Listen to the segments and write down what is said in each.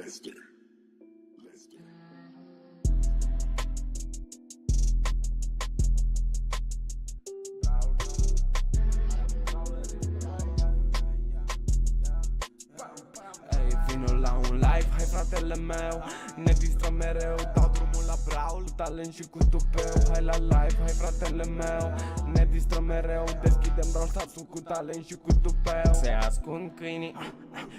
Este. Vino la un live, hai fratele meu, ne distrăm mereu, dau drumul la braul, talent și cu tupeu. Hai la live, hai fratele meu, ne distrăm mereu, deschidem brawl cu talent și cu tupeu. Se ascund câinii,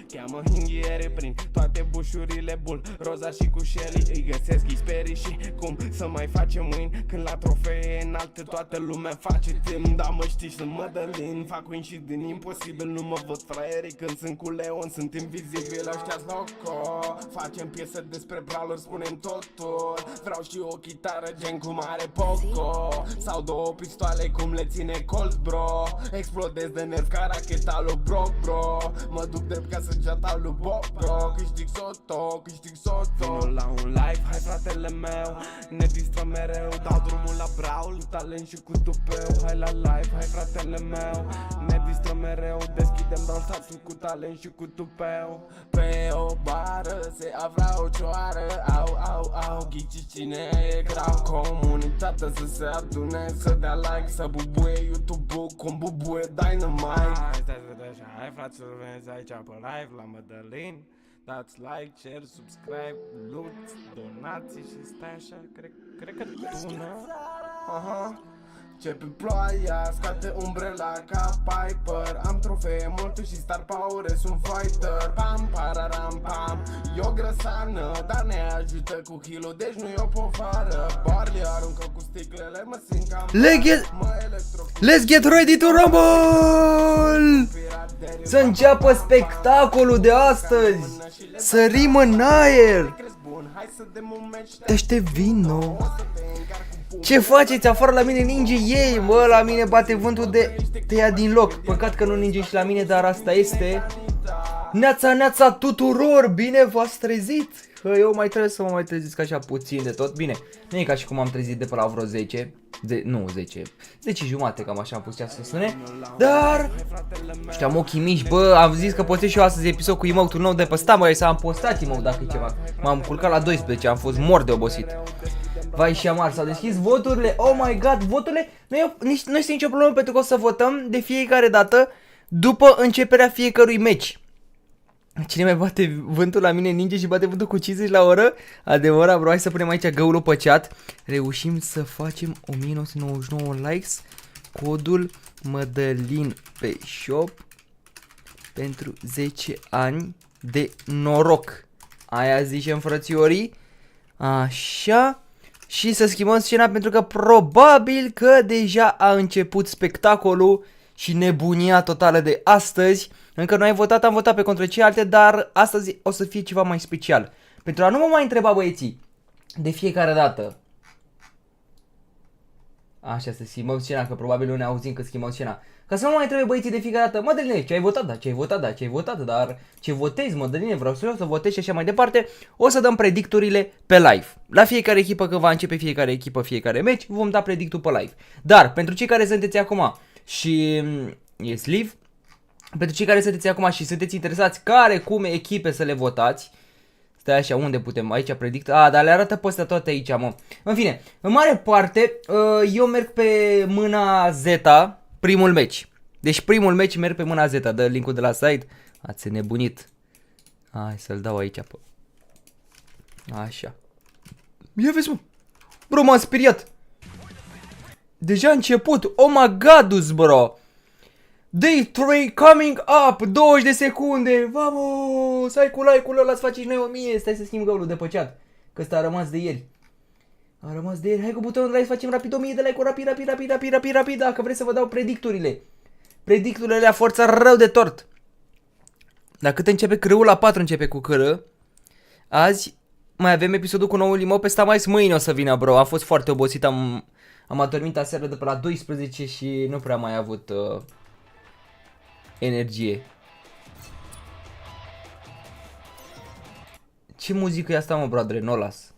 cheamă hinghiere prin toate bușurile, bul, roza și cu Shelly. Îi găsesc, îi sperii și cum să mai facem win, când la trofee înalte toată lumea face timp. Da, mă știi, sunt Madalin, fac win și din imposibil, nu mă văd fraierii când sunt cu Leon, sunt invizibil. Ăștia-s loco, facem piese despre brawler, spunem totul. Vreau și o chitară gen cum are Poco, sau două pistoale cum le ține Colt, bro. Explodez de nerv ca racheta lui Brock, bro. Mă duc drept ca săgeata lui Bob, bro. Câștig soto, câștig soto. Vino la un live, hai fratele meu, ne distrăm mereu, dau drumul la brawl, talent și cu tupeu. Hai la live, hai fratele meu, ne distrăm mereu, deschidem brawl cu talent și cu tupeu. Pe o bară se afla o cioară, au, ghici cine e grav. Comunitatea să se adune, să dea like, să bubuie YouTube-ul cum bubuie Dynamite. Stai să vedem așa, hai frate să veniți aici pe live la Madalin. Dați like, share, subscribe, loot, donații și stai așa, cred că tună. Aha. Începe ploaia, scade umbrela ca Piper. Am trofee multe și star power, sunt fighter. Pam, pararam, pam. E o grăsană, dar ne ajută cu hilo, deci nu e o povară. Barley aruncă cu sticlele, mă simt cam Let's get ready to rumble! Să înceapă spectacolul de astăzi! Sărim în aer! Tește vino! Ce faceți afară la mine ninge ei? Bă, la mine bate vântul de te ia din loc. Păcat că nu ninge și la mine, dar asta este. Neața, neața tuturor! Bine v-ați trezit? Eu mai trebuie să mă mai treziesc așa puțin de tot. Bine, nu e ca și cum am trezit de pe la vreo 10. Nu, 10 jumate, cam așa am pus să sune. Dar știam ochii mici, bă, am zis că postez și eu astăzi episod cu emote-ul nou de pe Stamă. Să am postat emote dacă e ceva. M-am culcat la 12, am fost mort de obosit. Vai și amar, s-au deschis voturile. Oh my god, voturile nu este nicio problemă pentru că o să votăm de fiecare dată după începerea fiecărui meci. Cine mai bate vântul la mine ninge și bate vântul cu 50 la oră? Adevărat, bro, hai să punem aici găulul pe chat. Reușim să facem 1999 likes. Codul Madalin pe shop pentru 10 ani de noroc. Aia zicem, frățiorii. Așa. Și să schimbăm scena pentru că probabil că deja a început spectacolul și nebunia totală de astăzi. Încă nu ai votat, am votat pe contra cealaltă, dar astăzi o să fie ceva mai special. Pentru a nu mă mai întreba, băieții, de fiecare dată. Așa, să schimbăm scena, că probabil nu ne auzim că schimbăm scena. Ca să nu mai întrebe băieții de fiecare dată, Mădăline, ce ai votat, da, ce ai votat, da, ce ai votat, dar ce votezi, Mădăline, vreau să votez și așa mai departe. O să dăm predicturile pe live. La fiecare echipă, că va începe fiecare echipă, fiecare meci, vom da predictul pe live. Dar, pentru cei care sunteți acum și e live, pentru cei care sunteți acum și sunteți interesați care, cum echipe să le votați. Stai așa, unde putem? Aici predict. Dar le arată pe astea toate aici, mă. În fine, în mare parte, eu merg pe mâna Z, primul meci. Deci primul meci merg pe mâna Z. Dă linkul de la site. Ați nebunit. Hai să-l dau aici, pe. Așa. Ia vezi, mă. Bro, m-am speriat. Deja a început. Oh my god, bro. Day 3 coming up, 20 de secunde. Vamos, hai cu like-ul ăla, să faci noi 1000. Stai să schimb găulul de pe chat, că ăsta a rămas de ieri. A rămas de ieri, hai cu butonul de like să facem rapid 1000 de like-uri, rapid, dacă vreți să vă dau predicturile. Predicturile alea forța rău de tort. Dacă cât începe crâul, la 4 începe cu crâ. Azi mai avem episodul cu noul limon, pe Stamais mâine o să vină, bro. Am fost foarte obosit, am adormit aseară de pe la 12 și nu prea mai avut energie. Ce muzică e asta, mă, bradre? Nu o las.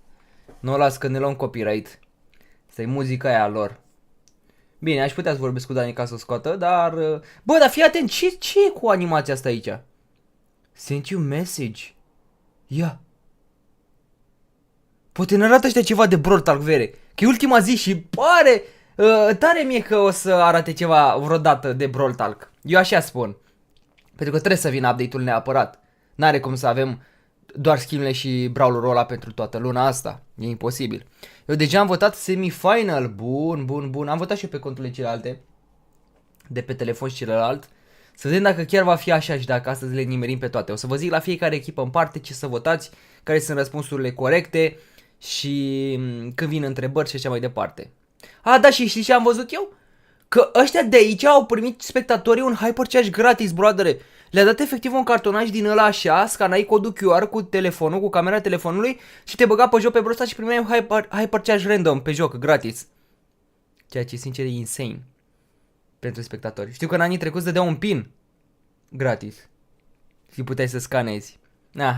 Nu o las, că ne luăm copyright. Asta-i muzica aia lor. Bine, aș putea să vorbesc cu Dani ca să o scoată, dar... Bă, dar fii atent, ce e cu animația asta aici? Send you message. Ia. Poate ne arată ăștia ceva de Brawl Talk, vere. Că e ultima zi și pare tare mie că o să arate ceva vreodată de Brawl Talk. Eu așa spun. Pentru că trebuie să vină update-ul neapărat. N-are cum să avem doar skin-urile și brawlerul ăla pentru toată luna asta. E imposibil. Eu deja am votat semifinal. Bun. Am votat și eu pe conturile celelalte. De pe telefon și celălalt. Să vedem dacă chiar va fi așa și dacă astăzi le nimerim pe toate. O să vă zic la fiecare echipă în parte ce să votați, care sunt răspunsurile corecte și când vin întrebări și așa mai departe. Da, și știi ce am văzut eu? Că ăștia de aici au primit spectatorii un hypercharge gratis, broadere. Le-a dat efectiv un cartonaj din ăla așa, scanai codul QR cu telefonul, cu camera telefonului și te băga pe joc pe brosta și primeai un hypercharge random pe joc, gratis. Ceea ce sincer e insane pentru spectatori. Știu că în anii trecuți dădeau un pin gratis și puteai să scanezi.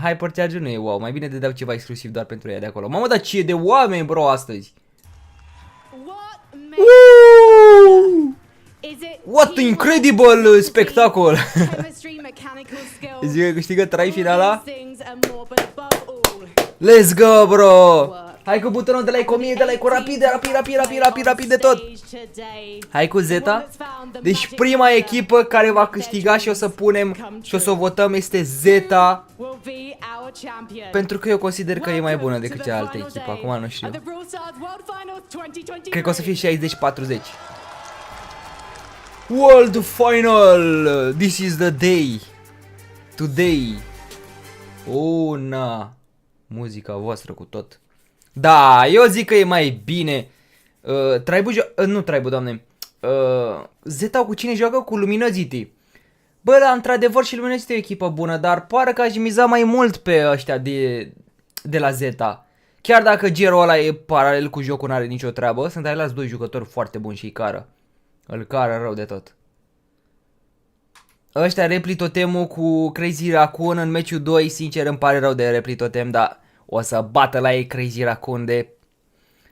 Hypercharge nu e wow, mai bine dădeau ceva exclusiv doar pentru ea de acolo. Mamă, dar ce e de oameni, bro, astăzi! What incredible spectacol! Zic că câștigă trai finala? Let's go, bro! Hai cu butonul de like 1000 de like-uri, rapid de tot! Hai cu Zeta. Deci prima echipă care va câștiga și o să punem și o să o votăm este Zeta. Pentru că eu consider că e mai bună decât cealaltă echipă, acum nu știu. Cred că o să fie 60-40. World Final! This is the day! Today! Oh, na! Muzica voastră cu tot. Da, eu zic că e mai bine. Doamne. Zeta cu cine joacă? Cu Luminosity. Bă, dar într-adevăr și Luminosity e o echipă bună, dar pare că aș miza mai mult pe ăștia de la Zeta. Chiar dacă Gero ăla e paralel cu jocul, n-are nicio treabă, sunt alți doi jucători foarte buni și îi cară. Îl cară rău de tot. Ăștia repli totemul cu Crazy Raccoon în meciul 2, sincer îmi pare rău de repli totem, dar o să bată la ei Crazy Raccoon de...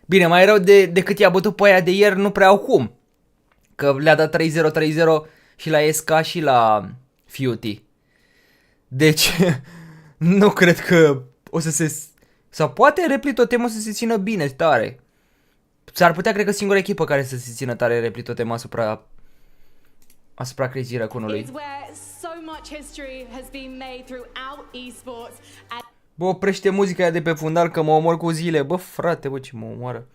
Bine, mai rău decât i-a bătut pe aia de ieri, nu prea au cum. Că le-a dat 3-0 și la SK și la Feuty. Deci, nu cred că o să se... Sau poate repli totemul să se țină bine, tare. S-ar putea, cred că singura echipă care să se țină tare repli totem asupra Crazy Raccoon-ului. Bă, oprește muzica aia de pe fundal că mă omor cu zile. Bă, frate, bă, ce mă omoară.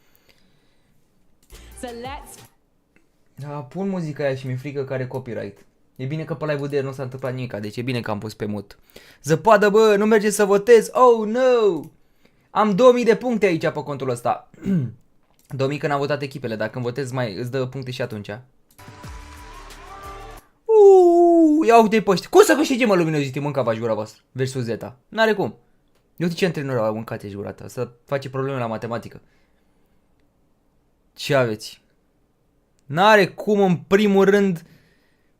Da, pun muzica aia și mi-e frică că are copyright. E bine că pe live-ul de ieri nu s-a întâmplat nimica, deci e bine că am pus pe mut. Zăpadă, bă, nu merge să votez. Oh, no! Am 2000 de puncte aici pe contul ăsta. 2000 când am votat echipele, dacă când votez mai îți dă puncte și atunci. Ia uite-i pe ăștia. Cum să câștige, mă, Luminosity, mâncava gura voastră versus Zeta? N-are cum. Eu uite ce antrenori au mâncat ești gura ta. Să face probleme la matematică. Ce aveți? N-are cum, în primul rând,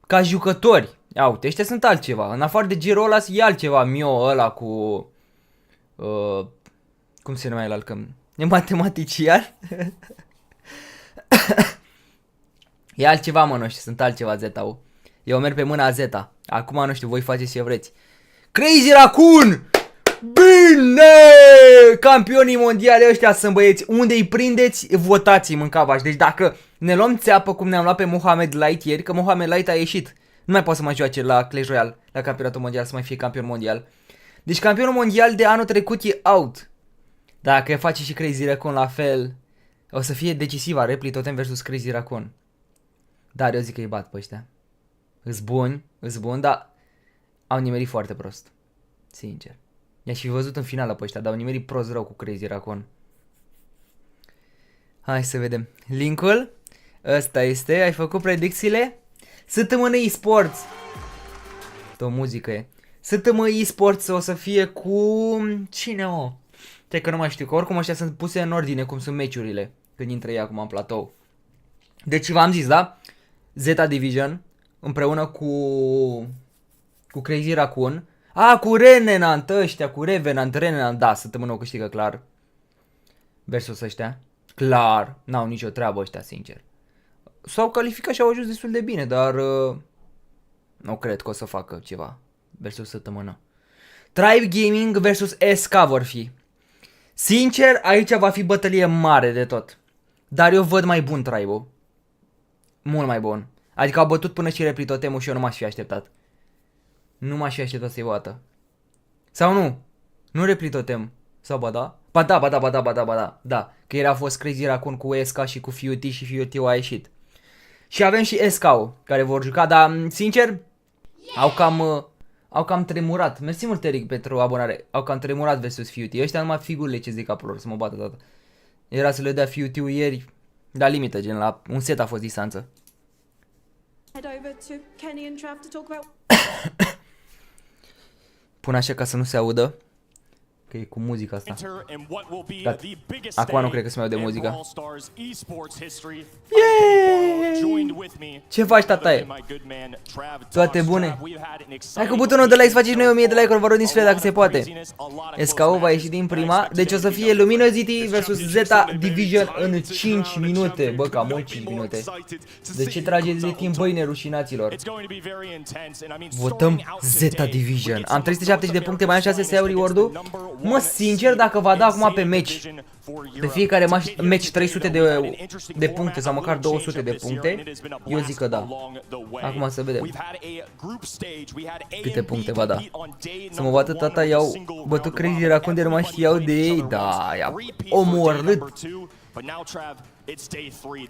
ca jucători. Ia uite, ăștia sunt altceva. În afară de Giro ăla e altceva. Mio ăla cu... cum se numea el altcăm? E matematician? E altceva, mă, nu știu, sunt altceva Zeta-ul. Eu merg pe mâna Zeta. Acum nu știu, voi faceți ce vreți. Crazy Raccoon! Bine! Campionii mondiale ăștia sunt, băieți. Unde îi prindeți, votați-i, mâncavași. Deci dacă ne luăm țeapă cum ne-am luat pe Mohamed Light ieri, că Mohamed Light a ieșit. Nu mai poate să mai joace la Clash Royale, la campionatul mondial, să mai fie campion mondial. Deci campionul mondial de anul trecut e out. Dacă face și Crazy Raccoon la fel, o să fie decisivă repli totem versus Crazy Raccoon. Dar eu zic că îi bat pe ăștia. Îs bun, dar au nimerit foarte prost. Sincer. I-aș fi văzut în finală pe ăștia, dar au nimerit prost rău cu Crazy Raccoon. Hai să vedem. Linkul. Ăsta este. Ai făcut predicțiile? STM eSports. O muzică e. STM eSports o să fie cu... Cine, o? Cred că nu mai știu, că oricum ăștia sunt puse în ordine cum sunt meciurile când intră ei acum în platou. Deci v-am zis, da? Zeta Division împreună cu Crazy Raccoon. Cu Revenant ăștia, cu Revenant, da, săptămână o câștigă clar. Versus ăștia. Clar, n-au nicio treabă ăștia, sincer. S-au calificat și au ajuns destul de bine, dar nu cred că o să facă ceva versus săptămână. Tribe Gaming versus SK vor fi. Sincer, aici va fi bătălie mare de tot. Dar eu văd mai bun tribe-ul. Mult mai bun. Adică au bătut până și replitotemul și eu nu m-aș fi așteptat. Nu m-aș fi așteptat să-i bată. Sau nu? Nu replitotem. Sau ba da? Ba da. Da. Că el a fost Crazy Raccoon cu SK și cu FUT și FUT-ul a ieșit. Și avem și SK-ul care vor juca, dar sincer au cam tremurat. Mersi mult, Eric, pentru abonare. Au cam tremurat versus FUT. Ăștia numai figurile ce zic capul lor să mă bată tata. Era să le dea FUT-ul ieri la limită, gen la un set a fost distanță. Pun așa ca să nu se audă. Că e cu muzica asta. Gata. Acum nu cred că se mai aude muzica. Yeee! Ce faci, tataie? Toate bune? Hai cu butonul de like, faceți noi 1000 de like-uri, vă rog din suflet dacă se poate. SKU va ieși din prima, deci o să fie Luminosity vs Zeta Division în 5 minute. Bă, cam mult 5 minute. De ce trageți de timp, băi, nerușinaților? Votăm Zeta Division. Am 370 de puncte, mai am 6 să reward-ul. Mă, sincer, dacă va da acum pe match, de fiecare match 300 de puncte sau măcar 200 de puncte, eu zic că da. Acum să vedem câte puncte va da. Să mă bată tata, i-au bătut Crazy Raccoon de nu mai știau de ei. Da, i-a omorât.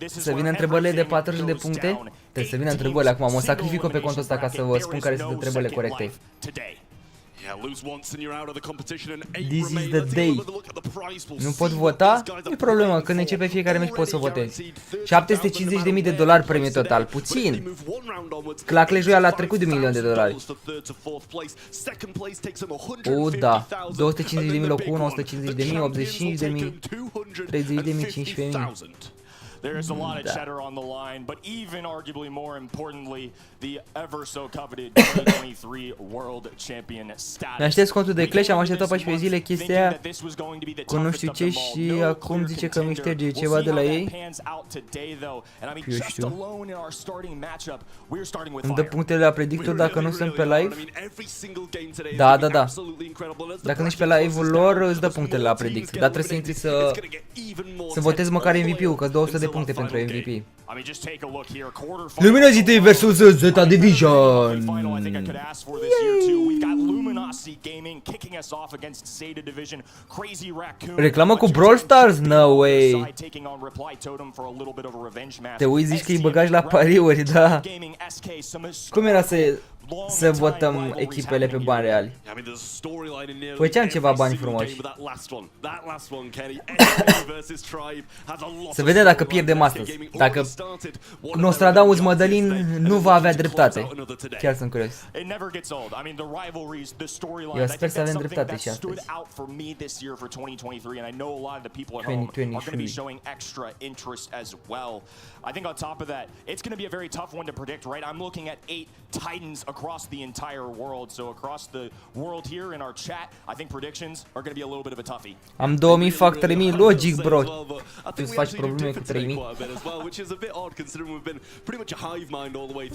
Să vină întrebările de 40 de puncte. Trebuie să vină întrebările acum, mă sacrific pe contul ăsta ca să vă spun care sunt întrebările corecte. This is the day. Nu pot vota? Nu e problemă, când începe fiecare meci pot să votez. 750.000 de dolari premiu total, puțin. Clacle Joia l-a trecut de $1.000.000 de dolari. O, da. 250.000 locul 1, 150.000, 85.000, 30.000, 15.000. There's a lot of cheddar on the line, but even arguably more importantly, the ever so coveted 2023 World Champion status. Mi-a șters contul de Clash, am așteptat 14 zile chestia aia cu nu știu ce și acum zice că mi șterge ceva de la ei. Eu știu. Îmi dă punctele la predictor dacă nu sunt pe live? Da. Dacă nu ești pe live-ul lor, îți dă punctele la predictor. Dar trebuie să intri să votezi măcar MVP-ul, că 200 de puncte pentru MVP. Luminosity vs Zeta Division. Reclamă cu Brawl Stars? No way. Te uiți, zici că îi băgași la pariuri, da. Cum era să votăm echipele pe bani reali? Făceam ceva bani frumoși. Să vedem dacă pierdem astăzi. Dacă Madalin nu va avea dreptate. Chiar sunt curios. Eu sper să avem dreptate și astăzi. 2023. I think on top of that, it's going to be a very tough one to predict, right? I'm looking at 8 titans across the entire world. So across the world here in our chat, I think predictions are going to be a little bit of a toughie. Am 2000, fac 3000, logic, bro. Tu îți faci probleme cu 3000.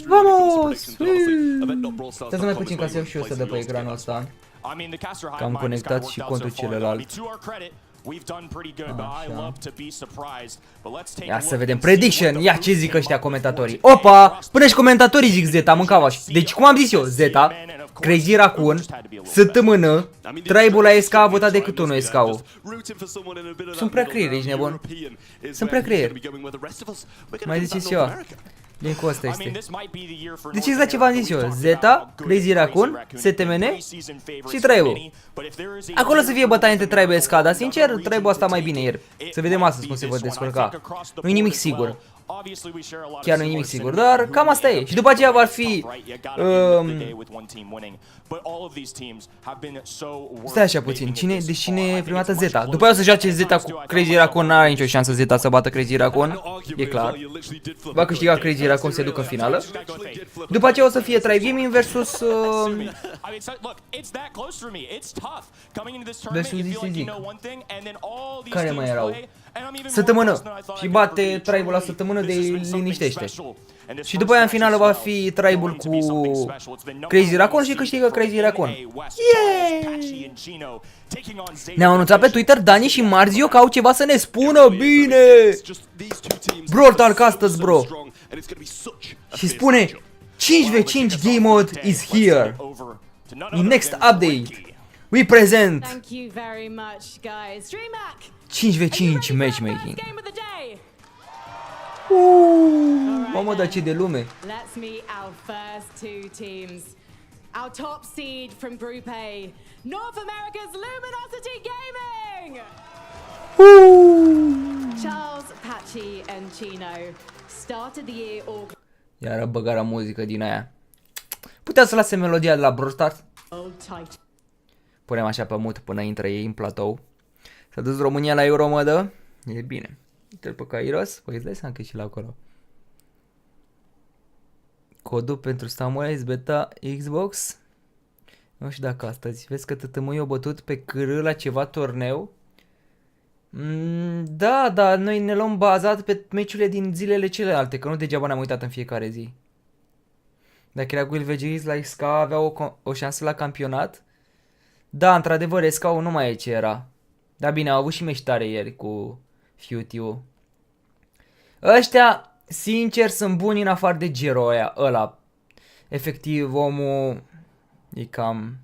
Vamos! Stai să mai puțin ca să iau și eu să dă pe ecranul ăsta. Că am conectat și contul celălalt. Ia să vedem prediction. Ia ce zic ăștia comentatorii. Opa! Până și comentatorii zic Zeta, mâncava. Deci cum am zis eu, Zeta, Crazy Raccoon, STMN, Tribe-ul la SK a votat decât unul SK-ul. Sunt prea creier, ești nebun? Sunt prea creier. Mai ziceți ceva. Din cu asta este. Deci exact ce v-am zis eu. Zeta, Crazy Raccoon, STMN și Tribe-ul. Acolo să fie bătaie între Tribe SK, dar sincer, Tribe-ul asta mai bine ieri. Să vedem astăzi cum se va descurca. Nu-i nimic sigur. Chiar nu-i nimic sigur, dar cam asta e. Și după aceea va fi... Stai așa puțin, deci cine e prima dată Zeta? După aia o să joace Zeta cu Crazy Raccoon, n-are nicio șansă Zeta să bată Crazy Raccoon, e clar. Va câștiga Crazy Raccoon, se ducă în finală. După aceea o să fie Try Gaming versus... versus Distribuie. Care mai erau? Săptămână. Și bate Tribe-ul la săptămână de liniștește. Și după aia în finală va fi tribal cu Crazy Raccoon și câștigă Crazy Raccoon. Yay! Ne-au anunțat pe Twitter Dani și Marzio că au ceva să ne spună. Bine! Brutal Castles, bro. Și spune 5v5 game mode is here. In next update we present 5v5 matchmaking. Mamă, dar ce de lume. Let's meet our first two teams. Our top seed from Group A, North America's Luminosity Gaming. Charles, Patchy and Chino started the year all Iară băgarea muzică din aia. Putea să lase melodia de la Brawl Stars? tight. Punem așa pe mut până intră ei în platou. S-a dus România la Euromodă. E bine. Uite-l pe Kairos. Păi îți dai seama că e și la acolo. Codul pentru Samuel beta Xbox. Nu știu dacă astăzi. Vezi că TTM a bătut pe CR la ceva turneu. Da, da, noi ne luăm bazat pe meciurile din zilele celelalte, că nu degeaba ne-am uitat în fiecare zi. Dacă era Will VG's la SCA avea o șansă la campionat. Da, într-adevăr, SCA-ul nu mai e ce era. Da, bine, au avut și meci tare ieri cu Futiu. Ăștia, sincer, sunt buni în afară de Gero ăla. Efectiv, omul e cam...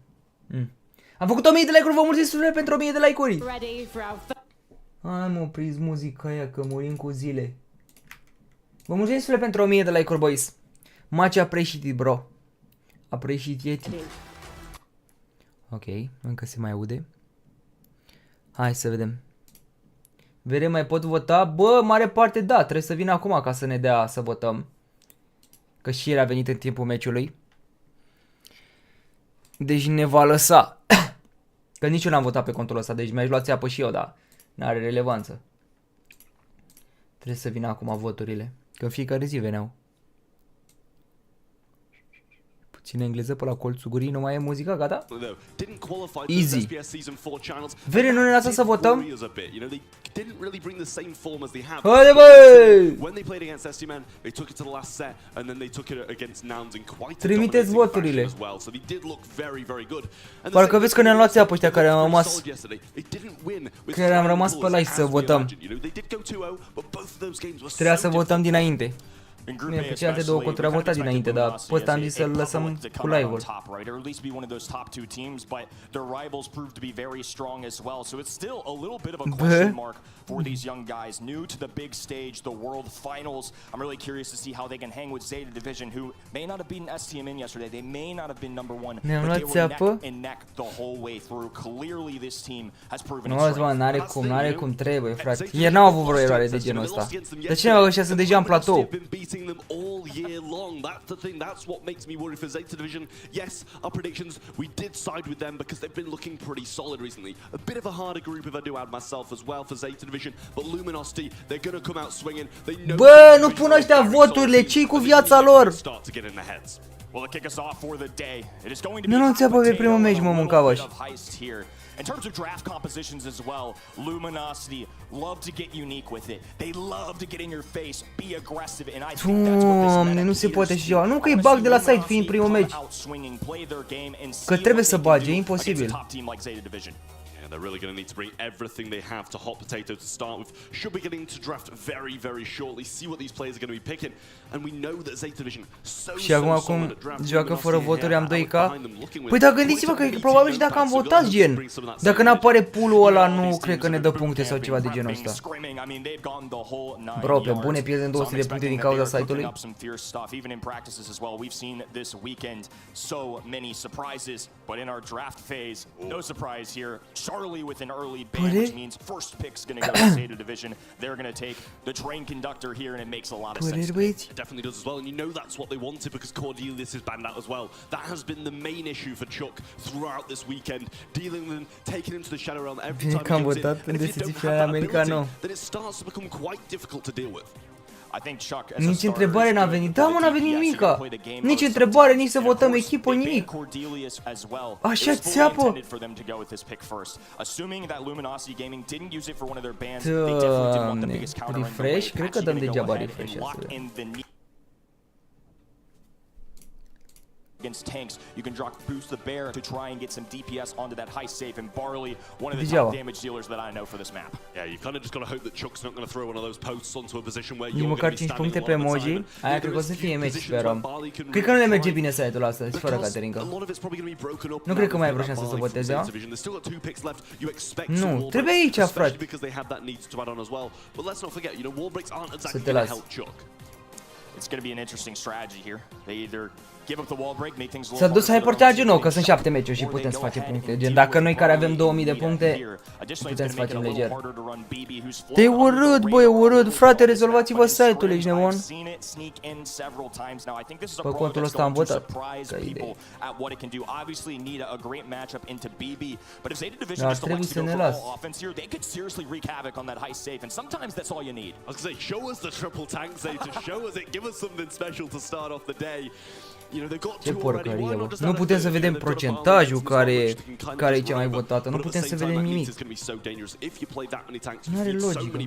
Am făcut 1000 de like-uri, vă mulțumesc pentru 1000 de like-uri. Ready for our Hai mă, opriți muzica aia că murim cu zile. Vă mulțumesc pentru 1000 de like-uri, boys. Much appreciated, bro. Appreciated. Ok, încă se mai aude. Hai să vedem. Vere, mai pot vota? Bă, mare parte da, trebuie să vină acum ca să ne dea să votăm. Că și el a venit în timpul meciului. Deci ne va lăsa. Că nici eu n-am votat pe contul ăsta, deci mi-aș lua țeapă și eu, dar n-are relevanță. Trebuie să vină acum voturile. Că în fiecare zi veneau. Puțin engleză pe la colțul gurii, nu mai e muzica, gata? Easy. Vere, nu ne lasă să votăm? Haide, băi! Trimiteți voturile. Parcă vezi că ne-am luat țeapă ăștia care am rămas. Care am rămas pe live să votăm. Trebuia să votăm dinainte. Bine, pe celelalte două conturi am votat dinainte, dar pe ăsta am zis să-l lăsăm cu live-ul. Bă, for these young guys new to the big stage, the world finals. I'm really curious to see how they can hang with Zeta Division, who may not have beaten STMN yesterday. They may not have been number one, but they were neck and neck the whole way through. Clearly, this team has proven its strength. N-are cum trebuie, frate. Ieri n-au avut vreo eroare de genul ăsta. De ce nu ăștia sunt deja în platou? That's what makes me worry for Zeta Division. Yes, our predictions, we did side with them because they've been looking pretty solid recently. A bit of a harder group if I do add myself as well for Zeta Division. But Luminosity, they're going to come out swinging. They know. Bă, nu pun ăștia voturile, ce-i cu viața lor? Nu înțeapă pe primul meci, mă mâncava așa. In terms of draft compositions as well, Luminosity love to get unique with it. They love to get in your face, be aggressive, and I think that's what this Doamne, nu se poate și ceva. Nu că e bug de la site fiind primul meci. Că trebuie să bage, e imposibil. They're really going to need to bring everything they have to hot potato to start with. Should be getting to draft very, very shortly. See what these players are going to be picking. And we know that Zeta Division și acum acum joacă fără voturi, am 2K. Păi dar gândiți-vă că probabil și dacă am votat gen. Dacă n-apare pool-ul ăla, nu cred că ne dă puncte sau ceva de genul ăsta. Bro, pe bune pierdem 200 de puncte din cauza site-ului. Charlie with an early ban, which means first pick's gonna go to Zeta Division. They're gonna take the train conductor here, and it makes a lot of sense. It definitely does as well, and you know that's what they wanted because Cordelius is banned out as well. That has been the main issue for Chuck throughout this weekend, dealing with him, taking him to the Shadow Realm every time he comes in. And if you don't have that ability, then it starts to become quite difficult to deal with. Nici întrebare n-a venit. Da, mă, n-a venit nimica. Nici întrebare, nici să votăm echipă, nimic. Așa țeapă. Doamne, refresh? Cred că dăm degeaba refresh asta. against tanks. You can drop Boost the Bear to try and get some DPS onto that high safe, and Barley, one of the top damage dealers that I know for this map. Yeah, you kind of just got to hope that Chuck's not going to throw one of those posts onto a position where Nici you're măcar going to 5 be puncte standing pe along the emoji. side. Aia cred că o să fie match pe Rom. Cred că nu le merge bine site-ul ăsta, deci fără Caterinca. Nu cred că mai ai vreo șansă să voteze, da? Nu, trebuie aici, frate. Să te las. It's going to be an interesting strategy here. They either give up the wall break, make things a S-a little dus hypercharge nou, că sunt 7 meciuri și putem să facem puncte. Gen, dacă noi care avem 2000 de puncte, putem să facem leger. Te urât, băi, urât, frate, rezolvați-vă site-ul, ești nebun? Pe contul ăsta am votat, ca idee. Dar trebuie să ne las. Ce porcărie, bă. Nu putem să vedem procentajul care e cea mai votată. Nu putem să vedem nimic. Nu are logică.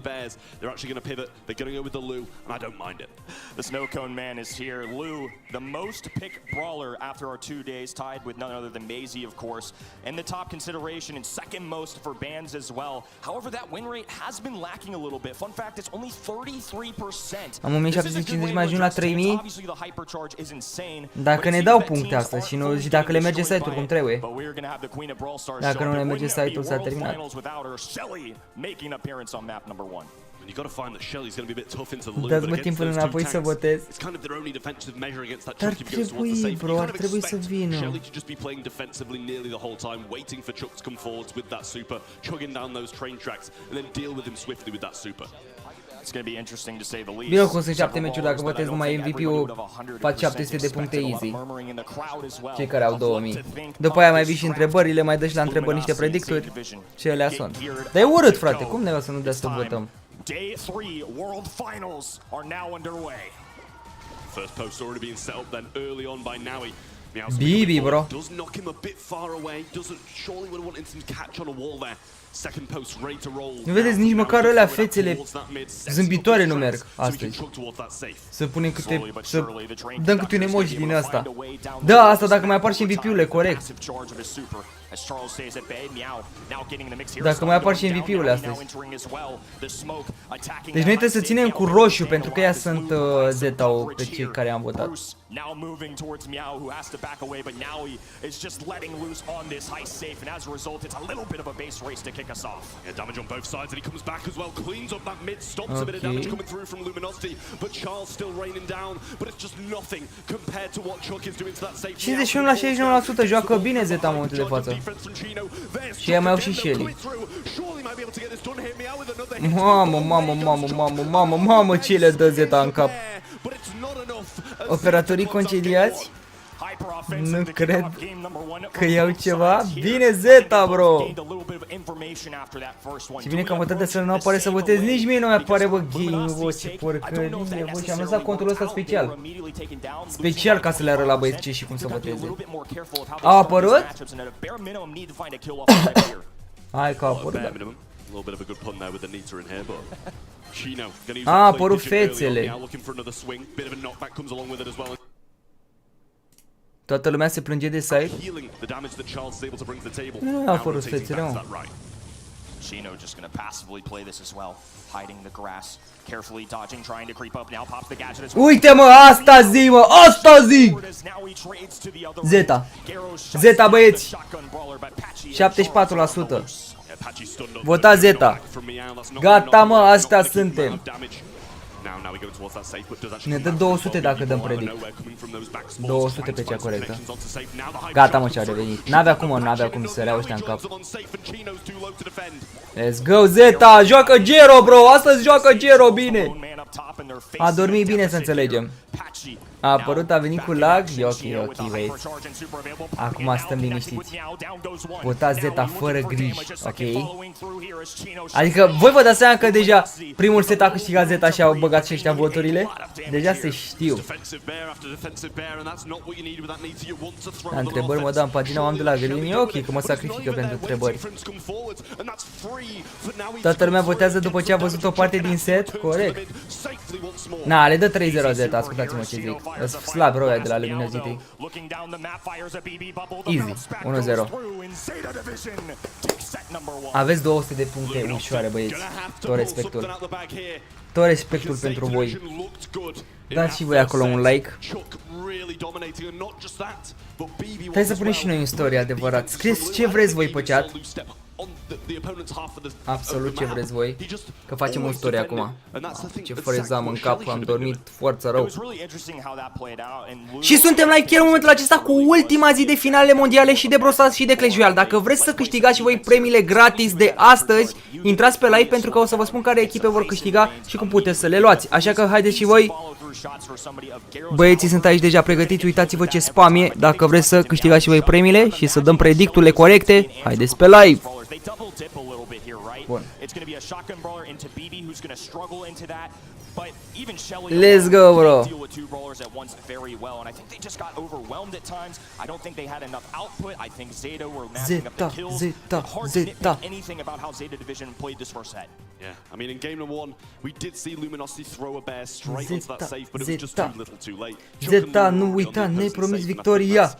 The snow cone man is here. Lou, the most picked brawler after our 2 days, tied with none other than Maisie, of course, and the top consideration and second most for bans as well. However, that win rate has been lacking a little bit. Fun fact, it's only 33%. Am 1750, mai ajung la 3000. Dacă ne dau puncte astăzi și dacă le merge site-ul cum trebuie. Dacă nu le merge site-ul, s-a terminat. Dați-mă timpul înapoi să votez. Dar trebuie, bro, ar trebui să vină. Bine cum sunt 7 meciuri, dacă votez numai MVP-ul, fac 700 de puncte easy. Cei care au 2000. După aia mai vii și întrebările, mai dă și la întrebări niște predicturi. Ce alea sunt. Dar e urât, frate, cum ne o să nu dea să votăm? Day 3 World Finals are now underway. First post already being set up then early on by Nowie. Bibi, bro. Does knock him a bit far away. Doesn't surely would want him to catch on a wall there. Second post ready to roll. Nu vedeți nici măcar alea fețele zâmbitoare nu merg astăzi. Să punem câte, să dăm câte un emoji din asta. Da, asta dacă mai apar și MVP-urile, corect. Dacă mai apar și MVP-urile astăzi. Deci noi trebuie să ținem cu roșu, pentru că ea sunt Zeta-ul pe cei care am votat. Now moving towards Meow, who has to back away, but Nowie is just letting loose on this high safe, and as a result, it's a little bit of a base race to kick us off. Yeah, damage on both sides, and he comes back as well, cleans up that mid, stops a bit of damage coming through from Luminosity, but Charles still raining down, but it's just nothing compared to what Chuck is doing to that safe. 51 la 69%, joacă bine Zeta în momentul de față. Și ea mai au și Shelly. Mamă, ce le dă Zeta în cap. Operatorii concediați? Nu cred că iau ceva. Bine Zeta, bro! Și bine că am votat de să nu apare să votez. Nici mie nu mi apare, bă, game, bă, ce porcărie, bă. Și am lăsat contul ăsta special. Special ca să le arăt la băieți ce și cum să voteze. A apărut? Hai că a apărut, da. A apărut fețele. Toată lumea se plânge de site? Nu a apărut fețele, mă. Chino just gonna passively play this as well, hiding the grass, carefully dodging, trying to creep up. Now pops the gadget as well. Uite, mă, asta zi, mă, asta zi! Zeta. Zeta, băieți. 74%. Vota Zeta. Gata, mă, astea suntem. Ne dă 200 dacă dăm predict. 200 pe cea corectă. Gata, mă, ce-a revenit. N-avea cum, mă, n-avea cum să rea ăștia în cap. Let's go, Zeta! Joacă Gero, bro! Astăzi joacă Gero bine! A dormit bine, să înțelegem. A apărut, a venit cu lag. E ok, băieți. Acum stăm liniștiți. Votați Zeta fără griji, ok? Adică voi vă dați seama că deja primul set a câștigat Zeta și au băgat și ăștia voturile? Deja se știu. La întrebări mă dau în pagina, am de la Green. E ok că mă sacrifică pentru întrebări. Toată lumea votează după ce a văzut o parte din set? Corect. Na, le dă 3-0 Zeta, ascultați-mă ce zic. Slab roia de la Luminosity. Easy, 1-0. Aveți 200 de puncte ușoare, băieți. Tot respectul. Tot respectul pentru voi. Dați și voi acolo un like. Hai să punem și noi în story, adevărat. Scrieți ce vreți voi pe chat. Absolut ce vreți voi. Că facem o story acum. Ce freză am în cap, am dormit foarte rău. Și suntem la chiar în momentul acesta cu ultima zi de finale mondiale și de brosat și de Clash Royale. Dacă vreți să câștigați și voi premiile gratis de astăzi, intrați pe live pentru că o să vă spun care echipe vor câștiga și cum puteți să le luați. Așa că haideți și voi. Băieții sunt aici deja pregătiți, uitați-vă ce spam e. Dacă vreți să câștigați și voi premiile și să dăm predicturile corecte, haideți pe live. Bun. Let's go, bro. Zeta. Yeah, I mean, in game number 1, we did see Luminosity throw a bear straight onto that safe, but it was just too little too late. Zeta, nu uita, ne-ai promis victoria.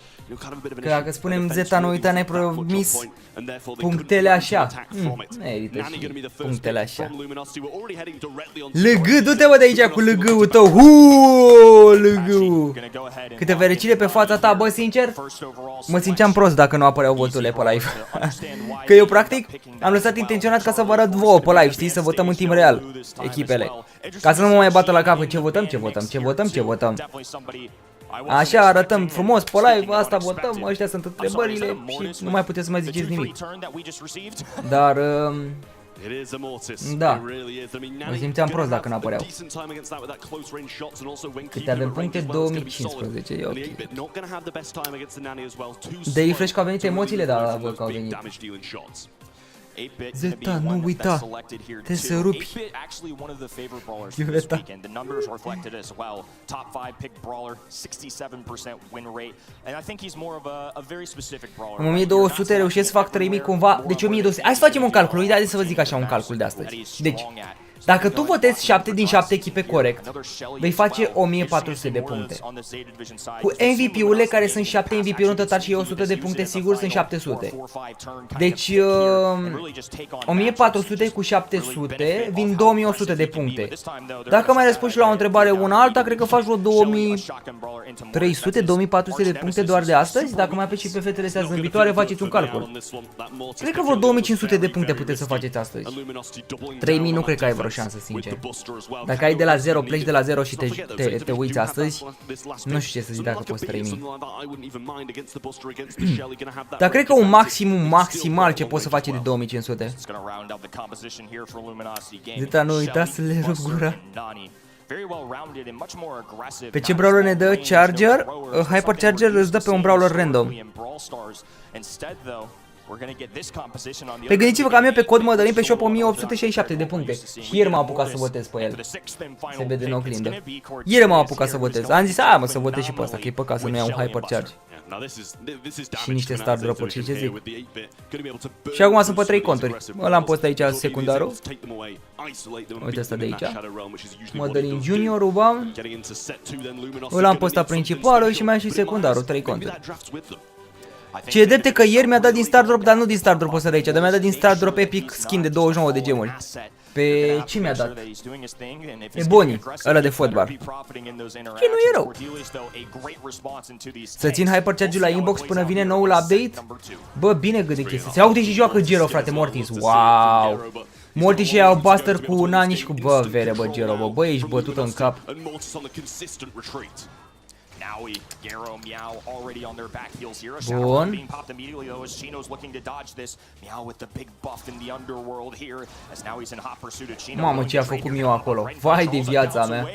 Că dacă spunem Zeta, nu uita, ne-ai promis punctele așa. Merită și punctele așa. LG, du-te bă de aici cu LG-ul tău. LG-ul. Câte fericire pe fața ta, bă, sincer. Mă simțeam prost dacă nu apăreau voturile pe live. Că eu practic am lăsat intenționat ca să vă arăt vouă pe live, știi, să votăm în timp real echipele. Ca să nu mă mai bată la cap ce votăm. Așa arătăm frumos pe live, asta votăm, ăștia sunt întrebările și nu mai puteți să mai ziceți nimic. Dar da, mă simțeam prost dacă nu apăreau. Câte avem puncte? 2015, e ok. De refresh că au venit emoțiile, dar văd că au venit. Zeta, nu uita, te să rupi. Iureta. În 1200 reușesc să fac 3000 cumva, deci 1200. Hai să facem un calcul, uite, să vă zic așa un calcul de astăzi. Deci, dacă tu votezi 7 din 7 echipe corect, vei face 1400 de puncte. Cu MVP-urile, care sunt 7 MVP-uri în total și 100 de puncte sigur, sunt 700. Deci 1400 cu 700 vin 2100 de puncte. Dacă mai răspunzi la o întrebare una alta, cred că faci vreo 2300, 2400 de puncte doar de astăzi. Dacă mai apeși și pe fetele astea zâmbitoare, faceți un calcul. Cred că vreo 2500 de puncte puteți să faceți astăzi. 3000 nu cred că ai vreo șansă, sincer. Dacă ai de la 0, pleci de la 0 și te uiți astăzi, nu știu ce să zic dacă poți 3000. Dar cred că un maximum maximal ce poți să faci de 2500. Zeta, nu uita să le rup gura. Pe ce brawler ne dă Charger? Hypercharger îți dă pe un brawler random. Pe gândiți-vă că am eu pe cod Madalin pe shop 1867 de puncte. Și ieri m-am apucat să votez pe el. Se vede în oglindă. Ieri m-am apucat să votez. Am zis, mă, să votez și pe ăsta, că e păcat să nu iau un hypercharge. Și niște star drop-uri, și ce zic. Și acum sunt pe 3 conturi. Ăla am pus aici secundarul. Uite asta de aici. Madalin Junior, bam. Ăla am postat principalul și mai am și secundarul, 3 conturi. Ce e drepte că ieri mi-a dat din Star Drop, dar nu din Star Drop ăsta de aici, dar mi-a dat din Star Drop Epic skin de 29 de gemuri. Pe ce mi-a dat? E Boni, ăla de fotbal. Și nu e rău. Să țin hypercharge-ul la inbox până vine noul update? Bă, bine gândit chestia. Se aude și joacă Gero, frate, Mortis. Wow! Mortis și iau Buster cu Nani și cu... Bă, vere, bă, Gero, bă, ești bătut în cap. Bun. Mamă, ce a făcut Mio acolo. Vai de viața mea.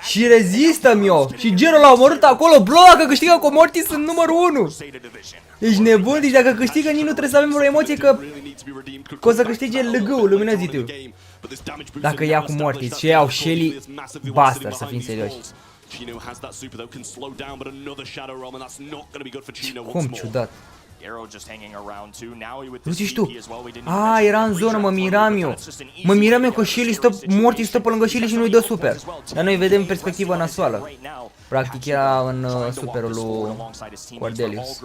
Și rezistă Mio. Și Gero l-a omorât acolo. Bro, dacă câștigă cu Mortis sunt numărul 1. Ești nebun? Deci dacă câștigă nici nu trebuie să avem vreo emoție că o să câștige LG-ul, Luminosity-ul. Dacă ia cu Mortis și iau Shelly, Buster, să fim serioși. Cum ciudat. Uite-și tu. A, era în zonă, mă miram eu. Mă miram eu că Shelly stă, Morty stă pe lângă Shelly și nu-i dă super. Dar noi vedem perspectiva nasoală. Practic era în superul lui Cordelius.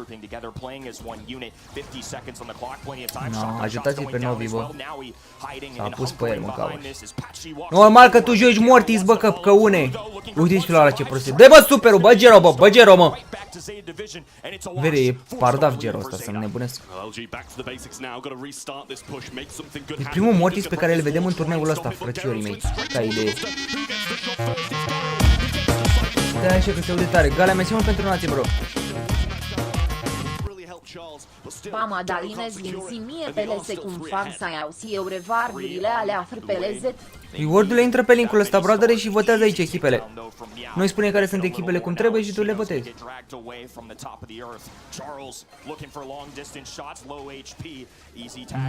No, ajutați-l pe Novi, bă. S-a pus pe el, mă caut. Normal că tu joci Mortis, bă, căune. Uite-și la ce prostie. Dă-i, bă, superul, bă, Gero, bă, bă, Gero, mă. Vede, e pardav Gero ăsta, să-mi nebunesc. E primul Mortis pe care îl vedem în turneul ăsta, frățiorii mei, ca idee. Stai așa că se aude tare. Galea, mersi mult pentru donație, bro. Madalin, zi mie pelese cum fac să auzi eu revardurile alea frpelezet. Reward-urile intră pe linkul ăsta, broadere, și votează aici echipele. Noi spune care sunt echipele cum trebuie și tu le votezi.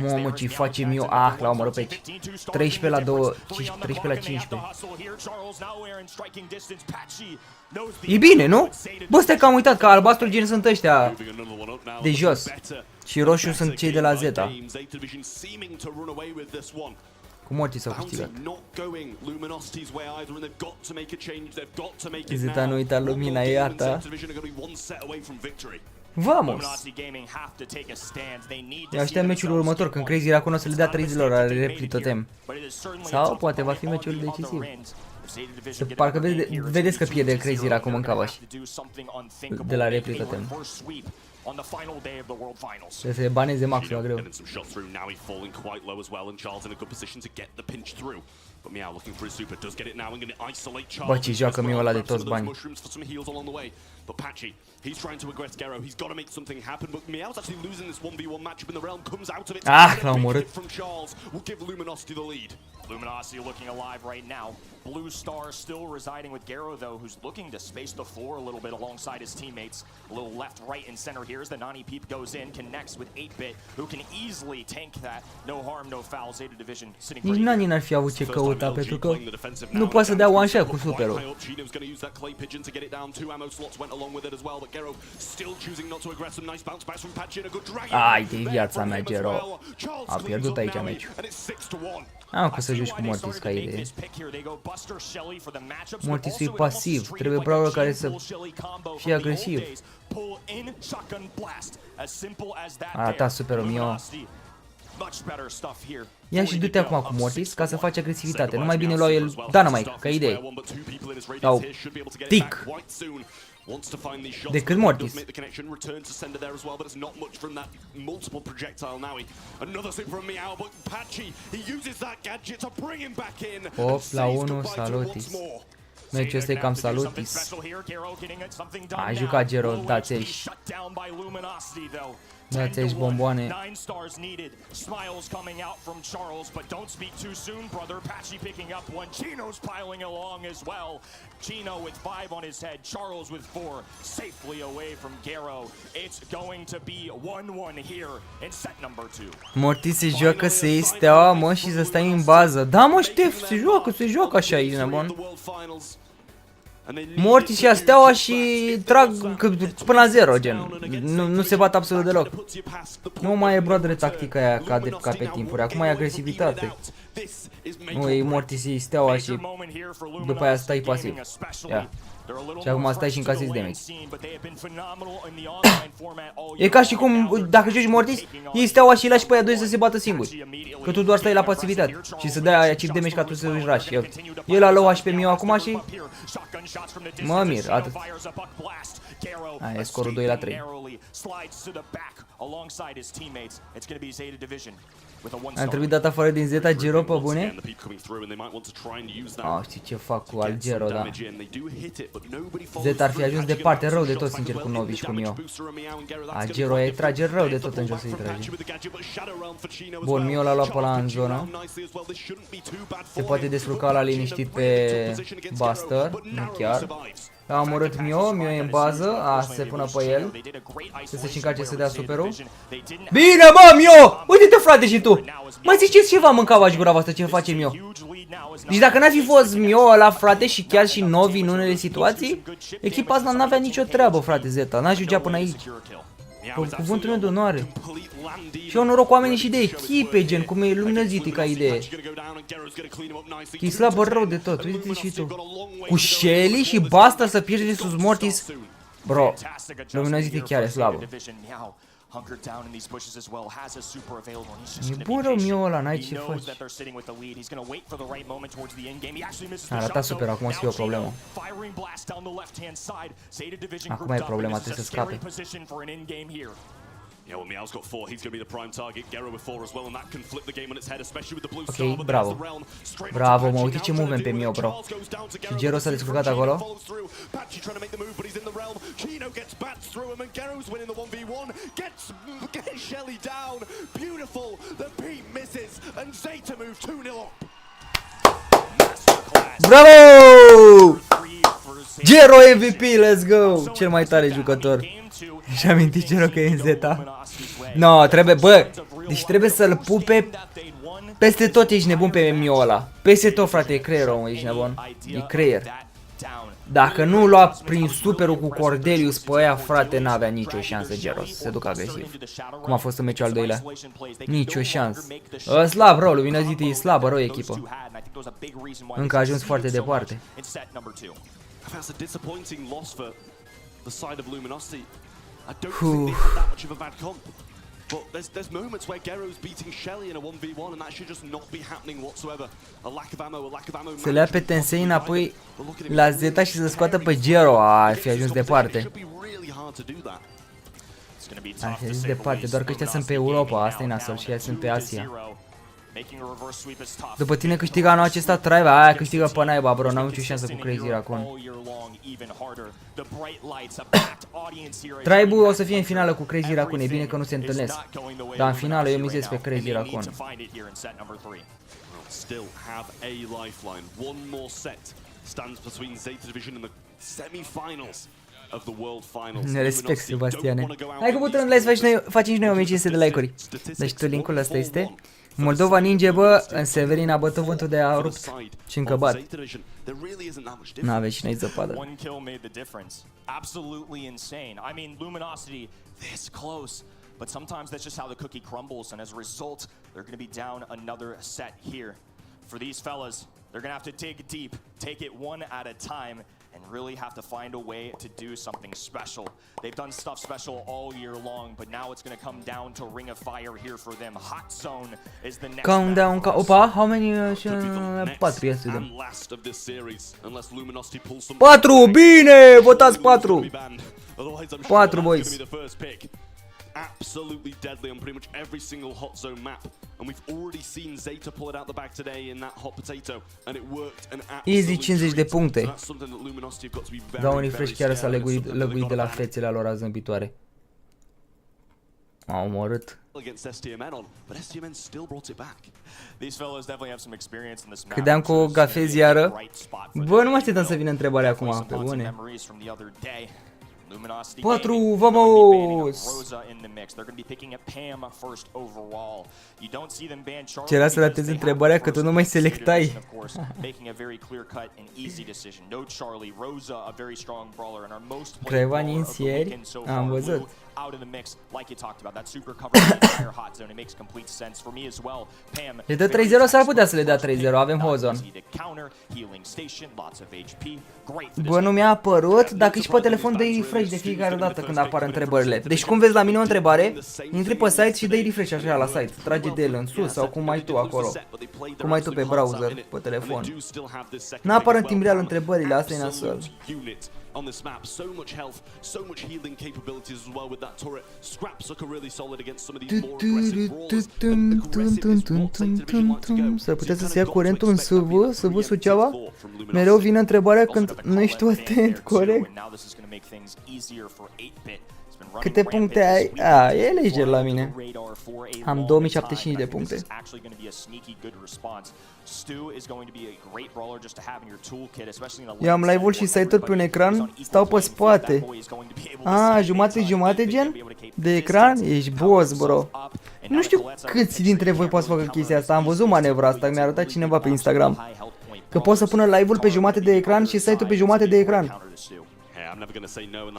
Mamă, ce facem eu? Ah, l-au omorât pe aici. 13 la 2, 13 la 15. E bine, nu? Bă, stai că am uitat că albastru gen sunt ăștia de jos și roșu sunt cei de la Zeta. Cu Morty s-au câștigat. Zeta nu uita lumina, iată. Vamos! Eu aștept meciul următor, când Crazy Raccoon o să le dea 30 lor la repli totem. Sau poate va fi meciul decisiv. Parcă vedeți că pierde Crazy Raccoon în cavaș de la repli totem. Trebuie să le baneze maxul la greu. Bă, ce joacă Mio ăla de toți banii. But Patchy, he's trying to aggress Gero. He's got to make something happen. But Meow's actually losing this 1v1 matchup in the realm. Comes out of it. L-a omorât. From Charles will give Luminosity the lead. Luminosity looking alive right now. Blue Star still residing with Gero though, who's looking to space the floor a little bit alongside his teammates. A little left, right, and center here as the Nani Peep goes in, connects with 8-Bit, who can easily tank that. No harm, no foul. Zeta Division sitting pretty. Nici Nani n-ar fi avut ce căuta, pentru că nu poate să dea one shot cu superul. Ai de viața mea, Gero. A pierdut aici meciul. Am cum să joci cu Mortis ca idee. Mortisul e pasiv, trebuie brawler care să fie agresiv. A ratat superul Mio. Ia și du-te acum cu Mortis ca să faci agresivitate. Nu mai bine lua el Dynamite ca idee. Sau Tick. Decât Mortis. 8 la 1, salutis. Meciul ăsta e cam salutis. A jucat Gero, dați-și. Dați-și bomboane. Chino with 5 on his head, Charles with 4, safely away from Gero. It's going to be 1-1 here in set number 2. Mortis se joacă să iei steaua, mă, și să stai în bază. Da, mă, Ștef, se joacă așa, e nebun. Mortis ia steaua și trag până la 0, gen. Nu se bat absolut deloc. Nu mai e broadere tactica aia ca pe timpuri, acum e agresivitate. Nu, e Mortis, iei steaua și după aia stai pasiv. Ia. Și acum stai și încasezi damage. E ca și cum, dacă joci Mortis, iei steaua și îi lași pe aia doi să se bată singuri. Că tu doar stai la pasivitate și să dai aia chip damage ca tu să își rush. El a low HP Mio acum și mă mir, atât. Aia e scorul 2 la 3. Am trebuit dat afară din Zeta Gero pe bune? Știi ce fac cu al Gero, da. Zeta ar fi ajuns departe rău de tot, sincer, cu Novi și cu Mio. Gero îi trage rău de tot în jos, îi trage. Bun, Mio l-a luat pe ăla în zonă. Se poate descurca la liniștit pe Buster, nu chiar. L-a omorât Mio, Mio e în bază, se pună pe el. Să-și încarce să dea superul. Bine, bă, Mio! Uite-te, frate, și tu! Mai ziceți ceva, mâncava și gura voastră, ce face Mio? Deci dacă n-ar fi fost Mio ăla, frate, și chiar și Novi în unele situații, echipa asta n-avea nicio treabă, frate, Zeta, n-ajungea până aici. Cuvântul meu de onoare. Și eu noroc cu oamenii și de echipe, gen, cum e luminăzit ca idee. E slabă rău de tot, uite și tu. Cu Shelly și Basta să pierzi de sus Mortis. Bro, luminăzit chiar e slabă. E bun rău mie ăla, n-ai ce faci. A ratat super, acum o să fie o problemă. Acum e problema, trebuie să scape. Yeah, well, Meow's got 4. He's going to be the prime target. Gero with 4 as well, and that can flip the game on its head, especially with the blue star. Ok, bravo. Bravo, mă, uite ce movem pe Mio, bro. Și Gero s-a descurcat acolo. Patchy trying to make the move, but he's in the realm. Chino gets bats through him, and Gero's winning the 1v1. Gets Shelly down. Beautiful. The beat misses, and Zeta moves 2-0 up. Bravo! Gero MVP, let's go! Cel mai tare jucător. Și-a amintit Gero că e în Zeta. No, trebuie, bă, deci trebuie să-l pupe peste tot, ești nebun pe Mio ăla. Peste tot, frate, e creier, omul, ești nebun. E creier. Dacă nu lua prin superul cu Cordelius pe aia, frate, n-avea nicio șansă Gero să se ducă agresiv. Cum a fost în meciul al doilea? Nicio șansă. Slab rău, luminăzit e slabă rău echipă. Încă a ajuns foarte departe. That's a disappointing loss for the side of Luminosity. I don't think they had that much of a bad comp. But there's moments where Gero's beating Shelly in a 1v1 and that should just not be happening whatsoever. A lack of ammo. Să le ia pe Tensei înapoi la Zeta și să scoată pe Gero. Ar fi ajuns departe. Ar fi ajuns departe, doar că ăștia sunt pe Europa, asta e nasol și ea sunt pe Asia. După tine câștigă anul acesta Tribe, aia câștigă pe naiba, bro, n-am nicio șansă cu Crazy Raccoon. Tribe-ul o să fie în finală cu Crazy Raccoon, e bine că nu se întâlnesc. Dar în finală eu mizez pe Crazy Raccoon. Ne respect, Sebastiane. Hai că putem live facem și noi 1500 de like-uri. Deci tu linkul ăsta este. Moldova Ninja, bă, în Severin a bătut vântul de a rupt și încă bat. N-aveți și noi zăpadă. One kill made the difference. Absolutely insane. I mean, Luminosity this close, but sometimes that's just how the cookie crumbles, and as a result, they're going to be down another set here. For these fellas, they're going to have to dig deep, take it one at a time, and really have to find a way to do something special. They've done stuff special all year long, but now it's going to come down to Ring of Fire here for them. Hot Zone is the next. Countdown, opa, how many? 4, ia să vedem. 4, bine, votați 4. 4, boys. Absolutely deadly on pretty much every single hot zone map, and we've already seen Zeta pull it out the back today in that hot potato, and it worked an easy 50 de puncte. So that's something that Luminosity have got to be very, dau un refresh, chiar s-a lăguit de la fețele lor zâmbitoare. M-a omorât. Credeam cu o gafezi iară. Bă, nu mă așteptam să vină întrebarea acum, pe bune. 4, vamos! Cerea să ratezi întrebarea că tu nu mai selectai. Craiova ieri, am văzut. Le dă 3-0, s-ar putea să le dea 3-0, avem Hozon. Bă, nu mi-a apărut, dacă ești pe telefon dă-i refresh de fiecare dată când apar întrebările. Deci cum vezi la mine o întrebare, intri pe site și dă-i refresh așa la site. Trage de el în sus sau cum ai tu acolo. Cum ai tu pe browser, pe telefon. N-apar în timp real întrebările, asta e nasol. On this map, so much health, so much healing capabilities as well with that turret. Scraps look really solid against some of these more aggressive Să puteți să se ia curentul în SV Suceava? Mereu vine întrebarea când nu ești tu atent, corect. Câte puncte ai? E lejer la mine. Am 2075 de puncte. Eu am live-ul și site-ul pe un ecran, stau pe spate. Jumate gen? De ecran? Ești boss, bro. Nu știu câți dintre voi poți să facă chestia asta, am văzut manevra asta, mi-a arătat cineva pe Instagram. Că poți să pună live-ul pe jumate de ecran și site-ul pe jumate de ecran.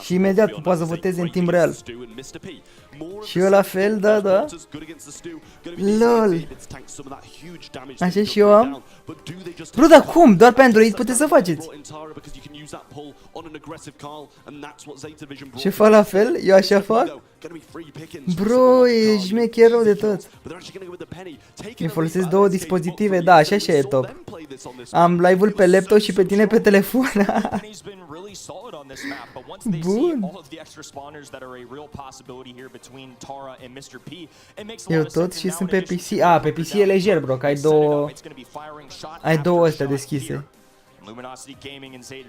Și imediat poate să voteze în timp real. Și eu la fel, da, da. LOL. Așa și eu am. Bro, dar cum? Doar pe Android puteți să faceți. Ce fac la fel? Eu așa fac? Bro, ești șmecher rău de tot. Mi folosesc două dispozitive, da, așa e top. Am live-ul pe laptop și pe tine pe telefon. Bun. Eu tot și sunt pe PC. A, pe PC e lejer, bro, că ai două astea deschise.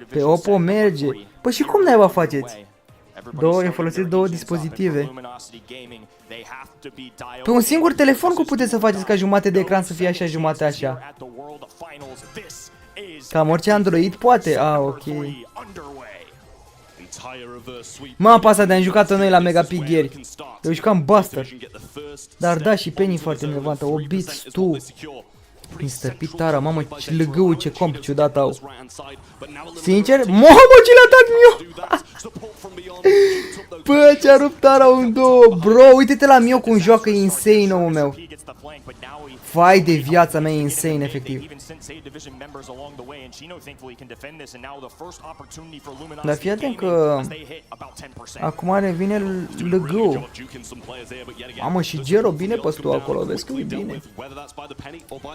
Pe Oppo merge. Păi și cum naiba faceți? Eu folosesc două dispozitive. Pe un singur telefon cum puteți să faceți ca jumate de ecran să fie așa, jumate așa? Cam orice Android poate. Ah, ok. M-am pasat de-am jucat-o noi la Megapig ieri. Eu jucam Buster. Dar da, și Penny foarte nevantă. O beats tu. Mr. Pitara, mamă, ce lăgău, ce comp ciudat au. Sincer? Mamă, ce l-a dat Mio! Bă, ce-a rupt Tara în două. Bro, uite-te la Mio cum joacă insane, omul meu. Vai de viața mea, e insane, efectiv. Dar fii atent că acum revine lăgău. Mamă, și Gero bine păstu acolo, vezi că e bine.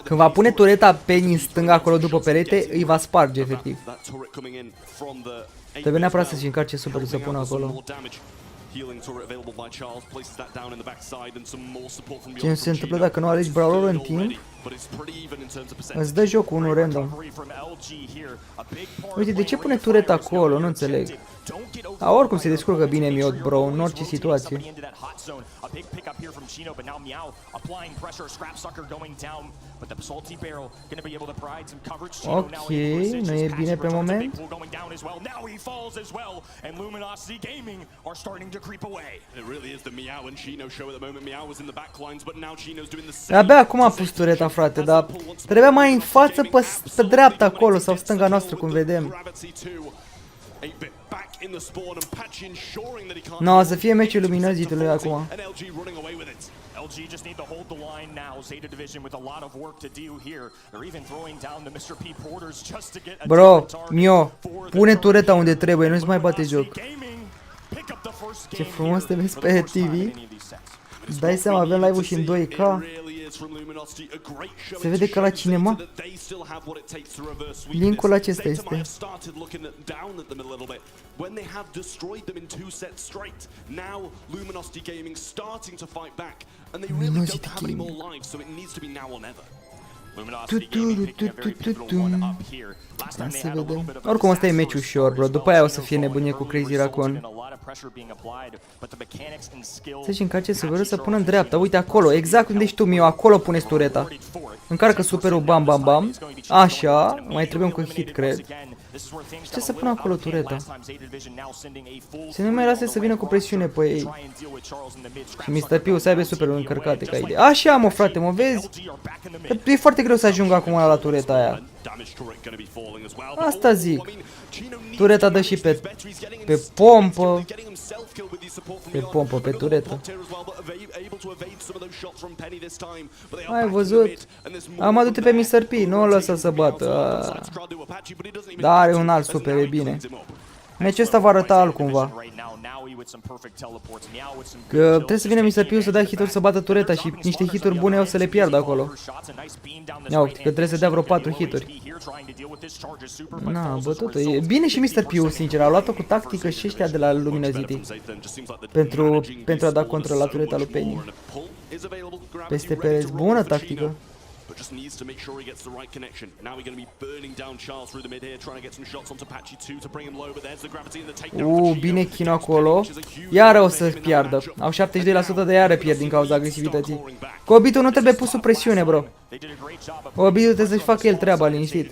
Când va pune tureta Penny în stânga acolo după perete, îi va sparge, efectiv. Trebuie neapărat să-și încarce superul să pună acolo. Ce se întâmplă dacă nu alegi brawler în timp? Îți dă jocul unul random. Uite, de ce pune tureta acolo? Nu înțeleg. A, oricum se descurcă bine Mio, bro, în orice situație. Ok, nu e bine pe moment. Abia acum a pus tureta, frate, dar trebuia mai în față pe dreapta acolo sau stânga noastră, cum vedem. No, o să fie meciul luminozitului acum. LG just need to hold the line now. Zeta Division with a lot of work to do here. They're even throwing down the Mr. P porters just to get. Bro, Mio, pune tureta unde trebuie, nu-ți mai bate joc. Ce frumos te vezi pe TV. Dai seama, avem live-ul și în 2K. Se vede ca la cinema. Linkul acesta este. Luminosity Gaming. Da, se vede. Oricum ăsta e meci ușor, bro. După aia o să fie nebunie cu Crazy Raccoon. Să-și încarce superul să pună în dreapta. Uite acolo, exact unde ești tu, Mio. Acolo puneți tureta. Încarcă superul, bam, bam, bam. Așa, mai trebuie un hit, cred. Ce să pun acolo tureta? Să nu mai lase să vină cu presiune pe ei. Și Mr. P să aibă superul încărcate ca idee. Așa, mă, frate, mă vezi? Că e foarte greu să ajung acum la tureta aia. Asta zic. Tureta dă și pe pompă. Pe pompă, pe turetă. Ai văzut? Am adus-te pe Mr. P, nu o lăsa să bată. Dar are un alt super, e bine. Meciul ăsta va arăta altcumva. Că trebuie să vină Mr. P să dea hituri să bată tureta și niște hituri bune o să le piardă acolo. Ia uite, că trebuie să dea vreo 4 hituri. Na, bă, tot e bine și Mr. P, sincer, a luat-o cu tactică și ăștia de la Luminosity. Pentru a da contra la tureta lui Penny. Peste pereți, bună tactică. But just needs to make sure he gets the right connection. Now we're going to be burning down Charles through the mid here, trying to get some shots onto Patchy 2 to bring him low, but there's the gravity and the takedown. Bine Chino acolo. Iară o să piardă. Au 72% de iară pierd din cauza agresivității. Cobitul nu trebuie pus sub presiune, bro. Cobitul trebuie să-și facă el treaba liniștit.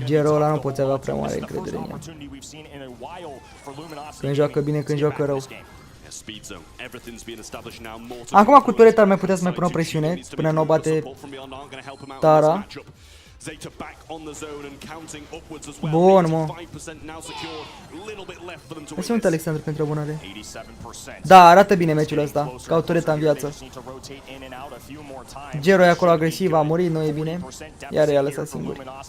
Gero ăla nu poți avea prea mare încredere în el. Când joacă bine, când joacă rău. Acum cu tureta ar mai putea să mai pună presiune până nu o bate Tara. Zeta back on the zone and counting upwards as well. Bun, mă. 5% now secure. A little bit left for them to Hai să win uite this. Alexandru pentru abonare. 87%. Da, arată bine meciul ăsta, ca o turetă în viață. Gero e acolo agresiv, a murit, nu e bine. Iar i-a lăsat singur.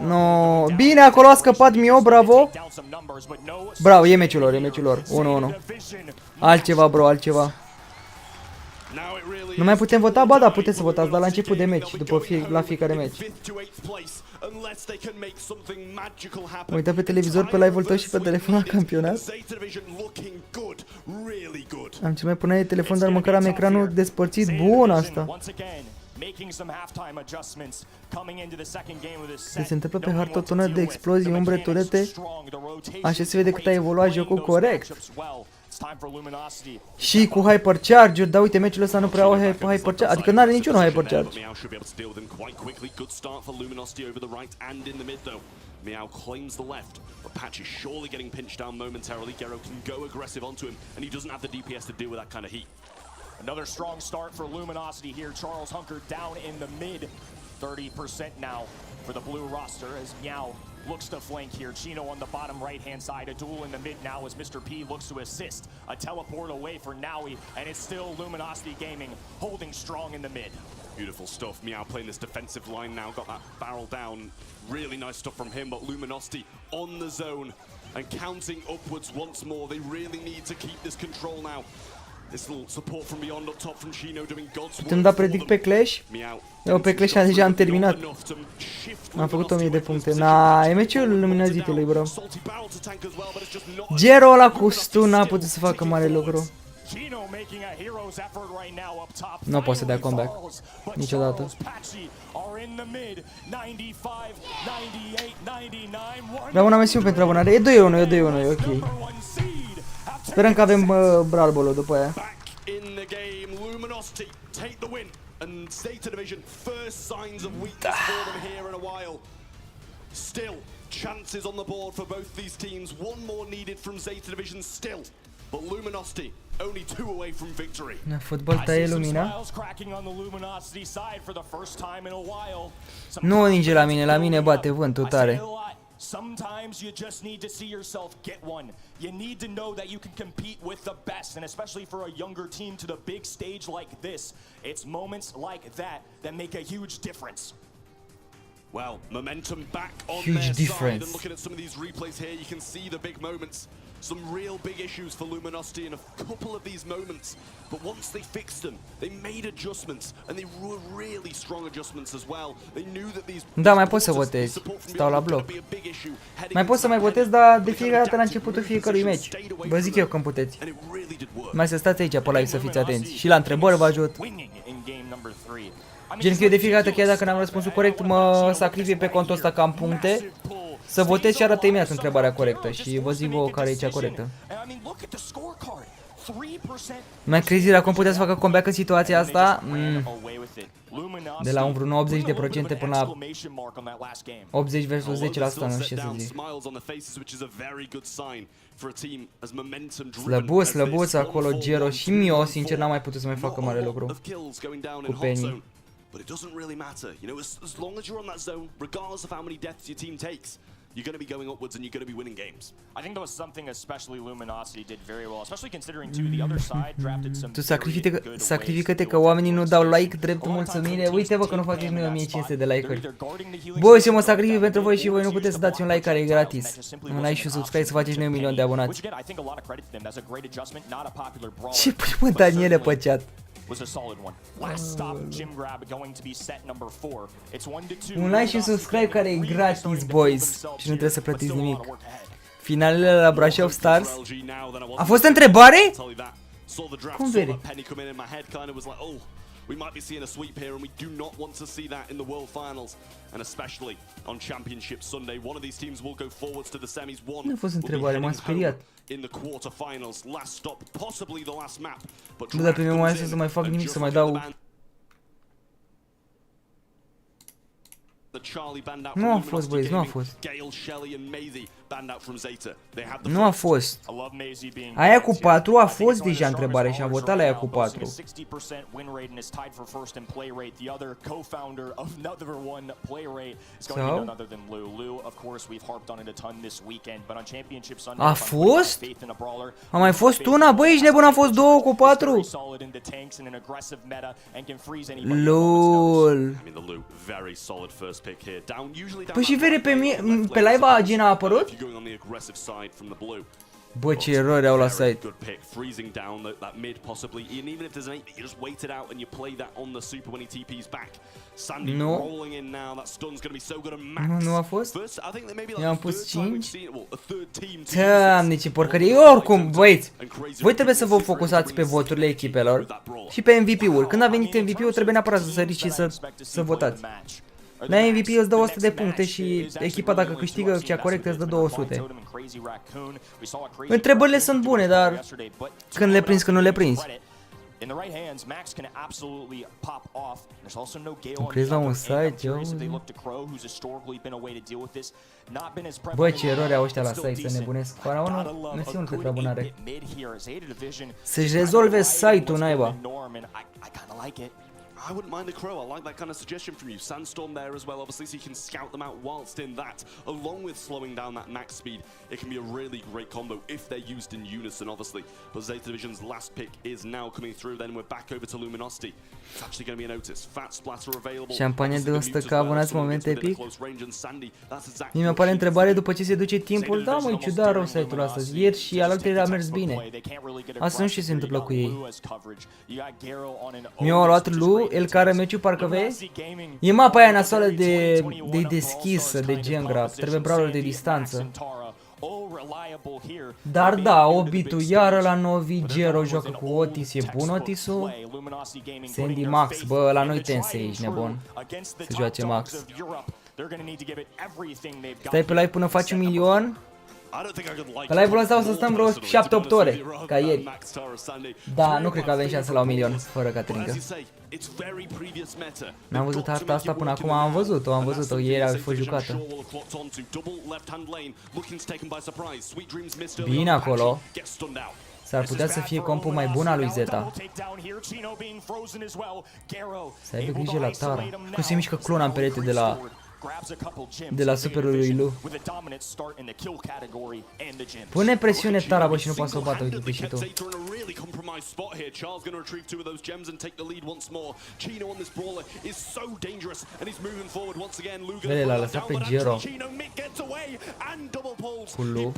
No, bine acolo a scăpat Mio, bravo. Bravo, e meciul lor, e meciul lor. 1-1. Altceva, bro, altceva. Nu mai putem vota? Ba da, puteți să votați, dar la început de meci, la fiecare meci. Uite pe televizor, pe live-ul tău și pe telefon la campionat. Am cel mai pune telefon, dar măcar am ecranul despărțit. Bun asta. Se întâmplă pe hartă o tonă de explozii, umbre, turete. Așa se vede cât a evoluat jocul corect. Și cu hypercharge, dar uite, meciul ăsta nu prea au hypercharge, adică n-are niciunul hypercharge. Meow claims the left, but Patch is surely getting pinched down momentarily. Gero can go aggressive onto him, and he doesn't have the DPS to deal with that kind of heat. Another strong start for Luminosity here. Charles hunkered down in the mid. 30% now for the blue roster as Meow looks to flank here. Chino on the bottom right-hand side. A duel in the mid now as Mr. P looks to assist. A teleport away for Naui, and it's still Luminosity Gaming holding strong in the mid. Beautiful stuff. Meow playing this defensive line now. Got that barrel down. Really nice stuff from him, but Luminosity on the zone and counting upwards once more. They really need to keep this control now. This little support from beyond up top from Chino doing God's work. Putem da predict pe Clash? Eu pe Clash deja am terminat. Am făcut 1000 de puncte. Na, e meciul luminozitului, bro. Gero ăla cu stun n-a putut să facă mare lucru. Nu poate să dea comeback niciodată. Vreau una misiune pentru abonare. E 2-1, e 2-1, e ok. Sperăm că avem Brawlball-ul după aia. And Zeta Division, first signs of weakness for them here in a while. Still, chances on the board for both these teams. One more needed from Zeta Division still. But Luminosity only 2 away from victory. Fotbal taie lumina. Nu ninge la mine bate vântul tare. Sometimes you just need to see yourself get one. You need to know that you can compete with the best, and especially for a younger team to the big stage like this, it's moments like that that make a huge difference. Well, momentum back on Huge their difference. side, and looking at some of these replays here, you can see the big moments. Some real big issues for Luminosity in a couple of these moments. But once they fixed them, they made adjustments, and they were really strong adjustments as well. They knew that these... Da, mai poți să votezi. Stau la bloc. Mai poți să mai votezi, dar de fiecare dată la începutul fiecărui meci. Vă zic eu când puteți. Mai să stați aici pe live să fiți atenți. Și la întrebări vă ajut. Gen că eu de fiecare dată, chiar dacă n-am răspunsul corect, mă sacrific pe contul ăsta că am puncte. Să votez și arată imediat întrebarea corectă și vă zic vouă care e cea corectă. Mai crezi la cum putea să facă comeback în situația asta? De la vreun 80% până la 80 versus 10%, nu știu ce să zic. Slăbuț acolo Gero și Mio, sincer n-am mai putut să mai facă mare lucru cu Penny. But it doesn't really matter, you know, as long as you're on that zone, regardless of how many deaths your team takes, you're going to be going upwards and you're going to be winning games. I think that was something especially Luminosity did very well, especially considering too the other side drafted some. Tu sacrifică-te că oamenii nu dau like drept mulțumire. Uite-vă că nu faceți noi 1500 de like-uri. Bă, și mă sacrific pentru voi și voi nu puteți să dați un like care e gratis. Un like și un subscribe să faceți noi 1 milion de abonați. Ce pui mă Daniele pe chat? Was a solid one. Last stop, Jim Grab going to be set number 4. It's 1-2. Un like și un subscribe care e gratis, boys. Și nu trebuie să plătiți nimic. Finalele la Brașov Stars. A fost întrebare? Cum vede? We might be seeing a sweep here, and we do not want to see that in the World Finals, and especially on Championship Sunday. One of these teams will go forwards to the semis. One nu a fost întrebare, m-am speriat. In the quarterfinals, last stop, possibly the last map. But nu, dar pe mine mai să mai fac nimic, să mai dau Nu a fost, băieți, nu a fost. Nu a fost. Aia cu 4 a fost deja întrebare și am votat la aia cu 4. Sau? A fost? A mai fost una? Băi, ești nebun, a fost 2 cu 4? LOL. Păi și vede pe live Agina a apărut? Bă, ce erori au la site. Nu. Nu a fost? Eu am pus 5. Doamne, ce porcărie. Oricum, băieți, voi trebuie să vă focusați pe voturile echipelor și pe MVP-ul. Când a venit MVP-ul trebuie neapărat să săriți și să votați. La MVP îți dă 100 de puncte și echipa dacă câștigă cea corectă îți dă 200. Întrebările sunt bune, dar când le prinzi, când nu le prinzi. Nu crezi la un site? Bă, ce erori au ăștia la site, să nebunesc. Faraonul, mersi mult pentru abonare. Să-și rezolve site-ul, naiba. I wouldn't mind a crow. I like that kind of suggestion from you. Sandstorm there as well, obviously, so you can scout them out whilst in that. Along with slowing down that max speed, it can be a really great combo if they're used in unison, obviously. But Zeta Division's last pick is now coming through. Then we're back over to Luminosity. It's actually going to be a notice. Fat splatter available. Șampanie de 100 că abonați moment epic. Mi apare întrebare după ce se duce timpul. Da, măi, ciudat rău site-ul astăzi. Ieri și alaltă a mers bine. Asta nu știu ce se întâmplă cu ei. Mi-au luat Lu, el care meciul parcă vezi? E mapa aia nasoală de deschisă, de gen grab. Trebuie brawler de distanță. Dar da, Obitul iară la Novi, Gero joacă cu Otis, e bun Otisul? Sandy Max, bă, la noi Tensei, ești nebun să joace Max. Stai pe live până faci 1 milion? Pe live-ul ăsta o să stăm vreo 7-8 ore, ca ieri. Da, nu cred că avem șanse la 1 milion, fără Caterinca. N-am văzut harta asta până acum, am văzut-o, ieri a fost jucată. Bine acolo. S-ar putea să fie compul mai bun al lui Zeta. Să aibă grijă la Tara. Cum se mișcă clona în perete de la superul lui Lu. Pune presiune Tara, bă, și nu poate să o bată, uite-te și tu. Vede, l-a lăsat pe Gero cu Lu.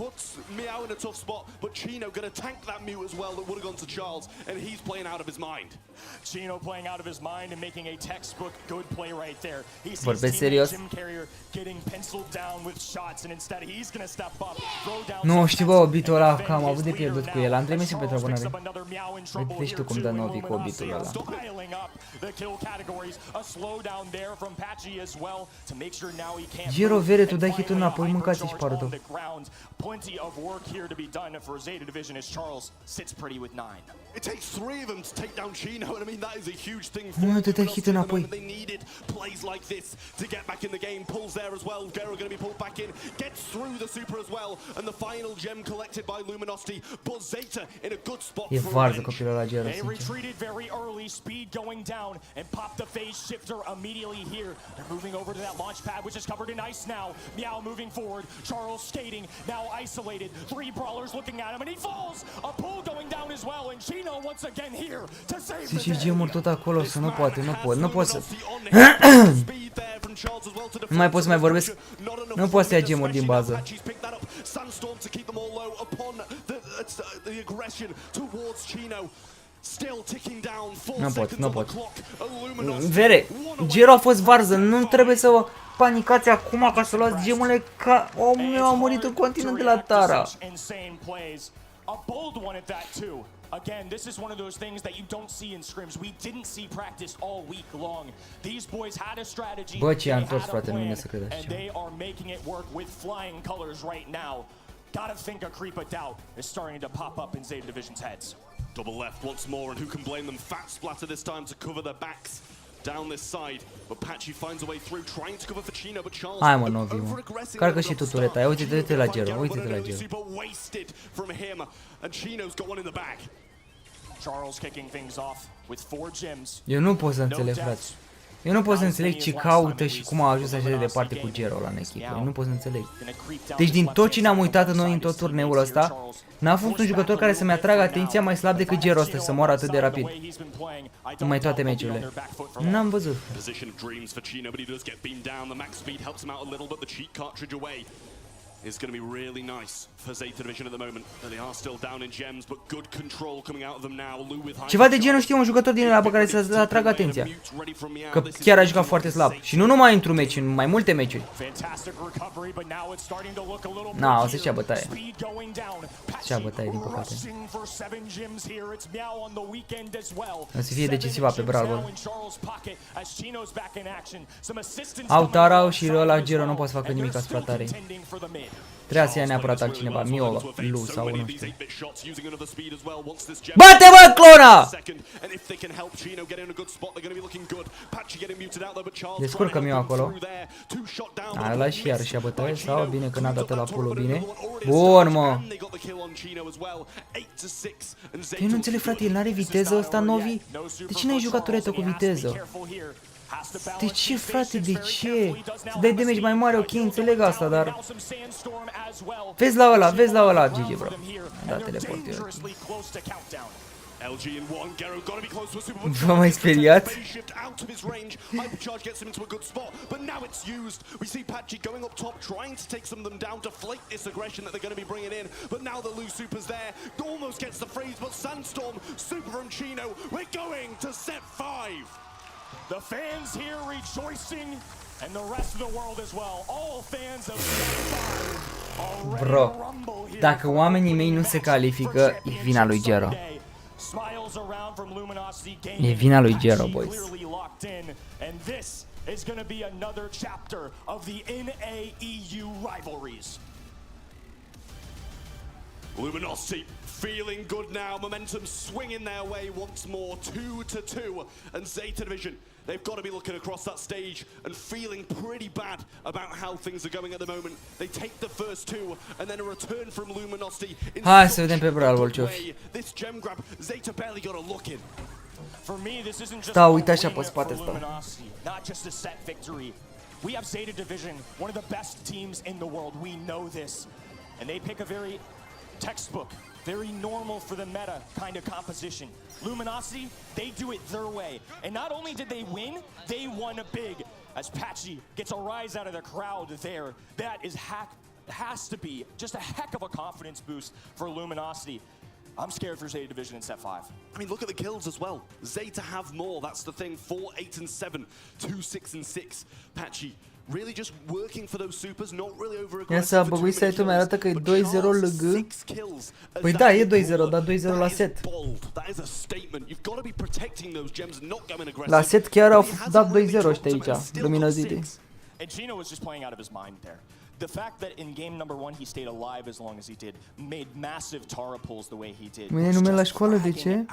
Vorbesc serios? Nu știu, bă, Obitul ăla, că am avut de pierdut cu el. Andrei, mersi pentru abonare. Uite și tu cum dă Novi cu Obitul ăla. Gero, vere, tu dai hitul înapoi, mâncați și parul tău. Nu, te dai hit înapoi. In the game, pulls there as well. Gero going to be pulled back in, gets through the super as well, and the final gem collected by Luminosity. But Zeta in a good spot. E varză copilul la Gero. They retreated very early, speed going down, and popped the phase shifter immediately here. They're moving over to that launch pad, which is covered in ice now. Meow moving forward, Charles skating, now isolated. 3 brawlers looking at him, and he falls. A pull going down as well, and Chino once again here to save the day. Și gemul tot acolo, să nu poate, nu pot să. Nu mai pot să mai vorbesc. Nu pot să ia gemuri din bază. Nu pot. Vere, Gero a fost varză. Nu trebuie să o panicați acum ca să luați gemurile, ca omul meu a murit în continuu de la Tara. Again, this is one of those things that you don't see in scrims. We didn't see practice all week long. These boys had a strategy. Bă, ce a întors, frate, nu vine să cred așa. And they are making it work with flying colors right now. Gotta think a creep of doubt is starting to pop up in Zeta Division's heads. Double left once more, and who can blame them? Fat splatter this time to cover their backs. down this side, but Patchy finds a way through, trying to cover for Chino, but Charles Hai mă, Novi, mă. Carcă și tu tureta aia, uite-te la Gero, uite-te la Gero. Eu nu pot să înțeleg, frate. Eu nu pot să înțeleg ce caută și cum a ajuns așa de departe cu Gero la în echipă. Eu nu pot să înțeleg. Deci din tot ce ne-am uitat noi în tot turneul ăsta, n-a fost un jucător care să-mi atragă atenția mai slab decât Gero ăsta să moară atât de rapid. În mai toate meciurile. N-am văzut. Is going to be really nice for Zeta Division at the moment. They are still down in gems, but good control coming out of them now. Lou with ceva de genul, știu, un jucător din ăla pe care să atragă atenția. Că chiar a jucat foarte slab. Și nu numai într-un meci, în mai multe meciuri. Na, o să-și ia bătaie. Și ia bătaie, din păcate. O să fie decisivă pe Bravo. Au Tarau și ăla Gero nu poate să facă nimic asupra Tarei. Trebuia să ia neapărat altcineva, Mio, Lu sau nu știu. Bate-mă, clona! Descurcă Mio acolo. A, ăla și iarăși ia bătaie sau bine că n-a dat la pulul bine. Bun, mă! Eu nu înțeleg, frate, el n-are viteză ăsta, Novi? De ce n-ai jucat turetă cu viteză? De ce, frate, de ce? Să dai damage mai mare, ok, înțeleg asta, dar... Vezi la ăla, GG, bro. Da, teleport eu. V-am mai speriat? The fans here rejoicing, and the rest of the world as well. All fans of Step 5 Bro, dacă oamenii mei nu se califică, e vina lui Gero. E vina lui Gero, boys. And this is going to be another chapter of the NAEU rivalries. Luminosity feeling good now, momentum swinging their way once more, 2-2, and Zeta Division, they've got to be looking across that stage and feeling pretty bad about how things are going at the moment. They take the first two, and then a return from Luminosity. Hai să vedem pe Bravo ce-o fi. This gem grab, Zeta barely got a look in. For me, this isn't just Stau, uite așa pe spate, stau. Not just a set victory. We have Zeta Division, one of the best teams in the world. We know this, and they pick a very textbook, very normal for the meta kind of composition. Luminosity, they do it their way. And not only did they win, they won big. As Patchy gets a rise out of the crowd there. That is has to be just a heck of a confidence boost for Luminosity. I'm scared for Zeta Division in set 5. I mean, look at the kills as well. Zeta have more, that's the thing. 4, 8, and 7, 2, 6, and 6. Patchy really just working for those supers, not really over aggressive. Ia să băgui site-ul, mi-arată că e 2-0 LG. Păi da, e 2-0, dar 2-0 la set. La set chiar au dat 2-0 ăștia aici, Luminosity. And Chino was just playing out of his mind there. The fact that in game number 1 he stayed alive as long as he did, made massive Tara pulls the way he did. Mâine nume la școală, de ce?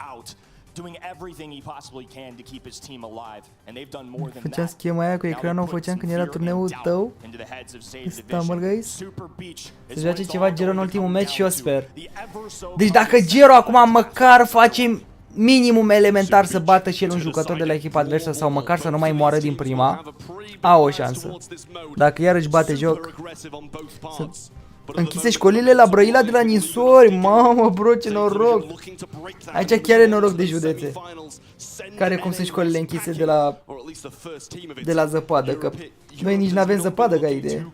Doing everything he possibly can to keep his team alive, and they've done more than Făcea that. schema aia cu ecranul, o făceam când era turneul tău. Stammer, guys. Să joace ceva Gero în ultimul match și eu sper. Deci dacă Gero acum măcar face minimum elementar să bată și el un jucător de la echipa adversă sau măcar să nu mai moară din prima, au o șansă. Dacă iarăși bate joc, să închise școlile la Brăila de la Ninsori. Mamă, bro, ce noroc. Aici chiar e noroc de județe. Care cum sunt școlile închise de la zăpadă, că noi nici n-avem zăpadă ca idee.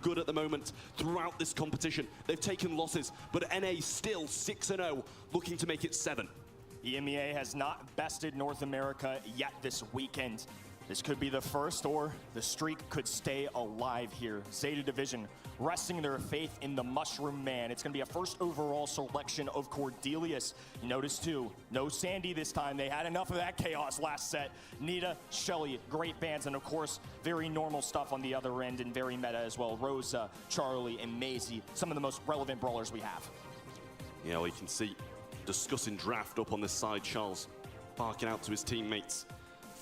EMEA has not bested North America yet this weekend. This could be the first, or the streak could stay alive here. Zeta Division resting their faith in the Mushroom Man. It's going to be a first overall selection of Cordelius. You notice too, no Sandy this time. They had enough of that chaos last set. Nita, Shelly, great bands, and of course, very normal stuff on the other end and very meta as well. Rosa, Charlie, and Maisie, some of the most relevant brawlers we have. Yeah, well, you can see discussing draft up on this side. Charles barking out to his teammates.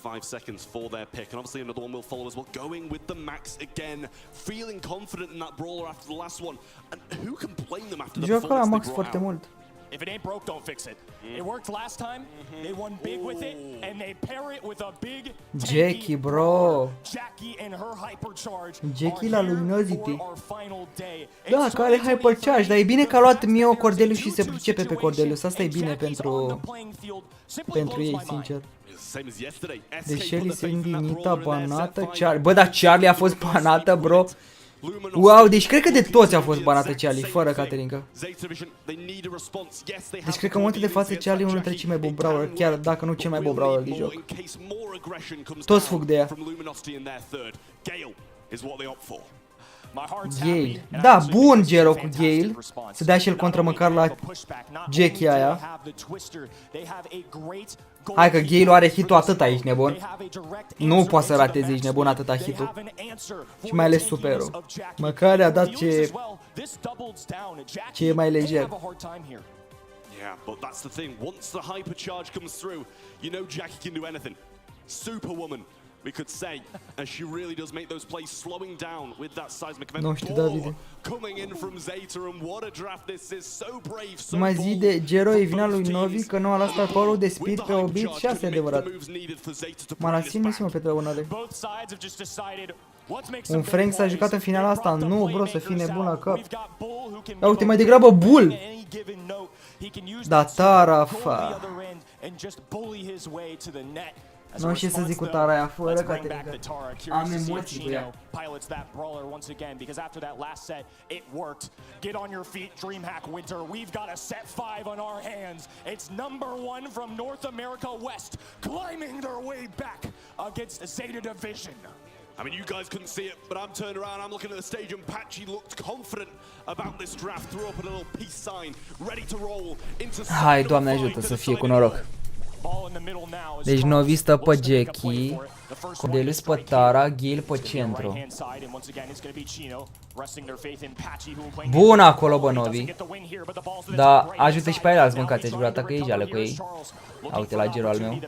5 seconds for their pick, and obviously another one will follow as well, going with the max again, feeling confident in that brawler after the last one, and who can blame them after the Joacă la performance max they foarte brought out? mult. If it ain't broke, don't fix it. It worked last time. They won big with it, and they pair it with a big Jackie, bro. Jackie and her hypercharge. Jackie la luminosity. Our final day. Da, că are hypercharge, dar e bine că a luat Mio Cordelius și se pricepe pe Cordelius. Asta e bine pentru ei, sincer. Deci Shelly se indinita, banată, Charlie. Bă, dar Charlie a fost banată, bro. Wow, deci cred că de toți a fost banată Charlie, fără Caterinca. Deci cred că în momentul de față Charlie e unul dintre cei mai buni brawler, chiar dacă nu cel mai bun brawler din joc. Toți fug de ea. Gale. Da, bun Gero cu Gale. Să dea și el contra măcar la Jackie aia. Hai că Gale are hit-ul atât aici, nebun. Nu poate să rateze aici, nebun, atâta hit-ul. Și mai ales superul. Măcar a dat ce e mai lejer. Yeah, but that's the thing. Once the hypercharge comes through, you know Jackie can do anything. Superwoman, we could say, and she really does make those plays, slowing down with that seismic event. Nu știu, Davide. Coming in from Zeta, and what a draft this is. So brave, so Mai zi de Gero e vina lui Novi că nu a luat starporul de speed pe Obit și asta e adevărat. Mă lasin mă pe trăunale. Un Frank s-a jucat în finala asta, nu bro, să fii nebun la cap. Ia uite, mai degrabă Bull. Da, Tara, fa. Nu știu ce să zic cu Tara aia, fără Caterinca. Am emoții cu ea. Pilots that brawler once again because after that last set it worked. Get on your feet, DreamHack Winter. We've got a set 5 on our hands. It's #1 from North America West, climbing their way back against the Zeta Division. I mean, you guys couldn't see it, but I'm turned around, I'm looking at the stage, and Patchy looked confident about this draft. Threw up a little peace sign, ready to roll into. Hai, Doamne ajută să fie cu noroc. Deci Novi stă pe Jackie, Cordelius pe Tara, Gale pe centru. Bun acolo, bă, Novi. Da, ajută și pe el alți mâncați, aș vrea că e jale cu ei. Uite la Gero al meu.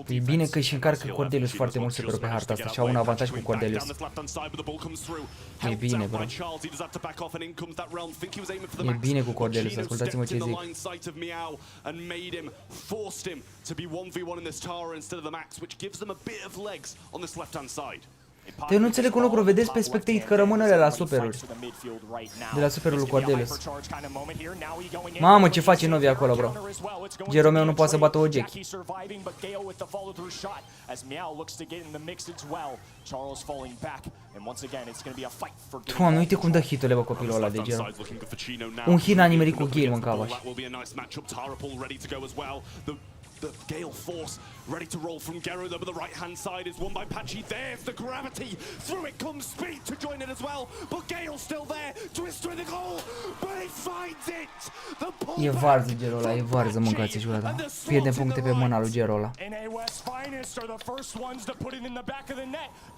E bine că își încarcă Cordelius foarte mult superul pe harta asta și au un avantaj cu Cordelius. E bine, bro. E bine cu Cordelius, ascultați-mă ce zic. Eu nu înțeleg un lucru, vedeți pe spectate că rămânele la superuri. De la superul lui Cordelius. Mamă, ce face Novi acolo, bro. Gero meu nu poate să bată o Jackie. Doamne, uite cum dă hiturile, bă, copilul ăla de Gero. Un hit n-a nimerit cu Gale, mâncava. The Gale force ready to roll from Gero, though, but the right-hand side is won by Patchy. There's the gravity. Through it comes Speed to join it as well, but Gale's still there. Twister in the goal, but he finds it. E varză Gero ăla, e varză, mâncați-și gura ta. Pierdem puncte pe mâna lui Gero ăla.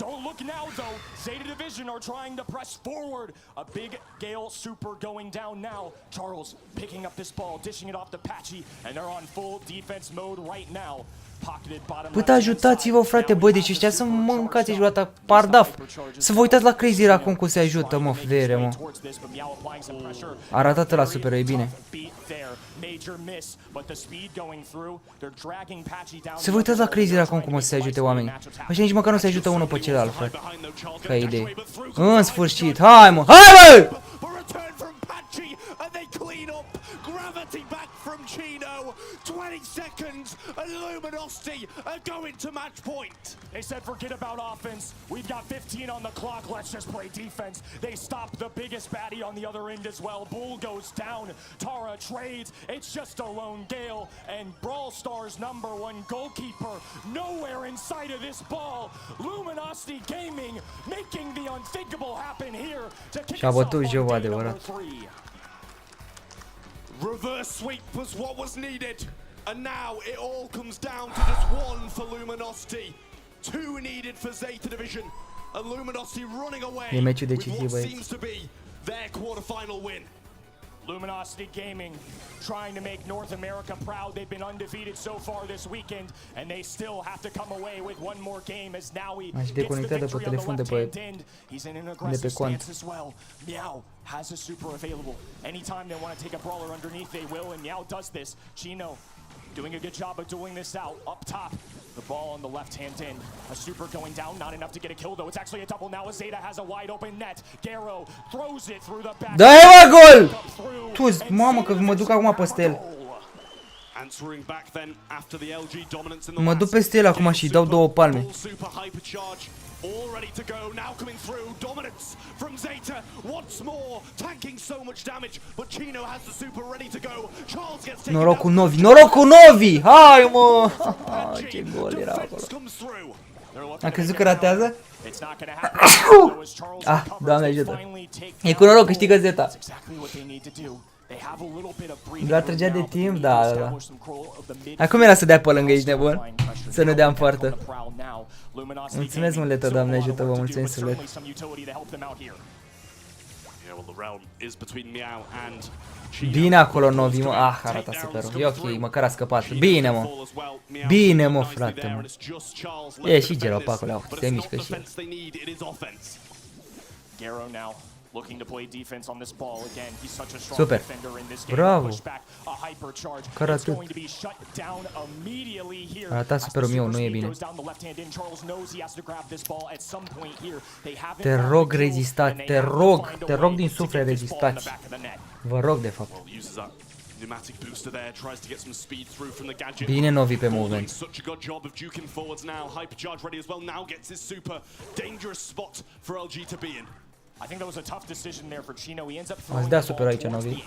Don't look now though. Zeta Division are trying to press forward. A big Gale super going down now. Charles picking up this ball, dishing it off to Patchy, and they're on full defense mode right now. Păi da, ajutați-vă, frate, băi, deci ăștia sunt mâncați-și gura ta, pardaf. Să vă uitați la Crazy Raccoon cum se ajută, mă, vere, mă. A ratat la super, e bine. Să vă uitați la Crazy Raccoon cum o să se ajute oamenii. Așa nici măcar nu se ajută unul pe celălalt, frate. Ca idee. În sfârșit, hai, mă, hai, mă! Gravity back from Chino, 20 seconds, and Luminosity are going to match point. They said forget about offense, we've got 15 on the clock, let's just play defense. They stop the biggest baddie on the other end as well. Bull goes down, Tara trades, it's just a lone Gale, and Brawl Stars #1 goalkeeper nowhere inside of this ball. Luminosity Gaming making the unthinkable happen here to kick us off on game number 3. Reverse sweep was what was needed, and now it all comes down to just one for Luminosity, 2 needed for Zeta Division, and Luminosity running away with what seems to be their quarterfinal win. Luminosity Gaming trying to make North America proud. They've been undefeated so far this weekend, and they still have to come away with one more game as now he gets the victory on the left-hand end. He's in an aggressive stance as well. Meow has a super available. Anytime they want to take a brawler underneath, they will, and Meow does this. Chino doing a good job of doing this out. Up top, the ball on the left-hand end. A super going down, not enough to get a kill though. It's actually a double now as Zeta has a wide open net. Garo throws it through the back. Da-i mă gol! Tu, mamă că mă duc acum peste el. Mă duc peste el acum și dau 2 palme. All ready to go, now coming through, dominance from Zeta, once more, tanking so much damage, but Chino has the super ready to go, Charles gets taken Noroc cu Novi, noroc cu Novi! Hai mă! Ce gol era acolo. Am crezut că ratează? Ah, Doamne ajută. E cu noroc, câștigă Zeta. Doar trăgea de timp? Da, da, da. Acum era să dea pe lângă, ești nebun? Să ne dea în poartă. Mulțumesc, muletă, Doamne ajută, vă mulțumim suflet. Bine acolo, Novi, mă. Ah, arată superul. E ok, măcar a scăpat. Bine, mă. Bine, mă, frate, mă. E și Gero pe acolo, se mișcă și el. Looking to play defense on this ball again. He's such a strong Super. defender in this game. Bravo. A hypercharge. Care It's going to be shut down immediately here. Arata superul meu, nu e bine. Te rog, rezistați, te rog din suflet, rezistați. Vă rog, de fapt. Bine, Novi pe movement. I think that was a tough decision there for Chino. He ends up Ați dat super aici, Novi.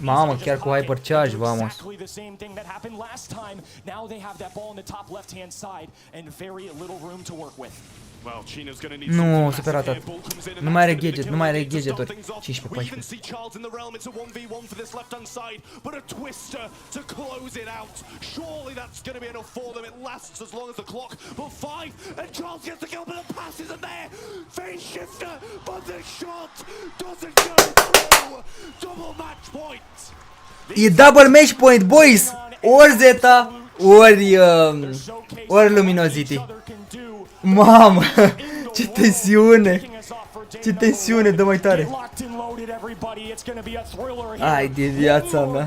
Mamă, chiar cu hypercharge, vamos. Exactly the same thing that happened last time. Now they have that ball in the top left-hand side and very little room to work with. Nu, super ratat. Nu mai are gadget, nu mai are gadgeturi. 15-14. E double match point, boys! Ori Zeta, ori Luminosity. Mamă, ce tensiune! Ce tensiune, dă mai tare! Ai de viața mea!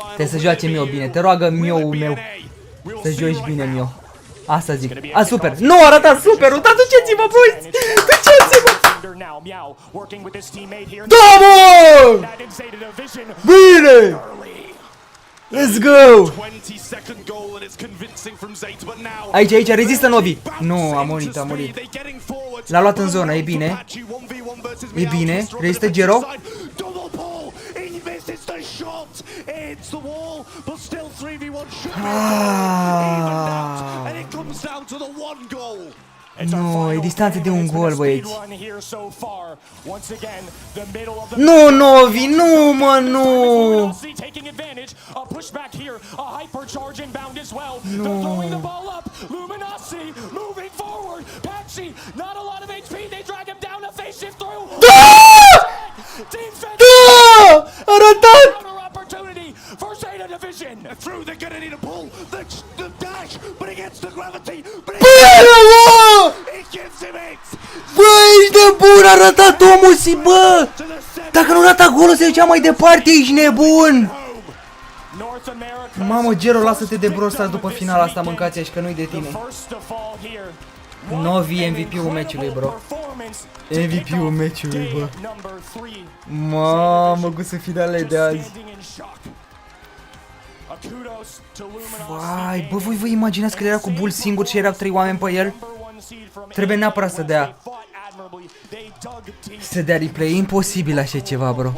Trebuie să joace Mio bine, te roagă Mio-ul meu să joci bine, Mio. Asta zic. A, super! Nu, arată super! Uitați, duceți-vă, boys! Duceți-vă! Da, bă! Bine! Let's go! Aici, rezistă Novi. Nu, a murit, a murit. L-a luat în zonă, e bine. E bine, rezistă Gero. Nu, e distanță de un gol, băieți. Nu, Novi, nu, mă, nu! Nu! Da! Da! Arătat! Bă, ești nebun, a ratat omul și bă! Dacă nu rata golul se ducea mai departe, ești nebun! Mamă, Gero, lasă-te de brosta după finala asta, mâncați-aș că nu-i de tine. Novi MVP-ul meciului, bro. MVP-ul meciului, bă. Mamă, gusă finale de azi. Vai, bă, voi vă imaginați că era cu bull singur și erau 3 oameni pe el? Trebuie neapărat să dea. Să dea replay, e imposibil așa ceva, bro.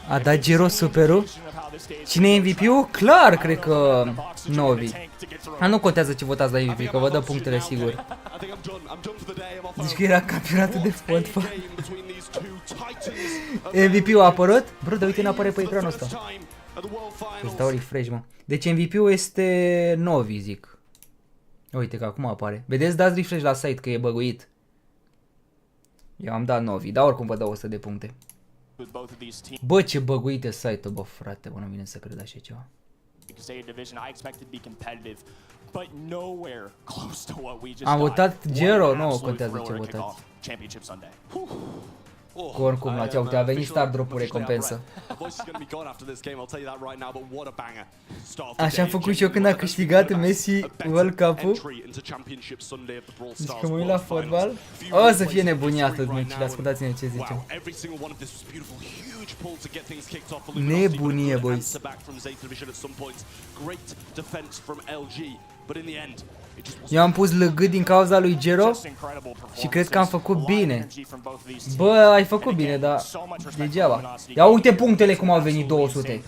A dat Gero superul? Cine e MVP-ul? Clar, cred că Novi. Nu contează ce votați la MVP, că vă dă punctele sigur. Zici că era campionatul de fotbal. MVP-ul a apărut? Bro, dar uite, n-apare pe ecranul ăsta. Îți dau refresh, mă. Deci MVP-ul este Novi, zic. Uite că acum apare. Vedeți, dați refresh la site că e băguit. Eu am dat Novi, dar oricum vă dau 100 de puncte. Bă, ce băguit e site-ul, bă, frate, bă, nu vine să cred așa ceva. Am votat Gero, nu contează ce votați. Cu oricum la ce a venit star drop-ul recompensă. Așa am făcut și eu când a câștigat Messi World Cup-ul. Zici că mă uit la fotbal. O să fie nebunia astăzi, măcile, ascultați-ne ce zicem. Nebunie, boys. Eu am pus lăgât din cauza lui Gero și cred că am făcut bine. Bă, ai făcut bine, dar degeaba. Ia uite punctele cum au venit 200.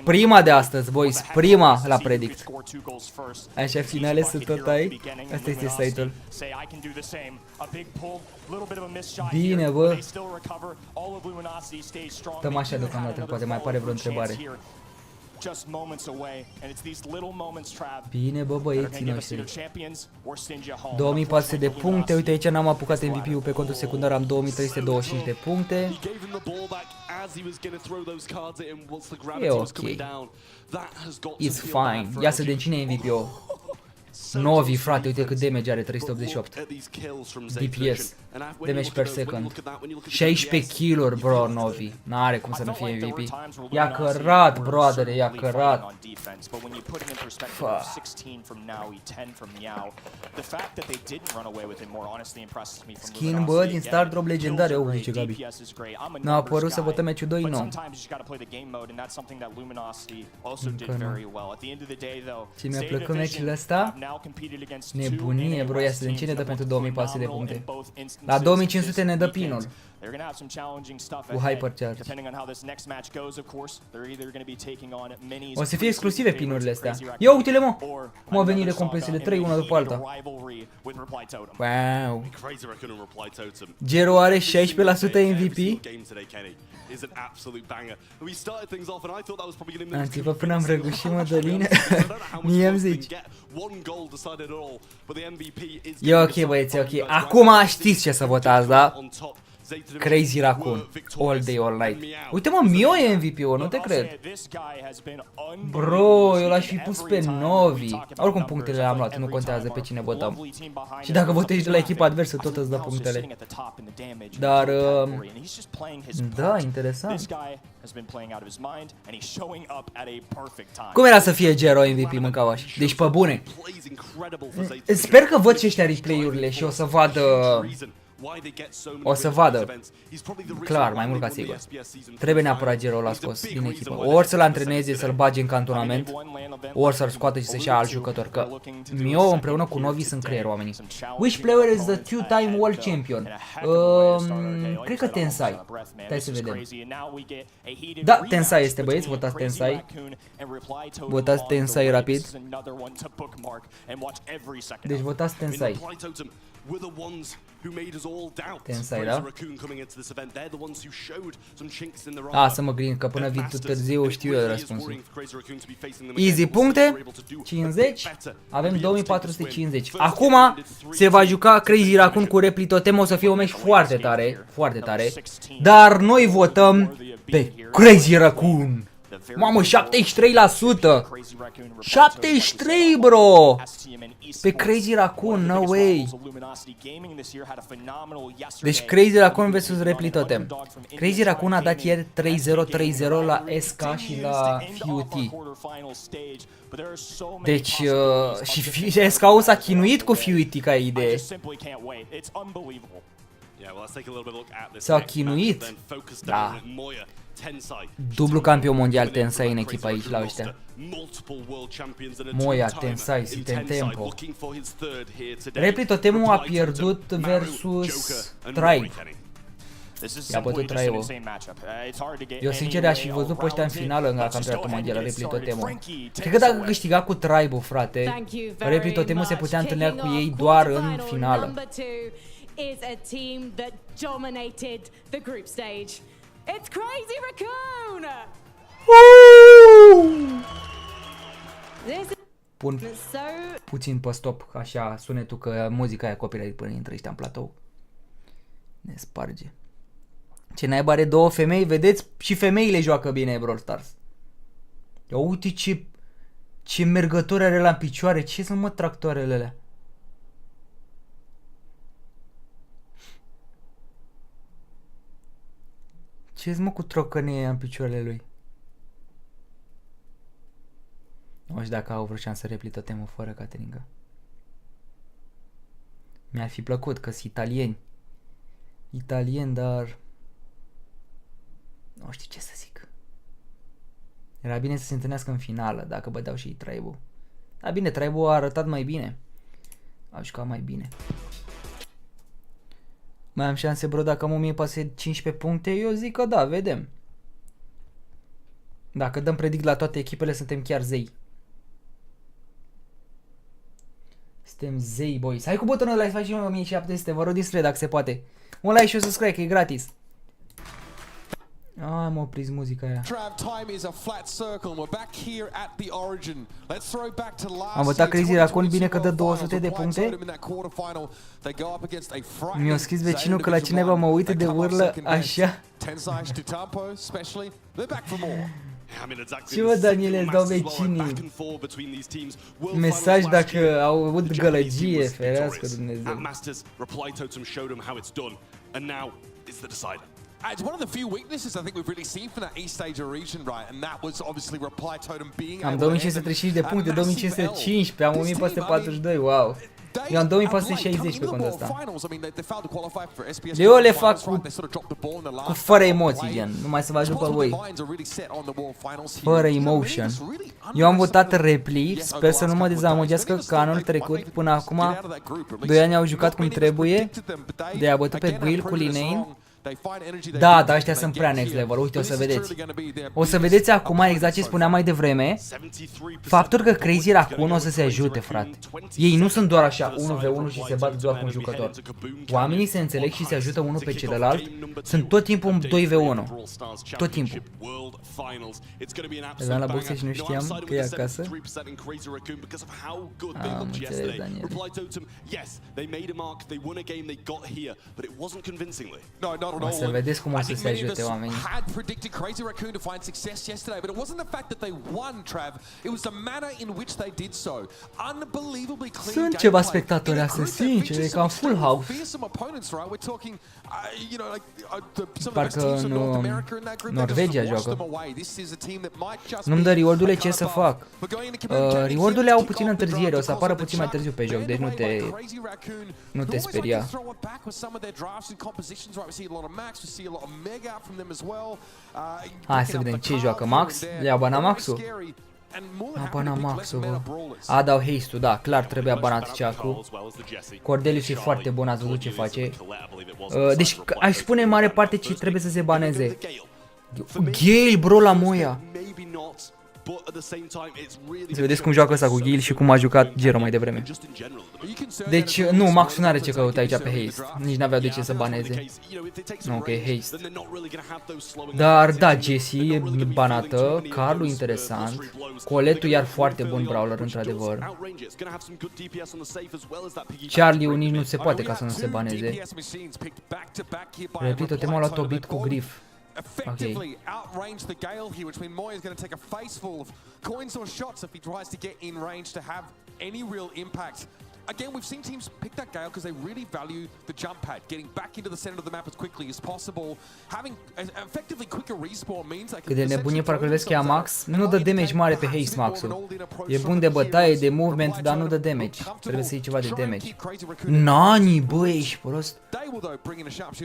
Prima de astăzi, boys, prima la predict. Așa, finale să tot ai. Asta este site-ul. Bine, bă. Stăm așa deocamdată, poate mai apare vreo întrebare. Bine, bă, băieții noștri. 2400 de puncte. Uite, aici n-am apucat MVP-ul pe contul secundar. Am 2325 de puncte. E ok. It's fine. Ia să vedem cine e MVP-ul. Novi, frate, uite cât damage are, 388 DPS, damage per second, 16 kill-uri, bro, Novi. N-are cum să nu fie MVP. I-a cărat, broadere, i-a cărat. Skin, bă, din start drop legendare, oh, zice Gabi. N-a apărut să votăm meciul 2, nu. Încă nu. Ce mi-a plăcut meciul ăsta? Nebunie, bro, ia să vedem cine dă pentru 2400 de puncte. La 2500 ne dă pinul. Cu hypercharge. O să fie exclusive pinurile astea. Ia uite-le, mă! Cum au venit recompensele 3 una după alta. Wow. Gero are 16% MVP. Antipa până am răgușit Madalin. Mie îmi zici. E ok, băieți, e ok. Acum știți ce să votați, da? Crazy Raccoon, all day, all night. Uite, mă, Mio e MVP-ul, nu te cred. Bro, eu l-aș fi pus pe Novi. Oricum punctele le-am luat, nu contează pe cine votăm. Și dacă votezi de la echipa adversă, tot îți dă punctele. Dar, da, interesant. Cum era să fie Gero MVP, mâncavaș? Deci pe bune. Sper că văd și ăștia replay-urile și o să vadă... O să vadă. Clar, mai mult ca sigur. Trebuie neapărat Gero l-a scos din echipă. Ori să-l antreneze, să-l bage în cantonament, ori să-l scoată și să-și ia alt jucător. Că Mio împreună cu Novi sunt creier oamenii. Which player is the two-time world champion? Cred că Tensai. Hai să vedem. Da, Tensai este, băieți, votați Tensai. Votați Tensai rapid. Deci votați Tensai. Tensai, da? A, să mă grind, că până vii tu târziu știu eu răspunsul. Easy puncte, 50, avem 2450. Acum se va juca Crazy Raccoon cu Repli Totem, o să fie un meci foarte tare, foarte tare. Dar noi votăm pe Crazy Raccoon. Mamă, 73%! 73, bro! Pe Crazy Raccoon, no way! Deci Crazy Raccoon vs Repli Totem. Crazy Raccoon a dat ieri 3-0-3-0 la SK și la FUT. Deci, și SK-ul s-a chinuit cu FUT ca idee. S-a chinuit. Da. Dublu campion mondial Tensai în echipa aici la ăștia. Moia, Tensai, Sitten Tempo. Repli Totemul a pierdut versus Tribe. I-a bătut Tribe-ul. Eu sincer aș fi văzut pe ăștia în finală în campionatul mondial, Repli Totemul. Cred că dacă câștiga cu Tribe-ul, frate, Repli Totemul se putea întâlnea cu ei doar în finală. It's Crazy Raccoon! pun puțin pe stop, așa sunetul, că muzica aia copyright până intră ăștia în platou. Ne sparge. Ce naiba are două femei, vedeți? Și femeile joacă bine Brawl Stars. Ia uite ce mergători are la în picioare. Ce sunt, mă, tractoarele alea? Ce-s, mă, cu trocănie în picioarele lui? Nu știu dacă au vreo șansă să repli totemul fără Cateringă. Mi-ar fi plăcut, că sunt italieni. Italieni, dar... nu știu ce să zic. Era bine să se întâlnească în finală, dacă bădeau și Traibu. Dar bine, Traibu a arătat mai bine. A jucat mai bine. Mai am șanse, bro, dacă am 1415 puncte? Eu zic că da, vedem. Dacă dăm predict la toate echipele, suntem chiar zei. Suntem zei, boys. Hai cu butonul ăla să facem 1700, vă rog distrue dacă se poate. Un like și un subscribe, că e gratis. Am oprit muzica aia. Am votat Crazy Raccoon, bine că dă 200 de puncte. Mi-a scris vecinul că la cineva mă uită de urlă așa. Ce mă, Daniele, îți dau vecinii mesaj dacă au avut gălăgie, ferească Dumnezeu. It's one of the few weaknesses I think we've really seen from that East Asia region, right? And that was obviously Reply Totem being able to... Am 2535 de puncte, 2515, am 1442, wow. Eu am 2460 pe contul ăsta. Eu le fac cu fără emoții, gen, numai să vă ajut pe voi. Fără emotion. Eu am votat repli, sper să nu mă dezamăgească că anul trecut, până acum, 2 ani au jucat cum trebuie, de a bătut pe Guil cu Linein. Da, dar ăștia sunt prea next level, uite, o să vedeți. O să vedeți acum exact ce spuneam mai devreme. Faptul că Crazy Raccoon o să se ajute, frate. Ei nu sunt doar așa 1v1 și se bat doar cu un jucător. Oamenii se înțeleg și se ajută unul pe celălalt. Sunt tot timpul în 2v1. Tot timpul. Eram la boxe și nu știam că e acasă. Am înțeles, Daniel. O să vedeți cum o să se ajute oamenii. Sunt ceva spectatori astăzi, sincer, e cam full house. Parcă în Norvegia joacă. Nu-mi dă reward-urile, ce să fac? Reward-urile au puțină întârziere, o să apară puțin mai târziu pe joc, deci nu te speria. Hai să vedem ce joacă Max. Le-a banat Maxul? A banat Maxul, bă. A, dau haste-ul, da, clar trebuia banat Ceacu. Cordelius e foarte bun, ați văzut ce face. Deci aș spune în mare parte ce trebuie să se baneze. Gale, bro, la Moia. Să vedeți cum joacă ăsta cu Gil și cum a jucat Gero mai devreme. Deci nu, Maxul n-are ce căuta aici pe haste. Nici n-avea de ce să baneze. Nu, ok, haste. Dar da, Jessie e banată, Carlu interesant, Coletul iar foarte bun brawler într-adevăr. Charlie-ul nici nu se poate ca să nu se baneze. Replit, totemul a luat o bit cu grif. Effectively outranged the Gale here, which means Moya is going to take a face full of coins or shots if he tries to get in range to have any real impact. Again, we've seen teams pick that Gale because they really value the jump pad, getting back into the center of the map as quickly as possible. Having effectively quicker respawn means they can... Cât de nebunie parcă vezi că ia Max, nu dă damage mare pe haste Maxul. E bun de bătaie, de movement, dar nu dă damage. Trebuie să iei ceva de damage. Nani, bă, ești prost.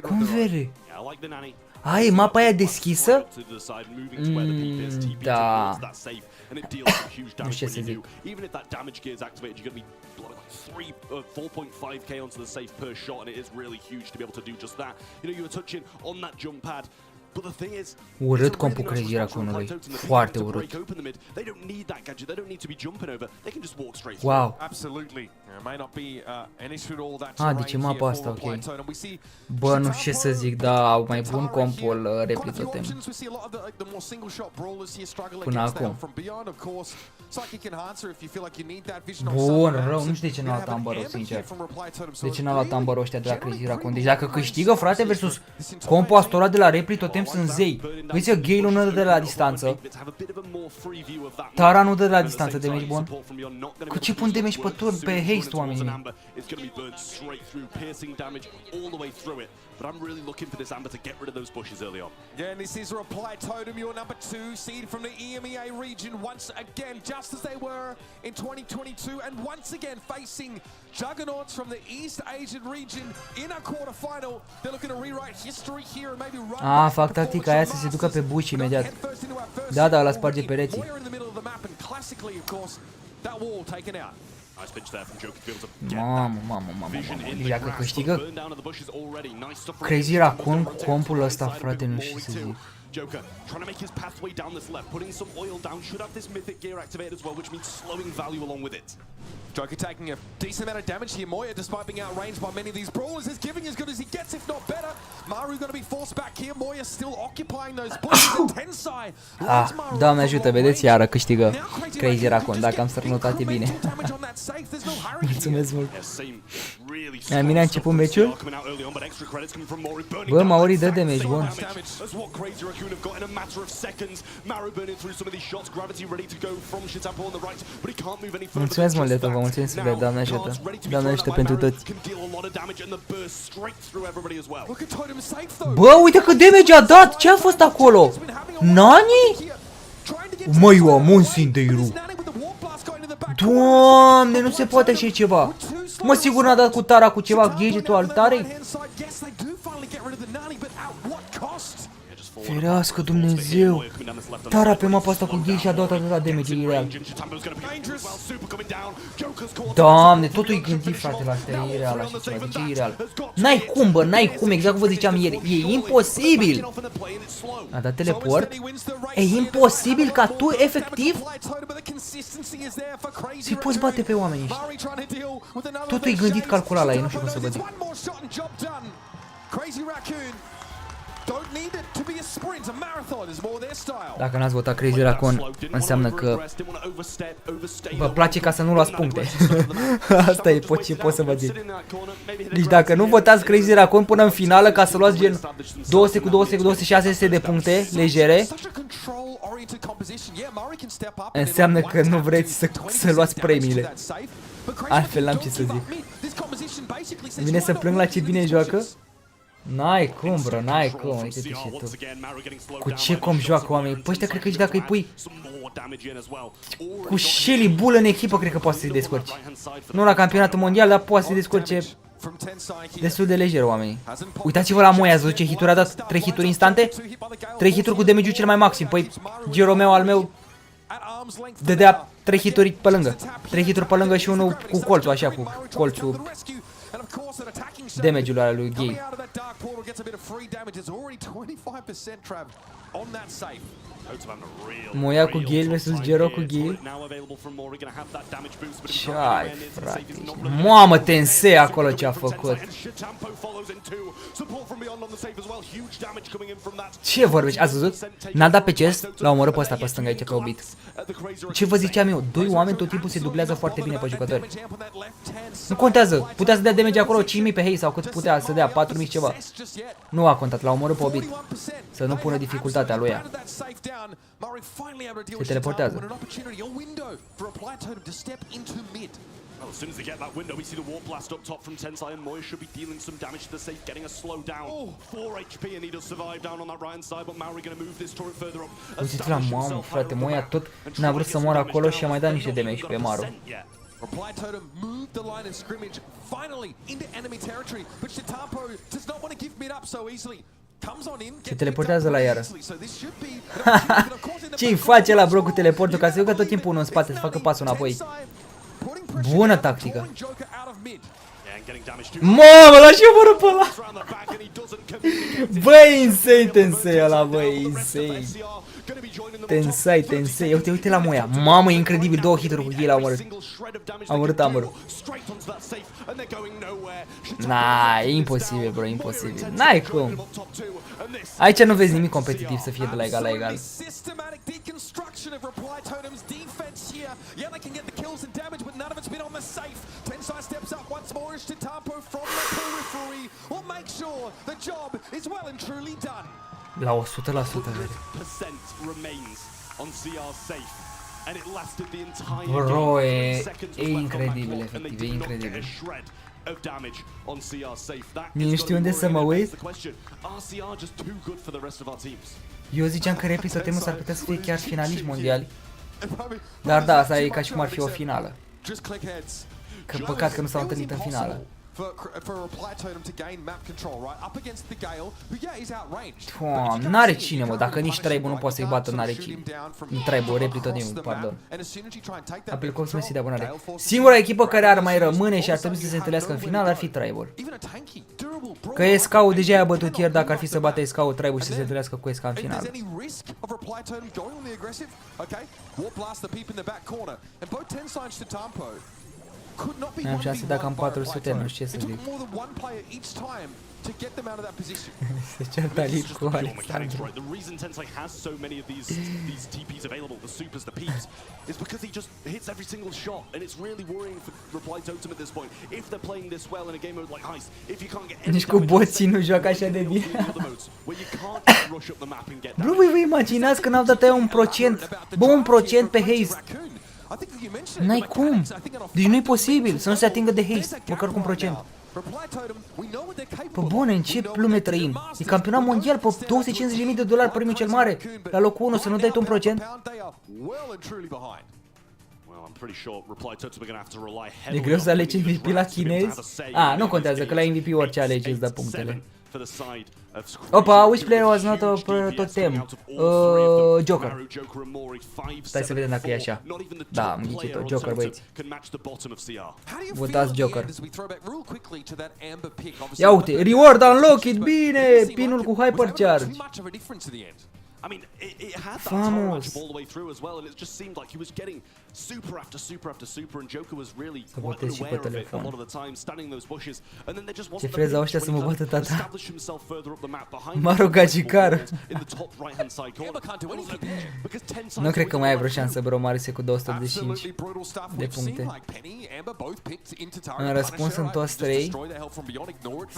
Cum vere? Ai, mapa aia deschisă? Da. Nu știu ce să zic. 4.5k onto the safe per shot, and it is really huge to be able to do just that. You know, you were touching on that jump pad. Urât compul Crazy Raccoon-ului. Foarte urât. Wow. De ce mapa asta, ok. Bă, nu știu ce să zic, dar mai bun compul Replitotem. Până acum. Bun, rău, nu știu de ce n-a luat Amber-ul, sincer. De ce n-a luat Amber-ul ăștia de la Crazy Raccoon? Deci dacă câștigă, frate, versus compul Astorat de la Replitotem sunt zei. Uite-ți că Gale nu dă de la distanță. Tara nu dă de la distanță, damage bun. Cu ce pun damage pe turn, pe haste, oamenii? But I'm really looking for this Amber to get rid of those bushes early on. Yeah, and this is Reply Totem, your number 2 seed from the EMEA region once again, just as they were in 2022, and once again facing juggernauts from the East Asian region in a quarterfinal. They're looking to rewrite history here and maybe run. Fac tactica aia să se ducă pe buci imediat. Da, la sparge pereții. Mamă. Dacă câștigă Crazy Raccoon cu compul ăsta, frate, nu știu ce să zic. Joker trying to make his pathway down this left, putting some oil down, should have this mythic gear activated as well, which means slowing value along with it. Joker taking a decent amount of damage here. Moya, despite being outranged by many of these brawlers, is giving as good as he gets, if not better. Maru going to be forced back here. Moya still occupying those bushes. And Tensai. Doamne ajută, vedeți, iară câștigă Crazy Raccoon, dacă am strănutat e bine. Mulțumesc mult. La mine a început meciul? Bă, Maori dă damage, bun. Mulțumesc mult de tot, vă mulțumesc super, Doamne ajută. Doamne ajută pentru toți. Bă, uite cât damage a dat! Ce a fost acolo? Nani? Mă, eu am un Sindeiru. Doamne, nu se poate așa ceva. Mă, sigur n-a dat cu tara cu ceva gadget-ul altarei? Ferească Dumnezeu! Tara pe mapa asta cu ghei și-a dat atâta damage, e ireal. Doamne, totul e gândit, frate, la astea, e ireal așa ceva, deci e ireal. N-ai cum, bă, n-ai cum, exact cum vă ziceam ieri, e imposibil! A dat teleport? E imposibil ca tu, efectiv, să-i poți bate pe oamenii ăștia. Totul e gândit, calculat la ei, nu știu cum să vă zic. Dacă n-ați votat Crazy Raccoon, înseamnă că vă place ca să nu luați puncte. Asta e ce pot să vă zic. Deci dacă nu votați Crazy Raccoon până în finală ca să luați gen 200 cu 200 cu 200, 600 de puncte legere, înseamnă că nu vreți să luați premiile. Altfel n-am ce să zic. Îmi vine să plâng la ce bine joacă. N-ai cum, bro, n-ai cum, uite-te și tu. Cu ce com joacă oamenii? Păi ăștia cred că și dacă îi pui cu Shelly Bull în echipă, cred că poate să se descurce. Nu la campionatul mondial, dar poate să se descurce destul de lejer oamenii. Uitați-vă la Moia, ați văzut ce hituri a dat? 3 hituri instante? 3 hituri cu damage-ul cel mai maxim. Păi Giro meu al meu dădea 3 hituri pe lângă. 3 hituri pe lângă și unul cu colțul, așa, cu colțul damage-ul ăla lui Gay. Moia cu Gale versus Gero cu Gale. Ce-ai, frate? Mamă, Tensei acolo ce-a făcut. Ce vorbești? Ați văzut? N-a dat pe chest, l-a omorât pe ăsta pe stânga aici pe obit. Ce vă ziceam eu? Doi oameni tot timpul se dublează foarte bine pe jucători. Nu contează, putea să dea damage acolo 5.000 pe Hay sau cât putea să dea, 4.000 ceva. Nu a contat, l-a omorât pe obit. Să nu pună dificultatea lui ea. Se teleportează. Well, as soon as they get that window, we see the warp blast up top from Tensai, and Moya should be dealing some damage to the safe, getting a slow down. 4 HP, and he does survive down on that right hand side, but Maori going to move this turret further up. Uite-te la mamă, frate, Moia tot n-a vrut să moară acolo și a mai dat niște damage pe Maru. Reply Totem moved the line of scrimmage finally into enemy territory, but Chitampo does not want to give mid up so easily. Se teleportează la iară. Ce-i face la bro cu teleportul? Ca să ducă tot timpul unul în spate, să facă pasul înapoi. Bună tactică. Mamă, lași eu mără pe ăla. Băi, insane Tensei ăla, băi, insane. Tensei, uite la Moia. Mamă, e incredibil, 2 hituri cu kill, a omorât Amărul. Na, e imposibil, bro, imposibil. N-ai cum. Aici nu vezi nimic competitiv să fie de la egal la egal. La 100%, vede. Bro, e incredibil, efectiv, e incredibil. Nu știu unde să mă uit. Eu ziceam că Repitotemul s-ar putea să fie chiar finaliști mondiali. Dar da, asta e ca și cum ar fi o finală. Că păcat că nu s-au întâlnit în finală. N-are cine, mă, dacă nici Tribal nu poate să-i bată, n-are cine. Nu Tribal, Repitotemul, pardon. Apel cum să de abonare. Singura echipă care ar mai rămâne și ar trebui să se întâlnească în final ar fi Tribal. Că SK-ul deja i-a bătut ieri, dacă ar fi să bată SK-ul Tribal și să se întâlnească cu SK în final. Am șanse dacă am 400, nu știu ce să zic. Se ceartă Ali cu Alexandru. Nici cu boții nu joacă așa de bine. Bro, voi vă imaginați că n-au dat aia 1%? Bă, 1% pe haste. N-ai cum. Deci nu e posibil să nu se atingă de haste, măcar cu 1%. Pă bune, în ce lume trăim? E campionat mondial pe $250.000 premiul cel mare. La locul 1 să nu dai tu 1%? E greu să alegi MVP la chinezi? Nu contează, că la MVP orice alegi îți dă punctele. Opa, which player was not a totem? Joker. Stai să vedem dacă e așa. Da, am ghicit-o. Joker, băieți. Votați Joker. Ia uite, reward unlocked, bine! Pinul cu hypercharge. I mean, it had that time all the way through as well, and it just seemed like he was getting super after super after super, and Joker was really quite unaware of it a lot of the time, standing in those bushes, and then there just wasn't the ability to establish himself further up the map behind in the top right-hand side corner. Because 10 times nu cred că mai ai vreo șansă, bro, Marise cu 285 de puncte. În răspuns sunt toți 3.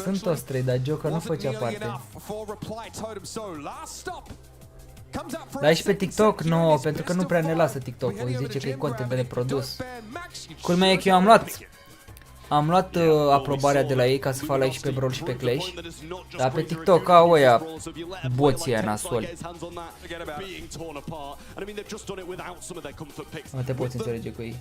Sunt toți 3, dar Joker nu făcea parte. Dar și pe TikTok? Nu, pentru că nu prea ne lasă TikTok-ul, îi zice că e content de neprodus. Culmea e că eu am luat aprobarea de la ei ca să fac like și pe Brawl și pe Clash. Dar pe TikTok au ăia boții aia nasoli. Nu te poți înțelege cu ei.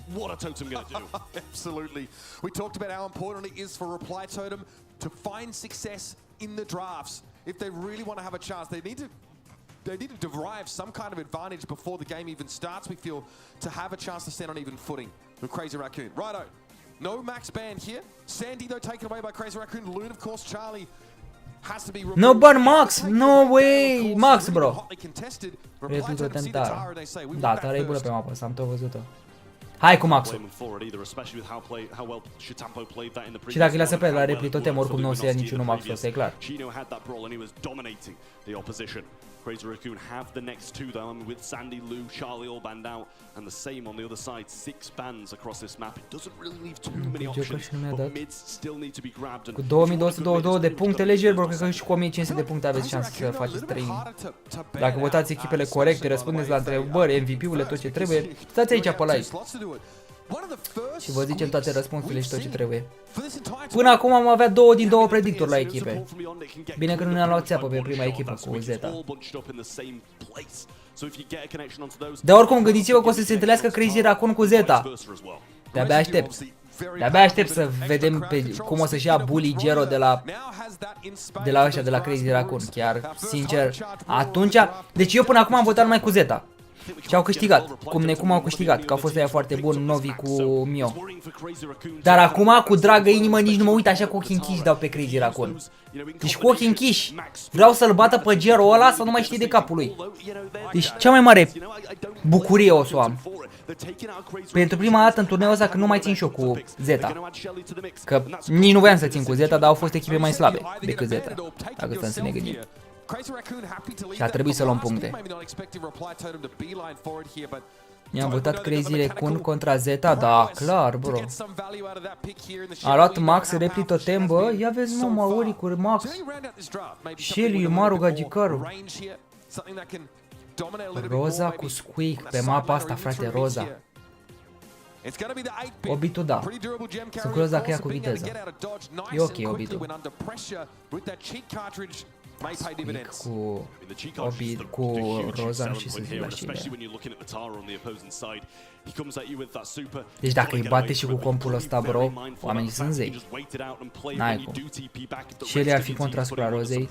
Absolutely. We talked about how important it is for Reply Totem to find success in the drafts. If they really want to have a chance, they need to derive some kind of advantage before the game even starts, we feel, to have a chance to stand on even footing with Crazy Raccoon. Righto. No max ban here. Sandy, though, taken away by Crazy Raccoon. Loon, of course, Charlie has to be removed. No ban Max! No way! Max, bro! Replică tentară. Da, tare e bună pe mapă, s-am tot văzut-o. Hai cu Maxul. Și dacă îi lasă pe la Replitotem, oricum nu o să ia niciunul Maxul, asta e clar. Crazy Raccoon have the next two though, I mean, with Sandy, Lou, Charlie all banned out, and the same on the other side, 6 bans across this map. It doesn't really leave too many options, but mids still need to be grabbed. Cu 2222 de puncte leger, bro, cred că și cu 1500 de puncte aveți șanse să faceți 3. Dacă votați echipele corecte, răspundeți la întrebări, MVP-urile, tot ce trebuie, stați aici pe live. Și vă zicem toate răspunsurile și tot ce trebuie. Până acum am avea 2 din 2 predictori la echipe. Bine că nu ne-am luat țeapă pe prima echipă cu Zeta. Dar oricum gândiți-vă că o să se întâlnească Crazy Raccoon cu Zeta. De-abia aștept. De-abia aștept să vedem cum o să-și ia Bully Gero de la ăștia, de la Crazy Raccoon. Chiar, sincer, atunci... Deci eu până acum am votat numai cu Zeta. Și au câștigat, cum au câștigat, că au fost aia foarte bun, Novi cu Mio. Dar acum, cu dragă inimă, nici nu mă uit așa cu ochii închiși dau pe Crazy Raccoon. Deci cu ochii închiși, vreau să-l bată pe Gero ăla să nu mai știe de capul lui. Deci cea mai mare bucurie o să o am. Pentru prima dată în turneul ăsta când nu mai țin și eu cu Zeta. Că nici nu voiam să țin cu Zeta, dar au fost echipe mai slabe decât Zeta, dacă stăm să ne gândim. Și a trebuit să luăm puncte. I-am votat Crazy Raccoon contra Zeta, da, clar, bro. A luat Max, repli totem, bă, ia vezi mă, Mauri cu Max. Shelly, Maru, Gagicaru. Roza cu Squeak pe mapa asta, frate, Roza. Obitul, da. Sunt curios dacă ia cu viteză. E ok, Obitul. Cu Roza, nu știu să zic la cine. Deci dacă îi bate și cu compul ăsta, bro, oamenii sunt zei. N-ai cum. Shelly ar fi contra asupra Rozei.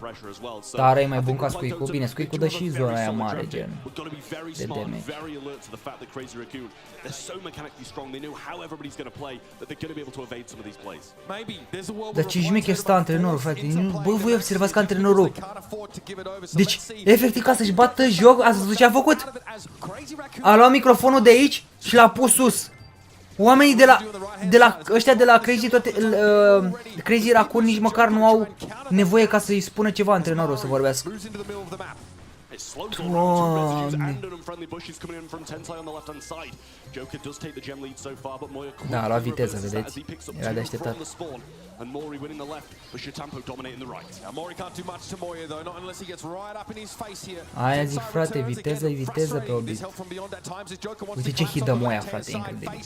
Tara e mai bun ca Squeak-ul. Bine, Squeak-ul dă și zona aia mare, gen de damage. Dar ce șmecher stă antrenorul, frate. Bă, voi observați că antrenorul, deci, efectiv, ca să-și bată joc, ați văzut ce a făcut? A luat microfonul de aici și l-a pus sus. Oamenii ăștia de la Crazy Raccoon nici măcar nu au nevoie ca să-i spună ceva antrenorul să vorbească. Doamne. Da, a luat viteză, vedeți? Era de așteptat. Aia zic, frate, viteză e viteză pe Obi. Uite ce hit dă Moia, frate, incredibil.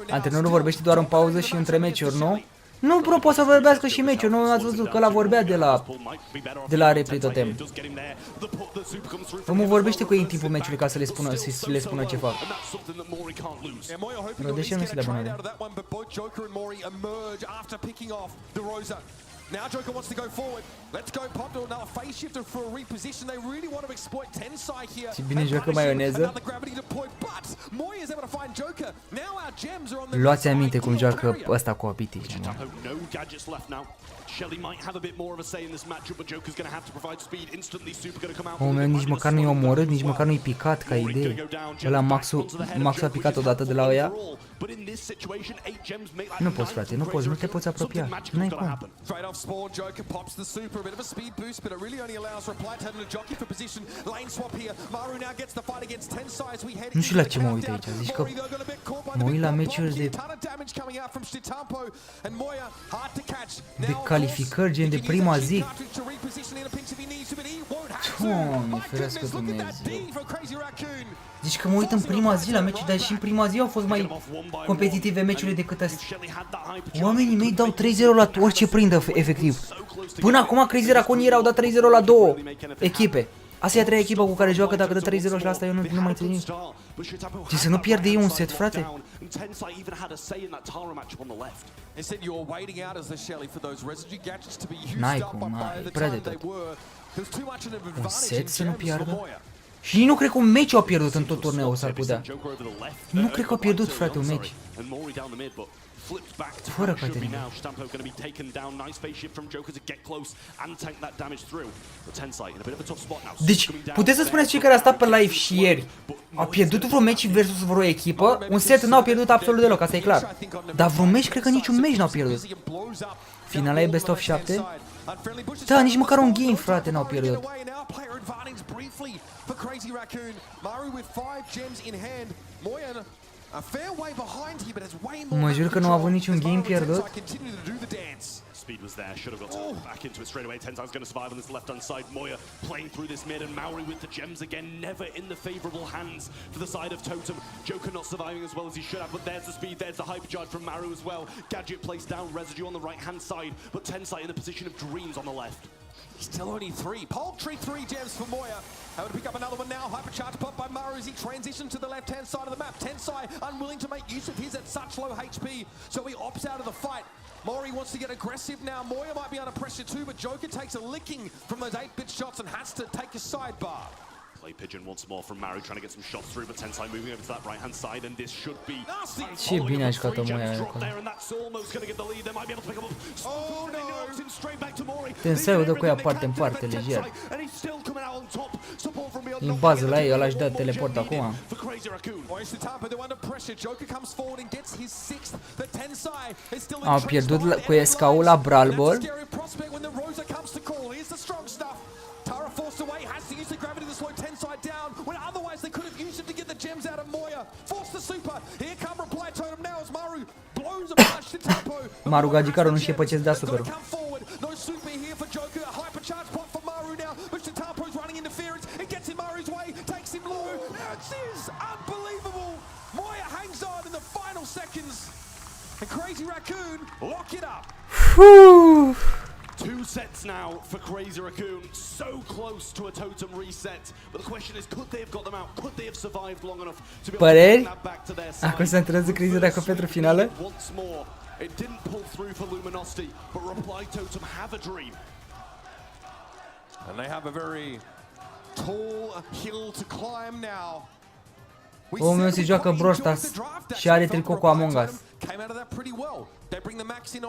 Antrenorul vorbește doar în pauză și între meciuri, nu? Nu, bro, poate să vorbească și meciul, nu ați văzut că ăla vorbea de la repli totem. Omul vorbește cu ei în timpul meciului ca să le spună ce fac. Bro, de ce nu se dă bună? Now Joker wants to go forward. Let's go pop to another face shifter for a reposition. They really want to exploit Tensai here. Și bine joacă maioneză. Luați aminte cum joacă ăsta cu Abiti. Omul meu nici măcar nu i-a omorât, nici măcar nu i-a picat ca idee. Ăla Maxul a picat odată de la ăia. Nu poți, frate, nu poți, nu te poți apropia. N-ai cum. Nu știu la ce mă uit aici, zici că mă uit la meciuri de calificări, gen de prima zi. Doamne, ferească Dumnezeu. Zici că mă uit în prima zi la meciuri, dar și în prima zi au fost mai competitive meciurile decât astea. Oamenii mei dau 3-0 la orice prindă, efectiv. Până acum Crazy Raccoon ieri au dat 3-0 la două echipe. Asta e a treia echipă cu care joacă, dacă dă 3-0 și la asta eu nu mai țin nici. Și să nu pierde ei un set, frate. N-ai cum, n-ai, prea de tot. Un set să nu piardă? Și nu cred că un meci au pierdut în tot turneul, s-ar putea. Nu cred că au pierdut, frate, un meci. Fără Caterina. Deci, puteți să spuneți cei care a stat pe live și ieri, au pierdut vreun meci versus vreo echipă, un set n-au pierdut absolut deloc, asta e clar. Dar vreun meci, cred că niciun meci n-au pierdut. Finala e best of 7? Da, nici măcar un game, frate, n-au pierdut. Mă jur că nu a avut niciun game pierdut. Speed was there, should have got back into it straight away. Tensai's going to survive on this left-hand side. Moya playing through this mid, and Maori with the gems again, never in the favourable hands for the side of Totem. Joker not surviving as well as he should have, but there's the speed, there's the hyper charge from Maru as well. Gadget placed down, Residue on the right-hand side, but Tensai in the position of dreams on the left. Still only 3. Paltry 3 gems for Moya. Able to pick up another one now. Hypercharge pop by Maru as he transitions to the left-hand side of the map. Tensai unwilling to make use of his at such low HP, so he opts out of the fight. Mori wants to get aggressive now. Moya might be under pressure too, but Joker takes a licking from those 8-bit shots and has to take a sidebar. Play pigeon once more from Maru, trying to get some shots through, but Tensai moving over to that right-hand side, and this should be Ce bine a jucat-o Moya acolo. Tensai-ul dă cu ea parte în parte, lejer. În bază la ei, ăla își dă teleport acum. Au pierdut cu SK-ul la Brawl Ball. Tara forced away, has to use the gravity to slow Tensai down, when otherwise they could have used it to get the gems out of Moya. Force the super, here come reply totem now as Maru blows a punch to tempo. Maru Gagicarul nu știe pe ce-ți dea superul. No super here for Joker, a hypercharge pot for Maru now, but Tempo's running interference, it gets in Maru's way, takes him low. This is unbelievable. Moya hangs on in the final seconds, and Crazy Raccoon lock it up. Whew. 2 sets now for Crazy Raccoon, so close to a totem reset. But the question is, could they have got them out? Could they have survived long enough to be able to bring that back to their side? Acum se antrenează Crazy dacă pentru finală. Once more, it didn't pull through for Luminosity, but Reply Totem have a dream. And they have a very tall hill to climb now. Omul meu se joacă Brawl Stars și are tricou cu Among Us.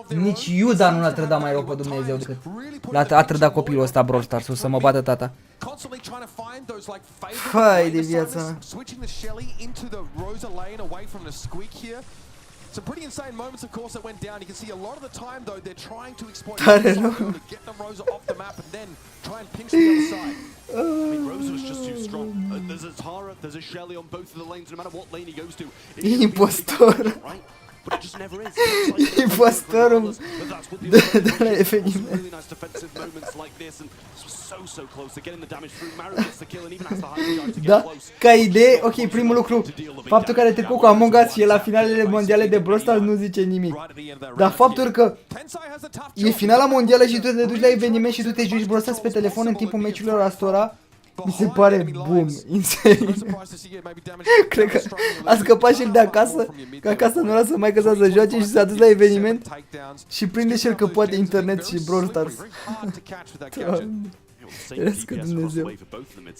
Nici Iuda nu l-a trădat mai rău pe Dumnezeu decât l-a trădat copilul ăsta Brawl Stars, o să mă bată tata. Hai de viața. Some pretty insane moments, of course, that went down. You can see a lot of the time, though, they're trying to exploit to get the Rosa off the map and then try and pinch the other side. I mean, Rosa was just too strong. There's a Tara, there's a Shelly on both of the lanes, no matter what lane he goes to. Impostor. Right? But it just never is. Impostorul de la eveniment. Really nice defensive moments like this, and this was so close to getting the damage through. Maru gets the kill and even has the high charge to get close. Ca idee, ok, primul lucru, faptul că are trecut cu Among Us și e la finalele mondiale de Brawl Stars nu zice nimic. Dar faptul că e finala mondială și tu te duci la eveniment și tu te joci Brawl Stars pe telefon în timpul meciurilor astora, mi se pare boom, insane. Cred că a scăpat și el de acasă, că acasă nu lasă mai că să joace și s-a dus la eveniment și prinde și el că poate internet și Brawl Stars. Erescă Dumnezeu.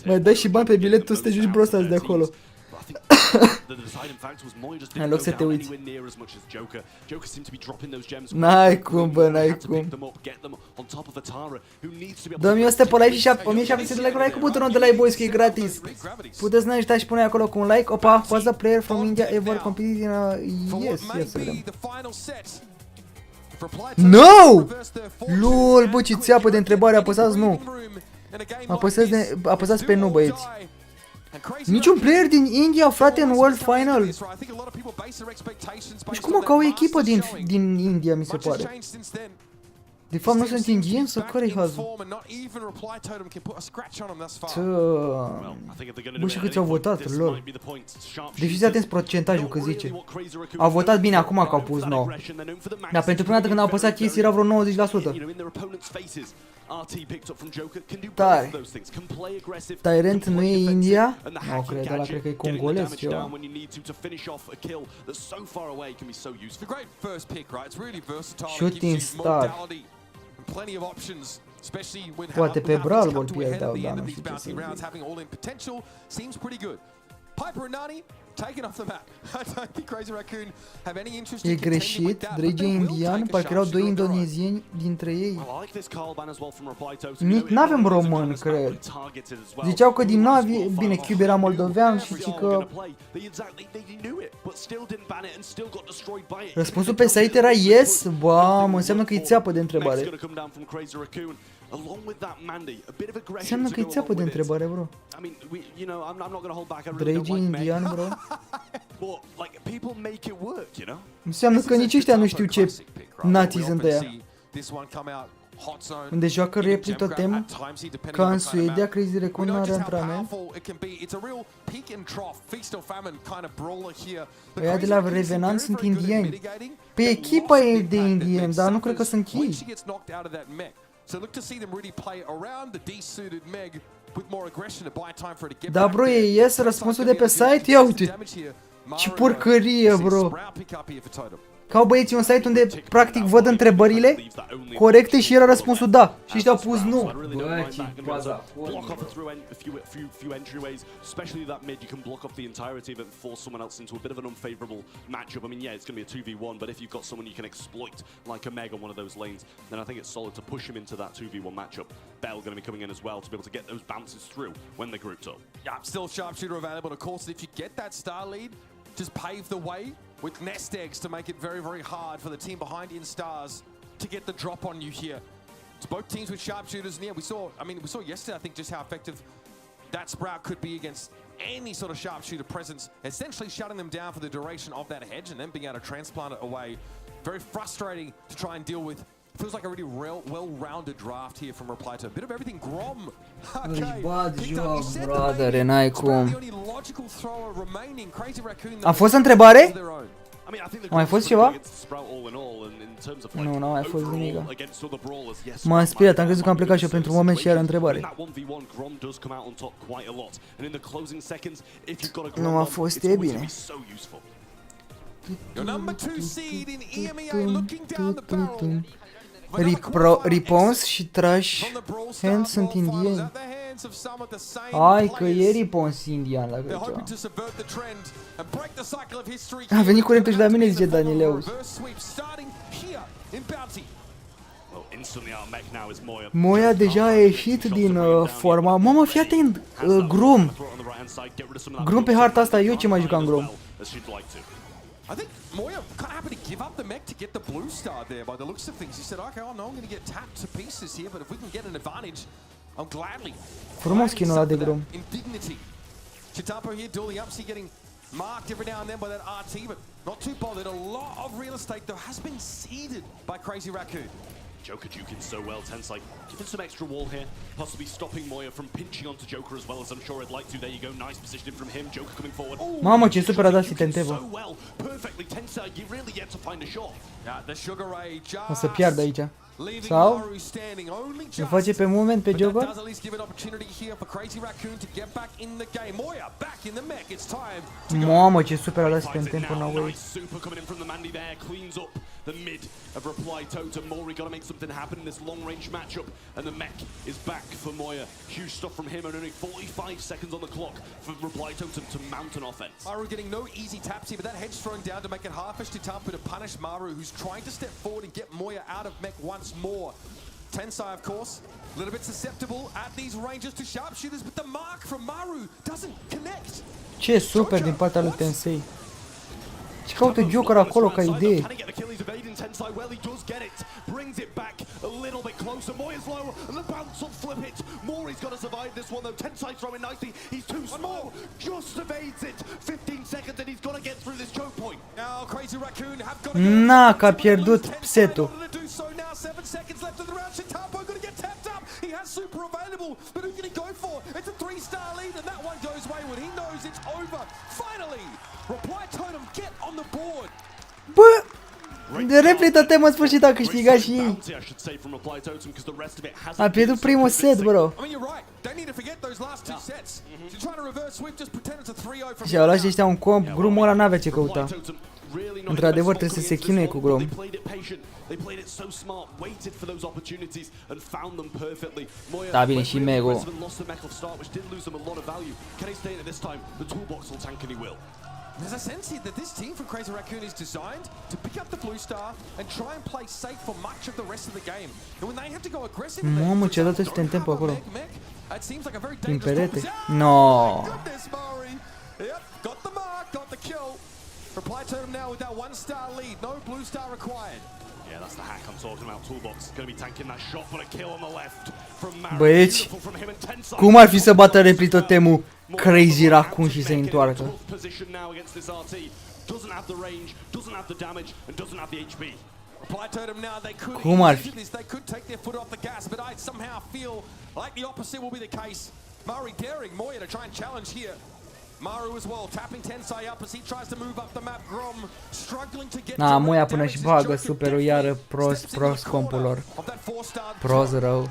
Mai dai și bani pe bilet, tu să te joci Brawl Stars de acolo. În loc să te uiți. N-ai cum, bă, n-ai cum. Dă-mi 100 pe like și 1700 de like-uri, like cu butonul de like, boys, că e gratis. Puteți să ne ajutați și pune acolo cu un like. Opa, was a player from India ever competed in a... Yes, să vedem. No! LOL, bă, ce țeapă de întrebare, apăsați nu. Apăsați pe nu, băieți. Niciun player din India, frate, în World Final. Deci cum că au o echipă din India, mi se pare. De fapt nu sunt indieni sau care-i hazul? Bă, și câți au votat, lor. Deci fiți atenți procentajul că zice. Au votat bine acum că au pus 9. Dar pentru prima dată când au apăsat ei era vreo 90%. Tare. Tyrant nu e India? Nu cred, ăla cred că e congolez ceva. Shooting Star. Poate pe Brawl Ball pierdeau, dar nu știu ce să zic. E greșit, Drage e indian, parcă erau 2 indonezieni dintre ei. N-avem român, cred. Ziceau că din Navi, bine, Cube era moldovean și că... Răspunsul pe site era yes? Bă, înseamnă că e țeapă de întrebare. Înseamnă că e țeapă de întrebare, bro. Drage indian, bro. Înseamnă că nici ăștia nu știu ce nații sunt ăia. Unde joacă repli totem, ca în Suedia, Crazy Raccoon nu are antrenament. Ăia de la Revenant sunt indieni. Pe echipa e de indieni, dar nu cred că sunt ei. So look to see them really play around the desuited Meg with more aggression to buy time for it to get Da, back bro, there. ies răspunsul de pe site? Ia uite. Ce porcărie, bro. Că au băieții un site unde practic văd întrebările corecte și era răspunsul da. Și ăștia au pus nu. Bă, ce baza. Block off a few entryways, especially that mid. You can block off the entirety of it and force someone else into a bit of an unfavorable matchup. I mean, yeah, it's going to be a 2v1, but if you've got someone you can exploit like a Meg on one of those lanes, then I think it's solid to push him into that 2v1 matchup. Bell going to be coming in as well to be able to get those bounces through when they're grouped up. Yeah, still sharpshooter available. Of course, if you get that star lead, just pave the way with nest eggs to make it very, very hard for the team behind in stars to get the drop on you here. It's both teams with sharpshooters, and yeah, we saw yesterday, I think, just how effective that Sprout could be against any sort of sharpshooter presence, essentially shutting them down for the duration of that hedge and then being able to transplant it away. Very frustrating to try and deal with. Feels like a really well-rounded draft here from Reply to a bit of everything. Grom. Brother, n-ai cum. A fost întrebare? A mai fost ceva? Nu, n-a mai fost nimic. M-am speriat, am crezut că am plecat și eu pentru un moment și iar întrebare. Nu a fost, e bine. Ripons și Trash Hand sunt indieni. Hai că e Ripons indian la ceva. A venit curentul și la mine, zice Danieleus. Moia deja a ieșit din forma. Mamă, fii atent, Grom. Grom pe harta asta, eu ce mai jucam Grom. I think Moya kind of happened to give up the mech to get the blue star there by the looks of things. He said, okay, oh no, I'm going to get tapped to pieces here, but if we can get an advantage, I'll gladly. Frumos skin-ul ăla de Grom. Indignity. Chitapo here dueling up, see getting marked every now and then by that RT, but not too bothered. A lot of real estate, though, has been ceded by Crazy Raccoon. Joker juking so well, Tensai giving some extra wall here, possibly stopping Moya from pinching onto Joker as well as I'm sure I'd like to. There you go, nice positioning from him. Joker coming forward. Mamă, ce super a dat Tente, bă. Perfectly, Tensai, you really yet to find a shot. O să piardă aici. Sau îl face pe moment pe Joker? Mamă, ce super a dat Tente în away. The mid of Reply Totem. Mori got to make something happen in this long-range matchup, and the mech is back for Moya. Huge stuff from him, and only 45 seconds on the clock for Reply Totem to mount an offense. Maru getting no easy taps here, but that hedge thrown down to make it hardish to Tapu to punish Maru, who's trying to step forward and get Moya out of mech once more. Tensai, of course, a little bit susceptible at these ranges to sharpshooters, but the mark from Maru doesn't connect. Ce super din partea lui Tensei. Ce caută Joker acolo ca idee? Brings it back a little bit closer. Moya's low, and the bounce will flip it. Mori's got to survive this one though. Tensai throwing nicely. He's too small. Just evades it. 15 seconds, and he's got to get through this choke point. Now Crazy Raccoon have got Na, că a pierdut setul. 7 seconds left of the round. Chitapo gonna get tapped up. He has super available, but who can he go for? It's a 3-star lead, and that one goes wayward. He knows it's over. Finally, Reply Totem get on the board. Bă! De replită temă în sfârșit a câștigat și ei. A pierdut primul set, bro. Și au luat și ăștia un comp, Gromul ăla n-avea ce căuta. Într-adevăr trebuie să se chinuie cu Grom. Da, bine, și Mego. There's a sense here that this team from Crazy Raccoon is designed to pick up the blue star and try and play safe for much of the rest of the game. And when they have to go aggressive, mamă, ce-a dat ăștia în tempo acolo. It seems like a very din perete. No. Yep, got the mark, got the kill. Reply to him now with that 1-star lead. No blue star required. Yeah, that's the hack I'm talking about. Toolbox going to be tanking that shot, but a kill on the left from Mara. Băieți, cum ar fi să bată replitotemul Crazy Raccoon și să întoarcă? Cum ar fi? Maru as well, tapping Tensai up as he tries to move up the map. Grom struggling to get Na, Moia până și bagă superul iară prost compul lor. Prost rău.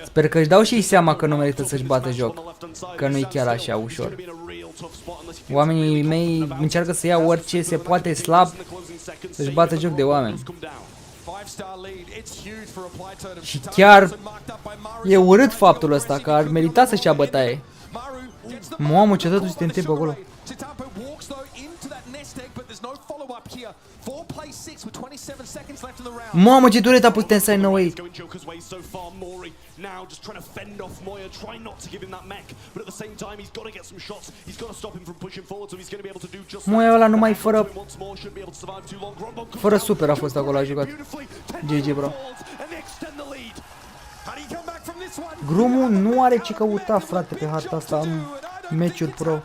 Sper că își dau și ei seama că nu merită să-și bată joc. Că nu-i chiar așa ușor. Oamenii mei încearcă să ia orice se poate slab să-și bată joc de oameni. Și chiar e urât faptul ăsta, că ar merita să-și ia bătaie. Mamă, ce totuși te întâmplă acolo. Mamă, ce duret a pus Tensai, no way. Moia ăla numai fără super a fost acolo, a jucat. GG, bro. Grumul nu are ce căuta, frate, pe harta asta în meciuri pro.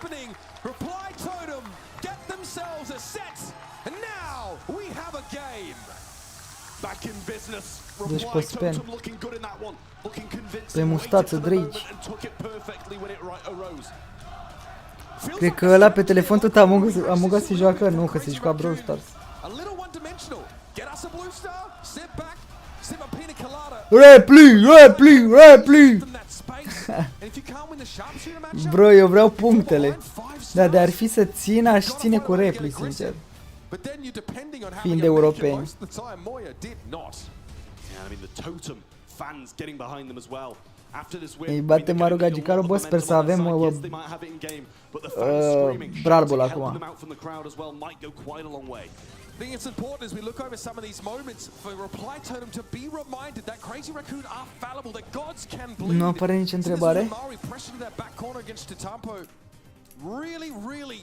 Deci pe spam. Pe mustață, Drake. Cred că ăla pe telefon tot Among Us se joacă. Nu, că se juca Brawl Stars. Repli! Bro, eu vreau punctele. Dar de ar fi să țin, aș ține cu repli, sincer. Fiind europeni. Îi bate Maru Gagicaru, bă, sper să avem Brarbul acum. I think it's important as we look over some of these moments for Reply Totem to be reminded that Crazy Raccoon are fallible, that gods can bleed. Nu apare nici întrebare. Really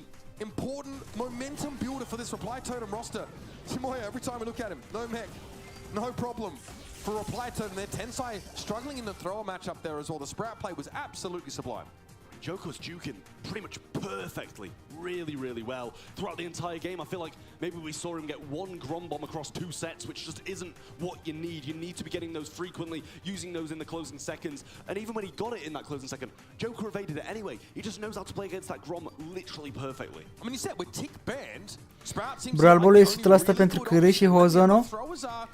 important momentum builder for this Reply Totem roster. Timoya, every time we look at him, no mech, no problem. For Reply Totem, their Tensai struggling in the thrower matchup there as well. The Sprout play was absolutely sublime. Joker's juking pretty much perfectly, really well throughout the entire game. I feel like maybe we saw him get one Grom bomb across 2 sets, which just isn't what you need. You need to be getting those frequently, using those in the closing seconds. And even when he got it in that closing second, Joker evaded it anyway. He just knows how to play against that Grom literally perfectly. I mean, you said with tick banned, Sprout seems Bralbul e 100% pentru Cârâ și Hozono.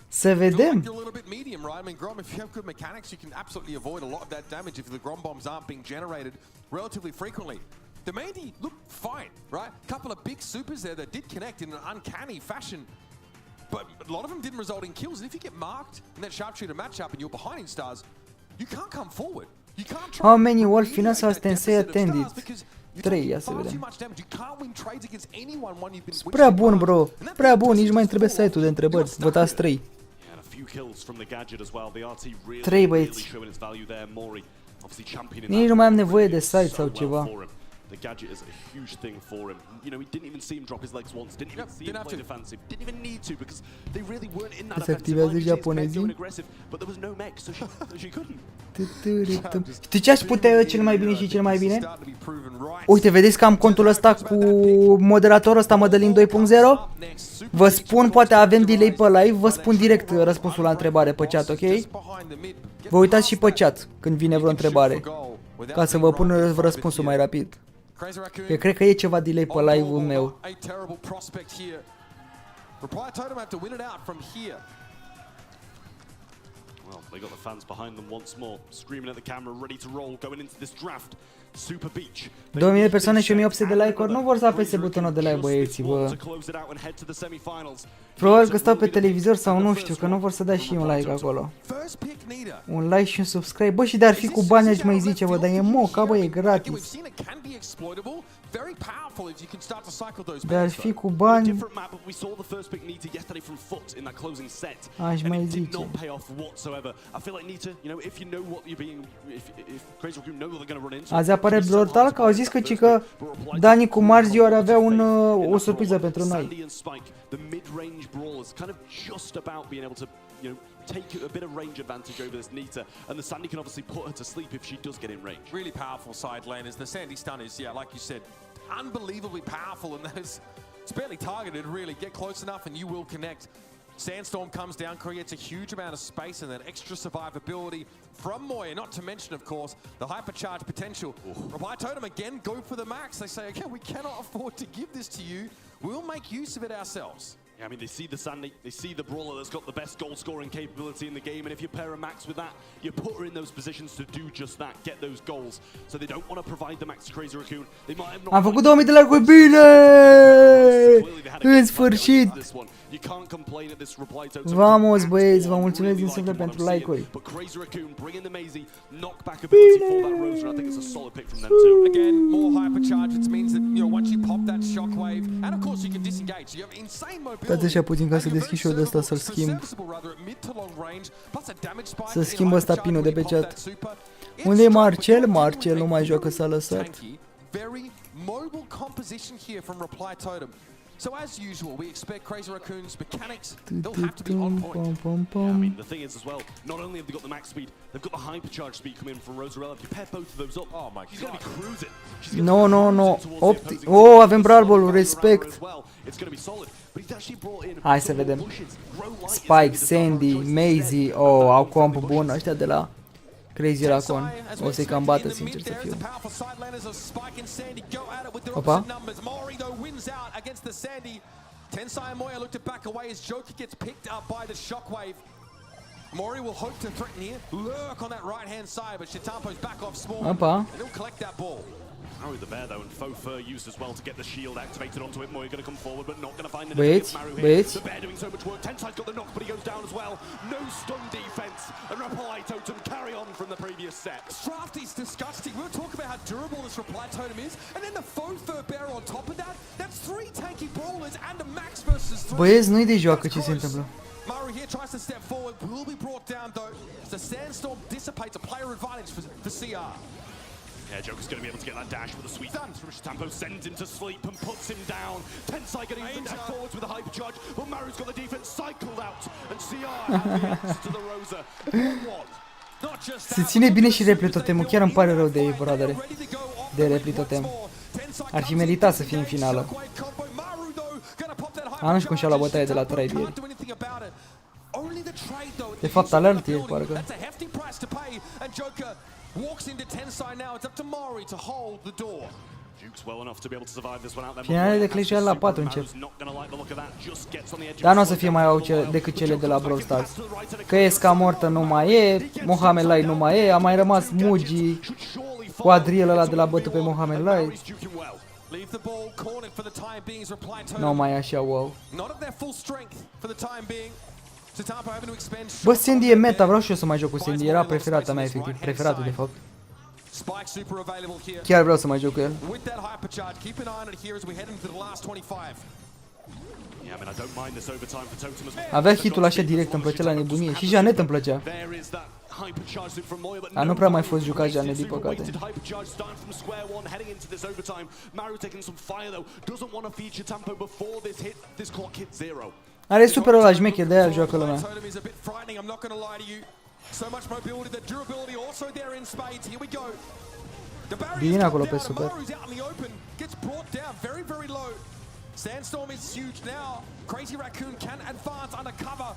Să vedem. I mean, Grom, if you have good mechanics, you can absolutely avoid a lot of that damage if the Grom bombs aren't being generated relatively frequently. The Mandy looked fine, right? Couple of big supers there that did connect in an uncanny fashion, but a lot of them didn't result in kills. And if you get marked in that sharpshooter matchup and you're behind in stars, you can't come forward. You can't try. How many world finals has Tensei attended? 3, ia să vedem. Prea bun, bro. Prea bun, nici mai trebuie site-ul de întrebări. Votați 3. 3 băieți. Nici nu mai am nevoie de site sau ceva. The gadget is a huge thing for him. You know, he didn't even see him drop his legs once. Didn't even see him play defensive. Didn't even need to because they really weren't in that offensive line. She was aggressive, but there was no mech, so she couldn't. Știi ce aș putea cel mai bine și cel mai bine? Uite, vedeți că am contul ăsta cu moderatorul ăsta MADALIN 2.0? Vă spun, poate avem delay pe live, vă spun direct răspunsul la întrebare pe chat, ok? Vă uitați și pe chat când vine vreo întrebare, ca să vă pun răspunsul mai rapid. Eu cred că e ceva delay pe live-ul meu. Well, they got the fans behind them once more, screaming at the camera, ready to roll, going into this draft. Super Beach. 2000 de persoane și 1800 de like-uri, nu vor să apese butonul de like, băieții, bă. Probabil că stau pe televizor sau nu știu, că nu vor să dea și un like acolo. Un like și un subscribe. Bă, și de-ar fi cu bani, aș mai zice, bă, dar e moca, bă, e gratis. De-ar fi cu bani, aș mai zice. Azi apare Brutal, că au zis că Dani cu Marzio ar avea o surpriză pentru noi. Take a bit of range advantage over this Nita, and the Sandy can obviously put her to sleep if she does get in range. Really powerful side lane as the Sandy stun is, yeah, like you said, unbelievably powerful, and that is, it's barely targeted really. Get close enough and you will connect. Sandstorm comes down, creates a huge amount of space and that extra survivability from Moya, not to mention, of course, the hypercharge potential. Reply Totem again, go for the max. They say, okay, we cannot afford to give this to you. We'll make use of it ourselves. Yeah, I mean, they see the Sandy, they see the brawler that's got the best goal-scoring capability in the game, and if you pair a max with that, you put her in those positions to do just that, get those goals. So they don't want to provide the max to Crazy Raccoon. They might have not. Am făcut 2000 de like-uri, bine! În sfârșit! Vamos, băieți, vă mulțumesc din suflet pentru like-uri. Again, more hypercharge, which means that, you know, once you pop that shockwave, and of course you can disengage. You have insane mobility. Stați așa puțin ca să deschid și eu de ăsta să-l schimb. Să schimb ăsta pinul de pe chat. Unde e Marcel? Marcel nu mai joacă, s-a lăsat. Very mobile composition here from Reply Totem. So as usual, we expect Crazy Raccoon's mechanics, they'll have to be on point. Yeah, I mean, the thing is as well, not only have they got the max speed, they've got the hypercharge speed coming in from Rosarella. If you pair both of those up, oh my she's going to be cruising. No. Oh, avem Brawlball-ul, respect. It's going to be solid. But he's actually brought in. Hai să vedem. Spike, Sandy, Maisie, oh, au comp bun ăștia de la Crazy Raccoon. O să-i cam bată, sincer să fiu. Opa. Tensai and Moya looked to back away as Joker gets picked up by the shockwave. Mori will hope to threaten here, lurk on that right hand side, but Shitampo's back off small, and he'll collect that ball. Maru the bear though, and faux fur used as well to get the shield activated onto it. Moya going to come forward, but not going to find the Maru here. The bear doing so much work. Tensai's got the knock, but he goes down as well. No stun defense, and Reply Totem carry on from the previous set. Crafty's disgusting. We'll talk about how durable this Reply Totem is, and then the faux fur bear on top of that. That's 3 tanky brawlers and a max versus 3. Băieți, nu-i de joacă ce se întâmplă. Maru here tries to step forward, will be brought down though. The Sandstorm dissipates a player advantage for CR. Yeah, Joker's going to be able to get that dash with a sweet dance from Shitampo, sends him to sleep and puts him down. Tensai getting the deck forwards with a hypercharge, but Maru's got the defense cycled out, and CR have the answer to the Rosa. Se ține bine și repli totemul, chiar îmi pare rău de ei, bradere. De repli totem. Ar fi meritat să fie în finală. Nu știu cum și-a luat bătaie de la trade ieri. De fapt, alert ieri, parcă. Finalele de Clash Royale la 4 încep. Dar nu o să fie mai au decât cele de la Brawl Stars. Că Esca mortă nu mai e, Mohamed Lai nu mai e, a mai rămas Mugi cu Adriel ăla de la bătut pe Mohamed Lai. Nu mai e așa, wow. Bă, Sandy e meta, vreau și eu să mai joc cu Sandy, era preferata mea, efectiv, preferată de fapt. Chiar vreau să mai joc cu el. Avea hitul așa direct, îmi plăcea la nebunie. Și Janet îmi plăcea. Dar nu prea mai fost jucat Janet, din păcate. Are superul ăla șmecher, de-aia joacă lumea. Bine acolo pe super. Sandstorm is huge now. Crazy Raccoon can advance under cover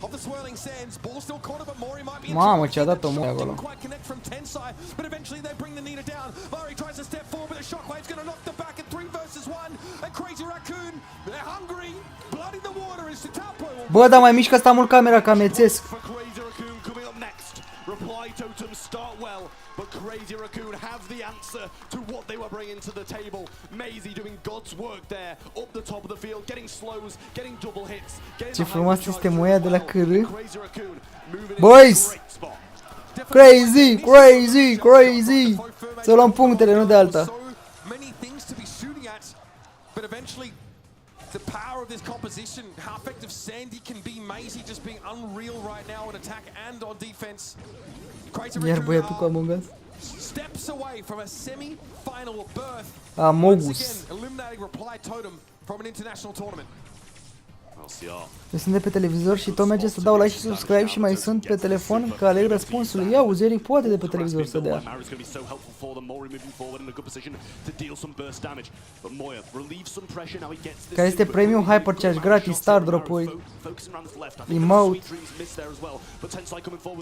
of the swirling sands. Ball still cornered, but Mori might be in trouble. Mamă, ce-a dat-o Mori acolo. Quite connect from Tensai, but eventually they bring the Nina down. Mori tries to step forward, but the shockwave's going to knock them back at 3 versus 1. And Crazy Raccoon, they're hungry. Blood in the water is Shitampo. Bă, dar mai mișcă asta mult camera, că amețesc. Reply Totem start well, but Crazy Raccoon have the answer to what they were bringing to the table. Maisie doing God's work there, up the top of the field, getting slows, getting double hits. Ce frumos sistemul ăia de la CR. Boys! Crazy, crazy, crazy! Să luăm punctele, nu de alta. The power of this composition, how effective Sandy can be, Maisie just being unreal right now on attack and on defense. Iar băiatul cu Among Us steps away from a semi-final berth. Amogus. Eliminating Reply Totem from an international tournament. Eu sunt de pe televizor și tot merge să dau like și subscribe și mai sunt pe telefon că aleg răspunsul. Ia uzi, Eric poate de pe televizor să dea. Care este premium, hypercharge gratis, star drop-uri, emote.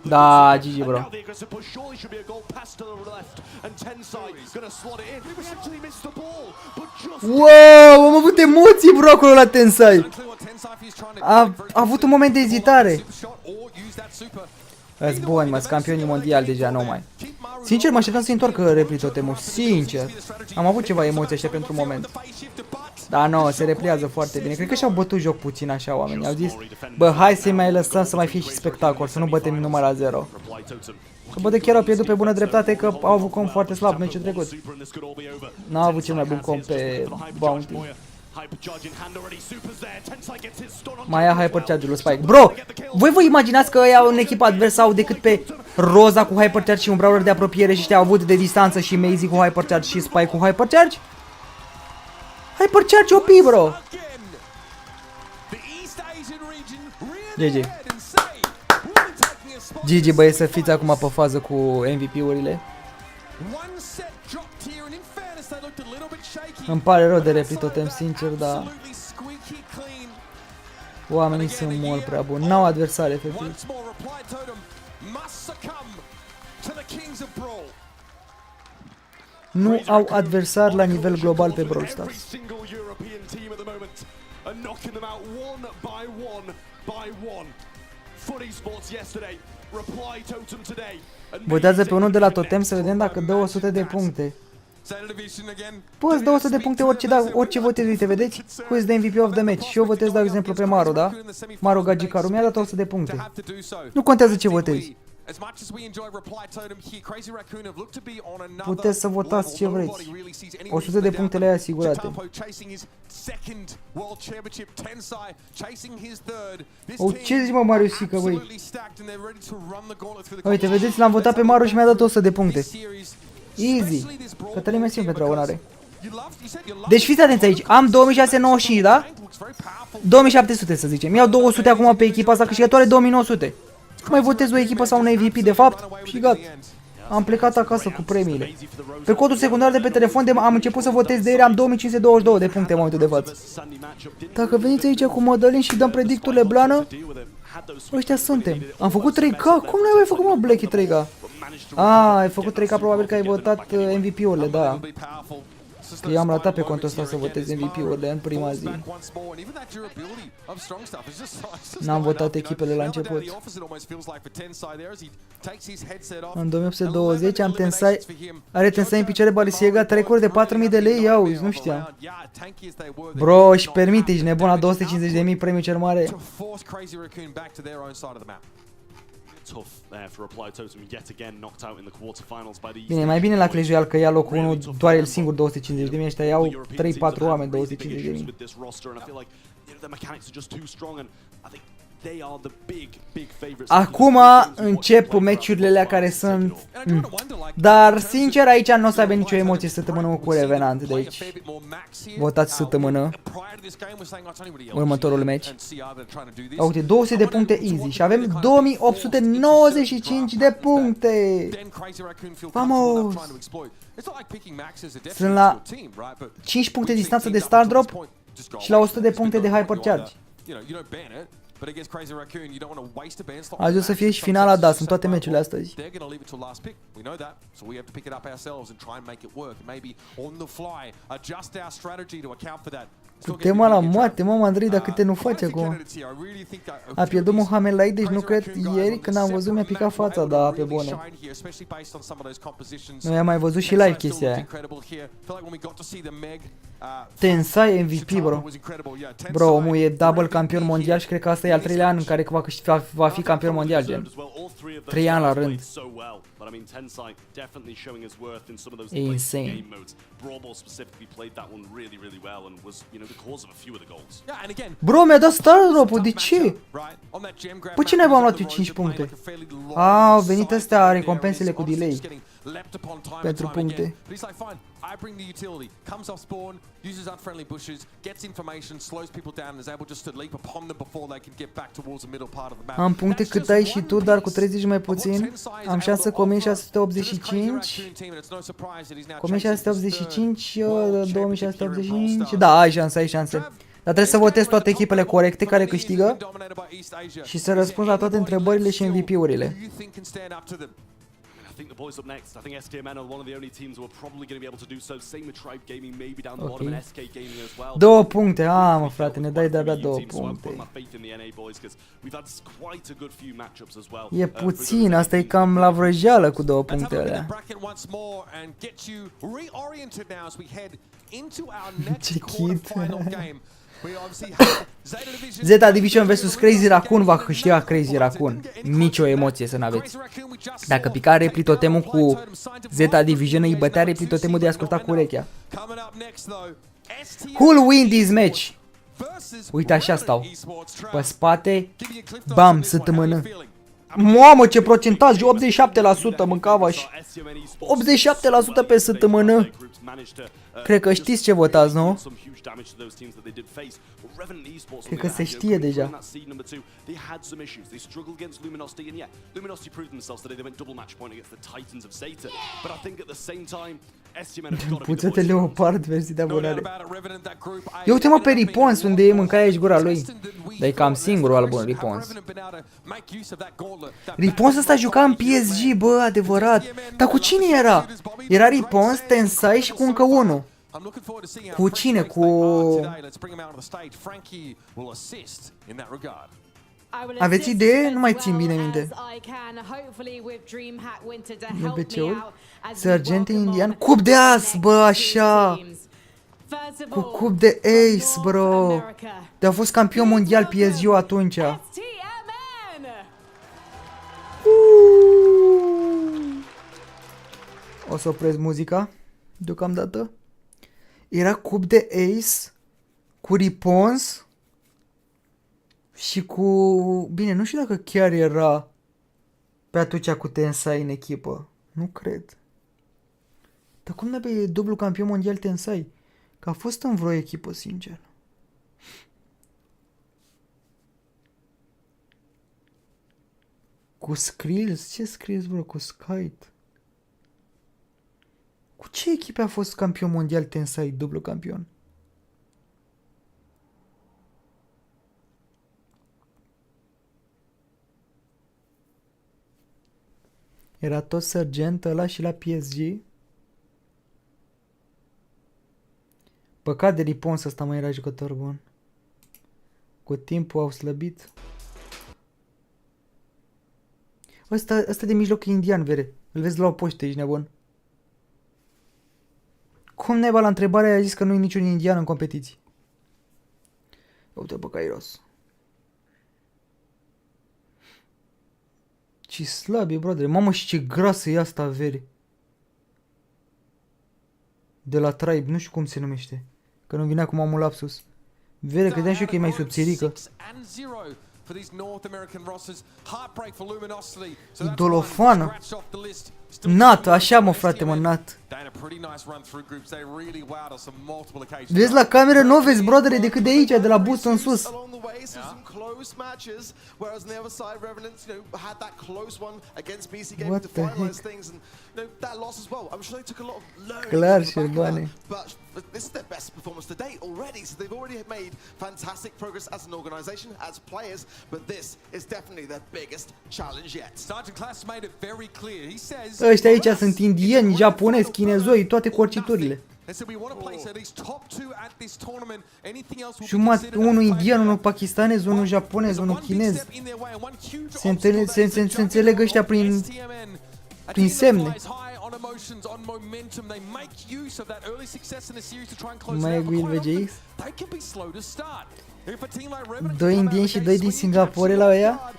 Da, GG, bro. Wow, am avut emoții, bro, acolo la Tensai. A avut un moment de ezitare. Ați buni, mă, campionii mondiali deja, nu mai. Sincer, mă așteptam să întoarcă repli totemul, sincer. Am avut ceva emoții așa pentru un moment. Da, nu, se repliază foarte bine. Cred că și-au bătut joc puțin așa oamenii. Au zis, bă, hai să-i mai lăsăm să mai fie și spectacol, să nu bătem numai la 0. Că bă, de chiar au pierdut pe bună dreptate că au avut comp foarte slab meciul trecut. N-au avut cel mai bun comp pe Bounty. Mai ia hypercharge-ul lui Spike. Bro, voi vă imaginați că ăia în echipa adversă au decât pe Roza cu hypercharge și un brawler de apropiere și ăștia au avut de distanță și Maisie cu hypercharge și Spike cu hypercharge? Hypercharge OP, bro! GG. GG, băieți, să fiți acum pe fază cu MVP-urile. Îmi pare rău de repli totem, sincer, dar oamenii sunt mult prea buni. N-au adversari, efectiv. Nu au adversari la nivel global pe Brawl Stars. Votează pe unul de la totem să vedem dacă dă 100 de puncte. Poți da 100 de puncte orice votezi, uite, vedeți? Who is the MVP of the match? Și eu votez, de exemplu, pe Maro, da? Maro Gagicaru mi-a dat 100 de puncte. Nu contează ce votezi. Puteți să votați ce vreți. 100 de puncte le ai asigurate. Ce zici, mă, Mariusică, băi? Uite, vedeți, l-am votat pe Maru și mi-a dat 100 de puncte. Easy. Cătălin Mesiu pentru abonare. Deci fiți atenți aici. Am 2695, da? 2700 să zicem. Mi-au 200 acum pe echipa asta câștigătoare, 2900. Mai votez o echipă sau un MVP de fapt și gata. Am plecat acasă cu premiile. Pe codul secundar de pe telefon am început să votez de ieri, am 2522 de puncte în momentul de față. Dacă veniți aici cu Madalin și dăm predicturile blană, ăștia suntem. Am făcut 3K? Cum nu ai mai făcut, mă, Blacky, 3K? Ai făcut 3K, probabil că ai votat MVP-urile, da. Că eu am ratat pe contul ăsta să votez MVP-urile în prima zi. N-am votat echipele la început. În 2820 am Tensai. Are Tensai în picioare Balisiega, trecuri de 4000 de lei, ia uzi, nu știam. Bro, își permite, ești nebun, la 250.000 premiu cel mare. Bine, mai bine la Clejuial că ia locul 1 doar el singur 250.000, ăștia iau 3-4 oameni 250.000. Acum încep meciurile alea care sunt... Dar sincer aici nu o să avem nicio emoție săptămână cu Revenant, deci votați săptămână următorul meci. Uite, 200 de puncte easy și avem 2895 de puncte. Vamos! Sunt la 5 puncte distanță de star drop și la 100 de puncte de hypercharge. A ajuns să fie și finala, da, sunt toate meciurile astăzi. Putem la moarte, mă, Andrei, dacă te nu faci acum. A pierdut Mohamed Lai, deci nu cred ieri când am văzut mi-a picat fața, da, pe bune. Noi am mai văzut și live chestia aia. Tensai MVP, bro. Bro, omul e double campion mondial și cred că asta e al 3-lea an în care va fi campion mondial, gen. 3 ani la rând. E insane. Bro, mi-a dat star drop-ul, de ce? Păi ce n-ai am luat eu 5 puncte? Au venit astea recompensele cu delay pentru puncte. I bring the utility, comes off spawn, uses unfriendly bushes, gets information, slows people down, and is able just to leap upon them before they can get back towards the middle part of the map. Am puncte cât ai și tu, dar cu 30 mai puțin. Am șansă cu 1685. Cu 1685, 2685. Da, ai șanse, ai șanse. Dar trebuie să votez toate echipele corecte care câștigă și să răspund la toate întrebările și MVP-urile. I think the boys up next. I think STMN are one of the only teams who are probably going to be able to do so. Same with Tribe Gaming, maybe down the bottom, and SK Gaming as well. 2 puncte, mă frate, ne dai de-abia 2 puncte. E puțin, asta e cam la vrăjeală cu 2 puncte alea. Ce chit. Zeta Division vs Crazy Raccoon va câștiga Crazy Raccoon. Nicio emoție să n-aveți. Dacă pica repli totemul cu Zeta Division, îi bătea repli totemul de ascultat cu urechea. Who'll win this match? Uite așa stau. Pe spate, bam, sătămână. Mamă, ce procentaj, 87% mâncava și 87% pe sătămână. Cred că știți ce votați, nu? Cred că se știe deja. Puțete Leopard, versii de abonare. Ia uite-mă pe Ripons, unde e mâncaia și gura lui. Dar e cam singurul al bun, Ripons. Ripons ăsta juca în PSG, bă, adevărat. Dar cu cine era? Era Ripons, Tensai și cu încă unul. Cu cine? Cu... Aveți idee? Nu mai țin bine minte. NBC-ul? Sergente indian? Cup de as, bă, așa! Cu cup de ace, bro! De a fost campion mondial PSG-ul atunci. O să opresc muzica deocamdată. Era cup de ace cu Ripons și cu... Bine, nu știu dacă chiar era pe atunci cu Tensai în echipă. Nu cred. Dar cum n-a e dublu campion mondial Tensai? Că a fost în vreo echipă, sincer. Cu Skrills? Ce Skrills, bro? Cu Skite? Cu ce echipe a fost campion mondial Tensai, dublu campion? Era tot Sergent ăla și la PSG? Păcat de Ripons ăsta mai era jucător bun. Cu timpul au slăbit. Ăsta de mijloc e indian, vere. Îl vezi la o poștă, ești nebun. Cum naiba la întrebare a zis că nu e niciun indian în competiții? Uite pe Kairos. Ce slab e, brother. Mamă, și ce grasă e asta, vere. De la Tribe, nu știu cum se numește. Că nu vine acum amul lapsus. Vere, credeam și eu că e mai subțirică. Idolofană. Nat, așa mă frate, mă, Nat. Vezi la cameră, nu vezi, brother, decât de aici, de la bus în sus. What the heck? Clar, Șerbane. But this is their best performance to date already, so they've already made fantastic progress as an organization, as players, but this is definitely their biggest challenge yet. Sergeant Class made it very clear. He says ăștia aici sunt indieni, japonezi, chinezoi, toate corciturile. Jumătate, unul indian, unul pakistanez, unul japonez, unul chinez. Se înțeleg ăștia prin semne. Mai e Guild VGX? 2 indieni și 2 din Singapore la ăia?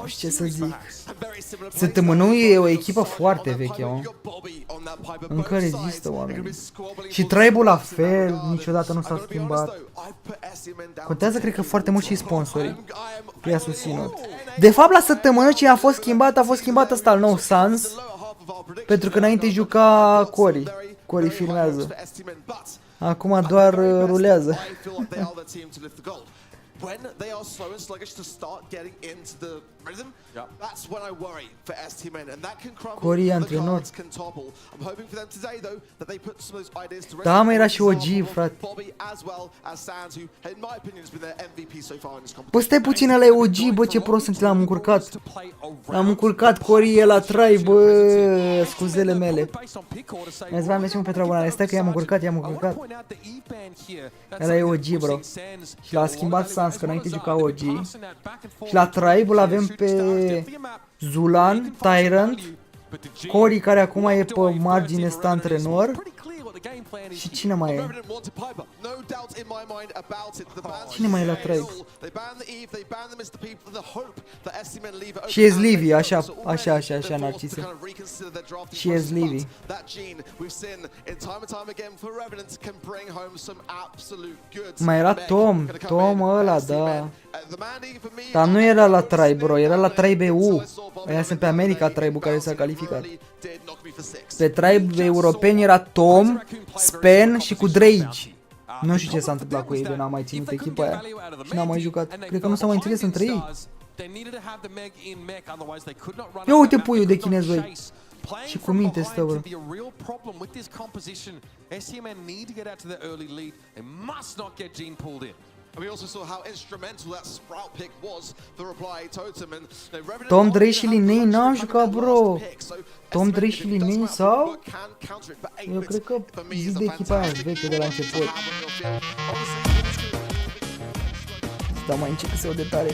Nu știu ce să zic. Sătămânul e o echipă foarte veche, mă. Încă rezistă oamenii. Și Tribe-ul la fel, niciodată nu s-a schimbat. Contează, cred că, foarte mult și sponsorii. I-a susținut. De fapt, la săptămână cine a fost schimbat ăsta al nou, Sans. Pentru că înainte juca Cori. Cori filmează. Acum doar rulează. When they are slow and sluggish to start getting into the rhythm, that's when I worry for STMN, and that can crumble, the cards can topple. I'm hoping for them today, though, that they put some of those ideas to rest. Da, mai era și OG, frate. Bobby as well as Sands, who, in my opinion, has been their MVP so far in this competition. Bă, stai puțin, ăla e OG, bă, ce prost sunt, l-am încurcat. L-am încurcat, Corie la trai, bă, scuzele mele. Mi-ați vrea mesiune pentru abonare, stai că i-am încurcat. Ăla e OG, bro. Și l-a schimbat Sans, că înainte juca OG. Și la Tribe îl avem pe Zulan, Tyrant, Cori, care acum e pe margine sta antrenor. Și cine mai e? Cine mai e la Tribe? Și e Livy, așa, Narcise. Și e Livy. Mai era Tom ăla, da. Dar nu era la Tribe, bro, era la Tribe EU. Aia sunt pe America Tribe-ul care s-a calificat. Pe Tribe europeni era Tom, Spen și cu Drake. Nu știu ce s-a întâmplat cu ei, de n-am mai ținut echipa aia și n-am mai jucat. Cred că nu s-au mai înțeles între ei. Ia uite puiul de chinez, băi. Și cu minte stă, bro. Tom, Drake și Linei n-au jucat, bro. Tom, Drake și Linei sau? Eu cred că zic de echipa aia veche de la început. Da, mai începe să o de tare.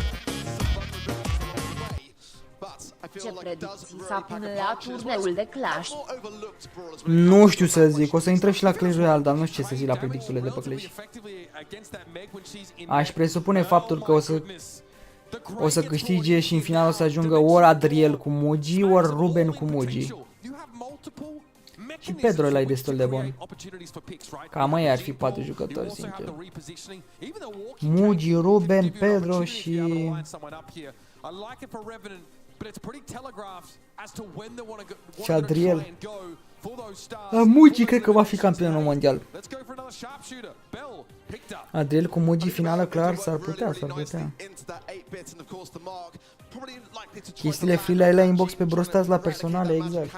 Ce predicții s-a până la turneul de Clash? Nu știu să zic, o să intrăm și la Clash Royale, dar nu știu ce să zic la predicțiile de pe Clash. Aș presupune faptul că o să câștige și în final o să ajungă ori Adriel cu Mugi, ori Ruben cu Mugi. Și Pedro ăla e destul de bun. Cam aia ar fi 4 jucători, sincer. Mugi, Ruben, Pedro și Adriel. Mugi cred că va fi campionul mondial. Adriel cu Mugi finală, clar, s-ar putea. Chestiile free la ele inbox pe brostați la personale, exact.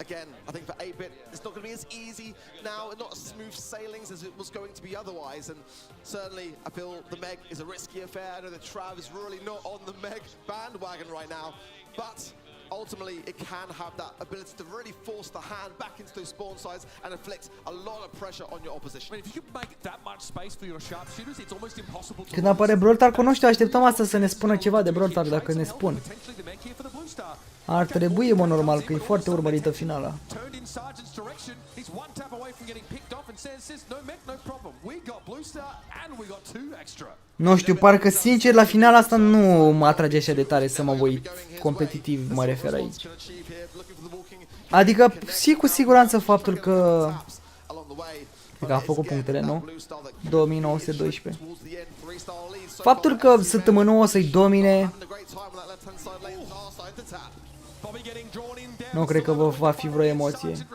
Again, I think for 8-bit, it's not going to be as easy now, not as smooth sailings as it was going to be otherwise, and certainly I feel the Meg is a risky affair. I know that Trav is really not on the Meg bandwagon right now, but ultimately it can have that ability to really force the hand back into those spawn sides and inflict a lot of pressure on your opposition. I mean, if you could make that much space for your sharpshooters, it's almost impossible to. Când apare Broltar, nu știu, așteptăm asta să ne spună ceva de Broltar, dacă ne spun. Ar trebui, mă, normal, că e foarte urmărită finala. Nu știu, parcă sincer la finala asta nu mă atrage așa de tare să mă voi competitiv, mă refer aici. Adică, cu siguranță faptul că... Cred că am făcut punctele, nu? 2912. Faptul că săptămânul o să-i domine... Nu cred că va fi vreo emoție.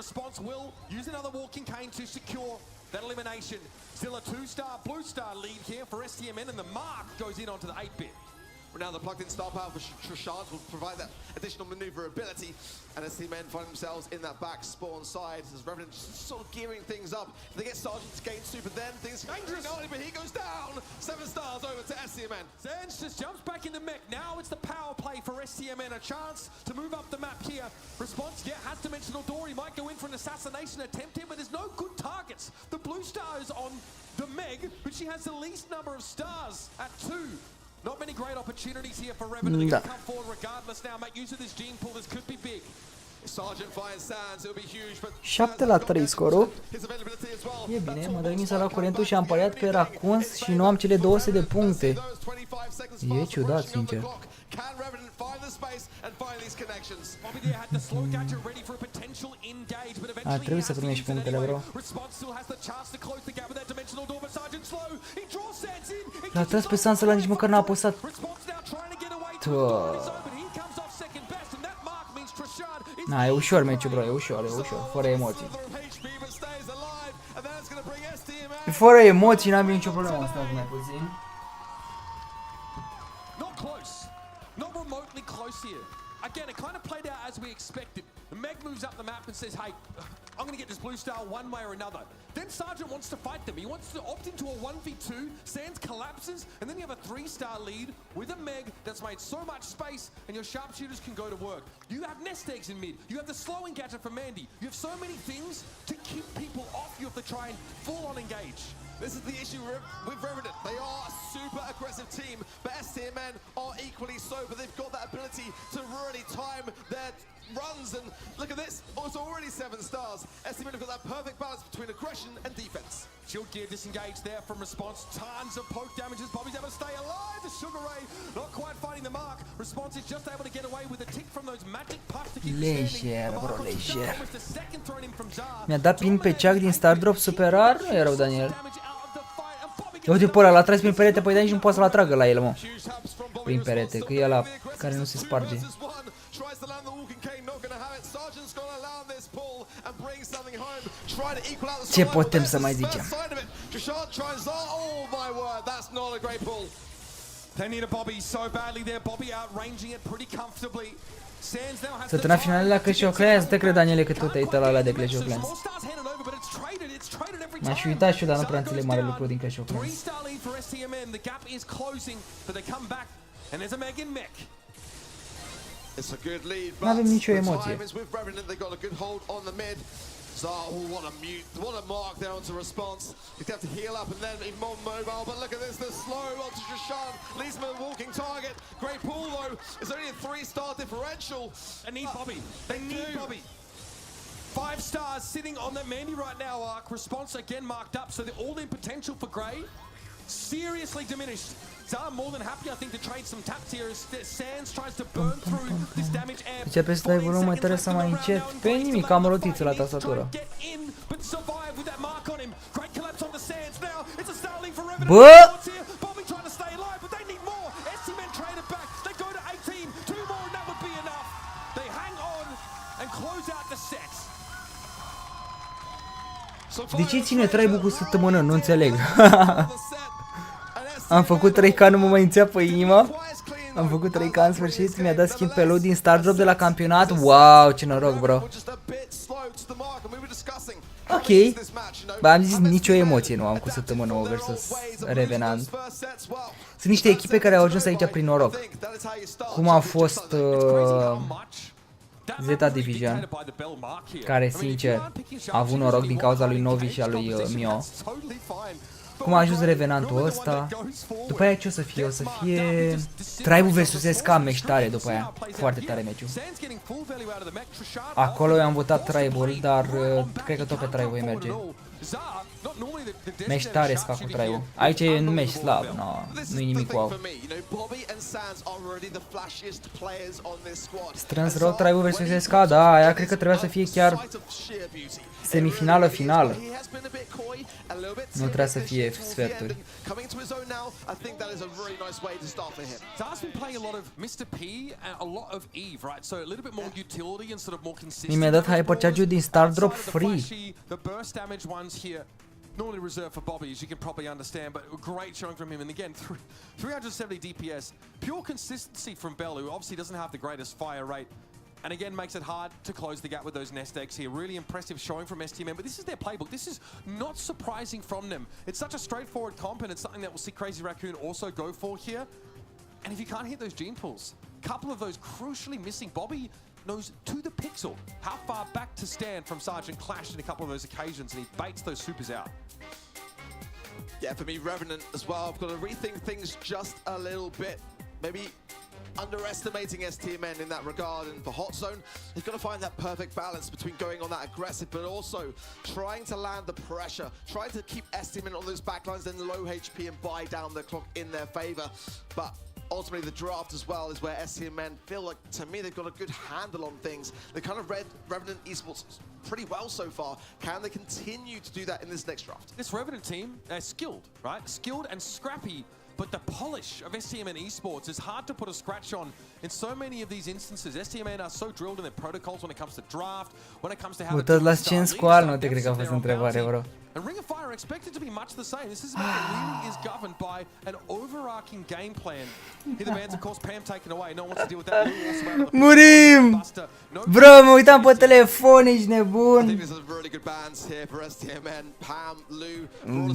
Now the plugged in star power for Trishard will provide that additional maneuverability, and as the men find themselves in that back spawn side, as Revenant just sort of gearing things up. If they get Sergeant to gain super, then things dangerous. But he goes down. 7 stars over to STMN. Zenz just jumps back in the mech. Now it's the power play for STMN. A chance to move up the map here. Response, has dimensional door. He might go in for an assassination attempt here, but there's no good targets. The blue star is on the Meg, but she has the least number of stars at 2. Not many great opportunities here for Revenant. They can come forward regardless now. Make use of this gene pool. This could be big. Sergeant finds Sands. It'll be huge, but 7-3 scorul. E bine, Madalin s-a luat curentul și am pariat că era cuns și nu am cele 200 de puncte. E ciudat, sincer. Ar trebui să primești punctele, bro. L-a tras pe Sansa, la nici măcar n-a apăsat. Na, e ușor meciul, bro, e ușor, fără emoții. Fără emoții n-am nicio problemă asta mai puțin. Not close. Not remotely close here. Again, it kind of played out as we expected. Meg moves up the map and says, hey, I'm going to get this blue star one way or another. Then Sergeant wants to fight them. He wants to opt into a 1v2. Sands collapses, and then you have a 3-star lead with a Meg that's made so much space, and your sharpshooters can go to work. You have nest eggs in mid. You have the slowing gadget for Mandy. You have so many things to keep people off. You have to try and full-on engage. This is the issue with Revenant. They are a super aggressive team, but STMN are equally so, but they've got that ability to really time their runs, and look at this, it's already 7 stars. STMN have got that perfect balance between aggression and defense. Shield gear disengaged there from response. Tons of poke damages. Bobby's able to stay alive. The Sugar Ray not quite finding the mark. Response is just able to get away with a tick from those magic puffs to keep lejer, bro, lejer. Mi-a dat pin pe Chuck din Stardrop super rar? Nu e rău, Daniel. Ia uite pe ăla, l-a tras prin perete, păi de aici nu poate să-l atragă la el, mă. Prin perete, că e ăla care nu se sparge. Ce putem să mai zicem? They need a Bobby so badly there. Bobby outranging it pretty comfortably. Sands now has Săptămâna finală la Clash of Clans, te cred, Daniele, că tu te-ai uitat la alea de Clash of Clans. M-aș fi uitat și eu, dar nu prea înțeleg mare lucru din Clash of Clans. N-avem nicio emoție. So, what a mark there onto response. He's got to heal up and then even more mobile, but look at this, the slow onto Jashan, leaves him a walking target. Great pull though, it's only a 3-star differential. They need Bobby, they need Bobby. 5 stars sitting on that Mandy right now arc. Response again marked up, so the all-in potential for Grey seriously diminished. Zara more than happy, I think, to trade some taps here as Sands tries to burn through this damage amp. Începe să dai volum mai tare, să mai încet. Pe nimic, am rotiță la tastatură. Bă! De ce ține tribe-ul cu săptămână? Nu înțeleg. Am făcut 3K, nu mă mai înțeapă inima. Am făcut 3K în sfârșit, mi-a dat schimb pe load din Stardrop de la campionat. Wow, ce noroc, bro. Ok. Bă, am zis, nicio emoție nu am cu săptămână versus Revenant. Sunt niște echipe care au ajuns aici prin noroc. Cum a fost Zeta Division, care sincer a avut noroc din cauza lui Novi și a lui Mio. Cum a ajuns Revenantul ăsta. După aia ce o să fie? O să fie Tribe vs SK, meci tare după aia. Foarte tare meciul. Acolo eu am votat Tribe-ul, dar cred că tot pe Tribe voi merge. Meci tare SK cu Tribe-ul. Aici e un meci slab, nu-i nimic wow. Strâns rău Tribe vs SK, da, aia cred că trebuia să fie chiar semifinală, finală. Nu trebuia să fie sferturi. Mi-a dat hypercharge-ul din Stardrop free. Normally reserved for Bobby, as you can probably understand, but great showing from him. And again, 370 DPS. Pure consistency from Bell, who obviously doesn't have the greatest fire rate. And again, makes it hard to close the gap with those nest eggs here. Really impressive showing from STMN, but this is their playbook. This is not surprising from them. It's such a straightforward comp, and it's something that we'll see Crazy Raccoon also go for here. And if you can't hit those gene pools, couple of those crucially missing, Bobby knows to the pixel how far back to stand from Sergeant Clash in a couple of those occasions, and he baits those supers out. Yeah, for me, Revenant as well. I've got to rethink things just a little bit. Maybe underestimating STMN in that regard, and for Hot Zone, they've got to find that perfect balance between going on that aggressive, but also trying to land the pressure, trying to keep STMN on those backlines, then low HP and buy down the clock in their favor. But ultimately, the draft as well is where STMN feel like, to me, they've got a good handle on things. They kind of read Revenant Esports pretty well so far. Can they continue to do that in this next draft? This Revenant team, they're skilled, right? Skilled and scrappy. but the polish of STMN esports is hard to put a scratch on in so many of these instances. STMN are so drilled in their protocols when it comes to draft, when it comes to how Tot la 5 scoal, nu te cred că a fost întrebare, bro. And Ring of Fire are expected to be much the same. This is a map that really is governed by an overarching game plan. Here the bans, of course, Pam taken away. No one wants to deal with that. Murim! Bro, mă uitam pe telefon, ești nebun. I think there's a really good bands here for STMN. Pam, Lou,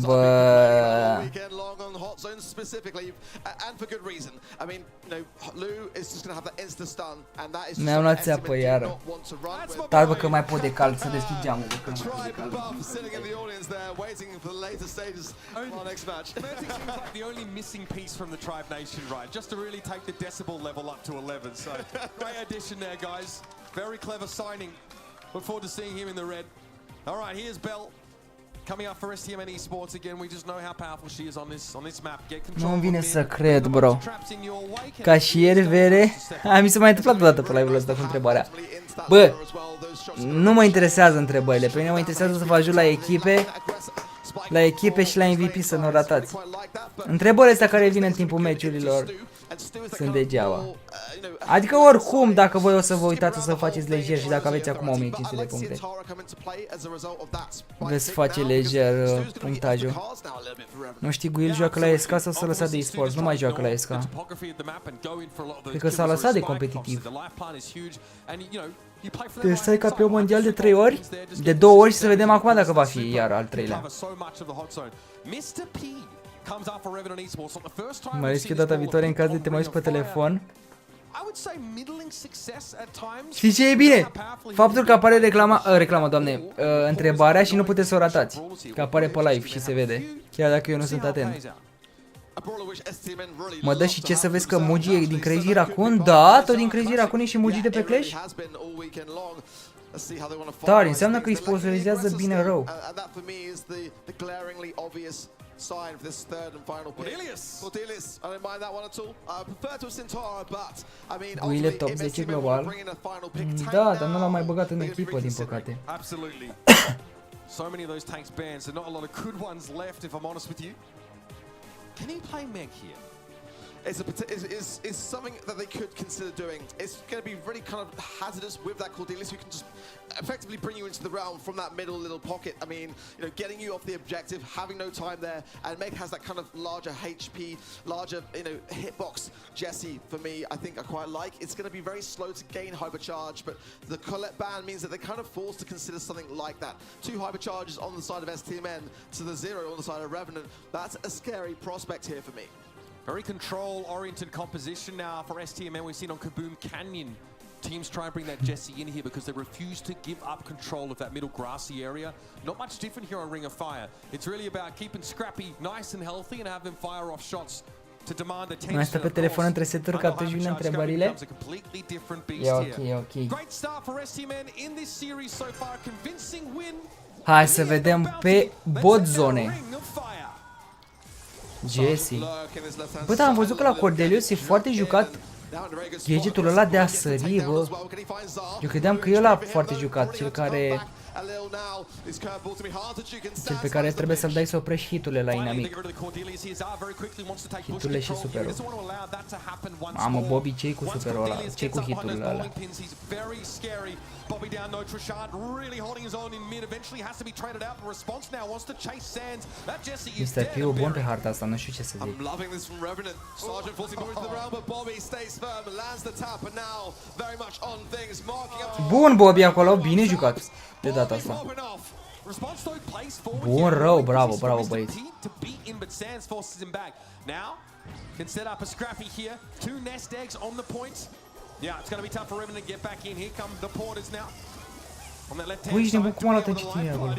Bă. weekend long on hot zones specifically, and for good reason. I mean, you know, Lou is just going to have that insta stun, and that is Mi-am luat țeapă iară. Dar bă că mai pot de cald, să deschid geamul. Sitting in the audience there, waiting for the later stages of our next match. Seems like the only missing piece from the Tribe Nation, right? Just to really take the decibel level up to 11. So great addition there, guys. Very clever signing. Look forward to seeing him in the red. All right, here's Bell. Coming up for STMN esports again. We just know how powerful she is on this map. Get control. Nu-mi vine să cred, bro. Ca și ieri, vere. Mi se mai întâmplat odată pe live-ul ăsta cu întrebarea. Bă, nu mă interesează întrebările. Pe mine mă interesează să vă ajut la echipe și la MVP să nu ratați. Întrebările astea care vin în timpul meciurilor sunt degeaba. Adică oricum, dacă voi o să vă uitați, o să faceți lejer și dacă aveți acum 1500 de puncte, veți face lejer punctajul. Nu știu, Guil joacă la SK sau s-a lăsat de eSports? Nu mai joacă la SK. Cred că s-a lăsat de competitiv. Te stai campion mondial de 3 ori? De 2 ori și să vedem acum dacă va fi iar al 3-lea. Mai ales că data viitoare în caz de te mai uiți pe telefon. Știi ce e bine? Faptul că apare reclama, doamne, întrebarea și nu puteți să o ratați. Că apare pe live și se vede, chiar dacă eu nu sunt atent. Mă dă și ce să vezi că Mugi e din Crazy Raccoon? Da, tot din Crazy Raccoon e și Mugi de pe Clash? Dar înseamnă că îi sponsorizează bine rău. Sign for this third and final pick. Cordelius, I don't mind that one at all. I prefer to Centaura, but I mean, Guile top 10 global. Da, dar nu l-am mai băgat în echipă, din păcate. Absolutely. So many of those tanks banned, so not a lot of good ones left, if I'm honest with you. Can he play Meg here? It's something that they could consider doing. It's going to be really kind of hazardous with that Cordelius, who can just effectively bring you into the realm from that middle little pocket. I mean, you know, getting you off the objective, having no time there, and Meg has that kind of larger HP, larger, you know, hitbox. Jesse, for me, I think I quite like. It's going to be very slow to gain hypercharge, but the Colette ban means that they're kind of forced to consider something like that. 2 hypercharges on the side of STMN to the 0 on the side of Revenant. That's a scary prospect here for me. Very control-oriented composition now for STMN. We've seen on Kaboom Canyon teams try and bring that Jesse in here because they refuse to give up control of that middle grassy area. Not much different here on Ring of Fire. It's really about keeping Scrappy nice and healthy and have them fire off shots to demand attention. Mai stă pe telefon între seturi că atunci vin întrebările. E ok, e ok. Great start for STMN in this series so far. Convincing win. Hai să vedem pe bot zone. Jesse. Bă, dar am văzut că la Cordelius e foarte jucat gadgetul ăla de a sări, bă. Eu credeam că e ăla foarte jucat, cel pe care trebuie să-l dai să oprești hiturile la inamic. Hiturile și superul. Mamă, Bobby, ce-i cu superul ăla? Ce-i cu hiturile alea? Bobby down, no Trishard really holding his own in mid. Eventually has to be traded out. The response now wants to chase Sands. That Jesse is dead. Mr. P bun pe harta asta, nu știu ce să zic. I'm loving this from Revenant. Sergeant forcing more into the realm, but Bobby stays firm, lands the tap, and now very much on things, marking up. Bun, Bobby acolo, bine jucat de data asta. Bun, rău, bravo, bravo, băieți. Now can set up a Scrappy here. 2 nest eggs on the point. Yeah, it's going to be tough for Revenant to get back in. Here come the porters now. On the left hand side, cum a luat încetinirea acolo?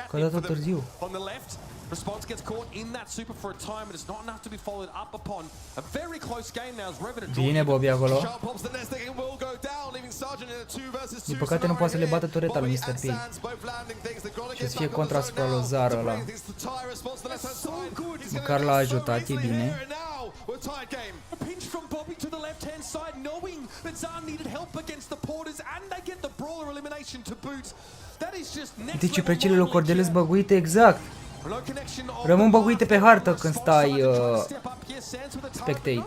Că a dat tot târziu. On the left, Response gets caught in that super for a time, but it's not enough to be followed up upon. A very close game now as Revenant. Vine Bobby acolo. Din păcate nu poate să le bată tureta lui Mr. P. Și să fie contra asupra lui Zara ăla. Măcar l-a ajutat, e bine. A pinch from Bobby to the left-hand side, knowing that Zara needed help against the porters, and they get the brawler elimination to boot. That is just next deci pe cele lui Cordelius băguite exact. Rămân băguite pe hartă când stai spectate.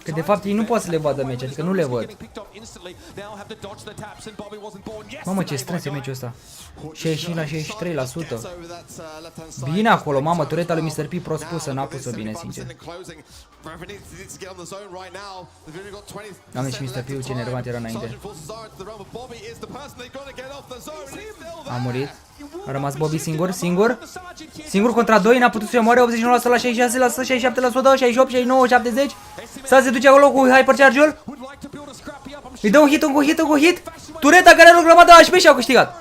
Că de fapt ei nu pot să le vadă meci, adică nu le văd. Mamă, ce stres e meciul ăsta. 65 la 63%. Bine acolo, mamă, tureta lui Mr. P prost pusă, n-a pus-o bine, sincer. Doamne, și Mr. P ce nervat era înainte. A murit. A rămas Bobby singur contra 2, n-a putut să-i omoare. 89% la 66%, 67%, 68, 69, 70. Să se duce acolo cu hypercharge-ul. Îi dă un hit. Tureta care a reclamat de HP și au câștigat.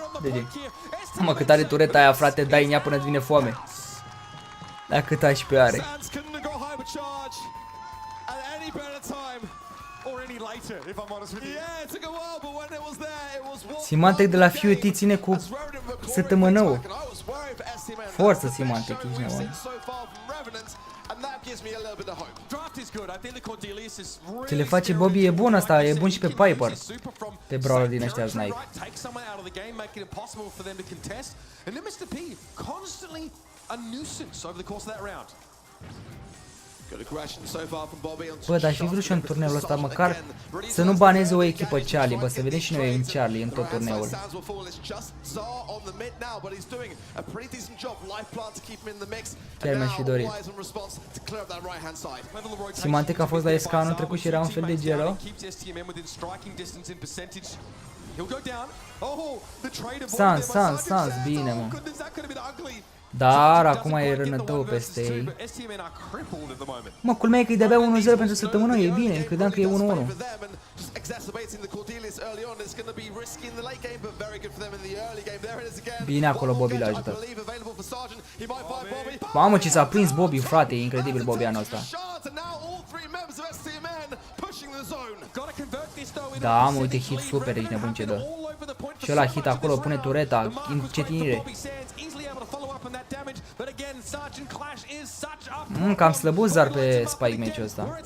Mă, cât are tureta aia, frate, dai în ea până îți vine foame. Dar cât HP are. Simantec de la FUT ține cu sătămânău. Forță Simantec, ești nebun. Ce le face Bobby e bun asta, e bun și pe Piper. Pe brawler din ăștia snipe. Bă, dar aș fi vrut și în turneul ăsta măcar să nu baneze o echipă Charlie, bă, să vedem și noi în Charlie în tot turneul. Chiar mi-aș fi dorit. Simantec a fost la SK anul trecut și era un fel de gelo. Sans, bine, mă. Dar acum e rănătău peste ei. Mă, culmea e că e de-abia 1-0 pentru săptămână, e bine, credeam că e 1-1. Bine acolo Bobby l-a ajutat. Mamă, ce s-a prins Bobby, frate, e incredibil Bobby anul ăsta. Da, mă, uite, hit super, ești nebun ce dă. Și ăla hit acolo, pune tureta, încetinire. Cam slăbut Zar pe Spike meciul ăsta.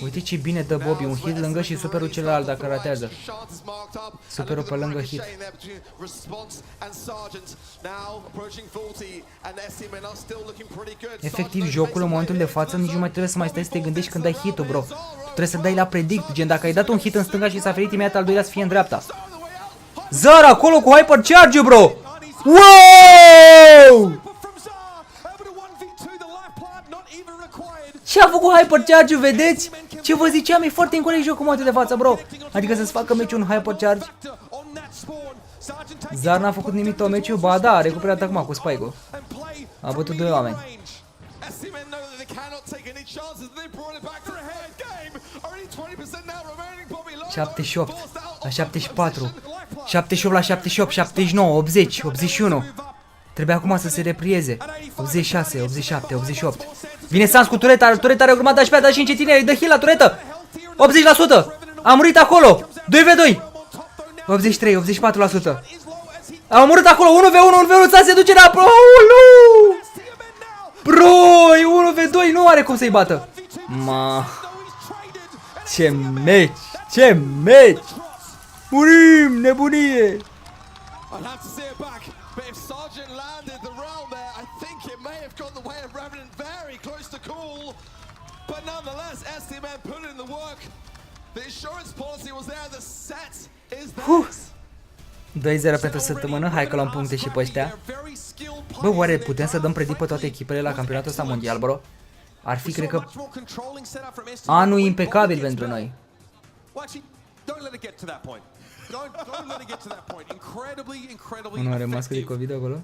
Uite ce bine dă Bobby, un hit lângă și superul celălalt dacă ratează. Superul pe lângă hit. Efectiv, jocul în momentul de față nici nu mai trebuie să mai stai să te gândești când dai hit-ul, bro. Tu trebuie să dai la predict, gen dacă ai dat un hit în stânga și s-a ferit imediat al doilea să fie în dreapta. Zara acolo cu hypercharge, bro! Wow! Ce a făcut hypercharge, vedeți? Ce vă ziceam, e foarte incorect jocul în momentul de față, bro. Adică să-ți facă meciul un hypercharge. Zar n-a făcut nimic tot meciul, ba da, a recuperat acum cu Spike-ul. A bătut 2 oameni. 78 la 74, 78 la 78, 79, 80, 81. Trebuie acum să se reprieze. 86, 87, 88. Vine Sans cu tureta, tureta are urmat HP, dar și încetinere, îi dă heal la turetă. 80%. A murit acolo. 2v2. 83, 84%. A murit acolo, 1v1, Sans se duce la pro. Bro, e 1v2, nu are cum să-i bată. Ma. Ce meci. Ce meci! Murim! Nebunie! Huh. 2-0 pentru săptămână, hai că luăm puncte și pe ăștia. Bă, oare putem să dăm predict pe toate echipele la campionatul ăsta mondial, bro? Ar fi, cred că, anul impecabil pentru noi. Nu are mască de COVID acolo?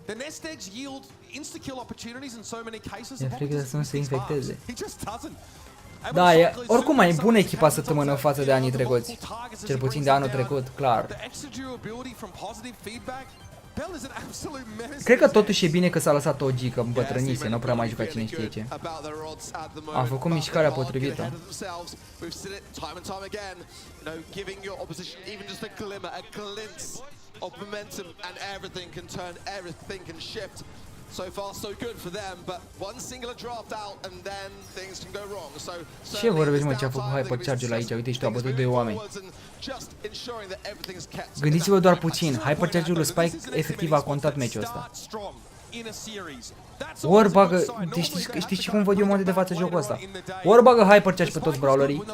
E frică să nu se infecteze. Da, e oricum mai bună echipa săptămână față de anii trecuți. Cel puțin de anul trecut, clar. Cred că totuși e bine că s-a lăsat OG, că îmbătrânise, nu prea mai juca cine știe ce. A făcut mișcarea potrivită. So far, so good for them, but one singular draft out and then things can go wrong. So ce vorbești, mă, ce a făcut Hypercharge-ul aici? Uite, și tu a bătut 2 oameni. Gândiți-vă doar puțin, Hypercharge-ul Spike efectiv a contat meciul ăsta. Ori bagă, știți cum văd eu monte de față jocul ăsta? Ori bagă Hypercharge pe toți brawlerii,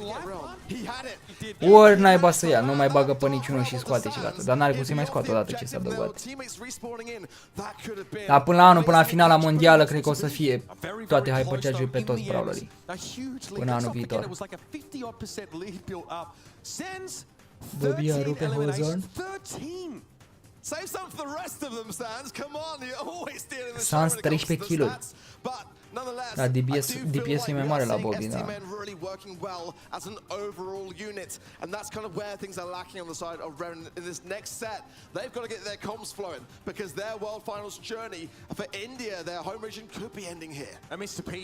ori naiba să ia, nu mai bagă pe niciunul și scoate și gata. Dar n-are cum să mai scoată odată ce s-a adăugat. Dar până la anul, până la finala mondială, cred că o să fie toate Hypercharge-uri pe toți brawlerii. Până anul viitor. Bobia rupe Hozorn. Save some for the rest of them, Sans. Come on, you're always stealing the Sans 13 kg. Da, DPS e mai mare la Bobby, da. Really working well as an overall unit, and that's kind of where things are lacking on the side of Revenant in this next set. They've got to get their comms flowing because their World Finals journey for India, their home region, could be ending here. And Mr. P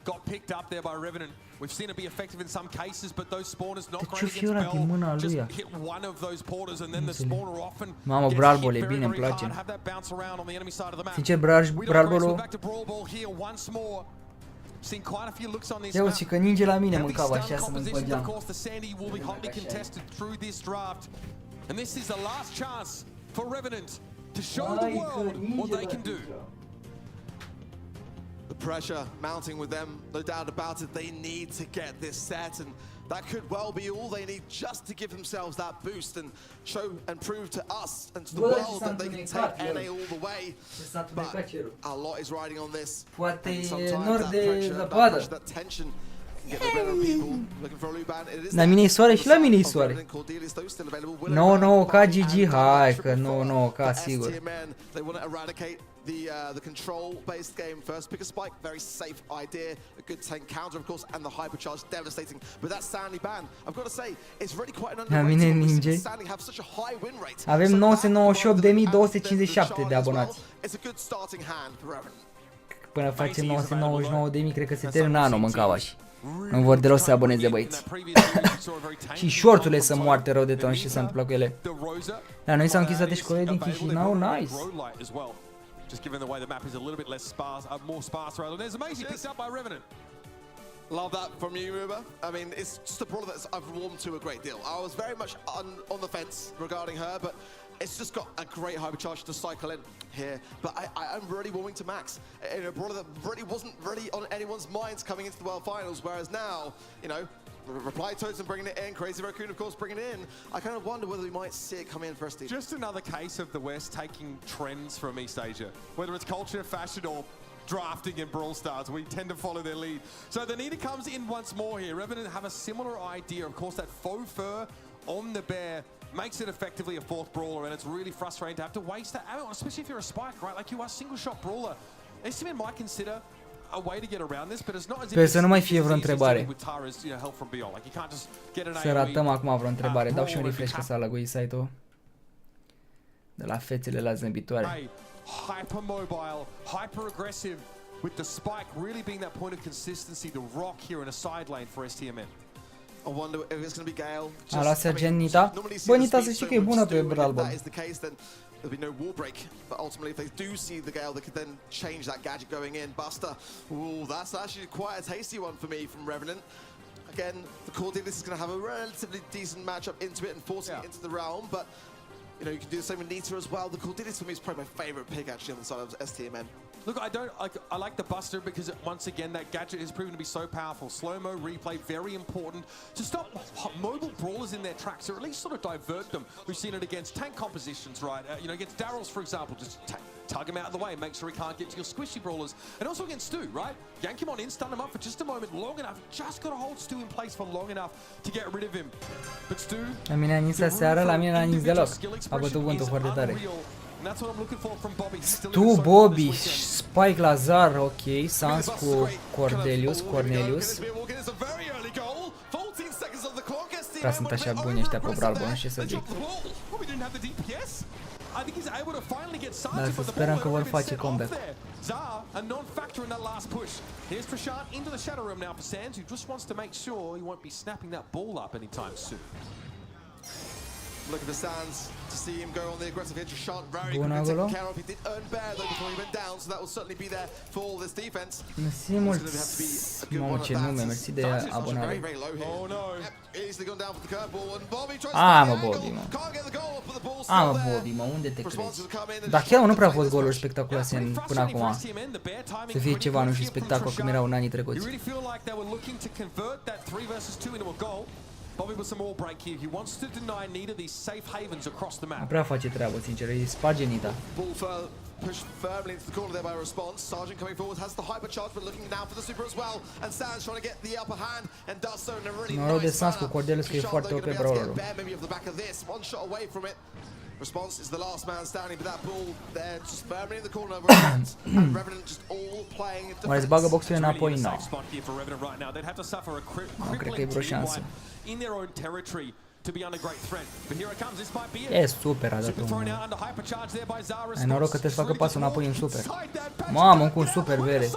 got picked up there by Revenant. We've seen it be effective in some cases, but those spawners not great against Bell. Just hit one of those porters and then the spawner often Mamă, Brawlball e bine, îmi place. Sincer, Brawlball-ul... Ia uite că ninge la mine mâncava așa să mă împăgeam. And this is the last chance for Revenant to show the world what they can do. The pressure mounting with them, no doubt about it. They need to get this set, and that could well be all they need just to give themselves that boost and show and prove to us and to the world that they can take NA all the way. But a lot is riding on this. Poate nor de zăpadă. That tension can get the better of people looking for a Luban. La mine e soare și la mine e soare. 9-9 k GG, hai că 9-9 k sigur. They want to eradicate the control-based game first. Pick a spike, very safe idea. A good tank counter, of course, and the hypercharge, devastating. But that Stanley ban, I've got to say, it's really quite an underrated. Stanley have such a high win rate. Avem 998.257 de abonați. It's a good starting hand for Revenant. Până facem 999.000, cred că se termină anul, mâncavași. Nu vor deloc să se aboneze, băieți. Și shorturile să moarte rău de tot și ce s-a întâmplat cu ele. La noi s-au închis toate școlile din Chișinău, nice. Just given the way the map is a little bit less sparse, more sparse rather. There's amazing picked up by Revenant. Love that from you, Ruba. I mean, it's just a brawler that I've warmed to a great deal. I was very much on the fence regarding her, but it's just got a great hypercharge to cycle in here. But I'm really warming to Max. In a brawler that really wasn't really on anyone's minds coming into the World Finals, whereas now, you know, Reply Toads and bringing it in, Crazy Raccoon of course bringing it in. I kind of wonder whether we might see it come in first. Just another case of the West taking trends from East Asia. Whether it's culture, fashion or drafting in Brawl Stars, we tend to follow their lead. So the Nita comes in once more here. Revenant have a similar idea. Of course that faux fur on the bear makes it effectively a fourth brawler, and it's really frustrating to have to waste that ammo, especially if you're a spike, right? Like you are single shot brawler. Estimate might consider a way to get around this, but it's not as if să nu mai fie vreo întrebare. with Tara's, you know, help from beyond. Like you can't just get an Să ratăm acum vreo întrebare. Dau și un refresh că s-a lăguit site-ul. De la fețele la zâmbitoare. Hyper mobile, hyper aggressive, with the spike really being that point of consistency, the rock here in a side lane for STMN. I wonder if it's going to be Gale. A luat Sergent Nita. Bă, Nita să știi că e bună pe Brawlball. There'll be no wall break, but ultimately if they do see the Gale, they could then change that gadget going in. Buster, ooh, that's actually quite a tasty one for me from Revenant. Again, the Cordelis is going to have a relatively decent matchup into it and forcing it into the realm, but you know, you can do the same with Nita as well. The Cordelis for me is probably my favourite pick actually on the side of STMN. Look, I like the Buster because once again that gadget has proven to be so powerful. Slow-mo replay, very important to stop mobile brawlers in their tracks, or at least sort of divert them. We've seen it against tank compositions, right? You know, against Daryl's, for example, just tug him out of the way, make sure he can't get to your squishy brawlers. And also against Stu, right? Yank him on in, stun him up for just a moment, long enough. Just got to hold Stu in place for long enough to get rid of him. But Stu... La mine a nins aseară, la mine n-a nins deloc. A bătut vântul foarte tare. Stu, Bobby, Spike Lazar, ok, Sans cu Cornelius. Ca sunt așa buni ăștia pe Brawlball, nu știu ce să zic. Dar să sperăm că vor face comeback. A non-factor in that last push. Here's Prashant into the shadow room now for Sands, who just wants to make sure he won't be snapping that ball up anytime soon. Look at the stands to see him go on the aggressive hit. Trishant very Bun quickly acolo. taken care of. He did earn bear though before he went down, so that will certainly be there for all this defense. Mersi mult. Mamă, ce nume, mersi de abonare. Very, very low here. Oh no. Yep, easily gone down for the curveball and Bobby tries Mă, to Bobby, mă. can't get the goal, but the ball's Mă, still there. Bobby, mă, unde te crezi? Responses come in and Dar chiar nu prea au fost Trishant goluri spectaculoase până acum. Să fie ceva, nu știu, spectacol cum erau în anii You trecuți. really feel like they were looking to convert that 3 versus 2 into a goal. Bobby with some more break here. He wants to deny neither of these safe havens across the Nu map. prea face treabă, sincer, îi sparge nita. Ball pushed firmly into the corner there by Response. Sargent coming forward has the hypercharge, but looking now for the super as well. And Sans trying to get the upper hand and does so in a really Noroc de nice Sans cu manner. Cordelis că e Trishant, foarte though, OP gonna be able to brawlerul. get bare maybe of the back of this. One shot away from it. Response is the last man standing, but that ball there just firmly in the corner. And Revenant just all playing Oare îți bagă boxul It's înapoi? really a Nu. safe spot here for Revenant right now. They'd have to suffer a cred că e crippling vreo team șansă. wipe in their own territory to be under great threat. But here it comes. This might be it. E super, a dat Super thrown un... out under hypercharge there by Zara. Ai noroc că trebuie să facă pasul înapoi în super. Mamă, cu un super vere.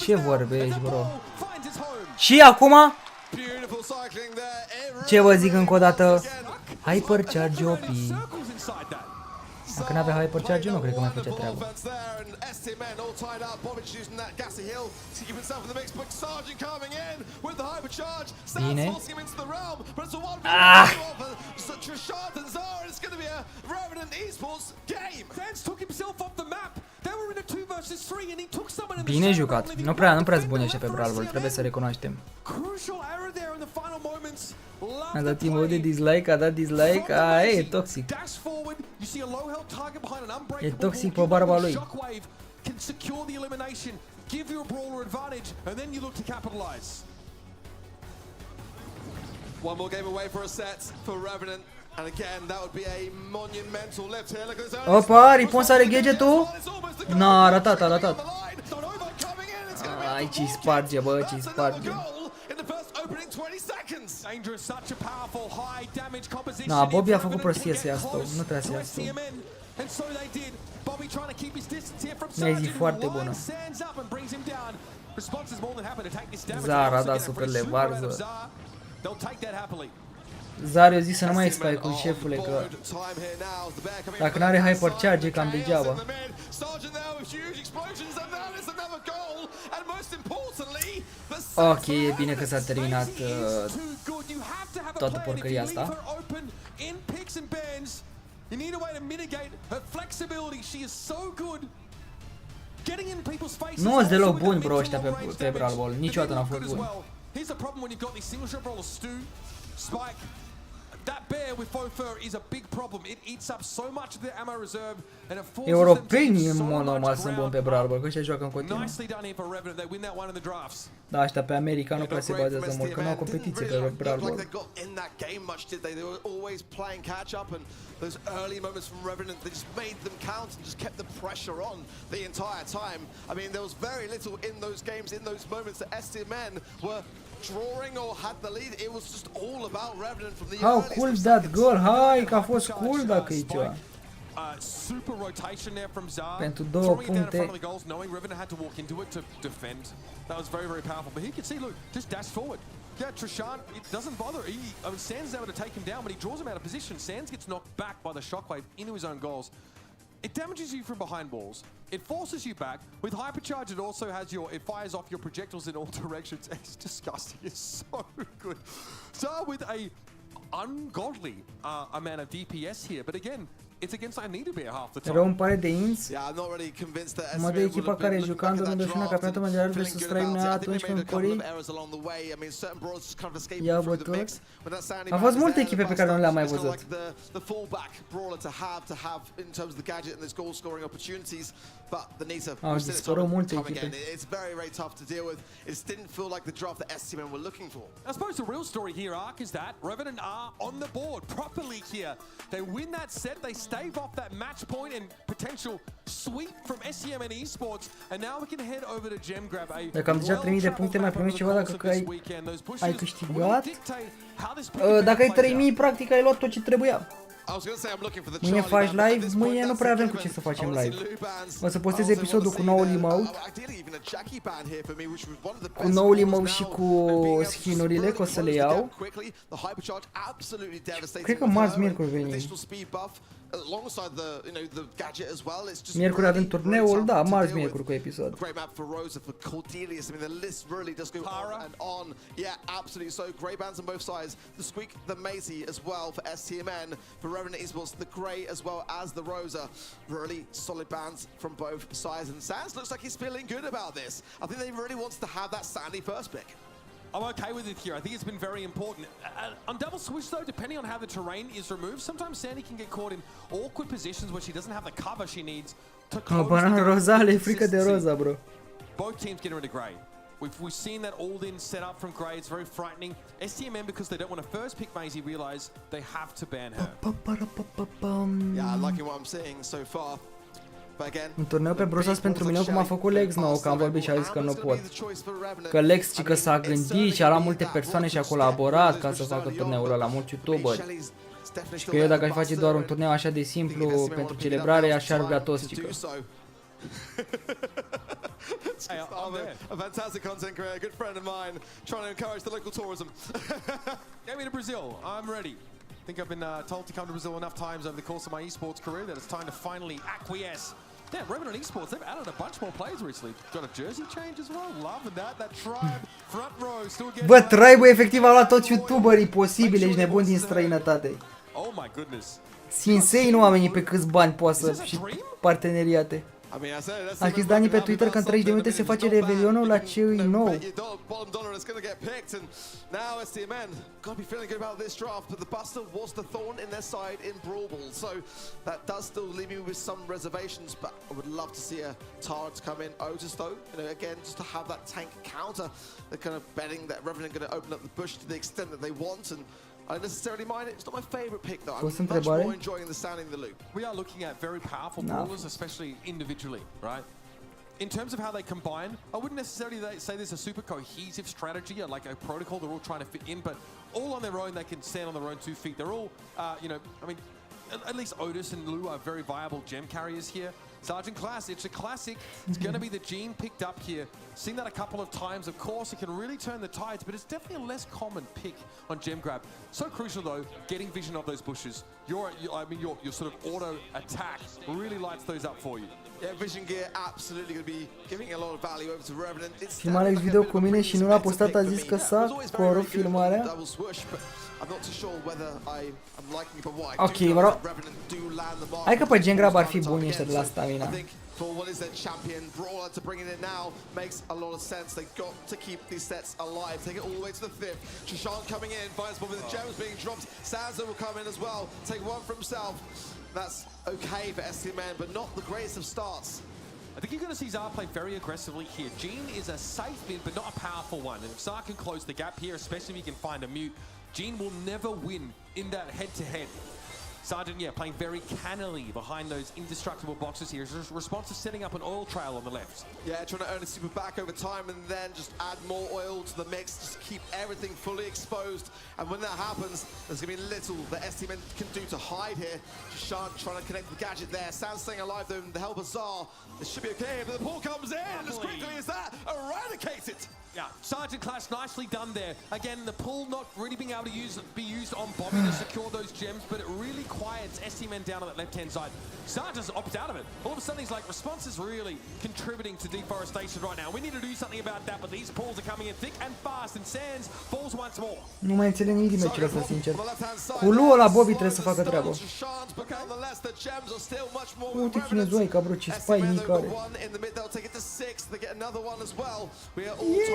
Ce vorbești, bro? Și acum? beautiful cycling there. Ce vă zic încă o dată? Hypercharge OP. Dacă n-avea hypercharge, nu cred că mai făcea treabă. Bine. Bine jucat. Nu prea bune și pe Brawlball, trebuie să recunoaștem. A dat timp de dislike, a dat dislike, e toxic. E toxic pe barba lui. One more game away for a set for Revenant. And again, that would be a monumental lift here. Look at this. Opa, Ripons are gadgetul? N-a ratat, a ratat. Ai, ce-i sparge, bă, ce-i sparge. Na, Bobby a făcut prostie să ia stop, nu trebuie să ia stop. Mi-ai zis foarte bună. Zara a dat superle varză. Zara, eu zic să nu mai stai cu șefule, că dacă n-are hypercharge, e cam degeaba. Ok, e bine că s-a terminat toată porcăria asta. Nu sunt deloc buni, bro, ăștia pe Brawlball, niciodată n-au fost buni. That bear with faux fur is a big problem. It eats up so much of their ammo reserve and it forces Europenii în mod normal sunt buni pe Brawlball, că ăștia joacă în continuu. Nicely done here for Revenant. They win that one in the drafts. Da, ăștia pe America nu prea se bazează mult, că nu au competiție pe Brawlball. Those early moments from Revenant, they just made them count and just kept the pressure on the entire time. I mean, there was very little in those games, in those moments that STMN were drawing or had the lead. It was just all about Revenant from the How cool that goal, hai, că a fost cool dacă e ceva. Super rotation there from Zar. Pentru 2 puncte. Knowing Revenant had to walk into it to defend. That was very, very powerful. But he could see, look, just dash forward. Yeah, Trishant, it doesn't bother. I mean, Sans is able to take him down, but he draws him out of position. Sans gets knocked back by the shockwave into his own goals. It damages you from behind walls. It forces you back. With hypercharge, it also has it fires off your projectiles in all directions. It's disgusting. It's so good. Zar with a ungodly amount of DPS here, but again, it's against I need to be half the time. Rău îmi pare de ins. Mă de echipa care jucând în dășuna campionatul mondial versus Străimnea atunci când Corii i-au bătut. Au fost multe echipe pe care nu le-am mai văzut. Au dispărut multe echipe. I suppose the real story here, Ark, is that Revenant are on the board properly here. They win that set, they stave off that match point and potential sweep from SCMN Esports, and now we can head over to Gem Grab. Dacă am deja 3000 de puncte, mai primești ceva dacă ai câștigat. Dacă ai 3000, practic ai luat tot ce trebuia. Mâine faci live? Mâine nu prea avem cu ce să facem live. O să postez episodul cu noul emote, cu noul emote și cu skin-urile, că o să le iau. Cred că marți, miercuri venim. Miercuri avem turneul, da, marți, miercuri cu episod. The Grey as well as the Rosa. Really solid bands from both sides, and Sands looks like he's feeling good about this. I think they really wants to have that Sandy first pick. I'm okay with it here. I think it's been very important. On double switch though, depending on how the terrain is removed, sometimes Sandy can get caught in awkward positions where she doesn't have the cover she needs to close the Roza, le frică de Roza, bro. Both teams getting rid of Grey. We've seen that all-in set up from Grey. It's very frightening. STMN, because they don't want to first pick Maisie, realize they have to ban her. Yeah, I like what I'm seeing so far. Un turneu pe brosas pentru mine, cum a făcut Lex, nou, că am vorbit și a zis că nu pot. Că Lex și că s-a gândit și a luat multe persoane și a colaborat ca să facă turneul ăla, mulți youtuberi. Și că eu dacă aș face doar un turneu așa de simplu pentru celebrare, așa ar vrea toți, cică. A fantastic content creator, a good friend of mine, trying to encourage the local tourism. Get me to Brazil. I'm ready. I think I've been told to come to Brazil enough times over the course of my esports career that it's time to finally acquiesce. Damn, Revenant Esports, they've added a bunch more players recently. Got a jersey change as well. Loving that. That tribe front row still getting. Bă, tribe-ul efectiv a luat toți youtuberii posibili, ești nebun din străinătate. Oh my goodness. Sinsei nu oamenii pe câți bani poate să și parteneriate. A scris Dani pe Twitter că în 30 de minute se face revelionul la ce îi nou. I don't necessarily mind it. It's not my favorite pick though. I'm much more enjoying the sound in the loop. We are looking at very powerful brawlers, especially individually, right? In terms of how they combine, I wouldn't necessarily say there's a super cohesive strategy or like a protocol they're all trying to fit in, but all on their own they can stand on their own 2 feet. They're all, you know, I mean, at least Otis and Lou are very viable gem carriers here. Sergeant Class, it's a classic. It's going to be the gene picked up here. Seen that a couple of times. Of course, it can really turn the tides, but it's definitely a less common pick on gem grab. So crucial though, getting vision of those bushes. Your sort of auto attack really lights those up for you. Yeah, vision gear absolutely going to be giving a lot of value over to Revenant. Filmarea video cu mine și nu l-a postat, a zis că s-a corupt filmarea. Ok, bro. Hai că pe gen grab ar fi buni ăștia de la stamina. For what is their champion brawler to bring it in now makes a lot of sense. They've got to keep these sets alive. Take it all the way to the 5th. Shishan coming in, finds one with the gems being dropped. Sansa will come in as well. Take one for himself. That's okay for STMN, but not the greatest of starts. I think you're going to see Zar play very aggressively here. Gene is a safe bid, but not a powerful one. And if Zar can close the gap here, especially if he can find a mute, Gene will never win in that head-to-head. Sergeant, yeah, playing very cannily behind those indestructible boxes here. His response is setting up an oil trail on the left. Yeah, trying to earn a super back over time and then just add more oil to the mix. Just keep everything fully exposed. And when that happens, there's going to be little that STMN can do to hide here. Shan trying to connect the gadget there. Sans staying alive though, the help of Zar. This should be okay, but the pull comes in as quickly as that. Eradicates it. Yeah, Sergeant Clash nicely done there. Again, the pull not really being able to be used on Bobby to secure those gems, but it really quiets STMN down on that left-hand side. Sergeant opts out of it. All of a sudden, he's like, response is really contributing to deforestation right now. We need to do something about that, but these pulls are coming in thick and fast, and Sands falls once more. Nu mai înțeleg nimic din meciul ăsta, sincer. Cu lui ăla Bobby trebuie să facă treaba. Uite chinezoi, ca bro, ce spy mic are.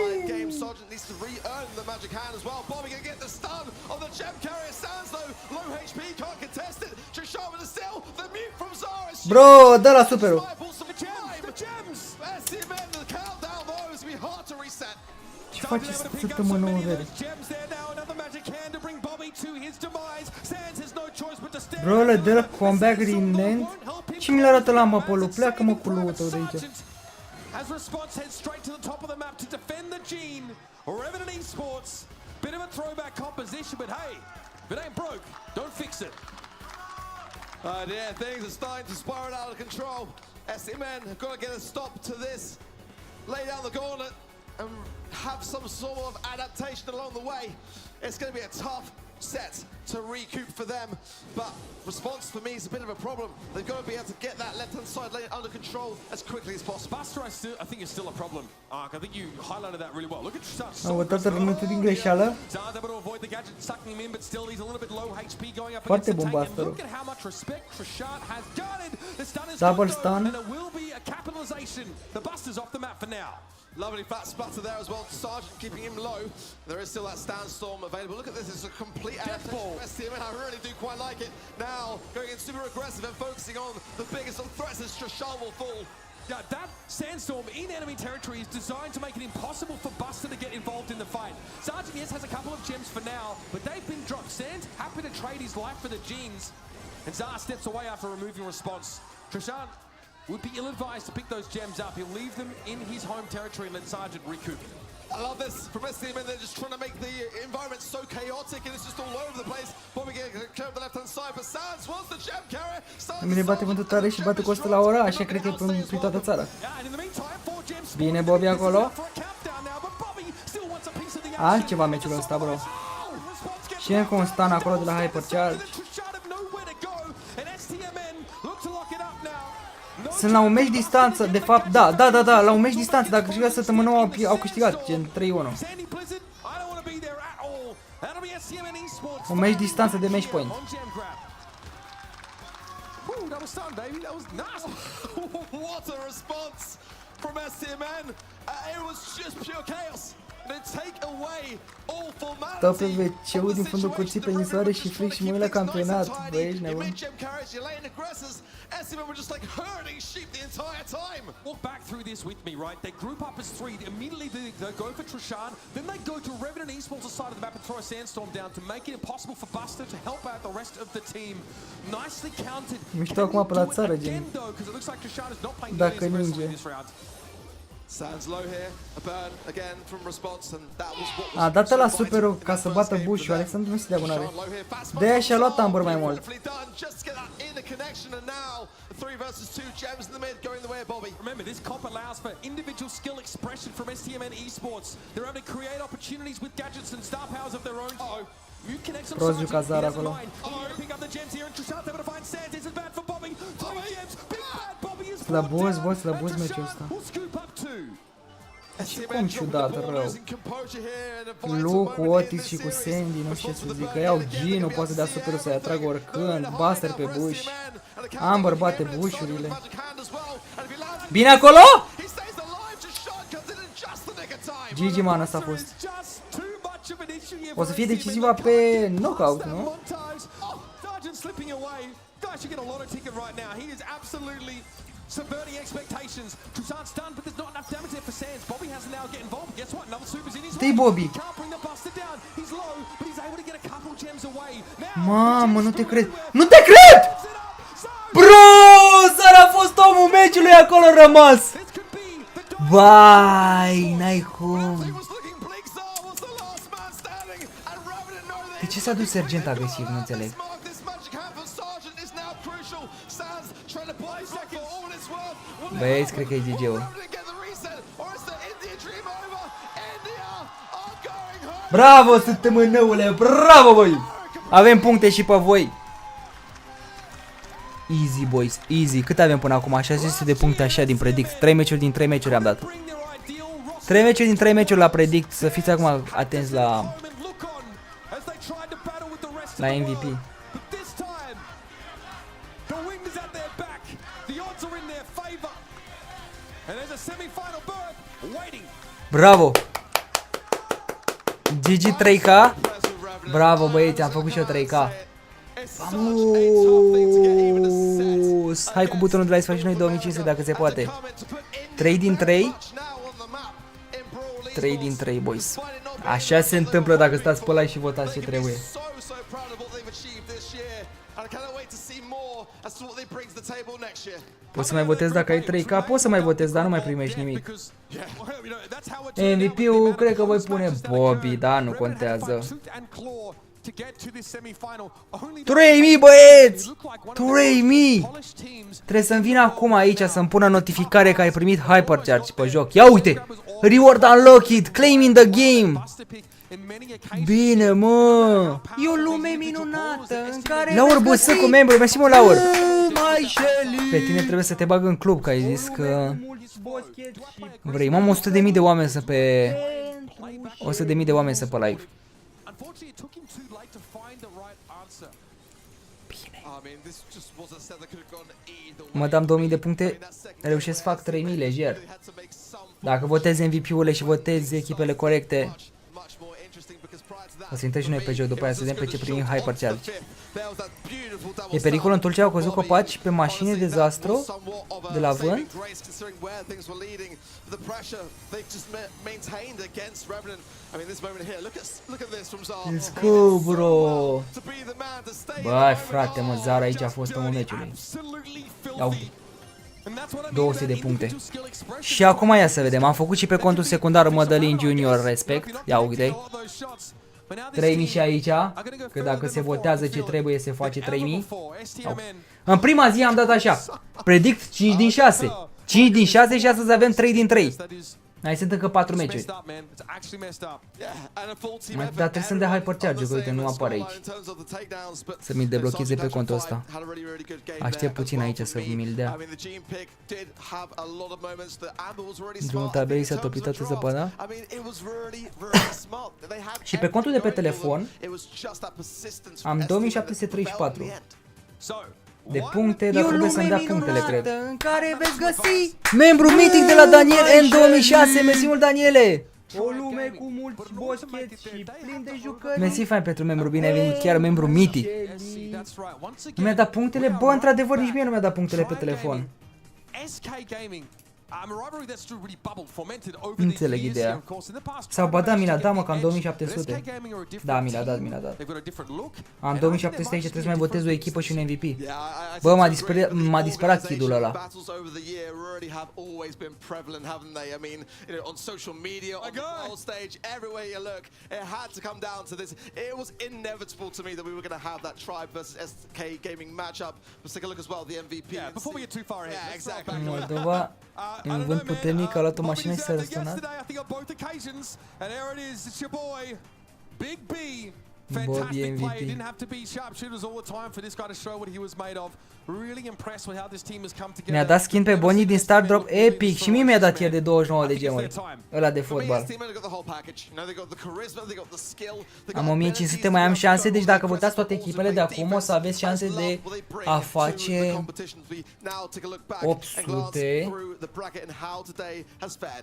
Game Sergeant needs to re-earn the magic hand as well. Bobby gonna get the stun on the gem carrier. Sands though, low HP, can't contest it. Trishama is still the mute from Zara. Bro, dă la superul. The gems. STMN, the countdown though is be hard to reset. Ce faci săptămână în vere? Bro, ăla dă la comeback remnant? Ce mi-l arată la mapă-ul? Pleacă-mă cu lui tău de aici. As response heads straight to the top of the map to defend the gene. Revenant Esports, bit of a throwback composition, but hey, if it ain't broke, don't fix it. Yeah, things are starting to spiral out of control. STMN have got to get a stop to this. Lay down the gauntlet and have some sort of adaptation along the way. It's going to be a tough set to recoup for them, but response for me is a bit of a problem. They've got to be able to get that left-hand side lane under control as quickly as possible. Buster, I think is still a problem. Ark, I think you highlighted that really well. Look at Trishard. Am votat rămânetul din greșeală. Zard's able to avoid the gadget sucking him in, but still he's a little bit low HP going up Foarte against the bun tank. And Buster. look at how much respect Trishard has guarded. The stun is Double good, though, stun. and it will be a capitalization. The Buster's off the map for now. Lovely fat splatter there as well. Sergeant keeping him low. There is still that standstorm available. Look at this. It's a complete adaptation for STMN. I really do quite like it. Now, going in super aggressive and focusing on the biggest of threats as Trishard will fall. Yeah, that sandstorm in enemy territory is designed to make it impossible for Buster to get involved in the fight. Sergeant, yes, has a couple of gems for now, but they've been dropped. Sand happy to trade his life for the jeans. And Zar steps away after removing response. Trishard would be ill-advised to pick those gems up. He'll leave them in his home territory and let Sergeant recoup. I love this from STMN. They're just trying to make the environment so chaotic and it's just all over the place. Bobby getting clear of the left-hand side, but Sands wants the gem carrier. Mine bate vântul tare și bate costul la ora, așa cred că e prin toată țara. Bine Bobby acolo. Altceva meciul ăsta, bro. Și încă un stun acolo de la Hypercharge. Sunt la un meci distanță, de fapt, da, la un meci distanță, dacă câștigat săptămâna au câștigat, gen 3-1. Un meci distanță de match point. What a response from STMN. It was just pure chaos. Stau pe WC-ul din fundul curții pe nisoare și fric și mă uit la campionat. Băi, ești nebun. Walk back through this with me, right? They group up as three. Immediately they go for Trishard. Then they go to Revenant Esports' side of the map and throw a sandstorm down to make it impossible for Buster to help out the rest of the team. Nicely counted. Mișto acum pe la țară, gen. Dacă ninge. Sands low here, a burn again from response, and that was what was. A dat la superul ca să bată bușul, Alexandru nu se de abonare. De-aia și-a luat Amber mai mult. Remember, this comp allows for individual skill expression from STMN Esports. They're able to create opportunities with gadgets and star powers of their own. Mute connects on Prost jucat Zara acolo. Pick up the gems here and Trishard's able to find Sands. Isn't bad for Bobby. 3 gems. Big bad Bobby is Slăbos meciul ăsta. Și cum ciudat rău. Lu cu Otis și cu Sandy, nu știu ce să zic, că iau G, nu poate să dea superul să-i atragă oricând, Buster pe bush. Amber bate bușurile. Bine acolo? GG, man, ăsta a fost. O să fie decisiva pe knockout, nu? Subverting expectations. Trishard's stunned, but there's not enough damage there for Sands. Bobby has to now get involved. Guess what? Another super's in his way. Bobby. Can't bring the Buster down. He's low, but he's able to get a couple gems away. Mamă, nu te cred. Nu te cred! Bro, Zara a fost omul meciului acolo rămas. Vai, n-ai cum. De ce s-a dus sergent agresiv, nu înțeleg. Băieți, cred că e GG-ul. Bravo, suntem în năule, bravo, băi! Avem puncte și pe voi. Easy, boys, easy. Cât avem până acum? 600 de puncte așa din predict. 3 meciuri din 3 meciuri am dat. 3 meciuri din 3 meciuri la predict. Să fiți acum atenți la MVP. Bravo! GG 3K. Bravo, băieți, am făcut și eu 3K. Vamos! Hai cu butonul de like să faci și noi 2500 dacă se poate. 3 din 3. 3 din 3, boys. Așa se întâmplă dacă stați pe like și votați ce trebuie. Poți să mai votezi dacă ai 3K? Poți să mai votezi, dar nu mai primești nimic. MVP-ul cred că voi pune Bobby, da, nu contează. 3.000 băieți! 3.000! Trebuie să-mi vină acum aici să-mi pună notificare că ai primit Hypercharge pe joc. Ia uite! Reward unlocked! Claiming the game! Bine, mă! E o lume minunată în care... Laur Băsă cu membru, mersi mă, Laur! Pe tine trebuie să te bag în club, că ai zis că... Vrei, m-am 100.000 de oameni să pe... 100.000 de oameni să pe live. Bine. Mă dam 2000 de puncte, reușesc să fac 3000 lejer. Dacă votezi MVP-urile și votezi echipele corecte, o să intrăm și noi pe joc, după aia să vedem pe ce primim Hypercharge. E pericol în Tulcea, au căzut copaci pe mașini, dezastru de la vânt. Let's go, bro! Băi, frate, mă, Zara aici a fost omul meciului. Ia uite. 200 de puncte. Și acum ia să vedem, am făcut și pe contul secundar Madalin Junior, respect. Ia uite. 3000 și aici, că dacă se votează ce trebuie se face 3000. În prima zi am dat așa, predict 5 din 6. 5 din 6 și astăzi avem 3 din 3. Mai sunt încă 4 meciuri. Dar trebuie să-mi dea Hypercharge, că uite, nu apare aici. Să mi-l deblocheze pe contul ăsta. Aștept puțin aici să mi-l dea. Drumul tabelei s-a topit toată zăpada. Și pe contul de pe telefon am 2734 de puncte, dar trebuie să-mi dea punctele, cred. În care veți găsi membru mitic de la Daniel N 2006. Mersi mult, Daniele! O lume cu mulți boscheți și plin de jucării. Mersi fain pentru membru, bine ai venit, chiar membru mitic. Nu mi-a dat punctele? Bă, într-adevăr, nici mie nu mi-a dat punctele pe telefon. Nu înțeleg ideea. Sau ba da, mi l-a dat, mă, că am 2700. Da, mi l-a dat, mi l-a dat. Am 2700 aici, trebuie să mai votez o echipă și un MVP. Bă, m-a disperat kid-ul ăla. Moldova, în vânt puternic, a luat o mașină și s-a răsturnat. Bobby MVP. Mi-a dat skin pe Bonnie din Star Drop epic și mie mi-a dat ieri de 29 de gemuri. Ăla de fotbal. Am 1500, mai am șanse, deci dacă votați toate echipele de acum o să aveți șanse de a face 800.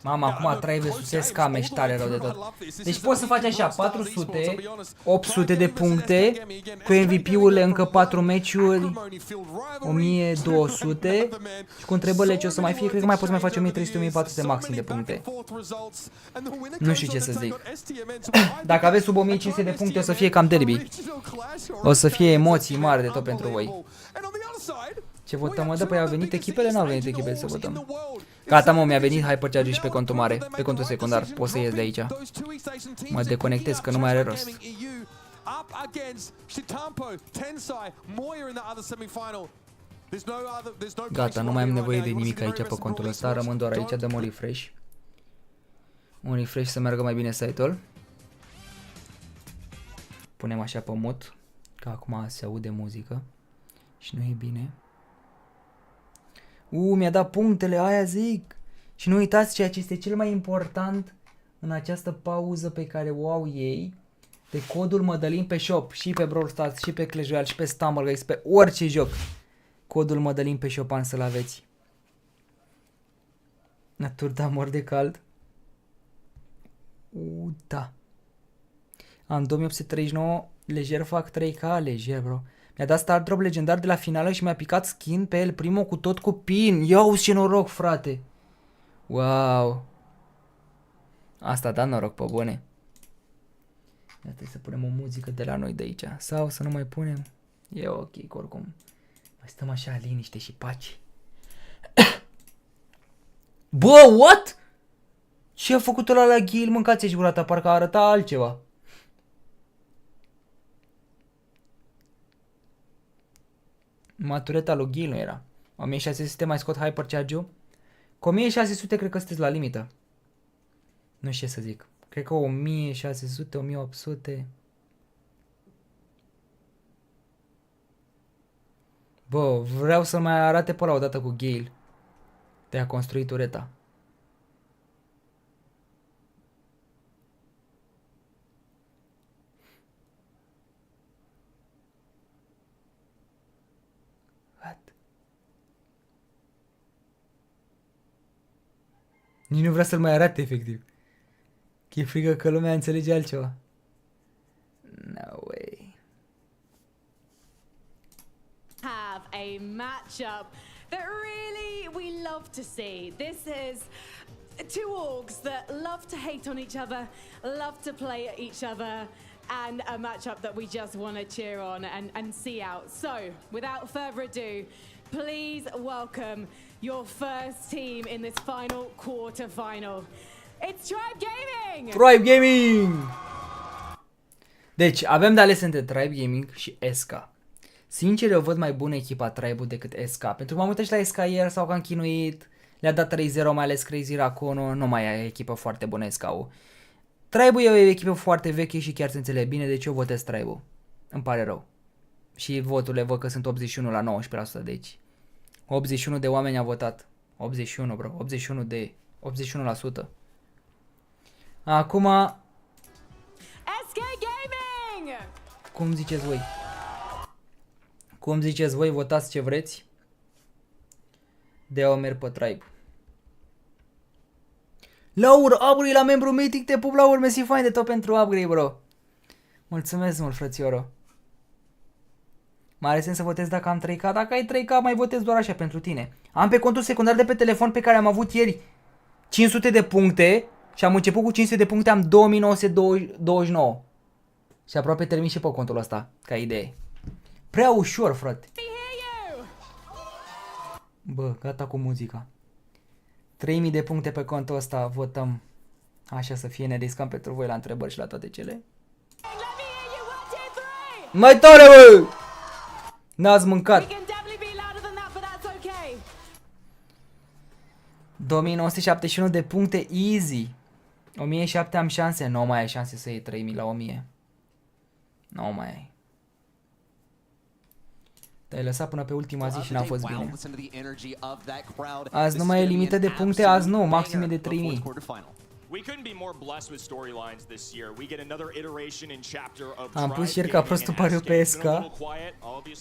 Mama, acum 3 vs scame și tare rău de tot. Deci poți să faci așa, 400, 800 de puncte, cu MVP-urile încă 4 meciuri, 1200 și cu întrebările ce o să mai fie, cred că mai poți mai face 1300-1400 maxim de puncte. Nu știu ce să zic. Dacă aveți sub 1500 de puncte o să fie cam derby. O să fie emoții mari de tot pentru voi. Ce votăm, mă? Da, păi au venit echipele? N-au venit echipele să votăm. Gata, mă, mi-a venit Hypercharge și pe contul mare, pe contul secundar. Pot să ies de aici. Mă deconectez că nu mai are rost. Gata, nu mai am nevoie de nimic aici pe contul ăsta, rămân doar aici, dăm un refresh. Un refresh să meargă mai bine site-ul. Punem așa pe mut, că acum se aude muzică și nu e bine. Mi-a dat punctele, aia zic. Și nu uitați ceea ce este cel mai important în această pauză pe care o au ei. De codul Madalin pe shop, și pe Brawl Stars, și pe Clash Royale, și pe Stumble Guys, pe orice joc. Codul Madalin pe shop am să-l aveți. Naturda mor de cald. Da. Am 2839, lejer fac 3K, lejer, bro. Mi-a dat Star Drop legendar de la finală și mi-a picat skin pe el primul cu tot cu pin. Ia-uzi ce noroc, frate. Wow. Asta da noroc, pe bune. Trebuie să punem o muzică de la noi de aici. Sau să nu mai punem. E ok, oricum. Mai stăm așa liniște și pace. Bă, what? Ce a făcut ăla la Gil? Mâncați-și gurata, parcă arăta altceva. Matureta lui Gil nu era. 1600 mai scot hypercharge-ul. Cu 1600 cred că sunteți la limită. Nu știu ce să zic. Cred că 1600, 1800. Bă, vreau să mai arate pe ăla odată cu Gale. De a construi tureta. What? Nici nu vrea să-l mai arate efectiv. Că e frică că lumea înțelege altceva. No way. Have a matchup that really we love to see. This is two orgs that love to hate on each other, love to play at each other, and a matchup that we just want to cheer on and see out. So, without further ado, please welcome your first team in this final quarterfinal. It's Tribe Gaming! Tribe Gaming! Deci, avem de ales între Tribe Gaming și SK. Sincer, eu văd mai bună echipa Tribe-ul decât SK. Pentru că m-am uitat și la SK ieri, sau că am chinuit, le-a dat 3-0, mai ales Crazy Raccoon, nu mai e echipă foarte bună SK-ul. Tribe-ul e o echipă foarte veche și chiar se înțelege bine, deci eu votez Tribe-ul. Îmi pare rău. Și voturile văd că sunt 81 la 19%, deci 81 de oameni au votat. 81, bro, 81%. Acum, SK Gaming! cum ziceți voi? Cum ziceți voi, votați ce vreți. De-aia merg pe Tribe. Laur, upgrade la membru meeting, te pup, Laur, mersi fain de tot pentru upgrade, bro. Mulțumesc mult, frățioro. Mai are sens să votez dacă am 3K? Dacă ai 3K, mai votez doar așa pentru tine. Am pe contul secundar de pe telefon pe care am avut ieri 500 de puncte și am început cu 500 de puncte, am 2929. Și aproape termin și pe contul ăsta, ca idee. Prea ușor, frate. Bă, gata cu muzica. 3000 de puncte pe contul ăsta, votăm. Așa să fie, ne riscăm pentru voi la întrebări și la toate cele. Mai tare, bă! N-ați mâncat. 2971 de puncte, easy. 1007 am șanse, nu mai ai șanse să iei 3000 la 1000. Nu mai ai. Te-ai lăsat până pe ultima zi și n-a fost bine. Azi nu mai e limită de puncte, azi nu, maxime de 3000. Am pus ieri ca prostul pariu pe SK.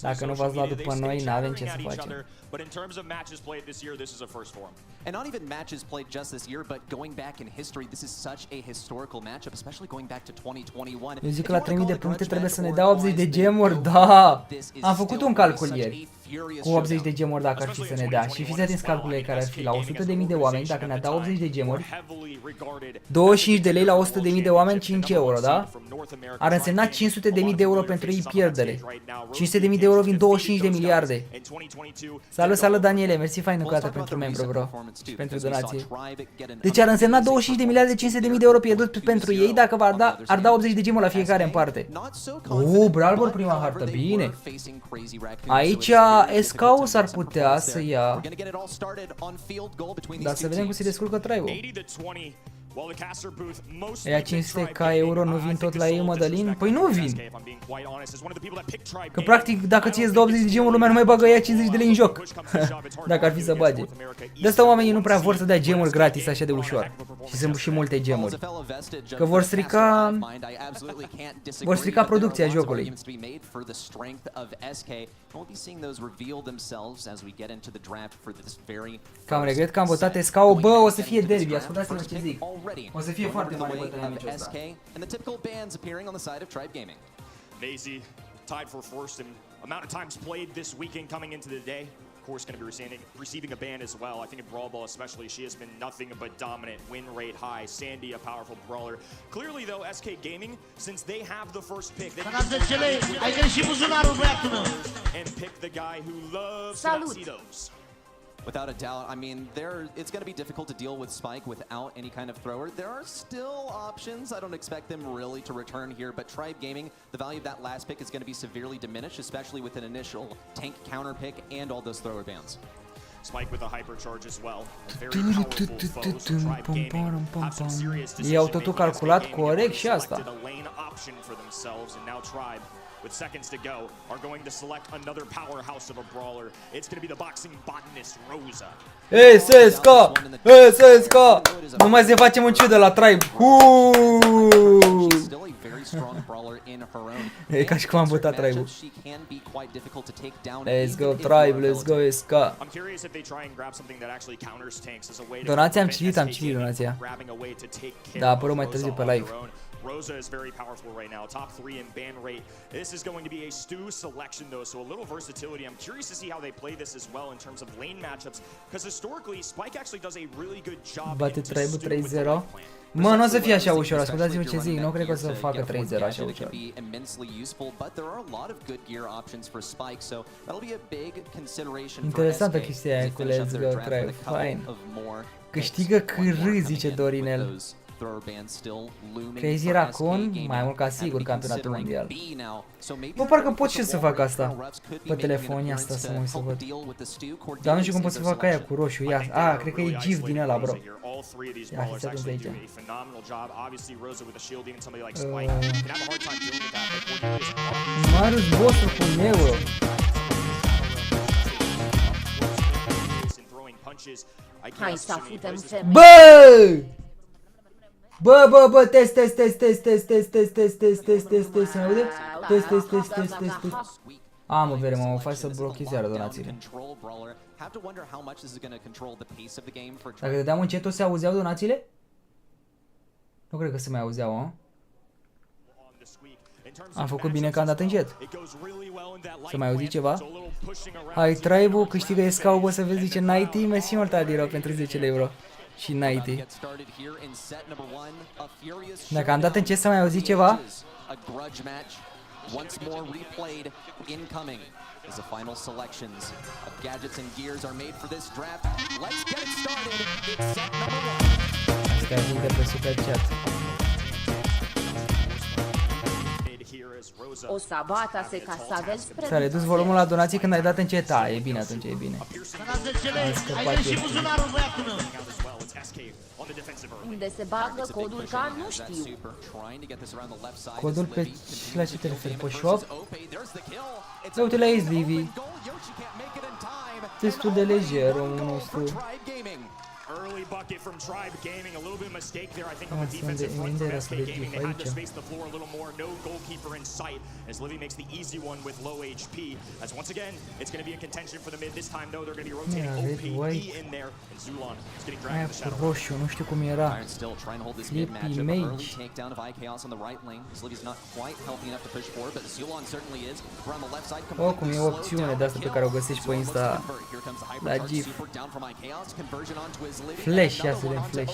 Dacă nu v-ați luat după noi, n-avem ce să facem. And not even matches played just this year, but going back in history, this is such a historical matchup, especially going back to 2021. Eu zic că la 3000 de puncte trebuie să ne dea 80 de gemuri, da! Am făcut un calcul ieri. Cu 80 de gemuri dacă ar fi să ne dea. Și fiți atenți calculele care ar fi la 100.000 de oameni, dacă ne-ar da 80 de gemuri. 25 de lei la 100.000 de oameni, 5 euro, da? Ar însemna 500.000 de euro pentru ei pierdere. 500.000 de euro vin 25 de miliarde. Salut, salut Daniele, mersi fain încă o dată pentru membru, bro. Și pentru donație. Deci ar însemna 25 de miliarde, 500.000 de euro pierdut pentru ei dacă ar da 80 de gemuri la fiecare în parte. Bralbor prima hartă, bine. Aici SK-ul s-ar putea să ia. Dar să vedem cum se descurcă Tribe-ul. Ea 500k euro nu vin tot la ei, Madalin? Păi nu vin. Că practic dacă ți ies 20 de gemuri, lumea nu mai bagă ea 50 de lei în joc. Dacă ar fi să bage. De asta oamenii nu prea vor să dea gemuri gratis așa de ușor. Și sunt și multe gemuri. Că vor strica producția jocului. Cam regret că am votat SK-ul. Bă, o să fie derby, ascultați-mă ce zic. O să fie foarte mare bătălia meciul ăsta. Macy tied for first in amount of times played this weekend coming into the day. Of course, going to be receiving a ban as well. I think in Brawl Ball especially, she has been nothing but dominant, win rate high. Sandy, a powerful brawler. Clearly, though, SK Gaming, since they have the first pick, they can and pick the guy who loves to not see those. Without a doubt, I mean, it's going to be difficult to deal with Spike without any kind of thrower. There are still options. I don't expect them really to return here, but Tribe Gaming, the value of that last pick is going to be severely diminished, especially with an initial tank counter pick and all those thrower bans. Spike with a hypercharge as well. A very powerful foe, so Tribe Gaming have some serious I-au decision totul making. calculat SK Gaming corect și have asta. selected a lane option for themselves, and now Tribe, with seconds to go, are going to select another powerhouse of a brawler. It's going to be the boxing botanist Rosa. SSK! SSK! Nu mai se face un ciudă la Tribe. E ca și cum am votat Tribe-ul. Let's go Tribe, let's go SK. I'm curious if they try and grab something that actually counters tanks as a way to Donația am prevent citit SK Gaming donația. from grabbing a way to take care Da, a of apărut mai Rosa târziu pe on live. their own. Rosa is very powerful right now, top 3 in ban rate. This is going to be a stew selection though, so a little versatility. I'm curious to see how they play this as well in terms of lane matchups, because historically Spike actually does a really good job. Bate Tribe 3-0. Mă, nu o să fie așa ușor, ascultați-vă ce zic, nu cred că o să facă 3-0 așa ușor. Interesantă chestia aia cu Let's Go Tribe, fain. Câștigă cârâ, zice Dorinel. Crazy Raccoon, mai mult ca sigur campionatul mondial. Bă, parcă pot și să fac asta pe telefonia asta, să mă uit să văd. Dar nu știu cum pot să fac aia cu roșu. Ia, a, cred că e GIF din ăla, bro. Ia, să atent aici. Marius Bostru cu Neo. Hai să futem femei. Bă! Bă, test, se mai aude? Test. Mă, vere, mă faci să blochezi iară donațiile. Dacă dădeam încet, o se auzeau donațiile? Nu cred că se mai auzeau, a? Am făcut bine că am dat încet. Să mai auzi ceva? Hai, Tribe-ul câștigă SK-ul, bă, să vezi, zice 90, mersi mult, Adiro, pentru 10 euro. Și 90. Dacă am dat încet, să mai auzi ceva? Asta e de pe super chat. O să bata se ca să aveți spre... S-a redus volumul la donații când ai dat încet. A, e bine atunci, e bine. Am scăpat eu. Unde se bagă codul ca nu știu. Codul pe... și la ce te referi? Pe shop? Da, uite la Ace Livy. Destul de lejer omul nostru. Early bucket from Tribe Gaming, a little bit of mistake there, I think, on the defensive front from SK Gaming. They had to space the floor a little more, no goalkeeper in sight, as Livy makes the easy one with low HP. As once again, it's going to be in contention for the mid. This time, though, they're going to be rotating OPE in there, and Zulon is getting dragged in the shadow. Roșu, nu știu cum era. Sleepy Mage. Oricum e o opțiune de asta pe care o găsești pe Insta la GIF. Flash, ia să vedem Flash.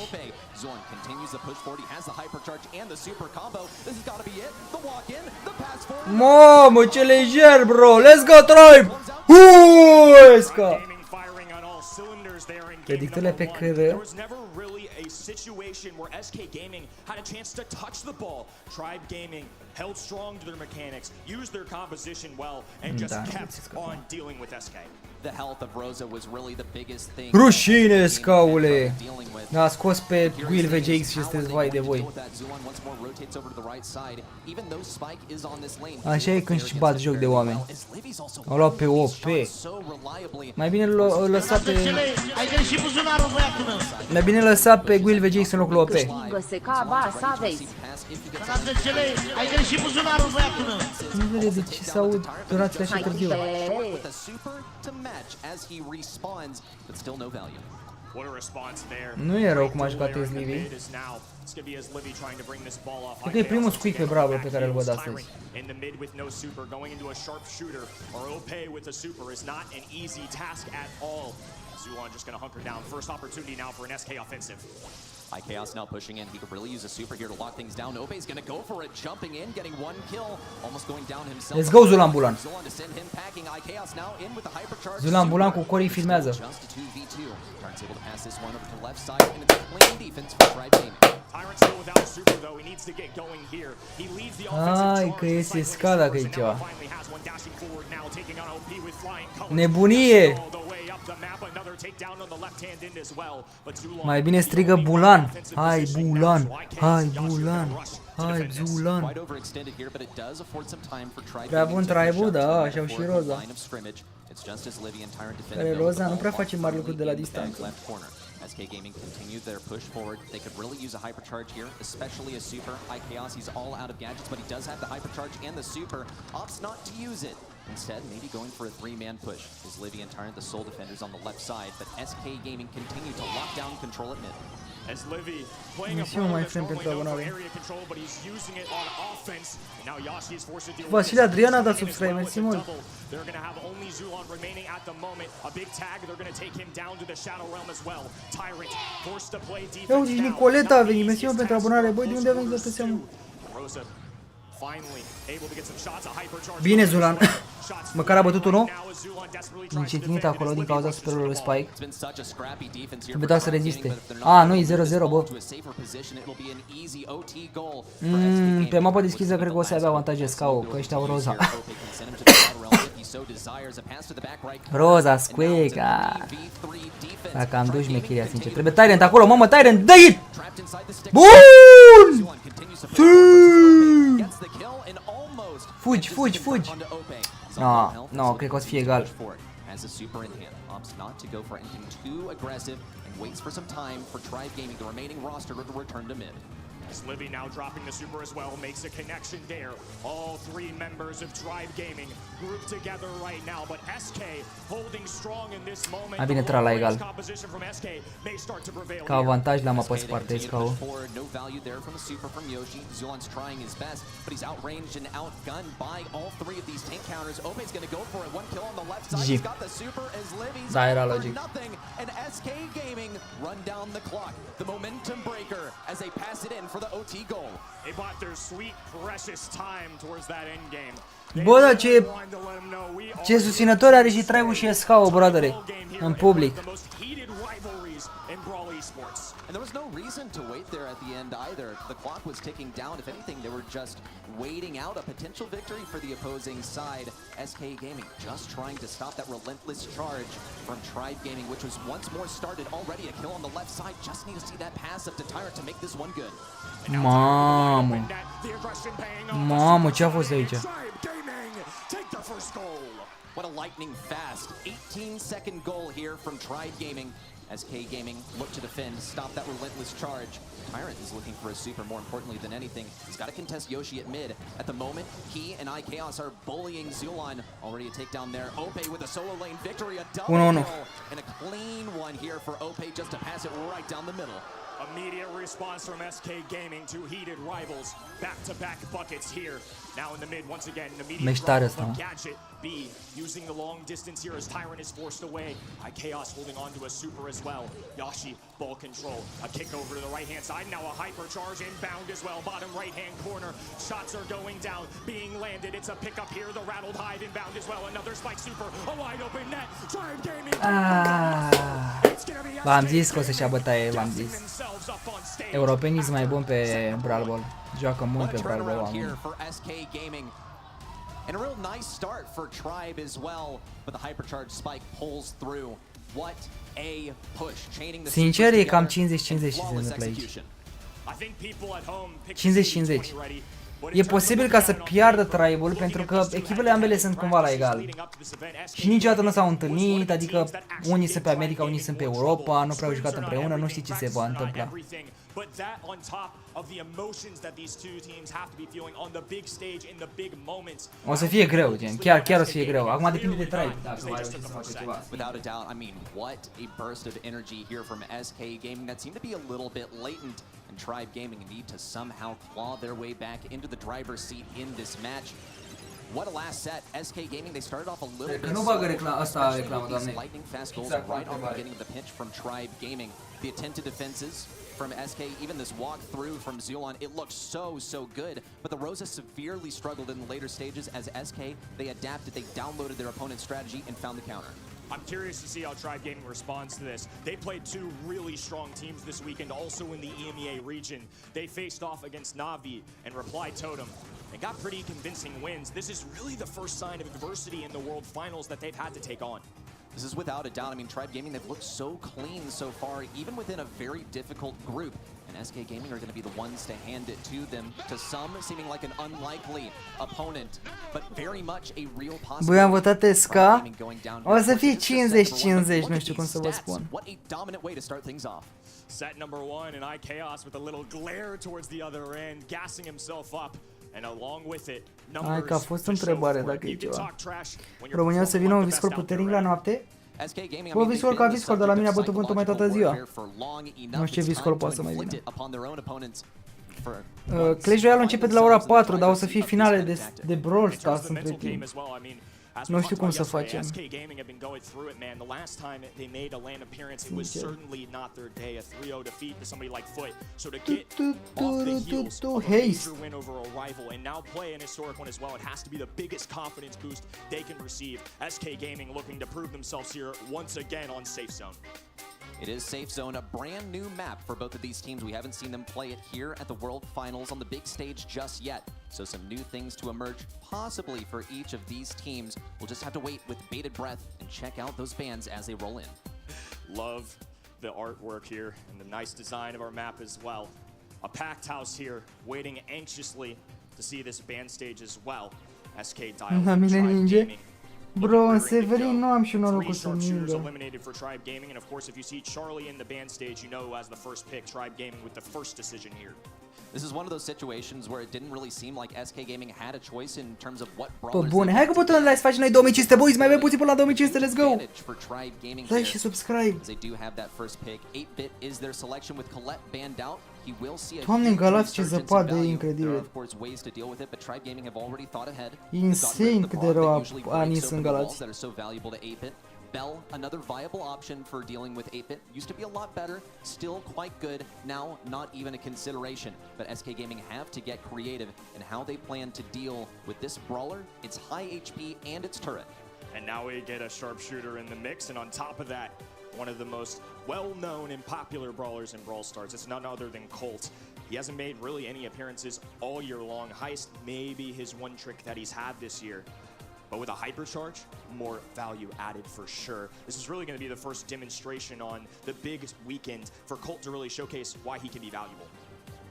Mamă, ce lejer, bro! Let's go, Tribe! Uesca! Predictele pe câră. held strong to their mechanics, used their composition well, and just kept on dealing with SK. The health of Rosa was really the biggest thing. Rușine, scaule! A scos pe Will VGX și sunteți vai de voi. Așa e când își bat joc de oameni. Au luat pe OP. Mai bine lăsa pe... Mai bine lăsa pe Will VGX în locul OP. Nu vede de ce s-aud donațiile așa târziu. Nu e rău cum a jucat Livy. Cred că e primul squeak pe Bravo pe care îl văd astăzi. Zulon just going to hunker down. First opportunity now for an SK offensive. iChaos now pushing in. He could really use a super here to lock things down. Ope's gonna go for it, jumping in, getting one kill, almost going down himself. Let's go, Zulan Bulan. Zulan to send him packing. iChaos now in with the hypercharge. Zulan Bulan cu Corii filmează. Just 2v2. Tyrant's able to pass this one over to the left side, and it's a clean defense for Tribe Gaming. Tyrant's still without super though. He needs to get going here. He leads the offensive Ai, charge. că iese scala că e ceva. Finally has one dashing forward now, taking on OP with flying colors. Nebunie! All the way up the map, another takedown on the left hand end as well. But Zulan, Mai bine strigă Bulan. Hai Bulan. Hai Bulan. Hai Zulan. Quite overextended here, but it does afford some time for Tribe Prea Gaming bun to Tribe-ul, finish da, up așa și before the Roza. line of scrimmage. It's just as Livy and Tyrant defend Care the middle of the Roza nu ball. prea face mari lucruri de la Finally in the back distanță. left corner. SK Gaming continued their push forward. They could really use a hypercharge here, especially a super. iChaos, he's all out of gadgets, but he does have the hypercharge and the super. Opts not to use it. Instead, maybe going for a 3-man push. Is Livy and Tyrant the sole defenders on the left side, but SK Gaming continue to lock down control at mid. as Livy playing a Misiune role mai that's friend normally pentru known for abonare. area control, but he's using it on offense. And now Yashi is forced to deal with Vasile this. Adrian a dat And as subscribe, well mersi with a mult. double, they're going to have only Zulan remaining at the moment. A big tag, they're going to take him down to the Shadow Realm as well. Tyrant forced to play defense. Ia uite, now. Nicoleta a Not the venit, mersi easiest pentru task abonare. for Băi, de unde a venit those toată seama? Rosa finally able to get some shots, a hypercharge. Bine, Zulan. Shots Măcar a bătut unul. now as Zulan desperately tries to Încetinit defend, acolo and din as cauza Livy superului lui Spike. It's been such a scrappy defense here. Trebuie for doar să Tribe reziste. Gaming, but if they're not A, nu, e able to 0-0, bă. to a safer position, it will be an easy OT goal for SK Gaming. Pe mapa deschisă cred că o să aibă avantaje SKO, că ăștia au Roza. Roza, Squeaca. Dacă am dus șmecheria, sincer. Trebuie Tyrant acolo, mamă, Tyrant, dă hit! Bun! Fugi, fugi, fugi! No, no, cred că o să fie egal. Has a super in hand, opts not to go for anything too aggressive and waits for some time for Tribe Gaming, the remaining roster, to return to mid. As Livy now dropping the super as well, makes a connection there. All three members of Tribe Gaming grouped together right now, but SK holding strong in this moment. Mai bine tra la egal. Composition from SK may start to prevail Ca avantaj l-am apăs parte SKO. No value there from the super from Yoshi. Zulan's trying his best, but he's outranged and outgunned by all three of these tank counters. Ope's gonna go for it. One kill on the left side. He's got the super as Livy's Da, era all for logic. nothing. And SK Gaming run down the clock. The momentum breaker as they pass it in for the OT goal. They bought their sweet, precious time towards that end game. Bă, dar ce susținători are și Tribe-ul și SKO, brodere, în public. And there was no reason to wait there at the end either. The clock was ticking down. If anything, they were just waiting out a potential victory for the opposing side. SK Gaming just trying to stop that relentless charge from Tribe Gaming, which was once more started already. A kill on the left side. Just need to see that pass up to Tyrant to make this one good. Mamă. Mamă, ce a fost aici? What a lightning fast 18-second goal here from Tribe Gaming. SK Gaming look to defend, stop that relentless charge. Tyrant is looking for a super more importantly than anything. He's got to contest Yoshi at mid. At the moment, he and iChaos are bullying Zulan. Already a takedown there. Ope with a solo lane victory, a double kill. And a clean one here for Ope just to pass it right down the middle. Immediate response from SK Gaming, two heated rivals. Back-to-back buckets here. Now in the mid once again. Immediate drop from Gadget. B using the long distance here as Tyrant is forced away. iChaos holding on to a super as well. Yashi ball control. A kick over to the right-hand side. Now a hypercharge inbound as well. Bottom right-hand corner. Shots are going down. Being landed. It's a pickup here. The rattled hive inbound as well. Another spike super. A wide open net. Tribe Gaming. V-am zis că o să-și ia bătaie, v-am zis. Europenii sunt mai buni pe Brawl Ball. Joacă mult pe Brawl Ball, oameni. And a real nice start for Tribe as well, but the hypercharge spike pulls through. What a push, chaining the Sincer, e cam 50-50 ce se întâmplă aici. 50-50. E posibil ca să piardă Tribe-ul pentru că echipele ambele sunt cumva la egal. Și niciodată nu s-au întâlnit, adică unii sunt pe America, unii sunt pe Europa, nu prea au jucat împreună, nu știi ce se va întâmpla. O să fie greu, gen, chiar o să fie greu. Acum depinde de Tribe dacă va reuși să facă ceva. Without a doubt, I mean, what a burst of energy here from SK Gaming that seemed to be a little bit latent, and Tribe Gaming need to somehow claw their way back into the driver's seat in this match. What a last set. SK Gaming, they started off a little bit nu bagă asta reclamă, doamne. lightning fast goals Exact, right on the întrebare. beginning of the pitch from Tribe Gaming. The attentive defenses from SK, even this walk through from Zulon, it looks so good. But the Rosa severely struggled in the later stages as SK, they adapted, they downloaded their opponent's strategy and found the counter. I'm curious to see how Tribe Gaming responds to this. They played two really strong teams this weekend, also in the EMEA region. They faced off against Navi and Reply Totem and got pretty convincing wins. This is really the first sign of adversity in the World Finals that they've had to take on. This is without a doubt. I mean, Tribe Gaming, they've looked so clean so far, even within a very difficult group. And SK Gaming are going to be the ones to hand it to them. To some, seeming like an unlikely opponent, but very much a real possibility. Băi, am votat SK. O să fie 50-50, nu știu cum să vă spun. What a dominant way to start things off. Set number one, and iChaos with a little glare towards the other end, gassing himself up. And along with it, Hai că a fost o întrebare dacă e ceva. România să vină un viscol puternic la noapte? Bă, viscol ca viscol, dar la mine a bătut vântul mai toată ziua. Nu știu ce viscol poate să mai vină. Clash Royale începe de la ora 4, dar o să fie finale de Brawl Stars între timp. Nu știu cum să facem. SK Gaming have been going through it, man. The last time they made a LAN appearance, it was certainly not their day. A 3-0 defeat to somebody like Foot. So to get off the heels of a major win over a rival and now play an historic one as well, it has to be the biggest confidence boost they can receive. SK Gaming looking to prove themselves here once again on Safe Zone. It is Safe Zone, a brand new map for both of these teams. We haven't seen them play it here at the World Finals on the big stage just yet. So some new things to emerge, possibly for each of these teams. We'll just have to wait with bated breath and check out those bands as they roll in. Love the artwork here and the nice design of our map as well. A packed house here, waiting anxiously to see this band stage as well. SK Dial La mine Tribe ninge. Gaming. Bro, în Severin nu am și norocul să Sharpshooters mingă. eliminated for Tribe Gaming, and of course, if you see Charlie in the band stage, you know as the first pick, Tribe Gaming with the first decision here. This is one of those situations where it didn't really seem like SK Gaming had a choice in terms of what Bă, brawlers. bune, hai că butonul ăla să facem noi 2500, boys, mai avem puțin până la 2500, let's go! For Tribe Gaming Like here, și subscribe. as they do have that first pick. 8-bit is their selection with Colette banned out. He will see a Doamne, în huge Galați ce resurgence in zăpadă, e value. incredibil. There are, of course, ways to deal with it, but Tribe Gaming have already thought ahead. Insane cât de rău a nins în Galați. That are so valuable to 8-bit. Bell, another viable option for dealing with 8-bit. Used to be a lot better, still quite good. Now, not even a consideration. But SK Gaming have to get creative in how they plan to deal with this brawler, its high HP, and its turret. And now we get a sharpshooter in the mix, and on top of that, one of the most well-known and popular brawlers in Brawl Stars. It's none other than Colt. He hasn't made really any appearances all year long. Heist may be his one trick that he's had this year. But with a hypercharge, more value added for sure. This is really going to be the first demonstration on the big weekend for Colt to really showcase why he can be valuable.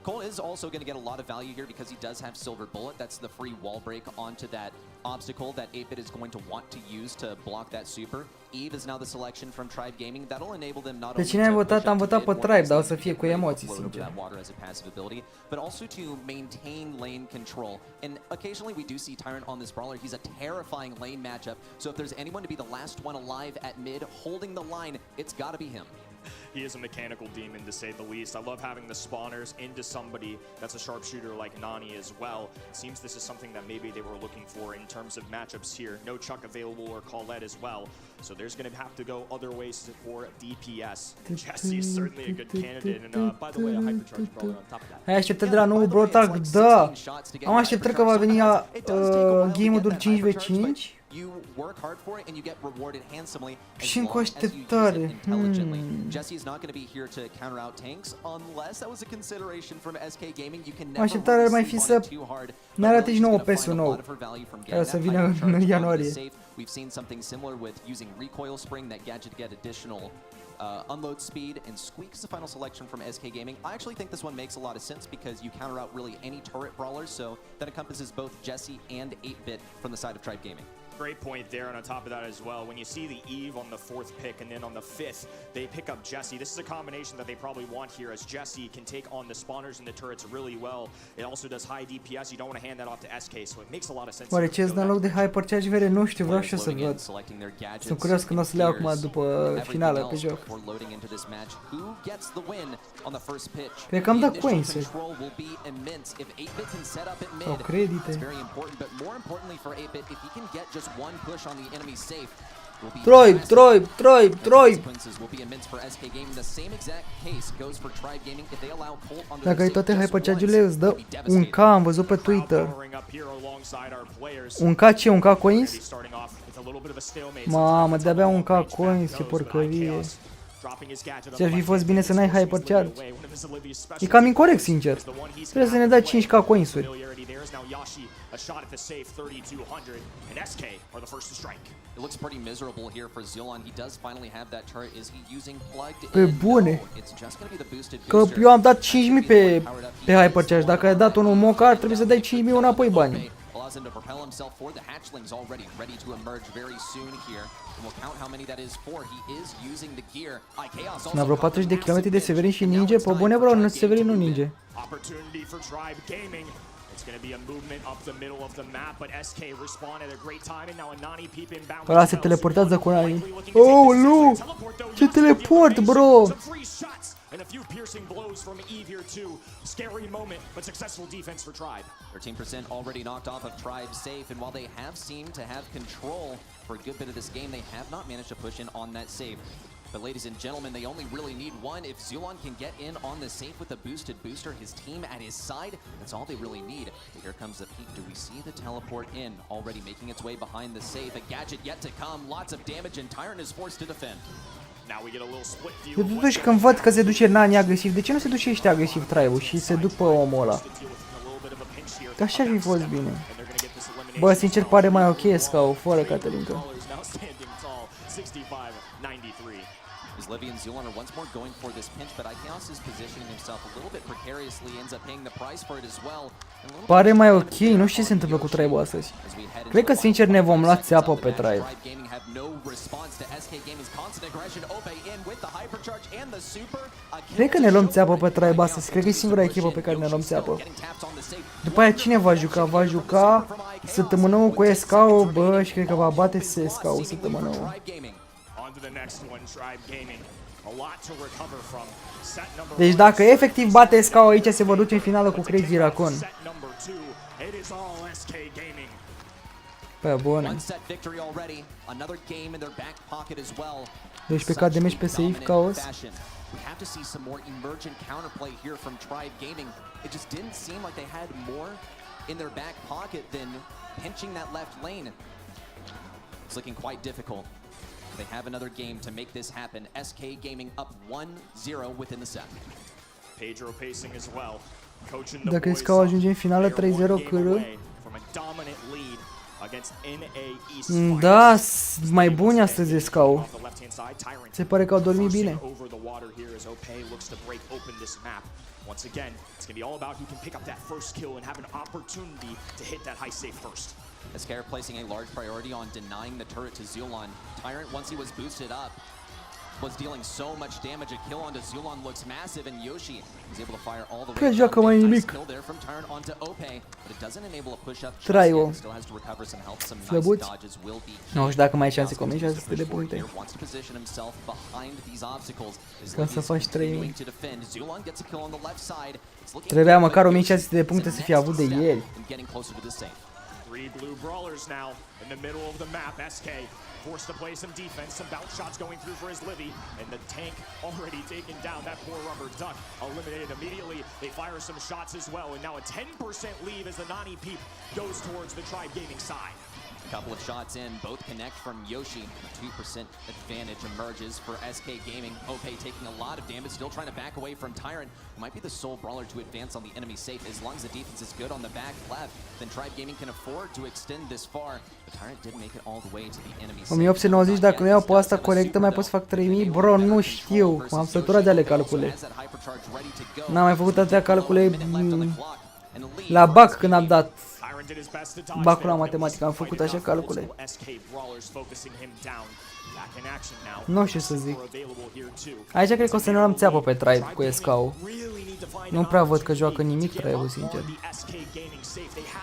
Cole is also going to get a lot of value here because he does have Silver Bullet. That's the free wall break onto that obstacle that 8-bit is going to want to use to block that super. Eve is now the selection from Tribe Gaming. That'll enable them not Pe only cine ai to votat? push Am up to votat pe mid more Tribe, dar o easily, să fie cu and emoții, float over sincer. that water as a passive ability, but also to maintain lane control. And occasionally we do see Tyrant on this brawler. He's a terrifying lane matchup. So if there's anyone to be the last one alive at mid, holding the line, it's got to be him. He is a mechanical demon, to say the least. I love having the spawners into somebody that's a sharpshooter like Nani as well. It seems this is something that maybe they were looking for in terms of matchups here. No Chuck available or Colette as well. So there's going to have to go other ways for DPS. Jesse is certainly a good candidate. And by the way, a hypercharge brawler on top of that. Ai așteptări de la nou Bro Tag? Da! Am așteptări că va veni game-ul 5v5. You work hard for it and you get rewarded handsomely as Și încă long as you use așteptare. it intelligently. Jesse is not going to be here to counter out tanks unless that was a consideration from SK Gaming. You can never Așteptarea ar mai fi să ne arate și nouă PES-ul nou, care să vină în ianuarie. We've seen something similar with using recoil spring, that gadget to get additional unload speed, and Squeak is the final selection from SK Gaming. I actually think this one makes a lot of sense because you counter out really any turret brawlers, so that encompasses both Jesse and 8-bit from the side of Tribe Gaming. Great point there, and on top of that as well, when you see the Eve on the 4th pick and then on the 5th, they pick up Jesse. This is a combination that they probably want here, as Jesse can take on the spawners and the turrets really well. It also does high DPS. You don't want to hand that off to SK, so it makes a lot of sense. Oare ce îți dă în loc de hypercharge vere? Nu știu, vreau și eu să văd. Sunt curios când o să le iau acum după finală pe joc. Cred că am dat coins. Sau credite. Troi! Dacă ai toate hypercharge-urile, îți dă un K, am văzut pe Twitter. Un K ce? Un K coins? Mamă, de-abia un K coins, ce porcărie. Ce-ar fi fost bine să n-ai hypercharge. E cam incorect, sincer. Trebuie să ne dai 5K coins-uri. Pe bune. Că eu am dat 5.000 pe hypercharge. Dacă ai dat unul moca, ar trebui să dai 5.000 înapoi banii. Sunt vreo 40 de km de Severin și ninge? Pe bune, bro, nu Severin nu ninge. Ăla se teleportează cu Nani. Oh, nu! Ce teleport, bro! And a few piercing blows from Eve here too. Scary moment, but successful defense for Tribe. 13% already knocked off of Tribe safe, and while they have seemed to have control for a good bit of this game, they have not managed to push in on that save. But ladies and gentlemen, they only really need one. If Zulon can get in on the safe with a boosted booster, his team at his side, that's all they really need. Here comes the peak. Do we see the teleport in? Already making its way behind the safe. A gadget yet to come. Lots of damage, and Tyrant is forced to defend. Eu totuși când văd că se duce Nani agresiv, de ce nu se duce ăștia agresiv Tribe-ul și se duc pe omul ăla? Că așa ar fi fost bine. Bă, sincer pare mai ok SK-ul, fără Catalinca. Livy and Zulon are once more going for this pinch, but IKEOS is positioning himself a little bit precariously, ends up paying the price for it as well. Pare mai ok, nu știu ce se întâmplă cu Tribe-ul astăzi. Cred că sincer ne vom lua țeapă pe Tribe. Cred că ne luăm țeapă pe Tribe astăzi, cred că e singura echipă pe care ne luăm țeapă. După aia cine va juca? Va juca săptămânăul cu SK-ul, bă, și cred că va bate SK-ul săptămânăul. Deci dacă efectiv bate SK-ul aici, se vor duce în finală cu Crazy Raccoon. Pe bune. 12k damage pe safe, Chaos. We have to see some more emergent counterplay here from Tribe Gaming. It just didn't seem like they had more in their back pocket than pinching that left lane. It's looking quite difficult. They have another game to make this happen. SK Gaming up 1-0 within the set. Pedro pacing as well. Dacă SK ajunge în finală 3-0, câră. Da, mai buni astăzi SK-ul. Se pare că au dormit bine. Once again, it's going to be all about who can pick up that first kill and have an opportunity to hit that high safe first. SK are placing a large priority on denying the turret to Zulon. Tyrant, once he was boosted up, was dealing so much damage. A kill onto Zulon looks massive, and Yoshi is able to fire all the way down. Nice kill there from Tyrant onto Ope, but it doesn't enable a push up. Still has to recover some health. Some nice dodges will be key. Nu știu dacă mai ai șanse cu 1600 de puncte. Wants to position himself behind these obstacles. Ca să faci 3000. Zulon gets a kill on the left side. Trebuia măcar 1600 de puncte să fie avut de ieri. Three blue brawlers now in the middle of the map. SK forced to play some defense, some bounce shots going through for his Livy, and the tank already taken down. That poor rubber duck eliminated immediately. They fire some shots as well, and now a 10% lead as the Nani peep goes towards the Tribe Gaming side. A couple of shots in, both connect from Yoshi. A 2% advantage emerges for SK Gaming. Ope taking a lot of damage, still trying to back away from Tyrant, who might be the sole brawler to advance on the enemy safe. As long as the defense is good on the back left, then Tribe Gaming can afford to extend this far. But Tyrant did make it all the way to the enemy safe. 1890, dacă nu iau pe asta corectă, mai pot să fac 3000? Bro, nu știu, m-am săturat de ale calcule. N-am mai făcut atâtea calcule la bac când am dat Bacul la matematică, am făcut așa calcule. Nu știu să zic. Aici cred că o să ne luăm țeapă pe Tribe cu SK-ul. Nu prea văd că joacă nimic Tribe-ul, sincer.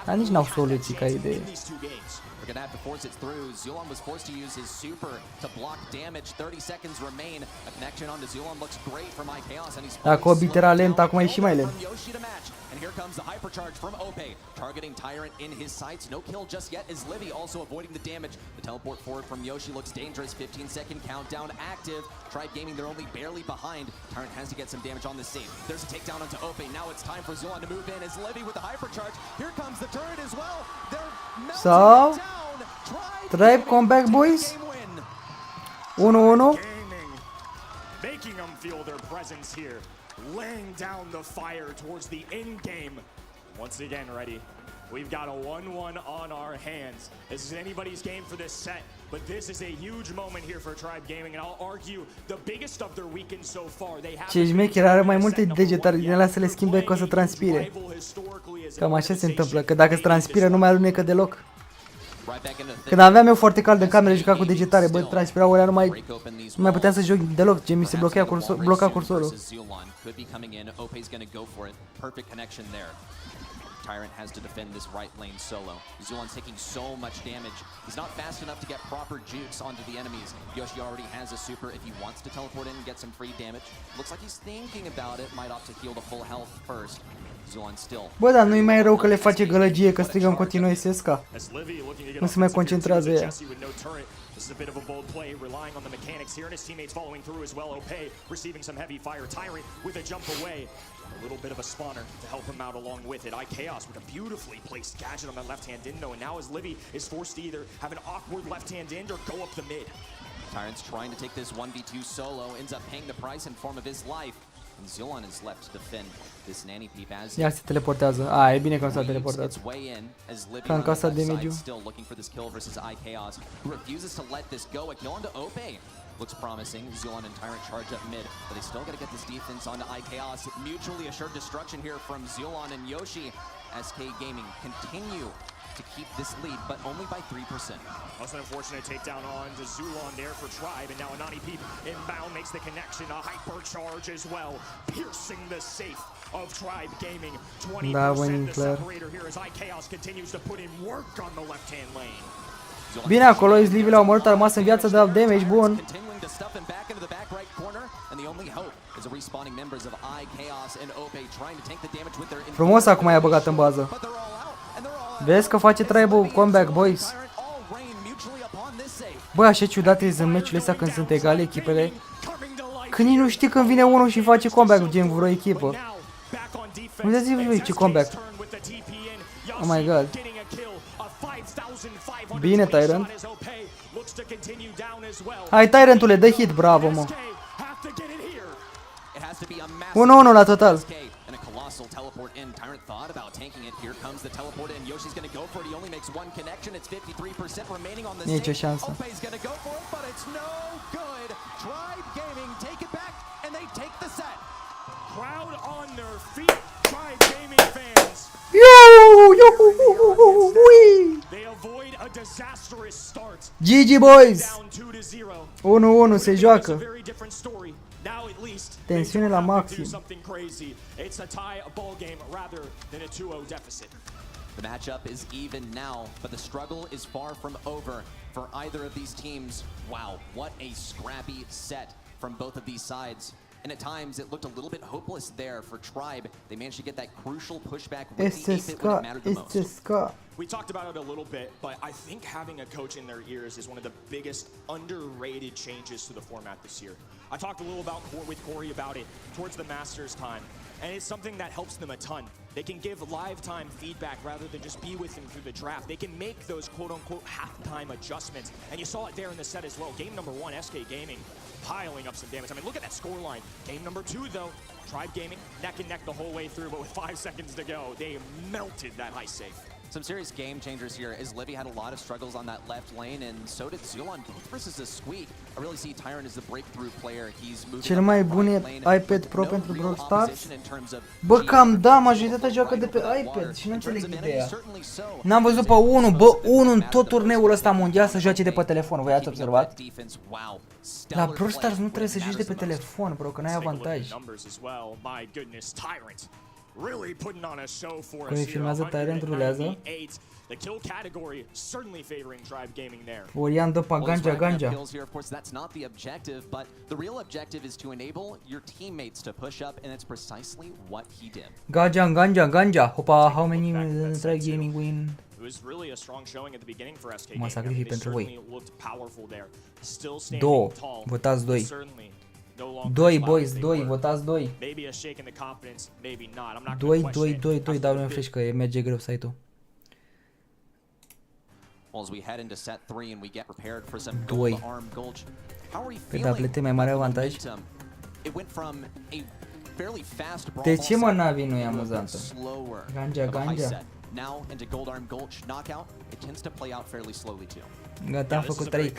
Dar nici n-au soluții ca idee. We're gonna have to force it through. Zulon was forced to use his super to block damage. 30 seconds remain. A connection onto Zulon looks great from IKaos, and he's Dacă Orbit era lent, acum e și mai lent. And here comes the hypercharge from Ope, targeting Tyrant in his sights. No kill just yet as Livy also avoiding the damage. The teleport forward from Yoshi looks dangerous. 15-second countdown active. Tribe Gaming, they're only barely behind. Tyrant has to get some damage on the save. There's a takedown onto Ope. Now it's time for Zulon to move in as Livy with the hypercharge. Here comes the turret as well. They're melting it down. Tribe comeback, boys. 1-1. Making them feel their presence here, laying down the fire towards the end game. Once again, ready. We've got a 1-1 on our hands. This is anybody's game for this set, but this is a huge moment here for Tribe Gaming, and I'll argue the biggest of their weekend so far. They have Ce șmecher, are mai multe degetare din alea să le schimbe că o să transpire. Cam așa se întâmplă, că dacă transpiră nu mai alunecă deloc. Când aveam eu foarte cald în cameră, juca cu degetare, bă, transpirau alea, nu mai puteam să joc deloc, ce mi se bloca cursorul. Tyrant has to defend this right lane solo. Zulon's taking so much damage. He's not fast enough to get proper jukes onto the enemies. Yoshi already has a super if he wants to teleport in and get some free damage. Looks like he's thinking about it. Might opt to heal the full health first. Zulon still. Bă, dar nu-i mai rău că le face gălăgie, că strigă în continuu SSK. Nu se mai concentrează ea. This is a bit of a bold play, relying on the mechanics here, and his teammates following through as well. Ope receiving some heavy fire. Tyrant with a jump away. A little bit of a spawner to help him out along with it. IKaos with a beautifully placed gadget on that left-hand end, though, and now as Livy is forced to either have an awkward left-hand end or go up the mid. Tyrant's trying to take this 1v2 solo, ends up paying the price in form of his life. And Zulon is left to defend this nanny peep as Ia se teleportează. A, e bine că s-a teleportat. Că am casat damage-ul. Still looking for this kill versus IKaos, who refuses to let this go. A kill onto Ope looks promising. Zulon and Tyrant charge up mid, but they still got to get this defense onto IKaos. Mutually assured destruction here from Zulon and Yoshi. SK Gaming continue to keep this lead, but only by 3%. Also an unfortunate takedown on to Zulon there for Tribe, and now Anani Peep inbound makes the connection, a hypercharge as well, piercing the safe of Tribe Gaming. 20% the separator here as IKaos continues to put in work on the left-hand lane. Bine acolo, Livy l-a omorât, a rămas în viață, de damage bun. Frumos acum i-a băgat în bază. Vezi că face Tribe-ul comeback, boys. Bă, așa ciudat e în meciurile astea când sunt egale echipele. Când nici nu știi când vine unul și face comeback gen vreo echipă. Uitați-vă ce comeback. Oh my god. Bine, Tyrant. Hai, Tyrantule, dă hit, bravo, mă. 1-1 la total. Teleport in. Tyrant thought about tanking it. Here comes the teleport in. Yoshi's gonna go for it. He only makes one connection. It's 53% remaining on the stage. Ope's gonna go for it, but it's no good. Tribe Gaming take it back, and they take the set. Crowd on their feet. Tribe Gaming fans. They avoid a disastrous start. GG, boys. 1-1 se joacă. Tensiune la maxim. It's a tie, a ball game rather than a 2-0 deficit. The matchup is even now, but the struggle is far from over for either of these teams. Wow, what a scrappy set from both of these sides. And at times it looked a little bit hopeless there for Tribe. They managed to get that crucial pushback with the 8-bit when it mattered the most. We talked about it a little bit, but I think having a coach in their ears is one of the biggest underrated changes to the format this year. I talked a little with Corey about it towards the Masters time, and it's something that helps them a ton. They can give live-time feedback rather than just be with them through the draft. They can make those quote-unquote half-time adjustments, and you saw it there in the set as well. Game number 1, SK Gaming piling up some damage. I mean, look at that scoreline. Game number 2, though, Tribe Gaming neck and neck the whole way through, but with 5 seconds to go, they melted that high safe. Some serious game changers here, as Livy had a lot of struggles on that left lane, and so did Zulon, both versus a Squeak. I really see Tyrant as the breakthrough player. He's moving Cel mai bun iPad Pro pentru Brawl Stars? Bă, cam da, majoritatea joacă de pe iPad și nu înțeleg ideea. N-am văzut pe unul, bă, unul în tot turneul ăsta mondial să joace de pe telefon, voi ați observat? La Brawl Stars nu trebuie să joci de pe telefon, bro, că n-ai avantaj. Când îi filmează Tyrant, rulează. Orian dă pe ganja. Ganja, Hopa, how many try gaming win? Mă sacrific pentru voi. 2, votați 2. 2, boys, 2, votați 2. 2, dau un flash că merge greu site-ul. Doi. Pe tablete mai mare avantaj. De ce mă Navi nu e amuzantă? Ganja. Gata, am făcut 3K.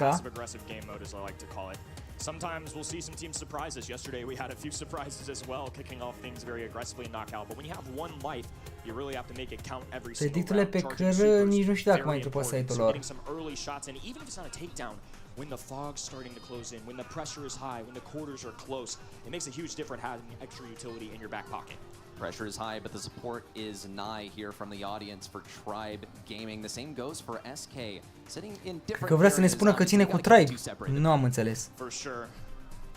Sometimes we'll see some teams surprise us. Yesterday we had a few surprises as well, kicking off things very aggressively in knockout. But when you have one life, you really have to make it count every single round. Pe care nici nu știu dacă mai intru pe site-ul lor. Some early shots, and even if it's not a takedown, when the fog's starting to close in, when the pressure is high, when the quarters are close, it makes a huge difference having extra utility in your back pocket. Pressure is high, but the support is nigh here from the audience for Tribe Gaming. The same goes for SK, sitting in different. Că vrea să ne spună că ține cu Tribe. Nu am înțeles. For sure.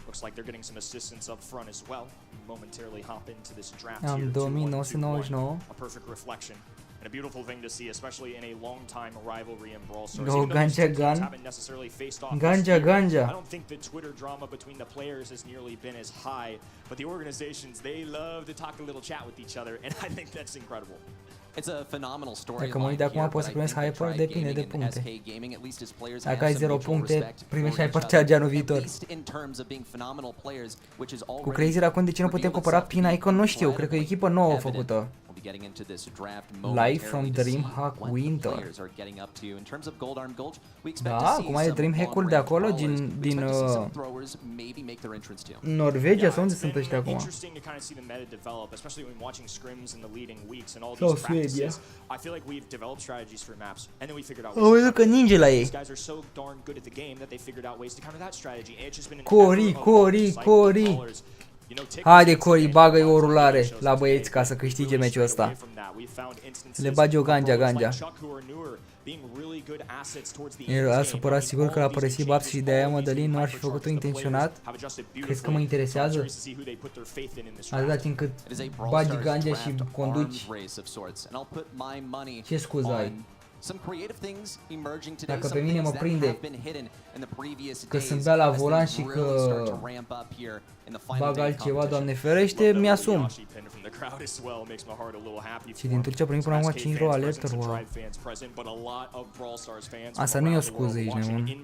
Looks like they're getting some assistance up front as well. Momentarily hop into this draft here. Am 2999. A perfect reflection. And a beautiful thing to see, especially in a long-time rivalry in Brawl Stars. Go Ganja Gun. Haven't necessarily faced off. Ganja. I don't think the Twitter drama between the players has nearly been as high, but the organizations, they love to talk a little chat with each other, and I think that's incredible. It's a phenomenal story. Dacă mă uit de acum poți să primești hyper, depinde de puncte. Dacă ai 0 puncte, primești hyper charge anul viitor. Cu Crazy Raccoon, de ce nu putem cumpăra pin icon? Nu știu, cred că e o echipă nouă făcută. Live from Dreamhack Winter. Da, acum e Dreamhack-ul de acolo, din Norvegia sau unde sunt ăștia acum? Sau Suedia. Au văzut că ninge la ei. Cori. Haide Cori, bagă-i o rulare la băieți ca să câștige meciul ăsta. Să le bagi o ganja. Era supărat sigur că l-a părăsit Babs și de aia Madalin nu ar fi făcut-o intenționat. Crezi că mă interesează? Atâta timp cât bagi ganja și conduci. Ce scuză ai? Dacă pe mine mă prinde că sunt bea la volan și că bag altceva, Doamne ferește, mi-asum. Și din Turcia primim până acum 5 ro alertări, wow. Asta nu e o scuză, ești nebun.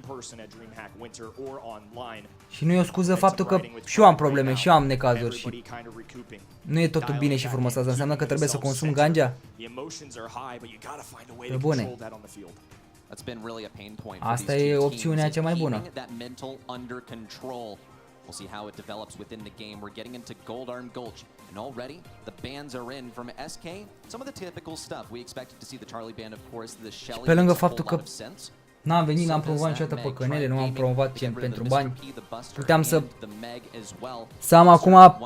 Și nu e o scuză faptul că și eu am probleme, și eu am necazuri și nu e totul bine și frumos. Asta înseamnă că trebuie să consum ganja? Pe bune. Asta e opțiunea cea mai bună. We'll see how it develops within the game. We're getting into Gold Arm Gulch, and already the bans are in from SK. Some of the typical stuff we expected to see the Charlie ban, of course. The Shelly. Pe lângă faptul că n-am venit, n-am promovat niciodată păcănele, nu am promovat pentru bani. Puteam să am acum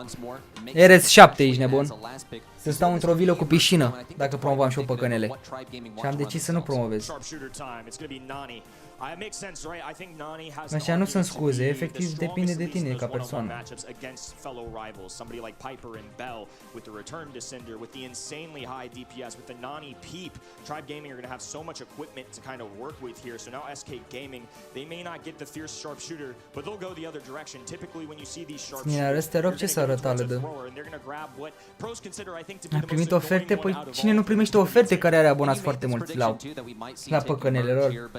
RS7, ești nebun. Să stau într-o vilă cu piscină dacă promovam și eu păcănele. Și am decis să nu promovez. Așa nu sunt scuze, efectiv depinde de tine ca persoană. Mine arăți, te rog, ce să arătală de? Am primit oferte? Păi cine nu primește oferte care are abonați foarte mulți la păcănele lor?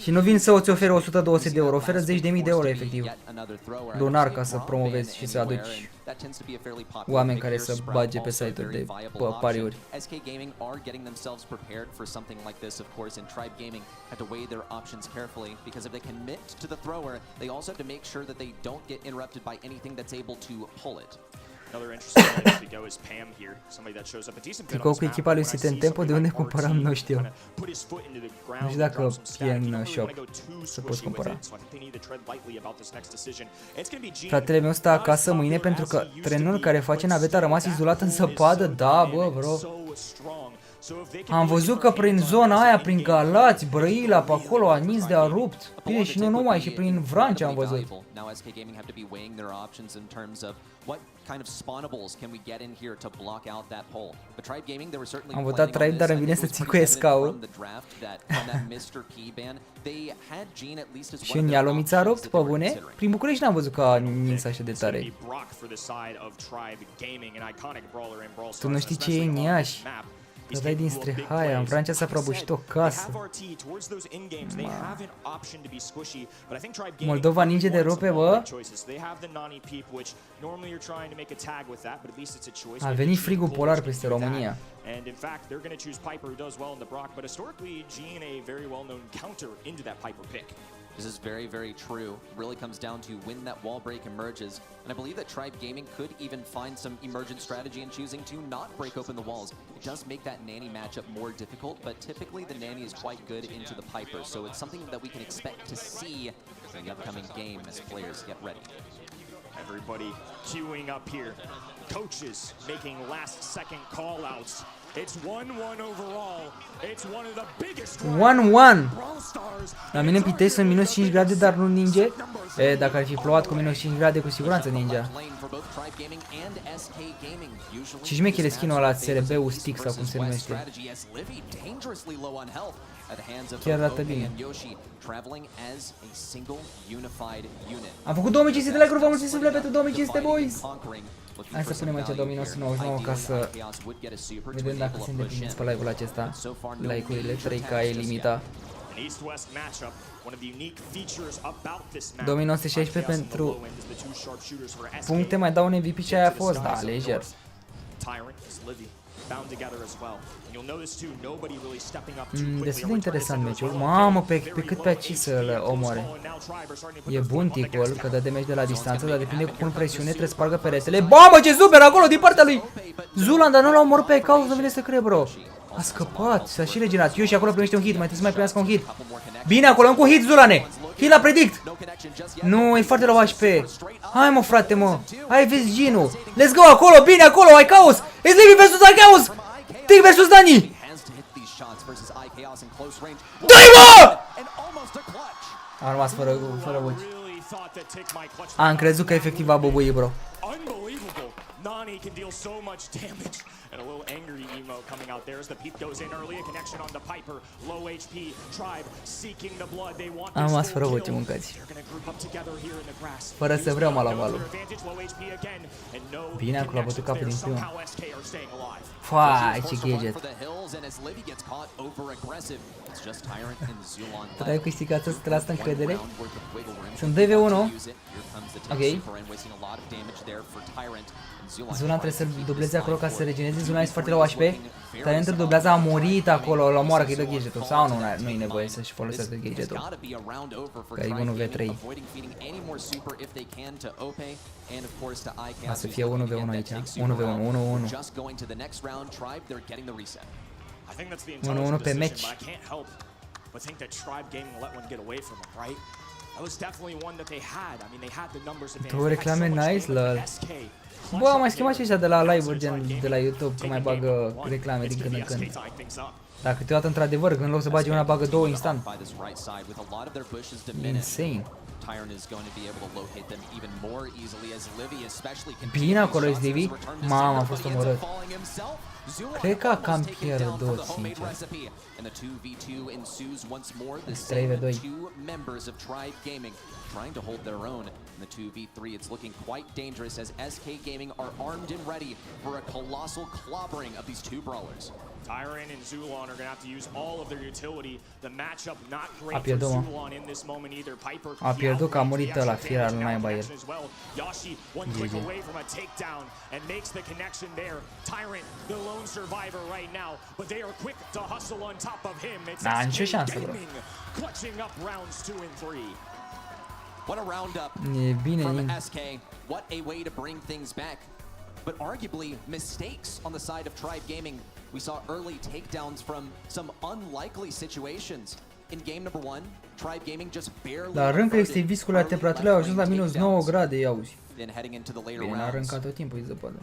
Și nu vin să îți ofere 100-200 de euro, oferă 10.000 de euro efectiv. Lunar ca să promovezi și să aduci oameni care să bage pe site-uri de pariuri. SK Gaming are getting themselves prepared for something like this, of course, and Tribe Gaming had to weigh their options carefully because if they commit to the thrower, they also have to make sure that they don't get interrupted by anything that's able to pull it. Another interesting place to go is Pam here, somebody that shows up a decent bit on Tricou this cu map. echipa lui When I Sit see în Tempo, de unde somebody like cumpăram, RT nu știu. kinda put his foot into the ground Nu știu dacă and drop some e static, în you don't really shop wanna go too să poți squishy with cumpăra. it, so I think they need to tread lightly about this next decision. It's gonna be Gene. Fratele meu stă acasă mâine pentru că trenul care face naveta a rămas izolat în zăpadă. Da, bă, bro. Am văzut că prin zona aia, prin Galați, Brăila, pe acolo, a nins de a rupt. Bine, și nu numai, și prin Vrancea am văzut. Now SK Gaming have to be weighing their options in terms of what kind of spawnables can we get in here to block out that hole. But Tribe Gaming, they were certainly Am votat Tribe, dar îmi vine să țin cu SK-ul. Și în Ialomița a rupt, pe bune? Prin București n-am văzut că a nins așa de tare. Tu nu știi ce e în Iași? Să dai din Strehaia, în Franța s-a prăbușit o casă. Moldova ninge de rupe, bă? A venit frigul polar peste România. And in fact, they're going to choose Piper, who does well in the Brock, but historically, Gene a very well-known counter into that Piper pick. This is very, very true. It really comes down to when that wall break emerges. And I believe that Tribe Gaming could even find some emergent strategy in choosing to not break open the walls. It does make that Nanny matchup more difficult, but typically the Nanny is quite good into the Piper. So it's something that we can expect to see in the upcoming game as players get ready. Everybody queuing up here. Coaches making last-second call-outs. It's 1-1 overall. It's one of the biggest 1-1. La mine în Pitei sunt minus 5 grade, dar nu ninge. E, dacă ar fi plouat cu minus 5 grade, cu siguranță ningea. Și șmechere skin-ul ăla CRB-ul stick sau cum se numește. Chiar arată bine. Am făcut 2500 de like-uri, vă mulțumim suflet pentru 2500, boys! Hai să punem aici 2999 ca să vedem dacă se îndeplineți pe live-ul acesta. Like-urile, 3K e limita. 2916 pentru puncte, mai dau un MVP și aia a fost, da, lejer. Destul de interesant meciul. Mamă, pe cât pe aici să-l omoare. E bun ticul, că dă damage de la distanță, dar depinde cum pun presiune, trebuie să spargă peretele. Mamă, ce super acolo din partea lui Zulan, dar nu l-a omorât pe cauz, nu vine să cred, bro. A scăpat, s-a și regenerat. Eu și acolo primește un hit, mai trebuie să mai primească un hit. Bine acolo, încă un hit, Zulane. Hit la predict. Nu, e foarte low HP. Hai mă, frate, mă. Hai, vezi Ginu. Let's go acolo, bine acolo, ai caos. It's Livy versus Icaos. Tic versus Dani. Dă-i, mă! A rămas fără voci. Am crezut că efectiv a bobui, bro. Nani can deal so much damage. And a little angry emo coming out there as the peep goes in early. A connection on the Piper. Low HP. Tribe seeking the blood. They want am this fără full voce, kill. mâncați. They're gonna group up together here in the grass. Fără să vreau, m-a luat valul. Bine, acolo a bătut capul din prima. Fai, ce gadget. Puteai câștiga să te lasă încredere? Sunt 2v1. Ok. Zulan trebuie să dubleze acolo ca să se regeneze. Zulan este foarte low HP. Talentul dublează, a murit acolo. Îl omoară că îi dă gadgetul. Sau nu e nevoie să-și folosească gadgetul. Că e 1v3. A să fie 1v1 aici. 1v1, 1-1 pe match. Două reclame nice, lol. Bă, am mai schimbat și ăștia de la live-uri gen de la YouTube, că mai bagă reclame din când în când. Dar câteodată, într-adevăr, în loc să bagi una, bagă două instant. Insane. Bine acolo este Livy. Mamă, a fost omorât. Cred că cam pierdut, sincer. 3v2. Trying to hold their own in the 2v3. It's looking quite dangerous as SK Gaming are armed and ready for a colossal clobbering of these two brawlers. Tyron and Zulon are going to have to use all of their utility. The matchup not great for Zulon in this moment either. Piper a pierdut că a murit ăla, fiera lui naiba el. Yoshi one click away from a takedown and makes the connection there. Tyron, the lone survivor right now, but they are quick to hustle on top of him. It's nicio șansă, bro. clutching up rounds 2 and 3. What a roundup from SK. What a way to bring things back. But arguably mistakes on the side of Tribe Gaming. We saw early takedowns from some unlikely situations. In game number 1, Tribe Gaming just barely. La râncă este viscul la temperatură, au ajuns la minus 9 grade, ia auzi. Then heading into the later Bine, n-a rounds. râncat tot timpul, e zăpadă.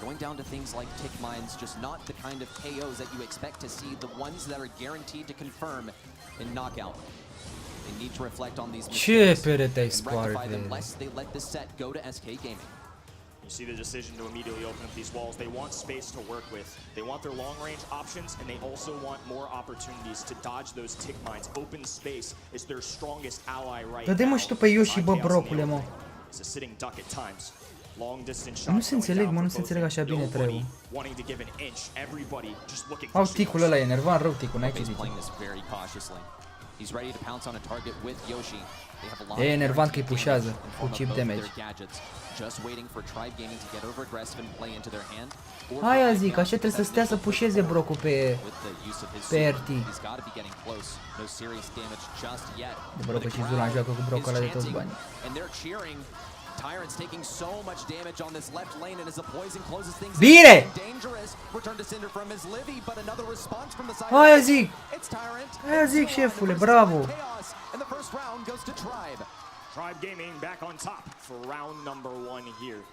Going down to things like tick mines, just not the kind of KOs that you expect to see, the ones that are guaranteed to confirm in knockout. They need to reflect on these mistakes and rectify them lest they let this set go to SK Gaming. You see the decision to immediately open up these walls. They want space to work with. They want their long-range options, and they also want more opportunities to dodge those tick mines. Open space is their strongest ally right now. Dă-te mă și tu pe Yoshi, bă, brocule, mă. It's a sitting duck at times. Long distance shot. Nu se înțeleg, mă, nu se înțeleg așa bine trebuie. Wanting to give an inch. Everybody just looking Au ticul ăla, e nervan rău ticul, n-ai ce zice. He's ready to pounce on a target with Yoshi. They have a lot E enervant că îi pushează cu chip damage. Just waiting for Tribe Gaming to get over aggressive and play into their hand. Aia zic, așa trebuie să stea să pusheze brocul pe RT. De brocă și Zulan joacă cu brocul ăla de toți banii. Tyron's taking so much damage on this left lane, and as the poison closes things Bine! dangerous. Return to Cinder from his Livy, but another response from the side. Aia zic! It's Tyrant. Aia zic, șefule, bravo! And the first round goes to Tribe. Tribe Gaming back on top for round number 1 here.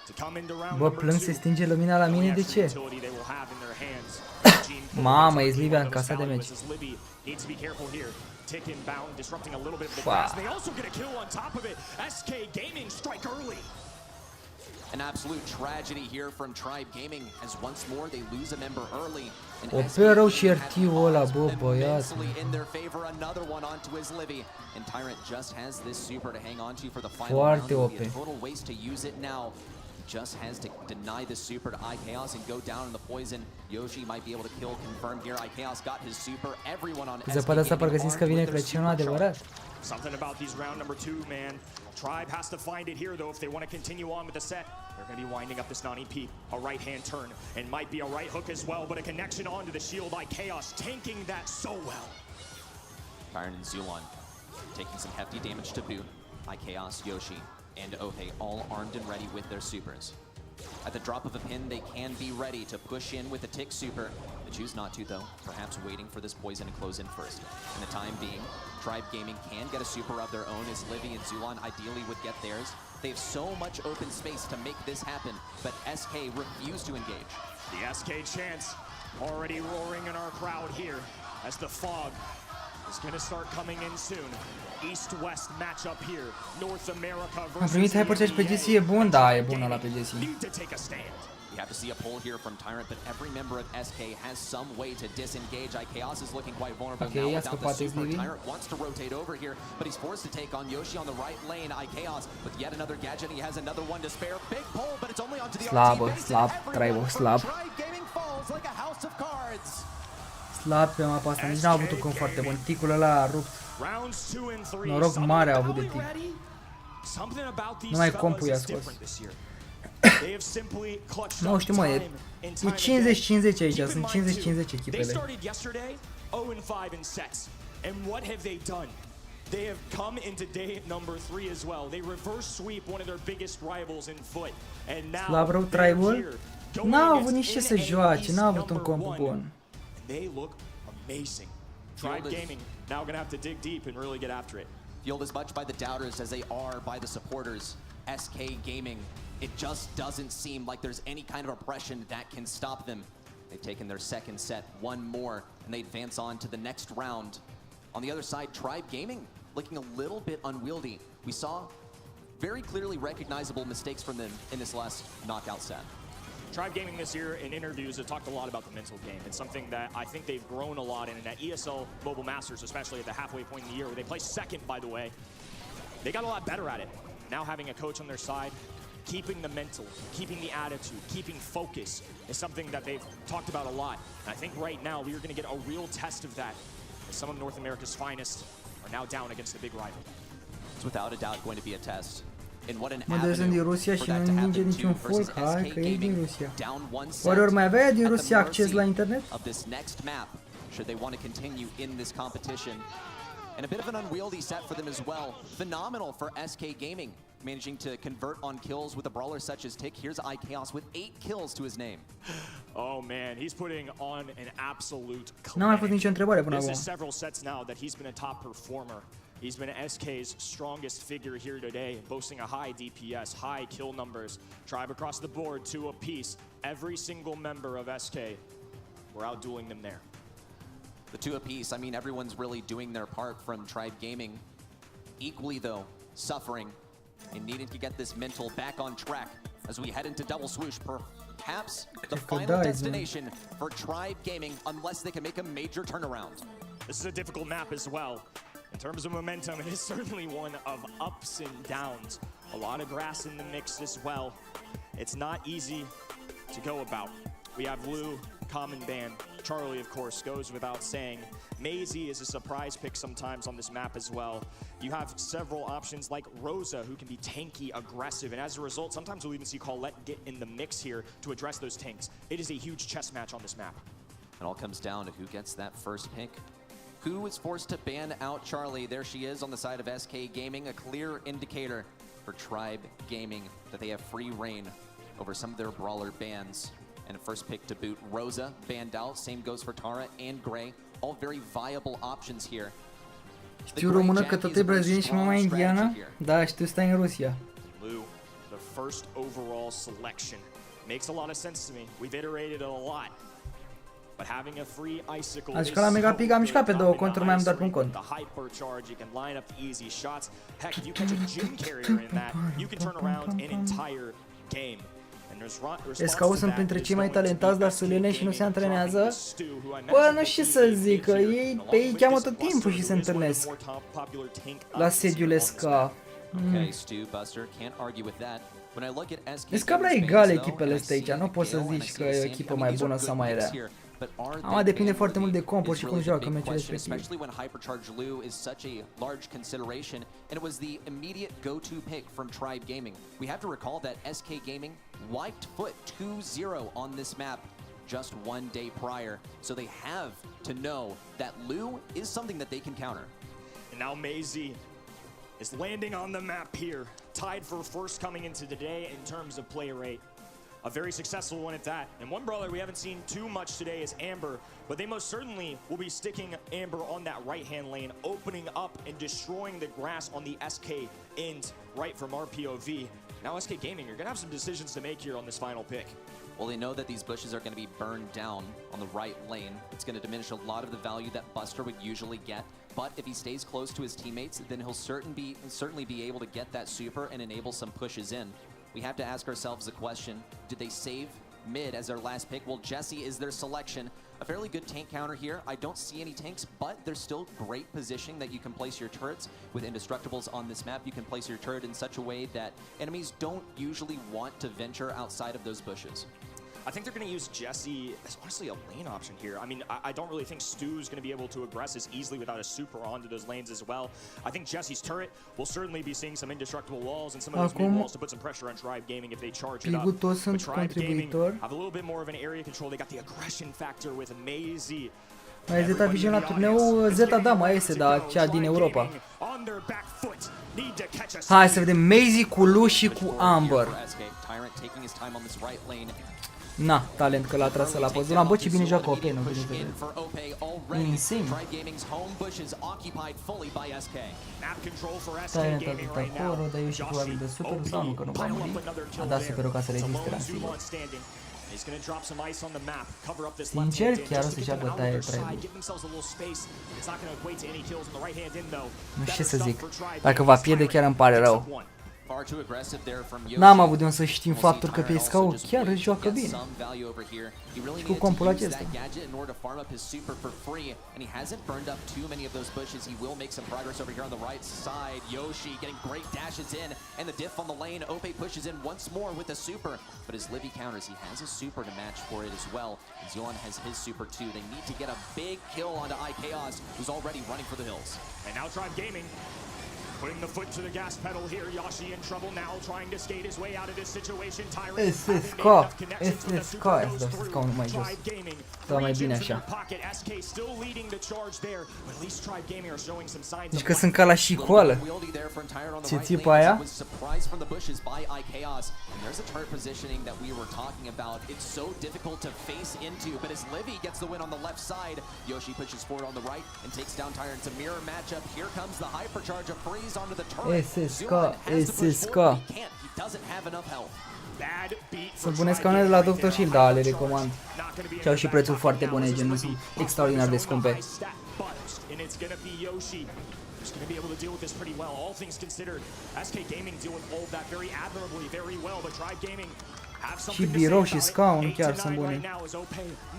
To come into round Bă, number 2. plâng, se stinge lumina la mine, de ce? Mamă, e Livia în casa de meci. Needs to be careful here. Tick inbound, disrupting a little bit of the grass. They also get a kill on top of it. SK Gaming strike early. An absolute tragedy here from Tribe Gaming as once more they lose a member early. O pe rău și RT-ul ăla, bă, băiat. In their favor, another one onto his Livy, and Tyrant just has this super to hang on to for the final Foarte round. OP. A total waste to use it now. Just has to deny the super to iChaos and go down in the poison. Yoshi might be able to kill confirmed here. iChaos got his super. Everyone on SK Zăpada asta parcă simți că vine Crăciunul adevărat. Something about these round number 2, man. Tribe has to find it here, though, if they want to continue on with the set. They're going to be winding up this Nani peep. A right-hand turn, and might be a right hook as well, but a connection onto the shield by Chaos, tanking that so well. Tyron and Zulon taking some hefty damage to boot. iChaos, Yoshi, and Ohe all armed and ready with their supers. At the drop of a pin, they can be ready to push in with the tick super. They choose not to, though, perhaps waiting for this poison to close in first. In the time being, Tribe Gaming can get a super of their own as Livy and Zulon ideally would get theirs. They have so much open space to make this happen, but SK refuse to engage. The SK chants already roaring in our crowd here as the fog is going to start coming in soon. East-West matchup here. North America versus Am primit hypercharge pe GC, e bun, da, e bun ăla pe GC. Need to take a stand. We have to see a pull here from Tyrant, but every member of SK has some way to disengage. iChaos is looking quite vulnerable now without the super. Tyrant wants to rotate over here, but he's forced to take on Yoshi on the right lane. iChaos with yet another gadget. He has another one to spare. Big pull, but it's only onto the Slabă, slab, Traibo, slab. Tribe Gaming falls like a house of cards. Slab pe mapa asta, nici n-a avut un cum foarte bun. Ticul ăla a rupt. Noroc mare a avut de tic. Numai compul i-a scos. Nu știu, mă, e 50-50 aici, sunt 50-50 echipele. They have come into day number 3 as well. They reverse sweep one of their biggest rivals in foot. And now they're here. N-au avut nici ce să joace, n-au avut un comp bun. They look amazing. Tribe Gaming now gonna have to dig deep and really get after it. Fueled as much by the doubters as they are by the supporters. SK Gaming, it just doesn't seem like there's any kind of oppression that can stop them. They've taken their second set, one more, and they advance on to the next round. On the other side, Tribe Gaming looking a little bit unwieldy. We saw very clearly recognizable mistakes from them in this last knockout set. Tribe Gaming this year in interviews have talked a lot about the mental game. It's something that I think they've grown a lot in, and at ESL Mobile Masters, especially at the halfway point in the year, where they placed second, by the way, they got a lot better at it. Now having a coach on their side, keeping the mental, keeping the attitude, keeping focus is something that they've talked about a lot. And I think right now we are going to get a real test of that as some of North America's finest are now down against the big rival. It's without a doubt going to be a test. And what an Modele sunt din Rusia și nu ninge niciun folk. Hai că e din Rusia. Oare ori mai avea din Rusia acces la internet? Of this next map, should they want to continue in this competition. And a bit of an unwieldy set for them as well. Phenomenal for SK Gaming, managing to convert on kills with a brawler such as Tick. Here's iChaos with 8 kills to his name. Oh man, he's putting on an absolute N-am mai fost nicio întrebare până acum. This is several sets now that he's been a top performer. He's been SK's strongest figure here today, boasting a high DPS, high kill numbers. Tribe across the board, 2 apiece. Every single member of SK, we're outdueling them there. The 2 apiece, I mean, everyone's really doing their part from Tribe Gaming. Equally, though, suffering and needing to get this mental back on track as we head into double swoosh. Perhaps the final destination for Tribe Gaming, unless they can make a major turnaround. This is a difficult map as well. In terms of momentum, it is certainly one of ups and downs. A lot of grass in the mix as well. It's not easy to go about. We have Lou, common ban. Charlie, of course, goes without saying. Maisie is a surprise pick sometimes on this map as well. You have several options like Rosa, who can be tanky, aggressive, and as a result, sometimes we'll even see Colette get in the mix here to address those tanks. It is a huge chess match on this map. It all comes down to who gets that first pick. Who is forced to ban out Charlie? There she is on the side of SK Gaming, a clear indicator for Tribe Gaming that they have free reign over some of their brawler bans. And a first pick to boot. Rosa banned out, same goes for Tara and Gray. All very viable options here. Știu română că tot e brazilian și mama indiană? Da, știu, stai în Rusia. Lou, the first overall selection. Makes a lot of sense to me. We've iterated a lot. But having a free icicle Azi ca la Mega Pig am mișcat pe 2 conturi, mai am doar pe un cont. The hypercharge, you can line up easy shots. Heck, if you catch a gym carrier in that, you can turn around an entire game. Escau sunt printre cei mai talentați, dar Sulene și nu se antrenează. Bă, nu știu ce să zic, că ei pe ei cheamă tot timpul și se întâlnesc la sediul Esca. Deci cam la egal echipele astea aici, nu poți să zici că e o echipă mai bună sau mai rea. Ama depinde foarte mult de compuri și cum joacă meciul respectiv. Especially when Hypercharge Lou is such a large consideration, and it was the immediate go-to pick from Tribe Gaming. We have to recall that SK Gaming wiped foot 2-0 on this map just 1 day prior, so they have to know that Lou is something that they can counter. And now Maisie is landing on the map here, tied for first coming into the day in terms of play rate. A very successful one at that. And one brawler we haven't seen too much today is Amber, but they most certainly will be sticking Amber on that right-hand lane, opening up and destroying the grass on the SK end right from our POV. Now SK Gaming, you're going to have some decisions to make here on this final pick. Well, they know that these bushes are going to be burned down on the right lane. It's going to diminish a lot of the value that Buster would usually get. But if he stays close to his teammates, then he'll certainly be able to get that super and enable some pushes in. We have to ask ourselves the question, did they save mid as their last pick? Well, Jesse is their selection. A fairly good tank counter here. I don't see any tanks, but there's still great positioning that you can place your turrets. With indestructibles on this map, you can place your turret in such a way that enemies don't usually want to venture outside of those bushes. I think they're going to use Jesse as honestly a lane option here. I mean, I don't really think Stu's going to be able to aggress as easily without a super onto those lanes as well. I think Jesse's turret will certainly be seeing some indestructible walls and some of those mid walls to put some pressure on Tribe Gaming if they charge it up. But Tribe Gaming have a little bit more of an area control. They got the aggression factor with Maisie. Mai Zeta Vision la turneu, Zeta da, mai este, dar cea din Europa. Hai să vedem Maisie cu Lu și cu Amber. Na, talent că l-a tras la poză. Bă, ce bine joacă OP, nu bine. Insane. Talent a dat acolo, dar eu și probabil de super sau nu, că nu va muri. A dat superul ca să reziste la sigur. Sincer, chiar o să-și aibă taie trei. Nu știu ce să zic. Dacă va pierde, chiar îmi pare rău. N-am avut de unde să știm faptul că pe SKO chiar își joacă bine. Și cu compul acesta. And now Tribe Gaming putting the foot to the gas pedal here. Yoshi in trouble now, trying to skate his way out of this situation. Este SK, este SK, este SK numai jos. Da, mai bine așa. Deci că sunt ca la șicoală. Ce țipa aia? There's a turret positioning that we were talking about. It's so difficult to face into, but as Livy gets the win on the left side, Yoshi pushes forward on the right and takes down Tyre. It's a mirror matchup. Here comes the hypercharge of Freeze onto the turret. SSK. He doesn't have enough health. Să puneți scaune de la Dr. Shield, da, le recomand. Și au și prețuri foarte bune, gen, nu sunt extraordinar de scumpe. Going to be able to deal with this pretty well. All things considered, SK Gaming deal with all of that very admirably, very well. But Tribe Gaming have something to say about it. 8-9 right now as OP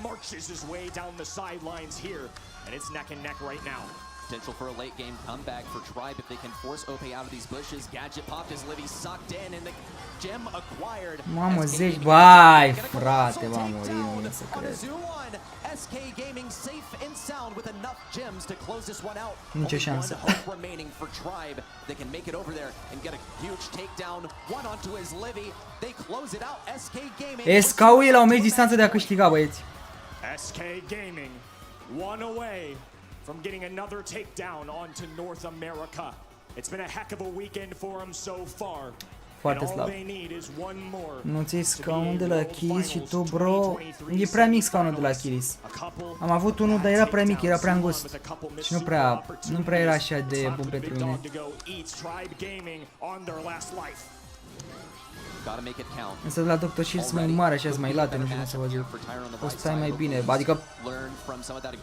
marches his way down the sidelines here, and it's neck and neck right now. Potential for a late game comeback for Tribe if they can force OP out of these bushes. Gadget popped as Livy sucked in and the gem acquired. Mamă, 10, bai, frate, va muri, nu se crede. SK Gaming safe and sound with enough gems to close this one out. Nicio șansă. Remaining for Tribe. They can make it over there and get a huge takedown. One onto his Livy. They close it out. SK Gaming. SK-ul e la o meci distanță de a câștiga, băieți. SK Gaming one away from getting another takedown onto North America. It's been a heck of a weekend for them so far. Foarte slab. Nu ți-ai scaun de la Kiris și tu, bro. E prea mic scaunul de la Kiris. Am avut unul, dar era prea mic, era prea îngust. Și nu prea era așa de bun pentru mine. Însă de la Dr. Shield sunt mai mare, așa mai late, nu știu cum să vă zic. O să stai mai bine, adică...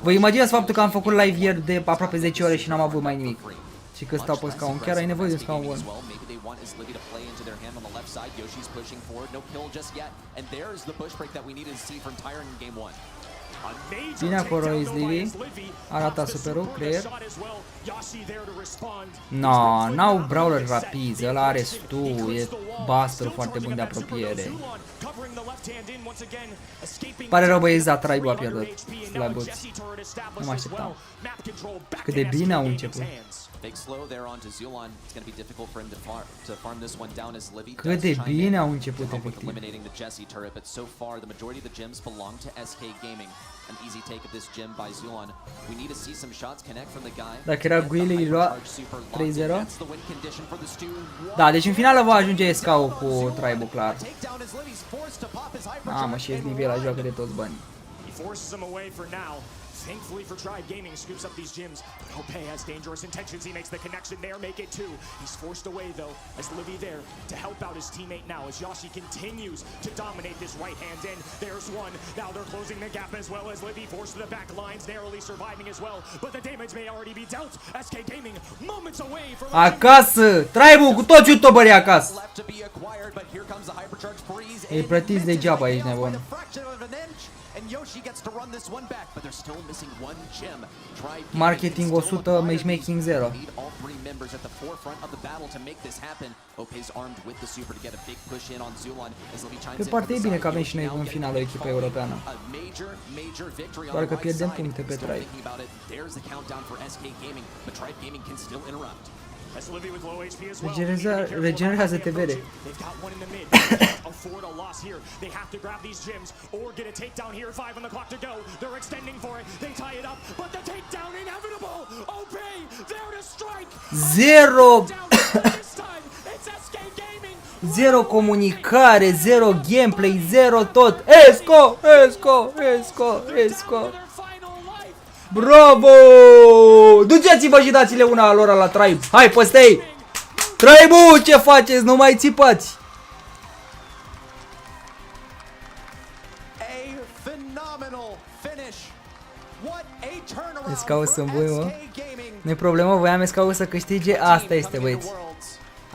Vă imaginați faptul că am făcut live ieri de aproape 10 ore și n-am avut mai nimic. Și că stau pe scaun, chiar ai nevoie de scaun bun. Bine acolo is Livy. Arată superul, creier. No, n-au brawler rapizi, ăla are stu, e buster foarte bun de apropiere. Pare rău, băieți, dar Tribe a pierdut. Slabuți. Nu mă așteptam. Cât de bine au început. Cât de bine au început, efectiv. Dacă era Guile, îi lua 3-0. Da, deci în finală va ajunge SK-ul cu Tribe-ul, clar. Mamă, și Livy la joacă de toți banii. Thankfully for Tribe Gaming, scoops up these gyms. But Hope has dangerous intentions. He makes the connection there, make it two. He's forced away though, as Livy there to help out his teammate now, as Yoshi continues to dominate this right hand in. There's one. Now they're closing the gap as well, as Livy forced to the back lines, narrowly surviving as well. But the damage may already be dealt. SK Gaming moments away from acasă! Tribe-ul cu toți youtuberii acasă! Ei plătiți degeaba aici, nebun. Marketing 100, matchmaking 0. Pe parte e bine că avem și noi în finală echipa europeană. Doar că pierdem puncte pe Tribe. Regenerează te vede. Zero comunicare, zero gameplay, zero tot. Esco, esco, esco, esco. Bravo! Duceți-vă și dați-le una lor la Tribe. Hai, păstei! Tribe-ul, ce faceți? Nu mai țipați! SK-ul sunt buni, mă. Nu-i problemă, voiam SK-ul să câștige. Asta este, băieți.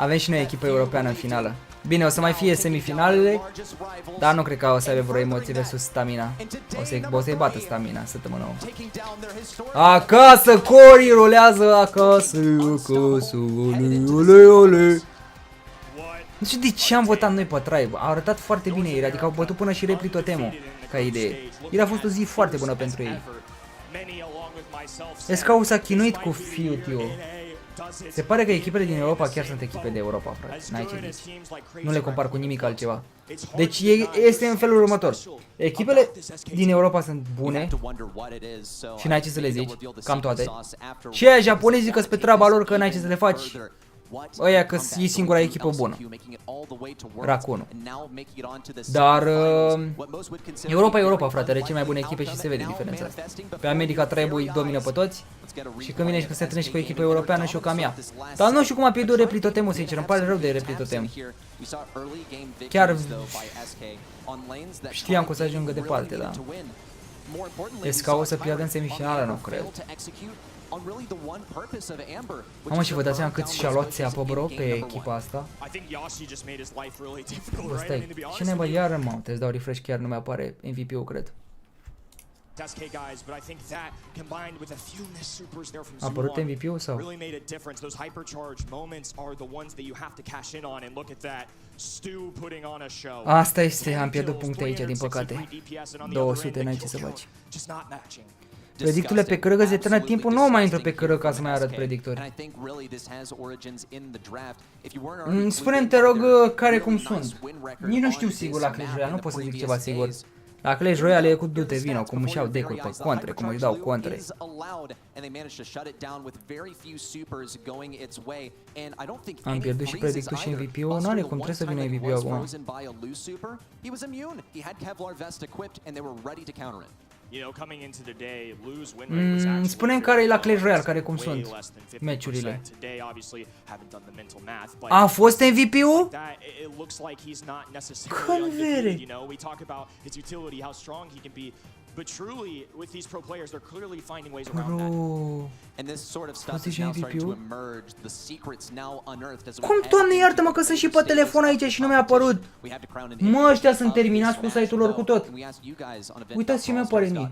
Avem și noi echipă europeană în finală. Bine, o să mai fie semifinalele, dar nu cred că o să aibă vreo emoție versus Stamina. O să-i bată Stamina săptămâna nouă. Acasă, Cori rulează acasă, acasă, ole, ole, ole. Nu știu de ce am votat noi pe Tribe. Au arătat foarte bine ieri, adică au bătut până și repli totemul, ca idee. Ieri a fost o zi foarte bună pentru ei. SK s-a chinuit cu Fiutiu. Se pare că echipele din Europa chiar sunt echipe de Europa, frate. N-ai ce zici. Nu le compar cu nimic altceva. Deci este în felul următor. Echipele din Europa sunt bune și n-ai ce să le zici, cam toate. Și aia japonezii zic că-s pe treaba lor, că n-ai ce să le faci. Ăia că e singura echipă bună. Racunul. Dar Europa, frate, are cele mai bune echipe și se vede diferența asta. Pe America Tribe domină pe toți și când vine și că se întâlnește cu o echipă europeană și o cam ea. Dar nu știu cum a pierdut repli totemul, sincer, îmi pare rău de repli totem. Chiar știam că o să ajungă departe, da. SK o să piardă în semifinală, nu cred. Mamă, și vă dați seama câți și-a luat țeapă, bro, pe echipa asta? Bă, stai, ce neba iară, mă? Trebuie să dau refresh, chiar nu mi-apare MVP-ul, cred. A apărut MVP-ul sau? Asta este, am pierdut puncte aici, din păcate. 200, n-ai ce să faci. Predicturile pe cărăgă se termină timpul, nu mai intru pe cărăgă ca să mai arăt predictori. Spune-mi, te rog, care cum sunt. Nici nu știu sigur la Clash Royale, nu pot să zic ceva sigur. La Clash Royale e cu du-te vino, cum își iau deck-uri pe contre, cum își dau contre. Am pierdut și predictul și MVP-ul, nu are cum, trebuie să vină MVP-ul acum. Spune-mi care e la Clash Royale, care cum sunt meciurile. A fost MVP-ul? Când vere? But truly, with these pro players, they're clearly finding ways around that. And this sort of stuff is now starting to emerge. The secrets now unearthed as Cum, Doamne, iartă-mă că sunt și pe telefon aici și nu mi-a apărut. Mă, ăștia sunt terminați cu site-ul lor cu tot. Uitați ce mi-a apare mie.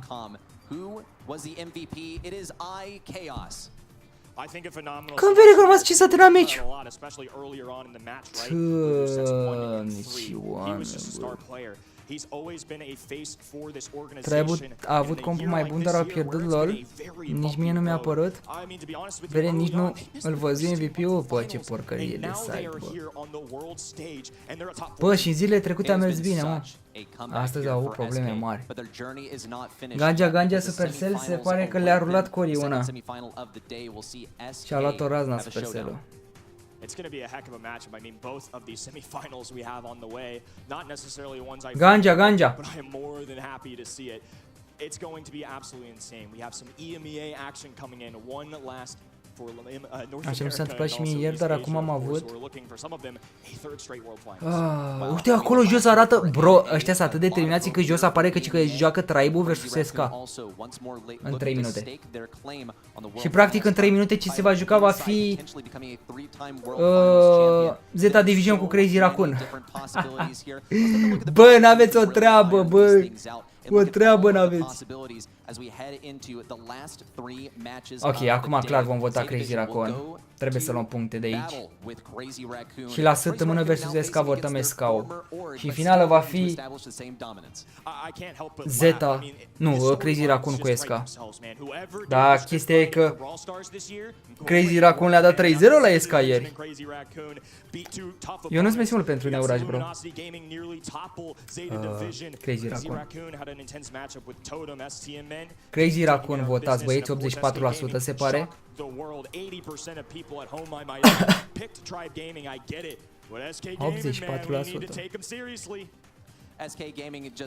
Când vede că urmați ce s-a terminat meciul. Nici oameni, a avut compul mai bun, dar a pierdut LOL. Nici mie nu mi-a apărut. Vede, nici nu îl văzui MVP-ul. Bă, ce porcărie de site, bă. Bă, și zilele trecute a mers bine, mă. Astăzi au avut probleme mari. Ganja Supercell se pare că le-a rulat Cori una. Și a luat o razna Supercell-ul. It's going to be a heck of a matchup. I mean, both of these semifinals we have on the way, not necessarily ones I Ganja, but I am more than happy to see it. It's going to be absolutely insane. We have some EMEA action coming in, one last for North Așa mi s-a America, întâmplat și mie and ieri, dar also acum am East Asia, avut. of course, we're looking for some of them a third straight world finals. Uite, acolo jos arată. Bro, ăștia sunt atât de terminați că jos apare că joacă Tribe versus SK în 3 minute. Și practic în 3 minute ce se va juca va fi Zeta Division cu Crazy Raccoon. Bă, n-aveți o treabă, bă. O treabă n-aveți. Ok, acum clar vom vota Crazy Raccoon. Trebuie să luăm puncte de aici. Și la săptămână versus SK votăm SK-ul. Și în finală va fi Zeta, nu, Crazy Raccoon cu SK. Dar chestia e că Crazy Raccoon le-a dat 3-0 la SK ieri. Eu nu-s mai simplu pentru neuraj, bro. Crazy Raccoon. Crazy Raccoon votați, băieți, 84% se pare. 84%.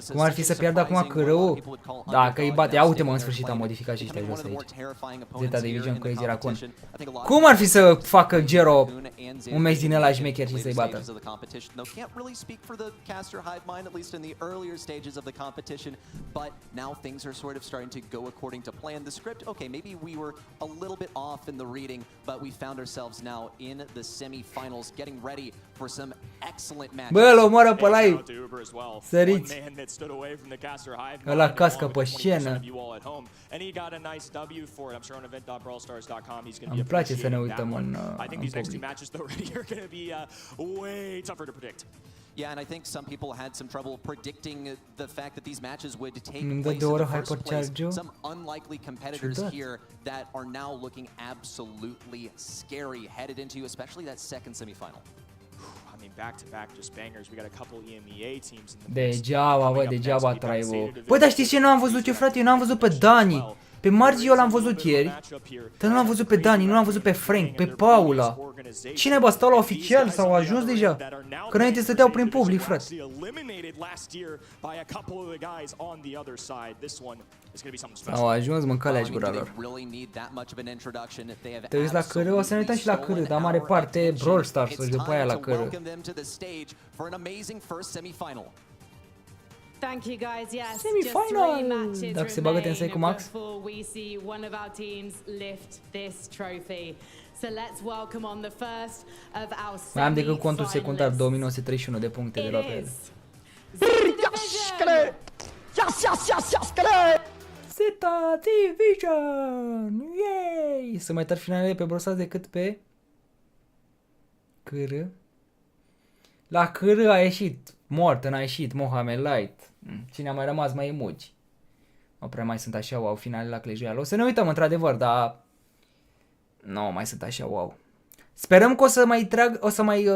Cum ar fi să pierdă acum cârăul? Dacă îi bate, ia uite mă, în sfârșit am modificat și ăștia jos aici. Zeta Division, Crazy Raccoon. Cum ar fi să facă Gero un meci din ăla șmecher și să-i bată? But now things are sort of starting to go according to plan. The script, okay, maybe we were a little bit off in the reading, but we found ourselves now in the semifinals, getting ready for some excellent matches. Bă, îl omoară pe live. Săriți. Ăla cască pe scenă. Îmi place să ne uităm în public. Yeah, and I think some people had some trouble predicting the fact that these matches would take place place in in the the first place. hypercharge-ul. Some unlikely competitors here that are now looking absolutely scary headed into especially that second semifinal. I mean, back-to-back just bangers. We got a couple EMEA teams in the mix. Degeaba, bă, degeaba Tribal. Bă, dar știți ce n-am văzut ce, frate? Eu n-am văzut pe Dani. Pe Marzi eu l-am văzut ieri, dar nu l-am văzut pe Dani, nu l-am văzut pe Frank, pe Paula. Cine bă, stau la oficial sau au ajuns deja? Că înainte stăteau prin public, frate. Au ajuns, mâncăleași gura lor. Te uiți la câră, o să ne uităm și la câră, dar mare parte Brawl Stars și după aia la câră. Thank you guys. Yes, Semi-final. just 3 matches Dacă se bagă tensei cu Max. before we see one of our teams lift this trophy. So let's welcome on the first of our Mai am decât contul secundar 2931 de puncte de la pe el. Zeta Division! Yay! Să mai tar finalele pe brosați decât pe câră. La câră a ieșit Morten, a ieșit Mohamed Light. Cine a mai rămas mai emoji. Nu prea mai sunt așa wow finale la Clash. O să ne uităm într-adevăr, dar nu mai sunt așa wow. Sperăm că o să mai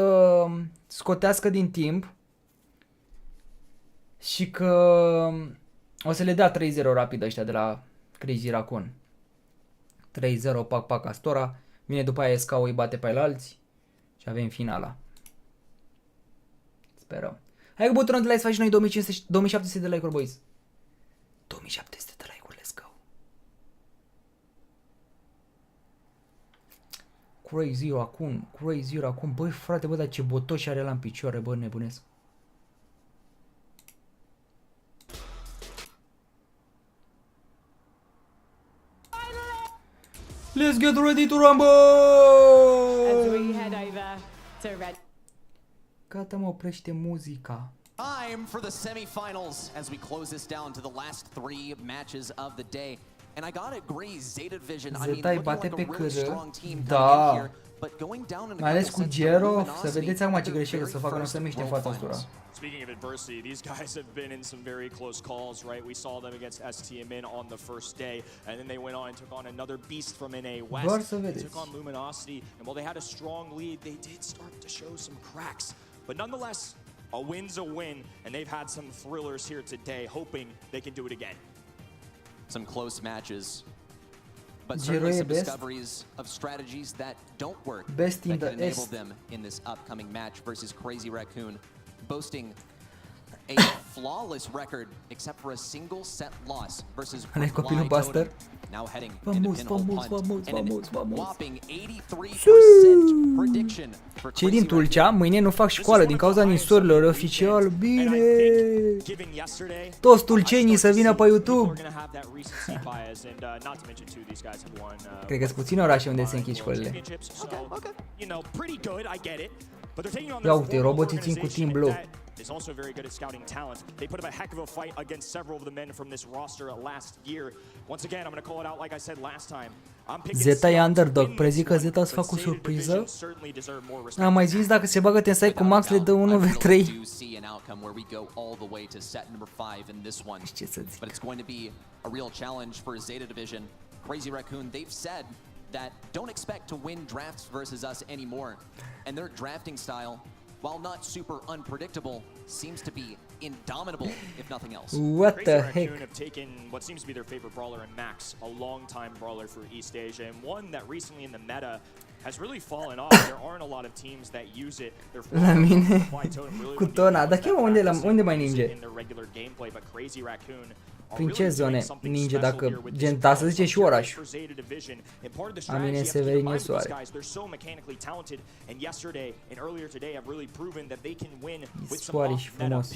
scotească din timp și că o să le dea 3-0 rapid ăștia de la Crazy Raccoon. 3-0 pac Astora. Vine după aia SK îi bate pe alții și avem finala. Sperăm. Hai cu butonul de like să faci noi 2700 de like-uri, boys. 2700 de like-uri, let's go. Crazy Raccoon. Băi, frate, bă, dar ce botoși are ăla în picioare, bă, nebunesc. Let's get ready to rumble! As we head over to Red. Gata, mă, oprește muzica. Time for the semifinals as we close this down to the last 3 matches of the day. And I gotta agree, Zeta Division, I mean, looking like a really strong team coming in here, but going down in Mai ales cu Gero, să vedeți acum ce greșeli o să facă, nu să miște în fața Astura. Speaking of adversity, these guys have been in some very close calls, right? We saw them against STMN on the first day, and then they went on and took on another beast from NA West. They took on Luminosity, and while they had a strong lead, they did start to show some cracks. But nonetheless, a win's a win, and they've had some thrillers here today, hoping they can do it again. Some close matches, but certainly some discoveries of strategies that don't work that can enable them in this upcoming match versus Crazy Raccoon, boasting a flawless record except for a single set loss versus Totem, now heading into punt and a whopping 83% prediction for Cei din Tulcea mâine nu fac școală din cauza ninsorilor oficial. Bine! Toți tulcenii să vină pe YouTube. Cred că sunt puține orașe unde se închid școlile. Ia uite, roboții țin cu Team Blue. Is also very good at scouting talent. They put up a heck of a fight against several of the men from this roster last year. Once again, I'm going to call it out like I said last time. Zeta e underdog, prezic că Zeta să facă o surpriză. Am mai zis, dacă se bagă tensai cu Max le dă 1v3. Ce să zic. But it's going to be a real challenge for Zeta Division. Crazy Raccoon, they've said that don't expect to win drafts versus us anymore. And their drafting style while not super unpredictable, seems to be indomitable, if nothing else. What the Crazy heck? Raccoon have taken what seems to be their favorite brawler in Max, a long-time brawler for East Asia, and one that recently in the meta has really fallen off. There aren't a lot of teams that use it. La mine cu Tona, dar chiar unde mai ninge? In their regular gameplay, but Crazy Raccoon Prin ce zone ninge dacă gen, da, să zice și orașul. A mine Severin e soare. Soare și frumos.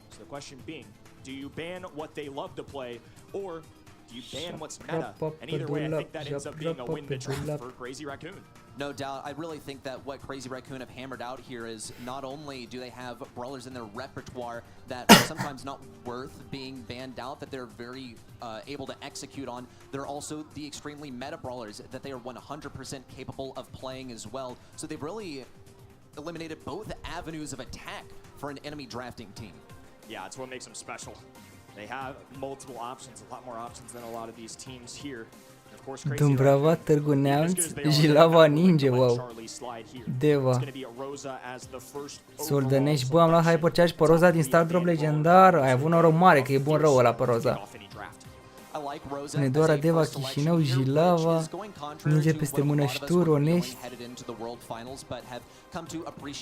So the question being, do you ban what they love to play, or do you ban what's meta? And either way, I think that ends up being a win the draft for Crazy Raccoon. No doubt. I really think that what Crazy Raccoon have hammered out here is not only do they have brawlers in their repertoire that are sometimes not worth being banned out, that they're very able to execute on, they're also the extremely meta brawlers that they are 100% capable of playing as well. So they've really eliminated both avenues of attack for an enemy drafting team. Yeah, it's what makes them special. They have multiple options, a lot more options than a lot of these teams here. Dumbrava, Târgu Neamț, Jilava, Ninja, wow. Deva. Soldănești, bă, am luat Hypercharge pe Roza din Star Drop legendar. Ai avut noroc mare că e bun rău ăla pe Roza. Nedoara, Deva, Chișinău, Jilava, Ninja peste Mănășturi, Onești,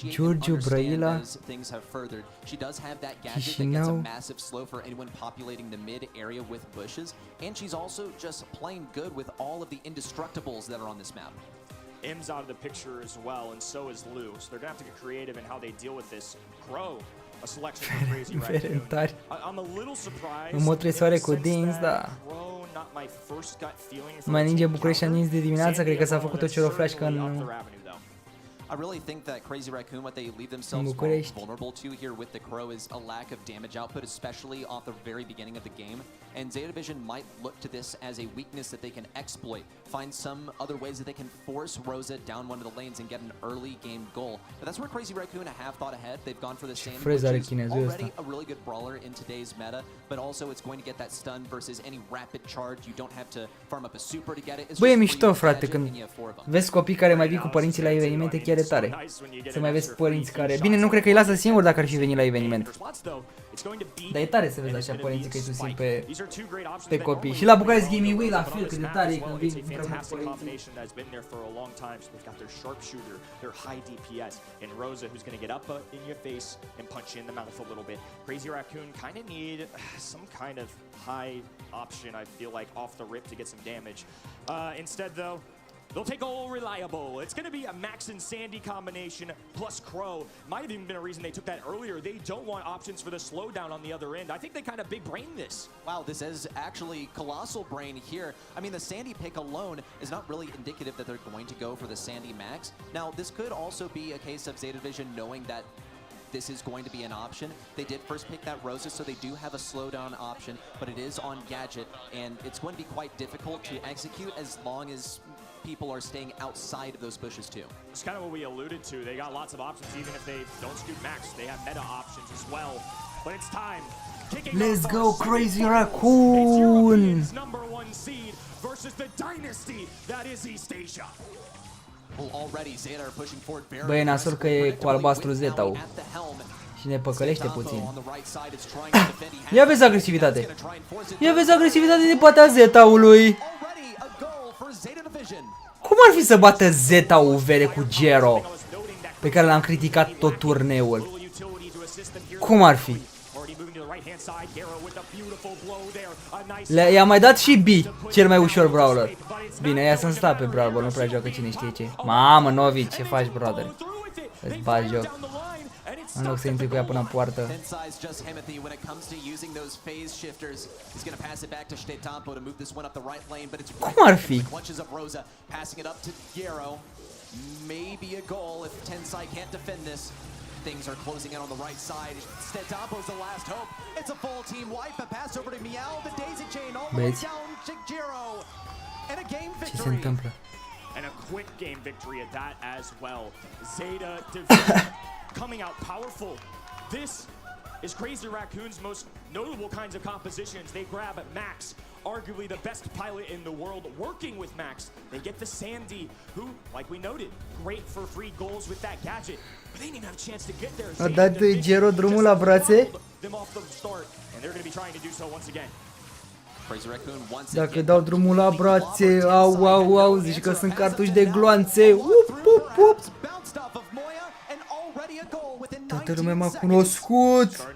Giurgiu, Brăila, Chișinău. And she's also just playing good with all of the indestructibles that are on this map. M's out of the picture as well, and so is Lou. So they're gonna have to get creative in how they deal with this. Crow, a selection from Crazy Raccoon. I'm a little surprised. În mod tresoare cu dinți, da. Mai ninge București a nins de dimineață, cred că s-a făcut o ceroflașcă în... I really think that Crazy Raccoon, what they leave themselves vulnerable to here with the Crow is a lack of damage output, especially off the very beginning of the game. And Zeta Division might look to this as a weakness that they can exploit, find some other ways that they can force Rosa down one of the lanes and get an early game goal. But that's where Crazy Raccoon have thought ahead. They've gone for the Sandy, which is already a really good brawler in today's meta, but also it's going to get that stun versus any rapid charge. You don't have to farm up a super to get it. Băi, e mișto, frate, când vezi copii care mai vin cu părinții la evenimente, chiar e tare. Să mai vezi părinți care... Bine, nu cred că îi lasă singur dacă ar fi venit la eveniment. Dar e tare să vezi așa părinții că îi susțin pe copii. Și la București Gaming Week la fel, cât de tare e când vin împreună cu părinții. And Rosa, who's going to get up in your face and punch you in the mouth a little bit. Crazy Raccoon kind of need some kind of high option, I feel like, off the rip to get some damage. Instead, though, they'll take all reliable. It's going to be a Max and Sandy combination plus Crow. Might have even been a reason they took that earlier. They don't want options for the slowdown on the other end. I think they kind of big brain this. Wow, this is actually colossal brain here. I mean, the Sandy pick alone is not really indicative that they're going to go for the Sandy Max. Now, this could also be a case of Zeta Division knowing that this is going to be an option. They did first pick that Rosa, so they do have a slowdown option, but it is on Gadget, and it's going to be quite difficult to execute as long as people are staying outside of those bushes too. It's kind of what we alluded to. They got lots of options, even if they don't scoop Max. They have meta options as well. But it's time. Let's go, Crazy Raccoon! It's number one seed versus the dynasty that is East Asia. Băi, e nasol că e cu albastru Zeta-ul și ne păcălește puțin. Ia vezi agresivitate! Ia vezi agresivitate din partea Zeta-ului! Cum ar fi să bată Zeta-ul vere cu Gero, pe care l-am criticat tot turneul? Cum ar fi? I-a mai dat și B, cel mai ușor brawler. Bine, ea să-mi sta pe brawler, nu prea joacă cine știe ce. Mamă, Novi, ce faci, brother? Îți bagi joc. În loc să intri cu ea până în poartă. Cum ar fi? Things are closing in on the right side. Stetapo's the last hope. It's a full team wipe. A pass over to Meow. The daisy chain all the way down to Giro. And a game victory. And a quick game victory at that as well. Zeta Division coming out powerful. This is Crazy Raccoon's most notable kinds of compositions. They grab Max, arguably the best pilot in the world, working with Max. They get the Sandy, who, like we noted, great for free goals with that gadget. But they didn't even have a chance to get there. A dat Gero drumul la brațe. Them off the start, and they're going to be trying to do so once again. Dacă dau drumul la brațe, au, zici că sunt cartuși de gloanțe. Up. Toată lumea m-a cunoscut.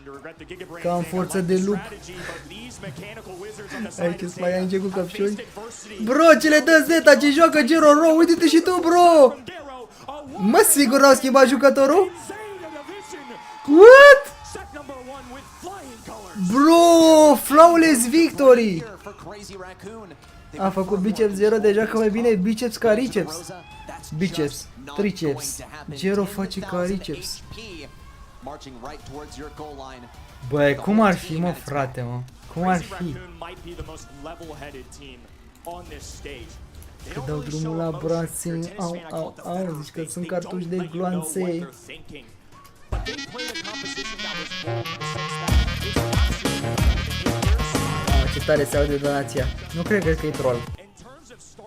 Că am forță de lup. Aici îți mai ai cu căpșuni. Bro, ce le dă Zeta, ce joacă Gero Ro, uite-te și tu, bro. Mă, sigur n-au schimbat jucătorul? What? Bro, flawless victory! A făcut biceps 0, deja că mai bine biceps ca riceps. Biceps, triceps. Gero face ca riceps. Băi, cum ar fi, mă, frate, mă? Cum ar fi? Că dau drumul la brațe, au, zici că sunt cartuși de gloanțe. Ce tare se aude Donația. Nu cred că e troll.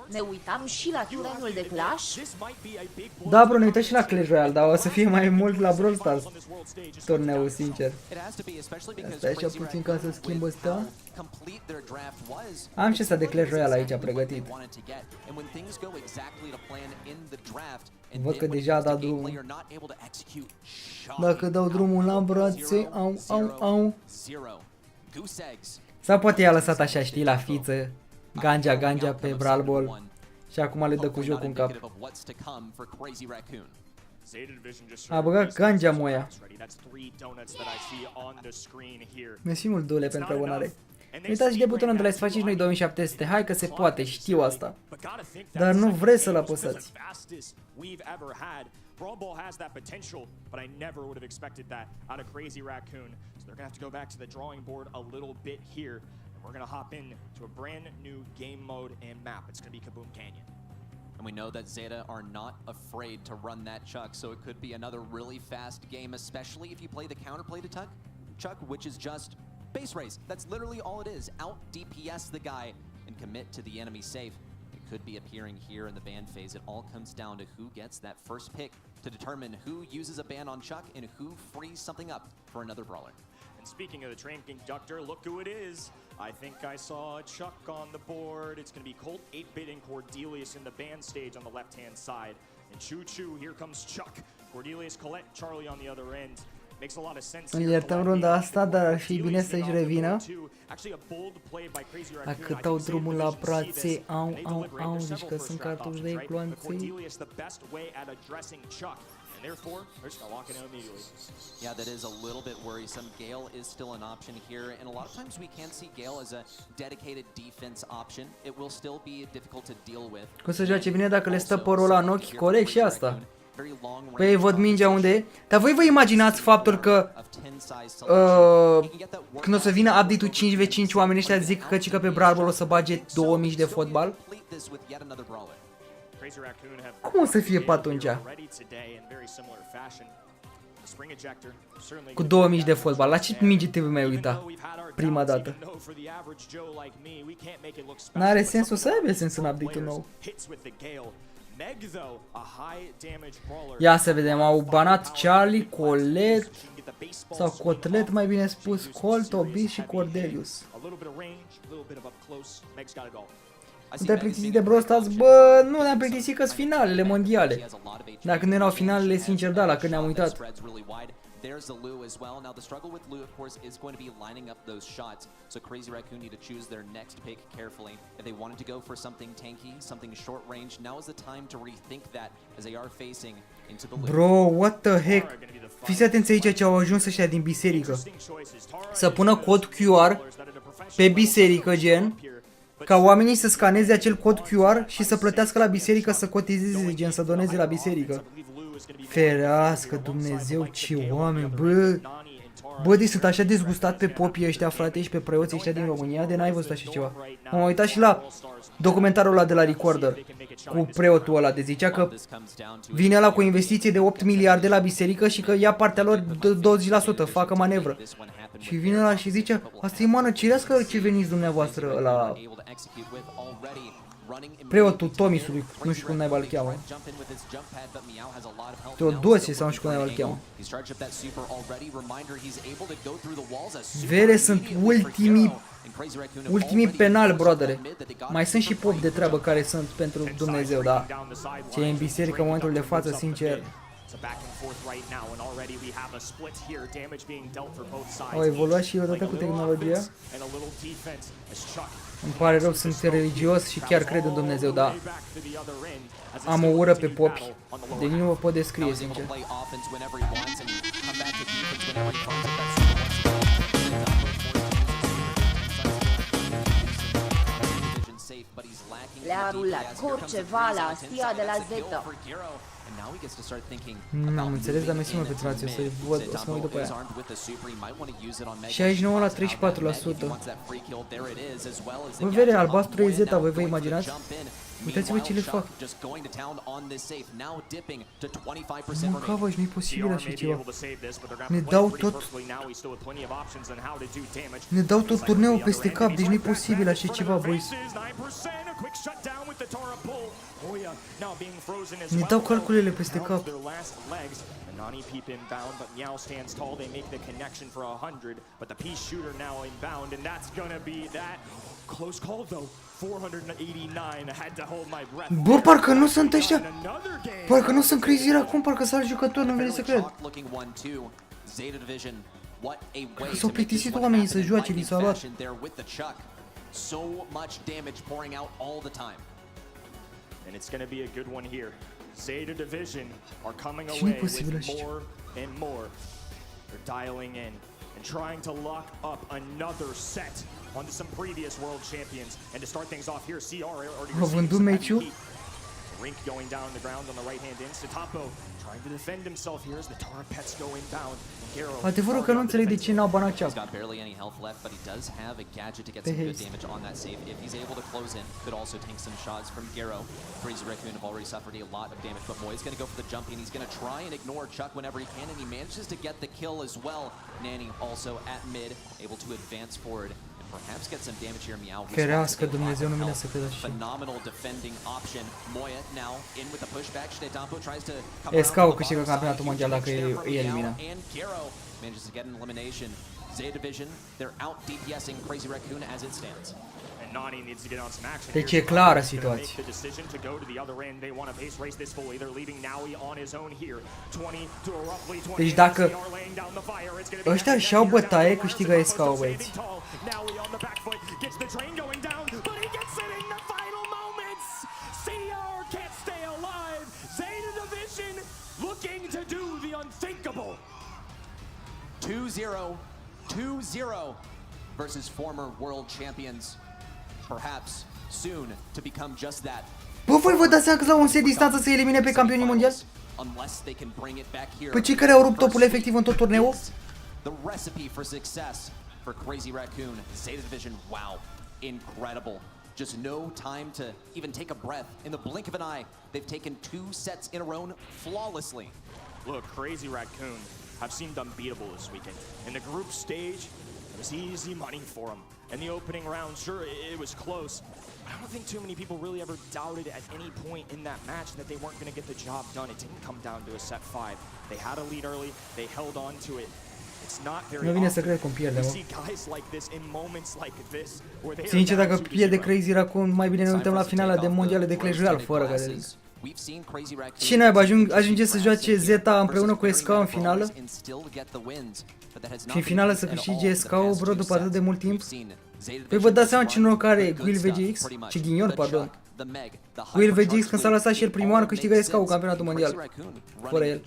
Ne uitam și la turenul de Clash? Da, bro, ne uităm și la Clash Royale, dar o să fie mai mult la Brawl Stars turneul, sincer. Asta e așa puțin ca să schimb ăsta. Am și ăsta de Clash Royale aici pregătit. Văd că deja a dat drumul. Dacă dau drumul la brațe, au. Sau poate i-a lăsat așa, știi, la fiță. Ganja pe Brawl Ball. Și acum le dă cu jocul în cap. A băgat ganja moia. Mersi mult, Dule, pentru abonare. Uitați și de butonul de like să faceți noi 2700. Hai că se poate, știu asta. Dar nu vreți să-l apăsați. Brawl Ball has that potential, but I never would have expected that out of Crazy Raccoon. So they're going to have to go back to the drawing board a little bit here. And we're going to hop in to a brand new game mode and map. It's going to be Kaboom Canyon. And we know that Zeta are not afraid to run that Chuck, so it could be another really fast game, especially if you play the counterplay to Chuck, which is just base race. That's literally all it is. Out DPS the guy and commit to the enemy safe. Could be appearing here in the ban phase. It all comes down to who gets that first pick to determine who uses a ban on Chuck and who frees something up for another brawler. And speaking of the train conductor, look who it is. I think I saw Chuck on the board. It's going to be Colt 8-Bit and Cordelius in the ban stage on the left-hand side. And choo-choo, here comes Chuck. Cordelius, Colette, Charlie on the other end. Îl iertăm runda asta, dar ar fi bine să-și revină. Dacă dau drumul la brațe, au, zici că sunt cartuși de gloanțe. Yeah, that is a little bit worrisome. Gale is still an option here, and a lot of times we can't see Gale as a dedicated defense option. It will still be difficult to deal with. Cum să joace bine dacă le stă părul ăla în ochi, corect și asta. Păi văd mingea unde e. Dar voi vă imaginați faptul că când o să vină update-ul 5v5, oamenii ăștia zic că pe Brawl Ball o să bage 2000 de fotbal? Cum o să fie pe atunci? Cu 2000 de fotbal, la ce minge te mai uita prima dată? N-are sens, o să aibă sens în update-ul nou. Ia să vedem, au banat Charlie, Colette, sau Cotlet mai bine spus, Colt, Obis și Cordelius. Nu te-ai plictisit de Brawl Stars? Bă, nu ne-am plictisit că-s finalele mondiale. Dacă nu erau finalele, sincer, da, la când ne-am uitat. There's the Lu as well. Now the struggle with Lu, of course, is going to be lining up those shots. So Crazy Raccoon need to choose their next pick carefully. If they wanted to go for something tanky, something short range, now is the time to rethink that as they are facing into the Lu. Bro, what the heck? Fiți atenți aici ce au ajuns ăștia din biserică. Să pună cod QR pe biserică, gen, ca oamenii să scaneze acel cod QR și să plătească la biserică, să cotizeze, gen, să doneze la biserică. Ferească Dumnezeu, ce oameni, bă! Bă, sunt așa dezgustat pe popii ăștia, frate, și pe preoții ăștia din România, de n-ai văzut așa ceva. M-am uitat și la documentarul ăla de la Recorder, cu preotul ăla, de zicea că vine ăla cu o investiție de 8 miliarde la biserică și că ia partea lor de 20%, facă manevră. Și vine ăla și zice, asta e mană cirească ce veniți dumneavoastră la preotul Tomisului, nu știu cum naiba îl cheamă. Teodosie sau nu știu cum naiba îl cheamă. Vere sunt ultimii penali, brodere. Mai sunt și pop de treabă care sunt pentru Dumnezeu, dar ce e în biserică în momentul de față, sincer, au evoluat și odată cu tehnologia. Îmi pare rău, sunt religios și chiar cred în Dumnezeu, dar am o ură pe popi, de nici nu vă pot descrie, sincer. Le-a rulat corceva la Astia de la Zeta. Am înțeles, dar mersi mă pe trație, o să văd, o să mă uit după aia. 69 la 34%. Bă, vede, albastru e Zeta, voi vă imaginați? Uitați-vă ce le fac. Mă, cavă, și nu-i posibil așa ceva. Ne dau tot turneul peste cap, deci nu-i posibil așa ceva, boys. Ne dau calculele peste cap. Nani peep inbound, but Meow stands tall. They make the connection for 100, but the piece shooter now inbound, and that's gonna be that. Close call though. 489. I had to hold my breath. Bă, parcă nu sunt ăștia. Parcă nu sunt crazy acum, parcă s-a jucător, nu vine să cred. S-au plictisit oamenii să joace, li s-a luat. So much damage pouring out all the time. And it's going to be a good one here. Zeta Division are coming away with more and more. They're dialing in and trying to lock up another set onto some previous world champions. And to start things off here, CR already receiving some Rink going down the ground on the right hand in. Tapo trying to defend himself here as the Tara pets go inbound. Adevărul că nu înțeleg de ce n-au banat ceapă. Pe haste. He's able to close in, could also tank some shots from Gero. Crazy Raccoon have already suffered a lot of damage, but Moy is going to go for the jump in. He's going to try and ignore Chuck whenever he can, and he manages to get the kill as well. Nanny also at mid, able to advance forward. Perhaps get some damage here. Meow. Ferească Dumnezeu, nu vine să cred așa. Phenomenal defending option. Moya now in with the pushback. Shnetampo tries to Escau câștigă campionatul mondial dacă îi elimină. Manages to get an elimination. Zeta Division, they're out DPSing Crazy Raccoon as it stands. Deci e clară situația. Deci dacă ăștia și-au bătaie, câștigă Escau, băieți. Looking to do the unthinkable. 2-0 versus former world champions. Perhaps soon to become just that. Bă, voi vă dați seama că la un set distanță să elimine pe campionii mondiali? Pe cei care au rupt topul efectiv în tot turneul? The recipe for success for Crazy Raccoon. Zeta Division, wow, incredible. Just no time to even take a breath. In the blink of an eye, they've taken 2 sets in a row flawlessly. Look, Crazy Raccoon have seemed unbeatable this weekend. In the group stage, it was easy money for them. In the opening round, sure, it was close. I don't think too many people really ever doubted at any point in that match that they weren't going to get the job done. It didn't come down to a set 5. They had a lead early. They held on to it. Nu vine să cred cum pierde, mă. Sincer, dacă pierde Crazy Raccoon, mai bine ne uităm la finala de mondiale de Clash Royale, fără că și naiba, ajunge să joace Zeta împreună cu SK în finală? Și în finală să câștige SK, bro, după atât de mult timp? Păi vă dați seama ce noroc are Will VGX? Ce ghinion, pardon. Will VGX, când s-a lăsat și el primul an, câștigă SK-ul campionatul mondial. Fără el.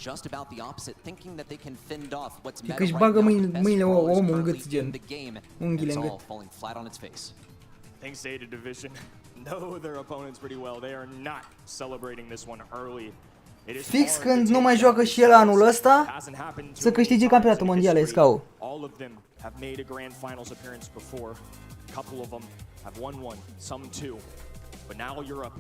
E că își bagă mâinile omul în gât, gen. Unghiile în gât. Know their opponents pretty well. They are not celebrating this one early. Fix când nu mai joacă și el anul ăsta, să câștige campionatul mondial SKU. All of them have made a grand finals appearance before. A couple of them have won one, some two. But now Europe,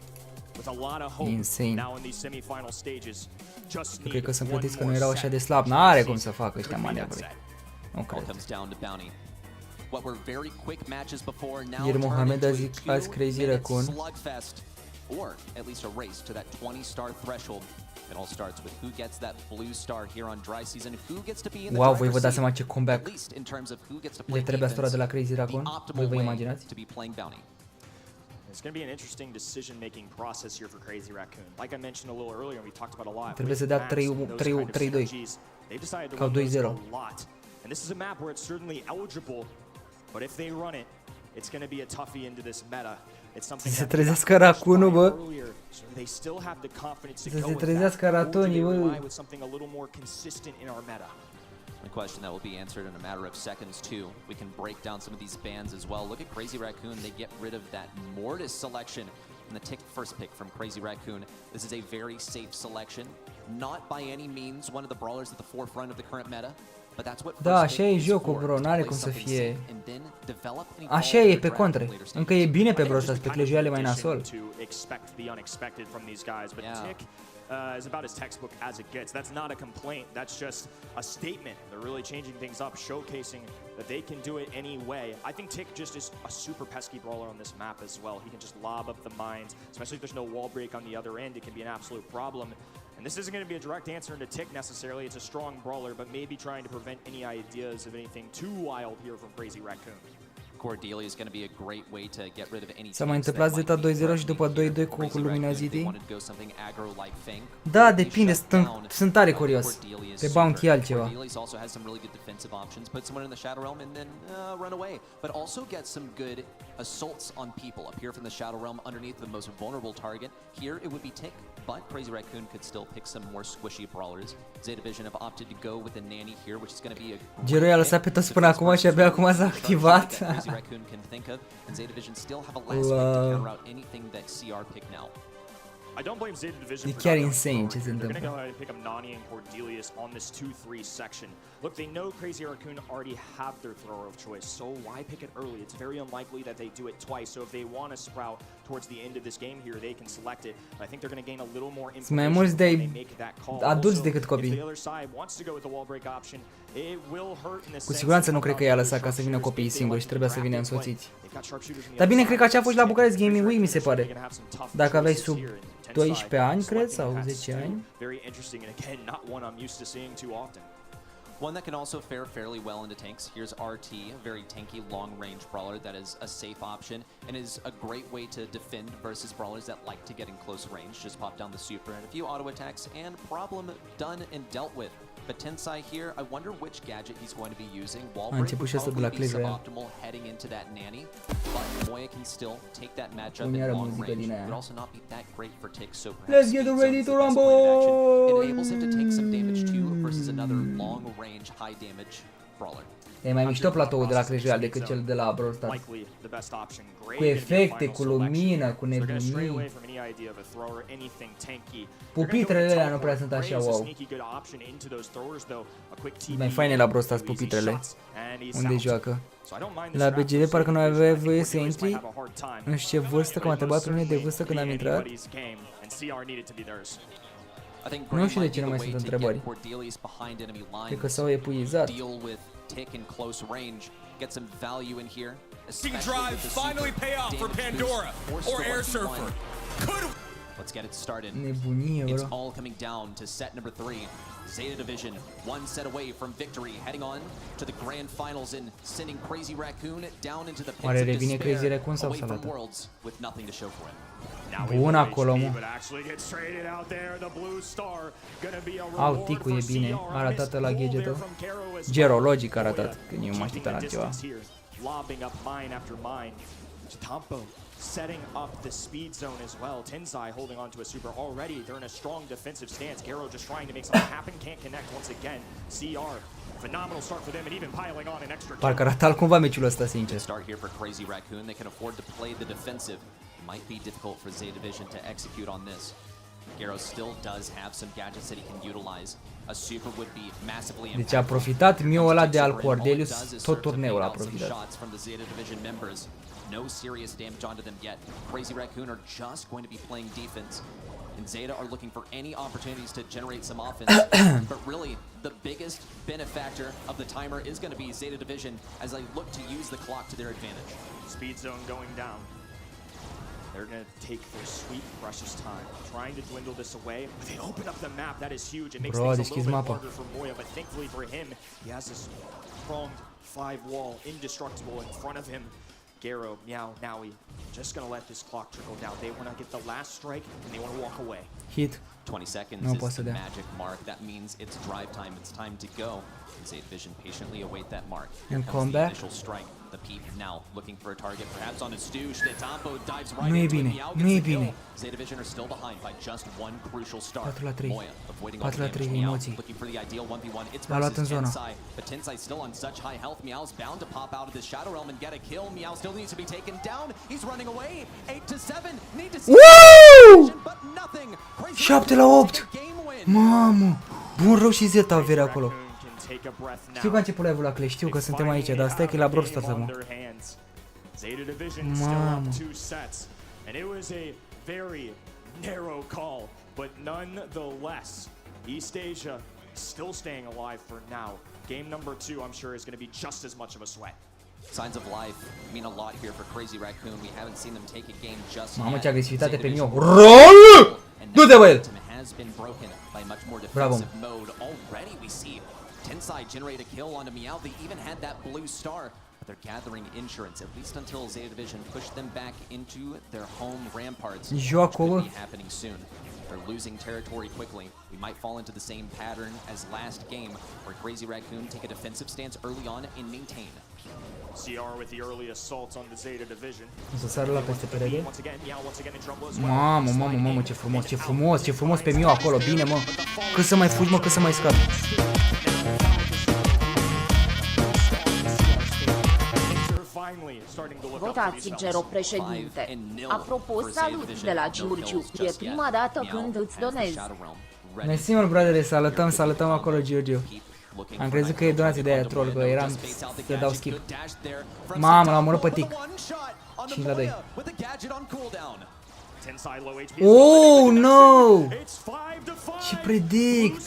with a lot of hope, now in these semi-final stages, just need cred că sunt one plătiți că nu more erau set. așa de slab. N-are cum să facă ăștia maniacuri. Nu cred. Ieri Mohamed a zis azi Crazy Raccoon. Or at least a race to that 20-star threshold. It all starts with who gets that blue star here on dry season, who gets to be in the Wow, voi vă driver's dați seat, seama ce comeback at least in terms of who gets to le play trebuie asupra de la defense, Crazy Raccoon. the Voi optimal vă way imaginați? to be playing bounty. It's going to be an interesting decision-making process here for Crazy Raccoon. Like I mentioned a little earlier, we talked about a lot. Trebuie să dea 3-2 ca 2-0. And this is a map where it's certainly eligible, but if they run it, it's going to be a toughie into this meta. It's something Se trezească Raccoonul, bă. They still have the confidence to Să go se with trezească that, or do they ratonii, bă. rely with something a little more consistent in our meta? A question that will be answered in a matter of seconds too. We can break down some of these bans as well. Look at Crazy Raccoon, they get rid of that Mortis selection in the first pick from Crazy Raccoon. This is a very safe selection. Not by any means one of the brawlers at the forefront of the current meta. Da, așa e jocul, bro, n-are cum să fie. Așa e pe contre. Încă e bine pe Brawl Stars, pe clejuiale mai nasol. Is about as textbook as it gets. That's not a complaint. That's just a statement. They're really changing things up, showcasing that they can do it any way. I think Tick just is a super pesky brawler on this map as well. He can just lob up the mines, especially if there's no wall break on the other end. It can be an absolute problem. And this isn't going to be a direct answer into Tick necessarily. It's a strong brawler, but maybe trying to prevent any ideas of anything too wild here from Crazy Raccoon. Cordelia is going to be a great way to get rid of any. S-a mai întâmplat Zeta 2-0 și după 2-2 cu Luminosity. Da, depinde, sunt tare curios. Pe Bounty altceva. Also has some really good defensive options. Put someone in the Shadow Realm and then run away. But also get some good assaults on people up here from the Shadow Realm underneath the most vulnerable target. Here it would be Tick, but Crazy Raccoon could still pick some more squishy brawlers. Zeta Division have opted to go with the Nanny here, which is going to be a Gero i-a lăsat pe toți până acum și abia acum s-a activat. Raccoon can think of, and Zeta Division still have a last pick to counter out anything that CR pick now. I don't blame Zeta Division E for chiar not insane going ce se forward. They're întâmplă. going to go ahead and pick up Nani and Cordelius on this 2-3 section. Look, they know Crazy Raccoon already have their thrower of choice, so why pick it early? It's very unlikely that they do it twice, so if they want to sprout towards the end of this game here, they can select it. I think they're going to gain a little more information when they make that call. Adulți decât If copii. the other side wants to go with the wall break option, it will hurt in the Cu sense siguranță of nu cred că i-a lăsat ca să vină copiii singuri și trebuia să vină însoțiți. Dar bine, cred că aceea a fost la București Gaming Week, mi se pare. Dacă aveai sub 12 ani, cred, sau 10 ani. Very interesting and again, not one I'm used to seeing too often. One that can also fare fairly well into tanks. Here's RT, a very tanky long-range brawler that is a safe option and is a great way to defend versus brawlers that like to get in close range. Just pop down the super and a few auto attacks and problem done and dealt with. But Tensai here, I wonder which gadget he's going to be using. Wall break would probably be suboptimal heading into that Nanny, but Moya can still take that matchup in long range. It would also not be that great for Tick, so perhaps Let's get ready to rumble! It enables him to take some damage too versus another long range, high damage brawler. E mai mișto platoul de la Clejuial decât cel de la Brawl Stars. Cu efecte, cu lumină, cu nebunii. Pupitrele alea nu prea sunt așa wow. Mai faine la Brawl Stars pupitrele. Unde joacă. La BGD parcă nu aveai voie să intri. Nu știu ce vârstă, că m-a întrebat pe mine de vârstă când am intrat. Nu știu de ce nu mai sunt întrebări. Cred că s-au epuizat. Tick in close range, get some value in here. Drive finally pay off for Pandora or Air Surfer. Let's get it started. Nebunie, It's bro. all coming down to set number 3. Zeta Division, one set away from victory, heading on to the grand finals and sending Crazy Raccoon down into the pits Oare of revine Crazy despair, Raccoon sau away from Salata? Worlds with nothing to show for him. Bun acolo, mă. Au, Ticu e bine. A arătat la gadget-ul. Gero, logic a arătat, că eu mă așteptam la ceva. Setting up the speed zone as well. Tensai holding on to a super already. They're in a strong defensive stance. Gero just trying to make something happen. Can't connect once again. CR, phenomenal start for them and even piling on an extra. Parcă arăta altcumva meciul ăsta, sincer. Start here for Crazy Raccoon. They can afford to play the defensive. Might be difficult for Zeta Division to execute on this. Garo still does have some gadgets that he can utilize. A super would be massively Deci a profitat Mio ăla de al Cordelius tot turneul a profitat. No serious damage onto them yet. Crazy Raccoon are just going to be playing defense. And Zeta are looking for any opportunities to generate some offense. But really, the biggest benefactor of the timer is going to be Zeta Division as they look to use the clock to their advantage. Speed zone going down. They're going to take their sweet, precious time, trying to dwindle this away. But they open up the map. That is huge. It makes things a little bit harder for Moya. But thankfully for him, he has this pronged 5-wall, indestructible in front of him. Garo, Meow, Nowie, just going to let this clock trickle down. They want to get the last strike, and they want to walk away. Hit. 20 seconds is the magic mark. That means it's drive time. It's time to go. Zeta Division patiently await that mark. And come back. Initial strike. The peep now looking for a target, perhaps on his stoosh. Netampo dives right Nu e into bine, it. nu e bine. Zeta Division are still behind by just one crucial start. 4 la 3. Moya avoiding all 4 la 3 damage. Meow emoții. looking for the ideal 1v1. It's L-a luat în versus zona. Tensai, but Tensai still on such high health. Meow's bound to pop out of this Shadow Realm and get a kill. Meow still needs to be taken down. He's running away. 8-7. Need to see but nothing. 7 la 8. Mamă. Bun, rău și Zeta avere acolo. Știu că a început live-ul la Clash, știu că suntem aici, dar stai că e la Brawl Stars acum. Zeta Division still up 2 sets, and it was a very narrow call, but nonetheless, East Asia still staying alive for now. Game number 2, I'm sure, is going to be just as much of a sweat. Signs of life mean a lot here for Crazy Raccoon. We haven't seen them take a game just yet. Mamă, ce agresivitate pe Mio. ROL! Du-te, bă, el! Has been broken by much more Bravo. defensive mode. Already we see Tensai generate a kill onto Meow. They even had that blue star. But they're gathering insurance, at least until Zeta Division push them back into their home ramparts, which could be happening soon. They're losing territory quickly. We might fall into the same pattern as last game, where Crazy Raccoon take a defensive stance early on and maintain. CR with the early assaults on the Zeta Division. O să sară la peste perede. Mamă, mamă, mamă, ce frumos, ce frumos, ce frumos pe Mio acolo, bine, mă. Cât să mai fugi, mă, cât să mai scap. Votați Gero președinte. Apropo, salut de la Giurgiu. E prima dată când îți donezi. Mersi, mă, broadere, salutăm acolo, Giurgiu. Am crezut că e donație de aia troll, că eram să dau skip. Mamă, l-am omorât pe tic. 5 la 2. Oh, no! Ce predict!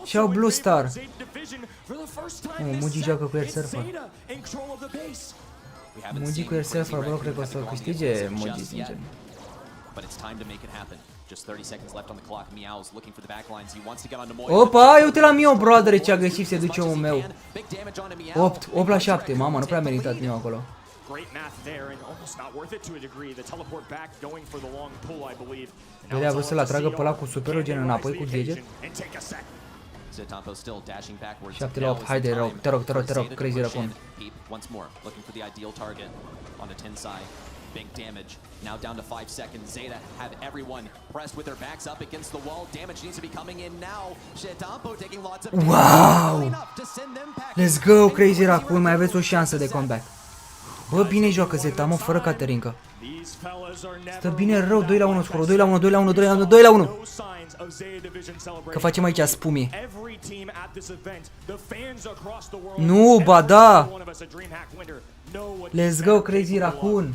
Și-au Blue Star. Mugi joacă cu Air Surfer. Mugi cu Air Surfer, bă, nu cred că o să câștige Mugi, sincer. Opa, uite la Mio, brother, ce agresiv se duce omul meu. 8 la 7, mama, nu prea a meritat Mio acolo. Vede, a vrut să-l atragă pe ăla cu superul gen înapoi cu deget. 7 la 8, haide, te rog, Crazy Raccoon. Big damage. Now down to 5 seconds. Zeta have everyone pressed with their backs up against the wall. Damage needs to be coming in now. Shetampo taking lots of damage. Wow! Let's go, Crazy Raccoon, mai aveți o șansă de comeback. Bă, bine joacă Zeta, mă, fără Caterinca. Stă bine rău, 2 la 1 scorul, 2 la 1, 2 la 1, 2 la 1, 2 la 1. Că facem aici spumii. Nu, ba da! Let's go, Crazy Raccoon!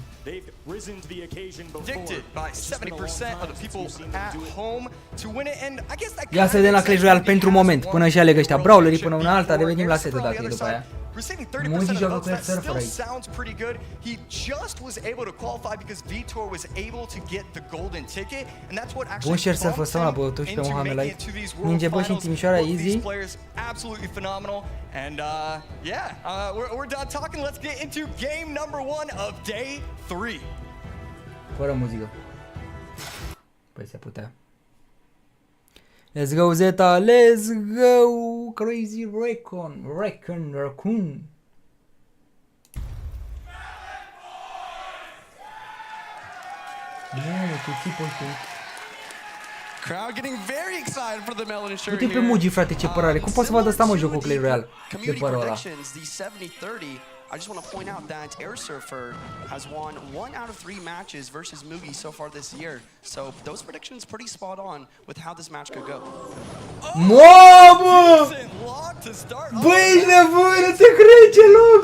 Ia să vedem la Clash Royale pentru moment, până și aleg ăștia brawlerii, până una alta, revenim la sete dacă e după aia. Muzi joacă cu Air Surfer aici. Bun Air Surfer, stau la băutuș pe Mohamed aici. Ninge bă și în Timișoara, easy. And we're done talking. Let's get into game number 1 of day 3. Fără muzică. Păi se putea. Let's go Zeta, let's go Crazy Raccoon. Mamă, ce tipul ăsta. Crowd getting very excited for the melon shirt. Uite pe Mugi, frate, ce părare. Cum poți să vadă asta, mă, jocul Clash Royale de părul ăla? I just want to point out that Air Surfer has won 1 out of 3 matches versus Mugi so far this year. So those predictions pretty spot on with how this match could go. Mamă! Băi, ești nebun, nu te cred, ce loc!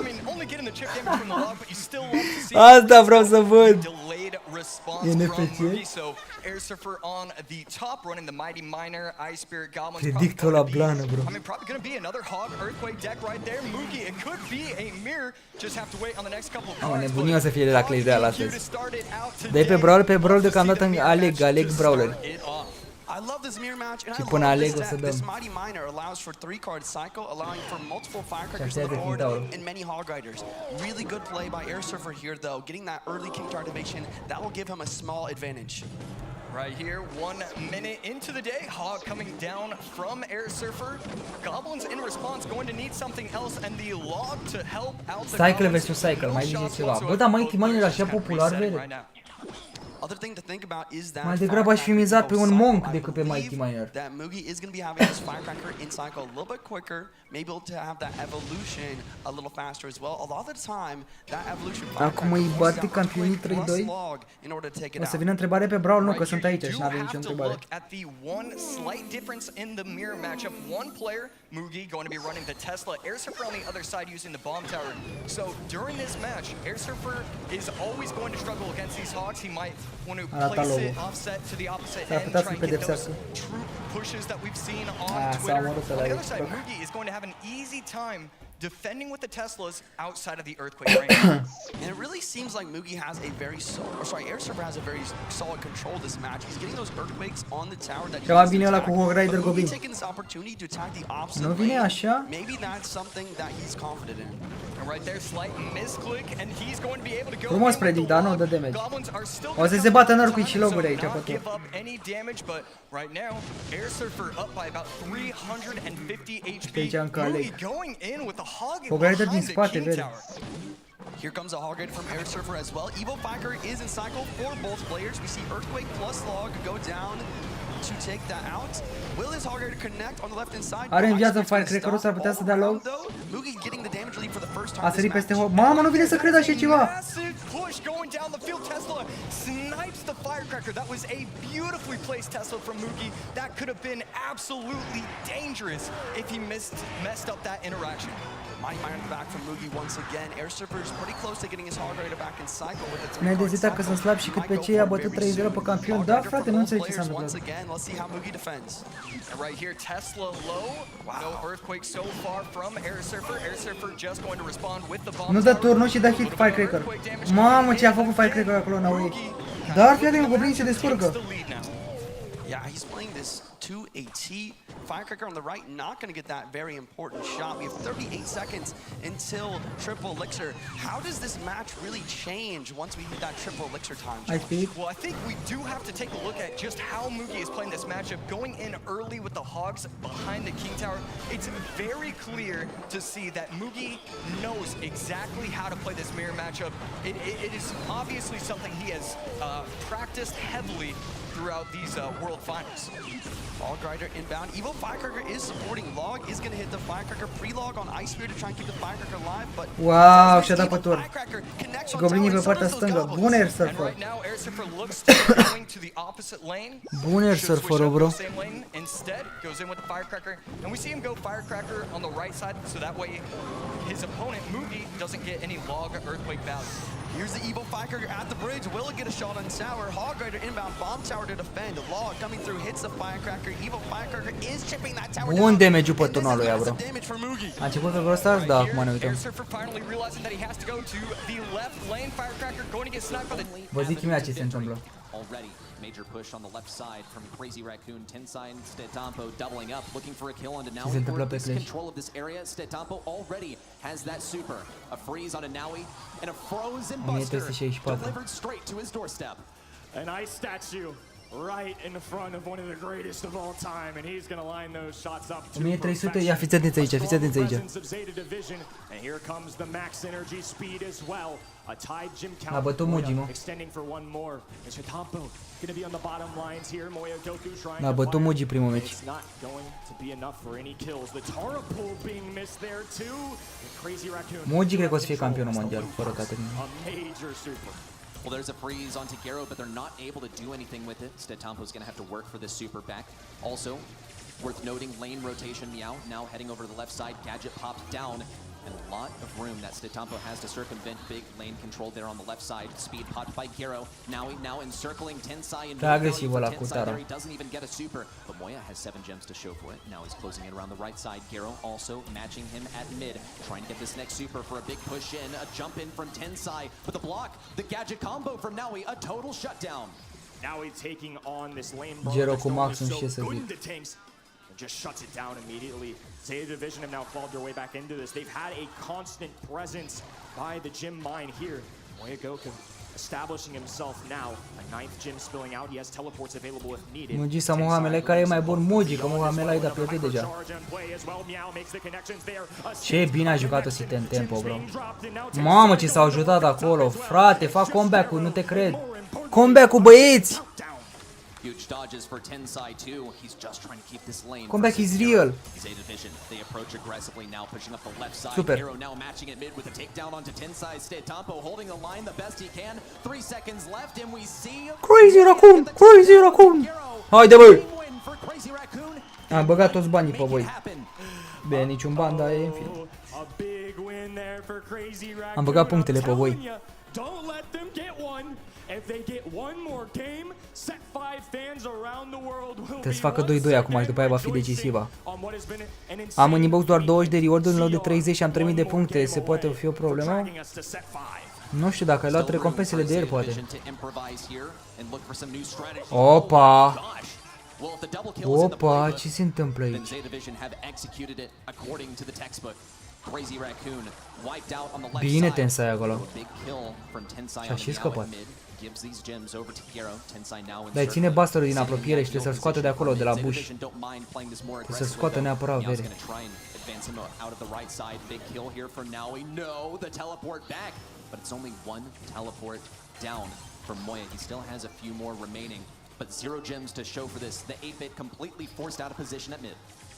Asta vreau să văd. E NPC? Air Surfer on the top, running the Mighty Miner, Ice Spirit, Goblins. Predictul la blană, bro. I mean, probably gonna be another Hog Earthquake deck right there. Mugi, it could be a mirror. Just have to wait on the next couple of cards. Nebunia o să fie de la Clash Royale astăzi. Dar pe Brawl deocamdată aleg Brawler. I love this mirror match, and Și I până love aleg o this să that dăm. this Mighty Miner allows for 3-card cycle, allowing for multiple firecrackers on the board and many Hog Riders. Really good play by Air Surfer here, though, getting that early King Tower activation. That will give him a small advantage. Right here, 1 minute into the day, Hog coming down from Air Surfer. Goblins in response going to need something else, and the log to help out the Cycle versus Cycle, mai zice ceva. Bă, dar Mighty Miner așa popular, vede? Mai degrabă aș fi mizat pe un Monk decât pe Mighty Miner. That Mugi is going to be having his firecracker in cycle a little bit quicker, maybe able to have that evolution a little faster as well. A lot of the time, that evolution Acum îi bate campionii 3-2. O să vină întrebare pe Brawl, nu, că sunt aici și n-avem nicio întrebare. At the one slight difference in the mirror matchup, one player, Mugi, going to be running the Tesla, Air Surfer on the other side using the bomb tower. So during this match, Air Surfer is always going to struggle against these Hogs. He might want to place it offset to the opposite end, try and get those true pushes that we've seen on Twitter. On the other side, Mugi is going to have an easy time defending with the Teslas outside of the earthquake range. And it really seems like Mugi has a very Air Surfer has a very solid control of this match. He's getting those earthquakes on the tower that Ceva bine ăla cu Hog Rider Goblin. taking this opportunity to attack the opposite Nu vine lane. așa? Maybe that's something that he's confident in. And right there, slight misclick, and he's going to be able to go. Frumos predict, dar nu dă damage. O să se bată în earthquake și loguri aici pe tot. Any damage, but right now, Air Surfer up by about 350 HP. Mugi going in with the Hog din spate, vede. Here comes a Hog Rider from Air Surfer as well. Evo Firecracker is in cycle for both players. We see Earthquake plus Log go down to take that out. Will his Hog Rider connect on the left hand side? Are în viață Firecracker-ul, s-ar putea să dea log. Mugi getting the damage lead for the first time. A sărit peste Hog. Mamă, nu vine să cred așa ceva. Massive push going down the field. Tesla snipes the Firecracker. That was a beautifully placed Tesla from Mugi. That could have been absolutely dangerous if he messed up that interaction. Mighty Miner back from Mugi once again. Air Surfer is pretty close to getting his Hog Rider back in cycle with its Ne-ai dezitat că sunt slab și cât pe cei a bătut 3-0 pe campion. Da, frate, nu înțeleg ce s-a întâmplat. Let's see how Mugi defends. Right here, Tesla low. No earthquake so far from Air Surfer. Air Surfer just going to respond with the bomb. Nu dă turnul și dă hit Firecracker. Mamă, ce a făcut Firecracker acolo în AOE. Dar fii atent, Goblin se descurcă. Yeah, he's playing this to a T. Firecracker on the right, not going to get that very important shot. We have 38 seconds until triple elixir. How does this match really change once we hit that triple elixir time? Well, I think we do have to take a look at just how Mugi is playing this matchup. Going in early with the Hogs behind the King Tower, it's very clear to see that Mugi knows exactly how to play this mirror matchup. It is obviously something he has practiced heavily throughout these World Finals. Hog Rider inbound. Evo Firecracker is supporting Log. Is going to hit the Firecracker pre-log on Ice Spirit to try and keep the Firecracker alive, but wow, și-a dat pe tur. Și Goblinii pe partea stângă. Bun Air Surfer. Bun Air Surfer, bro. Instead goes in with the Firecracker, and we see him go Firecracker on the right side, so that way his opponent Mugi doesn't get any log or earthquake value. Here's the Evo Firecracker at the bridge. Will it get a shot on tower? Hog Rider inbound, bomb tower to defend. Log coming through, hits the Firecracker. Evo Firecracker is chipping that tower down. Bun damage-ul pe turnul lui, bro. A început pe Brawl Stars? Da, acum ne uităm. Vă zic imediat ce se întâmplă. Already, major push on the left side from Crazy Raccoon. Tenside, Stetampo doubling up, looking for a kill on Donații for this control of this area. Stetampo already has that super. A freeze on a Naui and a frozen buster delivered straight to his doorstep. An ice statue right in the front of one of the greatest of all time, and he's going to line those shots up to 1300, ia fiți atenți aici, fiți atenți aici. And here comes the max energy speed as well A tied gym count. A bătut Mugi, mă. Extending for one more. And Shetampo gonna be on the bottom lines here. Moya Goku trying A bătut Mugi primul meci. It's not going to be enough for any kills. The Tara pull being missed there too. The Crazy Raccoon. Mugi cred că o să fie campionul mondial, fără toate. A major super. Well, there's a freeze onto Gero, but they're not able to do anything with it. Stetampo's going to have to work for this super back. Also, worth noting, lane rotation Meow, now heading over to the left side. Gadget popped down, and a lot of room that Stetampo has to circumvent big lane control there on the left side. Speed popped by Gero. Now encircling Tensai, and no value for Tensai there. He doesn't even get a super, but Moya has 7 gems to show for it. Now he's closing it around the right side. Gero also matching him at mid, trying to get this next super for a big push in. A jump in from Tensai with a block. The gadget combo from Naui, a total shutdown. Naui taking on this lane. Gero cu Maxim, ce să zic. Just shuts it down immediately. Zeta Division have now clawed their way back into this. They've had a constant presence by the gym mine here. Moya Goku establishing himself now. A 9th gym spilling out. He has teleports available if needed. Mugi sau Mohamele, care e mai bun? Mugi, că Mohamele ai dat pierdut deja. Ce bine a jucat-o Sit în tempo, bro. Mamă, ce s-au ajutat acolo. Frate, fac comeback-ul, nu te cred. Comeback-ul, băieți! Huge dodges for Tensai too. He's just trying to keep this lane. Comeback is real. Zeta Division, they approach aggressively now, pushing up the left side. Super. Gero now matching it mid with a takedown onto Tensai. Stetampo holding the line the best he can. 3 seconds left, and we see Crazy Raccoon, Crazy Raccoon. Haide, băi. Am băgat toți banii pe voi. Bine, niciun ban, dar e în fine. Am băgat punctele pe voi. Don't let them get one. If they get one more game, set 5 fans around the world will Trebuie să facă 2-2 acum și după aia va fi decisivă. Am în inbox doar 20 de reward în loc de 30 și am 3000 de puncte. Se poate fi o problemă? Nu știu dacă ai luat recompensele de ieri, poate. Opa! Opa, ce se întâmplă aici? Bine Tensai acolo. Și-a și scăpat. Dar ține Buster-ul din apropiere și trebuie să-l scoată de acolo, de la bush. Trebuie să-l scoată neapărat, vede. But 0 gems to show for this. The 8-bit completely forced out of position at mid.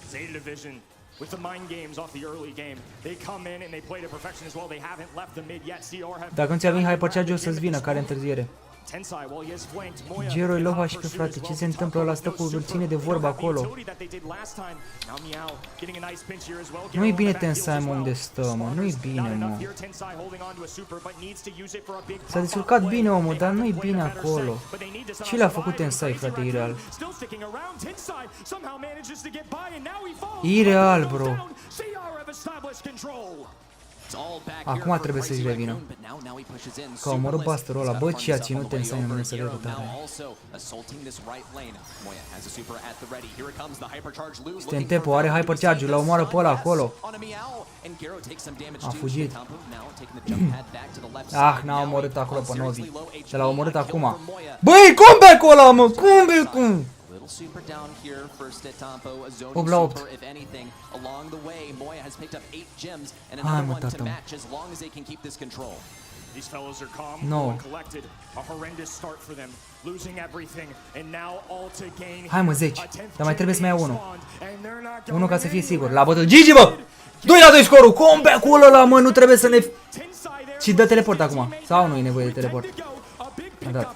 Zeta Division with the mind games off the early game. They come in and they play to perfection as well. They haven't left the mid yet. CR have. Dacă nu ți-a venit Hypercharge, o să-ți vină, care întârziere. Gero-i lova și pe frate, ce se întâmplă? Ăla stă cu ține de vorbă acolo. Nu-i bine Tensai, mă, unde stă, mă, nu-i bine, mă. S-a descurcat bine omul, dar nu-i bine acolo. Ce le-a făcut Tensai, frate, ireal? Ireal, bro. Acum trebuie să-și revină. Că a omorât Buster-ul ăla. Bă, ce a ținut Tensai în mână să le tare. Este în tempo, are Hypercharge-ul, l-a omoară pe ăla acolo. A fugit. Ah, n-a omorât acolo pe Novi. Și l-a omorât acum. Băi, comeback-ul ăla, mă, comeback-ul! Super down here for Stetampo, a zone 8 la 8. super if anything. Along the way, Moya has picked up 8 gems and another one to match as long as they can keep this control. These fellows are calm and collected. A horrendous start for them, losing everything and now all to gain. Hai mă, 10. Dar mai trebuie să mai ia unul. Unul ca să fie sigur. L-a bătut Gigi, bă! 2 la 2 scorul. Comeback-ul ăla, mă, nu trebuie să ne... Și dă teleport acum. Sau nu e nevoie de teleport? A dat.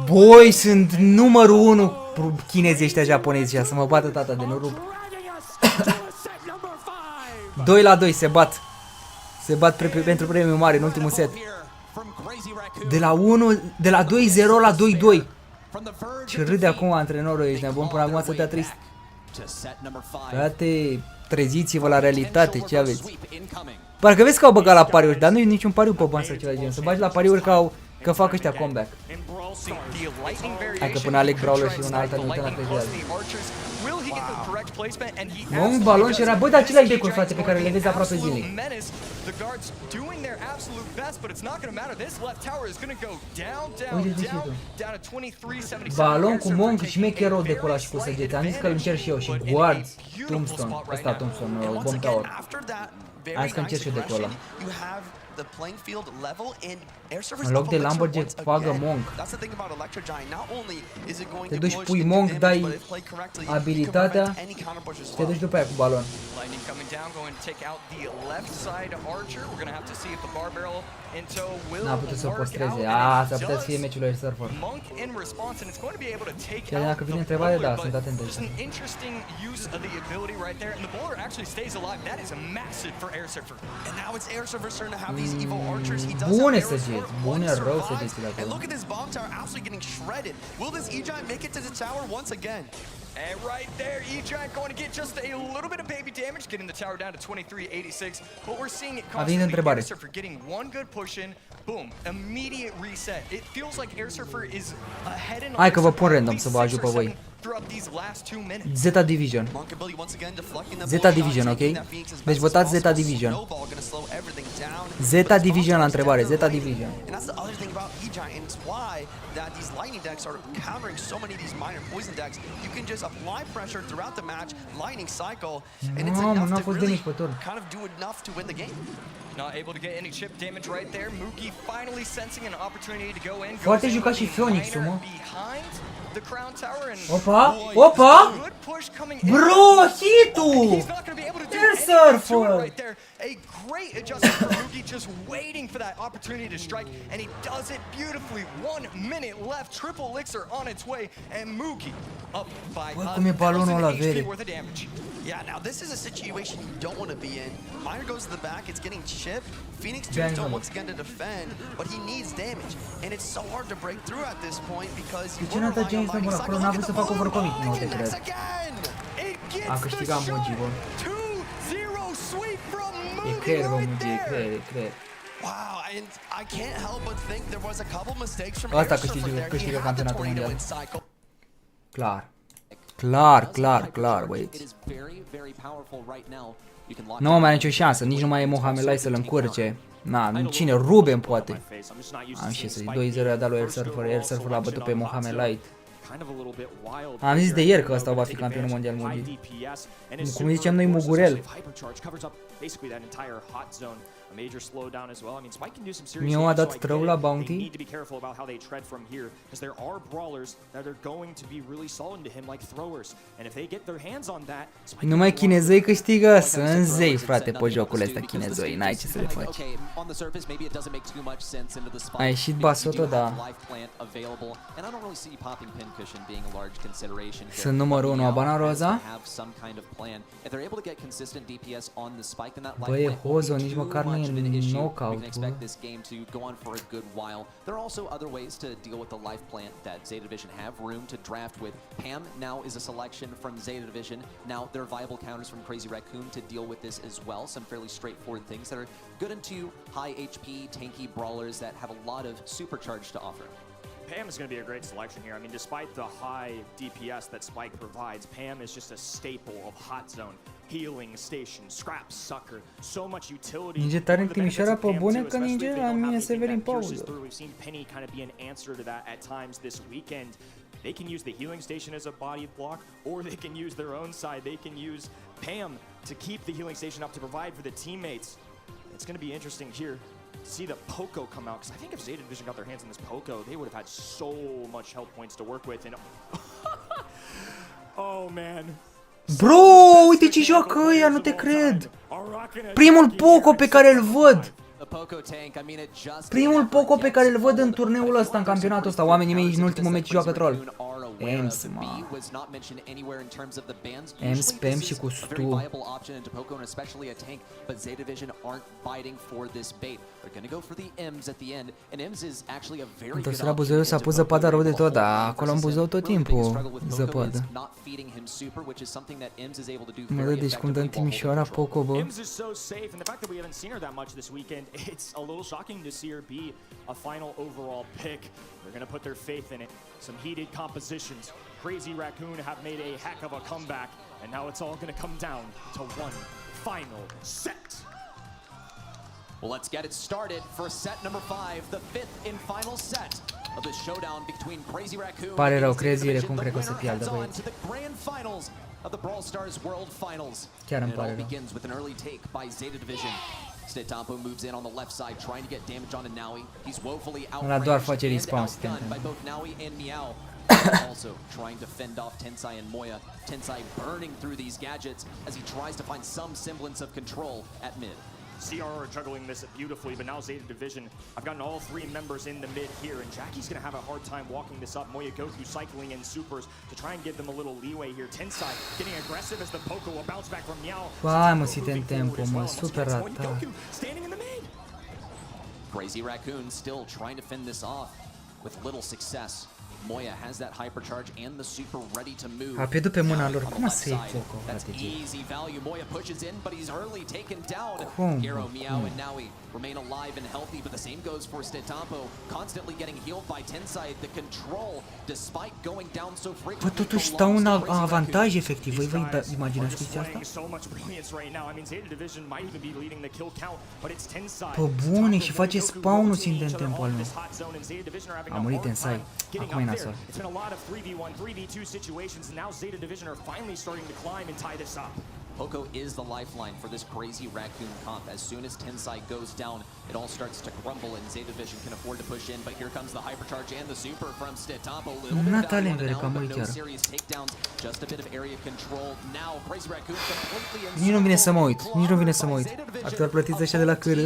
Boi, sunt numărul 1 chinezii ăștia japonezi și să mă bată tata de noroc. 2 la 2 se bat. Se bat pentru premiul mare în ultimul set. De la 2-0 la 2-2. Ce râde acum antrenorul, ești nebun, până acum stătea trist. Frate, treziți-vă la realitate, ce aveți? Parcă vezi că au băgat la pariuri, dar nu e niciun pariu pe bani sau ceva gen. Să bagi la pariuri că fac ăștia comeback. Hai că până aleg brawler și una alta nu uită la credează. Mă, un balon și era, băi, dar aceleași decuri, frate, pe care le vezi aproape zilnic. Uite-te și tu. Balon cu monk și mecherul de cola și cu săgete. Am zis că îl încerc și eu și guard Tombstone. Ăsta Tombstone, Bomb Tower. Hai să încerc și eu de cola. the playing field level, and Air Surfer's În loc de Lumberjack pagă Monk. That's the thing about Electro Giant. Not only is it going Te to duci, push pui into Monk, damage, dai but if played correctly, abilitatea, you can prevent any counter push as te duci well. după aia cu balon. Lightning coming down, going to take out the left side archer. We're going to have to see if the bar barrel in tow will N-a putut să o work păstreze. out, S-ar putea să fie meciul lui Surfer. Monk in response, and it's going to be able to take Chiar out dacă vine the întrebare, da, bowler, sunt but atent aici. just an interesting use of the ability right there, and the bowler actually stays alive. That is massive for Air Surfer. And now it's Air Surfer starting to have these evil archers. He does Bune have arrows săgeți, for it. bune One rău survives, săgețile and acolo. look at this bomb tower absolutely getting shredded. Will this E-Giant make it to the tower once again? And right there, E-Giant going to get just a little bit of baby damage, getting the tower down to 2386. But we're seeing it constantly. Air Surfer getting one good push in, boom, immediate reset. It feels like Air Surfer is ahead in. Hai că vă pun random să vă ajut pe voi. Zeta Division. Zeta Division, ok? Deci votați Zeta Division. Zeta Division la întrebare, Zeta Division. And that's the other thing about E-Giant, and it's why that these lightning decks are countering so many of these minor poison decks. You can just apply pressure throughout the match, lightning cycle, and it's enough to really kind of do enough to win the game. Not able to get any chip damage right there. Mookie finally sensing an opportunity to go in. Foarte jucat și Phoenix-ul, mă. Behind the crown tower and Opa, opa! Bro, hit-ul! Air Surfer! A great adjustment for Mookie, just waiting for that opportunity to strike, and he does it beautifully. 1 minute left, triple elixir on its way, and Mookie up by 1,000 HP worth of damage. Yeah, now this is a situation you don't want to be in. Miner goes to the back, it's getting chipped. Phoenix Tombstone once again to defend, but he needs damage, and it's so hard to break through at this point because De ce n-a dat James mai bun acolo? N-a vrut să facă overcommit, nu te cred. A câștigat Mugi, bă. E creier, bă, Mugi, e creier, e creier. Wow, and I can't help but think there was a couple mistakes from Asta câștigă campionatul mondial. Clar, băieți. Nu mai are nicio șansă, nici nu mai e Mohamed Lai să-l încurce. Na, cine? Ruben poate. Am și să zic, 2-0 a dat lui Air Surfer, Air Surfer l-a bătut pe Mohamed Light. Am zis de ieri că ăsta va fi campionul mondial Mugi. Cum zicem noi, Mugurel. Mie a dat trău la Bounty. Numai chinezoi câștigă, sunt zei, frate, pe jocurile astea chinezoi, n-ai ce să le faci. A ieșit Basoto, da. Sunt numărul 1, Abana Roza. Băi, e Hozo, nici măcar nu e knockout. There are also other ways to deal with the life plant that Zeta Division have room to draft with. Pam now is a selection from Zeta Division. Now there are viable counters from Crazy Raccoon to deal with this as well. Some fairly straightforward things that are good into high HP, tanky brawlers that have a lot of supercharge to offer. Pam is going to be a great selection here. I mean, despite the high DPS that Spike provides, Pam is just a staple of Hot Zone. Healing station, scrap sucker, so much utility. Ninge tare în Timișoara pe bune că Ninge la mine Severin pauză. We've seen Penny kind of be an answer to that at times this weekend. They can use the healing station as a body block, or they can use their own side. They can use Pam to keep the healing station up to provide for the teammates. It's going to be interesting here to see the Poco come out, because I think if Zeta Division got their hands on this Poco, they would have had so much health points to work with. And oh man. Bro, uite ce joacă ăia, nu te cred. Primul Poco pe care îl văd. Primul Poco pe care îl văd în turneul ăsta, în campionatul ăsta. Oamenii mei în ultimul meci joacă troll. Ems, mă. Ems, Pam și cu Stu. Întors la Buzău s-a pus zăpada rău de tot, dar acolo în Buzău tot timpul zăpadă. Mă, deci cum dă în Timișoara Poco, bă. It's a little shocking to see her be a final overall pick. They're going to put their faith in it. Some heated compositions. Crazy Raccoon have made a heck of a comeback, and now it's all going to come down to one final set. Well, let's get it started for set number 5, the 5th and final set of the showdown between Crazy Raccoon. Pare rău, Crazy Raccoon cred că o să piardă, băieți. Of the Brawl Stars World Finals. Chiar îmi pare rău. rău. Begins with an early take by Zeta Division. Stetampo moves in on the left side, trying to get damage on Naui. He's woefully Ăla doar outranged face and respawn, outgunned by both Naui and Meow. Also trying to fend off Tensai and Moya. Tensai burning through these gadgets as he tries to find some semblance of control at mid. CR are juggling this beautifully, but now Zeta Division, I've gotten all 3 members in the mid here, and Jackie's going to have a hard time walking this up. Moya Goku cycling in supers to try and give them a little leeway here. Tensai getting aggressive as the Poco will bounce back from Meow. Vai mă, si te tempo, mă, super rata. Standing in the mid. Crazy Raccoon still trying to fend this off with little success. Moya has that hypercharge and the super ready to move. A pierdut pe mâna lor. Cum să iei foc, That's frate? easy value. Moya pushes in, but he's early taken down. Cum? Hero, Meow, and Naui remain alive and healthy, but the same goes for Stetampo, constantly getting healed by Tensai. The control, despite going down so Bă, frequently, totuși stau un avantaj efectiv. Voi vă imaginați chestia asta? Pe bune, și face spawn-ul țin de tempo al meu. A murit Tensai. Acum e nasol. It's been a lot of 3v1, 3v2 situations, and now Zeta Division are finally starting to climb and tie this up. Poco is the lifeline for this crazy Raccoon comp. As soon as Tensai goes down, it all starts to crumble and Zeta Division can afford to push in, but here comes the hypercharge and the super from Stetampo. Little bit of value on the now, but no serious takedowns, just a bit of area control. Now Crazy Raccoon completely inside. Nici nu vine să mă uit, nici nu vine să mă uit. Ar doar plătiți ăștia de la câră.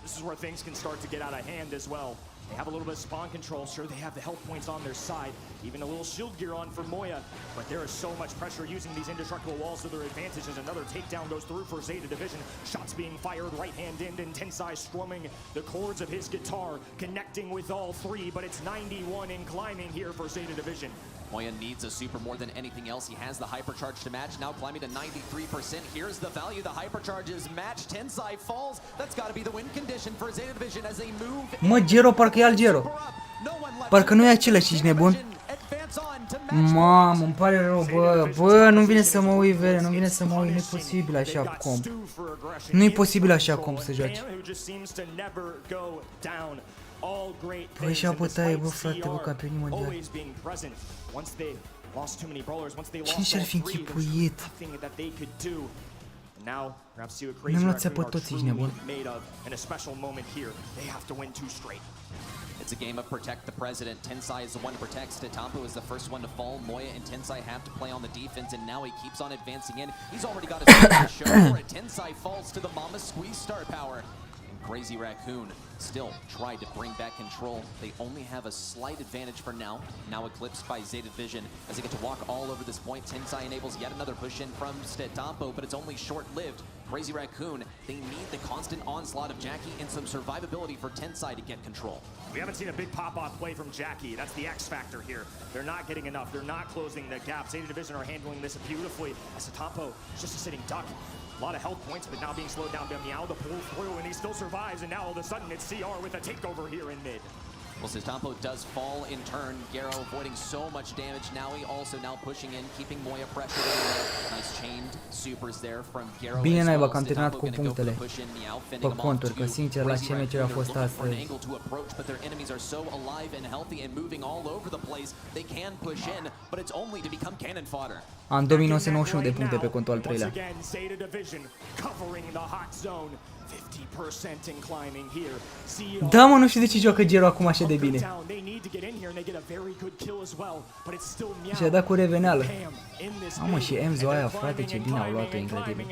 This is where things can start to get out of hand as well. They have a little bit of spawn control. Sure, they have the health points on their side. Even a little shield gear on for Moya. But there is so much pressure using these indestructible walls to their advantage as another takedown goes through for Zeta Division. Shots being fired right hand in, and Tensai strumming the chords of his guitar, connecting with all 3. But it's 91 in climbing here for Zeta Division. Moya needs a super more than anything else. He has the hypercharge to match, now climbing to 93%. Here's the value. The hypercharge is matched. Tensai falls. That's got to be the win condition for Zeta Division as they move. Mă, Gero, parcă e alt Gero. Parcă nu e același, ești nebun. Mamă, îmi pare rău, bă, nu vine să mă uit, vere, nu vine să mă uit, nu-i posibil așa cum. Nu-i posibil așa cum să joci. Băi, și-a bătaie, bă, frate, bă, campionii mondiali. Cine și-ar fi închipuit? Ne-am luat țeapă toți, ești nebun. It's a game of protect the president. Tensai is the one to protect. Stetampo is the first one to fall. Moya and Tensai have to play on the defense, and now he keeps on advancing in. He's already got his show for it. Tensai falls to the Mama Squeeze star power. And Crazy Raccoon still tried to bring back control. They only have a slight advantage for now eclipsed by Zeta Division as they get to walk all over this point. Tensai enables yet another push in from Stetampo, but it's only short-lived. Crazy Raccoon, they need the constant onslaught of Jackie and some survivability for Tensai to get control. We haven't seen a big pop-off play from Jackie. That's the X factor here. They're not getting enough. They're not closing the gap. Zeta Division are handling this beautifully. Stetampo is just a sitting duck. A lot of health points, but now being slowed down by Meow, the pull through, and he still survives, and now all of a sudden it's CR with a takeover here in mid. Well, Stetampo does fall in turn. Gero avoiding so much damage. Naui also now pushing in, keeping Moya pressured. Nice chained supers there from Gero. Bine naiba că am terminat cu punctele pe conturi, că sincer la ce meciuri a fost astăzi. But their enemies are so alive and healthy and moving all over the place. They can push in, but it's only to become cannon fodder. Am 2991 de puncte pe contul al 3-lea. Da, mă, nu știu de ce joacă Gero acum așa de bine. Și-a dat cu reveneală. Mamă, și Emzo aia, frate, ce bine au luat-o, incredibil.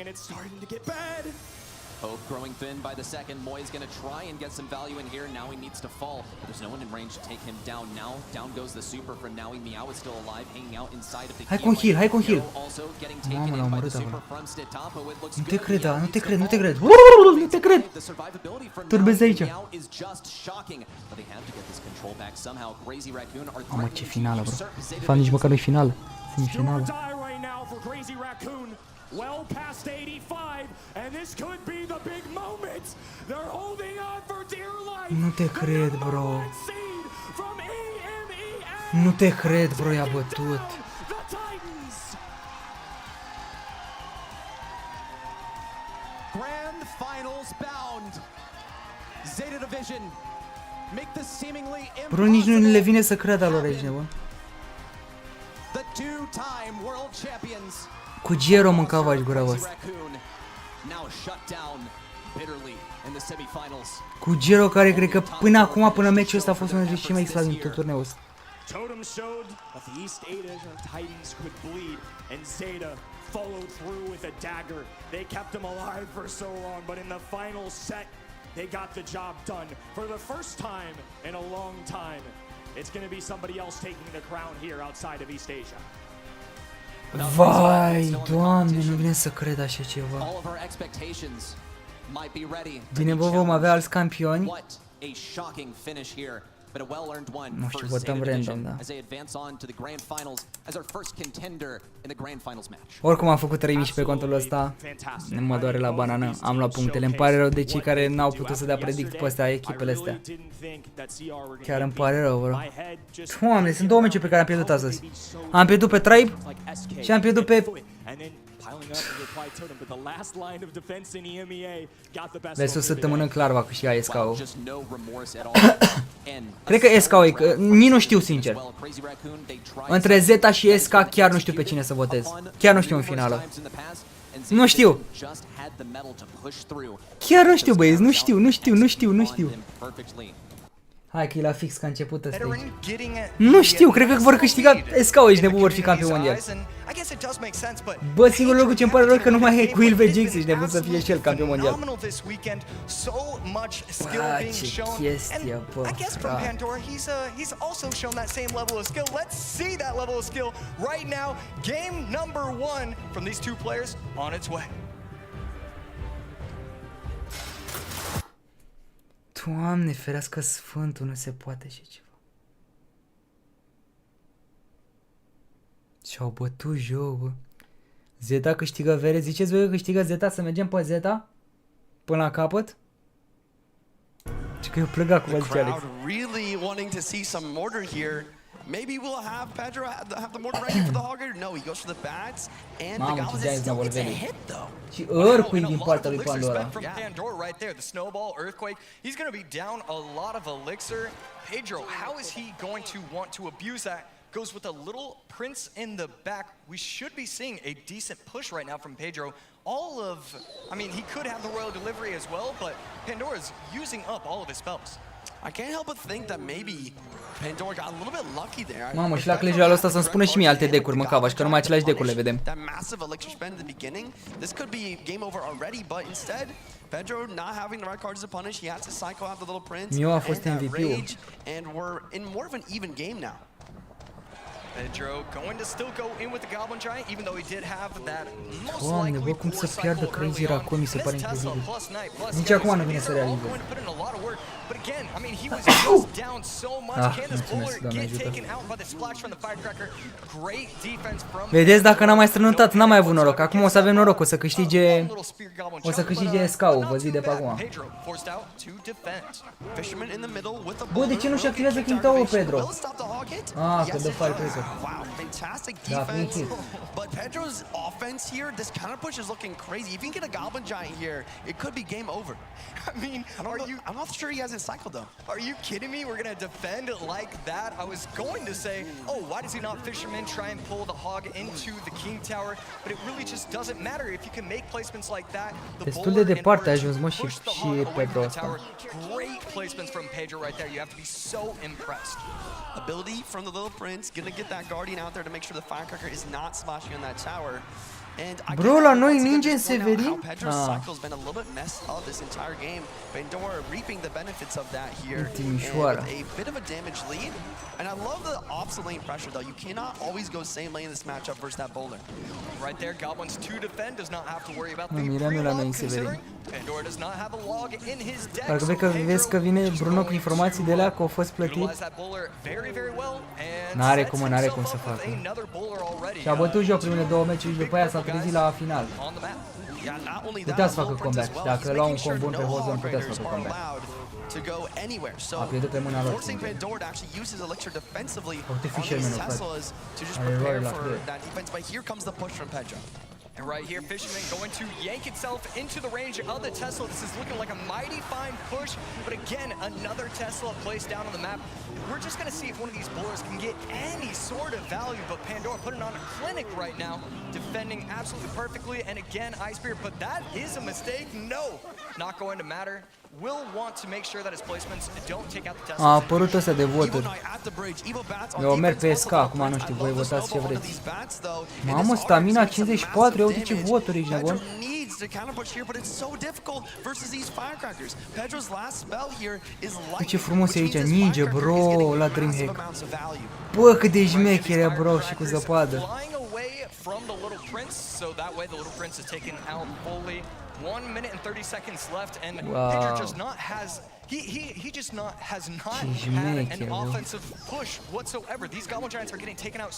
Hope growing thin by the second. Moy's going to try and get some value in here. Now he needs to fall, but there's no one in range to take him down. Now down goes the super from Naui. Meow is still alive, hanging out inside of the hai cu un heal, hai cu un heal. Also getting taken in by the super from Stetampo. It looks Nu te cred, da, nu te cred, nu te cred. Nu te cred. The survivability from Turbezi aici. Meow is just shocking, but they have to get this control back somehow. Crazy Raccoon are Mamă, ce finală, bro. Fan, nici măcar nu-i finală. Semifinală. Well past 85, and this could be the big moment. They're holding on for dear life. Nu te cred, bro. Nu te cred, bro, i-a bătut. Grand finals bound. Zeta Division make the seemingly impossible. Bro, nici nu le vine să creadă lor aici, nebun. The two-time world champions. Cu Gero mâncava-și gura voastră. Now shut down Cu Gero, care cred că până acum, până meciul ăsta a fost unul dintre cei mai slabi din tot turneul ăsta. Totem showed that the East Asian Titans could bleed, and Zeta followed through with a dagger. They kept him alive for so long, but in the final set, they got the job done. For the first time in a long time, it's going to be somebody else taking the crown here outside of East Asia. Vai, Doamne, nu vine să cred așa ceva. Bine, bă, vom avea alți campioni. Nu știu, votăm random, da. Oricum am făcut 3000 pe contul ăsta. Nu mă doare la banană. Am luat punctele. Îmi pare rău de cei care n-au putut să dea predict pe astea, echipele astea. Chiar îmi pare rău, bro. Doamne, sunt două meciuri pe care am pierdut astăzi. Am pierdut pe Tribe și am pierdut pe... Vezi, o săptămână clar va câștiga SKO. Cred că SKO e, nici nu știu sincer. Între Zeta și SK chiar nu știu pe cine să votez. Chiar nu știu în finală. Nu știu. Chiar nu știu, băieți, nu știu. Hai că e la fix că a început ăsta. Nu știu, cred că vor câștiga SKO, ești nebun, vor fi campioni mondiali. Bă, singurul lucru ce-mi pare rău că nu mai e cu Ilvegix, ești nebun să fie și el campion mondial. Bă, ce chestie, bă, Doamne, ferească Sfântul, nu se poate așa ceva. Și-au bătut joc, bă. Zeta câștigă vere. Ziceți voi că câștigă Zeta? Să mergem pe Zeta? Până la capăt? Și că eu plăga cu zice Alex. Maybe we'll have Pedro have the mortar ready for the hogger. No, he goes for the bats, and the goblin gets a hit though. Și Earthquake din partea lui Pandora. From Pandora right there, the snowball, Earthquake. He's going to be down a lot of elixir. Pedro, how is he going to want to abuse that? Goes with a little prince in the back. We should be seeing a decent push right now from Pedro. I mean, he could have the royal delivery as well, but Pandora's using up all of his spells. I can't help but think that maybe Pandora got a little bit lucky there. Mamă, și la clejualul ăsta să-mi spune și mie alte decuri, mâncava, și că numai aceleași decuri le vedem. That massive elixir spend at the beginning. This could be game over already, but instead Pedro not having the right cards to punish, he has to cycle out the little prince. Mio a fost MVP-ul. And we're in more of an even game now. Pedro going to still go in with the Goblin Giant, even though he did have that most Doamne, likely bă, cum să piardă Crazy Raccoon, mi se pare incredibil. Nici acum nu vine să realizeze. But again, I mean, he was just down so much. Can this bowler get taken out by the splash from the firecracker? Great defense from. Vedeți, dacă n-am mai strănutat, n-am mai avut noroc. Acum o să avem noroc, o să câștige SKO, vă zic de pe acum. Bă, de ce nu-și activează King Tower, Pedro? Ah, că dă firecracker. Wow, fantastic defense. But Pedro's offense here, this counter push is looking crazy. If you can get a Goblin Giant here, it could be game over. I mean, I'm not sure he has his cycle though. Are you kidding me? We're gonna defend like that? I was going to say, oh, why does he not Fisherman try and pull the hog into the King Tower? But it really just doesn't matter if you can make placements like that. Destul de departe a ajuns, mă, și Pedro ăsta. Great placements from Pedro right there. You have to be so impressed. Ability from the little prince, gonna get that guardian out there to make sure the firecracker is not splashing on that tower. Bro, la noi ninja în Severin? Cycle's been a little bit messed up this entire game. Pandora reaping the benefits of that here. Timișoara. A bit of a damage lead. And I love the opposite lane pressure though. You cannot always go same lane in this matchup versus that bowler. Right there, Goblins to defend does not have to worry about the pre-log considering Pandora does not have a log in his deck. Parcă vezi că vine Bruno cu informații de alea că au fost plătit. N-are cum să facă. Și a bătut joc primele două meciuri și după aia s-a trezit la final. Putea să facă comeback și dacă lua un combo bun pe Hozon, putea să facă comeback. A pierdut pe mâna lor. Uite Fisherman-ul, frate. Are eroare la clear. And right here, Fisherman going to yank itself into the range of the Tesla. This is looking like a mighty fine push, but again, another Tesla placed down on the map. We're just going to see if one of these bowlers can get any sort of value, but Pandora putting on a clinic right now, defending absolutely perfectly, and again, Ice Beard, but that is a mistake. No, not going to matter. Will want to make sure that his placements don't take out the Tesla. A apărut ăsta de voturi. Eu merg pe SK acum, nu știu, voi votați ce vreți. Mamă, stamina 54, ia uite ce voturi, ești nebun. Ce frumos e aici, ninja, bro, la Dreamhack. Bă, cât de șmechere, bro, și cu zăpadă. From the Little Prince, so that way the Little Prince is taken out fully. 1 minute and 30 seconds left, and Pedro just not has he just not has not had an offensive push whatsoever. These Goblin Giants are getting taken out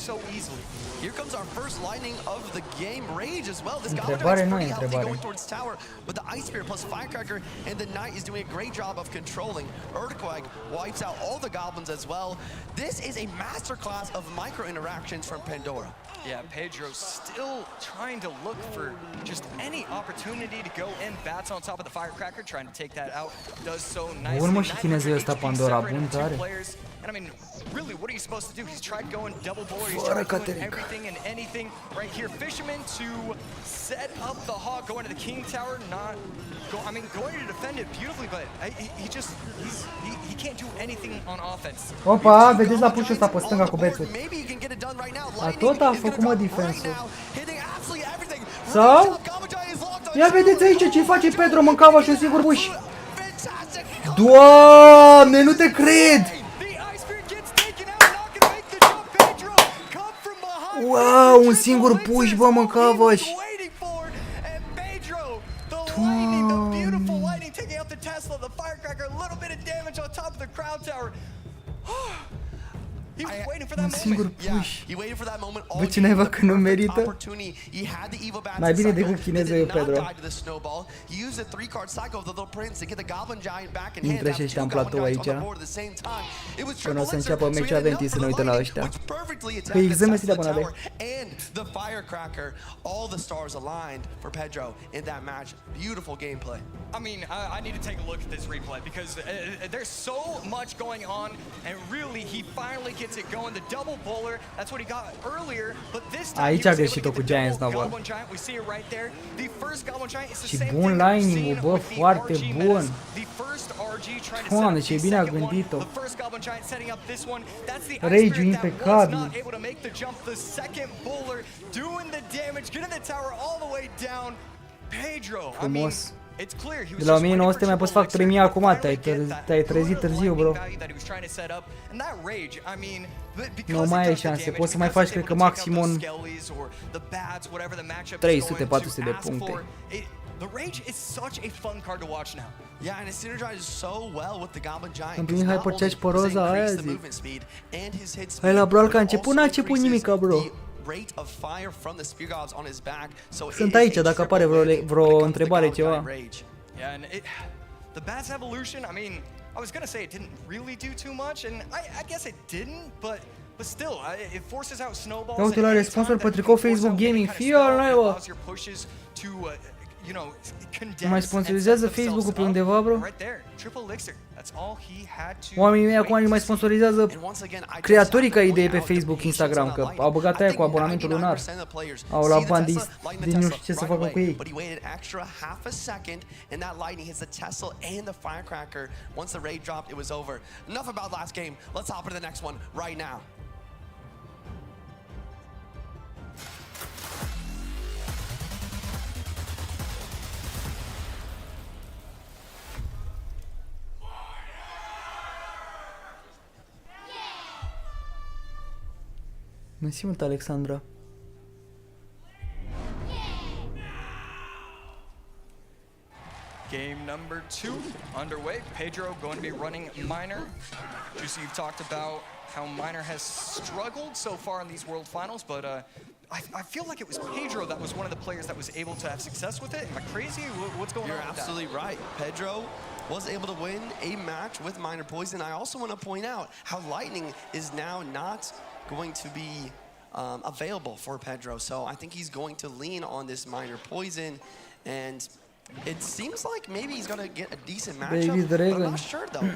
so easily. Here comes our first lightning of the game. Rage as well. This Goblin Giant is pretty healthy going towards tower, but the Ice Spear plus Firecracker and the Knight is doing a great job of controlling. Earthquake wipes out all the Goblins as well. This is a masterclass of micro interactions from Pandora. Yeah, Pedro still trying to look for just any opportunity to go in. Bats on top of the Firecracker, trying to take that out. Does so nicely. Bun, mă, și chinezul ăsta Pandora, bun tare. And I mean, really, what are you supposed to do? He's tried going double bowler. He's tried doing everything and anything. Right here, Fisherman to set up the hog, going to the King Tower. Going to defend it beautifully, but he can't do anything on offense. Opa, vedeți la push-ul ăsta pe stânga cu bețul. A tot a făcut, mă, defensul. Sau? Ia vedeți aici ce face Pedro, mâncava și un singur push. Doamne, nu te cred! Wow, un singur push, bă, mâncava-și. Un singur push. Bă, ce naiba că nu merită? Mai bine decât chinezul eu, Pedro. Intră și ăștia în platou aici. Până o să înceapă meciul Aventii să ne uităm la ăștia. Că exăm este de abonare. I mean, I need to take a look at this replay because there's so much going on, and really, he finally gets it going. The double bowler, that's what he got earlier, but this time aici a greșit-o cu Giants, da, bă. We see it right there. The first Goblin Giant is the Și same bun thing that we've lining-ul, seen bă, with the foarte RG bun. metas. The first RG trying to Doamne, set ce up bine the a second one. gândit-o. The first Goblin Giant setting up this one. That's the Rage-ul Ice Spirit that was impecabil. not able to make the jump. The second bowler doing the damage, getting the tower all the way down. Pedro, I mean, it's clear he was de la just waiting 1900 for mi-a pus fac premia acum, te-ai trezit târziu, bro. Nu mai ai șanse, poți să mai faci, cred că maximum 300-400 de puncte. The Rage is such a fun card to watch now. Yeah, and it synergizes so well with the Goblin Giant. Îmi primi hypercharge pe roza aia, zic. Hai la Brawl, că a început, n-a început nimica, bro. Sunt aici, dacă apare vreo întrebare, ceva. Yeah, and the Bat's evolution, I mean, I was gonna say it didn't really do too much, and I guess it didn't, but still, it forces out snowballs. Uite la răspunsuri pe tricou Facebook Gaming, fie al naiba. Nu mai sponsorizează Facebook-ul pe undeva, bro? Oamenii mei acum nu mai sponsorizează creatorii ca idee pe Facebook, Instagram, că au băgat aia cu abonamentul lunar. Au la bani din nu știu ce să facă cu ei. Mersi mult, Alexandra. Game number 2 underway. Pedro going to be running Miner. Juicy, you've talked about how Miner has struggled so far in these World Finals, but I feel like it was Pedro that was one of the players that was able to have success with it. Am I crazy? What's going on with that? You're absolutely right. Pedro was able to win a match with Miner Poison. I also want to point out how Lightning is now not going to be available for Pedro. So I think he's going to lean on this minor poison, and it seems like maybe he's gonna get a decent matchup, but I'm not sure though.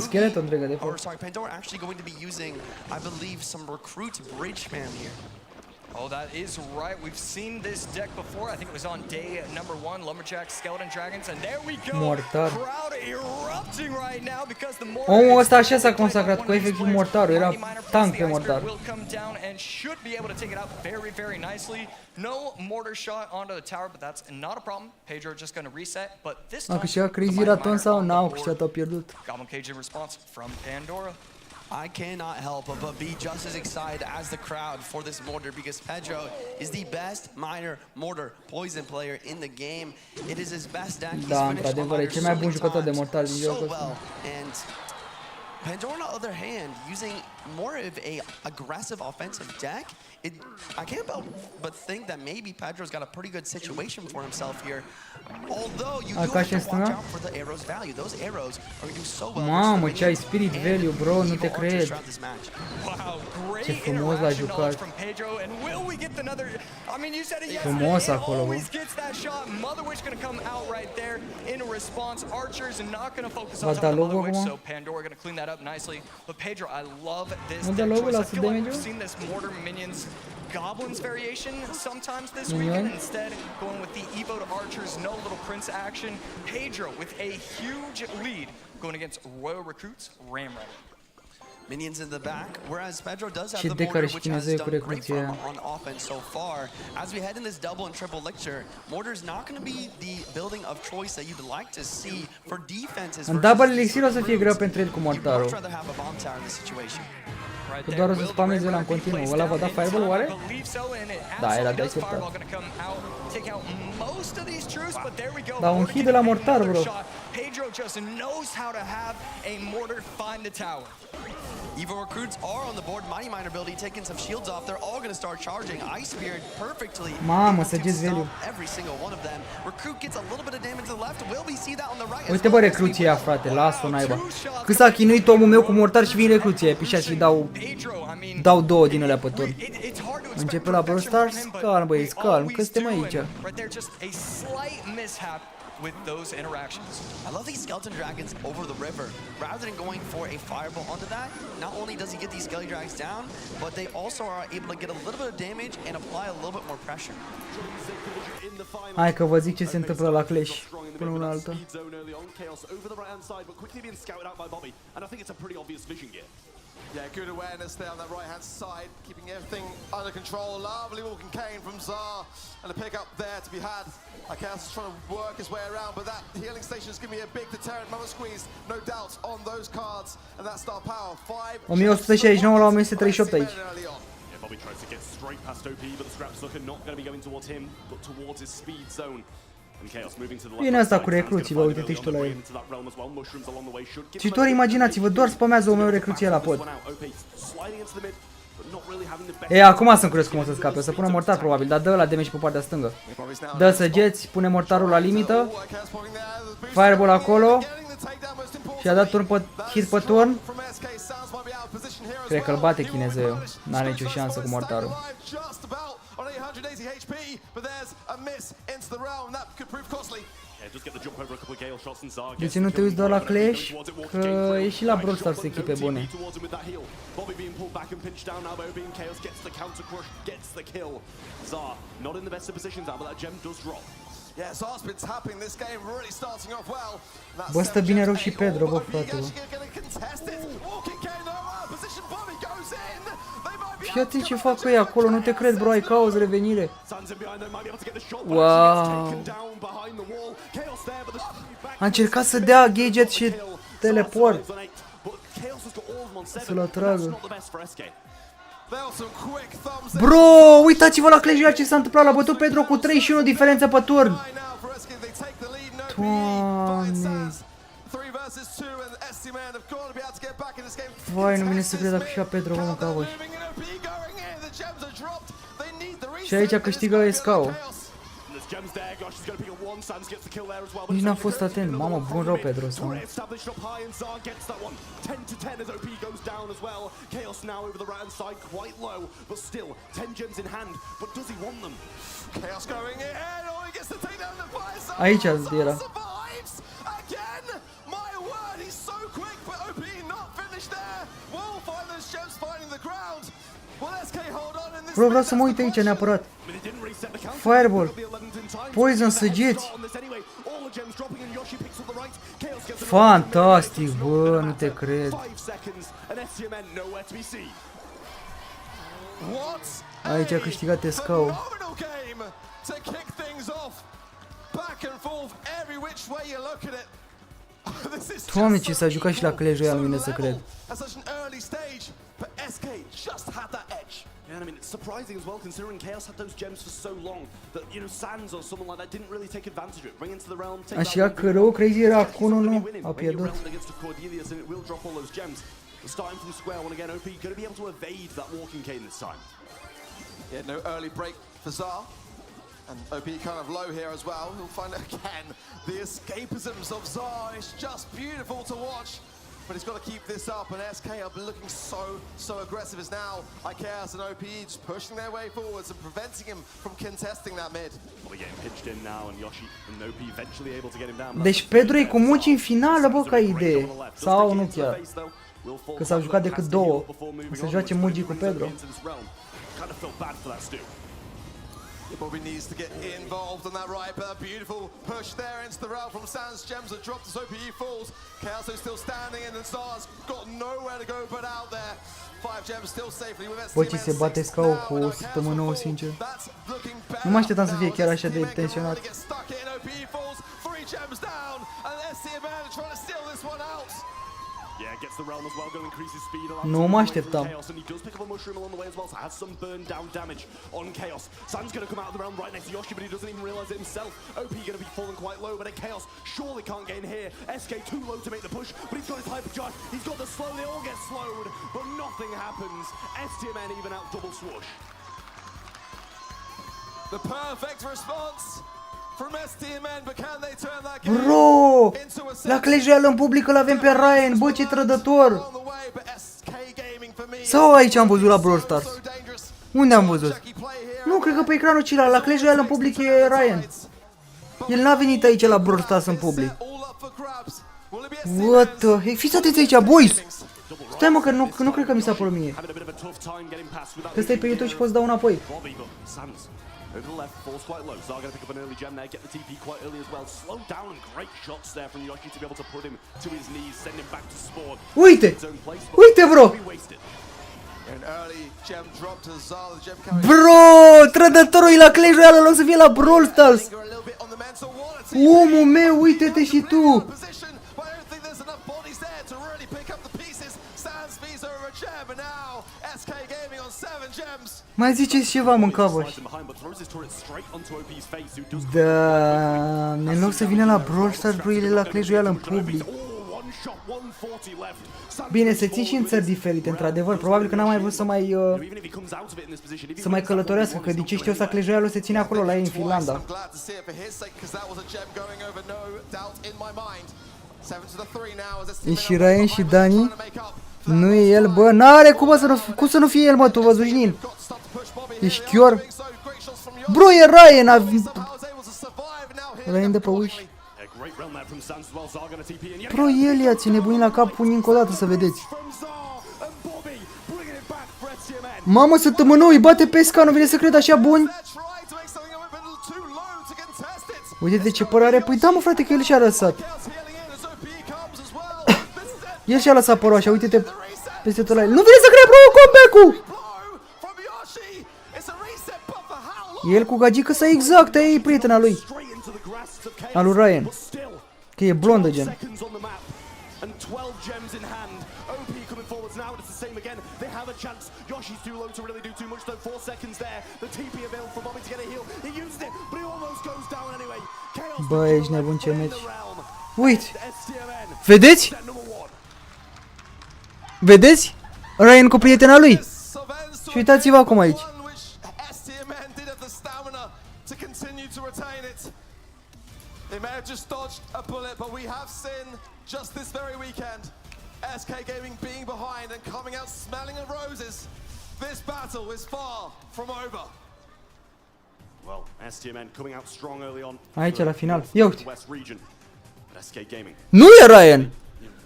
Skeleton Dragon, or sorry, Pandora actually going to be using, I believe, some recruit bridge spam here. Oh, that is right. We've seen this deck before. I think it was on day number 1, Lumberjack, Skeleton Dragons, and there we go. Mortar. Crowd erupting right now because the more omul ăsta așa s-a consacrat cu efectiv mortarul, era tank pe mortar. will come down and should be able to take it out very, very nicely. No mortar shot onto the tower, but that's not a problem. Pedro just going to reset, but this time A câștigat Crazy Raton sau n-au câștigat, au pierdut? Goblin Cage in response from Pandora. I cannot help but be just as excited as the crowd for this mortar, because Pedro is the best minor mortar poison player in the game. It is his best deck. Da, într-adevăr, e cel mai bun jucător de mortar din jocul ăsta. And Pandora, on the other hand, using more of a aggressive offensive deck, I can't but think that maybe Pedro's got a pretty good situation for himself here. Although you do have to watch out for the arrows value. Those arrows are going to do so well. Mamă, ce ai spirit value, bro, nu te cred. Ce frumos l-a jucat. Frumos acolo, bă. Va da logo acum? Nu da logo, lasă damage-ul? Goblins variation sometimes this weekend, instead going with the Evo to Archers, no little Prince action. Pedro with a huge lead going against Royal Recruits, Ramrod. Minions in the back, whereas Pedro does have the mortar, which has done great for him on offense so far. As we head in this double and triple lictor, mortar is not going to be the building of choice that you'd like to see for defenses. În double elixir o să fie greu pentru el cu mortarul. Că doar o să spameze ăla în continuu. Ăla va da fireball oare? Da, era de așteptat. Da, un hit de la mortar, bro. Pedro just knows how to have a mortar find the tower. Evo recruits are on the board. Mighty Miner ability taking some shields off. They're all going to start charging. Ice Spirit perfectly. Mamă, săgeți value. Every single one of them. Recruit gets a little bit of damage to the left. Will we see that on the right? Uite, bă, recruții ăia, frate, lasă-o naiba. Cât s-a chinuit omul meu cu mortar și vin recruții aia, pișa și dau două din alea pe turn. Începe la Brawl Stars? Calm, băieți, calm, că suntem aici. With those interactions. I love these skeleton dragons over the river. Rather than going for a fireball onto that, not only does he get these skeleton dragons down, but they also are able to get a little bit of damage and apply a little bit more pressure. Hai că vă zic ce se întâmplă la Clash până una altă. Yeah, good awareness there on that right-hand side, keeping everything under control. Lovely walking cane from Zar, and a pick up there to be had. Chaos is trying to work his way around, but that healing station is giving me a big deterrent. Mother squeeze, no doubt on those cards, and that star power. 1169 la 1138 aici. Bobby tries to get straight past OP, but the scrap sucker not going to be going towards him, but towards his speed zone. Bine asta cu recruții, vă uite tu la el. Și doar imaginați-vă, doar spamează omul recruții la pod. E, acum sunt curios cum o să scape, o să pună mortar probabil, dar dă la damage pe partea stângă. Dă săgeți, pune mortarul la limită. Fireball acolo. Și a dat hit pe turn. Cred că îl bate chinezul. N-are nicio șansă cu mortarul. Deci nu te uiți doar la Clash, că e și la Brawl Stars echipe bune. Bă, stă bine rău și Pedro, bă, frate, bă. Fii ce fac ei acolo, nu te cred, bro, ai cauz revenire. Wow. A încercat să dea gadget și teleport. Să-l atragă. Bro, uitați-vă la Clash ce s-a întâmplat, l-a bătut Pedro cu 31 diferență pe turn. Doamne. Vai, nu vine să cred dacă și-a Pedro, mă, ca voi. Și aici câștigă SK-ul. Nici n-am fost atent. Mamă, bun rău Pedro ăsta. Aici era. Bro, vreau să mă uit aici neapărat. Fireball. Poison, săgeți. Fantastic, bă, nu te cred. Aici a câștigat Escau. Doamne, ce s-a jucat și la Clash Royale, mine să cred. Yeah, I mean, it's surprising as well, considering Chaos had those gems for so long that, you know, Sands or someone like that didn't really take advantage of it. Bring into the realm, take Așa că rău, Crazy era cu 1-1, a pierdut. Starting from square one again, OP going to be able to evade that walking cane this time. Yeah, no early break for Zar. And OP kind of low here as well. He'll find again the escapisms of Zar. It's just beautiful to watch. But he's got to keep this up, and SK have been looking so aggressive as now IKEAS and OP just pushing their way forwards and preventing him from contesting that mid. Well, getting pitched in now, and Yoshi and OP eventually able to get him down. Deci Pedro e cu muci în finală, bă, ca idee. Sau nu chiar. Că s-au jucat decât două. O să joace Mugi cu Pedro. Bobby needs to get involved on that right, but a beautiful push there into the rail from Sans. Gems are dropped as OPE falls. Chaos is still standing and Star's got nowhere to go but out there. 5 gems still safely with STM. Bă, ce se bate Scau cu o săptămână nouă, sincer. Nu mă așteptam să fie chiar așa de tensionat. Yeah, gets the realm as well, going to increase his speed. Nu mă așteptam. And he does pick up a mushroom along the way as well, so has some burn down damage on Chaos. Sands going to come out of the realm right next to Yoshi, but he doesn't even realize it himself. OP going to be falling quite low, but then Chaos surely can't get in here. SK too low to make the push, but he's got his hypercharge. He's got the slow, they all get slowed, but nothing happens. STMN even out double swoosh. The perfect response. Bro! La Clash Royale în public îl avem pe Ryan, bă, ce trădător! Sau aici am văzut la Brawl Stars? Unde am văzut? Nu, cred că pe ecranul celălalt, la Clash Royale în public e Ryan. El n-a venit aici la Brawl Stars în public. What the heck? Fiți atenți aici, boys! Stai mă, că nu cred că mi s-a părut mie. Că stai pe YouTube și poți da înapoi. Over the left, falls quite low. Zar going to pick up an early gem there, get the TP quite early as well. Slow down and great shots there from Yoshi to be able to put him to his knees, send him back to spawn. Uite! Uite, bro! Bro! Trădătorul e la Clash Royale, în loc să fie la Brawl Stars! Omul meu, uite-te și tu! Mai ziceți ceva, mâncavă. Da, în loc să vină la Brawl Stars, bro, el e la Clash Royale în public. Bine, se țin și în țări diferite, într-adevăr. Probabil că n-am mai vrut să mai călătorească, că din ce știu ăsta Clash Royale se ține acolo la ei în Finlanda. E și Ryan și Dani. Nu e el, bă, n-are cum să nu fie el, mă, tu văzușnin. Ești chior? Bro, e Ryan, Ryan de pe uși. Bro, el i-a ține nebunit la cap, puni încă o dată să vedeți. Mamă, săptămână, îi bate pe Ska, nu vine să cred așa buni. Uite-te ce părare, păi da mă frate că el și-a lăsat. El și-a lăsat părul așa, uite-te peste tot la el. Nu vine să cred, bro, comeback-ul! El cu gagică sa exact, aia e prietena lui. A lui Ryan. Că e blondă, gen. Bă, ești nebun, ce meci. Uite! Vedeți? Vedeți? Ryan cu prietena lui. Și uitați-vă acum aici. They may have just dodged a bullet, but we have seen just this very weekend SK Gaming being behind and coming out smelling of roses. This battle is far from over. Well, STMN coming out strong early on. Aici la final. Ia uite. West region. SK Gaming. Nu e Ryan.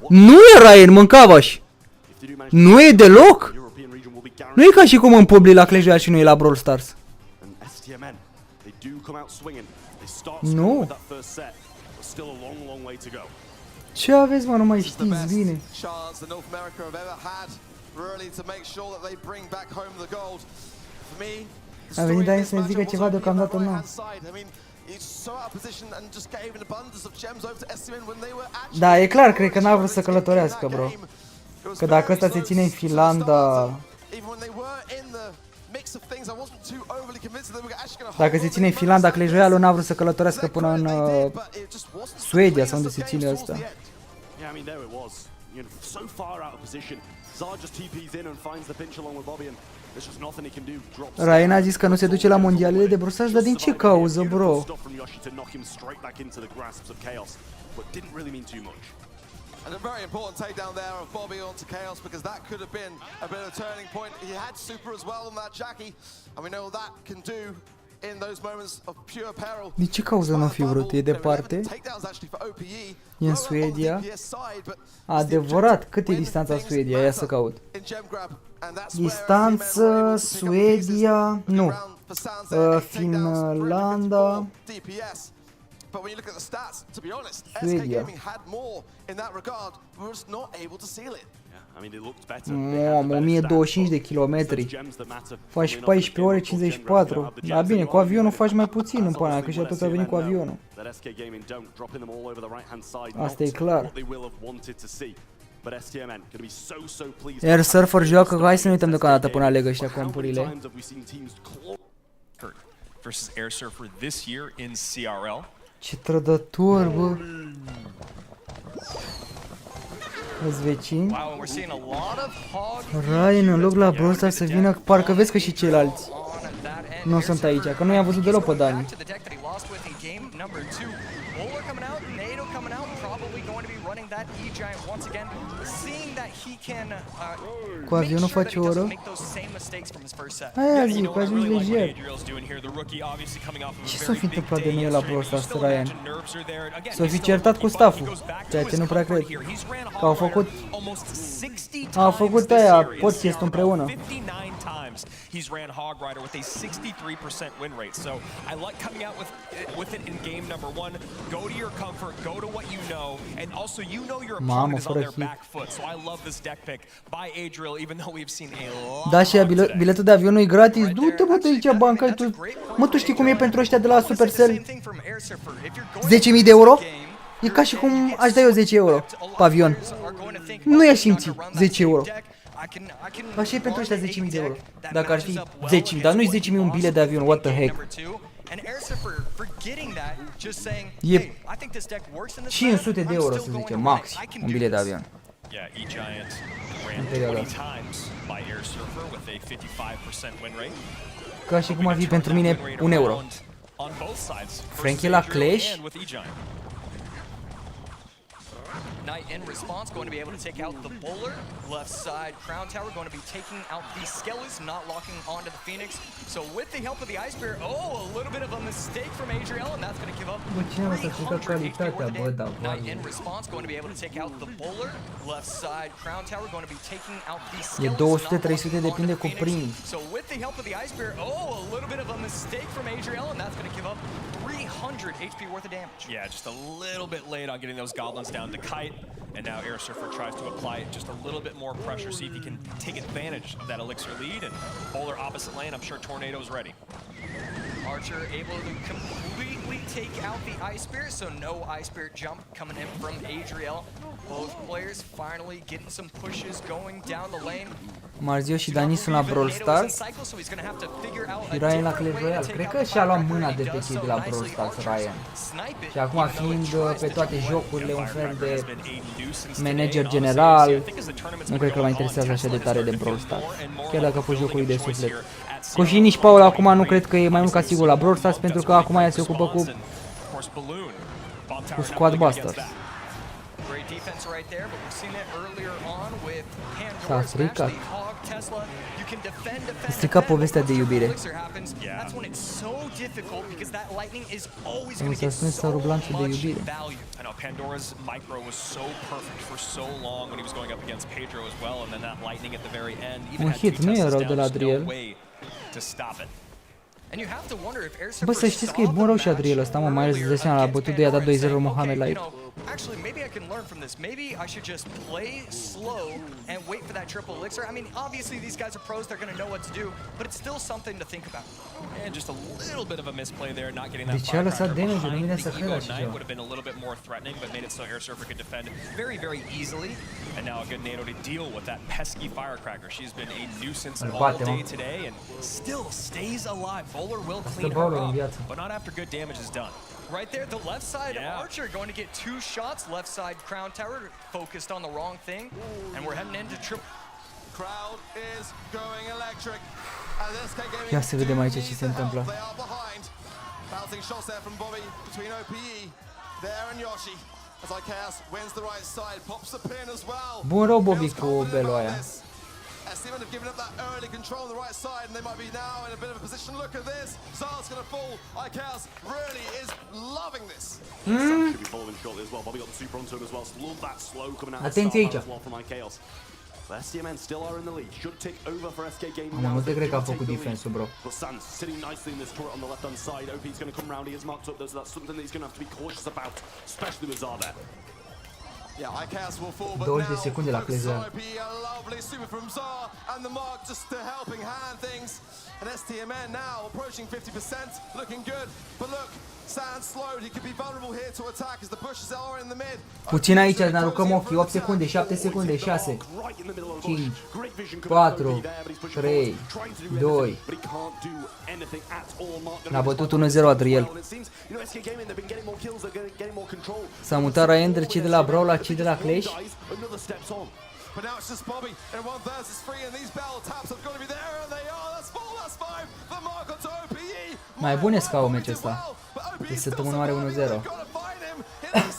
Nu e Ryan, mâncava-și. Nu e deloc. Nu e ca și cum în public la Clash Royale și nu e la Brawl Stars. Nu. Ce aveți, mă, nu mai știți bine. A venit Dani să ne zică ceva deocamdată nu. Da, e clar, cred că n-a vrut să călătorească, bro. Că dacă ăsta se ține în Finlanda... Dacă se ține în Finlanda, Clash Royale n-a vrut să călătorească până în Suedia sau unde se ține ăsta. Ryan a zis că nu se duce la mondialele de brosaj, dar din ce cauză, bro? And a very important takedown there of Bobby onto Chaos, because that could have been a bit of a turning point. He had super as well on that Jackie, and we know that can do in those moments of pure peril. Din ce cauză nu fi vrut? E departe? E în Suedia? Adevărat, cât e distanța Suedia? Ia să caut. Distanță Suedia... Nu. Finlanda... But when you look at the stats, to be honest, SK Gaming had more in that regard, but was not able to seal it. Mamă, 1025 de kilometri. Faci 14 ore 54. Da, bine, cu avionul faci mai puțin în pana, că și atunci a venit cu avionul. Asta e clar. Air Surfer joacă, hai să ne uităm deocamdată până aleg ăștia compurile. Versus Air Surfer this year in CRL. Ce trădător, bă! Îți vecini? Ryan, în loc la Brawl Stars să vină, parcă vezi că și ceilalți nu sunt aici, că nu i-am văzut deloc pe Dani. Cu avionul face o oră? Aia zic, că ajungi lejer. Ce s-a fi întâmplat de noi la Brawl Stars, Ryan? S-a fi certat cu stafful, ceea ce nu prea cred. Că au făcut aia podcast împreună. He's ran Hog Rider with a 63% win rate. So I like coming out with it in game number 1. Go to your comfort, go to what you know, and also you know your opponent is on their back foot. So I love this deck pick by Adriel, even though we've seen a lot. Da, și biletul de avion nu-i gratis. Du-te, bă, de aici, banca, tu. Mă, tu știi cum e pentru ăștia de la Supercell? 10.000 de euro? E ca și cum aș da eu 10 euro pe avion. Nu i-aș simți 10 euro. Așa e pentru ăștia 10.000 de euro. Dacă ar fi 10.000, dar nu-i 10.000 un bilet de avion, what the heck. E 500 de euro, să zicem, max, un bilet de avion. În perioada asta. Ca și cum ar fi pentru mine 1 euro. Frankie la Clash? Knight in response going to be able to take out the bowler. Left side Crown Tower going to be taking out the Skellies, not locking onto the Phoenix. So with the help of the Ice Bear, a little bit of a mistake from Adriel, and that's going to give up 300 HP worth of Knight in response going to be able to take out the bowler. Left side Crown Tower going to be taking out the Skellies. E 200-300 depinde cu prin. So with the help of the Ice Bear, a little bit of a mistake from Adriel, and that's going to give up 300 HP worth of damage. Yeah, just a little bit late on getting those goblins down to Kite. And now Air Surfer tries to apply just a little bit more pressure, see if he can take advantage of that elixir lead. And bowler opposite lane, I'm sure Tornado's ready. Archer able to completely take out the Ice Spear, so no Ice Spear jump coming in from Adriel. Both players finally getting some pushes going down the lane. Marzio și Dani sunt la Brawl Stars și Ryan la Clash Royale. Cred că și-a luat mâna de pe cei de la Brawl Stars, Ryan. Și acum fiind pe toate jocurile un fel de manager general, nu cred că l-mai interesează așa de tare de Brawl Stars. Chiar dacă a fost jocul de suflet. Cu și nici Paul acum nu cred că e mai mult ca sigur la Brawl Stars, pentru că acum ea se ocupă cu cu Squad Busters. Great defense right there, but we've seen it earlier on with S-a Pandora's match, stricat. the Hog Tesla. You can defend. A stricat povestea de iubire. That's when it's so difficult because that lightning is always Cum going to s-a get strâns so sărul blanș de much iubire. value. I know Pandora's micro was so perfect for so long when he was going up against Pedro as well, and then that lightning at the very end. Even Un had hit, two nu e Teslas rău down, de la there's no Adriel. way to stop it. And you have to wonder if Bă, să știți că e bun rău și Adriel ăsta, mă, mai ales de seama, a bătut de i-a dat 2-0 Mohamed la el. Actually, maybe I can learn from this. Maybe I should just play slow and wait for that triple elixir. I mean, obviously these guys are pros; they're going to know what to do, but it's still something to think about. And just a little bit of a misplay there, not getting that De ce a lăsat firecracker damage? Nu behind vine the să cred Ego așa Knight ceva. would have been a little bit more threatening, but made it so Air Surfer could defend very, very easily. And now a good NATO to deal with that pesky firecracker. She's been a nuisance all day today and still stays alive. Bowler will clean her up, but not after good damage is done. Right there, the left side Archer going to get 2 shots. Left side Crown Tower focused on the wrong thing, and we're heading into triple. Crowd is going electric. Ia să vedem aici ce se întâmplă. Bouncing shots there from Bobby between OPE there and Yoshi. As IKS wins the right side, pops the pin as well. Bun rău Bobby cu belul aia. STM have given up that early control on the right side, and they might be now in a bit of a position. Look at this. Zar's going to fall. IKS really is loving this. Should be following shortly as well. Bobby got the super onto him as well. Love that slow coming out as well from IKS. But STMN still are in the lead. Should take over for SK Gaming now. Nu te cred că a făcut defensul, bro. But Sans sitting nicely in this turret on the left hand side. OP's going to come round. He is marked up though, so that's something that he's going to have to be cautious about, especially with Zar there. Yeah, IKS will fall, but 20 de secunde la Clezer. a lovely super from Zar, and the mark just helping hand things. And STMN now approaching 50%, looking good. But look, Sans slowed. He could be vulnerable here to attack as the bushes are in the mid. Puțin aici, ne aruncăm ochii. 8 secunde, 7 secunde, 6, 5, 4, 3, 2. L-a bătut 1-0 Adriel. S-a mutat Ryender, cei de la Brawl la cei de la Clash. But now it's just Bobby, and 1 versus 3, and these bell taps have got to be there, and they are. That's 4, that's 5. The mark onto OPE. Mai bune scau meciul ăsta. De săptămână are 1-0.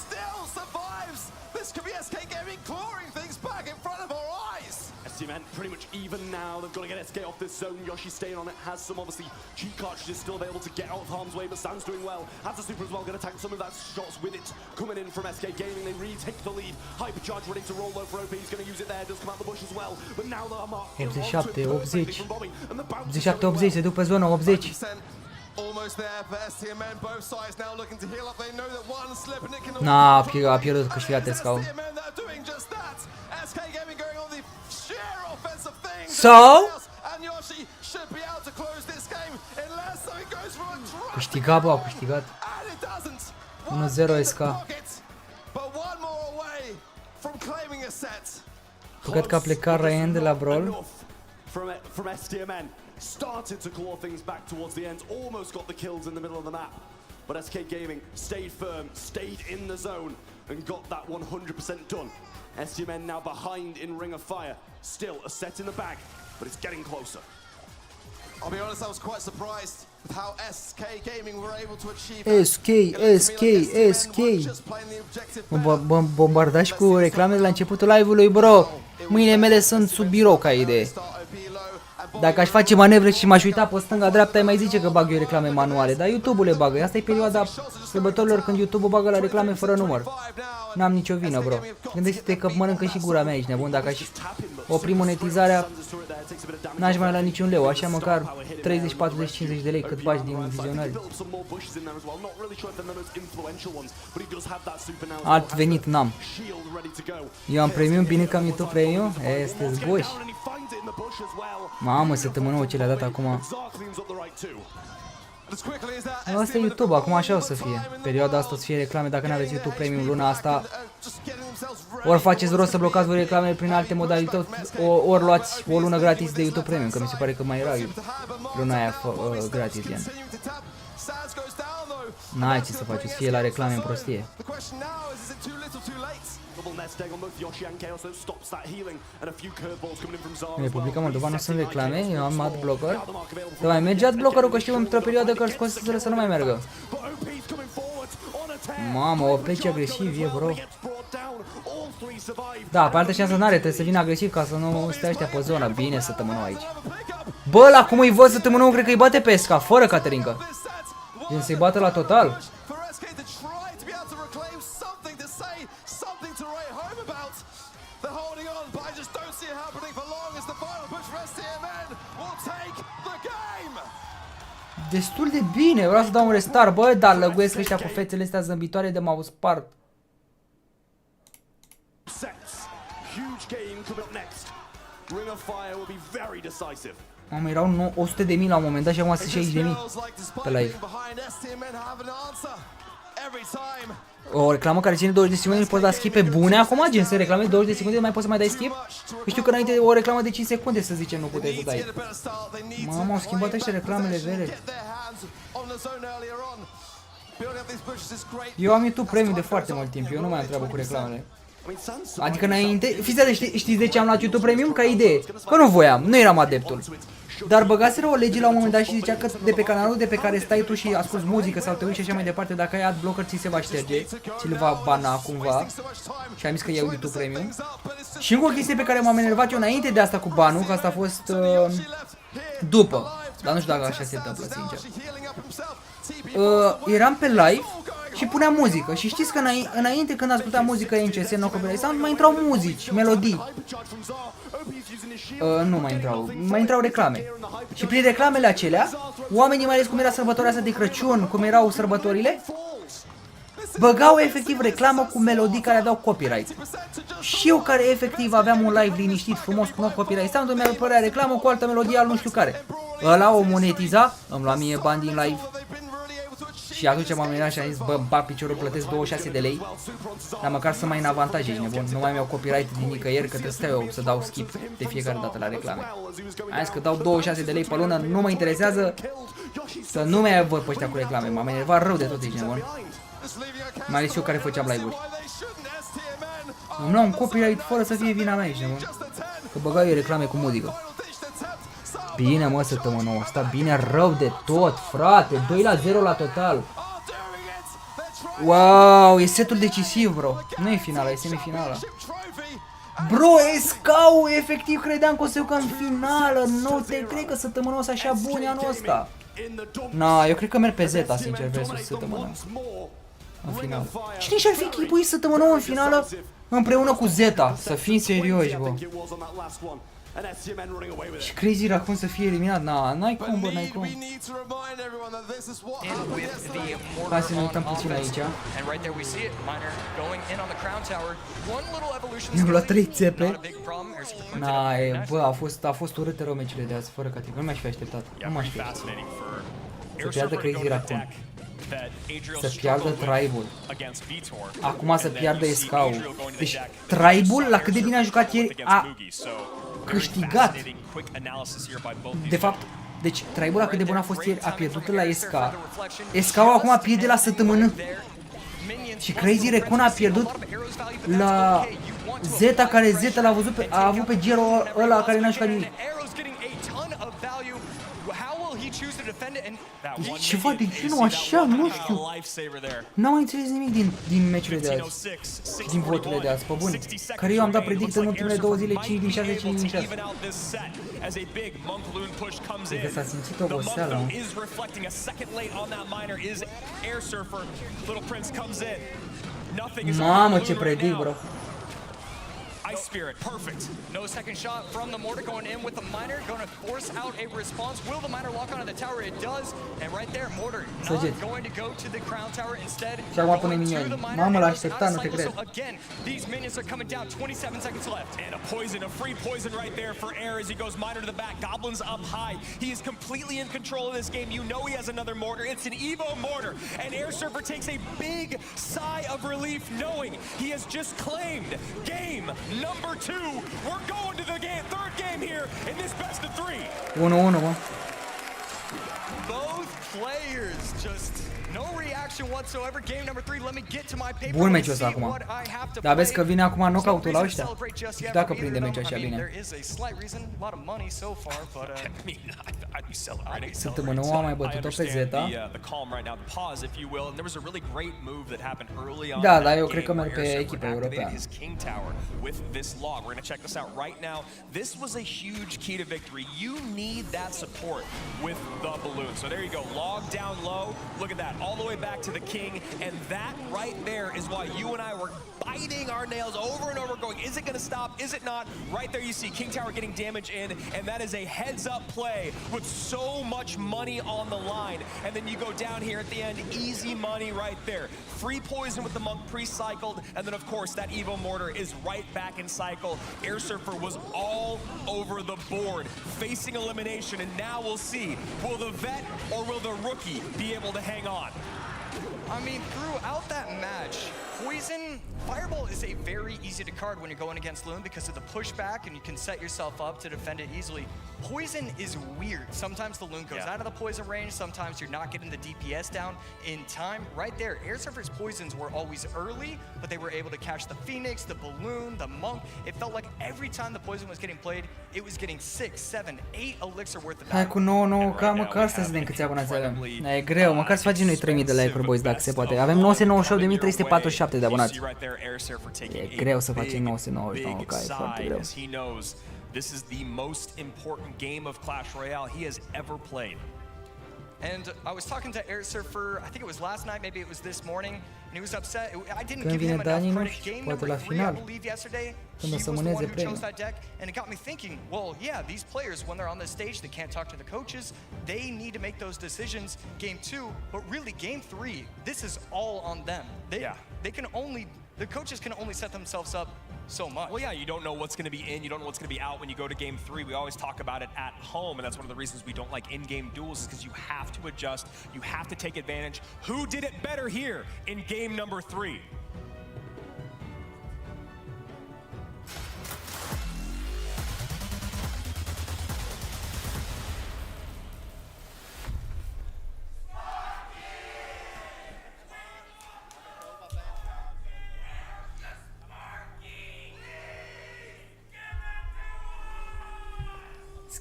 Still survives. This could be SK Gaming clawing things back in front of our eyes. STMN pretty much even now. They've got to get SK off this zone. Yoshi staying on it. Has some obviously cheat cartridges still available to get out of harm's way, but Sam's doing well. Has a super as well. Going to tank some of that shots with it. Coming in from SK Gaming. They retake the lead. Hypercharge ready to roll low for OP. He's going to use it there. Does come out the bush as well. But now they're marked. 87, 80. 87, 80. Se duc pe zonă. 80. Almost there for STMN. Both sides now looking to heal up. They know that one slip and it can. A pierdut câștigate scau. Câștigat, bă, a câștigat. 1-0 SK. Păcat că a plecat Ryan de la Brawl. From STMN started to claw things back towards the end, almost got the kills in the middle of the map, but SK Gaming stayed firm, stayed in the zone and got that 100% done. STMN now behind in Ring of Fire, still a set in the bag, but it's getting closer. I'll be honest, I was quite surprised with how SK Gaming were able to achieve SK. Mă bombardași cu reclame de la începutul live-ului, bro. Mâinile mele sunt sub birou ca idee. Dacă aș face manevre și m-aș uita pe stânga-dreapta, ai mai zice că bag eu reclame manuale, dar YouTube-ul le bagă. Asta e perioada sărbătorilor când YouTube-ul bagă la reclame fără număr. N-am nicio vină, bro. Gândește-te că mănâncă și gura mea aici, nebun. Dacă aș opri monetizarea, n-aș mai la niciun leu, așa măcar 30, 40, 50 de lei cât bagi din vizionări. Alt venit n-am. Eu am premium, bine că am YouTube premium? Este zgoși. Mamă, săptămână ce le-a dat acum. Asta e YouTube, acum așa o să fie. Perioada asta o să fie reclame dacă n-aveți YouTube Premium luna asta. Ori faceți rost să blocați voi reclamele prin alte modalități, ori luați o lună gratis de YouTube Premium, că mi se pare că mai era luna aia gratis, gen. N-ai ce să faci, o să fie la reclame în prostie. Republica Moldova nu sunt reclame, eu am adblocker. Dar mai merge adblockerul, că știu într-o perioadă că îl scoseseră să nu mai meargă. Mamă, o pleci agresiv e, bro. Da, pe altă șansă n-are, trebuie să vină agresiv ca să nu stea ăștia pe zona. Bine sătămânul aici. Bă, la cum îi văd sătămânul, cred că îi bate pesca, fără Caterinca. Gen să-i bată la total. Destul de bine, vreau să dau un restart, bă, dar lăguiesc ăștia cu fețele astea zâmbitoare de m-au spart. Mamă, erau 100.000 la un moment dat și acum sunt 60.000 pe live. O reclamă care ține 20 de secunde, poți da skip pe bune acum, gen să reclame 20 de secunde, mai poți să mai dai skip? Știu că înainte o reclamă de 5 secunde să zicem nu puteai să dai. Mamă, au schimbat ăștia reclamele vere. Eu am YouTube Premium de foarte mult timp, eu nu mai am treabă cu reclamele. Adică înainte, știți de ce am luat YouTube Premium? Ca idee, că nu voiam, nu eram adeptul. Dar băgaseră o lege la un moment dat și zicea că de pe canalul de pe care stai tu și asculti muzică sau te uiți și așa mai departe, dacă ai adblocker ți se va șterge, ți le va bana cumva. Și am zis că iau YouTube Premium. Și încă o chestie pe care m-am enervat eu înainte de asta cu banul, că asta a fost după. Dar nu știu dacă așa se întâmplă, sincer. Eram pe live și puneam muzică și știți că înainte când ascultam muzică NCS, no copyright sound, mai intrau muzici, melodii. Nu mai intrau reclame. Și prin reclamele acelea, oamenii, mai ales cum era sărbătoarea asta de Crăciun, cum erau sărbătorile, băgau efectiv reclamă cu melodii care aveau copyright. Și eu care efectiv aveam un live liniștit, frumos, cu no copyright sound, mi-a apărea reclamă cu altă melodie al nu știu care. Ăla o monetiza, îmi lua mie bani din live. Și atunci m-am mirat și am zis, bă, îmi bag piciorul, plătesc 26 de lei, dar măcar să mai în avantaj, ești nebun, nu mai mi-au copyright din nicăieri, că trebuie să stau eu să dau skip de fiecare dată la reclame. Am zis că dau 26 de lei pe lună, nu mă interesează să nu mai văd pe ăștia cu reclame, m-am enervat rău de tot, ești nebun. Mai ales eu care făceam live-uri. Îmi luau un copyright fără să fie vina mea, ești nebun. Că băgau eu reclame cu muzică. Bine, mă, săptămâna asta, bine rău de tot, frate, 2-0 la total. Wow, e setul decisiv, bro. Nu e finala, e semifinala. Bro, SK-ul, efectiv credeam că o să ducă în finală. Nu te cred că săptămâna asta așa bun anul ăsta. Na, eu cred că merg pe Zeta, sincer, versus săptămâna. În finală. Cine și-ar fi chipuit săptămâna în finală împreună cu Zeta? Să fim serioși, bă. Și Crazy Raccoon să fie eliminat? N-ai cum, bă, n-ai cum. Hai să ne uităm puțin aici. Ne-am luat 3 țepe. Bă, a fost urâte rău meciurile de azi, fără categorie. Nu m-aș fi așteptat. Nu m-aș fi așteptat. Să piardă Crazy Raccoon. Să piardă Tribe-ul. Acum să piardă SK-ul. Deci Tribe-ul, la cât de bine a jucat ieri, a câștigat. De fapt, deci Tribe-ul, la cât de bun a fost ieri, a pierdut la SK. SK-ul acum pierde la săptămână. Și Crazy Raccoon a pierdut la Zeta, care Zeta l-a văzut a avut pe Gero ăla care n-a jucat nimic. Ceva de genul așa, nu știu. N-am mai înțeles nimic din meciurile de azi. Din voturile de azi, pe bune. Care eu am dat predict în ultimele 2 zile, 5 din 6, 5 din 6. Cred că s-a simțit oboseala, mă. Mamă, ce predict, bro. Ice Spirit, perfect. No second shot from the mortar going in with the miner, going to force out a response. Will the miner lock onto the tower? It does. And right there, mortar not going to go to the crown tower. Instead, going to the miner. So again, these minions are coming down. 27 seconds left. And a poison, a free poison right there for Air as he goes miner to the back. Goblins up high. He is completely in control of this game. You know he has another mortar. It's an Evo mortar. And Air Surfer takes a big sigh of relief knowing he has just claimed game number 2. We're going to the third game here in this best of 3. 1-1, bă. Both players just Bun meciul ăsta acum. Dar vezi că vine acum knockout-ul la ăștia. Și dacă prinde meciul așa bine. Săptămâna nu a mai bătut-o pe Zeta. Da, dar eu cred că merg pe echipa europeană. This was a huge key to victory. You need that support with the balloon. So there you go, log down low. Look at that, all the way back to the king. And that right there is why you and I were biting our nails over and over going, is it gonna stop, is it not? Right there you see King Tower getting damage in, and that is a heads up play with so much money on the line. And then you go down here at the end, easy money right there. Free poison with the monk pre-cycled, and then of course that Evo Mortar is right back in cycle. Air Surfer was all over the board, facing elimination, and now we'll see, will the vet or will the rookie be able to hang on? I mean, throughout that match, Poison, Fireball is a very easy to card when you're going against Loon because of the pushback and you can set yourself up to defend it easily. Poison is weird. Sometimes the Loon goes out of the poison range, sometimes you're not getting the DPS down in time. Right there, Air Surfer's poisons were always early, but they were able to catch the Phoenix, the Balloon, the Monk. It felt like every time the poison was getting played, it was getting 6, 7, 8 elixir worth of Hai cu 9, ca măcar să vedem câți abonați avem. E greu, măcar să facem noi 3000 de like-uri, boys, dacă se poate. Avem 998.347 de abonați. E greu să facem 999, ca e foarte greu. This is the most important game of Clash Royale he has ever played. And I was talking to Air Surfer, I think it was last night, maybe it was this morning, and he was upset. I didn't give him enough credit. Game number 3, I believe, yesterday, he was the one who chose that deck, and it got me thinking, well, yeah, these players, when they're on the stage, they can't talk to the coaches, they need to make those decisions. Game 2, but really Game 3, this is all on them. They can only, the coaches can only set themselves up so much. Well, yeah, you don't know what's going to be in, you don't know what's going to be out when you go to Game 3. We always talk about it at home, and that's one of the reasons we don't like in-game duels is because you have to adjust, you have to take advantage. Who did it better here in game number 3?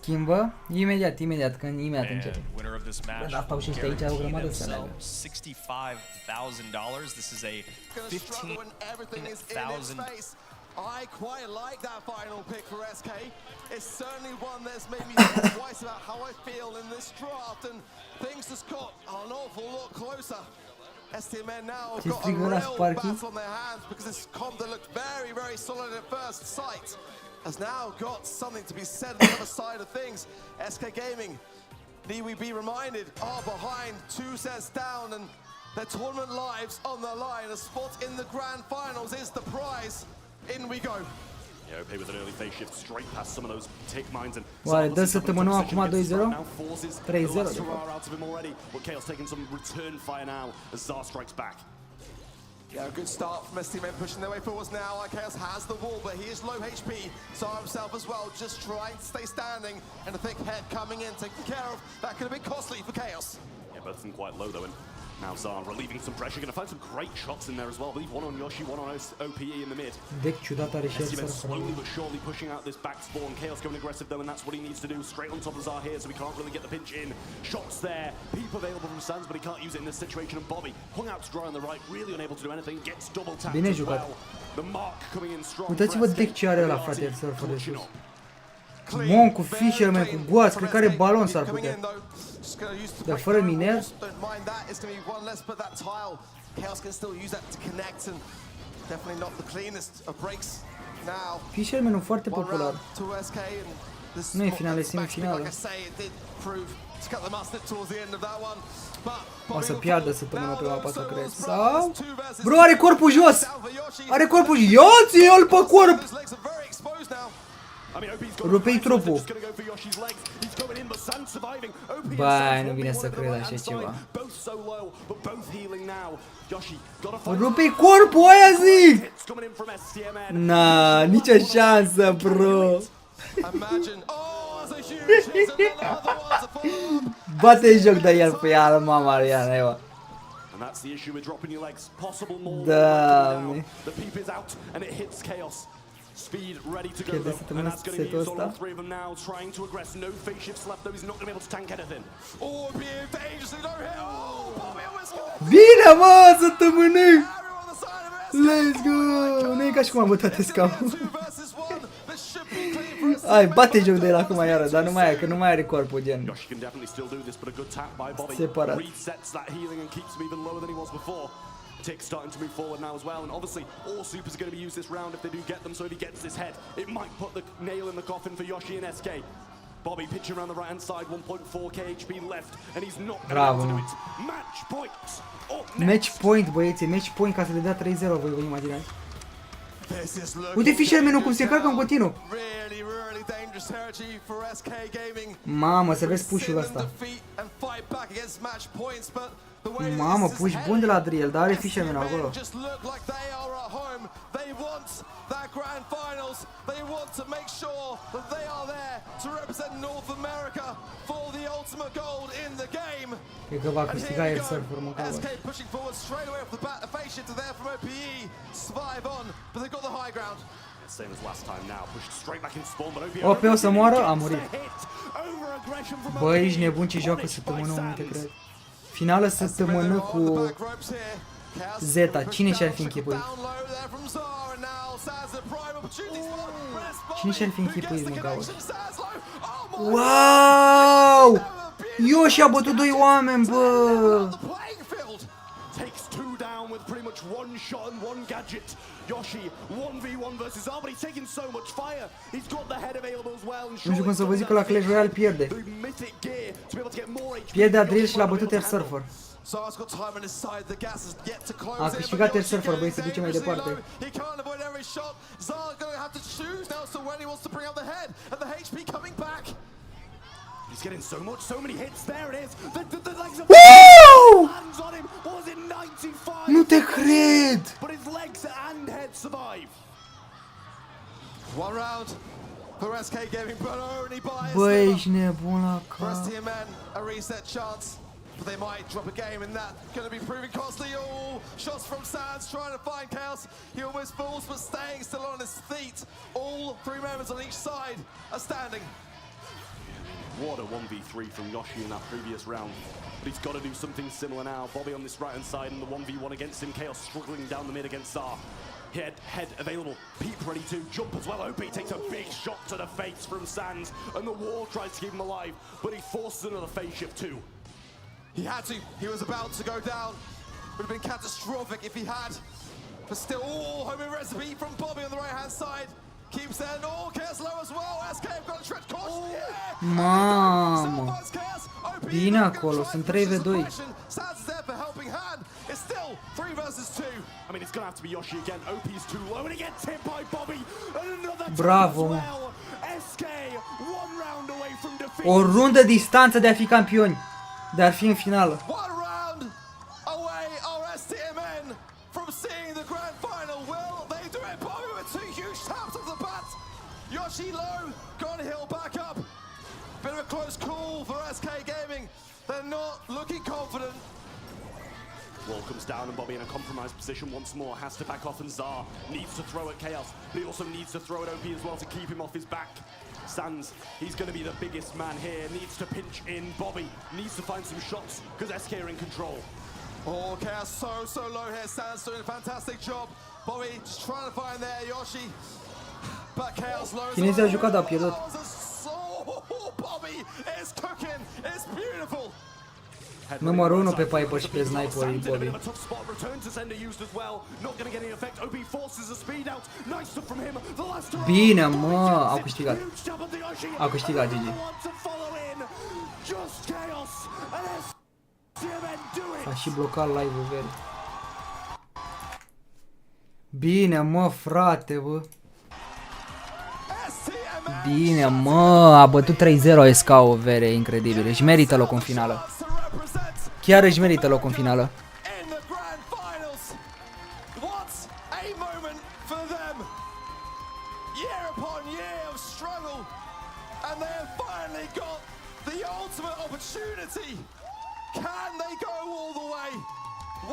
Schimbă? Imediat, când imediat începe. Dar stau și ăștia aici o grămadă să aleagă. $65,000. This is a 15,000. I quite like that final pick for SK. It's certainly one that's made me think twice about how I feel in this draft, and things just got an awful lot closer. STMN now have got a real battle on their hands because this comp that looked very, very solid at first sight has now got something to be said on the other side of things. SK Gaming, need we be reminded, are behind 2 sets down, and their tournament lives on the line. A spot in the grand finals is the prize. In we go. Okay, with an early phase shift straight past some of those tick mines and Oare dă săptămâna acum 2-0? 3-0 de fapt. Chaos taking some return fire now as Zar strikes back. Yeah, a good start from STMN pushing their way forwards now. Chaos has the wall, but he is low HP. Zar himself as well, just trying to stay standing, and a thick head coming in, taken care of. That could have been costly for Chaos. Yeah, both of them quite low though, and now Zar relieving some pressure. Going to find some great shots in there as well. I believe one on Yoshi, one on OPE in the mid. Deci ciudat are și el să slowly but surely pushing out this back spawn. Chaos going aggressive though, and that's what he needs to do. Straight on top of Zar here, so we can't really get the pinch in. Shots there, peep available from Sans, but he can't use it in this situation. And Bobby hung out to dry on the right, really unable to do anything. Gets double tapped Bine as jucat. well. The mark coming in strong. Uitați-vă Deck ce are ăla, frate, Surfer de sus. Mon cu Fisherman, cu Goaz, cred că are balon s-ar putea. Dar fără miner? Fisherman-ul foarte popular. Nu e finale, semifinală. O să piardă săptămâna pe mapa, să cred. Sau? Bro, are corpul jos! Are corpul jos! Ia-ți-l pe corp! Rupei trupul. Bai, nu vine să cred așa ceva. Rupei corpul, aia zic! Na, nicio șansă, bro. Bate joc de el pe ea, mama Ariana, eu. And that's the issue with dropping your legs. Possible more. Da. The peep is out and it hits chaos. Speed ready to go though, and that's going to be used on all three of them now, trying to aggress. No phase shifts left though, he's not going to be able to tank anything. Oh, being dangerously low hit. Oh, Bobby almost got. Bine, mă, să te mănânc! Let's go! Nu e ca și cum am bătat scaunul. Hai, bate joc de el acum iară, dar nu mai e, că nu mai are corpul, gen. Separat. Tick starting to move forward now as well, and obviously all supers are going to be used this round if they do get them, so if he gets this head, it might put the nail in the coffin for Yoshi and SK. Bobby pitching around the right hand side, 1.4k HP left, and he's not going to be able to do it. Match point! Match point, băieți, match point ca să le dea 3-0, voi vă imaginați? Uite Fisherman-ul cum se încarcă în continuu. Mamă, să vezi push-ul ăsta. Mamă, push bun de la Driel, dar are Fisherman acolo. Cred că va câștiga el surfer, mă caut. Ope, o să moară? A murit. Bă, ești nebun ce joacă săptămână, nu te cred. Finală săptămână cu Zeta. Cine și-ar fi închipuit? Cine și-ar fi închipuit, mă caut? Wow! Yoshi a bătut 2 oameni, bă! Nu știu cum să vă zic că la Clash Royale pierde. Pierde Adriel și l-a bătut Air Surfer. A câștigat Air Surfer, băi, se duce mai departe. He's getting so many hits. There it is. The legs of hands on him. What was it, 95? Nu te cred. But his legs and head survive. One round for SK Gaming, but only by a Băi, ești nebun la cap. a reset chance. But they might drop a game, and that's going to be proving costly. Oh, shots from Sands trying to find Chaos. He almost falls, but staying still on his feet. All 3 members on each side are standing. What a 1v3 from Yoshi in that previous round. But he's got to do something similar now. Bobby on this right-hand side and the 1v1 against him. Chaos struggling down the mid against Zar. Head available. Peep ready to jump as well. OP takes a big shot to the face from Sands. And the wall tries to keep him alive. But he forces another phase shift too. He had to. He was about to go down. Would have been catastrophic if he had. But still, oh, homing recipe from Bobby on the right-hand side. Keeps there, no, Chaos low as well. SK have got a tread caution. Mamă. Bine acolo, sunt 3v2. Sands is there for helping hand. It's still 3 versus 2. I mean, it's going to have to be Yoshi again. OP's too low and he gets hit by Bobby. And another Bravo. SK 1 round away from defeat. O rundă distanță de a fi campioni. De a fi în finală. 1 round away are STMN from seeing the grand final. Will they do it? Bobby with 2 huge taps of the bat. Yoshi low, gonna heal back up. Bit of a close call for SK Gaming. They're not looking confident. Wall comes down and Bobby in a compromised position once more. Has to back off and Zar needs to throw at Chaos. But he also needs to throw at OP as well to keep him off his back. Sands, he's going to be the biggest man here. Needs to pinch in. Bobby needs to find some shots because SK are in control. Oh, Chaos so low here. Sands doing a fantastic job. Bobby just trying to find there Yoshi. But Chaos low. Chinezii au jucat, dar a pierdut. Bobby is cooking. It's beautiful. Numărul 1 pe Piper și pe sniperii Bobby. Bine, mă, au câștigat. Au câștigat, GG. A și blocat live-ul, veri. Bine, mă, frate, bă. Bine, mă, a bătut 3-0 SK-ul, vere, incredibil. Își merită locul în finală. Chiar își merită locul în finală.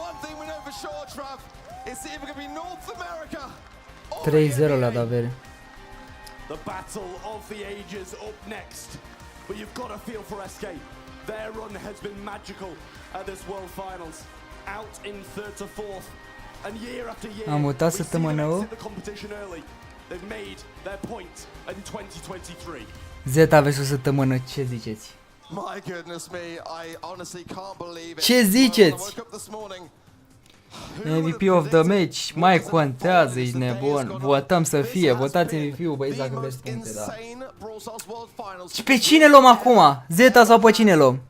one thing we know for sure, Trav, is either going to be North America 3-0 la avere. The battle of the ages up next. But you've got to feel for SK. Their run has been magical at this World Finals. Out in third to fourth. And year after year, Am votat we să see them tămână. exit the competition early. They've made their point in 2023. Zeta versus săptămână, ce ziceți? My goodness me, I honestly can't believe it. Ce ziceți? I woke up this morning. MVP of the match, mai contează, ești nebun. Votăm să fie, votați MVP-ul, băieți, dacă vreți puncte, da. Și pe cine luăm acum? Zeta sau pe cine luăm?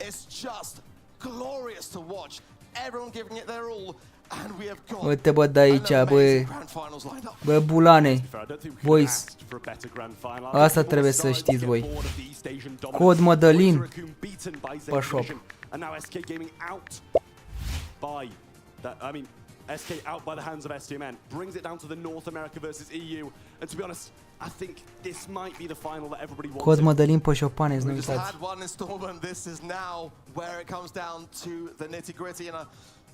Uite, bă, de aici, bă. Bă, bulane. Voice. Asta trebuie să știți voi. Cod MADALIN pe shop. SK out by the hands of STMN brings it down to the North America versus EU, and to be honest, I think this might be the final that everybody wants. Cod MADALIN pe șopaneți, nu We just uitați. had one installment. This is now where it comes down to the nitty-gritty, and I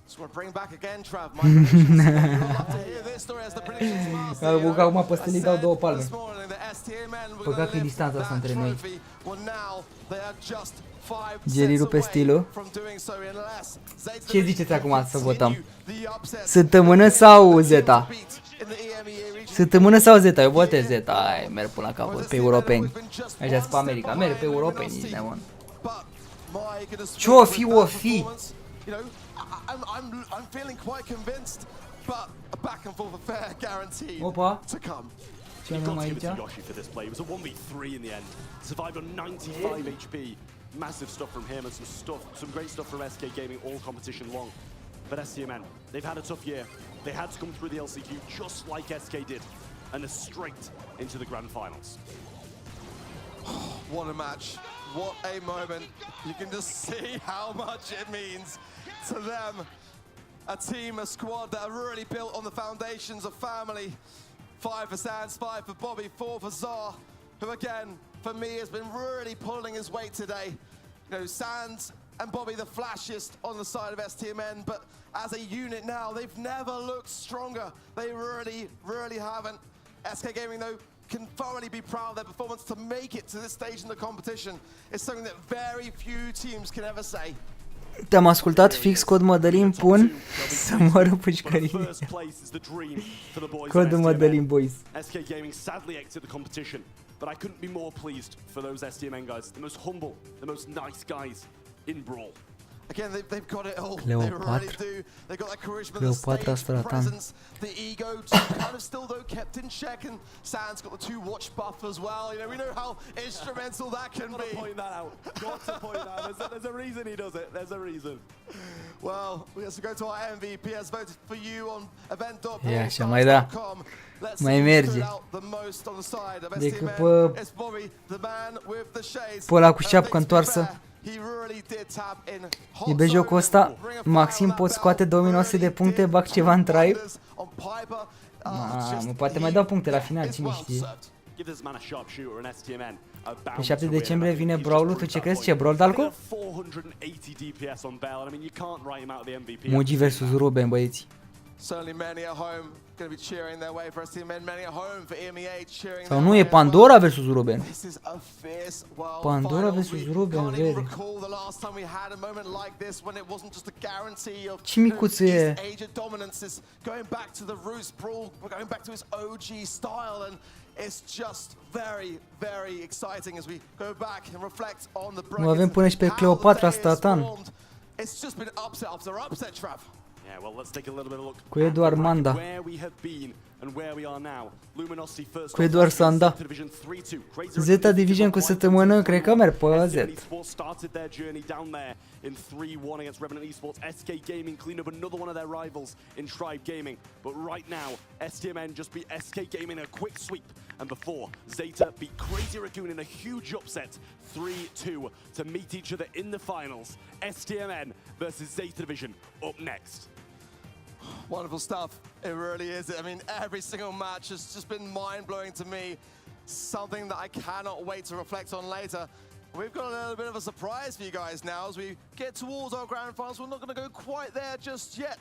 just want to bring back again, Trav. My predictions. We'd love to hear this story as the predictions master. Acum pe stânii dau două palme. This morning, the STMN were Păcat că e gonna distanța lift asta that între noi. trophy. Well, now they are just 5 Gerilu sets pe away stilul. from doing so unless Zeta Ce ziceți acum să votăm? the upset. Săptămână sau Zeta? Săptămână sau Zeta? Eu votez Zeta. Hai, merg până la capăt, pe europeni. Așa pe America, merg pe europeni, ești nebun. Ce-o fi, o fi? I'm feeling quite convinced, but a back and forth affair guaranteed Opa. to come. Ce avem aici? Yoshi for this play. It was a 1v3 in the end. Survived on 95 HP. Massive stuff from him and some great stuff from SK Gaming all competition long. But STMN, they've had a tough year. They had to come through the LCQ just like SK did, and they're straight into the grand finals. What a match. What a moment. You can just see how much it means to them. A team, a squad that are really built on the foundations of family. 5 for Sands, 5 for Bobby, 4 for Zar, who again, for me, has been really pulling his weight today. You know, Sands and Bobby the flashiest on the side of STMN, but as a unit now, they've never looked stronger. They really haven't. SK Gaming, though, can thoroughly be proud of their performance to make it to this stage in the competition. It's something that very few teams can ever say. Te-am ascultat fix, Cod MADALIN, pun să moară pușcărie. Cod MADALIN, boys. SK Gaming sadly exit the competition, but I couldn't be more pleased for those STMN guys. The most humble, the most nice guys in Brawl. Again, they've got it all. They really do. They've got that charisma, the stage presence, the ego, kind of still though kept in check. And Sand's got the 2 watch buff as well. You know, we know how instrumental that can be. Point that out. Got to point that out. There's a reason he does it. There's a reason. Well, we have to go to our MVP. Has voted for you on event.com. Mai merge decât pe ăla cu șapcă întoarsă. E pe jocul ăsta, Maxim pot scoate 2900 de puncte, bag ceva în tribe. Mamă, poate mai dau puncte la final, cine știe. Pe 7 decembrie vine Brawl-ul, tu ce crezi? Ce, Brawl Dalco? Mugi versus Ruben, băieți. Sau nu, e Pandora versus Ruben. Pandora versus Ruben, vede. Ce micuț e. Nu avem până și pe Cleopatra Statan. Cu Eduard Manda. Cu Eduard Sanda. Zeta Division cu săptămână, cred că merg pe Z. In 3-1 against Revenant Esports. SK Gaming clean up another one of their rivals in Tribe Gaming. But right now, STMN just beat SK Gaming in a quick sweep. And before, Zeta beat Crazy Raccoon in a huge upset, 3-2, to meet each other in the finals. STMN versus Zeta Division up next. Wonderful stuff. It really is. I mean, every single match has just been mind-blowing to me. Something that I cannot wait to reflect on later. We've got a little bit of a surprise for you guys now as we get towards our grand finals. We're not going to go quite there just yet.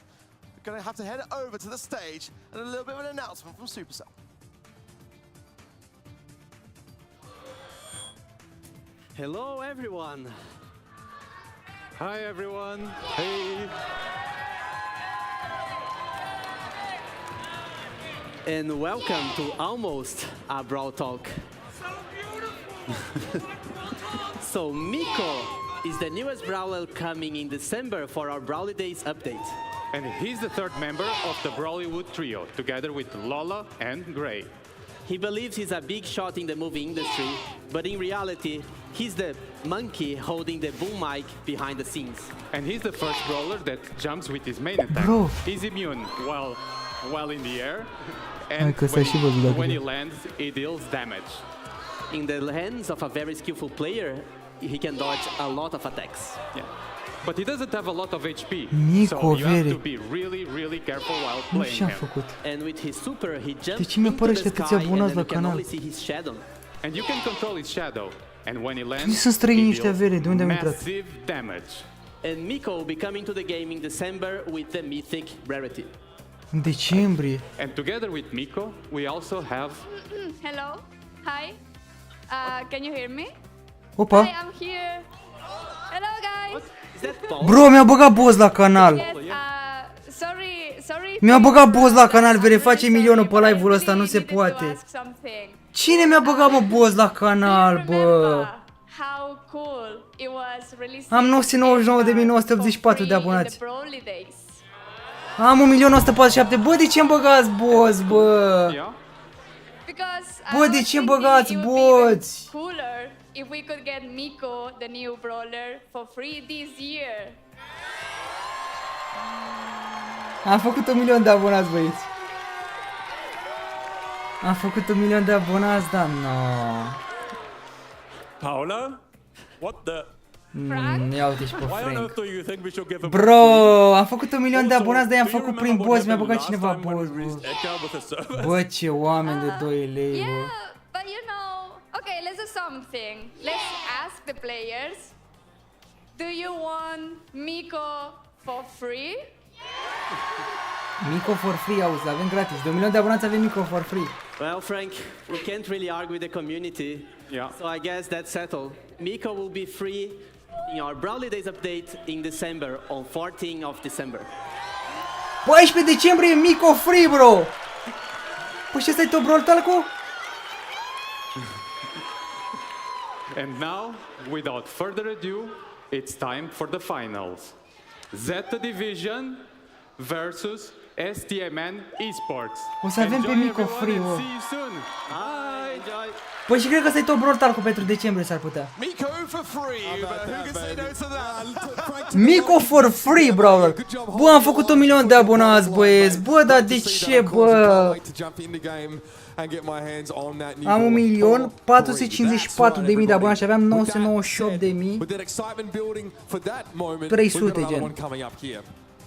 going to have to head over to the stage and a little bit of an announcement from Supercell. Hello everyone. Hi everyone. Hey. And welcome to almost a Brawl Talk. So beautiful. So Miko is the newest brawler coming in December for our Brawly Days update. And he's the third member of the Brawlywood trio, together with Lola and Gray. He believes he's a big shot in the movie industry, but in reality, he's the monkey holding the boom mic behind the scenes. And he's the first brawler that jumps with his main attack. Bro. He's immune while in the air, and when he lands, he deals damage. In the hands of a very skillful player, he can dodge a lot of attacks. Yeah. But he doesn't have a lot of HP, Nico, so you have to be really careful while playing him. And with his super, he De jumps ce mi into the apare atâția sky and abonați then la you can canal? only see his shadow. And you can control his shadow, and when he Unde lands, sunt străinii he ăștia deals vere? De unde am intrat? massive damage. And Miko will be coming to the game in December with the mythic rarity. În decembrie. And together with Miko, we also have... Hello. Hi. Can you hear me? Opa. Hi, I'm here. Hello, guys. Bro, mi-a băgat boss la canal. Yes, sorry. Mi-a băgat boss la canal, vere, face milionul pe live-ul ăsta, nu se poate. Cine mi-a băgat, mă, boss la canal, bă? How cool it was releasing Am 999.984 de abonați. Am 1.147.000. Bă, de ce-mi băgați boss, bă? Bă, de ce-mi băgați boss? Cooler if we could get Miko, the new brawler, for free this year. Am făcut 1.000.000 de abonați, băieți. Am făcut 1.000.000 de abonați, dar no. Paula? What the? Ia uite și pe Frank. Bro, am făcut 1.000.000 de abonați, dar i-am făcut prin boss, mi-a băgat cineva boss, bă. Bă, ce oameni de 2 lei, bă. Yeah, but you know, okay, let's do something. Let's ask the players. Do you want Miko for free? Miko for free, auzi, avem gratis. De 1.000.000 de abonați avem Miko for free. Well, Frank, we can't really argue with the community. Yeah. So I guess that's settled. Miko will be free in our Brawly Days update in December, on 14th of December. 14 decembrie, Miko free, bro! Păi și ăsta-i tot brawl talk-ul? And now, without further ado, it's time for the finals. Zeta Division versus STMN Esports. O să avem pe Miko free, bă. See you soon. Bye. Enjoy. Păi și cred că ăsta-i tot brawl talk-ul pentru decembrie, s-ar putea. Miko for free, but who can say no to that? Miko for free, brawler. Bă, am făcut 1.000.000 de abonați, băieți. Bă, dar de ce, bă? Am 1.454.000 de abonați și aveam 998.300 gen.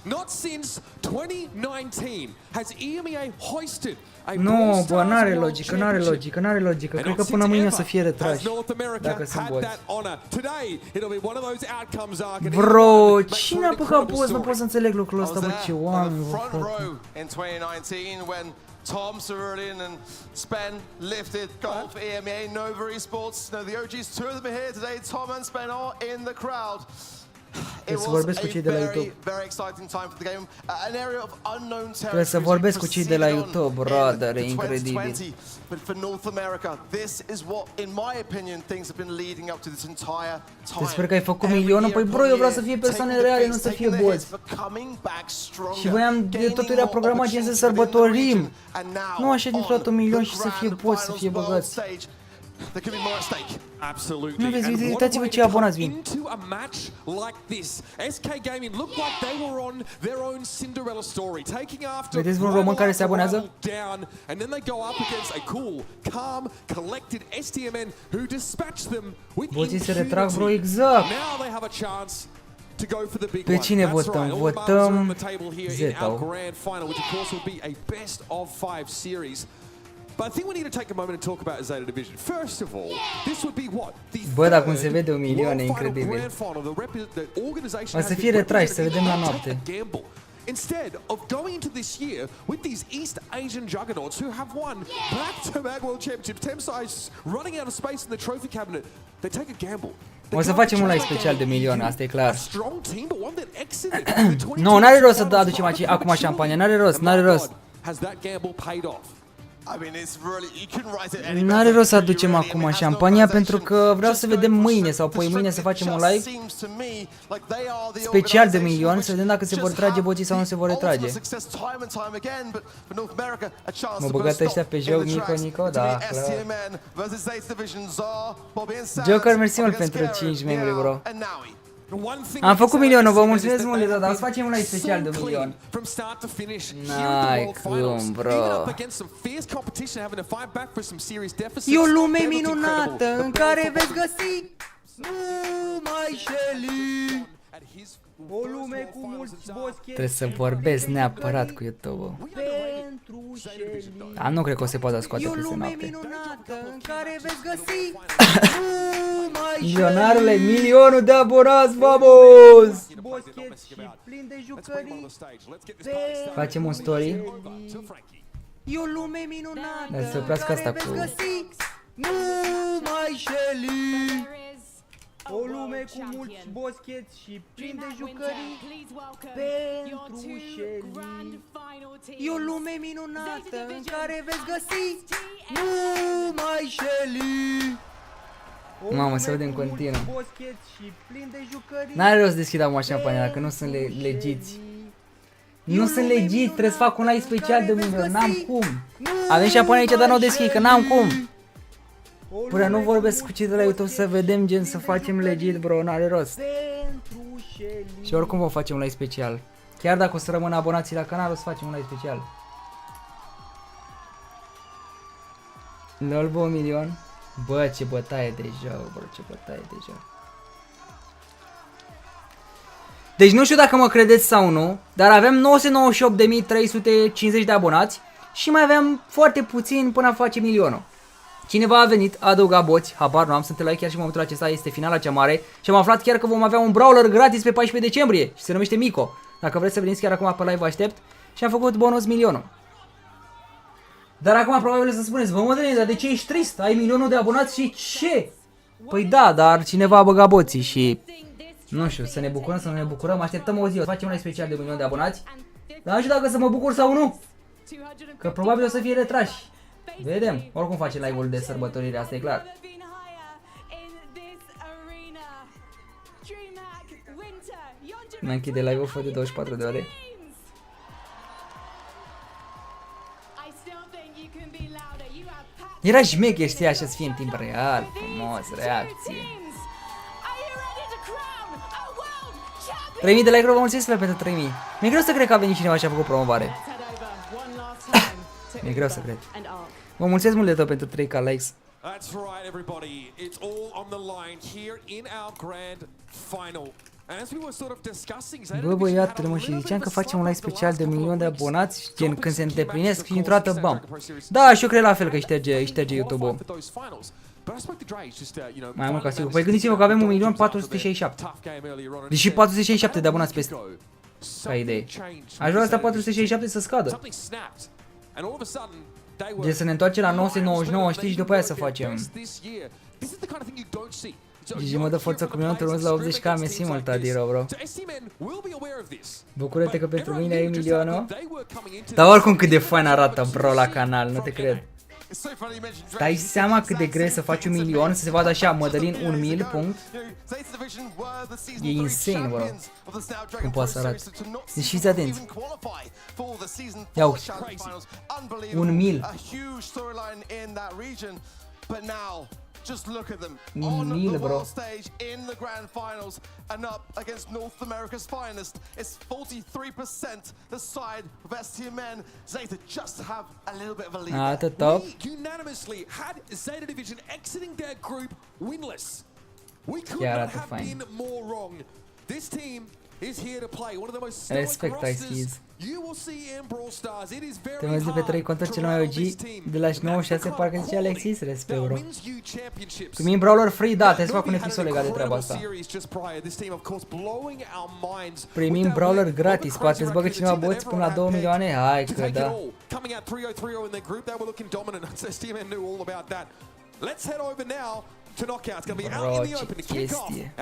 Not since 2019 has EMEA hoisted a Nu, bă, n-are logică. Cred că până mâine o să fie retrași, dacă sunt boți. Bro, cine a băgat boss? Nu pot să înțeleg lucrul ăsta, bă, ce oameni, bă, frate. Tom, Cerulean and Spen lifted golf EMEA Nova Esports. No, the OGs, two of them are here today. Tom and Spen are in the crowd. Trebuie să vorbesc cu cei de la YouTube. Trebuie să vorbesc cu cei de la YouTube, brother, e incredibil. Te sper că ai făcut milionul? Păi bro, eu vreau să fie persoane reale, nu să fie boți. Și voiam, totul era programat gen să sărbătorim. Nu așa dintr-o dată 1 milion și să fie boți, să fie băgați. There could be more at stake. Absolutely. Nu vezi, uitați-vă ce abonați vin. Into a match like this, SK Gaming looked like they were on their own Cinderella story, taking after. Vedeți vreun român care se abonează? Down, and then they go up against a cool, calm, collected STMN who dispatched them with Boții se retrag, bro, exact. Now they have a chance to go for the big Pe cine votăm? Votăm Zeta. Grand final, which of course will be a best of 5 series. But I think we need to take a moment and talk about Zeta Division. First of all, this would be what? Bă, dar cum se vede 1.000.000, e incredibil. O să fie retrași, să vedem la noapte. instead of going into this year with these East Asian juggernauts who have won back-to-back World Championships, Temsai's running out of space in the trophy cabinet, they take a gamble. O să facem un live special de milion, asta e clar. Nu, n-are rost să aducem acum șampania, n-are rost, n-are rost. N-are rost să aducem acum șampania pentru că vreau să vedem mâine sau poi mâine să facem un live special de milion, să vedem dacă se vor trage boții sau nu se vor retrage. Mă băgat ăștia pe joc, Nico, da, clar. Joker, mersi mult pentru 5 membri, bro. Am făcut milionul, vă mulțumesc mult, dar o să facem un live special de milion. N-ai cum, bro. E o lume minunată în care veți găsi numai Shelly. O lume cu mulți boscheti. Trebuie să vorbesc neapărat cu YouTube-ul. Dar nu cred că o se poate scoate peste noapte. E o lume minunată în care veți găsi milionarule, milionul de abonați, vamos! Boscheți și plin de jucării. Facem un story. E o lume minunată în care veți găsi numai Shelly. O lume cu mulți boscheți și plin de jucării pentru Shelly. E o lume minunată în care veți găsi numai Shelly. Mamă, se vede în continuu. N-are rost să deschid acum șampania dacă nu sunt legiți. Nu sunt legiți, trebuie să fac un live special de milion, n-am cum. Avem șampania aici, dar nu o deschid, că n-am cum. Până nu vorbesc cu cei de la YouTube să vedem gen să facem legit, bro, n-are rost. Și oricum vom face un live special. Chiar dacă o să rămână abonații la canal, o să facem un live special. LOL, bă, 1 milion. Bă, ce bătaie de joc, bro, ce bătaie de joc. Deci nu știu dacă mă credeți sau nu, dar avem 998.350 de abonați și mai aveam foarte puțin până face milionul. Cineva a venit, a adăugat boți, habar nu am, sunt la chiar și în momentul acesta este finala cea mare și am aflat chiar că vom avea un brawler gratis pe 14 decembrie și se numește Mico. Dacă vreți să veniți chiar acum pe live, vă aștept și am făcut bonus milionul. Dar acum probabil să spuneți, vă Madalin, dar de ce ești trist? Ai milionul de abonați și ce? Păi da, dar cineva a băgat boții și nu știu, să ne bucurăm, să nu ne bucurăm, așteptăm o zi, o să facem un special de 1 milion de abonați. Dar nu știu dacă să mă bucur sau nu, că probabil o să fie retrași. Vedem, oricum facem live-ul de sărbătorire, asta e clar. Mă închide live-ul fără de 24 de ore. Era șmecher, știi, așa să fie în timp real, frumos, reacție. 3000 de like-uri, vă mulțumesc pentru 3000. Mi-e greu să cred că a venit cineva și a făcut promovare. Mi-e greu să cred. Vă mulțumesc mult de tot pentru 3k likes. That's right, everybody. It's all on the line here in our grand final. And as we were sort of discussing, bă, băiatule, mă, și ziceam că facem un live special de 1 milion de abonați, gen când se îndeplinesc și dintr-o dată, bam. Da, și eu cred la fel că îi șterge YouTube-ul. Mai mult ca sigur. Păi gândiți-vă că avem 1.467.000. Deși 467 de abonați peste. Ca idee. Aș vrea asta 467 să scadă. Deci să ne întoarcem la 999, știi, și după aia să facem. Gigi mă dă forță cu milionul, urmăți la 80k, mersi mult, Adiro, bro. Bucură-te că pentru mine ai milionul. Dar oricum cât de fain arată, bro, la canal, nu te cred. Dai seama cât de greu să faci 1 milion, să se vadă așa, Madalin 1.000, punct. E insane, bro. Cum poate să arate. Deci fiți atenți. Ia uite. 1.000. Just look at them 1 on the mil, bro. world stage in the grand finals and up against North America's finest. It's 43% the side of STMN. Zeta just have a little bit of a lead. We unanimously had Zeta Division exiting their group winless. We could not have been more wrong. This team Respect Ice Keys. Te vezi de pe 3 conturi cel mai OG de la 96, parcă zice Alexis, respect, bro. Primim brawler free, da, trebuie să fac un episod legat de treaba asta. Primim brawler gratis, poate îți băgă cineva boți până la 2 milioane? Hai că da. Bro, ce chestie.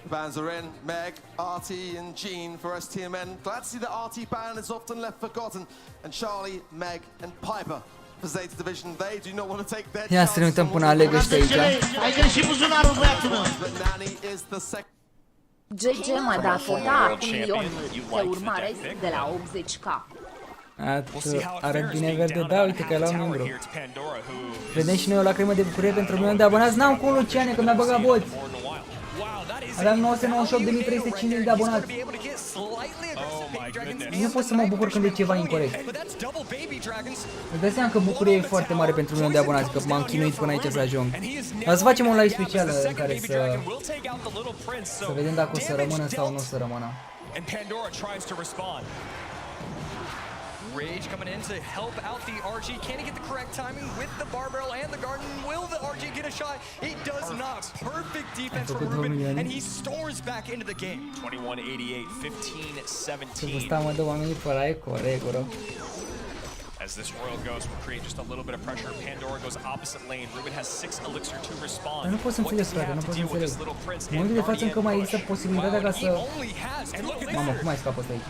Bands are in, Meg, Artie and Jean for STMN. Glad to see that Artie ban is often left forgotten. And Charlie, Meg and Piper for Zeta Division. They do not want to take their Ia să ne uităm până aleg ăștia aici. Hai că și buzunarul băiatul meu. But Nani is the second. GG m-a dat fota cu milionul de urmare de la 80k. Arăt bine verde, da, uite că e la un membru. Vedem și noi o lacrimă de bucurie pentru 1 milion de abonați. N-am cum, Luciane, că mi-a băgat boți. Aveam 998.350 de abonați. Nu pot să mă bucur când e ceva incorect. Îți dai seama că bucuria e foarte mare pentru 1 milion de abonați, că m-am chinuit până aici să ajung. Dar să facem un live special în care să vedem dacă o să rămână sau nu o să rămână. Rage coming in to help out the RG. Can he get the correct timing with the barbell and the garden? Will the RG get a shot? He does not. Perfect defense from Ruben, and he storms back into the game. 21-88, 15-17. Ăsta mă dă oamenii pe la corect, bro. As this royal goes, will create just a little bit of pressure. Pandora goes opposite lane. Ruben has 6 elixir to respond. Nu pot să înțeleg, frate, nu pot să înțeleg. În momentul de față încă mai există posibilitatea ca să... Mamă, cum ai scapă ăsta aici?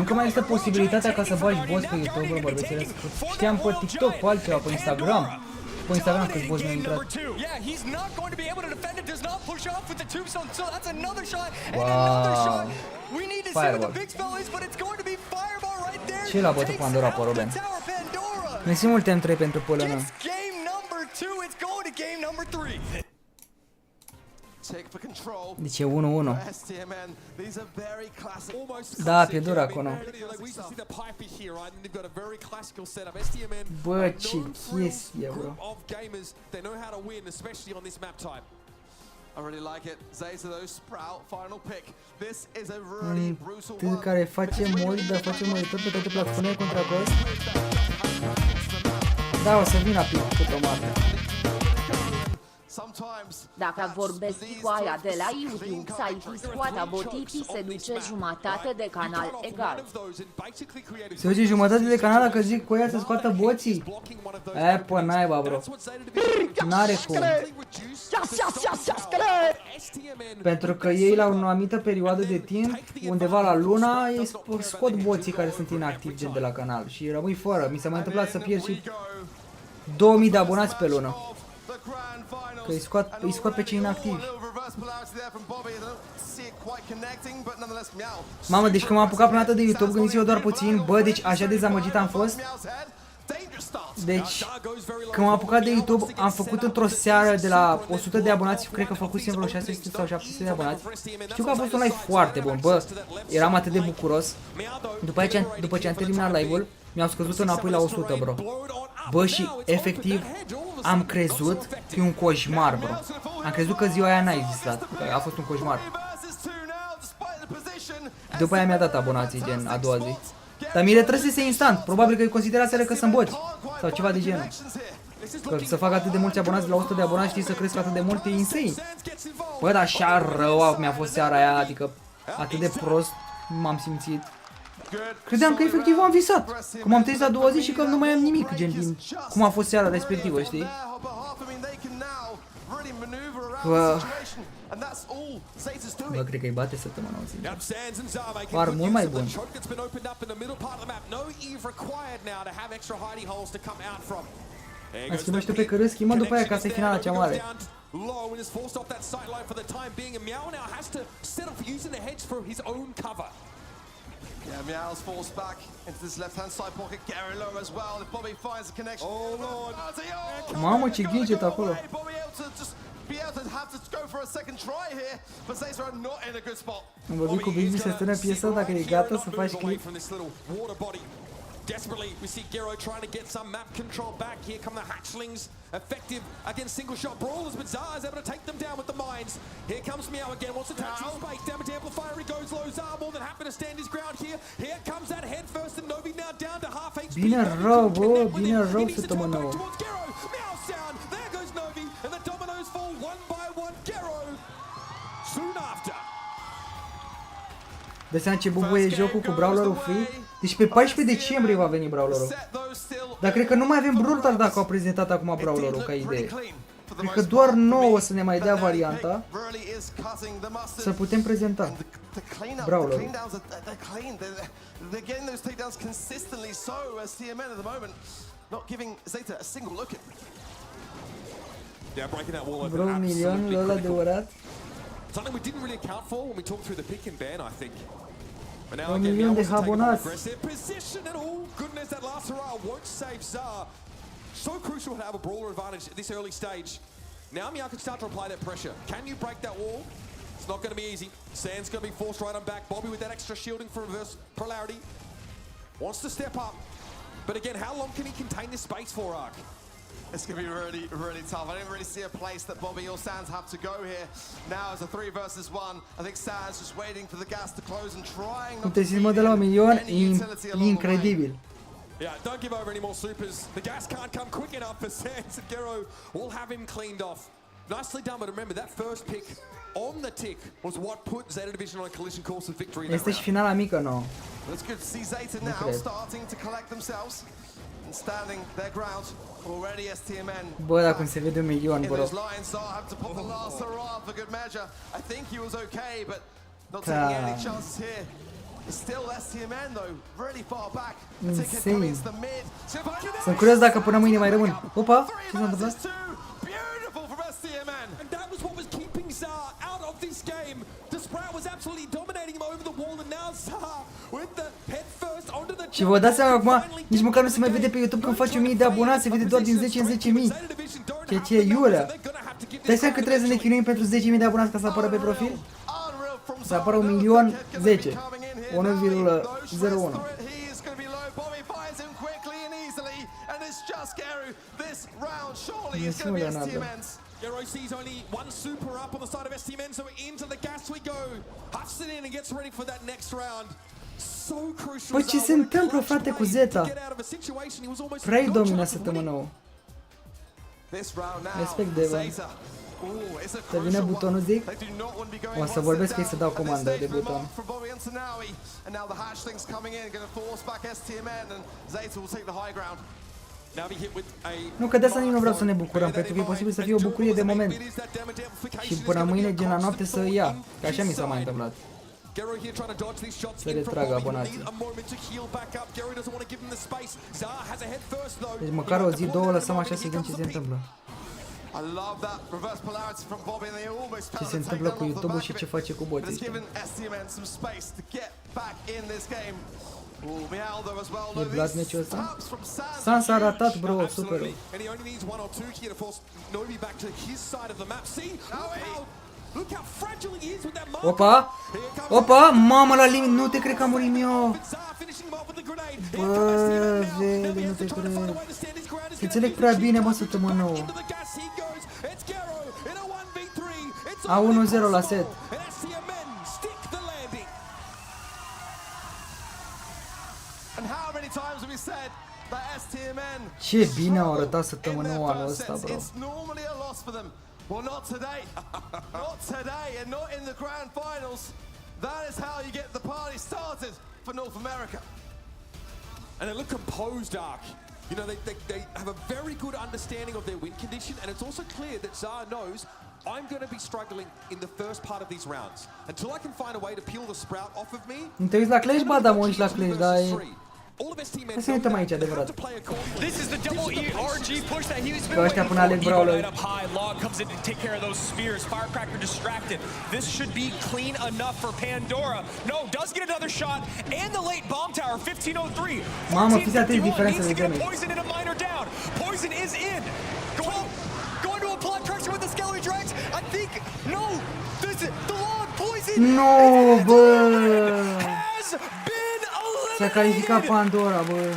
Încă mai există posibilitatea ca să bagi boss pe YouTube, bă, bărbățele. Știam pe TikTok, pe altceva, pe Instagram. Pe Instagram câți boss mi-au intrat. Wow. Fireball. Ce l-a bătut Pandora pe Ruben? Mersi mult M3 pentru polonă. Deci e 1-1. Da, pierdut acolo. Bă, ce chestie, bro. Tâi care face mori, dar face moritor pe toate platformele contra cost. Da, o să vin rapid cu tomate. Dacă vorbesc cu aia de la YouTube, site-ul scoata botitii se duce jumătate de canal egal. Se duce jumătate de canal dacă zic cu ea să scoată boții? E, pă, naiba, bro. N-are cum. Pentru că ei la o anumită perioadă de timp, undeva la luna, ei scot boții care sunt inactivi de la canal și rămâi fără. Mi s-a mai întâmplat să pierd și 2000 de abonați pe lună. Că îi scot pe cei inactivi. Mamă, deci când m-am apucat prima dată de YouTube, gândiți-vă doar puțin, bă, deci așa dezamăgit am fost. Deci, când m-am apucat de YouTube, am făcut într-o seară de la 100 de abonați, cred că făcusem vreo 600 sau 700 de abonați. Știu că a fost un live foarte bun, bă, eram atât de bucuros. După ce am terminat live-ul, mi-au scăzut înapoi la 100, bro. Bă, și efectiv am crezut că e un coșmar, bro. Am crezut că ziua aia n-a existat, a fost un coșmar. După aia mi-a dat abonații, gen, a doua zi. Dar mi-i retrăsese instant, probabil că îi consideraseră că sunt boți sau ceva de genul. Că să fac atât de mulți abonați, la 100 de abonați, știi, să cresc atât de mult, e insane. Bă, dar așa rău mi-a fost seara aia, adică atât de prost m-am simțit. Credeam că efectiv am visat, că m-am trezit la 2 zi și că nu mai am nimic, gen, din cum a fost seara respectivă, știi? Bă, cred că îi bate săptămâna o zi. Par mult mai bun. Am schimbat și pe cărâs, schimbăm după aia ca să-i finala cea mare. Yeah, Meow's falls back into this left-hand side pocket. Gary low as well. If Bobby finds a connection. Oh Lord! Mamă, ce gadget acolo. Bobby able to just be able to have to go for a second try here, but Zeta are not in a good spot. Am vorbit cu Bibi să strână piesa dacă e gata să faci clip. Desperately, we see Gero trying to get some map control back. Here come the hatchlings, effective against single shot brawlers, but Zara is able to take them down with the mine. lines. Here comes Meow again, wants to touch his space. Damage amplifier, he goes low. Zar more than happy to stand his ground here. Here comes that head first, and Novi now down to half HP. Bine rău, bă, bine rău săptămâna. Meow sound, there goes Novi, and the dominoes fall one by one. Gero, soon after. Dă seama ce bubuie jocul cu brawlerul free? Deci pe 14 decembrie va veni brawlerul. Dar cred că nu mai avem brutal dacă au prezentat acum brawlerul ca idee. Cred că doar nouă să ne mai dea varianta să putem prezenta brawlerul. Vreo un milion ăla adevărat? Something we didn't really account for when we talked through the pick and ban, I think. But now Un again, milion Meow de wants to take a more abonați. aggressive position, and oh goodness, that last hurrah won't save Zar. So crucial to have a brawler advantage at this early stage. Now Meow can start to apply that pressure. Can you break that wall? It's not going to be easy. Sand's going to be forced right on back. Bobby with that extra shielding for reverse polarity. Wants to step up. But again, how long can he contain this space for, Ark? It's going to be really, really tough. I didn't really see a place that Bobby or Sands have to go here. Now it's a 3 versus 1. I think Sands just waiting for the gas to close and trying not to Uite, de la un milion, e incredibil. Yeah, don't give over any more supers. The gas can't come quick enough for Sands and Gero will have him cleaned off. Nicely done, but remember that first pick on the tick was what put Zeta Division on a collision course of victory in that Este și round. finala mică nouă. It's good to see Zeta now starting to collect themselves and standing their ground. Already STMN. Bă, dacă se vede un milion, bro. Have to put the last hurrah for good measure. I think he was okay, but not taking any chances here. It's still STMN though, really far back. Insane. Sunt curios dacă până mâine mai rămân. Opa, ce s-a întâmplat? Beautiful from STMN. And that was what was keeping Zar out of this game. The Sprout was absolutely dominating him over the wall, and now Zar with the head first onto the. Și vă dați seama acum, nici măcar nu se mai vede pe YouTube când faci 1000 de abonați, se vede doar din 10 în 10.000. Ceea ce e iurea. Dai seama că trebuie să ne chinuim pentru 10.000 de abonați ca să apară pe profil? Să apară 1.010.000. 1,01. Nessuno Leonardo. Gero sees only one super up on the side of STMN, so into the gas we go. Huffs it in and gets ready for that next round. So crucial. Păi ce se întâmplă, frate, cu Zeta? Prea-i domina săptămână. Respect, Devan. Să vină butonul, zic? O să vorbesc că îi să dau comandă de buton. Nu, că de asta nici nu vreau să ne bucurăm, pentru că e posibil să fie o bucurie de moment. Și până mâine, gen la noapte, să ia. Că așa mi s-a mai întâmplat. Să retragă abonații. Deci măcar o zi, două lăsăm așa să vedem ce se întâmplă. Ce se întâmplă cu YouTube-ul și ce face cu boții ăștia. E blat meciul ăsta? Sans a ratat, bro, super. Opa! Opa! Mamă, la limit, nu te cred că a murit eu! Bă, vede, nu te cred. Se înțeleg prea bine, mă, săptămână nouă. A 1-0 la set. Ce bine au arătat săptămâna nouă anul ăsta, bro. Well, not today. Not today, and not in the grand finals. That is how you get the party started for North America. And they look composed, Ark. You know, they have a very good understanding of their win condition, and it's also clear that Zar knows I'm going to be struggling in the first part of these rounds. Until I can find a way to peel the Sprout off of me. Nu te uiți la Clash? Ba da, mă uiți la Clash, dar e... Hai să ne uităm aici, adevărat. Că ăștia până aleg brawler. Log comes in to take care of those spears. Firecracker distracted. This should be clean enough for Pandora. No, does get another shot. And the late bomb tower, 1503. Mamă, fiți atenți diferența de damage. Poison and a miner down. Poison is in. Going to apply pressure with the Skelly Drags. I think, no, this is the log poison. No, bă. S-a calificat Pandora, bă.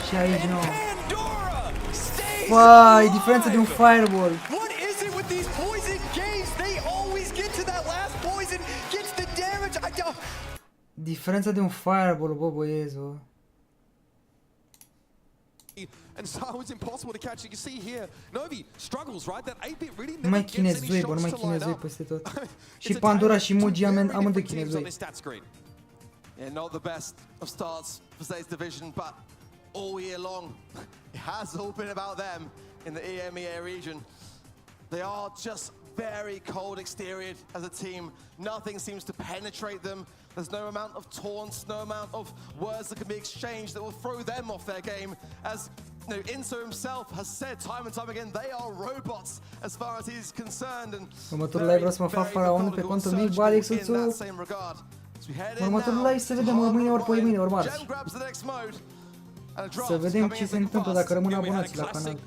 Și aici nu. Vai, diferența de un fireball. it with these poison games. They always get to that last poison, gets the damage. I don't. Diferența de un fireball, bă, băiezu. And so it's impossible to catch. You can see here, Novi struggles, right? That 8-bit really Nu mai chinezui, bă, nu mai chinezui peste tot. Și Pandora și Mugi amândoi chinezui. Yeah, not the best of starts for Zade's division, but all year long, it has all been about them in the EMEA region. They are just very cold exterior as a team. Nothing seems to penetrate them. There's no amount of taunts, no amount of words that can be exchanged that will throw them off their game. As you know, Inso himself has said time and time again, they are robots as far as he's concerned. And următorul live vreau să mă fac faraon pe contul mic, bă, Alexuțu. Următorul live să vedem ori mâine, ori pe mâine, ori marți. Să vedem ce se întâmplă dacă rămân abonați la canal.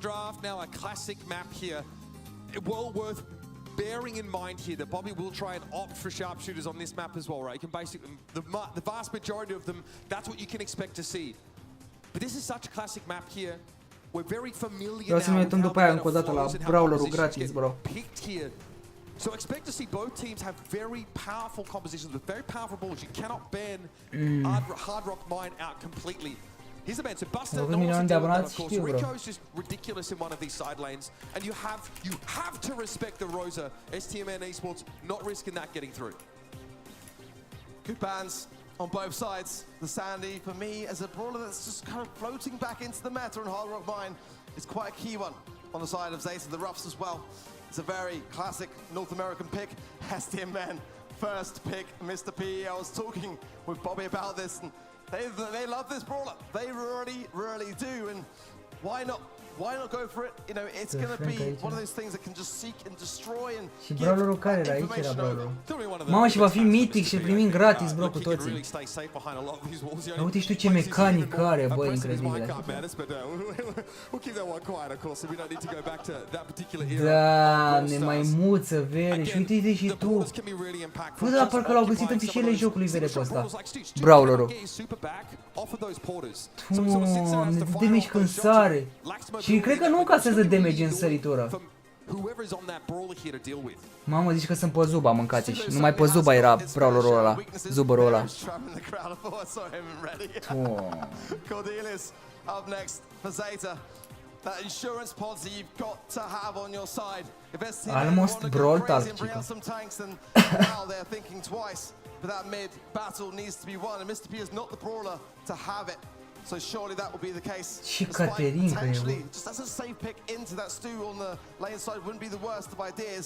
Well worth bearing in mind here that Bobby will try and opt for sharpshooters on this map as well, right? You can basically, the vast majority of them, that's what you can expect to see. But this is such a classic map here. We're very familiar Vreau să ne uităm după aia încă o dată la brawlerul gratis, bro. So expect to see both teams have very powerful compositions with very powerful balls. You cannot ban Hard Rock Mine out completely. He's the man to bust it. No one can deal with that, of course. Rico's just ridiculous in one of these side lanes, and you have to respect the Rosa. STMN Esports not risking that getting through. Good bans on both sides. The Sandy, for me, as a brawler that's just kind of floating back into the meta, and Hard Rock Mine is quite a key one on the side of Zeta, the Roughs as well. It's a very classic North American pick. STMN first pick, Mr. P. I was talking with Bobby about this, and they love this brawler. They really do. And why not go for it? You know, it's going to be one of those things that can just seek and destroy and și brawlerul care era? Aici era brawlerul. Mamă, și va fi mitic și îl primim gratis, bro, cu toții. Uite și tu ce mecanică are, bă, incredibil. Da, ne mai muță, vere, și uite și tu. Bă, dar parcă l-au găsit în fișierele jocului, vere, pe ăsta. Brawlerul. Doamne, de damage când sare. Și cred că nu încasează damage în săritură. Mamă, zici că sunt pe Zuba, mâncați-și. Numai pe Zuba era brawlerul ăla, zubărul ăla. Almost brawl talk, chica. But that mid battle needs to be won, and Mr. P is not the brawler to have it. So surely that will be the case. Potentially, just as a safe pick into that stew on the lane side wouldn't be the worst of ideas,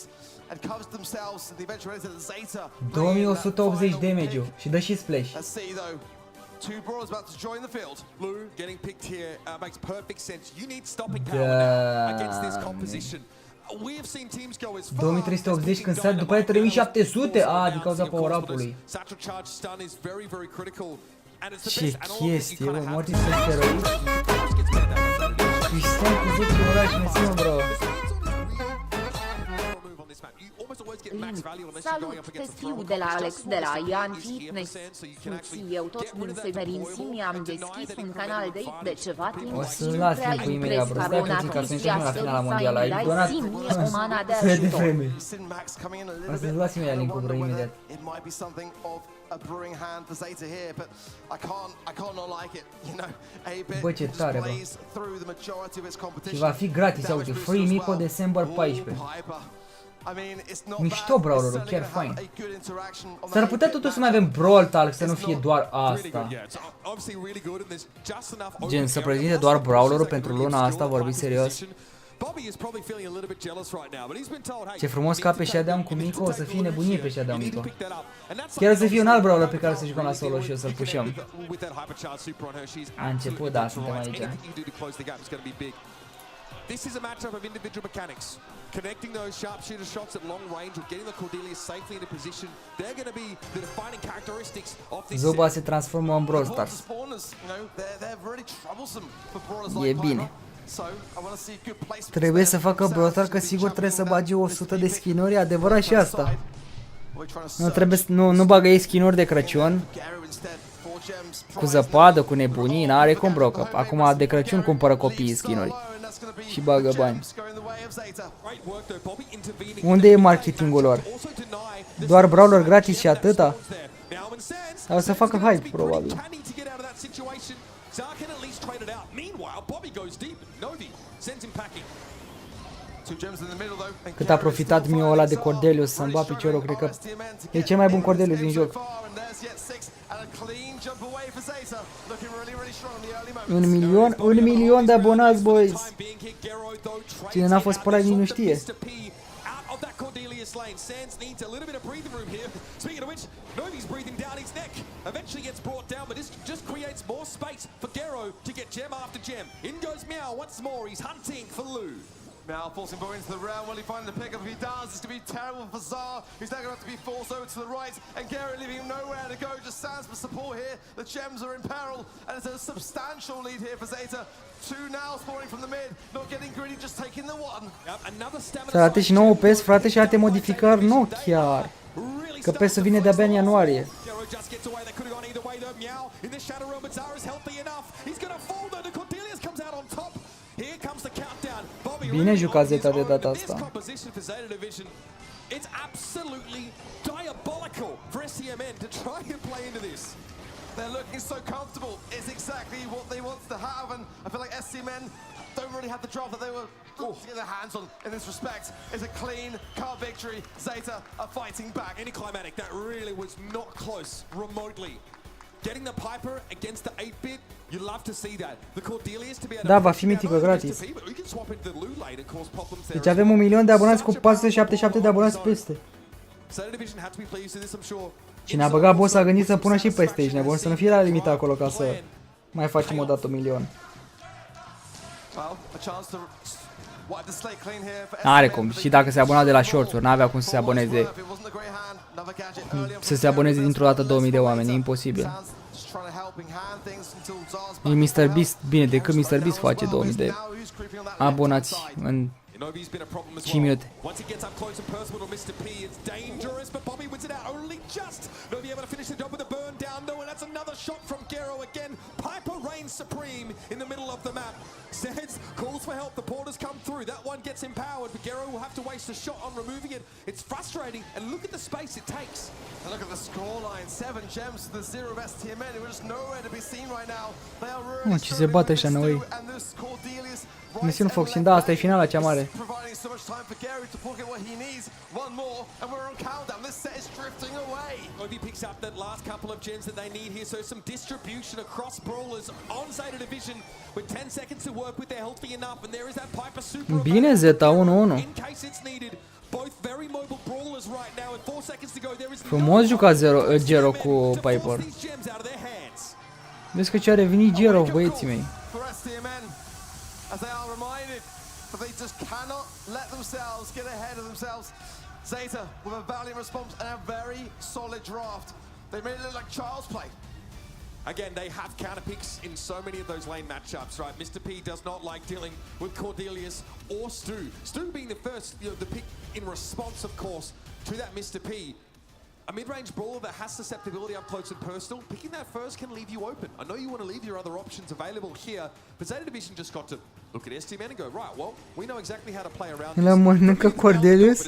and covers themselves in the eventuality that Zeta. 2180 damage și dă și splash. Let's see though. Two brawlers about to join the field. Blue getting picked here makes perfect sense. You need stopping power against this composition. We have seen teams go as far 2380 când sari după aia 3700, din cauza power-up-ului. Ce chestie, bă, mortis pe steroizi. Cristian cu 10 orași, mersi, mă, bro. Salut, te scriu de la Alex de la Ian Fitness. Susții, eu tot din Severin Simi am deschis un canal de ceva timp. O să las link cu e-mail, bro, stai puțin ca să începem la finala mondială. Ai donat de devreme. O să-ți las e-mail link-ul, bro, imediat. A brewing hand for Zeta here, but I can't not like it. You know, bă, ce tare, bă. Și va fi gratis, uite, Free Mico December 14. Mișto brawlerul, chiar fain. S-ar putea totuși să mai avem brawl talk, să nu fie doar asta. Gen, să prezinte doar brawlerul pentru luna asta, vorbiți serios. Ce frumos ca pe Shutdown cu Mico, o să fie nebunie pe Shutdown Mico. Chiar o să fie un alt brawler pe care să jucăm la solo și o să-l pușăm. A început, da, suntem aici. This is a matchup of individual mechanics. Connecting those sharpshooter shots at long range or getting the Cordelia safely into position. They're going to be the defining characteristics of this. Zuba se transformă în Brawl Stars. E bine. Trebuie să facă Brawl Stars, că sigur trebuie să bage 100 de skin-uri, adevărat și asta. Nu trebuie, nu bagă ei skin-uri de Crăciun. Cu zăpadă, cu nebunii, n-are cum, bro, că acum de Crăciun cumpără copiii skin-uri. și bagă bani. Unde e marketingul lor? Doar brawler gratis și atâta? Sau să facă hype, probabil. Cât a profitat Mio ăla de Cordelius să-mi bat piciorul, cred că e cel mai bun Cordelius din joc. 1 milion de abonați, boys! Cine n-a fost pe ăla nici nu știe. Lane. Sands needs a little bit of breathing room here. Speaking of which, Novi's breathing down his neck. Eventually gets brought down, but this just creates more space for Gero to get gem after gem. In goes Meow once more. He's hunting for Lu. Meow forcing Bo into the round. Will he find the pickup? If he does, it's going to be terrible for Zar. He's now going to have to be forced over to the right. And Gero leaving him nowhere to go. Just stands for support here. The gems are in peril. And it's a substantial lead here for Zeta. Two now spawning from the mid. Not getting greedy, just taking the one. Yep, another stamina. Să arate și nouă PES, frate, și alte modificări? Nu chiar. Că PES vine de-abia în ianuarie. Bine jucat Zeta de data asta. It's absolutely diabolical for STMN to try and play into this. They're looking so comfortable. It's exactly what they want to have, and I feel like STMN don't really have the draft that they were to get their hands on in this respect. It's a clean car victory. Zeta are fighting back. Anticlimactic. That really was not close remotely. Getting the Piper against the 8-bit, you love to see that. The Cordelius to be able Da, va fi mitică gratis. Deci avem 1 milion de abonați cu 477 de abonați peste. Cine a băgat boss a gândit să pună și peste aici, nebun, să nu fie la limita acolo ca să mai facem o dată 1 milion. N-are cum, și dacă se abona de la shorts-uri, n-avea cum să se aboneze. Să se aboneze dintr-o dată 2000 de oameni, e imposibil. E Mr. Beast, bine, decât Mr. Beast face 2000 de abonați în 5 minute. Once he gets up close and personal to Mr. P, it's dangerous, but Bobby wins it out only just. Novi able to finish the job with a burn down, though, and that's another shot from Gero again. Piper reigns supreme in the middle of the map. Sands calls for help, the porters come through. That one gets empowered, but Gero will have to waste a shot on removing it. It's frustrating, and look at the space it takes. And look at the scoreline, 7 gems to the 0 of STMN. We're just nowhere to be seen right now. They are really ce se bate ăștia noi. Misiune Foxin, da, asta e finala cea mare. Providing so much time for Gary to pocket what he needs. One more, and we're on countdown. This set is drifting away. Novi picks up that last couple of gems that they need here, so some distribution across brawlers on Zeta Division with 10 seconds to work with. They're healthy enough, and there is that Piper super. Bine, Zeta 1-1. In case it's needed. Both very mobile brawlers right now, and 4 seconds to go. There is frumos jucat Gero cu Piper. Vezi că ce a revenit Gero, băieții mei. As they are reminded that they just cannot let themselves get ahead of themselves. Zeta with a valiant response and a very solid draft. They made it look like child's play. Again, they have counter picks in so many of those lane matchups, right? Mr. P does not like dealing with Cordelius or Stu. Stu being the first, the pick in response, of course, to that Mr. P. A mid-range brawler that has susceptibility up close and personal, picking that first can leave you open. I know you want to leave your other options available here, but Zeta Division just got to look at STMN and go, right, well, we know exactly how to play around this. La mănâncă Cordelius?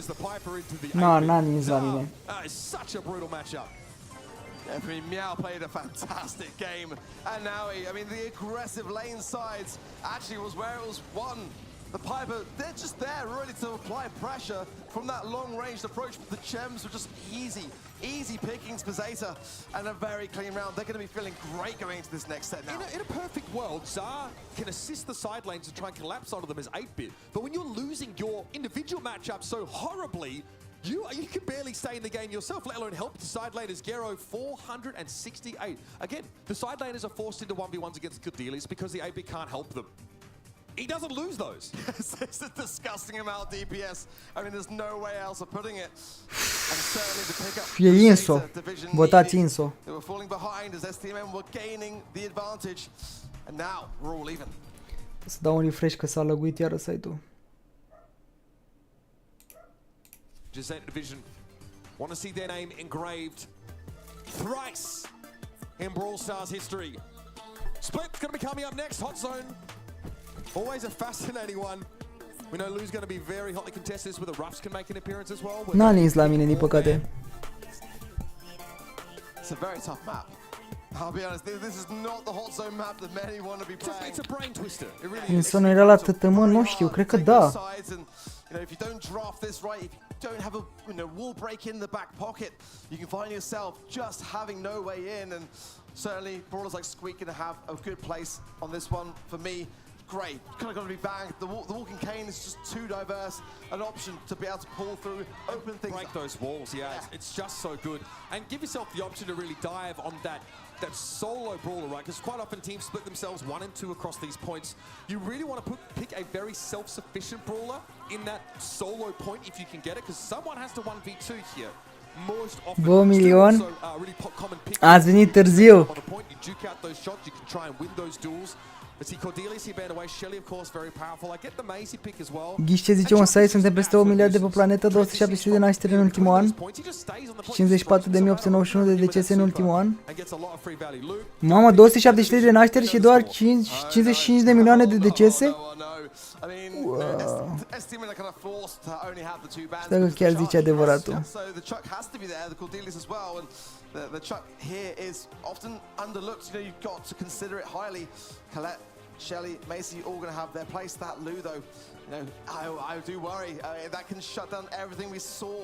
N-a nins la mine. It's such a brutal matchup. I mean, Meow played a fantastic game, and now I mean, the aggressive lane sides actually was where it was won. The Piper, they're just there really to apply pressure from that long-ranged approach. The gems were just easy pickings for Zeta, and a very clean round. They're going to be feeling great going into this next set now. In a perfect world, Zar can assist the side lanes and try and collapse onto them as 8-bit, but when you're losing your individual matchup so horribly, you can barely stay in the game yourself, let alone help the side laners. Gero 468. Again, the side laners are forced into 1v1s against Cordelius because the 8-bit can't help them. He doesn't lose those. It's a disgusting amount of DPS. I mean, there's no way else of putting it. And certainly to pick up E INSO. Votați INSO. They were falling behind as STMN were gaining the advantage. And now we're all even. Să dau un refresh că s-a lăguit iară site-ul. Zeta Division want to see their name engraved thrice in Brawl Stars history. Split's going to be coming up next. Hot Zone Always a fascinating one. We know Lou's going to be very hotly contested with the roughs can make an appearance as well. N-a nins la mine, din păcate. It's a very tough map. I'll be honest, this is not the hot zone map that many want to be playing. It's a brain twister. It really Din is. sonul era la tătămă, nu știu, cred că da. If you don't draft this right, if you don't have a wall break in the back pocket, you can find yourself just having no way in. And certainly, brawlers like Squeak going to have a good place on this one. For me, great. Kind of got to be banged. The walking cane is just too diverse an option to be able to pull through, open things. Break those walls, yeah. It's just so good. And give yourself the option to really dive on that solo brawler, right? Because quite often teams split themselves 1 and 2 across these points. You really want to pick a very self-sufficient brawler in that solo point if you can get it, because someone has to 1v2 here. Most often, 2 milion. really common pick. Ați venit târziu. On the point, you duke out those shots, you can try and win those duels. But see, Cordelius here banned away. Shelly, of course, very powerful. I get the Macy pick as well. Ghiște zice un site, suntem peste 1 miliard de pe planetă, 270 de nașteri în ultimul an, 54.891 de decese în ultimul an. Mamă, 273 de nașteri și doar 55 de milioane de decese? Wow. Și dacă chiar zice adevăratul. The chuck here is often underlooked. You've got to consider it highly. Colette, Shelly, Macy all going to have their place. That Lou though, I do worry. That can shut down everything we saw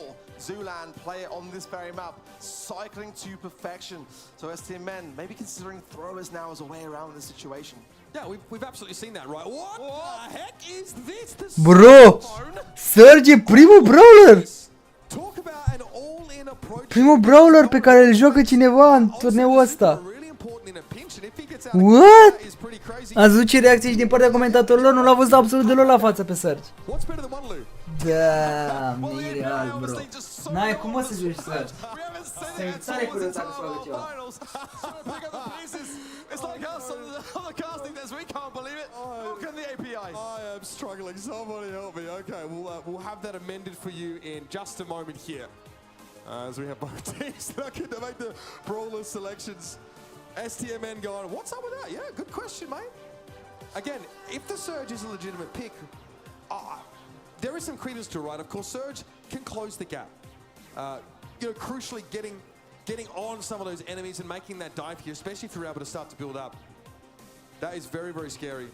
Zulan play on this very map, cycling to perfection. So STM men maybe considering throwers now as a way around this situation. Yeah, we've absolutely seen that, right? What the heck is this? Bro, Serge, primul brawler! Talk about an all-in approach. Primul brawler pe care îl joacă cineva în turneul ăsta. What? Ați văzut ce reacții și din partea comentatorilor? Nu l-a văzut absolut deloc la față pe Serge. Da, mireal, bro. N-ai cum mă să joci Serge. Tare curios dacă să facă ceva. It's like us on the casting desk. We can't believe it. Look at the API. I am struggling. Somebody help me. Okay, we'll have that amended for you in just a moment here. As we have both teams looking to make the brawler selections. STMN going, what's up with that? Yeah, good question, mate. Again, if the Surge is a legitimate pick, there is some credence to it, right? Of course, Surge can close the gap. Crucially getting on some of those enemies and making that dive here, especially if you're able to start to build up. That is very, very scary.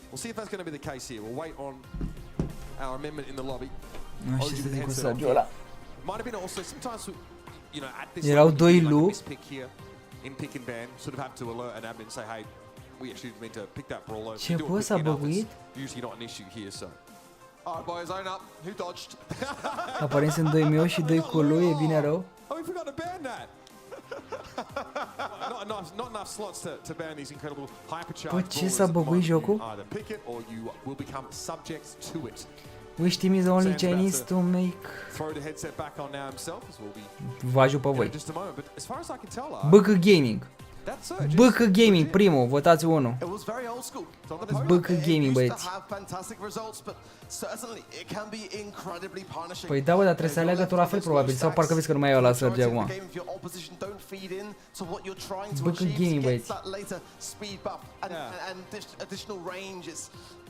We'll see if that's going to be the case here. We'll wait on our amendment in the lobby. Might have been also sometimes, at this erau doi Lu. Pick here in pick and ban, sort of have to alert an admin and say, hey, we actually meant to pick that brawler. Ce bă, s-a băguit? Usually not an issue here, so. Alright boys, own up. Who dodged? Aparent sunt 2 Mio și 2 cu lui, e bine rău. Oh, we forgot to ban that. Not enough slots to ban these incredible hypercharged. Bă, ce s-a băguit jocul? Either pick it or you will become subject to it. Wish team is the only Chinese to make. Throw the headset back on now himself as we'll be. Vă ajut pe voi. Just a moment, but as far as I can tell, BK Gaming. BK Gaming primul, votați 1. BK Gaming, băieți. Păi da, bă, dar trebuie să aleagă tot la fel probabil, sau parcă vezi că nu mai e la Serge acum. BK Gaming, băieți.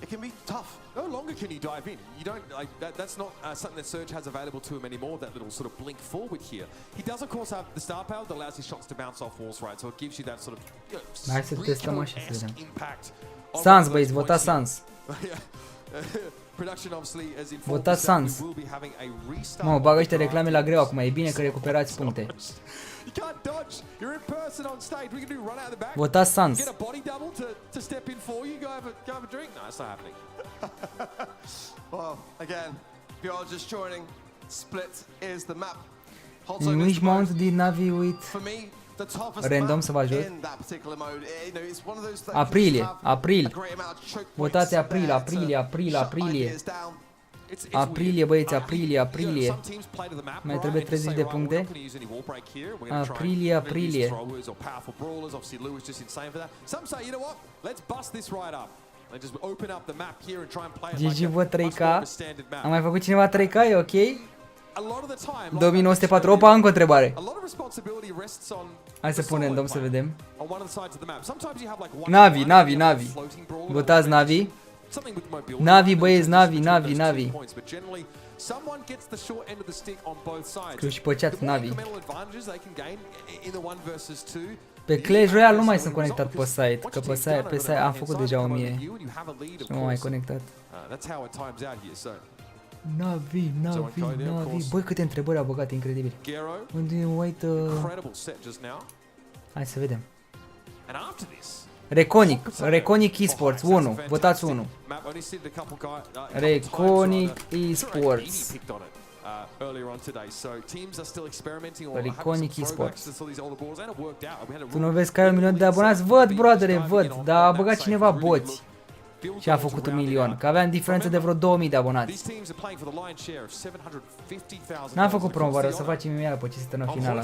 It can be tough. No longer can you dive in. You don't like that. That's not something that Surge has available to him anymore. That little sort of blink forward here. He does of course have the star power that allows his shots to bounce off walls, right? So it gives you that sort of hai să testăm așa să vedem. Sans, băieți, votați Sans. Votați Sans. Mă, bagă ăștia reclame la greu acum. E bine că recuperați puncte. Votați Sans. In which month did Navi with random să vă ajut? Aprilie, april. Votați april, aprilie, april, aprilie. Aprilie, băieți, aprilie, aprilie. Mai trebuie 30 de puncte. Aprilie, aprilie. GG, vă 3K. Am mai făcut cineva 3K, e ok? 2904. Opa, încă o întrebare. Hai să pun random să vedem. Navi. Votați Navi. Navi, băieți, Navi. Scriu și pe chat Navi. Pe Clash Royale nu mai sunt conectat pe site, că pe site am făcut deja 1000. Nu m-am mai conectat. Navi. Băi, câte întrebări au băgat, incredibil. Unde uit... Hai să vedem. Reconic Esports 1. Votați 1. Reconic Esports. Reconic Esports. Tu nu vezi că ai 1 milion de abonați? Văd, broadere, văd. Dar a băgat cineva boți. Și a făcut 1 milion. Că aveam diferență de vreo 2000 de abonați. N-am făcut promovare, o să facem imediat după ce se termină finala.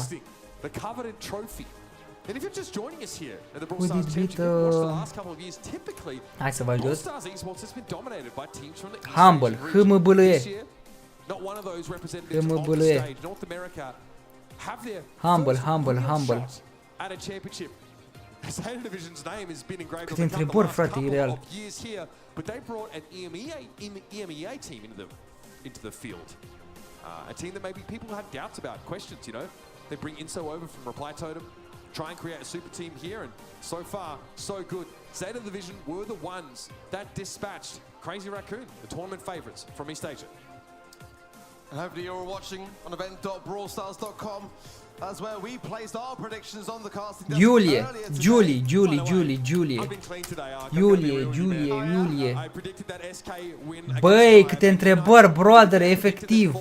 Hai să vă ajut. Humble. Humble. Câte întrebări, frate, e real. A team that maybe people had doubts about, questions, you know. They bring Inso over from Reply Totem, try and create a super team here, and so far, so good. Zeta Division were the ones that dispatched Crazy Raccoon, the tournament favorites from East Asia. And hopefully you're watching on event.brawlstars.com. That's where we placed our predictions on the casting. Julie. Băi, câte întrebări, brother, efectiv.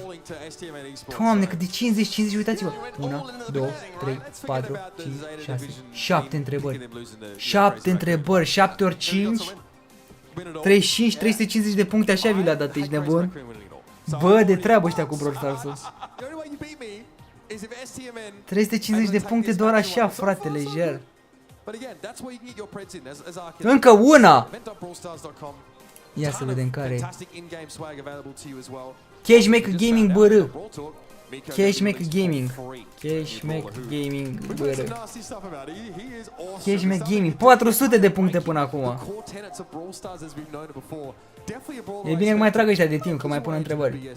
Doamne, cât de 50, uitați-vă. 1, 2, 3, 4, 5, 6, 7 întrebări. 7 întrebări, 7 ori 5. 35, 350 de puncte, așa vi le-a dat, ești nebun? Bă, de treabă ăștia cu Brawl Stars. 350 de puncte doar așa, frate, lejer. Încă una! Ia să vedem care e. Cashmaker Gaming BR. Cashmaker Gaming 400 de puncte până acum. E bine că mai trag ăștia de timp, că mai pun întrebări.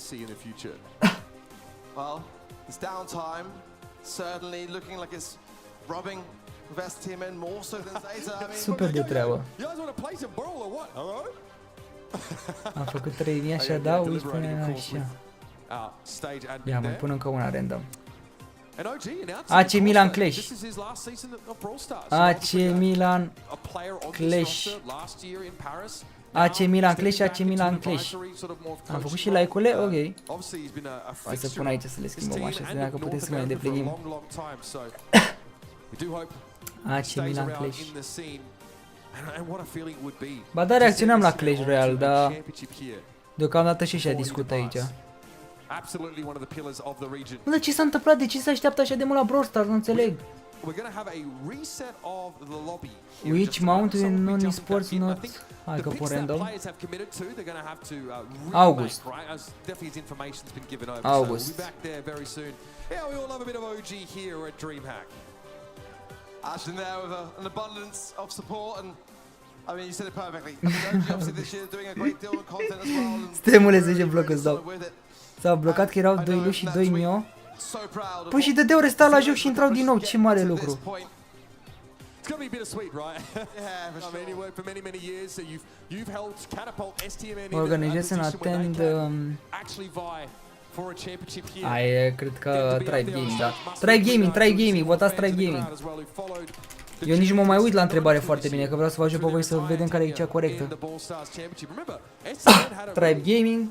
It's downtime, certainly looking like it's rubbing with STMN more so than Zeta. Super de treabă. Am făcut 3000 așa, da, uite așa. Ia, mai pun încă una random. AC Milan Clash. AC Milan Clash. AC Milan Clash. Am făcut și like-ule? Ok. Hai să pun aici să le schimbăm așa, să vedem dacă putem să mai îndeplinim. AC Milan Clash. Ba da, reacționam la Clash Royale, dar deocamdată și ăștia discută aici. Bă, ce s-a întâmplat? De ce se așteaptă așa de mult la Brawl Stars? Nu înțeleg. Which mount in non-sports not... Hai că pun random. August. Ashton there with an abundance of support and I mean you said it perfectly. I mean, obviously this year doing a great deal of content as well. Stemule 10 blocuri dau. S-au blocat că erau 2 lui și 2 mio. Păi și dădeau resta la joc și intrau din nou, ce mare lucru. Organizează un attend... Ai, cred că Tribe Gaming, da. Tribe Gaming, votați Tribe Gaming. Eu nici nu mă mai uit la întrebare foarte bine, că vreau să vă ajut pe voi să vedem care e cea corectă. Tribe Gaming.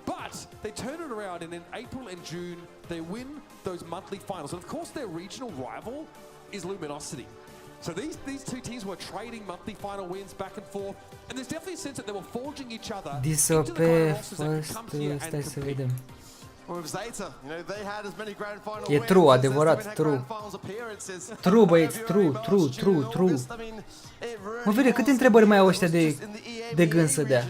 But they turn it around and in April and June they win those monthly finals. And of course their regional rival is Luminosity. So these two teams were trading monthly final wins back and forth, and there's definitely a sense that they were forging each other into the kind of rosters that could come here and compete. E true, adevărat, true. True, băieți, true. Mă vede, câte întrebări mai au ăștia de gând să dea?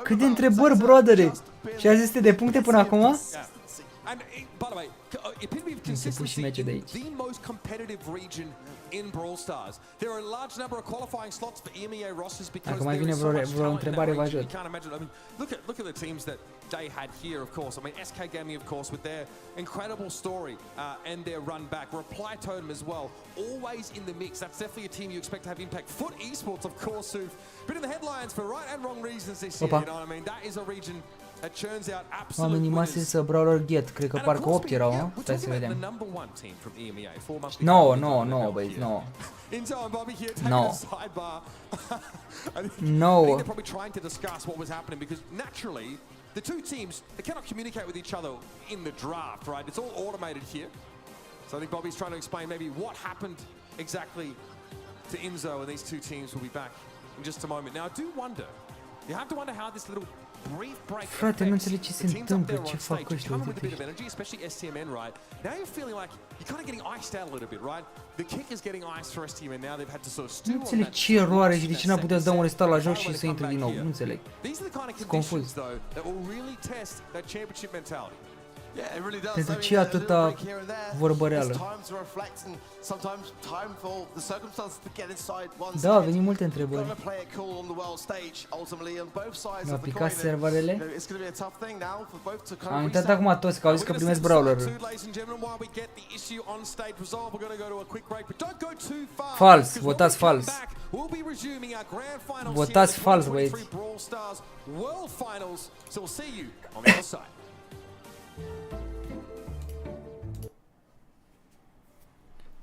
Câte întrebări, brodere? 60 de puncte până acum? And by the way, epitome of consistency, the most competitive region in Brawl Stars. There are a large number of qualifying slots for EMEA rosters because there is so much talent in that region. You can't imagine. I mean, look at the teams that they had here, of course. I mean, SK Gaming, of course, with their incredible story and their run back. Reply Totem as well, always in the mix. That's definitely a team you expect to have impact. Foot Esports, of course, who've been in the headlines for right and wrong reasons this year. You know what I mean? That is a region. Oamenii masi să Brawler Get, cred că parcă 8 erau, nu? Stai să vedem. 9, băi, 9. No. They're probably trying to discuss what was happening because naturally the two teams, they cannot communicate with each other in the draft, right? It's all automated here. So I think Bobby's trying to explain maybe what happened exactly to Inzo, and these two teams will be back in just a moment. Now I do wonder, you have to wonder how this little frate, nu înțeleg ce se întâmplă, ce fac ăștia, uite-te. Nu înțeleg ce eroare și de ce n-a putea să dau un restart la joc și să intre din nou, nu înțeleg. Sunt confuz. Pentru ce atâta vorbăreală? Da, au venit multe întrebări. Mi-au picat serverele. Am uitat acum toți că au zis că primesc brawler. Fals, votați fals. Votați fals, băieți.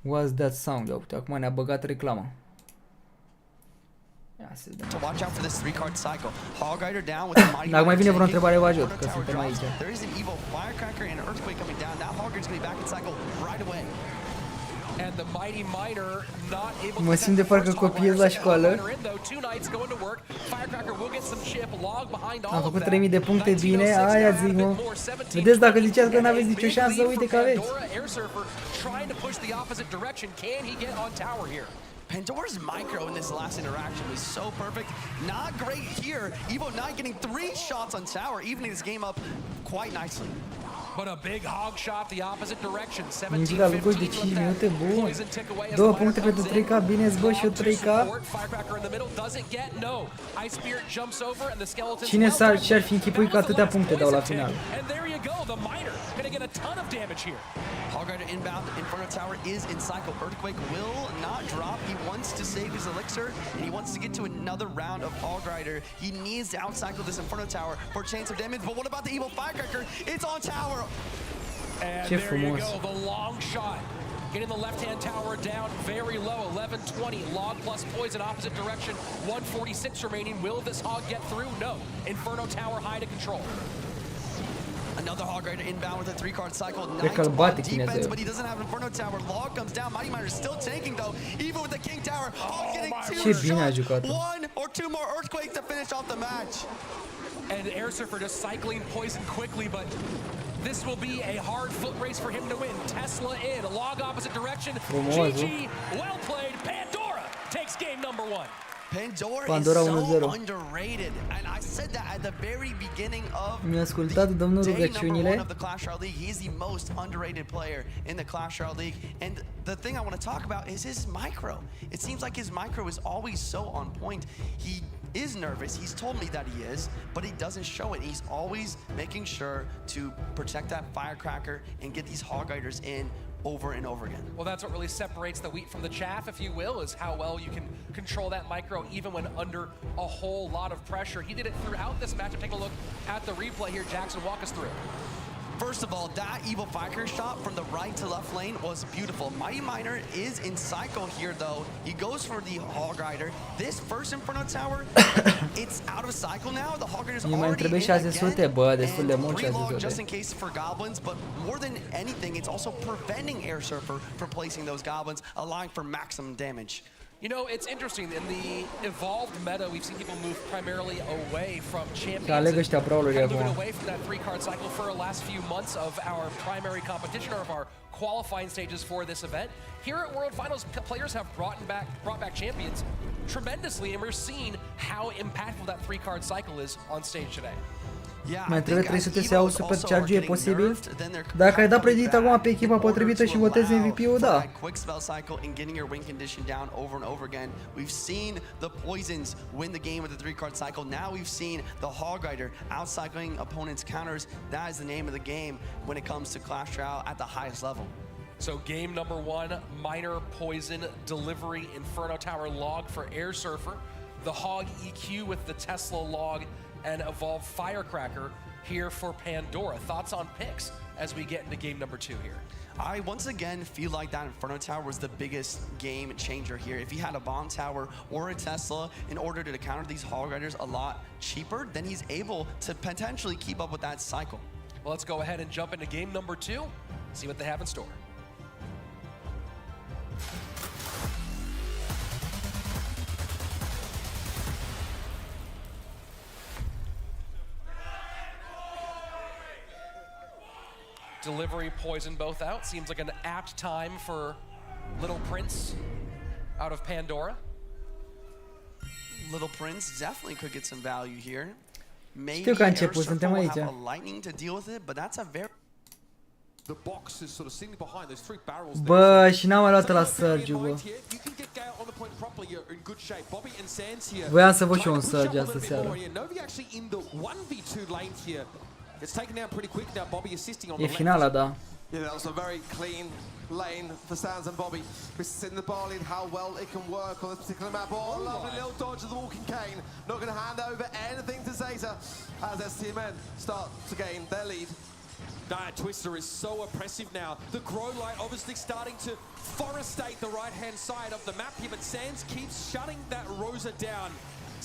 What's that sound? Uite, acum ne-a băgat reclama. Dacă mai vine vreo întrebare, vă ajut, că suntem aici. Mă simt de parcă copiez la școală. Am făcut 3000 de puncte bine, aia zic, mă. Vedeți, dacă ziceați că n-aveți nicio șansă, uite că aveți. Pandora's micro in this last interaction was so perfect. Not great here. Evo Knight getting 3 shots on tower, evening this game up quite nicely. But a big hog shot the opposite direction. Nimic a făcut de 5 minute, bun. 2 puncte pentru 3K, bine bă, și 3K. Cine și-ar fi închipuit că atâtea puncte dau la final? Hogrider inbound, Inferno Tower is in cycle. Earthquake will not drop. He wants to save his elixir, and he wants to get to another round of Hogrider. He needs to outcycle this Inferno Tower for a chance of damage, but what about the evil Firecracker? It's on tower! And there you go, the long shot. Getting the left-hand tower down very low, 11-20, log plus poison, opposite direction, 146 remaining. Will this hog get through? No. Inferno Tower high to control. Another Hog Rider inbound with a 3-card cycle. 9 defense, but he doesn't have Inferno Tower. Log comes down. Mighty Miner still taking though, even with the King Tower. Hog getting 2 shots. 1 or 2 more Earthquakes to finish off the match. And Air Surfer just cycling poison quickly, but this will be a hard foot race for him to win. Tesla in, log opposite direction. GG, well played. Pandora takes game number 1. Pandora is so underrated, and I said that at the very beginning of day number 1 of the Clash Royale League. He is the most underrated player in the Clash Royale League, and the thing I want to talk about is his micro. It seems like his micro is always so on point. He is nervous, he's told me that he is, but he doesn't show it. He's always making sure to protect that Firecracker and get these Hog Riders in over and over again. Well, that's what really separates the wheat from the chaff, if you will, is how well you can control that micro even when under a whole lot of pressure. He did it throughout this matchup. Take a look at the replay here. Jackson, walk us through. First of all, that evil Firecracker shot from the right to left lane was beautiful. Mighty Miner is in cycle here though. He goes for the Hog Rider. This first Inferno Tower, it's out of cycle now. The Hog Rider is already in again. And 3 log just in case for goblins, but more than anything, it's also preventing Air Surfer from placing those goblins, allowing for maximum damage. You know, it's interesting. In the evolved meta, we've seen people move primarily away from champions. Moving away from that 3-card cycle for the last few months of our primary competition or of our qualifying stages for this event. Here at World Finals, players have brought back champions tremendously, and we're seeing how impactful that 3-card cycle is on stage today. Mai trebuie 300 să iau super charge, e posibil? Dacă ai dat predicit acum pe echipa potrivită și votezi MVP-ul, da. Quick spell cycle and getting your win condition down over and over again. We've seen the Poisons win the game with the 3-card cycle. Now we've seen the Hog Rider outcycling opponents' counters. That is the name of the game when it comes to Clash Royale at the highest level. So game number 1, Minor Poison Delivery Inferno Tower log for Air Surfer. The Hog EQ with the Tesla log and Evolve Firecracker here for Pandora. Thoughts on picks as we get into game number 2 here? I once again feel like that Inferno Tower was the biggest game changer here. If he had a Bomb Tower or a Tesla in order to counter these Hog Riders a lot cheaper, then he's able to potentially keep up with that cycle. Well, let's go ahead and jump into game number 2, see what they have in store. Delivery, Poison both out. Seems like an apt time for Little Prince out of Pandora. Little Prince definitely could get some value here. Maybe Știu că a început, Air Surfer suntem will aici. have a lightning to deal with it, but that's a very The box is sort of sitting behind those 3 barrels. Bă, și n-am mai luat la Surge, bă. Voiam să văd și eu un Surge astă seară. It's taken down pretty quick now. Bobby assisting on E the finala, da. Yeah, that was a very clean lane for Sands and Bobby. We're seeing the barley and how well it can work on this particular map. Oh, lovely little dodge of the walking cane. Not going to hand over anything to Zeta as STMN start to gain their lead. That Twister is so oppressive now. The grow light obviously starting to forestate the right-hand side of the map here, but Sands keeps shutting that Rosa down.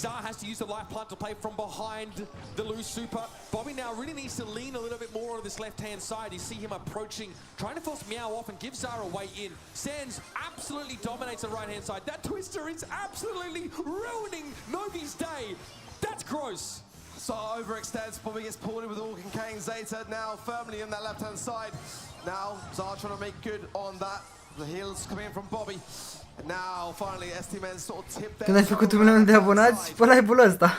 Zar has to use the life plant to play from behind the loose super. Bobby now really needs to lean a little bit more on this left-hand side. You see him approaching, trying to force Meow off and give Zara a way in. Sands absolutely dominates the right-hand side. That Twister is absolutely ruining Novi's day. That's gross. Zar overextends, Bobby gets pulled in with the walking cane. Zeta now firmly in that left-hand side. Now Zar trying to make good on that. The heals coming in from Bobby. Now finally STMN sort of tip there. Când ai făcut 1 milion de abonați, pe live-ul ăsta.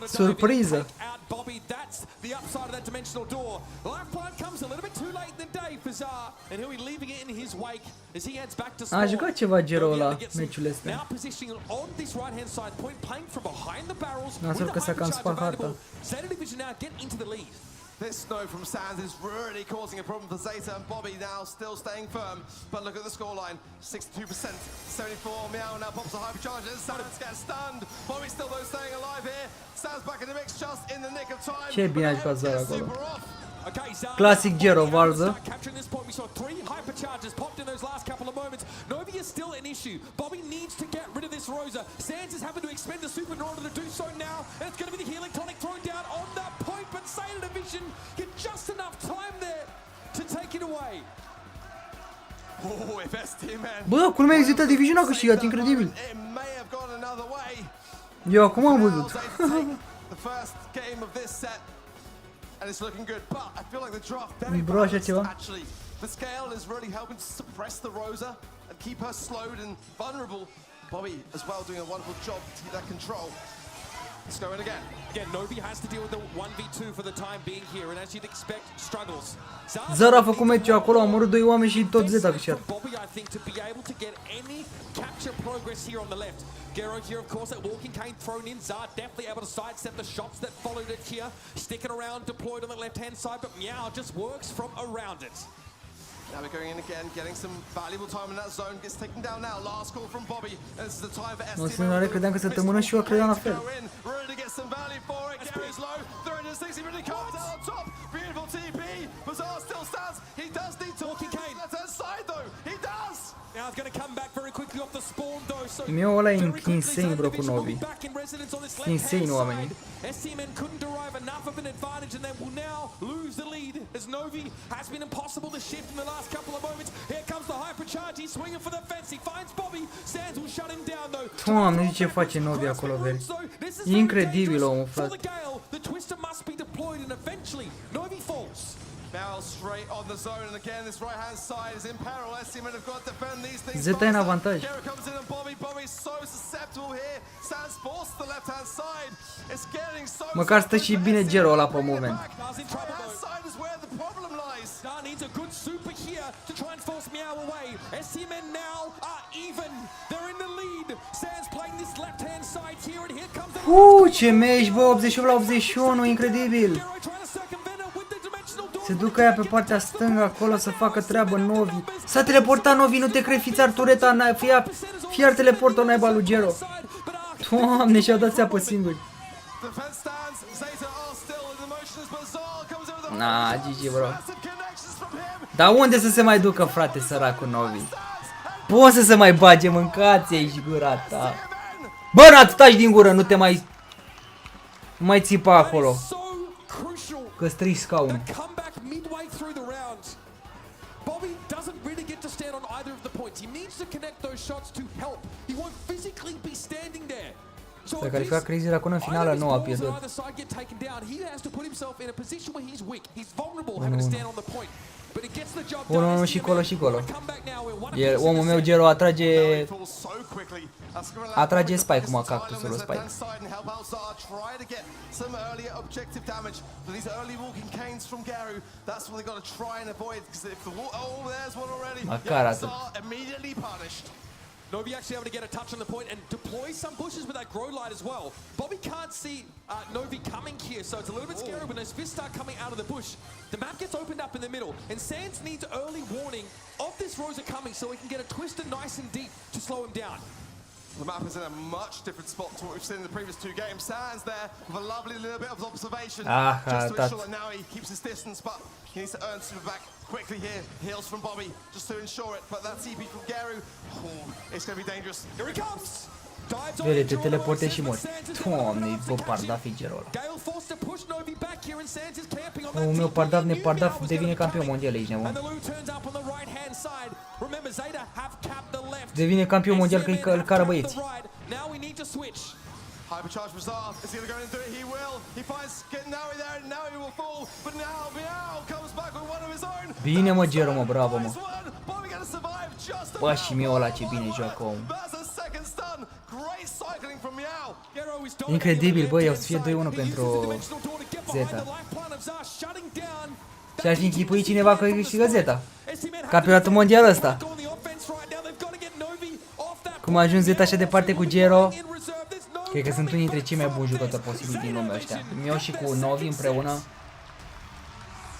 Surpriză. Bobby, that's the upside of that dimensional door. Life plant comes a little bit too late in the day for Zar, and he'll be leaving it in his wake as he heads back to A jucat ceva Gero la meciul ăsta. Now positioning on this right-hand side point, playing from behind the barrels. Nasol că s-a cam spart harta. Zeta Division now get into the lead. This snow from Sands is really causing a problem for Zeta and Bobby now still staying firm. But look at the scoreline, 62%, 74. Meow now pops a hypercharge and Sands gets stunned. Bobby still though staying alive here. Sands back in the mix just in the nick of time. Ce bine a jucat Zara acolo. Classic Gero varză. Capturing this point, we saw 3 hypercharges popped in those last couple of moments. Novi is still an issue. Bobby needs to get rid of this Rosa. Sands is having to expend the super in order to do so now. And it's going to be the healing tonic thrown down on that point. But Zeta Division get just enough time there to take it away. Oh, if STMN. Bă, culmea există Division a câștigat, incredibil. It may have gone another way. Eu acum am văzut. The first game of this set. And it's looking good, but I feel like the draft Bro, așa ceva. actually. The scale is really helping to suppress the Rosa and keep her slowed and vulnerable. Bobby as well doing a wonderful job to keep that control. Let's go in again. Again, Novi has to deal with the 1v2 for the time being here, and as you'd expect, struggles. Zara a făcut meciul acolo, a omorât 2 oameni și tot Zeta a câștigat. Bobby, I think, to be able to get any capture progress here on the left. Gero here, of course, that walking cane thrown in. Zar definitely able to sidestep the shots that followed it here. Sticking around, deployed on the left-hand side, but Meow just works from around it. Now we're going in again, getting some valuable time in that zone. Gets taken down now. Last call from Bobby. And this is the time for STMN. Credeam că se tămână și eu credeam la fel. Ready to get some value for it. Gary's low. 360 really comes out on top. Beautiful TP. Bazaar still stands. He does need to walking cane. Left hand side though. He does. Now Mi-o ăla e insane, bro, cu Novi. Insane oamenii. STMN couldn't derive enough of an advantage and they will now lose the lead as Novi has been impossible to shift in the last couple of moments. Here comes the hypercharge, he's swinging for the fence, he finds Bobby, Sands will shut him down though. Doamne, ce face Novi acolo, veri? Incredibil, omul, frate. The twister must be deployed and eventually Novi falls. Now straight on the zone, and again this right hand side is in peril. STMN have got to defend these things. Zeta în avantaj. Gero comes in and Bobby's so susceptible here. Sands forced the left hand side. It's getting so. Măcar stă și bine Gero ăla pe moment. Right hand side is where the problem lies. Dar needs a good super here to try and force Meow away. STMN now are even. They're in the lead. Sands playing this left hand side here, and here comes the. Ce meci, bă, 88 la 81, incredibil. Se duc aia pe partea stângă acolo să facă treabă Novi. S-a teleportat Novi, nu te crezi, fiți ar tureta, fii ar teleportă naiba lui Gero. Doamne, și-au dat țeapă singuri. Na, GG, bro. Dar unde să se mai ducă, frate, săracul Novi? Poți să se mai bage, mâncați aici gura ta. Bă, Nat, taci din gură, nu te mai... Nu mai țipa acolo. Că strici scaunul. Bobby doesn't really get to stand on either of the points. He needs to connect those shots to help. He won't physically be standing there. S-a calificat Crazy la în finală, nu a pierdut. 1-1 și colo și colo. Omul meu Gero atrage Spike cum a cactusul Spike. Măcar atât. Novi actually able to get a touch on the point and deploy some bushes with that grow light as well. Bobby can't see Novi coming here, so it's a little bit scary when those fists start coming out of the bush. The map gets opened up in the middle, and Sands needs early warning of this Rosa coming so he can get a twister nice and deep to slow him down. The map is in a much different spot to what we've seen in the previous two games. Sands there with a lovely little bit of observation just to ensure that now he keeps his distance, but he needs to earn super back quickly here. Heals from Bobby just to ensure it, but that TP from Gero, it's going to be dangerous. Here he comes! Vede, te teleportezi și mori. Doamne, bă, pardaf e Gero ăla. Omul meu pardaf, nepardaf, devine campion mondial aici, nebun. Devine campion mondial că îl cară băieți. Hypercharge Bizarre, is he going to go and do it? He will. He finds Nowi there and Nowi will fall, but now Meow comes back with one of his own. Bine, mă, Gero, mă, bravo, mă. Bă, și mie ăla ce bine joacă omul. Incredibil, bă, o să fie 2-1 pentru Zeta. Și-ar fi închipuit cineva că câștigă Zeta. Campionatul mondial ăsta. Cum a ajuns Zeta așa departe cu Gero. Cred că sunt unii dintre cei mai buni jucători posibili din lumea ăștia. Eu și cu Novi împreună.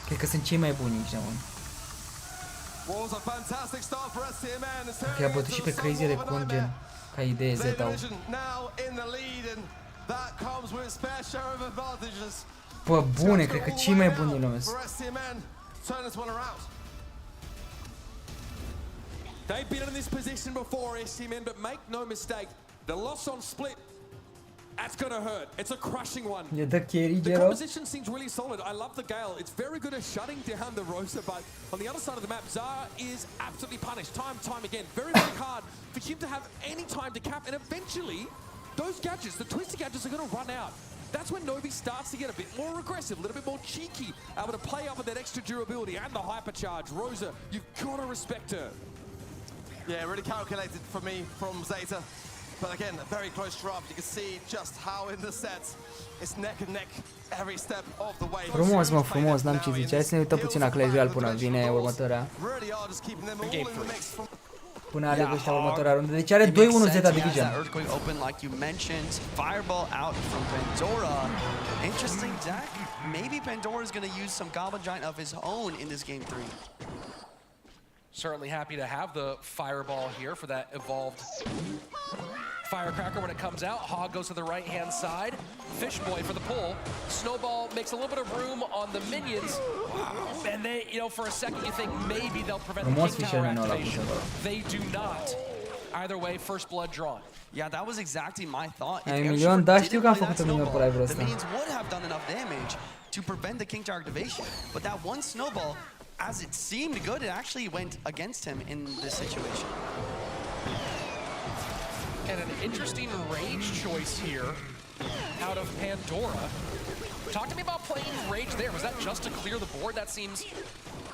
Cred că sunt cei mai buni aici, mă. Că i-a bătut și pe Crazy Recon, ca idee Zeta-ul. Bă, bune, cred că cei mai buni din lume. They've been in this position before, STMN, but make no mistake, the loss on split, that's gonna hurt. It's a crushing one. The composition seems really solid. I love the Gale. It's very good at shutting down the Rosa, but on the other side of the map, Zara is absolutely punished time again. Very, very hard for him to have any time to cap, and eventually, those gadgets, the twisted gadgets, are gonna run out. That's when Novi starts to get a bit more aggressive, a little bit more cheeky, able to play up with that extra durability and the hypercharge. Rosa, you've got to respect her. Yeah, really calculated for me from Zeta. But again, a very close drop. You can see just how in the sets it's neck and neck every step of the way. Frumos, mă, frumos, n-am ce zice. Hai să ne uităm puțin la Clash Royale până vine următoarea. Până are ăștia următoarea rundă. Deci are 2-1 Zeta Division. Fireball out from Pandora. Interesting deck. Maybe Pandora is going to use some Goblin Giant of his own in this game 3. Certainly happy to have the fireball here for that evolved Firecracker when it comes out. Hog goes to the right-hand side. Fish Boy for the pull. Snowball makes a little bit of room on the minions. Wow. And they, you know, for a second you think maybe they'll prevent the King Tower activation. They do not. Either way, first blood drawn. Yeah, that was exactly my thought. Ai milion, da, știu că am făcut un milion pe live-ul ăsta. The minions would have done enough damage to prevent the King Tower activation. But that one snowball, as it seemed good, it actually went against him in this situation. And an interesting rage choice here out of Pandora. Talk to me about playing rage there. Was that just to clear the board? That seems...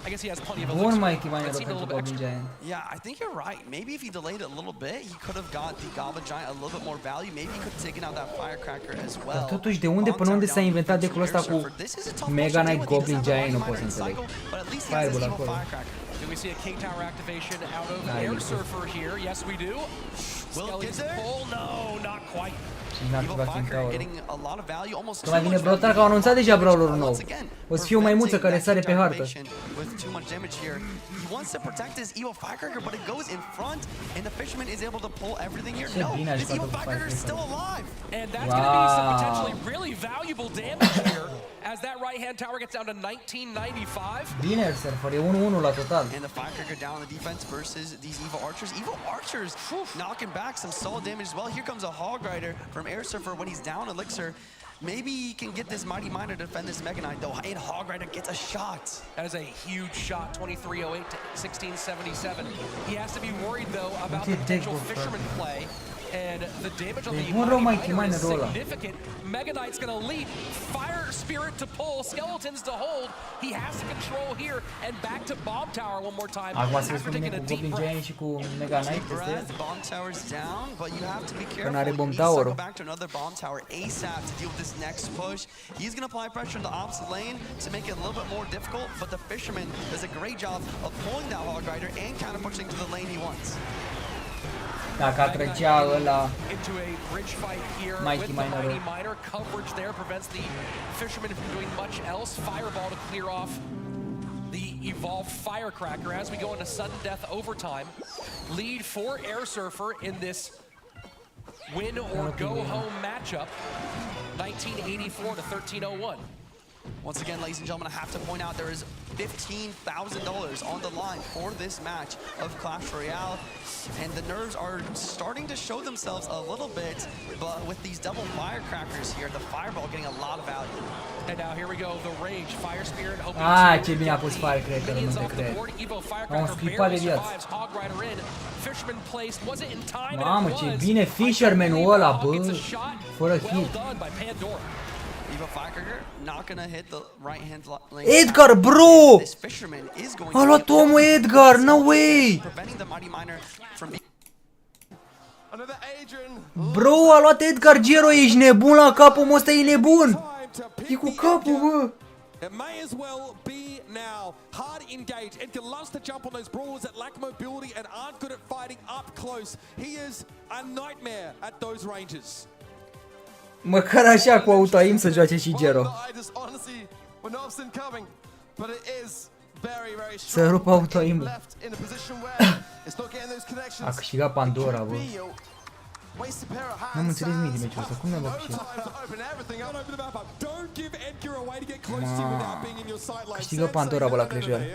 I guess he has plenty of elixir. That seemed a little bit extra. Yeah, I think you're right. Maybe if he delayed it a little bit, he could have got the Goblin Giant a little bit more value. Maybe he could have taken out that Firecracker as well. Dar totuși, de unde până unde s-a inventat decul ăsta cu Mega Knight Goblin Giant, nu pot să înțeleg. Fireball acolo. Do we see a King Tower activation out of Air Surfer here? Yes, we do. Skelly's pull? No, not quite. Că mai vine Brawler, că au anunțat deja Brawlerul nou. O să fie o maimuță care sare pe hartă. Ce bine a jucat cu Firecracker. And that's going to be some potentially really valuable damage here as that right-hand tower gets down to 1995. Bine, Air Surfer, e 1-1 la total. And the Firecracker down on the defense versus these Evil Archers. Evil Archers knocking back some solid damage as well. Here comes a Hog Rider from Air Surfer when he's down elixir. Maybe he can get this Mighty Miner to defend this Mega Knight though, and Hog Rider gets a shot. That is a huge shot, 2308 to 1677. He has to be worried though about the potential Fisherman play. And the damage on the Mighty Miner is significant. Mega Knight's gonna leap. Fire Spirit to pull, Skeletons to hold. He has to control here and back to Bomb Tower one more time. Acum să vezi cu Goblin Giant și cu Mega Knight. Bomb Tower's down, but you have to be careful. Că n-are Bomb Tower-ul. Go back to another Bomb Tower ASAP to deal with this next push. He's gonna apply pressure in the opposite lane to make it a little bit more difficult, but the Fisherman does a great job of pulling that Hog Rider and counter pushing to the lane he wants. Dacă a trecea ăla into a bridge fight here Mighty with the Mighty Miner. Coverage there prevents the Fisherman from doing much else. Fireball to clear off the evolved Firecracker as we go into sudden death overtime. Lead for Air Surfer in this win or go home matchup. 1984 to 1301. Once again, ladies and gentlemen, I have to point out there is $15,000 on the line for this match of Clash Royale. And the nerves are starting to show themselves a little bit, but with these double Firecrackers here, the Fireball getting a lot of value. And now here we go, the Rage, Fire Spirit hoping ce bine a pus Firecracker, nu te cred. Am schipat de viață. Mamă, ce bine Fisherman-ul ăla, bă, fără hit. Edgar, bro! A luat omul Edgar, no way! Bro, a luat Edgar Gero, ești nebun la cap, omul ăsta e nebun! E cu capul, bă! It may as well be now. Hard engage. Edgar loves to jump on those brawlers that lack mobility and aren't good at fighting up close. He is a nightmare at those ranges. Măcar așa cu auto-aim să joace și Gero. Să rup auto-aim-ul. A câștigat Pandora, bă. N-am înțeles nimic din meciul ăsta, cum ne-a băgat și câștigă Pandora, bă, la Clash Royale.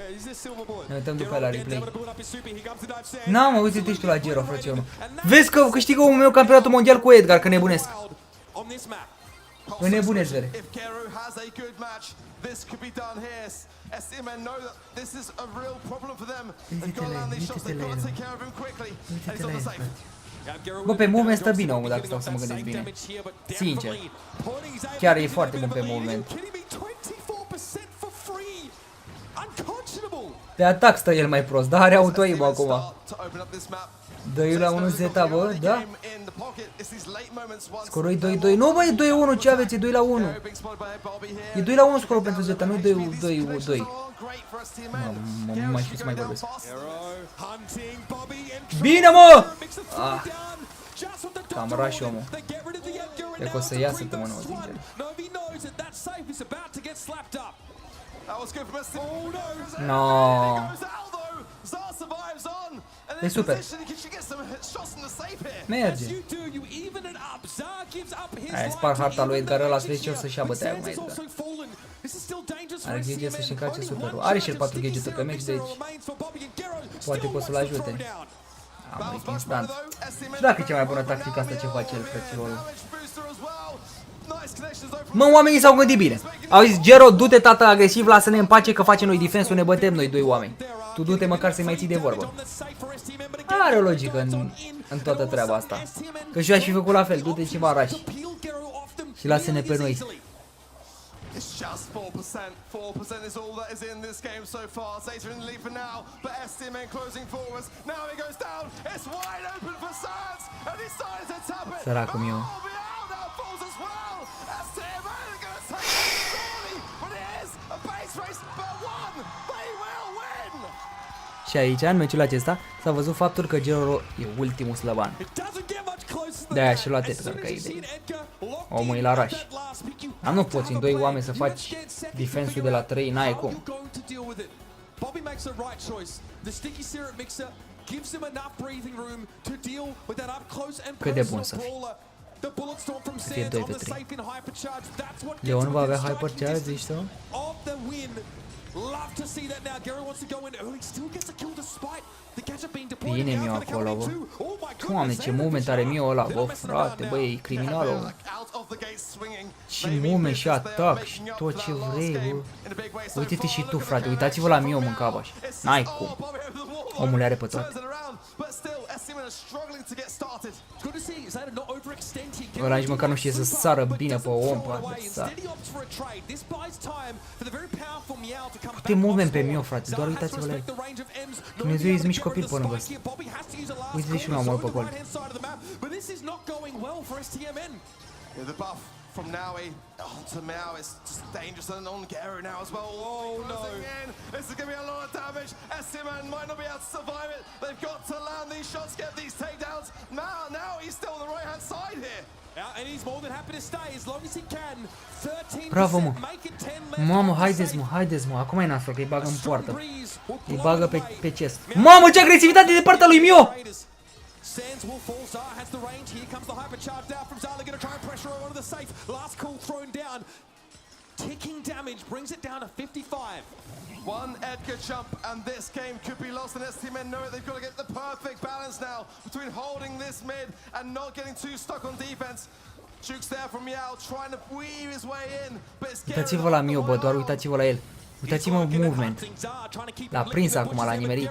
Ne uităm după aia la replay. N-am, uite-te și tu la Gero, frățior, mă. Vezi că câștigă omul meu campionatul mondial cu Edgar, că nebunesc. Înnebunesc, vere. Uite-te la el. Bă, pe movement stă bine omul, dacă stau să mă gândesc bine. Sincer. Chiar e foarte bun pe movement. Pe atac stă el mai prost, dar are auto-aim acum. Dă-i la 1 Zeta, bă, da? Scorul e 2-2. Nu, bă, e 2-1, ce aveți? E 2-1. E 2-1 scorul pentru Zeta, nu 2-2. Nu mai știu să mai vorbesc. Bine, mă! Cam rush omul. E că o să iasă pe mână, sincer. No. E super. Merge. Aia, spar harta lui Edgar ăla, să vezi ce o să-și ia bătaia cu Edgar. Are grijă să-și încarce superul. Are și el 4 gadgeturi pe meci, deci poate că o să-l ajute. Am murit instant. Și dacă e cea mai bună tactică asta ce face el, frățiorul. Mă, oamenii s-au gândit bine. Au zis, Gero, du-te tată agresiv, lasă-ne în pace că facem noi defensul, ne bătem noi doi oameni. Tu du-te măcar să-i mai ții de vorbă. Are o logică în toată treaba asta. Că și eu aș fi făcut la fel, du-te ceva rași. Și lasă-ne pe noi. It's just 4%. 4% is all that is in this game so far. Zeta in the lead for now, but STMN closing forwards. Now he goes down. It's wide open for Science, and he started to tap it. Săracul meu. Now falls as well. STMN are going to take it surely, but it is a base race, but one. They will win. Și aici, în meciul acesta, s-a văzut faptul că Gero e ultimul slăban. De-aia și-a luat Edgar ca idee. Omul e la raș. Dar nu poți în 2 oameni să faci defensul de la 3, n-ai cum. Cât de bun să fii. Să fie 2 pe 3. Leon va avea hypercharge, zici tu? Bine Mio acolo, bă. Doamne, ce movement are Mio ăla, bă, frate, bă, e criminalul. Și movement și atac și tot ce vrei, bă. Uite-te și tu, frate, uitați-vă la Mio mâncava și n-ai cum. Omul le are pe toate. Ăla nici măcar nu știe să sară bine pe om, poate sară. Câte movement pe Mio, frate, doar uitați-vă la el. Dumnezeu, ești mici copil pe lângă ăsta. Uite-te și un omor pe gol. From Naui to Meow, it's just dangerous and on Gero now as well. Oh no! This is going to be a lot of damage. STMN might not be able to survive it. They've got to land these shots, get these takedowns. Now he's still on the right hand side here. And he's more than happy to stay as long as he can. 13%. Bravo, mă. Mamă, haideți, mă. Acum e nasol, că îi bagă în poartă. Îi bagă pe chest. Mamă, ce agresivitate de partea lui Mio! Sands will fall. Zara has the range. Here comes the hypercharge down from Zara. Going to try and pressure her onto the safe. Last call thrown down. Ticking damage brings it down to 55. One Edgar jump and this game could be lost. And STMN know it. They've got to get the perfect balance now between holding this mid and not getting too stuck on defense. Juke's there from Yao trying to weave his way in. Uitați-vă la Mio, bă, doar uitați-vă la el. Uitați-mă movement. L-a prins acum, l-a nimerit.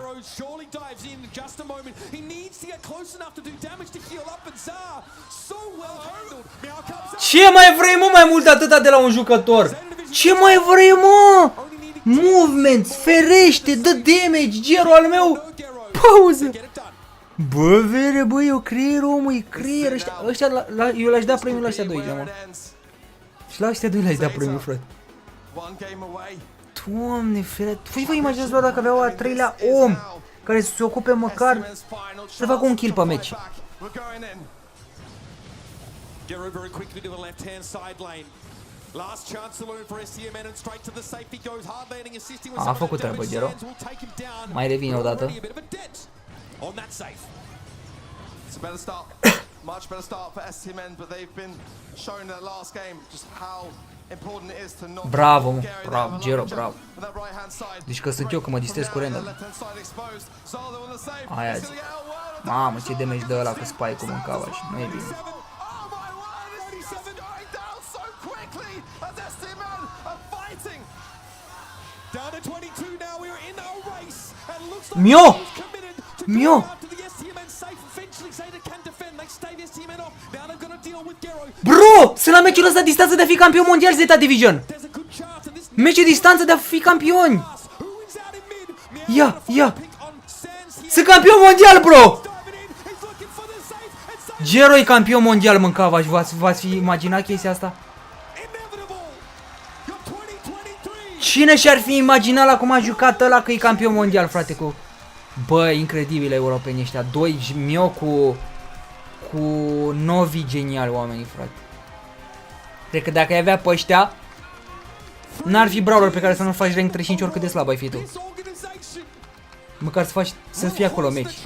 Ce mai vrei, mă, mai mult de atâta de la un jucător? Ce mai vrei, mă? Movement, ferește, dă damage, Gero al meu. Pauză. Bă, vere, bă, eu creier, omul, e creier. Ăștia, eu le-aș da premiul la ăștia 2, mă. Și la ăștia 2 le-aș da premiul, frate. Doamne, frate, vă imaginați doar dacă aveau a 3-lea om care să se ocupe măcar să facă un kill pe meci. A făcut treabă, Gero. Mai revine odată. Much better start for STMN, but they've been shown in their last game just how important it is to not. Bravo, mă, bravo, Gero, bravo. Deci că sunt eu, că mă distrez cu random. Aia zi. Mamă, ce damage dă ăla cu spike-ul mâncava și nu e bine. Mio! Mio! Bro! Sunt la meciul ăsta distanță de a fi campion mondial, Zeta Division! Meciul distanță de a fi campioni! Ia! Sunt campion mondial, bro! Gero e campion mondial, mâncava, v-ați fi imaginat chestia asta? Cine și-ar fi imaginat la cum a jucat ăla că e campion mondial, frate, cu... Bă, incredibil europenii ăștia, 2 Mio cu Novi genial, oamenii, frate. Cred că dacă ai avea pe ăștia, n-ar fi brawler pe care să nu faci rank 35 oricât de slab ai fi tu. Măcar să fie acolo meci.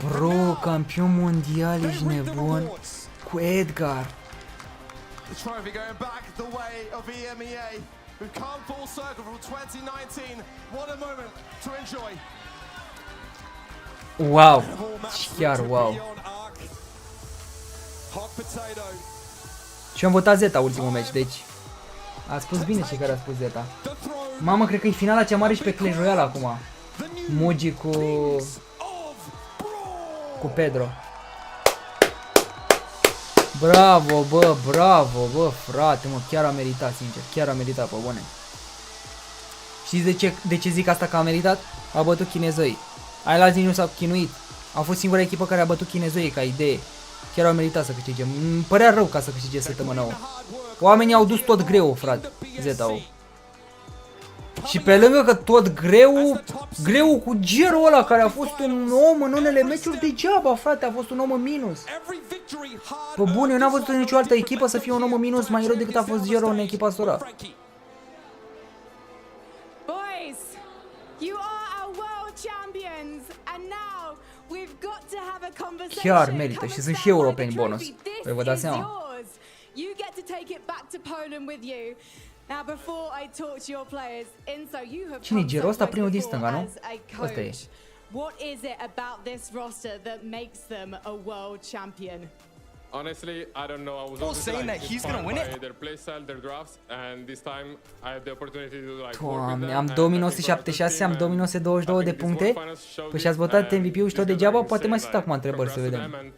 Bro, campion mondial, ești nebun. Cu Edgar. The trophy going back the way of EMEA. We've come full circle from 2019. What a moment to enjoy. Wow. Chiar wow. Și am votat Zeta ultimul meci, deci a spus bine cei care a spus Zeta. Mamă, cred că e finala cea mare și pe Clash Royale acum. Mugi cu Pedro. Bravo, bă, bravo, bă, frate, mă, chiar a meritat, sincer, chiar a meritat, pe bune. Știți de ce zic asta că a meritat? A bătut chinezoi. Ailalți nu s-au chinuit. A fost singura echipă care a bătut chinezoi ca idee. Chiar au meritat să câștige. Îmi părea rău ca să câștige săptămâna. Oamenii au dus tot greu, frate, Zeta-ul. Și pe lângă că tot greu cu Gero ăla, care a fost un om în unele meciuri degeaba, frate, a fost un om în minus. Pe bune, eu n-am văzut în nicio altă echipă să fie un om în minus mai rău decât a fost Gero în echipa Sora. Boys, you are our world champions and now we've got to have a conversation. Chiar merită și sunt și europeni bonus. Păi vă dați seama. You get to take it back to Poland with you. Now before I talk to your players, Inso, you have Cine e Gero? Ăsta primul din stânga, nu? Ăsta e. What is it about this roster that makes them a world champion? Honestly, I don't know. I was People saying that he's gonna win it. Their play style, their drafts, and this time I had the opportunity to like. Doamne, am 2976, am 2922 de puncte. Păi și ați votat MVP-ul și tot degeaba? Poate mai sunt acum întrebări să vedem.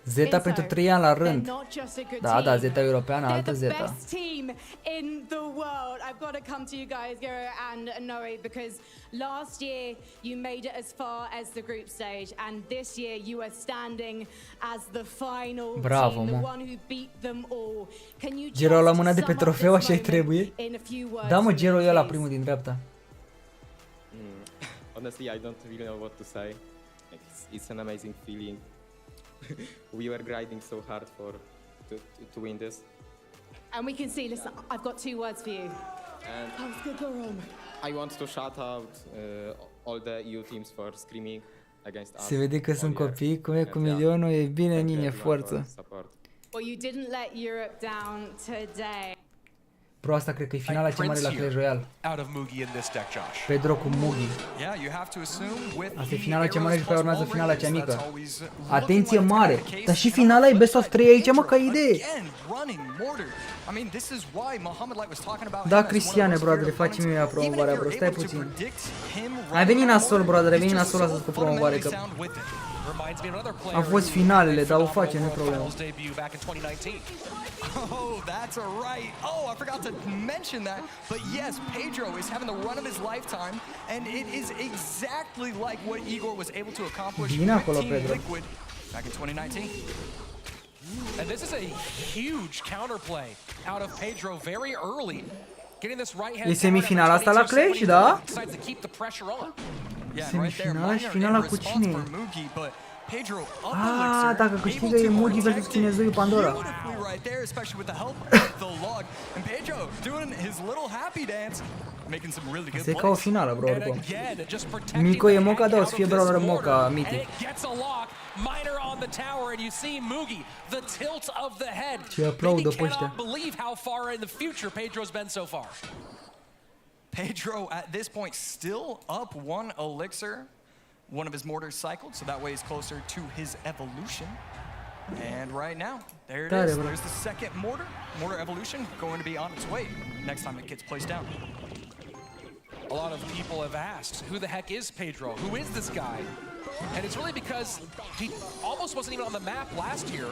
Zeta pentru 3 ani la rând. Da, da, Zeta europeană, altă Zeta. Last year you made it as far as the group stage, and this year you are standing as the final team, the one who beat them all. Can you Gero la mâna de pe trofeu, așa-i trebuie? Da, mă, Gero e la primul din dreapta. Honestly, I don't really know what to say. It's an amazing feeling. We were grinding so hard to win this. And we can see, listen, I've got 2 words for you. I want to shout out all the EU teams for screaming against us. Se vede că sunt copii, cum e cu milionul, e bine, nine, forță. Well, you didn't let Europe down today. Bro, asta cred că e finala cea mare la Clash Royale. Pedro cu Mugi. Asta e finala cea mare și pe urmează finala cea mică. Atenție mare! Dar și finala e best of 3 aici, mă, ca idee. Da, Cristiane, brother, facem eu promovarea, bro, stai puțin. Ai venit nasol, brother, ai venit nasol astăzi cu promovare, că a fost finalele, dar o facem, nu problemă. Oh, that's right. Oh, I forgot to mention that. But yes, Pedro is having the run of his lifetime, and it is exactly like what Igor was able to accomplish with Team Liquid back in 2019. And this is a huge counterplay out of Pedro very early. Getting this right hand. E semifinala asta la Clash, da? Semifinala și finala cu cine? Ah, dacă câștigă e Mugi versus chinezoiul Pandora. Asta e ca o finală, bro, oricum. Mico e Moca, da, o să fie brawler Moca, Miti. Ce aplaudă pe ăștia. Pedro at this point still up 1 elixir. One of his mortars cycled, so that way he's closer to his evolution. And right now, there it is. There's the second mortar. Mortar evolution going to be on its way next time it gets placed down. A lot of people have asked, who the heck is Pedro? Who is this guy? And it's really because he almost wasn't even on the map last year,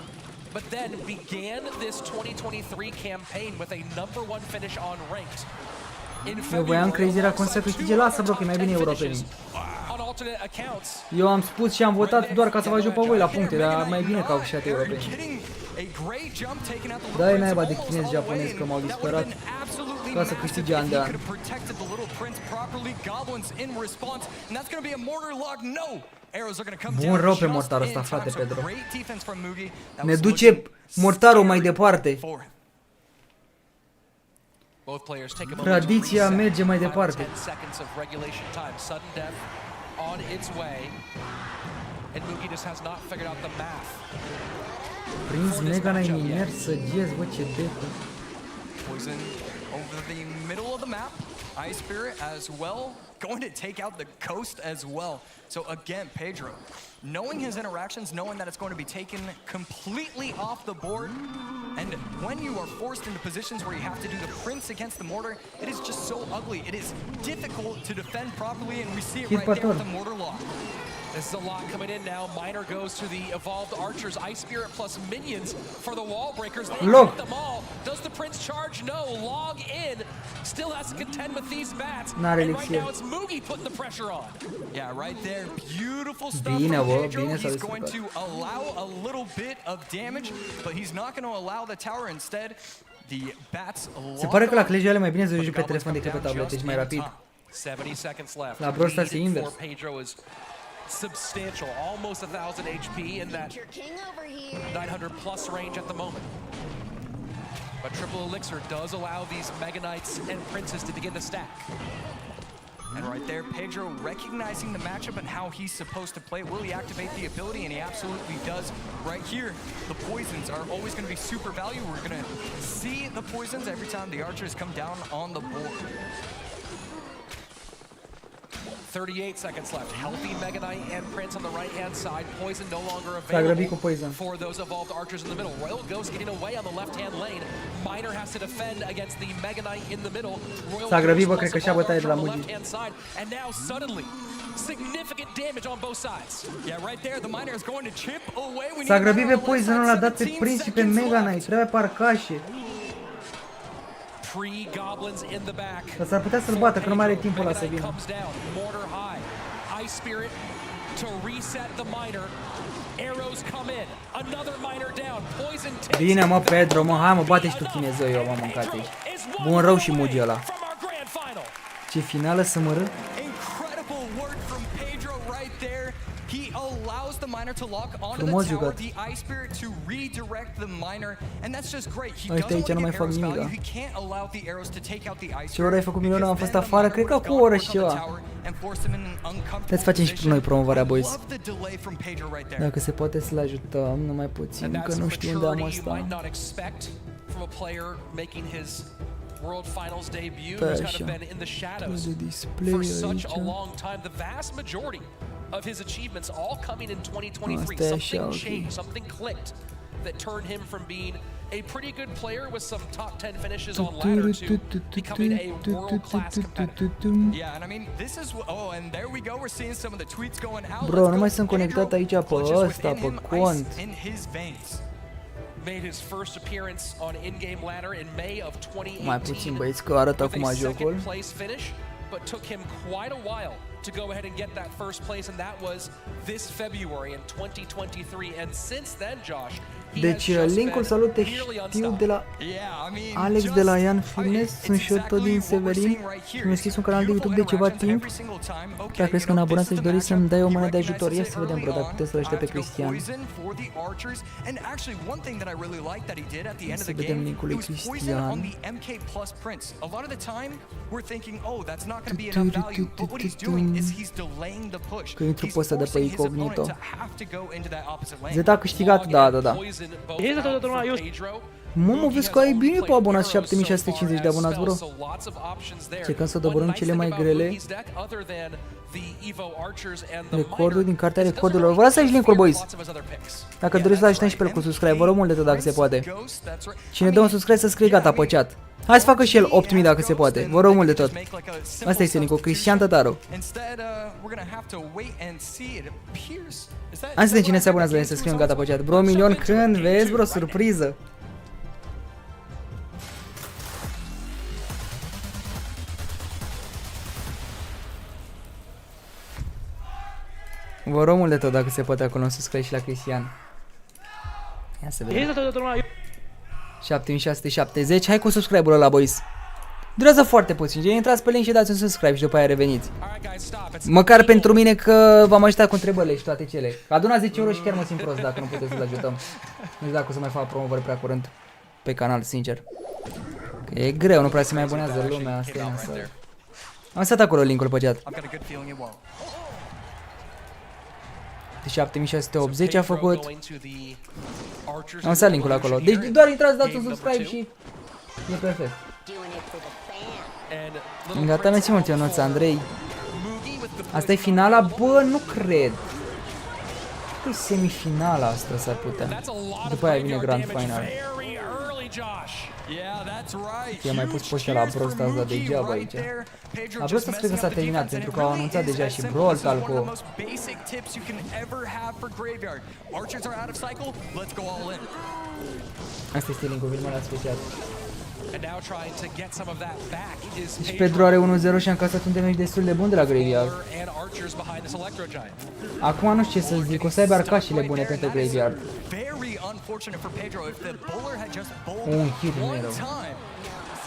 but then began this 2023 campaign with a #1 finish on ranked. Eu voiam crezierea cum să câștige, lasă, bro, că e mai bine europenii. Eu am spus și am votat doar ca să vă ajut pe voi la puncte, dar mai bine că au câștigat europenii. Da, e naiba de chinezi japonezi că m-au disperat ca să câștige an de an. Bun rău pe mortarul ăsta, frate, Pedro. Ne duce mortarul mai departe. Both players take a moment Tradiția to reset. merge mai departe. 10 seconds of regulation time. Sudden death on its way. And Mugi just has not figured out the math. Prins Mega Knight miner să giez, bă, ce decă. Poison over the middle of the map. Ice Spirit as well, going to take out the coast as well. So again, Pedro, knowing his interactions, knowing that it's going to be taken completely off the board, and when you are forced into positions where you have to do the prints against the mortar, it is just so ugly. It is difficult to defend properly, and we see it right there with the mortar lock. This is a lot coming in now. Miner goes to the evolved archers. Ice Spirit plus minions for the wall breakers. They hit them all. Does the Prince charge? No. Log in. Still has to contend with these bats. And right now it's Mugi putting the pressure on. Yeah, right there. Beautiful stuff from Pedro. He's going to allow a little bit of damage, but he's not going to allow the tower. Instead, the bats. Se pare că la Clash mai bine să joci pe telefon decât pe tablet, deci mai rapid. 70 seconds left. La Brawl Stars e invers. Pedro is substantial, almost 1000 HP in that 900 plus range at the moment. But Triple Elixir does allow these Mega Knights and Princes to begin to stack. And right there, Pedro recognizing the matchup and how he's supposed to play. Will he activate the ability? And he absolutely does. Right here, the poisons are always going to be super valuable. We're going to see the poisons every time the archers come down on the board. 38 seconds left. Healthy Mega Knight and Prince on the right-hand side. Poison no longer available for those evolved archers in the middle. Royal Ghost getting away on the left-hand lane. Miner has to defend against the Mega Knight in the middle. Royal Ghost plus on the left-hand side. And now suddenly, significant damage on both sides. Yeah, right there, the Miner is going to chip away. S-a grăbit pe Poison, l-a dat pe Prince și pe Mega Knight. Trebuie parcașe. Pre-goblins in the back. Dar s-ar putea să-l bată, că nu mai are timpul ăla să vină. Mortar high. Ice Spirit to reset the miner. Arrows come in. Another miner down. Poison takes. Bine, mă, Pedro, mă, hai, mă, bate și tu chinezul, eu m-am mâncat aici. Bun, rău și Mugi ăla. Ce finală să mă râd. Incredible work from Pedro right there. He allows the miner to lock onto Frumos the tower, jucat. the Ice Spirit to redirect the miner, and that's just great. He Ăștia aici nu mai fac nimic. He can't allow the arrows to take out the Ice Ce oră ai făcut milionul? Am fost afară, cred că cu o oră și ceva. Let's facem și noi promovarea, boys. Dacă se poate să-l ajutăm, numai puțin, că nu știu unde am asta. World Finals debut, who's kind of been in the shadows for such a long time. The vast majority of his achievements all coming in 2023. Something changed, something clicked that turned him from being a pretty good player with some top 10 finishes on ladder to becoming a world-class competitor. Yeah, and I mean, this is and there we go. We're seeing some of the tweets going out. Bro, nu mai sunt conectat aici pe ăsta, pe cont. In his veins. Made his first appearance on in-game ladder in May of 2018. Mai puțin, băieți, că arată acum jocul. But took him quite a while to go ahead and get that first place, and that was this February in 2023. And since then, Josh, deci, linkul salut te știu de la Alex de la Ian Fitness, sunt și eu tot din Severin. Mi-am deschis un canal de YouTube de ceva timp. Dacă crezi că un abonat să-și dori să-mi dai o mână de ajutor, ia să vedem, bro, dacă puteți să-l aștept pe Cristian. Să vedem linkul lui Cristian. Că intru pe ăsta de pe incognito. Zeta a câștigat? Da, da, da. Mamă, vezi că ai bine pe abonați, 7650 de abonați, bro. Încercăm să doborâm cele mai grele. Recordul din cartea recordurilor. Vă lăsați linkul, boys. Dacă doriți să ajutăm și pe el cu subscribe, vă rog mult de tot dacă se poate. Cine dă un subscribe să scrie gata pe chat. Hai să facă și el 8000 dacă se poate. Vă rog mult de tot. Asta este linkul, Cristian Tătaru. Hai să vedem cine se abonează la el să scriem gata pe chat. Bro, milion când? Vezi, bro, surpriză. Vă rog mult de tot dacă se poate acolo un subscribe și la Cristian. Ia să vedem. 7670. Hai cu subscribe-ul ăla, boys. Durează foarte puțin. Intrați pe link și dați un subscribe și după aia reveniți. Măcar pentru mine că v-am ajutat cu întrebările și toate cele. Adunați 10 euro și chiar mă simt prost dacă nu puteți să-l ajutăm. Nu știu dacă o să mai fac promovări prea curând pe canal, sincer. Că e greu, nu prea se mai abonează lumea, asta e însă. Am stat acolo linkul pe chat. De 7680 a făcut. Am lăsat linkul acolo. Deci doar intrați, dați un subscribe și e perfect. Gata, mersi mult, Ionuț, Andrei. Asta e finala? Bă, nu cred. Că e semifinala asta s-ar putea. După aia vine Grand Final. I-am mai pus poștea la Brawl Stars, dar degeaba aici. La Brawl Stars cred că s-a terminat, pentru că au anunțat deja și Brawl Talk-ul. Asta este linkul, vi-l mai l-ați speciat. Și Pedro are 1-0 și a încasat un damage destul de bun de la Graveyard. Acum nu știu ce să zic, o să aibă arcașile bune pentru Graveyard. Un hit nu e rău.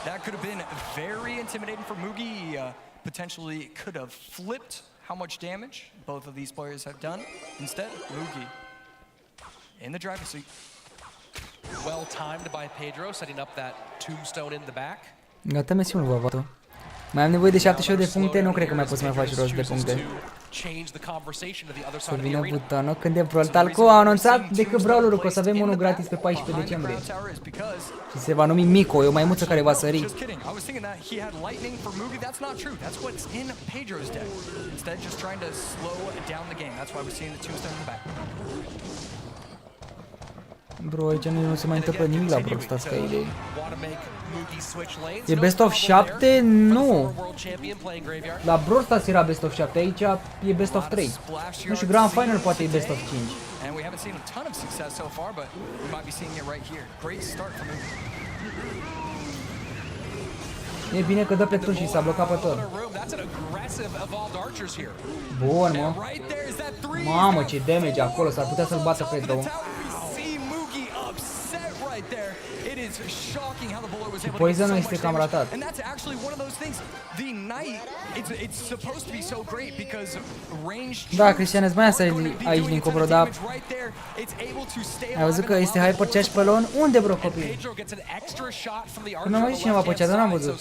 That could have been very intimidating for Mugi. Potentially could have flipped how much damage both of these players have done. Instead, Mugi in the driver's seat. Well timed by Pedro, setting up that tombstone in the back. Gata, mersi mult, Vavato. Mai am nevoie de 78 de puncte, nu cred că mai pot să mai faci rost de puncte. Să vină butonul când e Brawl Talk-ul. A anunțat decât Brawlerul că o să avem unul gratis pe 14 decembrie. Și se va numi Miko, e o maimuță care va sări. Bro, aici nu se mai întâmplă nimic la Brawl Stars ca idei. E best of 7? Nu! La Brawl Stars era best of 7, aici e best of 3. Nu știu, Grand Final poate e best of 5. E bine că dă pe tur și s-a blocat pe tot. Bun, mă. Mamă, ce damage acolo, s-ar putea să-l bată Pedro. Și Poison este cam ratat. Da, Cristian, îți mai asta aici din Cobro, dar ai văzut că este hyper cea și pe lon? Unde, bro, copii? Că mi-am auzit cineva pe cea, dar n-am văzut.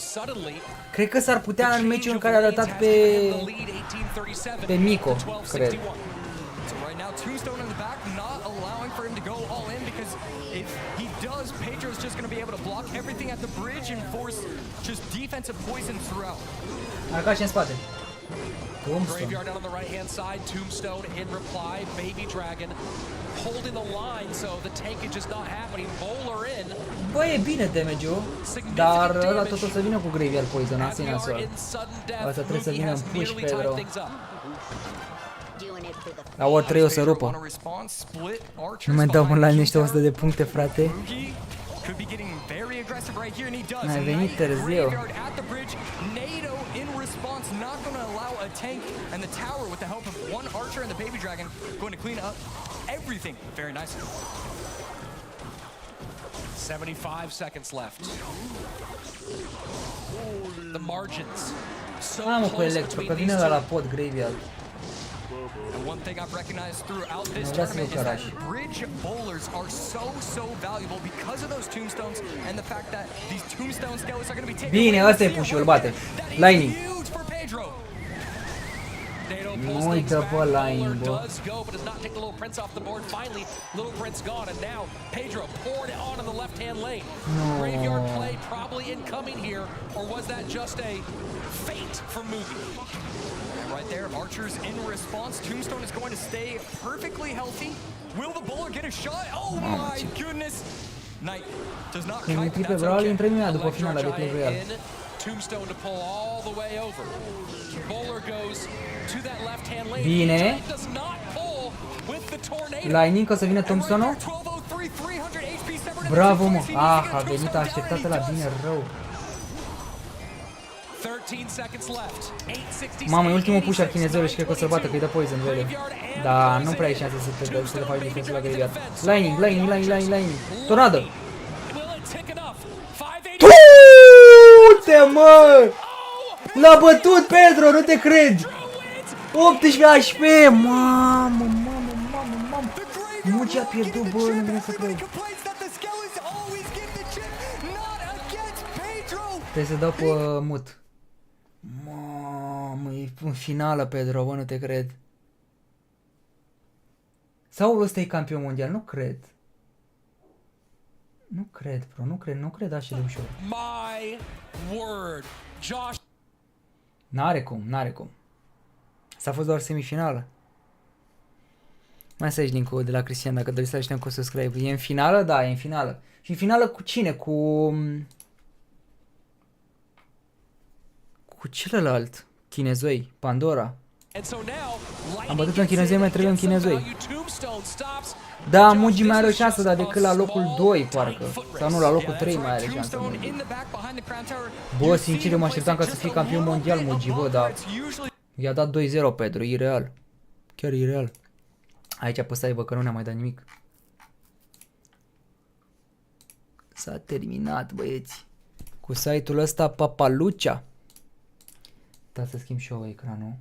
Cred că s-ar putea în meciul în care a datat pe Miko, cred. If he does, Pedro's just going to be able to block everything at the bridge and force just defensive poison throughout. Arcași în spate. Graveyard down on the right hand side, Tombstone in reply, Baby Dragon holding the line, so the tank is just not happening. Bowler in. Bă, e bine damage-ul, dar ăla tot o să vină cu Graveyard Poison, asta e nasol. Asta trebuie să vină în push, Pedro. La ori 3 o să rupă. Nu mai dau online niște 100 de puncte, frate. N-ai venit târziu. Mamă, cu Electro, că vine la pod Graveyard. And one thing I've recognized throughout this tournament is that bridge bowlers are so valuable because of those tombstones and the fact that these tombstone skeletons are going to be taken. Bine, ăsta e push-ul, bate. Lightning. Nu uită pe Lightning, bă. Graveyard play probably incoming here, or was that just a fate for Mugi? Right there, Archer's in response. Tombstone is going to stay perfectly healthy. Will the bowler get a shot? Oh my goodness! Knight does not kite. That's okay. Tombstone to pull all the way over. Bowler goes to that left hand lane. Bine. Does not pull with the tornado. Lightning, o să vină Tombstone-ul? Bravo, mă. Ah, a venit, a așteptat la bine rău. Mamă, e ultimul push al chinezului și cred că o să-l bată, că-i dă poison, vede. Dar nu prea ai șanse să le faci defensul la Graveyard. Lightning. Tornado! Du-te, mă! L-a bătut Pedro, nu te cred! 18 HP! Mamă! Nu ce-a pierdut, bă, nu vine să cred. Trebuie să dau pe mut. Mamă, e în finală, Pedro, bă, nu te cred. Sau ăsta e campion mondial? Nu cred. Nu cred, bro, nu cred așa de ușor. My word. Josh. N-are cum. S-a fost doar semifinală. Mai să ieși dincolo de la Cristian dacă doriți să așteptăm cu subscribe. E în finală? Da, e în finală. Și în finală cu cine? Cu celălalt. Chinezoi, Pandora. Am bătut în chinezoi, mai trebuie în chinezoi. Da, Mugi mai are o șansă, dar decât la locul 2, parcă. Sau nu, la locul 3 mai are șansă. Bă, sincer, mă așteptam ca să fie campion mondial, Mugi, bă, dar i-a dat 2-0 Pedro, ireal. Chiar ireal. Aici apăsai, bă, că nu ne-a mai dat nimic. S-a terminat, băieți. Cu site-ul ăsta, Papalucea. Da, să schimb și eu ecranul.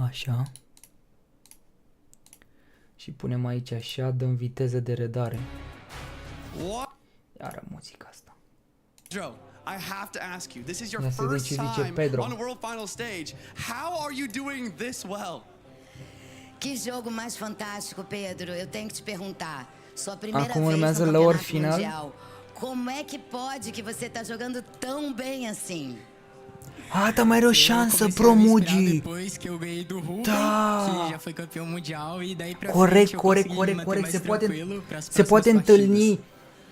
Așa. Și punem aici așa, dăm viteză de redare. Iară muzica asta. I have to ask you, this is your first time on the World Final Stage. How are you doing this well? Que jogo mais fantástico, Pedro. Eu tenho que te perguntar. Sua primeira Acum vez urmează no lower campeonato final. mundial. Como é que pode que você tá jogando tão bem assim? Tá mai are o șansă, Pro Mugi. Da. Corect. Se poate întâlni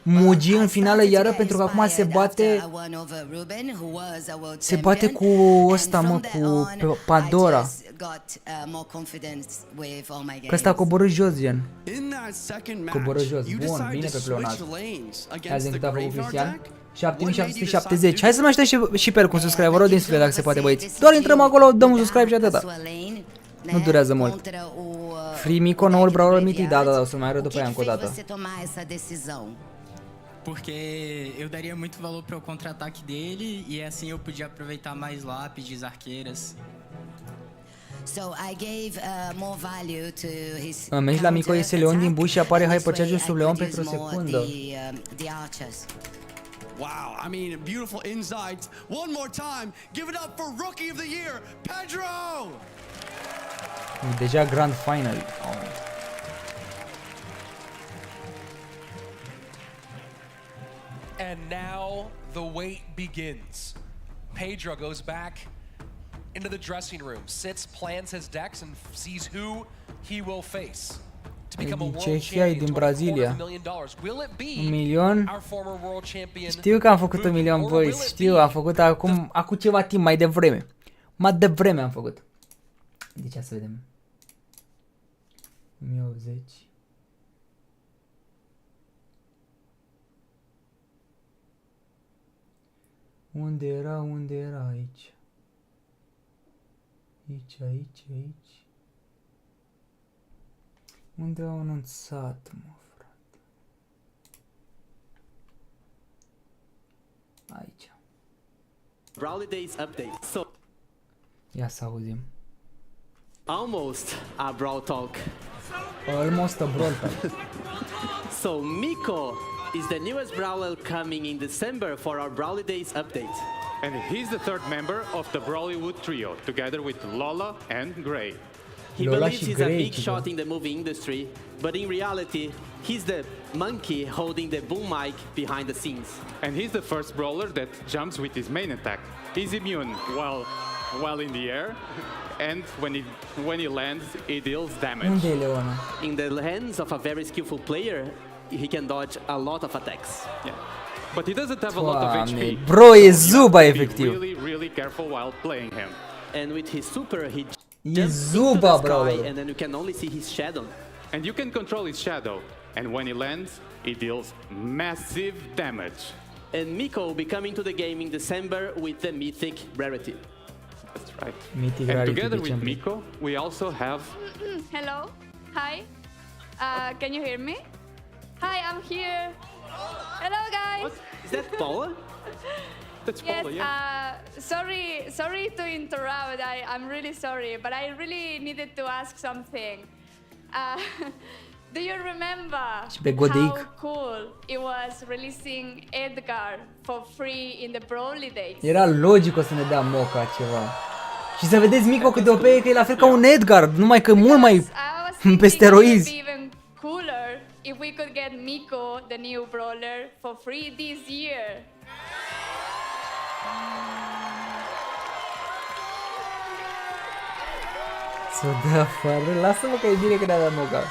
Mugi în finală iară, pentru că acum se bate cu ăsta, mă, cu Pandora. Că ăsta a coborât jos, gen. Coborât jos. Bun, bine pe pleonat. Azi încât a făcut Cristian. 7770. Hai să mai aștept și pe el cu un subscribe, vă rog din suflet dacă se poate, băieți. Doar intrăm acolo, dăm un subscribe și atâta. Nu durează mult. Free Mico, noul brawler mitic? Da, o să mai arăt după aia încă o dată. Porque eu daria muito valor para o contra-ataque dele e assim eu podia aproveitar mais lápides, arqueiras. So I gave more value to his. Mergi la Mico, iese Leon din buș și apare hypercharge sub Leon pentru o secundă. Wow, I mean, beautiful insights. One more time, give it up for Rookie of the Year, Pedro! E deja Grand Final. And now the wait begins. Pedro goes back into the dressing room, sits, plans his decks, and sees who he will face. Din Cehia, e din Brazilia. $1 milion. Știu că am făcut 1 milion, băi, știu, am făcut acum ceva timp, mai devreme. Mai devreme am făcut. Deci să vedem. 1080. Unde era aici? Aici. Unde au anunțat, mă, frate? Aici. Brawley Days update. So, ia să auzim. Almost a brawl talk. Almost a brawl talk. So Miko is the newest brawler coming in December for our Brawley Days update. And he's the third member of the Brawlywood trio, together with Lola and Gray. He believes he's a big shot in the movie industry, but in reality, he's the monkey holding the boom mic behind the scenes. And he's the first brawler that jumps with his main attack. He's immune while in the air, and when he lands, he deals damage. Unde e Leona? In the hands of a very skillful player, he can dodge a lot of attacks. Yeah. But he doesn't have a lot of HP. Bro, e Zuba, efectiv. Really careful while playing him. And with his super, he e Zuba, bro. And then you can only see his shadow. And you can control his shadow. And when he lands, he deals massive damage. And Miko will be coming to the game in December with the Mythic Rarity. That's right. Mythic and Rarity, together with Miko, we also have... Hello? Hi? Can you hear me? Hi, I'm here. Hello, guys. What? Is that Paula? That's yes, Paula, yeah. Sorry to interrupt. I'm really sorry, but I really needed to ask something. Do you remember pe Godeic. how cool it was releasing Edgar for free in the Broly days? Era logic o să ne dea Moca ceva. Și să vedeți Mico cât de OP e, că e la fel ca un Edgar, numai că mult mai pe steroizi. Even cooler if we could get Miko, the new brawler, for free this year. Să o dea afară, lasă-mă că e bine că ne-a dat Moca.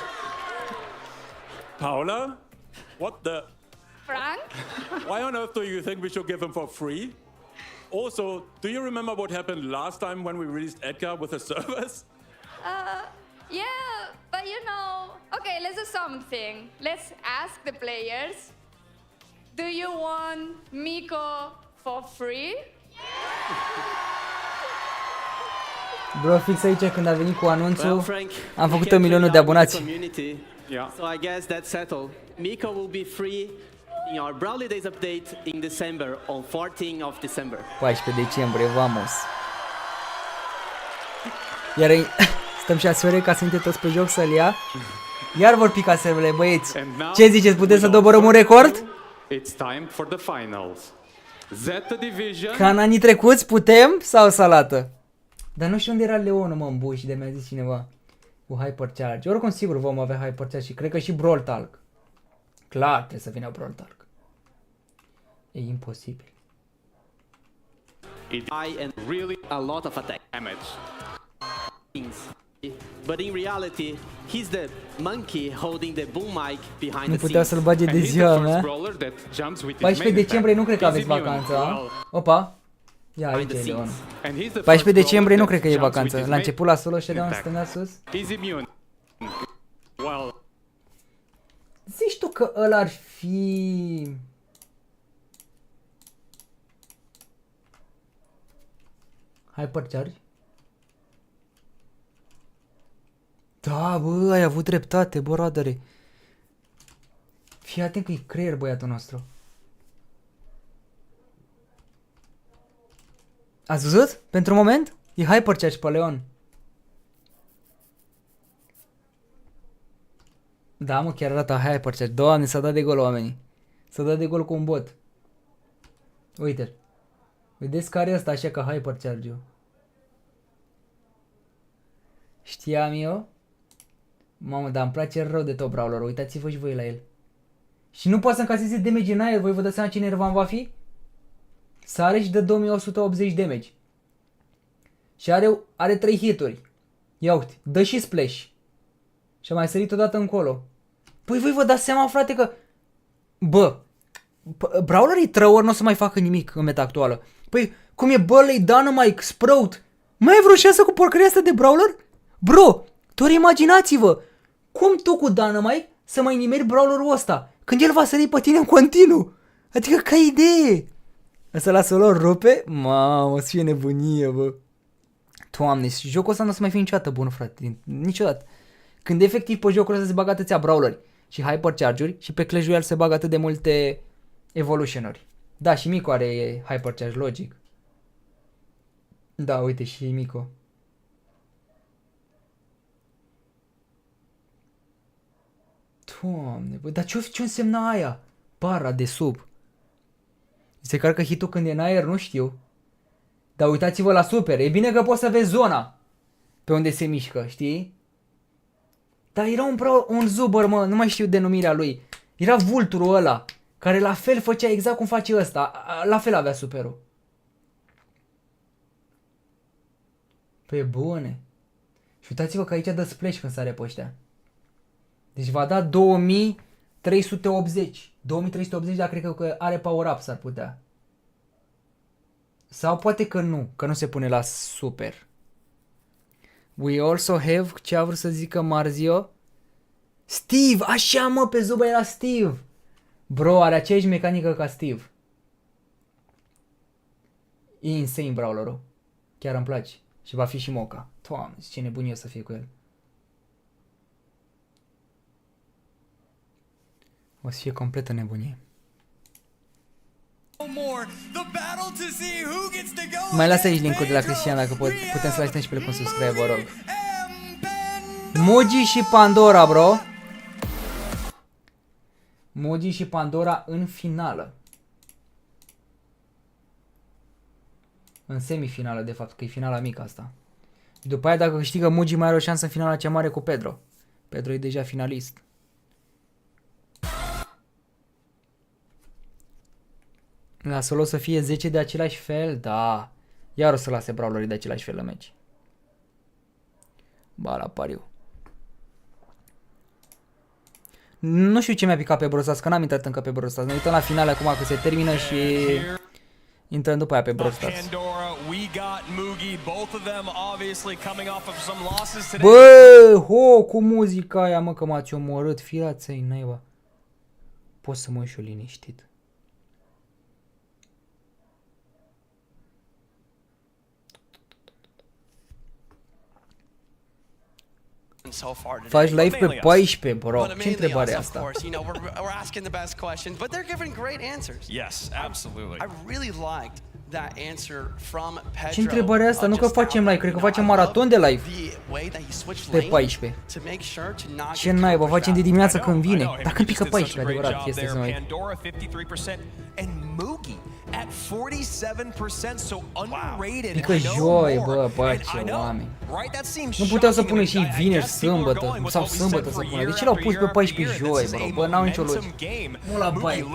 Paula? What the? Frank? Why on earth do you think we should give him for free? Also, do you remember what happened last time when we released Edgar with the servers? Yeah, but you know, okay, let's do something. Let's ask the players, do you want Miko for free? Bro, fix aici când a venit cu anunțul, am făcut 1 milion de abonați. So I guess that's settled. Miko will be free in our Brawley Days update in December, on 14th of December. 14 decembrie, vamos. Iar stăm 6 ore ca să intre toți pe joc să-l ia. Iar vor pica serverele, băieți. Ce ziceți, puteți să doborăm un record? It's time for the finals. Zeta Division. Ca în anii trecuți, putem sau salată? Dar nu știu unde era Leonul, mă, în buș, de mi-a zis cineva. Cu Hypercharge. Oricum sigur vom avea Hypercharge și cred că și Brawl Talk. Clar trebuie să vină Brawl Talk. E imposibil. It and really a lot of attack damage. But in reality, he's the monkey holding the boom mic behind Nu the puteau scenes. să-l bage de ziua mea. 14 decembrie nu cred că aveți vacanță, a? Opa! Ia, uite e Leon. 14 decembrie nu cred că e vacanță. La început la solo showdown stânga sus. Zici tu că ăla ar fi... Hypercharge? Da, bă, ai avut dreptate, boradere. Fii atent că e creier băiatul nostru. Ați văzut? Pentru moment? E Hypercharge pe Leon. Da, mă, chiar arată Hypercharge. Doamne, s-a dat de gol oamenii. S-a dat de gol cu un bot. Uite-l. Vedeți care e ăsta așa ca Hypercharge-ul. Știam eu? Mamă, dar îmi place rău de tot brawler. Uitați-vă și voi la el. Și nu poate să încaseze damage în aer. Voi vă dați seama ce nervan va fi? Sare și dă 2180 damage. Și are 3 hituri. Ia uite, dă și splash. Și a mai sărit odată încolo. Păi voi vă dați seama, frate, că... Bă, brawlerii trăuri nu o să mai facă nimic în meta actuală. Păi, cum e Burley, Dynamite, Sprout? Mai e vreo șansă cu porcăria asta de brawler? Bro, doar imaginați-vă. Cum tu cu Dynamite să mai nimeri brawlerul ăsta? Când el va sări pe tine în continuu. Adică ca idee. Să lasă lor rupe? Mamă, o să fie nebunie, bă. Doamne, jocul ăsta nu o să mai fie niciodată bun, frate. Niciodată. Când efectiv pe jocul ăsta se bagă atâția brawleri și hypercharge-uri și pe Clash Royale se bagă atât de multe evolution-uri. Da, și Mico are hypercharge, logic. Da, uite, și Mico. Doamne, bă, dar ce însemna aia? Bara de sub. Se carcă hitul când e în aer, nu știu. Dar uitați-vă la super. E bine că poți să vezi zona pe unde se mișcă, știi? Dar era un zuber, mă, nu mai știu denumirea lui. Era vulturul ăla, care la fel făcea exact cum face ăsta. La fel avea superul. Pe bune. Și uitați-vă că aici dă splash când sare pe ăștia. Deci va da 2380. 2380, dar cred că are power up, s-ar putea. Sau poate că nu se pune la super. We also have, ce a vrut să zică Marzio? Steve, așa mă, pe Zuba era Steve. Bro, are aceeași mecanică ca Steve. E insane brawlerul. Chiar îmi place. Și va fi și Moca. Doamne, ce nebunie o să fie cu el. O să fie completă nebunie. Mai lasă aici link-ul de la Cristian dacă putem să-l așteptăm și pe el cu un subscribe, vă rog. Mugi și Pandora, bro. Mugi și Pandora în finală. În semifinală, de fapt, că e finala mică asta. După aia, dacă câștigă Mugi, mai are o șansă în finala cea mare cu Pedro. Pedro e deja finalist. Lasă-l o să fie 10 de același fel? Da. Iar o să lase brawlerii de același fel în meci. Ba, la pariu. Nu știu ce mi-a picat pe Brosas, că n-am intrat încă pe Brosas. Ne uităm la finale acum că se termină și intrăm după aia pe Brosas. Bă, ho, cu muzica aia, mă, că m-ați omorât. Firați-i naiba. Pot să mă uit și eu liniștit. So far today. Faci live pe 14, bro. Ce întrebare e asta? Of course, you know, we're asking the best questions, but they're giving great answers. Yes, absolutely. I really liked that answer from Pedro. Ce întrebare e asta? Nu că facem live, cred că facem maraton de live. Pe 14. Ce naiba, facem de dimineață când vine. Dar când pică 14, adevărat, este să mai. At 47%, so underrated. Pică joi, bă, ce oameni. Nu puteau să pună și vineri, sâmbătă, sau sâmbătă să pună. De ce l-au pus pe 14 joi, bă, n-au nicio logică. Nu la baie.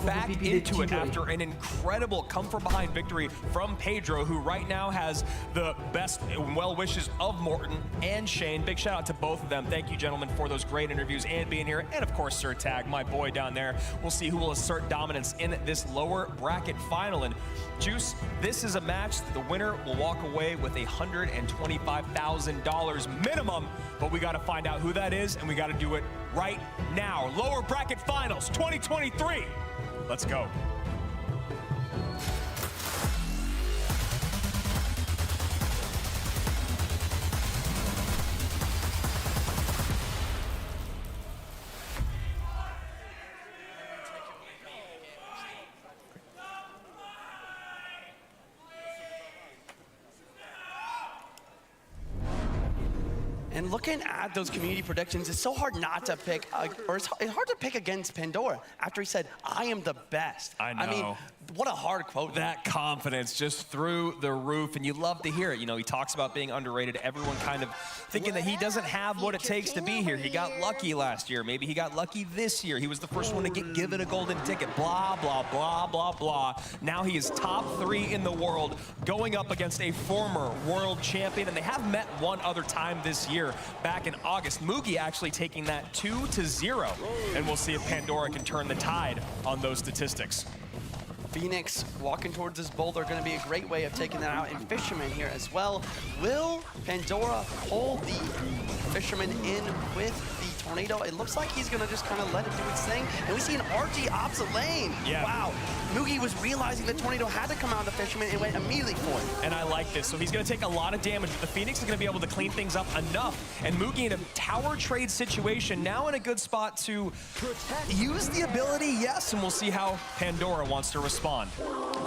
Back into it after an incredible come from behind victory from Pedro, who right now has the best well wishes of Morton and Shane. Big shout out to both of them. Thank you, gentlemen, for those great interviews and being here. And of course, Sir Tag, my boy down there. We'll see who will assert dominance in this lower bracket final. And Juice, this is a match that the winner will walk away with $125,000 minimum, but we got to find out who that is, and we got to do it right now. Lower bracket finals 2023. Let's go. And looking at those community predictions, it's so hard not to pick, or it's hard to pick against Pandora after he said, "I am the best." I know. I mean, what a hard quote. That confidence just through the roof, and you love to hear it. You know, he talks about being underrated. Everyone kind of thinking that he doesn't have what it takes to be here. He got lucky last year. Maybe he got lucky this year. He was the first one to get given a golden ticket. Blah, blah, blah, blah, blah. Now he is top 3 in the world, going up against a former world champion, and they have met one other time this year, back in August. Mugi actually taking that 2-0, and we'll see if Pandora can turn the tide on those statistics. Phoenix walking towards this boulder, going to be a great way of taking that out. And Fisherman here as well. Will Pandora hold the Fisherman in with the Tornado? It looks like he's going to just kind of let it do its thing. And we see an RG opts a lane. Yeah. Wow. Mugi was realizing the Tornado had to come out of the Fisherman and went immediately for it. And I like this. So he's going to take a lot of damage. But the Phoenix is going to be able to clean things up enough. And Mugi in a tower trade situation, now in a good spot to use the ability, yes. And we'll see how Pandora wants to respond.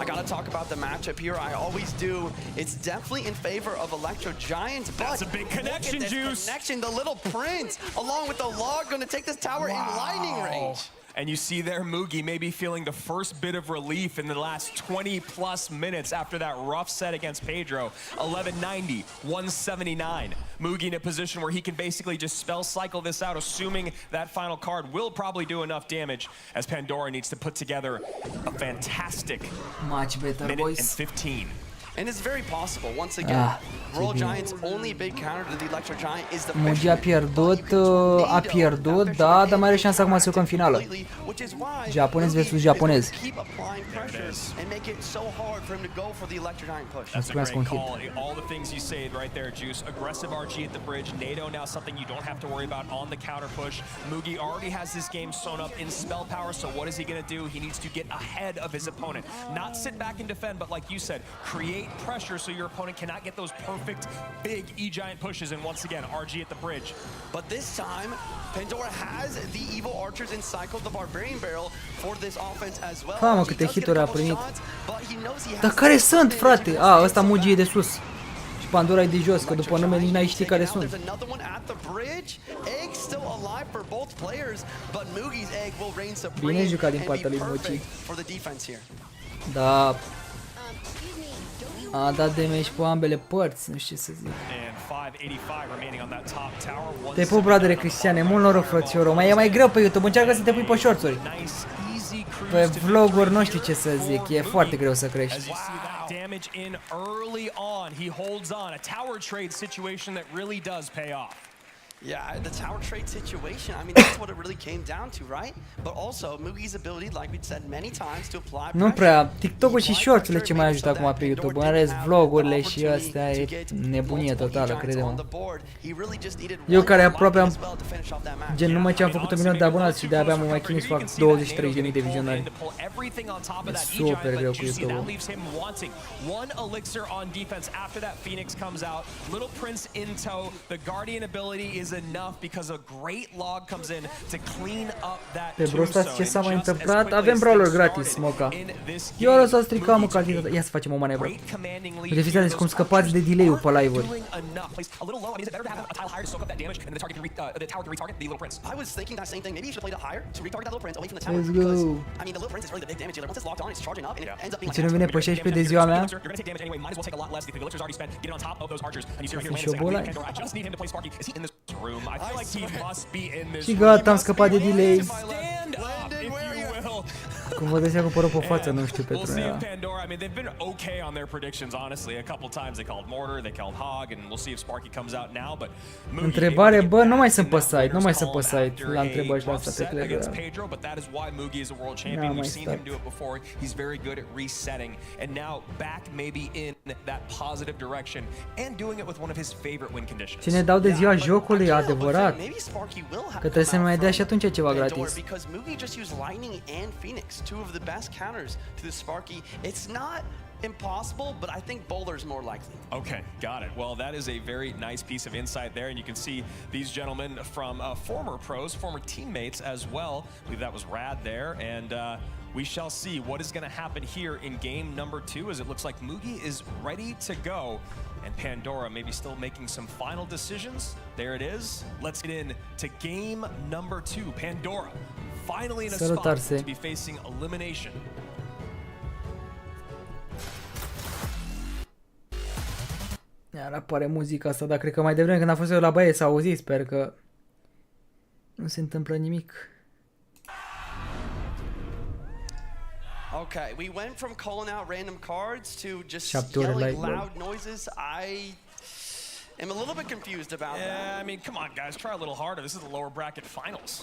I got to talk about the matchup here. I always do. It's definitely in favor of Electro Giants. But that's a big connection, Juice. Connection, the little Prince, along with the Log, going to take this tower in lightning range. And you see there Mugi maybe feeling the first bit of relief in the last 20-plus minutes after that rough set against Pedro. 1190, 179. Mugi in a position where he can basically just spell cycle this out, assuming that final card will probably do enough damage, as Pandora needs to put together a fantastic minute and 15. And it's very possible, once again, Royal Giant's only big counter to the Electro Giant is the Mugi a pierdut, da, dar mai are șansa acum să ducă în finală. Japonez versus japonez. That's a great call. All the things you say right there, Juice. Aggressive RG at the bridge. NATO now something you don't have to worry about on the counter push. Mugi already has this game sewn up in spell power, so what is he going to do? He needs to get ahead of his opponent. Not sit back and defend, but like you said, create pressure so your opponent cannot get those perfect big E-Giant pushes. And once again, RG at the bridge. But this time, Pandora has the Evil Archers in cycle the Barbarian Barrel for this offense as well. Mamă, câte hituri a primit. Dar care sunt, frate? Ăsta Mugi e de sus. Pandora e de jos, că după nume nici n-ai ști care sunt. Bine jucat din partea lui Mochi. Da. A dat damage pe ambele părți, nu știu ce să zic. Te pup, bradere Cristiane, mult noroc, frățiorul. Mai e mai greu pe YouTube, încearcă să te pui pe shorts-uri. Pe vloguri nu știu ce să zic, e foarte greu să crești. Damage in early on. He holds on. A tower trade situation that really does pay off. Yeah, the tower trade situation, I mean, that's what it really came down to, right? But also, Mugi's ability, like we said many times, to apply pressure. Nu prea, TikTok-ul și shorts-urile ce mai ajută acum pe YouTube. În rest, vlogurile și astea e nebunie totală, crede-mă. Eu care aproape am, gen numai ce am făcut 1 milion de abonați și de-abia mă mai chinui să fac 23.000 de vizionari. E super greu cu YouTube-ul. One elixir on defense after that Phoenix comes out. Little Prince in tow. The Guardian ability is enough because a great log comes in to clean up that pe Brostas ce s-a mai întâmplat? Avem brawler gratis, Moca. Eu o să strica mă calitatea. Ia să facem o manevră. Deci fiți atenți cum scăpați de delay-ul pe live-uri. Let's go. Ce nu vine pe 16 de ziua mea? Și o bola. Și gata, am scăpat de delay. Cum vă dăsea cu părul pe față, nu știu pentru ea. Întrebare, bă, nu mai sunt pe site, nu mai sunt pe site la întrebări și la asta pe cred. N-am mai stat. Ce ne dau de ziua jocului, e adevărat. Că trebuie să mai dea și atunci ceva gratis. Two of the best counters to the Sparky. It's not impossible, but I think Bowler's more likely. Okay, got it. Well, that is a very nice piece of insight there, and you can see these gentlemen from former pros, former teammates as well. I believe that was Rad there, and we shall see what is going to happen here in game number 2, as it looks like Mugi is ready to go. And Pandora maybe still making some final decisions. There it is. Let's get in to game number 2. Pandora finally in a spot to be facing elimination. Iar apare muzica asta, dar cred că mai devreme când a fost eu la baie s-a auzit, sper că nu se întâmplă nimic. Okay, we went from calling out random cards to just yelling loud noises. I am a little bit confused about that. Yeah, I mean, come on, guys, try a little harder. This is the lower bracket finals.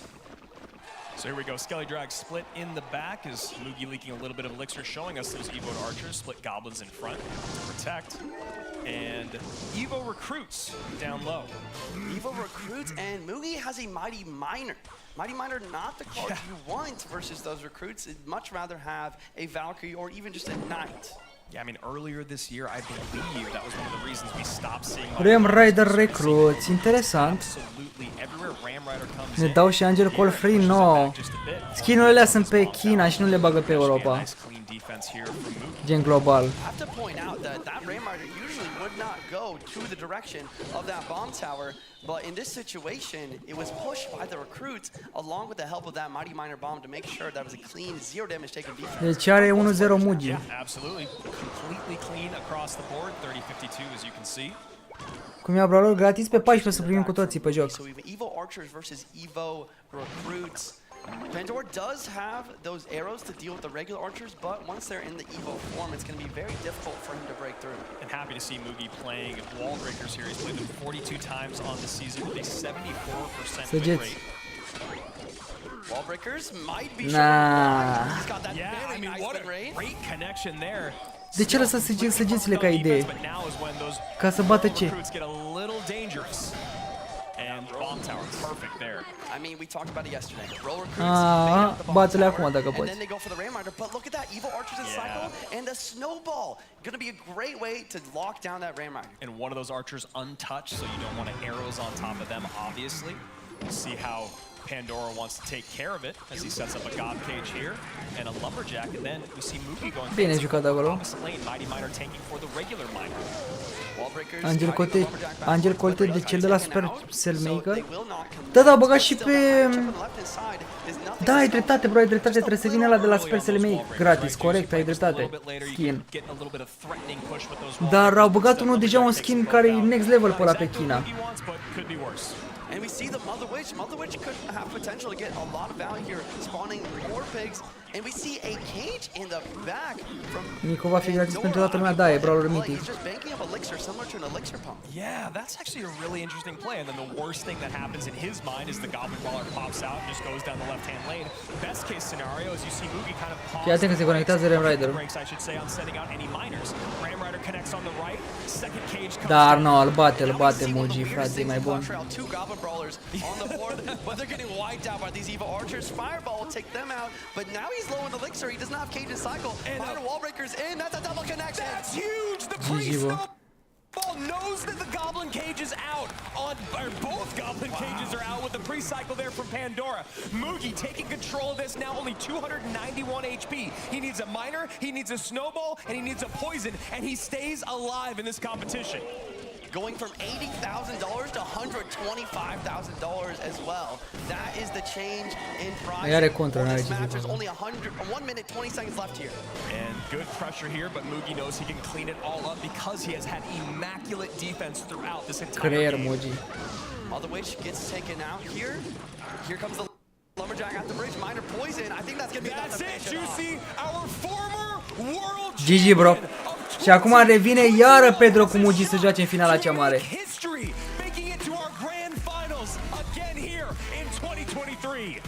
So here we go, Skelly Drag split in the back as Mugi leaking a little bit of elixir, showing us those Evo archers, split goblins in front to protect. And Evo recruits down low. Evo recruits, and Mugi has a Mighty Miner. Mighty Miner, not the card you want versus those recruits. I'd much rather have a Valkyrie or even just a Knight. Yeah, I mean, earlier this year, I believe that was one of the reasons we stopped seeing. Ram Rider recruits, interesant. Ne dau și Angel Call Free, no. Skin-urile sunt pe China și nu le bagă pe Europa. Gen global. I have to point out that Ram Rider usually would not go to the direction of that bomb tower, but in this situation, it was pushed by the recruits along with the help of that Mighty Miner bomb to make sure that was a clean, zero damage taken defense. Deci are 1-0 Mugi. Yeah, absolutely. Completely clean across the board, 30-52 as you can see. Cum ia brawler gratis pe 14 să primim cu toții pe joc. So we have Evo Archers versus Evo Recruits. Pandora does have those arrows to deal with the regular archers, but once they're in the Evo form, it's going to be very difficult for him to break through. And happy to see Mugi playing wall breakers here. He's played them 42 times on the season with a 74% win rate. Wall breakers might be He's got that very nice win rate. Great connection there. De ce lăsa săgețile ca idee? Ca să bată ce? I mean, we talked about it yesterday. Roll recruits. Bate-le acum dacă poți. And then they go for the Ram Rider, but look at that Evo Archers in cycle and the snowball. Going to be a great way to lock down that Ram Rider. And one of those archers untouched, so you don't want arrows on top of them, obviously. We'll see how Pandora wants to take care of it as he sets up a God Cage here and a Lumberjack, and then we see Mookie going bine jucat de acolo. opposite lane. Mighty Miner tanking for the regular Miner. Angel Colte de cel de la Supercell Maker. Da, au băgat și pe... Da, ai dreptate, bro, ai dreptate, trebuie să vină ăla de la Supercell Maker. Gratis, corect, ai dreptate. Skin. Dar au băgat unul deja un skin care e next level pe ăla pe China. And we see the Mother Witch. Mother Witch could have potential to get a lot of value here, spawning more pigs. And we see a cage in the back from Nico va fi gratis pentru toată lumea, da, e brawler mythic. he's just banking up elixir similar to an elixir pump. Yeah, that's actually a really interesting play. And then the worst thing that happens in his mind is the Goblin Brawler pops out and just goes down the left-hand lane. Best case scenario is you see Moogie kind of pause. Fii atent că se conectează Ram Rider. Breaks, I should say, on sending out any miners. Ram Rider connects on the right. Second cage comes Dar down. nu, îl bate Mugi, frate, e mai bun. Two Goblin Brawlers on the board, but they're getting wiped out by these Evil Archers. Fireball will take them out, but now he's low in elixir. He does not have cage and cycle. Minor wall breakers in. That's a double connection. That's huge. The pre-snowball knows that the Goblin Cage is out. Or both Goblin Cages are out with the pre-cycle there from Pandora. Moogie taking control of this now, only 291 HP. He needs a miner, he needs a snowball, and he needs a poison, and he stays alive in this competition. Going from $80,000 to $125,000 as well. That is the change in price. Are contra, for n-are this ce match. zic. There's only 1 minute, 20 seconds left here. And good pressure here, but Moogie knows he can clean it all up because he has had immaculate defense throughout this entire Creier game. Mugi. Mother Witch gets taken out here. Here comes the Lumberjack at the bridge. Minor poison. I think that's going to be enough to finish it off. Juicy, our former world GG, bro. Și acum revine iară Pedro cu Mugi să joace în finala cea mare. history, making it to our grand finals again here in 2023.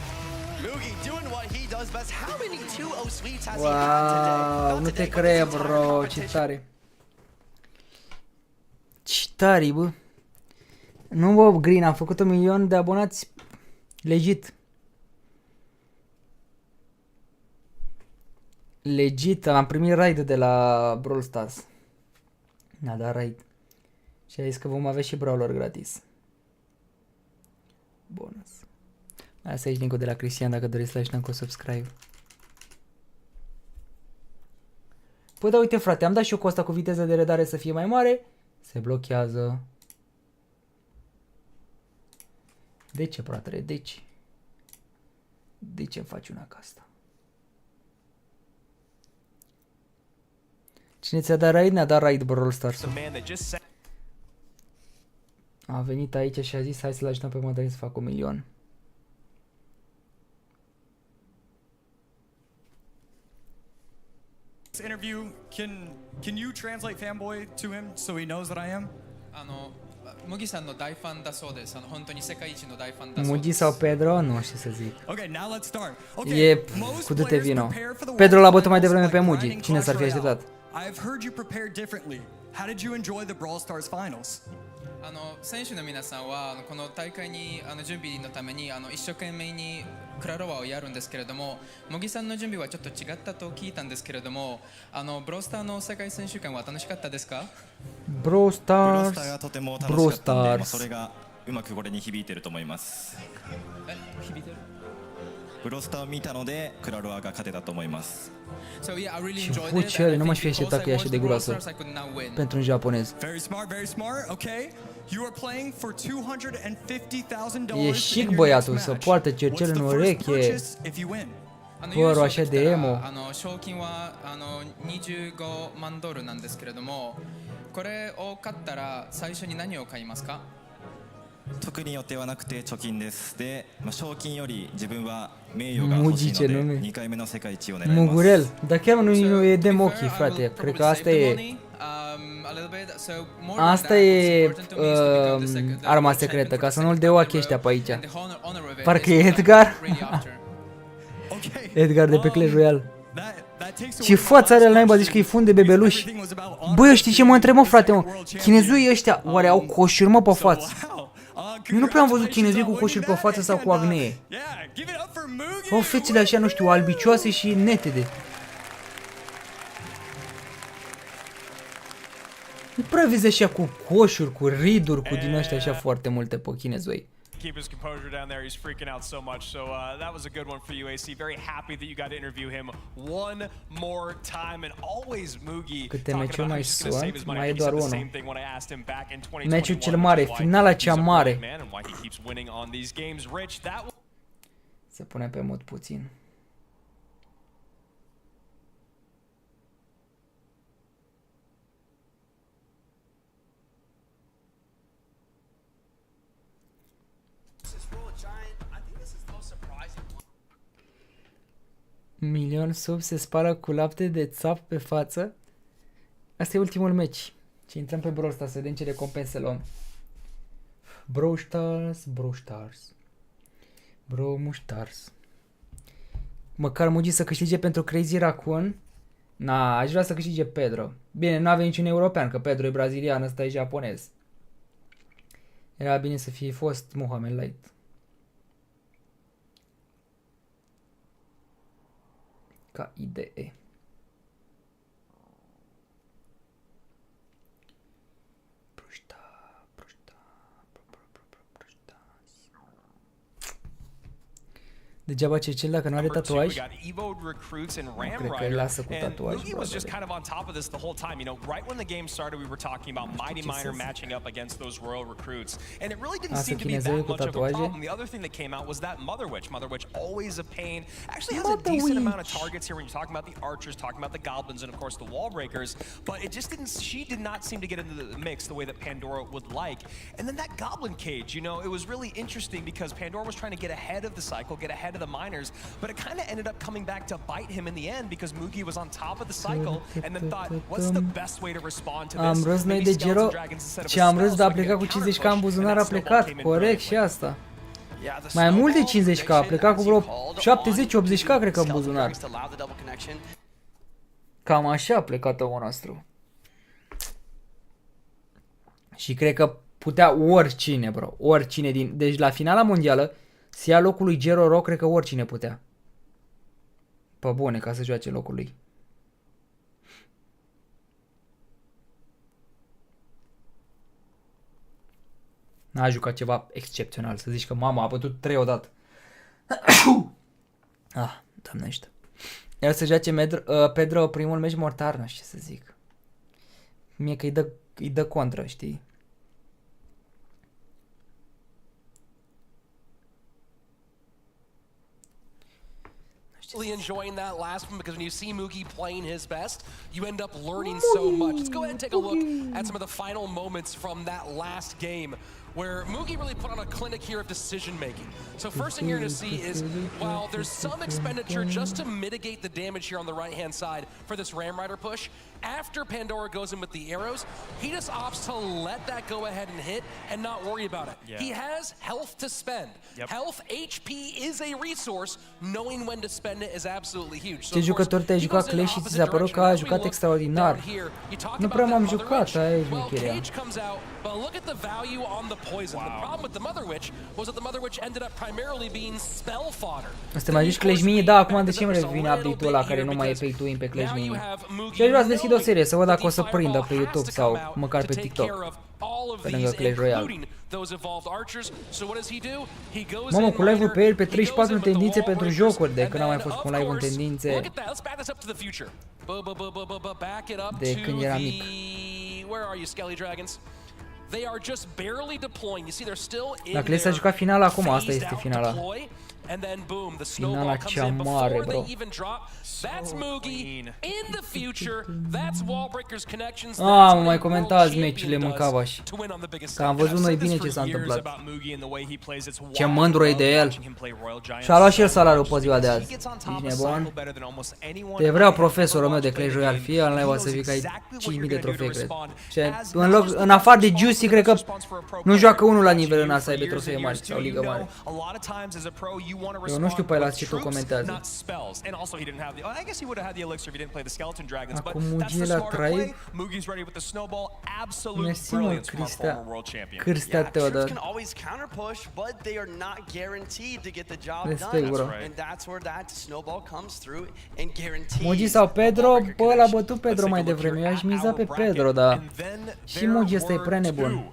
Moogie doing what he does best. How many 2-0 sweeps has he had today? Wow, nu te cred, bro, ce tare. Ce tare, bă. Nu, bă, Green, am făcut 1 milion de abonați legit. Legit, am primit raid de la Brawl Stars. Ne-a dat raid. Și a zis că vom avea și brawler gratis. Bonus. Mai asta aici link-ul de la Cristian dacă doriți să lași încă o subscribe. Păi da, uite frate, am dat și eu cu asta cu viteză de redare să fie mai mare. Se blochează. De ce, fratele? De ce? De ce îmi faci una ca asta? Cine ți-a dat raid? Ne-a dat raid Brawl Stars. A venit aici și a zis hai să-l ajutăm pe Madalin să facă 1 milion. This interview, can you translate fanboy to him so he knows that I am? Mugi sau Pedro? Nu știu să zic. Okay, now let's start. E cu du-te vino. Pedro l-a bătut mai devreme pe Mugi. Cine s-ar fi așteptat? I've heard you prepare differently. How did you enjoy the Brawl Stars finals? 選手の皆さんはこの大会に準備のために一生懸命にクラロワをやるんですけれども、茂木さんの準備はちょっと違ったと聞いたんですけれども、ブロースターの世界選手権は楽しかったですか？ブロースターがとても楽しかったので、それがうまくこれに響いていると思います。響いてる？ブロースターを見たのでクラロワが勝てたと思います。Și nu m-aș fi așteptat că e așa de groasă pentru un japonez. Very smart, okay. You are playing for $250,000. E chic băiatul să poartă cercel în ureche. Părul așa de emo. 賞金は25万ドルなんですけれども、これを買ったら最初に何を買いますか？特に予定はなくて貯金です。で、賞金より自分は名誉が欲しいので2回目の世界一を狙います。Mugurel, dar chiar nu e de mochi, frate. Cred că asta e arma secretă, ca să nu-l dea ochi ăștia pe aici. Parcă e Edgar. Edgar de pe Clash Royale. Ce față are la naiba, zici că e fund de bebeluși. Băi, știi ce mă întreb, mă, frate, mă? Chinezuii ăștia, oare au coșuri, mă, pe față? Eu nu prea am văzut chinezui cu coșuri pe față sau cu acnee. Au fețele așa, nu știu, albicioase și netede. Nu prea vezi așa cu coșuri, cu riduri, cu din ăștia așa foarte multe pe chinezui. keep his composure down there. He's freaking out so much. So that was a good one for you, AC. Very happy that you got to interview him one more time. And always Mugi talking about how he's going to save his money. He said the same thing when I asked him back in 2021. Meciul cel mare, finala cea mare. And why he keeps winning on these games. Rich, that was... Se pune pe mod puțin. Milion sub se spală cu lapte de țap pe față. Asta e ultimul meci. Și intrăm pe Brawl Stars să vedem ce recompense luăm. Brawl Stars, Brawl Stars. Brawl Stars. Măcar Mugi să câștige pentru Crazy Raccoon. Na, aș vrea să câștige Pedro. Bine, nu avem niciun european, că Pedro e brazilian, ăsta e japonez. Era bine să fie fost Mohamed Light. Ca idee. Degeaba Cecil dacă nu are tatuaj. Cred că îl lasă cu tatuaj. Mugi was just kind of on top of this the whole time. You know, right when the game started, we were talking about Mighty Miner matching up against those Royal recruits, and it really didn't seem to be that much of a problem. The other thing that came out was that Mother Witch, always a pain. Actually has a decent amount of targets here when you're talking about the archers, talking about the goblins, and of course the wall breakers. But it just didn't. She did not seem to get into the mix the way that Pandora would like. And then that goblin cage, you know, it was really interesting because Pandora was trying to get ahead of the cycle, get ahead of the miners, but it kind of ended up coming back to bite him in the end because Mugi was on top of the cycle and then thought, what's the best way to respond to this? Am râs noi de Gero, ce am râs, dar a plecat cu 50k în buzunar, a plecat, corect și asta. Mai mult de 50k, a plecat cu vreo 70-80k, cred că în buzunar. Cam așa a plecat omul nostru. Și cred că putea oricine, bro, oricine din... Deci la finala mondială, să ia locul lui Gero Rock, cred că oricine putea. Pe bune, ca să joace locul lui. N-a jucat ceva excepțional, să zici că mama a bătut 3 odată. Ah, doamnește. Iar să joace Pedro primul meci mortar, nu știu ce să zic. Mie că îi dă contră, știi? Really enjoying that last one because when you see Mugi playing his best, you end up learning so much. Let's go ahead and take a look at some of the final moments from that last game where Mugi really put on a clinic here of decision making. So first thing you're going to see is, while there's some expenditure just to mitigate the damage here on the right hand side for this Ram Rider push, after Pandora goes in with the arrows, he just opts to let that go ahead and hit and not worry about it. Yeah. He has health to spend. Yep. Health, HP is a resource. Knowing when to spend it is absolutely huge. Ce jucător te-ai jucat Clash și ți s-a părut că a jucat extraordinar? Nu prea m-am jucat, aia e șmecherea. But look at the value on the poison. Wow. The problem with the Mother Witch was that the Mother Witch ended up primarily being spell fodder. Asta mai zici Clash Mini? Da, acum de ce îmi revine update-ul ăla care nu mai e pay to win pe Clash Mini? Și aș vrea să deschid o serie, să văd dacă o să prindă pe YouTube sau măcar pe TikTok. Pe lângă Clash Royale. Mamă, cu live-ul pe el pe 34 în tendințe pentru jocuri, de când am mai fost cu un live în tendințe de când era mic. Dacă le s-a jucat finala acum, asta este finala. Finala cea mare, bro. Mă mai comentați meciurile mâncavași. Că am văzut noi bine ce s-a întâmplat. Ce mândru e de el. Și-a luat și el salariul pe ziua de azi. Ești nebun? Te vreau profesorul meu de Clash Royale. Fie în live să fii că ai 5.000 de trofei, cred. Și în afară de Juicy, cred că nu joacă unul la nivel în a să aibă trofee mari sau ligă mare. Eu nu știu pe ăla ce tu comentează. Acum Mugi la trai. Mersi, mă, Cârstea Teodor. Respect, bro. Mugi sau Pedro? Bă, l-a bătut Pedro mai devreme. Eu aș miza pe Pedro, dar și Mugi ăsta e prea nebun.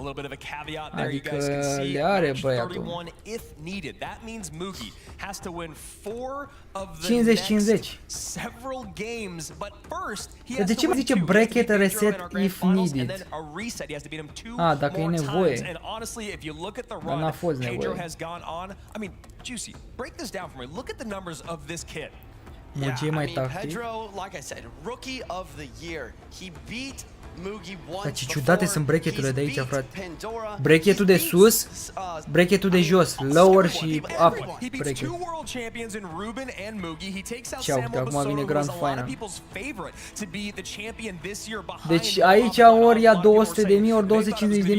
A little bit of a caveat there, you Adică guys can see. le are Match băiatul. 31 if needed. That means Mugi has to win 4 of the 50-50. next several games, but first he Dar has de to ce mă win zice 2. bracket He has to beat reset Pedro in our grand if finals, and needed? then a reset. He has to beat him 2 Ah, dacă e more nevoie. times. And honestly, if you look at the Dar n-a run fost Pedro nevoie. has gone on, I mean, Juicy, break this down for me. Look at the numbers of this kid. Mugi e mai tactic. Pedro, like I said, rookie of the year. He beat Mugi once. Dar ce ciudate sunt bracketurile de aici, frate. Bracketul de sus, bracketul de jos, lower și up He beats bracket. 2 world champions in Ruben and Mugi. He takes out Ce uite, Samuel acum Basoto, vine who grand was a lot of final. people's favorite to be the champion this year behind. Deci aici ori ia 200.000 ori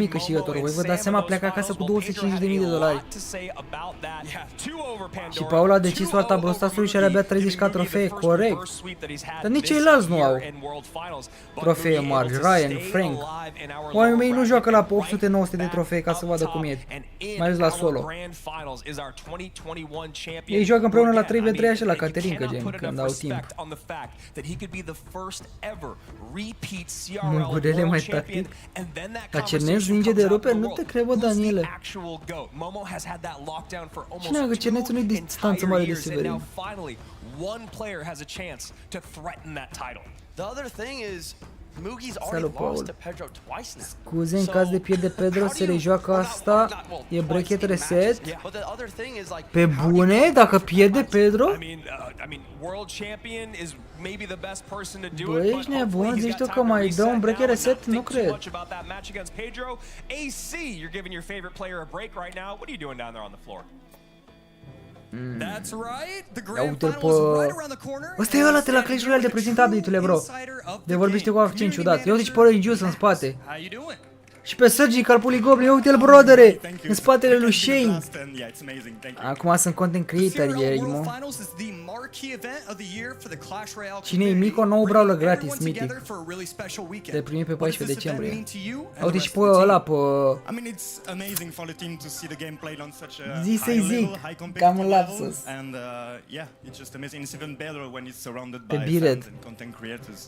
250.000 câștigătorul. Voi vă dați seama, pleacă acasă cu 250.000 de dolari. Și Paul a decis soarta Brostasului și are abia 30k trofee, corect. Dar nici ceilalți nu au trofee mari. Ryan, Frank. Oamenii mei nu joacă la 800-900 de trofee ca să vadă cum e. Mai ales la solo. Ei joacă împreună la 3v3 așa la Caterinca, gen, când au timp. Mugurele mai tactic. Dar Cerneț ninge de rupe? Nu te cred, bă, Daniele. Cine agă Cernețul nu-i distanță mare de Severin? The other thing is, Mugi's already Salut, Paul. lost to Pedro twice now. Scuze, în caz de pierde Pedro, se rejoacă asta. E bracket reset. But the other thing is like, Pe bune? Dacă pierde Pedro? Bă, ești nebun? Zici tu că mai dă un bracket reset? Nu cred. AC, you're giving your favorite player a break right now. What are you doing down there on the floor? That's right. The Ia grand uite-l final is right pe... around the corner. Ăsta e ăla de la Clash Royale de prezintă update-urile, bro. De vorbește cu accent ciudat. Ia uite și pe ăla Juice în spate. How you doing? Și pe Surgical Polygoblin, ia uite-l, brodere! În spatele lui Shane. Acum sunt content creator, e imo. Cine e Mico? Nou brawler gratis, mitic. Le primim pe 14 decembrie. Ia uite și pe ăla, pe... Zi să-i zic, cam un lapsus. Pe Bired.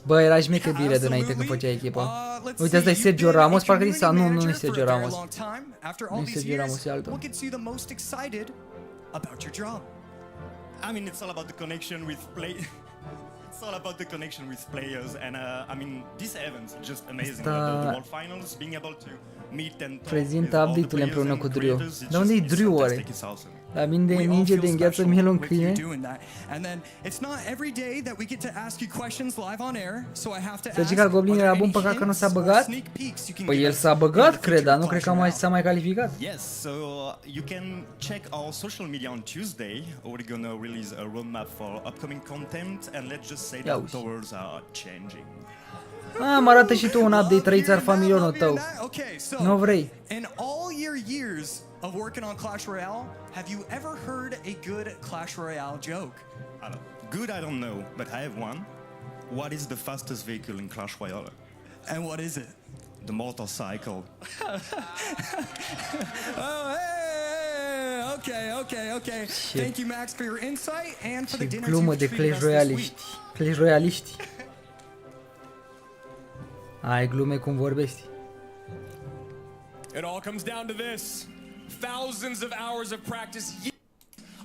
Bă, era șmecă Bired înainte când făcea echipa. Uite, asta e Sergio Ramos, parcă sau nu, nu e Sergio Ramos. Nu e Sergio Ramos, e altul. What gets you the most excited about your job? I mean, it's all about the connection with It's all about the connection with players, and I mean, this event is just amazing. The World Finals, being able to meet and prezintă update-ul împreună cu Drew. Dar unde e Drew oare? La mine de ninge de îngheață miel în câine. Surgical Goblin era bun, păcat că nu s-a băgat? Păi el s-a băgat, cred, dar nu cred că s-a mai calificat. Yes, so you can check our social media on Tuesday. We're gonna release a roadmap for upcoming content, and let's just say that the worlds are changing. Mă arată și tu un update, trăiți ar familionul tău. Nu vrei? In all your years of working on Clash Royale, have you ever heard a good Clash Royale joke? Good, I don't know, but I have one. What is the fastest vehicle in Clash Royale? And what is it? The motorcycle. Oh, hey, okay. Thank you, Max, for your insight and for the dinner glumă de Clash Royaliști. Clash Royaliști. Ai glume cum vorbești. It all comes down to this. Thousands of hours of practice, years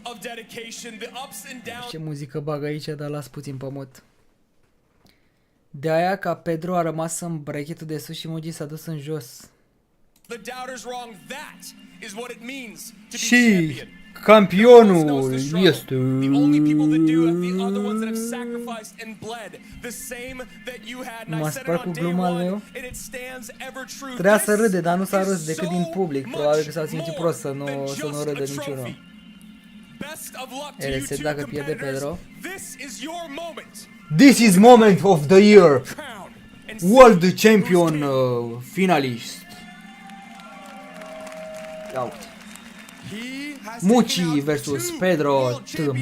of dedication, the ups and downs. Ce muzică bagă aici, dar las puțin pe mod. De aia ca Pedro a rămas în bracketul de sus și Mugi s-a dus în jos. The doubters wrong. That is what it means to be Și champion. campionul este... M-a spart cu gluma al meu. Trebuia să râde, dar nu s-a râs decât din public. Probabil că s-a simțit prost să nu râdă niciunul. RS dacă pierde Pedro. This is moment of the year. World Champion finalist. Ia uite. Muci versus Pedro TM.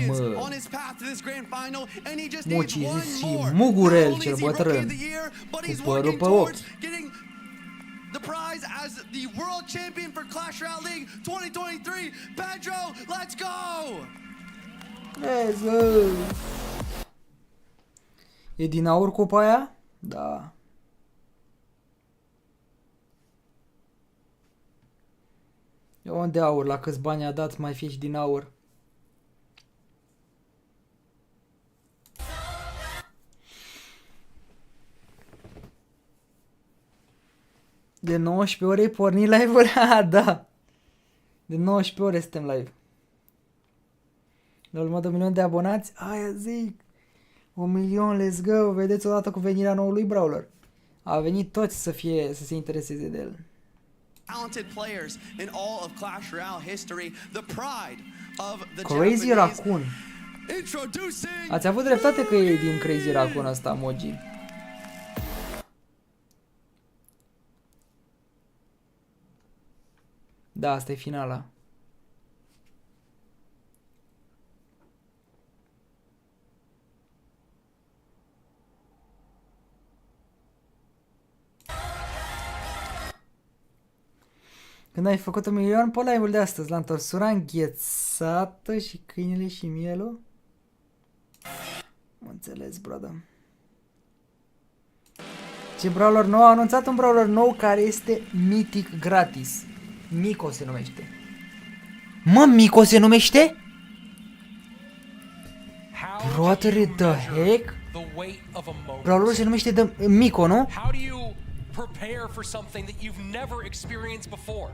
Muci zis și Mugurel cel bătrân cu părul pe ochi. The prize as the world champion for Clash Royale League 2023, Pedro, let's go! Let's go! E din aur cupa aia? Da. Ion de aur, la câți bani a dat, mai fie și din aur. De 19 ore ai pornit live-ul? Da. De 19 ore suntem live. La urmă de 1 milion de abonați? Aia zic. 1 milion, let's go. Vedeți odată cu venirea noului brawler. A venit toți să se intereseze de el. Talented players in all of Clash Royale history, the pride of the Crazy Raccoon. Ați avut dreptate că e din Crazy Raccoon ăsta, Moji. Da, asta e finala. Când ai făcut 1 milion, pe live-ul de astăzi, la întorsura înghețată și câinele și mielul? Mă înțeles, brother. Ce brawler nou? A anunțat un brawler nou care este mitic gratis. Mico se numește. Mă, Mico se numește? What the heck? Brawlerul se numește Mico, nu? Prepare for something that you've never experienced before.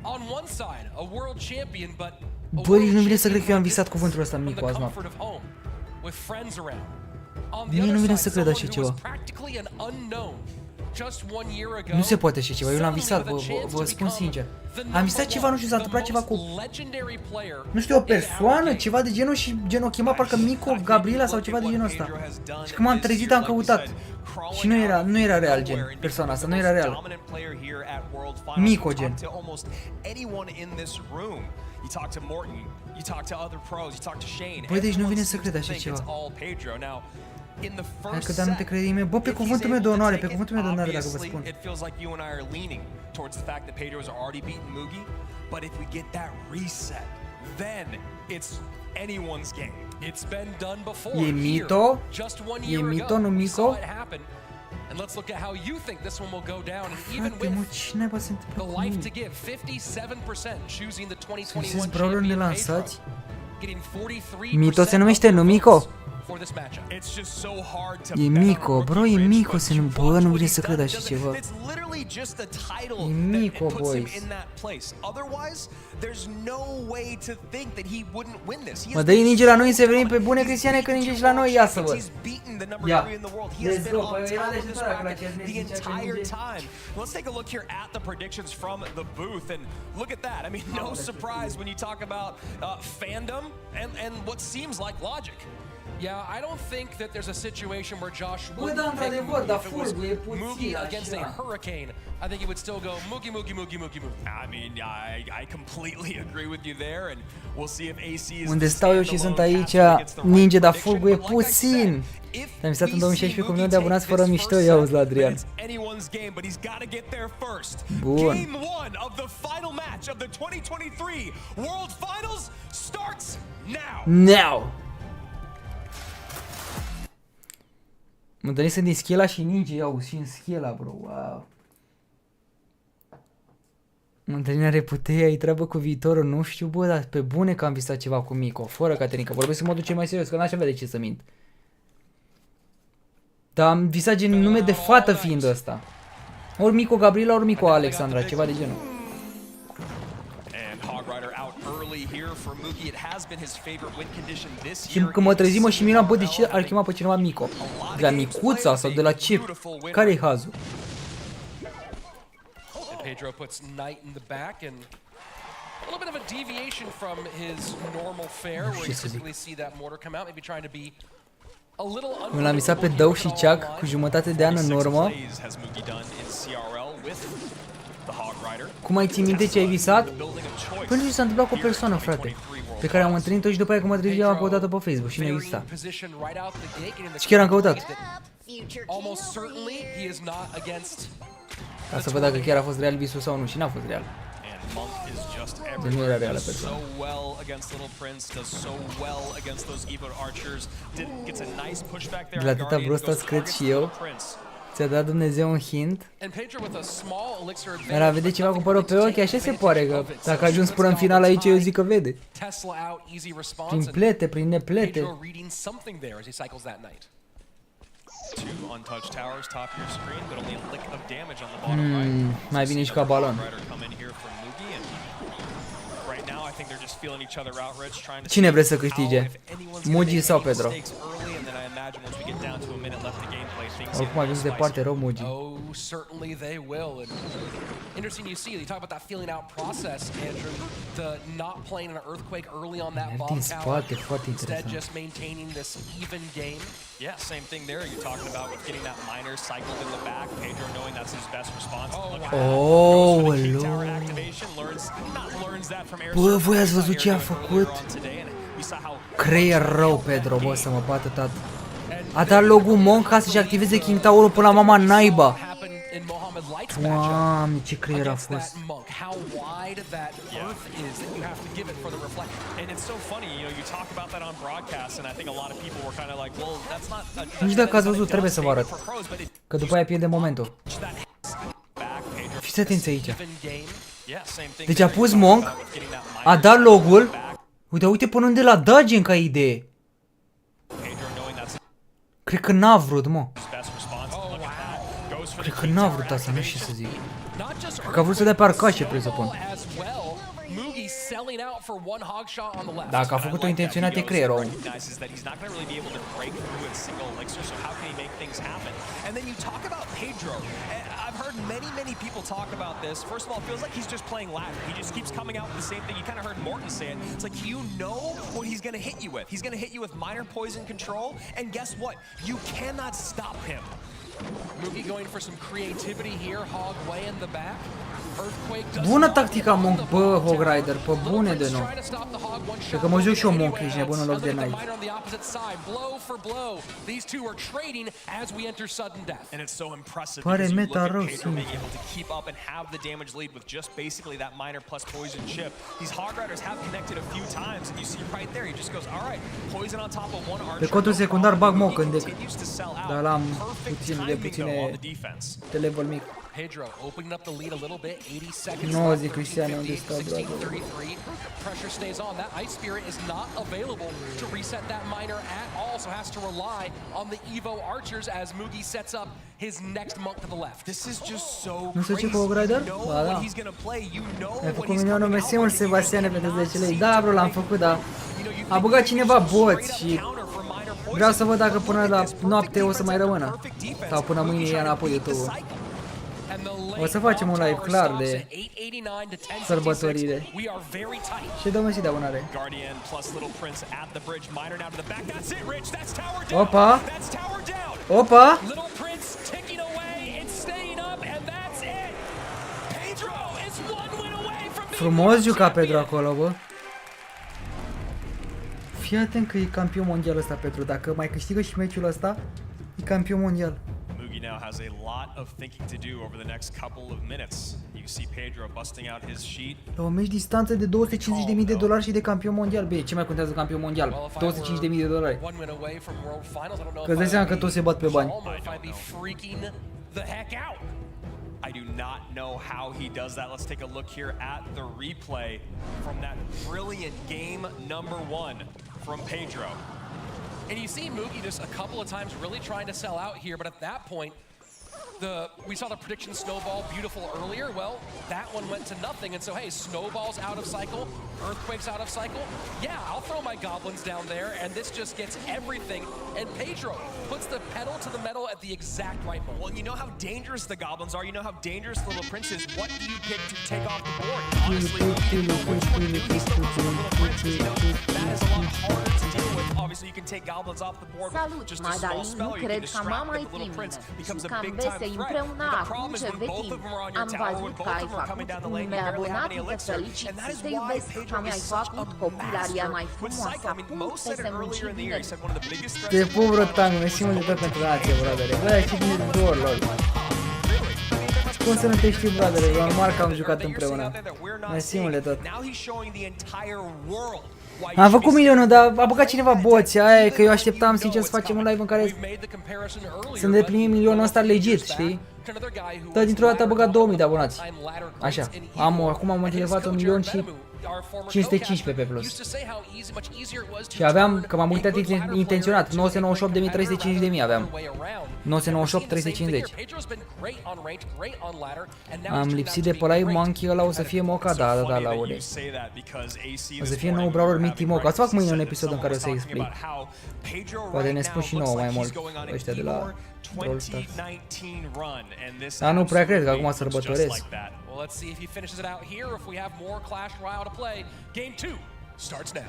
On one side, a world champion, but băi, nu vine să cred că eu am visat cuvântul ăsta Mico azi noapte. Mie nu vine să cred așa ceva. Nu se poate așa ceva, eu l-am visat, vă spun sincer. Am visat ceva, nu știu, s-a întâmplat ceva cu... Nu știu, o persoană, ceva de genul și genul o chema parcă Mico, Gabriela sau ceva de genul ăsta. Și când m-am trezit am căutat. Și nu era real gen, persoana asta, nu era real. Mico gen. Băi, deci nu vine să cred așa ceva. Hai că dar nu te crede nimeni. Bă, pe cuvântul meu de onoare, pe cuvântul meu de onoare dacă vă spun. E mito? E mito, nu Mico? And let's look at how you think this one will go down. And even Frate, mă, cine va se întâmpla the cu life mine? to give, 57% choosing the 2021 Sunteți brawler nelansați? getting 43% Mito se numește, nu Mico? for this matchup. It's just so hard to E Mico, bro, e Mico se numește. Bă, nu vine să cred așa ceva. It's literally just the title E Mico, that puts him boys. in that place. Otherwise, there's no way to think that he wouldn't win this. Mă, dă-i ninge la noi să venim pe bune, Cristiane, că ninge și la noi, ia să văd. Ia, let's go, păi era deșteptarea că la ce ați the entire time. Let's take a look here at the predictions from the booth, and look at that. I mean, no surprise when you talk about fandom and what seems like logic. Yeah, I don't think that there's a situation where Josh Bă, would da, pick într-adevăr, Moogie dar if it was fulgul e Moogie puțin against a așa. hurricane. I think he would still go Moogie, Moogie, Moogie, Moogie, Moogie. I mean, I completely agree with you there, and we'll see if AC is Unde stau eu și sunt aici, ninge, dar fulgul e puțin. Te-am visat în 2016 cu 1 milion de abonați fără mișto, ia auzi la Adrian. Bun. Game 1 of the final match of the 2023 World Finals starts now. Now! Mă întâlnesc din Schela și ninge, ia auzi, și în Schela, bro, wow. Mă întâlnesc Reputea, ai treabă cu viitorul, nu știu, bă, dar pe bune că am visat ceva cu Mico, fără Caterinca, vorbesc în modul cel mai serios, că n-aș avea de ce să mint. Dar am visat gen nume de fată fiind ăsta. Ori Mico Gabriela, ori Mico Alexandra, ceva de genul. Și când mă trezim, mă și miram, bă, de ce ar chema pe cineva Mico? De la Micuța sau de la ce? Care-i hazul? Pedro puts Knight in the back and a little bit of a deviation from his normal fare where you typically see that mortar come out, maybe trying to be a little Eu l-am visat pe Dău și Ceac cu jumătate de an în urmă. Cum ai ții minte ce ai visat? Păi nu s-a întâmplat cu o persoană, frate, pe care am întâlnit-o și după aia când mă trezit, am căutat-o pe Facebook și nu exista. Și chiar am căutat. Almost certainly he is not against. Ca să văd dacă chiar a fost real visul sau nu, și n-a fost real. Deci nu era reală persoană. De la atâta brostas cred și eu. Ți-a dat Dumnezeu un hint? Dar a vede ceva cu părul pe ochi, așa se pare că dacă ajungi până în final aici, eu zic că vede. Prin plete, prin neplete. Mai bine și ca balon. Cine vrea să câștige? Mugi sau Pedro? Oricum a ajuns departe rău Mugi. Interesting you see, you talk about that feeling out process, Andrew, the not playing an earthquake early on that bomb tower, instead just maintaining this even game. Yeah, same thing there. You're talking about with getting that miner cycled in the back, Pedro knowing that's his best response. Oh, bă, voi ați văzut ce a făcut? Creier rău, Pedro, bă, să mă bată tată. A dat logul Monk ca să-și activeze King Tower-ul până la mama naiba. Doamne, ce creier a fost. Nu știu dacă ați văzut, trebuie să vă arăt. Că după aia pierde momentul. Fiți atenți aici. Deci a pus Monk, a dat logul. Uite, uite până unde l-a dat gen ca idee. Cred că n-a vrut, mă. Cred că n-a vrut asta, nu știu ce să zic. Cred că a vrut să dea pe arcașe, presupun. Dacă a făcut-o intenționat, e creierul omul. Many people talk about this. First of all, it feels like he's just playing ladder. He just keeps coming out with the same thing. You kind of heard Morton say it. It's like you know what he's going to hit you with. He's going to hit you with minor poison control, and guess what? You cannot stop him. Mugi going for some creativity here, Hog way in the back. Bună tactica Monk, bă, Hog Rider, pe bune de nou. Cred că mă joc și eu Monk, ești nebun în loc de Knight. Pare meta rău, sincer. Pe codul secundar bag Monk în deck, dar l-am puține de level mic. Pedro opening up the lead a little bit, 80 seconds no, left. zic Cristiano, unde stă, brother? Pressure stays on. That Ice Spirit is not available to reset that miner at all, so has to rely on the Evo Archers as Mugi sets up his next monk to the left. This is just so nu știu ce cu Hog Rider? Ba da. Mi-a făcut milionul Mesimul Sebastiane pentru 10 lei. Da, bro, l-am făcut, dar a băgat cineva boți și vreau să văd dacă până la noapte o să mai rămână. Sau până mâine ia înapoi YouTube-ul. O să facem un live clar de sărbătorire. Și dă-mă și de abonare. Opa! Opa! Frumos jucat Pedro acolo, bă. Fii atent că e campion mondial ăsta, Pedro. Dacă mai câștigă și meciul ăsta, e campion mondial. Now has a lot of thinking to do over the next couple of minutes. You see Pedro busting out his sheet. La un meci distanță de $250.000 de dolari și de campion mondial. Bine, ce mai contează campion mondial? $250.000 de dolari. Că îți dai seama că toți se bat pe bani. I do not know how he does that. Let's take a look here at the replay from that brilliant game number 1 from Pedro. And you see Mugi just a couple of times really trying to sell out here, but at that point, we saw the prediction snowball beautiful earlier. Well, that one went to nothing, and so hey, snowball's out of cycle, earthquake's out of cycle. Yeah, I'll throw my goblins down there, and this just gets everything. And Pedro puts the pedal to the metal at the exact right moment. Well, you know how dangerous the goblins are. You know how dangerous Little Prince is. What do you pick to take off the board? Honestly, that is a lot harder to deal with. Obviously, you can take goblins off the board with just a small spell, or you can distract them. The Little Prince becomes a big time threat. But the problem is when both of them are on your tower, when both of them are coming down the lane, you barely have any elixir, and that is why Pedro is such a master with cycle. I mean, Mo said it earlier in the year. He said one of the biggest threats. Te pup, Rotangu, Mesimul de tot pentru Nație, brodere. Bă, ai citit de două ori, lol. Cum să nu te știi, brodere? E normal că am jucat împreună. Mesimul de tot. Now he's showing the entire world Am făcut milionul, dar a băgat cineva boți, aia e că eu așteptam sincer să facem un live în care să îndeplinim milionul ăsta legit, știi? Dar dintr-o dată a băgat 2000 de abonați. Așa, acum am elevat 1.515.000 pe plus. Și aveam, că m-am uitat intenționat, 998.350.000 aveam. 998.350. Am lipsit de pe live, monkey ăla o să fie moca, da, laude. O să fie nou brawler mic team moca. O să fac mâine un episod în care o să explic. Poate ne spun și nouă mai mult ăștia de la Brawl Stars. Dar nu prea cred că acum sărbătoresc. Let's see if he finishes it out here, if we have more Clash Royale to play. Game 2 starts now.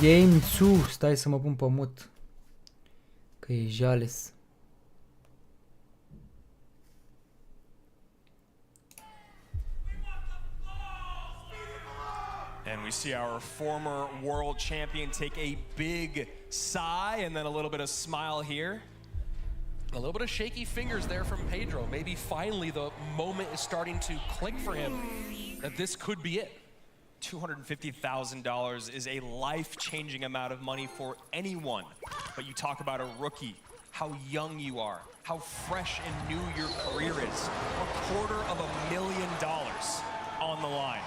Game 2, stai să mă pun pe mut, că e jales. And we see our former world champion take a big sigh and then a little bit of smile here. A little bit of shaky fingers there from Pedro. Maybe finally the moment is starting to click for him that this could be it. $250,000 is a life-changing amount of money for anyone. But you talk about a rookie, how young you are, how fresh and new your career is. $250,000 on the line.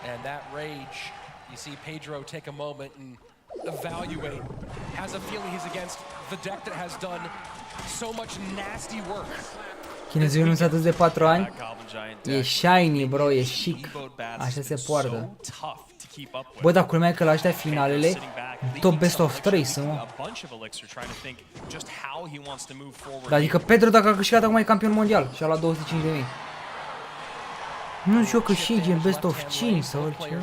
And that rage, you see Pedro take a moment and evaluate, has a feeling he's against the deck that has done so much nasty work. Chinezoiul nu s-a dus de 4 ani. E shiny, bro, e chic. Așa se poartă. Bă, dar culmea că la ăștia finalele, top best of 3 sunt, mă. Adică Pedro, dacă a câștigat, acum e campion mondial și a luat 205.000. Nu știu că și gen best of 5 sau orice.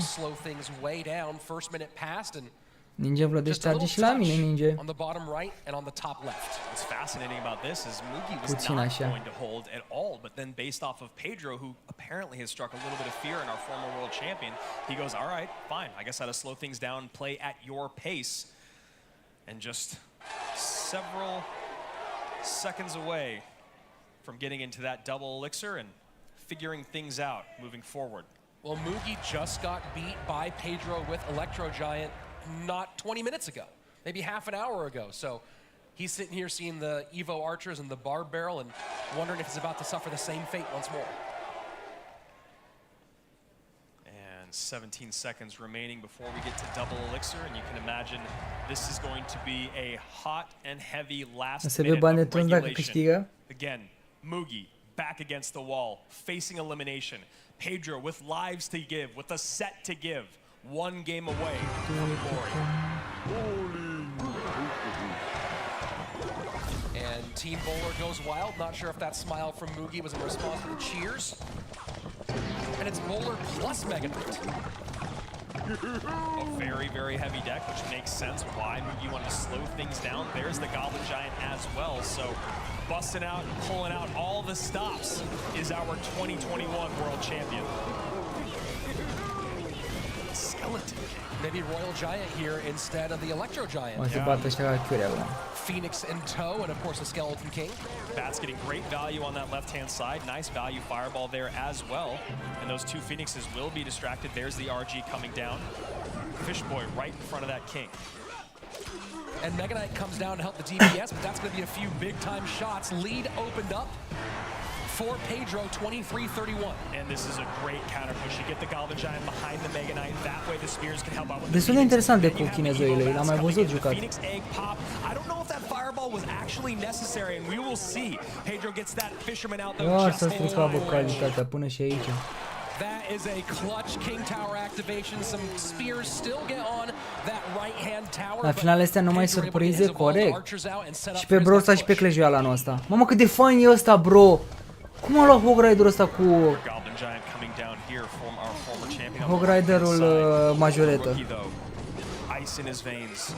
Ninja vlădește arge și la mine, Ninja. Puțin așa. But then based off of Pedro, who apparently has struck a little bit of fear in our former world champion, he goes, all right, fine, I guess I had to slow things down, play at your pace. And just several seconds away from getting into that double elixir and figuring things out moving forward. Well, Mugi just got beat by Pedro with Electro Giant not 20 minutes ago, maybe half an hour ago. So he's sitting here seeing the Evo Archers and the Barb Barrel and wondering if he's about to suffer the same fate once more. And 17 seconds remaining before we get to double elixir, and you can imagine this is going to be a hot and heavy last minute of regulation. Again, Mugi back against the wall, facing elimination. Pedro with lives to give, with a set to give. One game away from glory. And Team Bowler goes wild. Not sure if that smile from Mugi was in response to the cheers. And it's Bowler plus Mega Knight. A very, very heavy deck, which makes sense why Mugi wanted to slow things down. There's the Goblin Giant as well, so busting out and pulling out all the stops is our 2021 World Champion. Skeleton. Maybe Royal Giant here instead of the Electro Giant. Phoenix in tow, and of course the Skeleton King. Bat's getting great value on that left-hand side. Nice value fireball there as well. And those two Phoenixes will be distracted. There's the RG coming down. Fish Boy right in front of that King. And Mega Knight comes down to help the DPS, but that's going to be a few big-time shots. Lead opened up for Pedro, 23-31. And this is a great counter push. You get the Goblin Giant behind the Mega Knight. That way the spears can help out with the destul de interesant de cu chinezoile, l-am mai văzut jucat. Phoenix egg pop. I don't know if that fireball was actually necessary, and we will see. Pedro gets that fisherman out though. Să strica vocalitatea până și aici. That is a clutch King Tower activation. Some spears still get on that right-hand tower. La final astea numai surprize, corect. Și pe Brawl Stars și pe Clash Royale anul ăsta. Mamă, cât de fain e ăsta, bro! Cum a luat Hog Rider-ul ăsta cu Hog Rider-ul majoretă? Ice in his veins.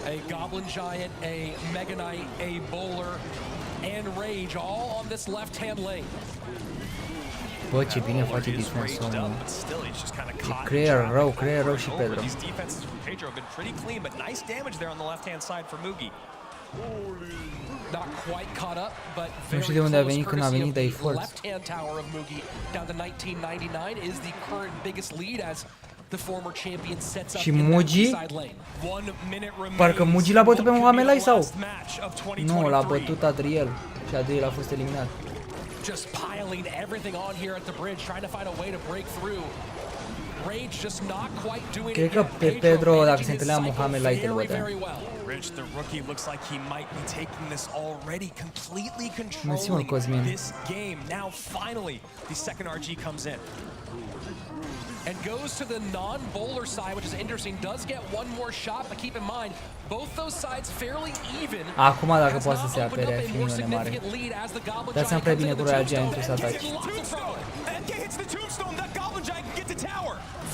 A Goblin Giant, a Mega Knight, a Bowler, and Rage all on this left-hand lane. Bă, ce bine face defensul ăla. Creier rău și Pedro. Not quite caught up, but Nu știu very de unde a close venit, când a courtesy venit, of dar e the forț. left-hand tower of Mugi down to 1999 is the current biggest lead as the former champion sets up Și in that Mugi? side lane. Parcă Mugi l-a bătut pe Mohamed Ali sau? Nu, l-a bătut Adriel și Adriel a fost eliminat. Just piling everything on here at the bridge, trying to find a way to break through. Rage just not quite doing Cred it că yet. pe Pedro, dacă se întâlnea Mohamed Ali, îl bătea. Rich, the rookie, looks like he might be taking this already, completely Mersi mult, Cosmin. controlling this game. Now, finally, the second RG comes in. And goes to the non-bowler side, which is interesting. Does get one more shot, but keep in mind, both those sides fairly even. Acum dacă poate să se apere, ar fi minune mare. Dați-mi prea bine cu Royal Giant-ul să ataci.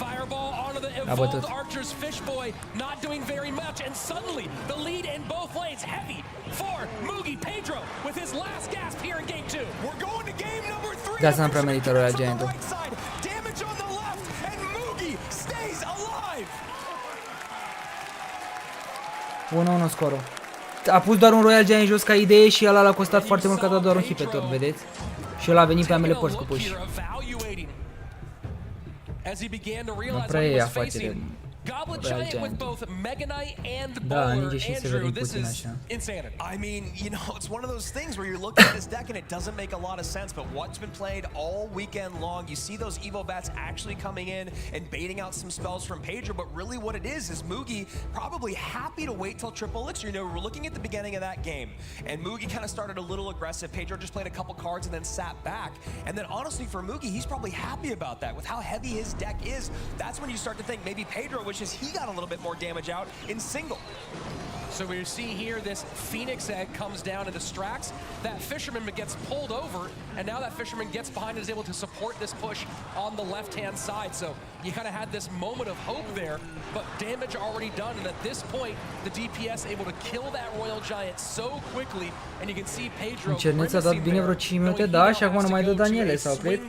Fireball onto the A bătut. evolved Archer's Fish Boy, not doing very much, and suddenly the lead in both lanes heavy for Mugi Pedro with his last gasp here in game 2. We're going to game number 3. Dați-mi prea merită Royal Giant-ul. Damage on the left, and Mugi stays alive. 1-1 scorul. A pus doar un Royal Giant jos ca idee și ăla l-a costat foarte mult că a dat doar un hit pe turn, vedeți? Și ăla a venit pe ambele părți cu push. As he began to Nu realize prea what e he was afacere facing. Goblet Royal Giant with Giant. both Mega Knight and Da, Bowler. ninge și Severin Andrew, this puțin is așa. insanity. I mean, you know, it's one of those things where you're looking at this deck and it doesn't make a lot of sense, but what's been played all weekend long, you see those Evo bats actually coming in and baiting out some spells from Pedro, but really what it is Mugi probably happy to wait till triple elixir. You know, we're looking at the beginning of that game, and Mugi kind of started a little aggressive. Pedro just played a couple cards and then sat back. And then honestly for Mugi, he's probably happy about that. With how heavy his deck is, that's when you start to think maybe Pedro wishes he got a little bit more damage out in single. So we see here this Phoenix egg comes down and distracts. That fisherman gets pulled over, and now that fisherman gets behind and is able to support this push on the left-hand side. So you kind of had this moment of hope there, but damage already done. And at this point, the DPS able to kill that Royal Giant so quickly, and you can see Pedro Cerneț a dat bine vreo 5 minute, da, și acum nu mai dă Daniele, s-a oprit.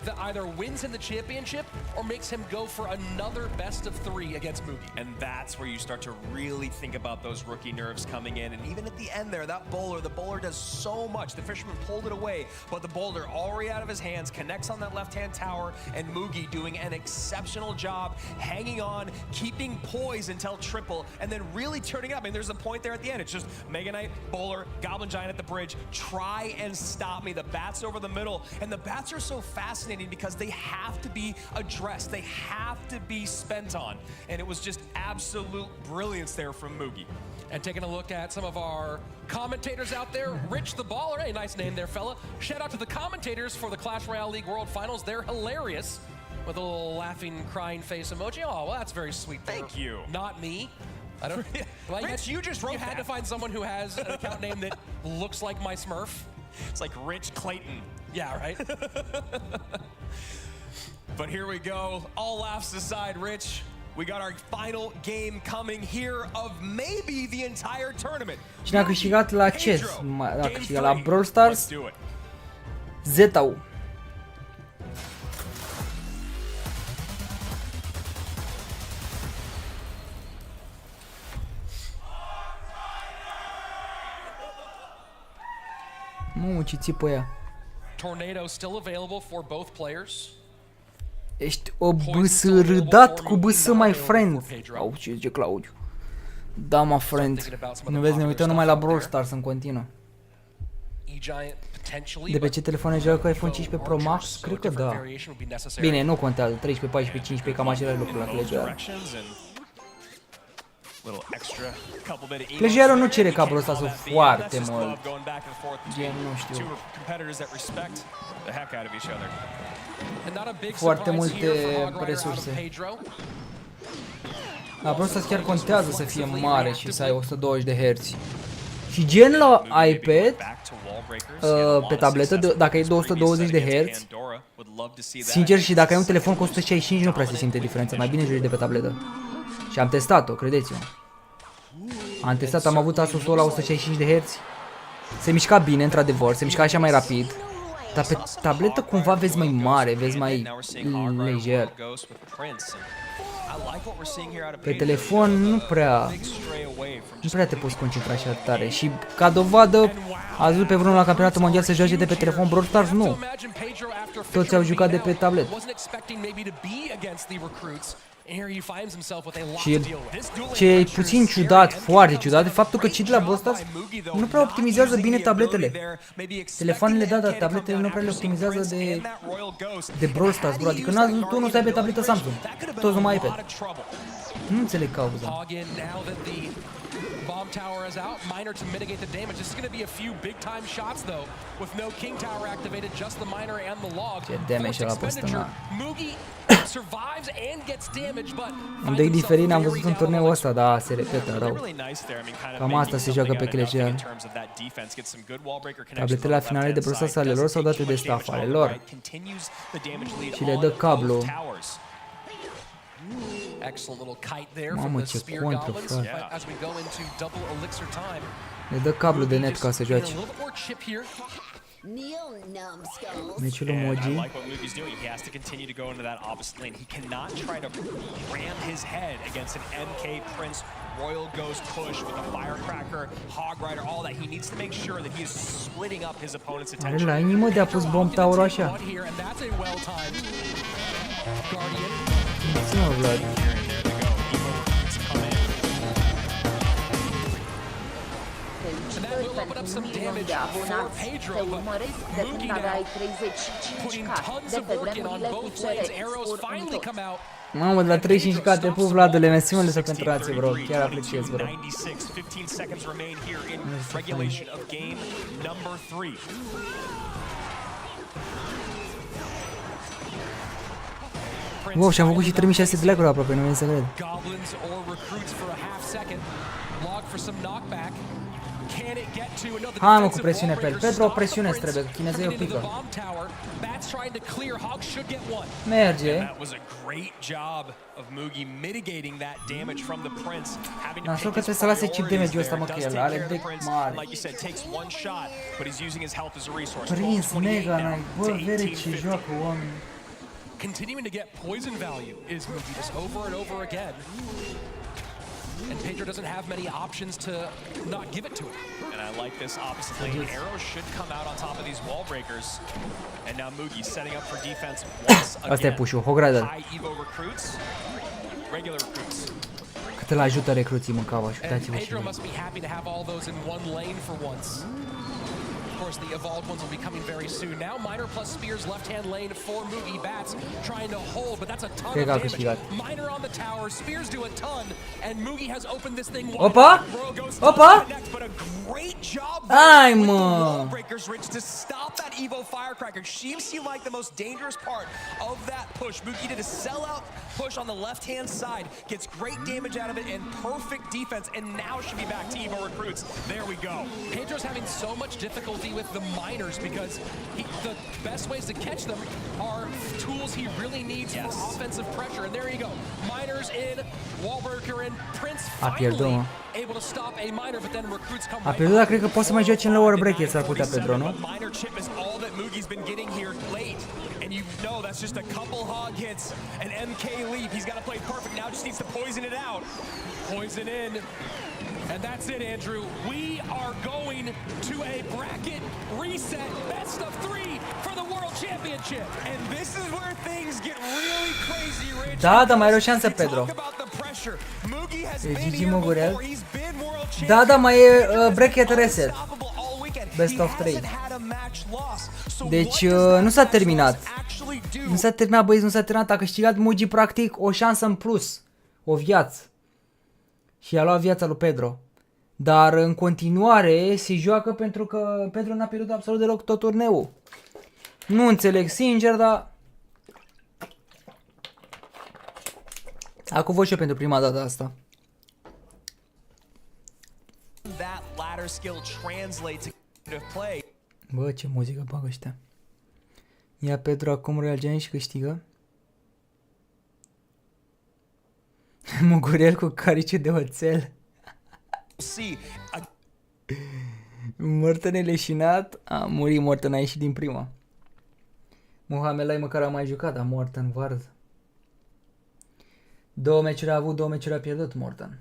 that either wins in the championship or makes him go for another best of 3 against Mugi. And that's where you start to really think about those rookie nerves coming in. And Even at the end there, the bowler does so much. The fisherman pulled it away, but the bowler already out of his hands, connects on that left-hand tower, and Mugi doing an exceptional job, hanging on, keeping poise until triple, and then really turning up. And there's a point there at the end. It's just Mega Knight, bowler, Goblin Giant at the bridge, try and stop me. The bats over the middle, and the bats are so fascinating because they have to be addressed. They have to be spent on. And it was just absolute brilliance there from Mugi. And taking a look at some of our commentators out there, Rich the Baller, hey, nice name there, fella. Shout out to the commentators for the Clash Royale League World Finals. They're hilarious with a little laughing, crying face emoji. Oh, well, that's very sweet. Thank you. Not me. I don't. Well, Rich, you just wrote you had that. to find someone who has an account name that looks like my Smurf. It's like Rich Clayton. Yeah, right. But here we go. All laughs aside, Rich. We got our final game coming here of maybe the entire tournament. Cine a câștigat la ce? A câștigat la Brawl Stars? Zetau. Mamă, ce țipă ea. Tornado still available for both players. Ești o bâsărâdat cu bâsă, my friend. Au, ce zice Claudiu. Da, my friend. Nu vezi, ne uităm numai la Brawl Stars în continuu. De pe ce telefoane joacă cu iPhone 15 Pro Max? Cred că da. Bine, nu contează. 13, 14, 15, cam același lucru la Clash Royale. Clash Royale nu cere cablul ăsta să foarte mult. Gen, nu știu. Foarte multe resurse. La Brawl Stars chiar contează să fie mare și să ai 120 de Hz. Și gen la iPad, pe tabletă, dacă e 220 de Hz, sincer, și dacă ai un telefon cu 165 nu prea se simte diferența, mai bine joci de pe tabletă. Și am testat-o, credeți-mă. Am testat, am avut Asus-ul la 165 de Hz. Se mișca bine, într-adevăr, se mișca așa mai rapid. Dar pe tabletă cumva vezi mai mare, vezi mai lejer. Pe telefon nu prea te poți concentra așa tare. Și ca dovadă, ați văzut pe vreunul la campionatul mondial să joace de pe telefon Brawl Stars? Nu. Toți au jucat de pe tablet. Și ce e puțin ciudat, foarte ciudat, de faptul că cei de la Brawl Stars nu prea optimizează bine tabletele. Telefoanele, da, dar tabletele nu prea le optimizează de Brawl Stars, bro. Adică tu nu să ai pe tabletă Samsung, toți numai iPad. Nu înțeleg cauza. Bomb tower is out. Miner to mitigate the damage. This is going to be a few big time shots though, with no king tower activated, just the miner and the log. Ce damage la postă. Mugi survives and gets damage, but un dec diferit am văzut în turneul ăsta, dar se repetă rău. Cam asta se joacă pe Clash. Tabletele la finale de Brawl Stars ale lor sau date de staff ale lor. Și le dă cablu. Excellent little kite there Mamă, from the ce spear contră, goblins frate. as we go into double elixir time. Le dă cablu de net ca să joace. Meciul emoji. I like what Mugi's doing. He has to continue to go into that opposite lane. He cannot try to ram his head against an MK Prince Royal Ghost push with a Firecracker, Hog Rider, all that. He needs to make sure that he is splitting up his opponent's Are attention. la inimă de a pus bomb tower așa. Ține-mă, Vlad. Felicitări pentru 1 milion de abonați. Te urmăresc de când aveai 35k, de pe vremurile cu CRX Sport. Mamă, de la 35k te pup, Vladule, mențiunile să pentru rație, bro. Chiar apreciez, bro. 15 seconds remain here in regulation of game number 3. Wow, și-am făcut și 3600 de like-uri aproape, nu vine să cred. Hai mă cu presiune pe el. Pedro, o presiune îți trebuie, că chinezei o pică. Merge. Nasol că trebuie să lase chip damage-ul ăsta, mă, că el are deck mare. Prins, Mega Knight, bă, vede ce joacă oamenii. Continuing to get poison value is Mugi just over and over again. And Pedro doesn't have many options to not give it to him. And I like this opposite lane. Arrows should come out on top of these wall breakers. And now Mugi setting up for defense once again. Asta e push-ul, Hogradel. High Evo recruits, regular recruits. Cât îl ajută recruții, mă, cava, uitați-vă și Pedro must be happy to have all those in one lane for once. Of course, the evolved ones will be coming very soon. Now, Miner plus Spears left-hand lane for Mugi. Bats trying to hold, but that's a ton of damage. Miner on the tower, Spears do a ton, and Mugi has opened this thing wide. Opa! Opa! But a great job Ai, mă! Breakers Rich to stop that Evo Firecracker. Seems to like the most dangerous part of that push. Mugi did a sellout push on the left-hand side, gets great damage out of it and perfect defense, and now should be back to Evo recruits. There we go. Pedro's having so much difficulty with the miners because the best ways to catch them are tools he really needs for offensive pressure. And there you go. Miners in, Wallbreaker in, Prince finally able to stop a miner, but then recruits come right. A pierdut, dar cred că poți să mai joci în lower bracket, s-ar putea, Pedro, nu? Miner chip is all that Mugi's been getting here late. And you know that's just a couple hog hits, an MK leap. He's got to play perfect now, just needs to poison it out. Poison in. And that's it, Andrew. We are going to a bracket reset, best of 3 for the World Championship. And this is where things get really crazy, Rich. Da, dar mai are o șansă, Pedro. E Gigi Mogurel. Da, da, mai e bracket reset. Best of 3. Deci nu s-a terminat. Nu s-a terminat, băieți, nu s-a terminat. A câștigat Mugi practic o șansă în plus. O viață. Și a luat viața lui Pedro. Dar în continuare se joacă pentru că Pedro n-a pierdut absolut deloc tot turneul. Nu înțeleg sincer, dar... Acum văd și eu pentru prima dată asta. Bă, ce muzică bagă ăștia. Ia Pedro acum Royal Gen și câștigă. Mugurel cu carice de oțel. Morton e leșinat. A murit Morton, a ieșit din prima. Muhamelai măcar a mai jucat, dar Morten Vard. 2 meciuri a avut, 2 meciuri a pierdut Morten.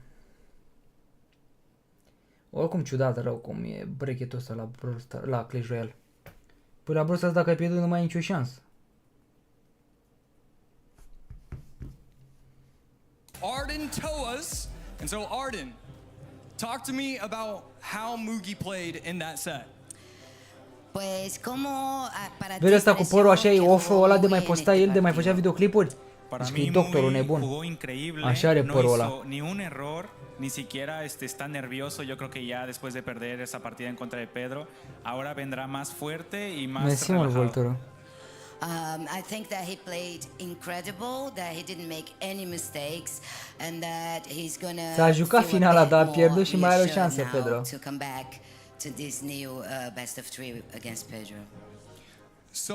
Oricum ciudat rău cum e brechetul ăsta la Clash Royale. Păi la Brawl Stars dacă ai pierdut nu mai ai nicio șansă. Arden Toas. And so Arden, talk to me about how Mugi played in that set. Pues como para Vezi asta cu părul așa, e off-ul ăla de mai posta el, de mai făcea videoclipuri? Deci că e doctorul nebun. Așa are părul ăla. Ni un error, ni siquiera está nervioso. Yo creo que ya después de perder esa partida en contra de Pedro, ahora vendrá más fuerte y más relajado. I think that he played incredible, that he didn't make any mistakes, and that he's gonna. S-a jucat finala, dar a pierdut și mai are o șansă, Pedro. To come back to this new best of 3 against Pedro. So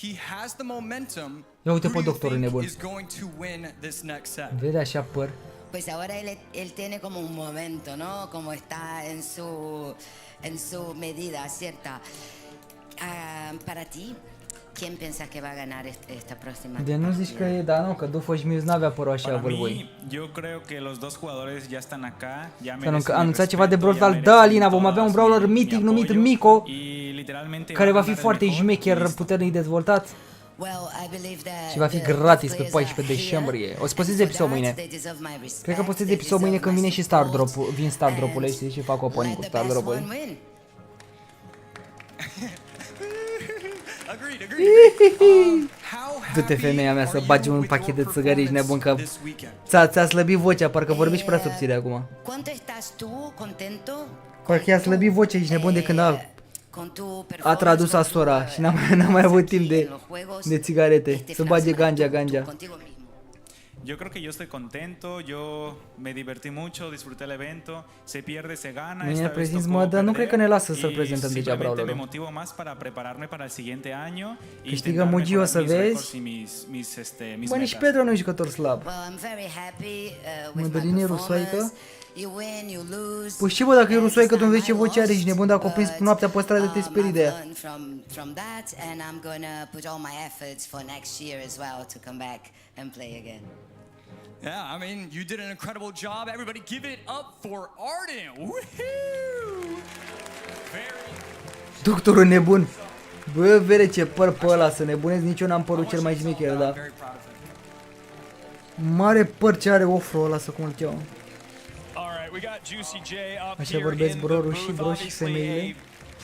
he has the momentum. Ia uite pe doctorul nebun. Is going to win this next set. Vede așa păr. Pues ahora él tiene como un momento, ¿no? Como está en su medida cierta. Para ti, ¿quién piensas que va a ganar esta próxima? De nu zici că e, dar nu, că Dufos Mills n-avea părul așa vâlvoi. Yo creo que los dos jugadores ya están acá, ya merecen. Anunțat ceva de Brawl Stars, da, Alina, vom avea un brawler mitic numit Miko, care va fi foarte șmecher, puternic dezvoltat. Și va fi gratis pe 14 decembrie. O să postez episod mâine. Cred că postez episod mâine când vine și Star Drop-ul. Vin Star Drop-urile, știi, și fac opening cu Star Drop-ul. Du-te femeia mea să bagi un pachet de țigări, ești nebun că ți-a slăbit vocea, parcă vorbești prea subțire acum. Parcă i-a slăbit vocea, ești nebun de când a tradus Astora și n-a mai avut timp de țigarete, să bage ganja. Yo creo que yo estoy contento, yo me divertí mucho, disfruté el evento, se pierde, se gana. Mine prezinți mă, dar nu cred că ne lasă să-l prezentăm deja brawlerul. Me motivo más para prepararme para el siguiente año. Câștigă Mugi, o să vezi. Bă, nici Pedro nu e jucător slab. Madalin e rusoaică. Păi și bă, dacă e rusoaică, tu nu vezi ce voce are, ești nebun, dacă o prins noaptea pe stradă, te sperii de ea. Yeah, I mean, you did an incredible job. Everybody give it up for Arden. Woohoo! Doctorul nebun. Bă, vede ce păr pe ăla, să nebunezi, nici eu n-am părul cel mai șmecher, da. Mare păr ce are ofro ăla, să cum îl cheamă. Așa vorbesc brorul și bro și femeile.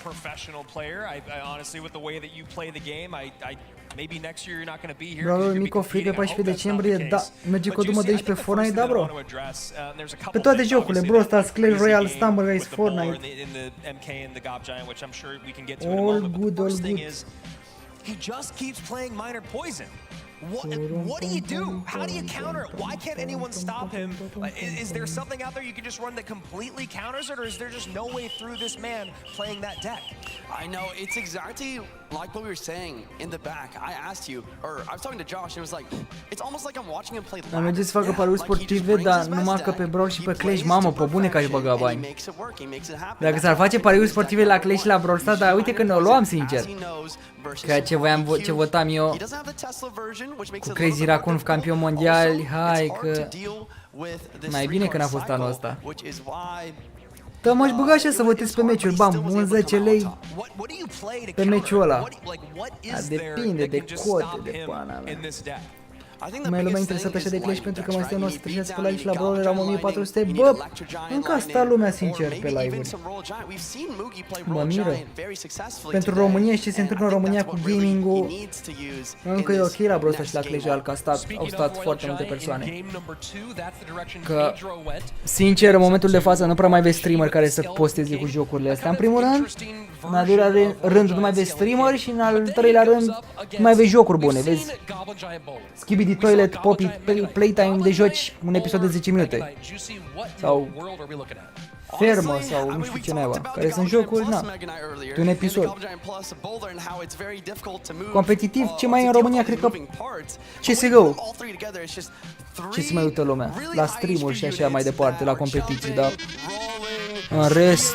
Professional player. I honestly, with the way that you play the game, maybe next year you're not going to be here. Bro, Mico free pe 14 decembrie, da. Merge codul mă de aici pe Fortnite, da, bro. Pe toate jocurile, Brawl Stars, Clash Royale, Stumble Guys, Fortnite. All good, all good. He just keeps playing minor poison. What do you do? How do you counter it? Why can't anyone stop him? Is there something out there you can just run that completely counters it, or is there just no way through this man playing that deck? I know, it's exactly like what we were saying in the back. I asked you, or I was talking to Josh, and it was like, it's almost like I'm watching him play live. Am merge să facă pariuri sportive, dar numai că pe Brawl și pe Clash, mamă, pe bune că aș băga bani. Dacă s-ar face pariuri sportive la Clash și la Brawl Stars, dar uite că ne o luam sincer. Că ce votam eu cu Crazy Raccoon campion mondial, hai că mai bine că n-a fost anul ăsta. Dar m-aș băga așa să votez pe meciuri, bam, 11 lei pe meciul ăla. Depinde de cote, de pana mea. Mai lumea interesată așa de Clash pentru că mai suntem 930 pe live și la Brawler eram 1400. Bă, încă a stat lumea sincer pe live-uri. Mă miră. Pentru România și ce se întâmplă în România cu gaming-ul, încă e ok la Brawl Stars și la Clash Royale, că au stat foarte multe persoane. Că, sincer, în momentul de față nu prea mai vezi streamer care să posteze cu jocurile astea. În primul rând, în al doilea rând nu mai vezi streamer și în al treilea rând nu mai vezi jocuri bune, vezi? Skibidi Toilet, Poppy, Playtime de joci un episod de 10 minute. Sau Fermă sau nu știu ce naiba, care sunt jocuri, na, de un episod. Competitiv, ce mai e în România, cred că CSGO. Ce se mai uită lumea? La stream-uri și așa mai departe, la competiții, dar în rest...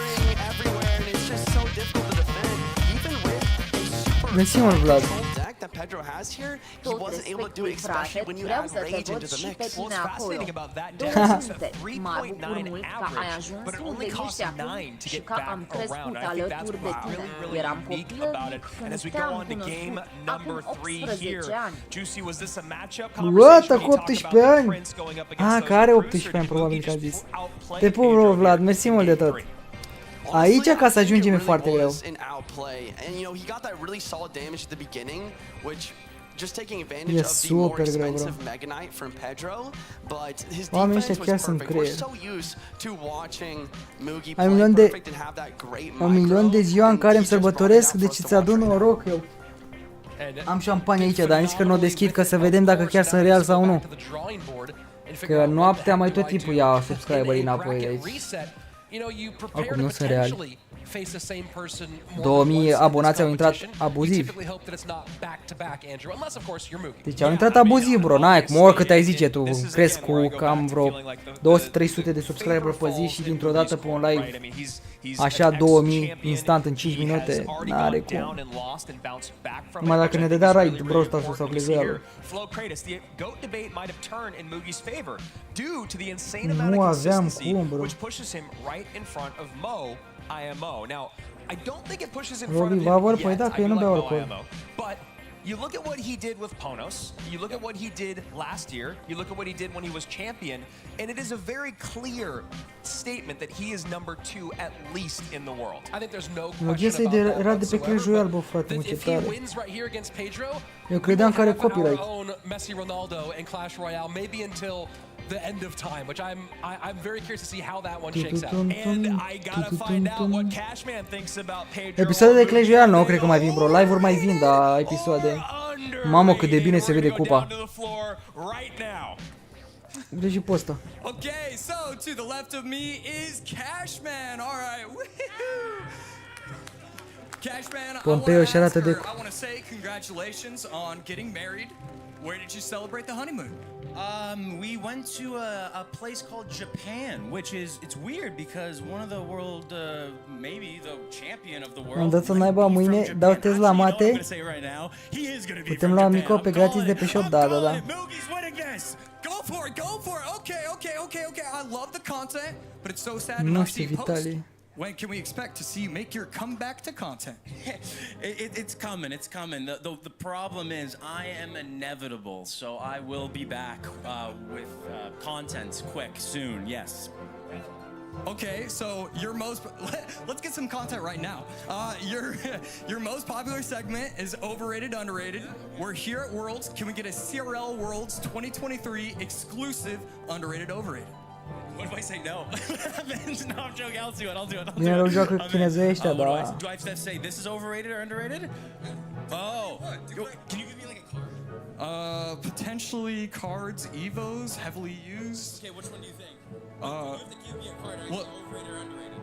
Mersi mult, Vlad. Pedro has here, he wasn't able to do it, especially when you add rage into the mix. What's fascinating about that, Dennis, is that 3.9 average, but it only costs 9 to get back around. I think that's what's really unique about it. And as we go on to game number 3 here, Juicy, was this a matchup What? conversation? Cu 18 ani? Că are 18 ani, probabil că a zis. Te pup, bro, Vlad, mersi mult de tot. Aici, ca să ajungem, e foarte greu. E super greu, bro. Oamenii ăștia chiar sunt creieri. Ai un milion de ziua în care îmi sărbătoresc, deci îți adun noroc eu. Am șampanie aici, dar am zis că nu o deschid ca să vedem dacă chiar sunt real sau nu. Că noaptea mai tot timpul ia subscriberii înapoi aici. Acum nu sunt reali. 2000 abonați au intrat abuziv. Deci au intrat abuziv, bro, n-ai cum, oricât ai zice tu, crezi cu cam vreo 200-300 de subscriber pe zi și dintr-o dată pe un live așa 2000 instant în 5 minute, n-are cum. Numai dacă ne dădea raid Brawl Stars sau Cleveland. Nu aveam cum, bro. IMO. Now, I don't think it pushes in Robi front of Vavor, him păi yet. da, că eu nu beau alcool. But you look at what he did with Ponos, you look at what he did last year, you look at what he did when he was champion, and it is a very clear statement that he is number 2 at least in the world. I think there's no question about that. Era de pe Crejul Alb, frate, mă, ce tare. Eu credeam că are copyright. Messi, Ronaldo and Clash Royale, maybe until the end of time, which I'm very curious to see how that one shakes out. And I gotta find out what Cashman thinks about Pedro. Episoade de Clash Royale nu cred că mai vin, bro. Live-uri mai vin, dar episoade. Mamă, cât de bine se vede cupa. Uite și pe ăsta. Okay, so to the left of me is Cashman. All right. Cashman, Pompeo și arată de... I want to say congratulations on getting married. Where did you celebrate the honeymoon? We went to a place called Japan, which it's weird because one of the world, maybe the champion of the world. Am dat să naiba mâine, dau test la mate. Putem lua mico pe gratis de pe shop, da. Go for it, go for it. Okay. I love the content, but it's so sad to not see posts. When can we expect to see you make your comeback to content? It's coming. The problem is I am inevitable, so I will be back with content quick soon. Yes. Okay, so let's get some content right now. Your most popular segment is overrated, underrated. We're here at Worlds. Can we get a CRL Worlds 2023 exclusive underrated, overrated? What if I say no? No, I'm joking. I'll do it. Bine, rău joacă chinezii ăștia, da. Do I have to say this is overrated or underrated? Oh, can you give me like a card? Potentially cards, Evos, heavily used. Okay, which one do you think? You have to give me a card. Are you overrated or underrated?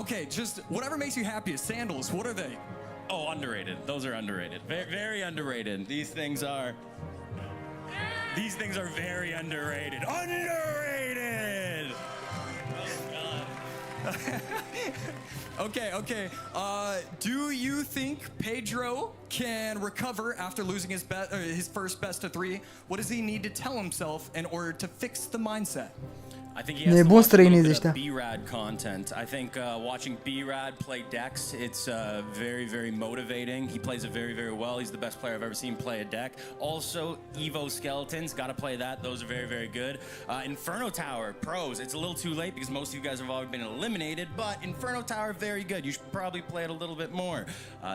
Okay, just whatever makes you happiest. Sandals, what are they? Oh, underrated. Those are underrated. Very underrated. These things are very underrated. Underrated! Oh, God. Okay. Do you think Pedro can recover after losing his first best of 3? What does he need to tell himself in order to fix the mindset? I think he has to watch a little bit of B-Rad content. I think watching B-Rad play Dex, it's very, very motivating. He plays it very, very well. He's the best player I've ever seen play a deck. Also, Evo Skeletons, gotta play that. Those are very, very good. Inferno Tower, pros. It's a little too late because most of you guys have already been eliminated, but Inferno Tower, very good. You should probably play it a little bit more.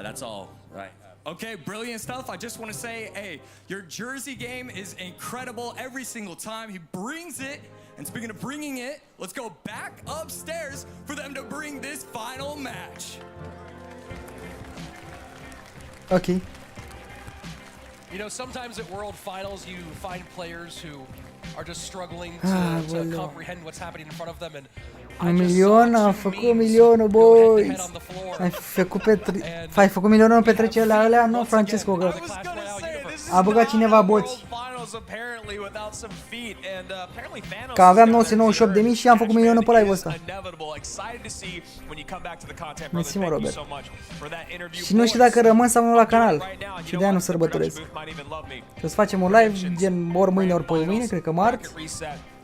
That's all, right? Okay, brilliant stuff. I just want to say, hey, your Jersey game is incredible every single time. He brings it. And speaking of bringing it, let's go back upstairs for them to bring this final match. Okay. You know, sometimes at World Finals you find players who are just struggling to comprehend what's happening in front of them, and am făcut milionul, boys. Ai făcut milionul în petrecerile alea? Nu, Francesco, că a băgat cineva boți. apparently without some feet and apparently Thanos. Că aveam 998.000 și am făcut milionul pe live-ul ăsta. Mersi, mă, Robert. Și nu știu dacă rămân sau nu la canal. Și de-aia nu sărbătoresc. Și o să facem un live, gen ori mâine, ori pe mâine, cred că marți,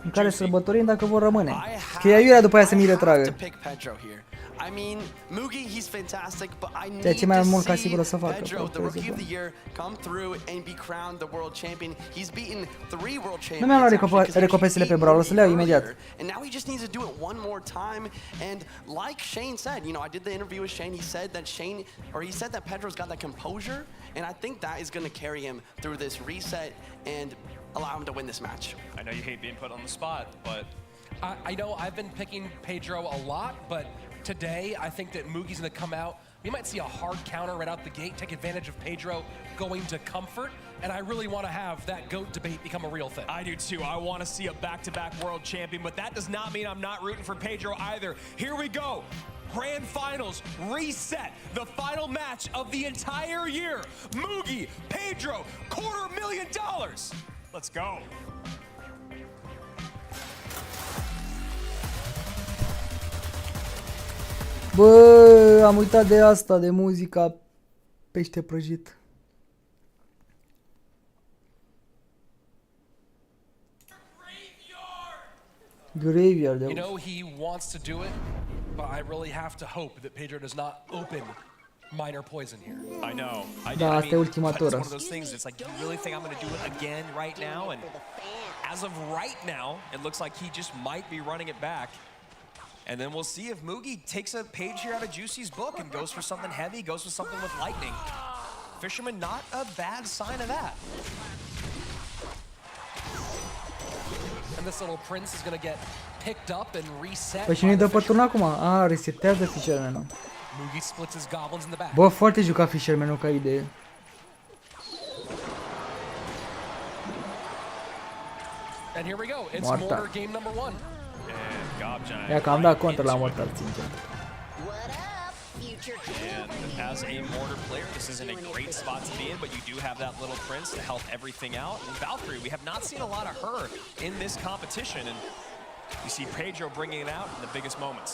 în care sărbătorim dacă vor rămâne. Că e aiurea după aia să mi retragă. I mean, Mugi, he's fantastic, but I need Ceea ce mai mult to ca see sigur o să facă. Pedro, the Rookie of the Year, come through and be crowned the world champion. He's beaten 3 world champions. Nu mi-am luat recompensele pe Brawl, o să le iau imediat. And now he just needs to do it one more time. And like Shane said, you know, I did the interview with Shane. He said that he said that Pedro's got that composure, and I think that is going to carry him through this reset and allow him to win this match. I know you hate being put on the spot, but I know I've been picking Pedro a lot, but today I think that Mugi's going to come out. We might see a hard counter right out the gate, take advantage of Pedro going to comfort, and I really want to have that GOAT debate become a real thing. I do too. I want to see a back-to-back world champion, but that does not mean I'm not rooting for Pedro either. Here we go. Grand Finals, reset, the final match of the entire year. Mugi, Pedro, $250,000. Let's go. Bă, am uitat de asta, de muzica pește prăjit. Graveyard. You know he wants to do it, but I really have to hope that Pedro does not open minor poison here. I know. Da, asta e ultima tură. It's one of those things. It's like, you really think I'm going to do it again right now? And as of right now, it looks like he just might be running it back. And then we'll see if Mugi takes a page here out of Juicy's book and goes for something heavy, goes for something with lightning. Fisherman, not a bad sign of that. And this little prince is going to get picked up and reset. Păi și nu-i dă pe turn acum? A, resetează Fisherman-ul. Mugi splits his goblins in the back. Bă, foarte jucat Fisherman-ul ca idee. And here we go. It's Mortar game number 1. Ia că am dat contra la Mortar, sincer. And as a Mortar player, this isn't a great spot to be in, but you do have that little prince to help everything out. And Valkyrie, we have not seen a lot of her in this competition, and you see Pedro bringing it out in the biggest moments.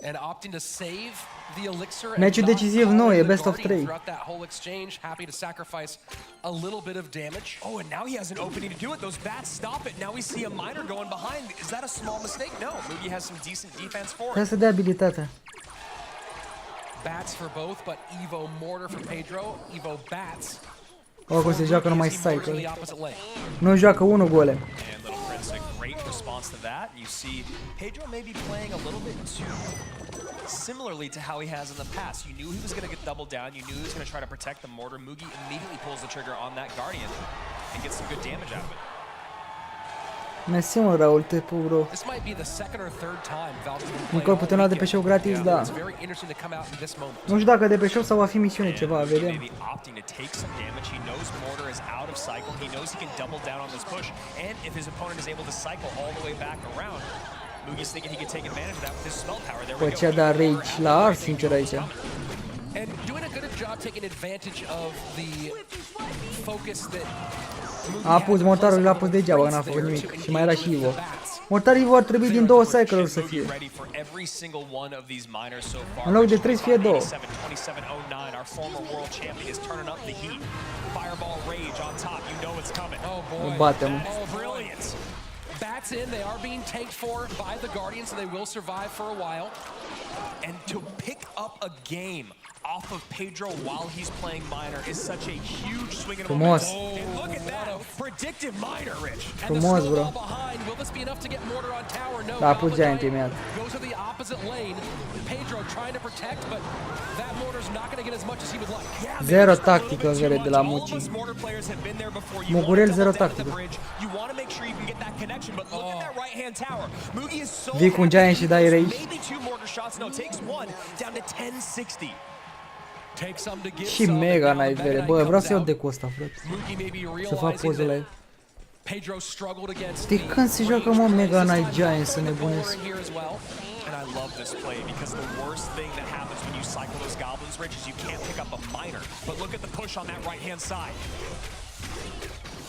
And opting to save the elixir. Meciul decisiv nu e best of 3. Throughout that whole exchange, happy to sacrifice a little bit of damage. Oh, and now he has an opening to do it. Those bats stop it. Now we see a miner going behind. Is that a small mistake? No. Mugi has some decent defense for it. Trebuie să dea abilitatea. Bats for both, but Evo Mortar for Pedro. Evo bats. Oricum se joacă numai cycle. Nu joacă unul golem. Response to that. You see Pedro may be playing a little bit too similarly to how he has in the past. You knew he was going to get doubled down. You knew he was going to try to protect the mortar. Mugi immediately pulls the trigger on that Guardian and gets some good damage out of it. Mersi, mă, Raul, te pup, bro. Nicol, putem lua de pe show gratis? Da. Nu știu dacă de pe show sau va fi misiune ceva, vedem. Păi ce-a dat rage la ars, sincer, aici. A pus mortarul, l-a pus degeaba, n-a făcut nimic. Și mai era și Ivo. Mortar Ivo ar trebui din 2 cycle-uri să fie. În loc de 3 să fie 2. O batem. Bats in, they are being tanked for by the Guardians, so they will survive for a while. And to pick up a game off of Pedro while he's playing miner is such a huge swing and a Frumos. And look at that, predictive miner, Rich. Frumos, bro. Will this be enough to get Mortar on tower? No. Da, a pus Giant imediat. Goes to the opposite lane. Pedro trying to protect, but that Mortar's not going to get as much as he would like. Zero tactică vede de la Muci. Mugurel, zero tactică. You want to make sure you can get that connection, but look at that right-hand tower. Mugi is so vii cu un Giant și dai rage. Maybe 2 mortar shots, no, takes 1 down to 1060. Și Mega Knight vede. Bă, vreau să iau decul ăsta, frate. Să fac poze la el. De când se joacă, mă, Mega Knight Giant, să nebunesc? And I love this play because the worst thing that happens when you cycle those goblins, Rich, is you can't pick up a miner. But look at the push on that right-hand side.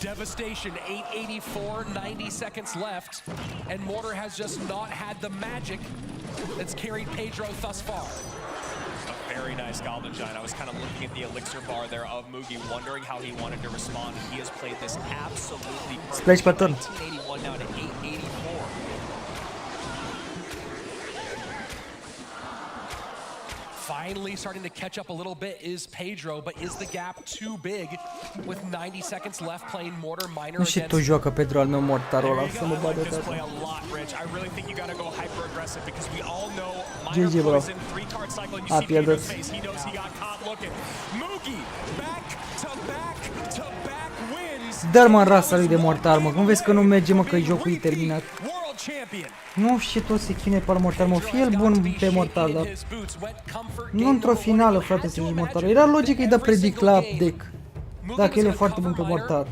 Devastation, 884, 90 seconds left, and Mortar has just not had the magic that's carried Pedro thus far. A very nice Goblin Giant. I was kind of looking at the elixir bar there of Mugi, wondering how he wanted to respond, and he has played this absolutely Splash button. 1981 now to 884. Finally starting to catch up a little bit is Pedro, but is the gap too big with 90 seconds left playing Mortar Minor Nu știu against... tu joacă Pedro al meu mortarul ăla, să mă bată This toată. play a lot, Rich. I really think you got to go hyper aggressive because we all know GG, Minor bro. Poison, 3-card cycle, and you A see pierdut. Pedro's face. He knows he got caught looking. Mugi, back to back wins. Dă-l mă în rasa lui de mortar, mă. Cum vezi că nu merge, mă, că jocul e terminat? World champion. Nu știu ce tot se chinuie pe mortar, mă. Fie el bun pe mortar, dar nu într-o finală, frate, să joci mortar. Era logic că îi dă predict la deck. Dacă el e foarte bun pe mortar.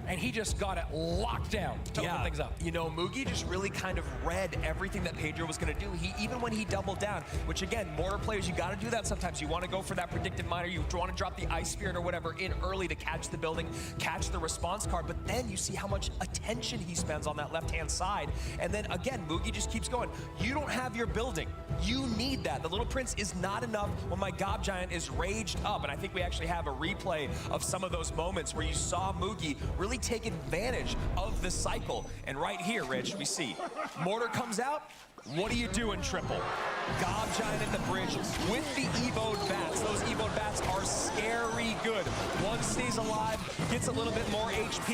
And he just got it locked down to open things up. You know, Mugi just really kind of read everything that Pedro was going to do. Even when he doubled down, which again, Mortar players, you got to do that sometimes. You want to go for that predicted minor. You want to drop the Ice Spirit or whatever in early to catch the building, catch the response card. But then you see how much attention he spends on that left-hand side. And then again, Mugi just keeps going. You don't have your building. You need that. The Little Prince is not enough when my Gob Giant is raged up. And I think we actually have a replay of some of those moments where you saw Mugi really take advantage of the cycle. And right here, Rich, we see Mortar comes out. What do you do in triple? Gob Giant at the bridge with the Evoed Bats. Those Evoed Bats are scary good. One stays alive, gets a little bit more HP,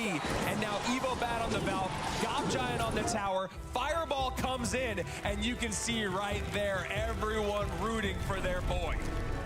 and now Evo Bat on the valve, Gob Giant on the tower, Fireball comes in, and you can see right there everyone rooting for their boy.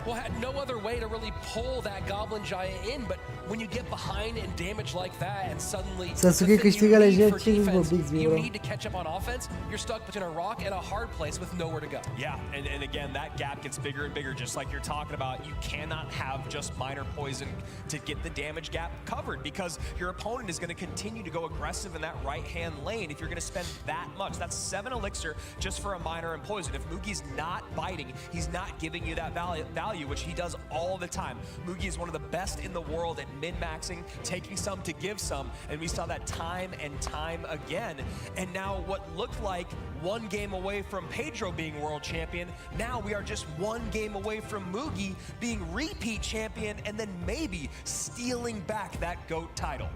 Well, had no other way to really pull that Goblin Giant in, but when you get behind and damage like that and suddenly Sasuke câștigă legit, ce vorbiți, you bro? need to catch up on offense, you're stuck between a rock and a hard place with nowhere to go. Yeah, and again, that gap gets bigger and bigger, just like you're talking about. You cannot have just minor poison to get the damage gap covered because your opponent is going to continue to go aggressive in that right-hand lane if you're going to spend that much. That's 7 elixir just for a minor and poison. If Mugi's not biting, he's not giving you that value, which he does all the time. Mugi is one of the best in the world at min-maxing, taking some to give some, and we saw that time and time again. And now what looked like one game away from Pedro being world champion, now we are just one game away from Mugi being repeat champion and then maybe stealing back that GOAT title.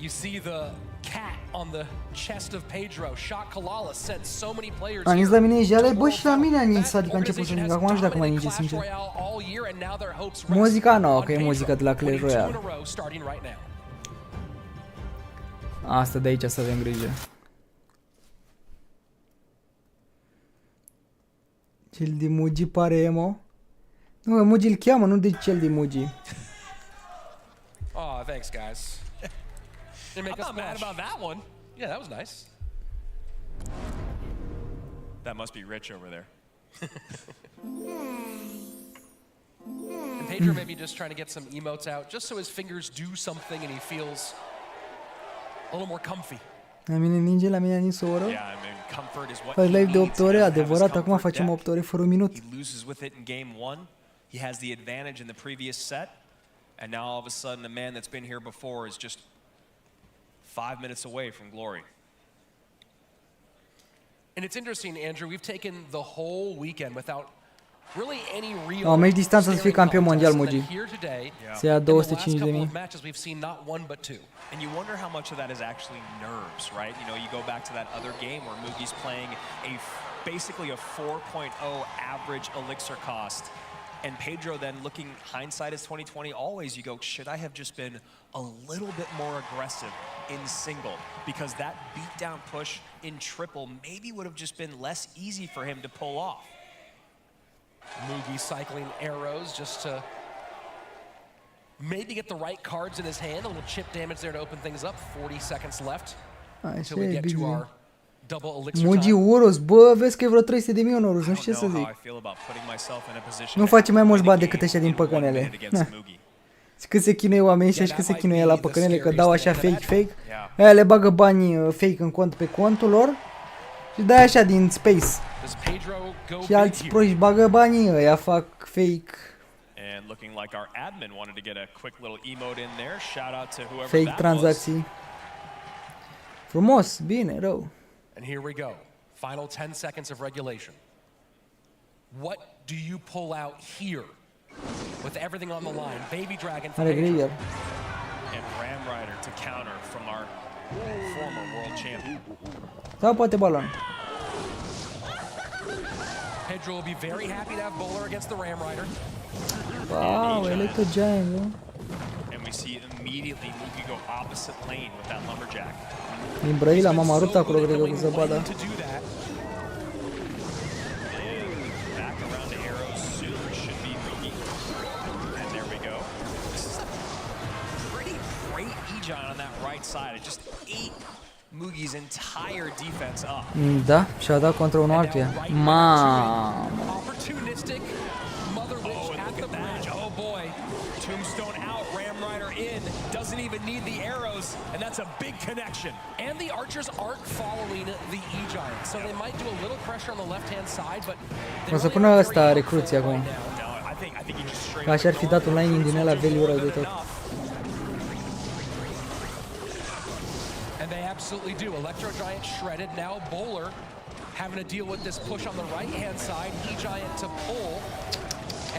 You see the cat on the chest of Pedro. Shock Kalala sent so many players A nins here. la mine jale, bă, și la mine a nins, adică a început să ninge. Acum nu știu dacă mai ninge, sincer. Muzica nouă, că e muzica de la Clash Royale. Asta de aici să avem grijă. Cel din Mugi pare emo. Nu, Mugi îl cheamă, nu de cel din Mugi. Oh, thanks guys. I'm not mad about that one. Yeah, that was nice. That must be Rich over there. And Pedro may be just trying to get some emotes out, just so his fingers do something and he feels a little more comfy. La mine ninge, la mine a nins o oră. Yeah, I mean, comfort is what Faci he live de needs. 8 ore, He doesn't have his adevărat, acum comfort facem deck. 8 ore fără un minut. He loses with it in game 1. He has the advantage in the previous set. And now all of a sudden the man that's been here before is just 5 minutes away from glory. And it's interesting, Andrew, we've taken the whole weekend without really any real Au meci distanță să fie campion mondial, Mugi. here today. Să ia 205.000. Matches we've seen not one but two. And you wonder how much of that is actually nerves, right? You know, you go back to that other game where Mugi's playing basically a 4.0 average elixir cost. And Pedro then looking, hindsight is 2020, always you go, should I have just been a little bit more aggressive in single? Because that beatdown push in triple maybe would have just been less easy for him to pull off. Mugi cycling arrows just to maybe get the right cards in his hand. A little chip damage there to open things up. 40 seconds left until we get to our double elixir Mugi time. Urus, bă, vezi că e vreo 300.000 în Urus, nu știu ce să zic. Nu face mai mulți bani decât ăștia din păcănele. Și cât se chinuie oamenii ăștia și cât se chinuie la păcănele, că dau așa fake. Aia le bagă bani fake în cont pe contul lor și dai așa din space. Și alți proști bagă banii, ăia fac fake And looking like our admin wanted to get a quick little emote in there. Shout out to whoever Fake that tranzacții. Frumos, bine, rău. And here we go. Final 10 seconds of regulation. What do you pull out here? With everything on the line. Baby Dragon for Are Pedro. greu el. And Ram Rider to counter from our former world champion. Sau poate balon. Pedro will be very happy to have Bowler against the Ram Rider. Wow, Electro Giant, bro. And we see immediately Mugi go opposite lane with that lumberjack. Din Brăila m-am rupt acolo, cred că cu zăpada. Back around the arrows soon should be Mugi. And there we go. This is a pretty great E-Giant on that right side. It just ate Mugi's entire defense up. Da, și-a dat contra unul altuia. Mamă. Opportunistic Mother Witch at the bridge. Oh boy. Tombstone out, Ram Rider in. Doesn't even need the arrows, and that's a big connection. And the archers aren't following the E-Giant, so they might do a little pressure on the left-hand side, but O să pună ăsta recruții acum. Că așa ar fi dat un lining din ăla value rău de tot. And they absolutely do. Electro Giant shredded. Now Bowler having to deal with this push on the right-hand side. E-Giant to pull.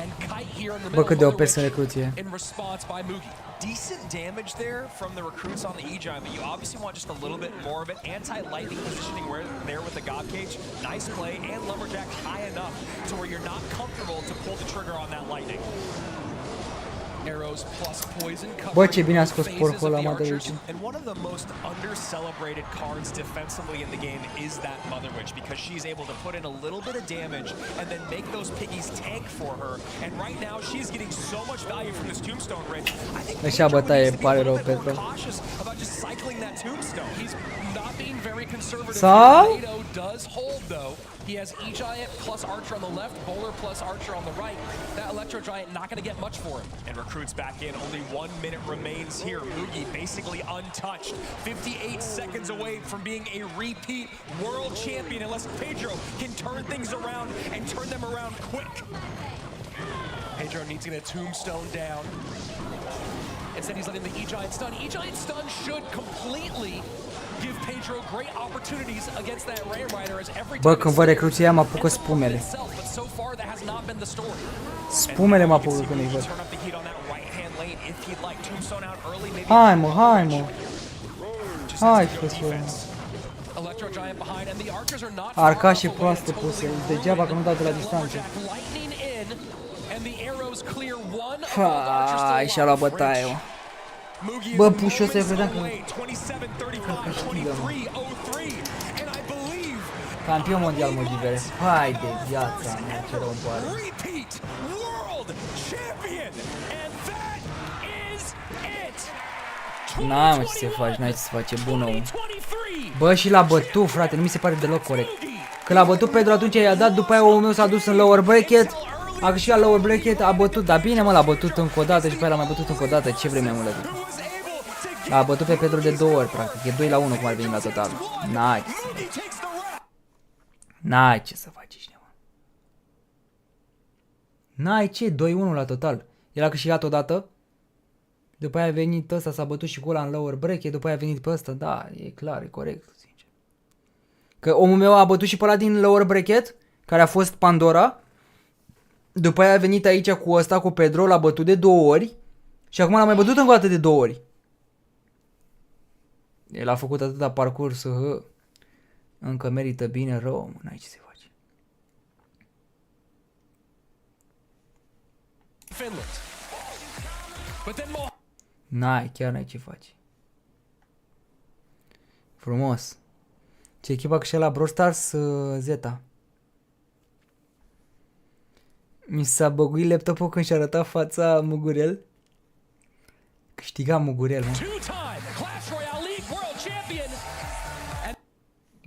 And Kite here in the middle. Bă, cât de OP sunt recruție. In response by Mugi. Decent damage there from the recruits on the E-Giant, but you obviously want just a little bit more of it. Anti-lightning positioning there with the God Cage. Nice play, and Lumberjack high enough to where you're not comfortable to pull the trigger on that lightning. Arrows plus poison. Bă, ce bine a scos porcul ăla, Mother Witch. And one of the most under-celebrated cards defensively in the game is that Mother Witch, because she's able to put in a little bit of damage and then make those piggies tank for her. And right now, she's getting so much value from this Tombstone Ridge. I think Așa bătaie, pare rău, Pedro. cautious about just cycling that Tombstone. He's not being very conservative. Sau? Nato does hold though. He has E-Giant plus Archer on the left, Bowler plus Archer on the right. That Electro Giant not going to get much for him. And recruits back in. Only 1 minute remains here. Mugi basically untouched. 58 seconds away from being a repeat world champion unless Pedro can turn things around and turn them around quick. Pedro needs to get a Tombstone down. Instead, he's letting the E-Giant stun. E-Giant stun should completely give Pedro great opportunities against that Ram Rider as every Bă, când vă recruția, mă apucă spumele. but so far that has not been the story. Spumele mă apucă când îi văd. Turn up the heat on that right-hand lane if he'd like. Tombstone out early, maybe. Hai mă, hai mă. Hai, frățioare. Electro Giant behind and the archers are not Arcașe proaste puse, degeaba că nu dau de la distanță. lightning in and the arrows clear one. Hai, și-a luat bătaie, mă. Bă, pușul ăsta, eu credeam că câștigă, mă. Campion mondial, mă, divere. Hai de viața mea, ce rău îmi pare. N-ai, mă, ce se faci, n-ai ce se face, bună, mă. Bă, și l-a bătut, frate, nu mi se pare deloc corect. Că l-a bătut Pedro, atunci i-a dat, după aia omul meu s-a dus în lower bracket, a câștigat lower bracket, a bătut, dar bine, mă, l-a bătut încă o dată și pe aia l-a mai bătut încă o dată, ce vrei mai mult? L-a bătut pe Pedro de 2 ori, practic, e 2-1 cum ar veni la total. N-ai ce să faci. N-ai ce să faci, ești nebun. N-ai ce, 2-1 la total. El a câștigat odată, după aia a venit ăsta, s-a bătut și cu ăla în lower bracket, după aia a venit pe ăsta, da, e clar, e corect, sincer. Că omul meu a bătut și pe ăla din lower bracket, care a fost Pandora, după aia a venit aici cu ăsta, cu Pedro, l-a bătut de 2 ori și acum l-a mai bătut încă o dată de 2 ori. El a făcut atâta parcurs, încă merită bine, rău, mă, n-ai ce să faci. N-ai, chiar n-ai ce faci. Frumos. Ce echipa câștigă la Brawl Stars, Zeta. Mi s-a băguit laptopul când și-a arătat fața Mugurel. Câștiga Mugurel, mă.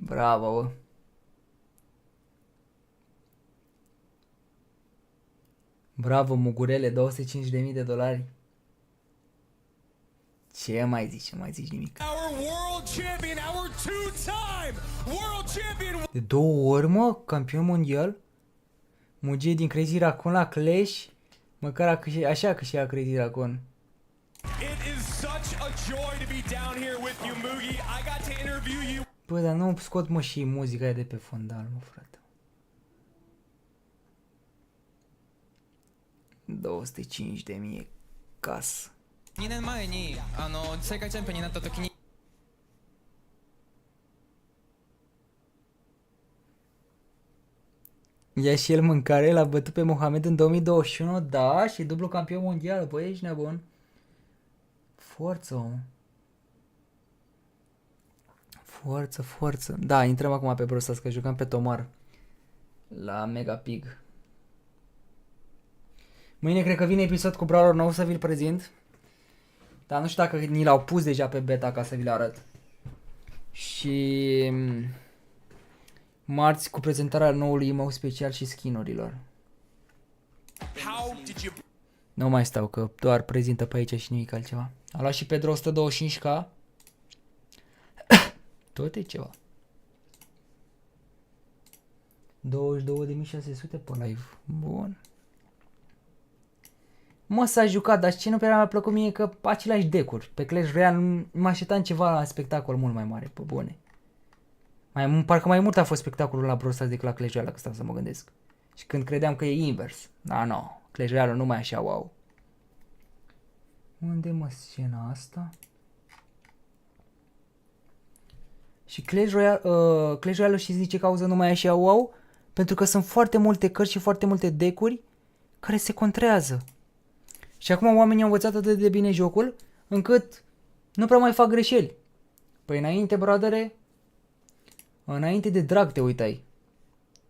Bravo, bă. Bravo, Mugurele, $205.000. Ce mai zici, ce mai zici nimic. De 2 ori, mă, campion mondial. Mugie din Crazy Raccoon la Clash. Măcar așa că și-a Crazy Dragon. Bă, dar nu scot mă și muzica aia de pe fondal, mă, frate. 205.000 casă. 2年前に世界チャンピオンになった時に Ia și el mâncare, l-a bătut pe Mohamed în 2021, da, și dublu campion mondial, băi, ești nebun. Forță, om. Forță. Da, intrăm acum pe Brawl Stars, că jucăm pe Tomar. La Mega Pig. Mâine cred că vine episod cu brawler nou să vi-l prezint. Dar nu știu dacă ni l-au pus deja pe beta ca să vi-l arăt. Și... marți cu prezentarea noului emote special și skin-urilor. Nu mai stau că doar prezintă pe aici și nimic altceva. A luat și Pedro 125k. Tot e ceva. 22.600 pe live. Bun. Mă, s-a jucat, dar ce nu prea mi-a plăcut mie că aceleași decuri. Pe Clash Royale mă așteptam ceva la spectacol mult mai mare, pe bune. Parcă mai mult a fost spectacolul la Brawl Stars decât la Clash Royale, că stau să mă gândesc. Și când credeam că e invers. Da, nu. Clash Royale nu mai așa, wow. Unde mă scena asta? Și Clash Royale și zice cauză nu mai așa, wow. Pentru că sunt foarte multe cărți și foarte multe decuri care se contrează. Și acum oamenii au învățat atât de bine jocul, încât nu prea mai fac greșeli. Păi înainte, bradere, înainte de drag te uitai.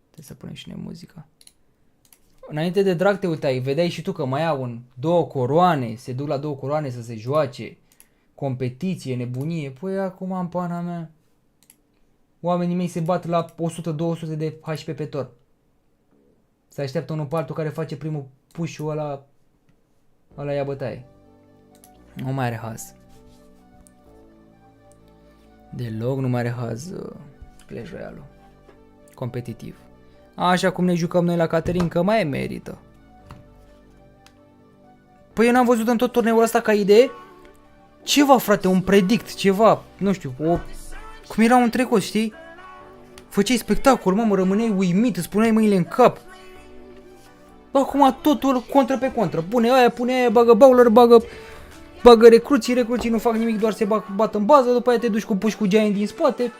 Trebuie să punem și noi muzica. Înainte de drag te uitai, vedeai și tu că mai au două coroane, se duc la două coroane să se joace, competiție, nebunie. Păi acum în pana mea, oamenii mei se bat la 100-200 de HP pe tor. Se așteaptă unul pe altul care face primul push-ul ăla ia bătaie. Nu mai are haz. Deloc nu mai are haz Clash Royale-ul. Competitiv. Așa cum ne jucăm noi la Caterin, că mai merită. Păi eu n-am văzut în tot turneul ăsta ca idee ceva, frate, un predict, ceva, nu știu, cum era un trecut, știi? Făceai spectacol, mă rămâneai uimit, îți puneai mâinile în cap. Acum totul contră pe contră. Pune aia, bagă bowler, bagă recruții nu fac nimic, doar se bat în bază, după aia te duci cu puși cu giant din spate.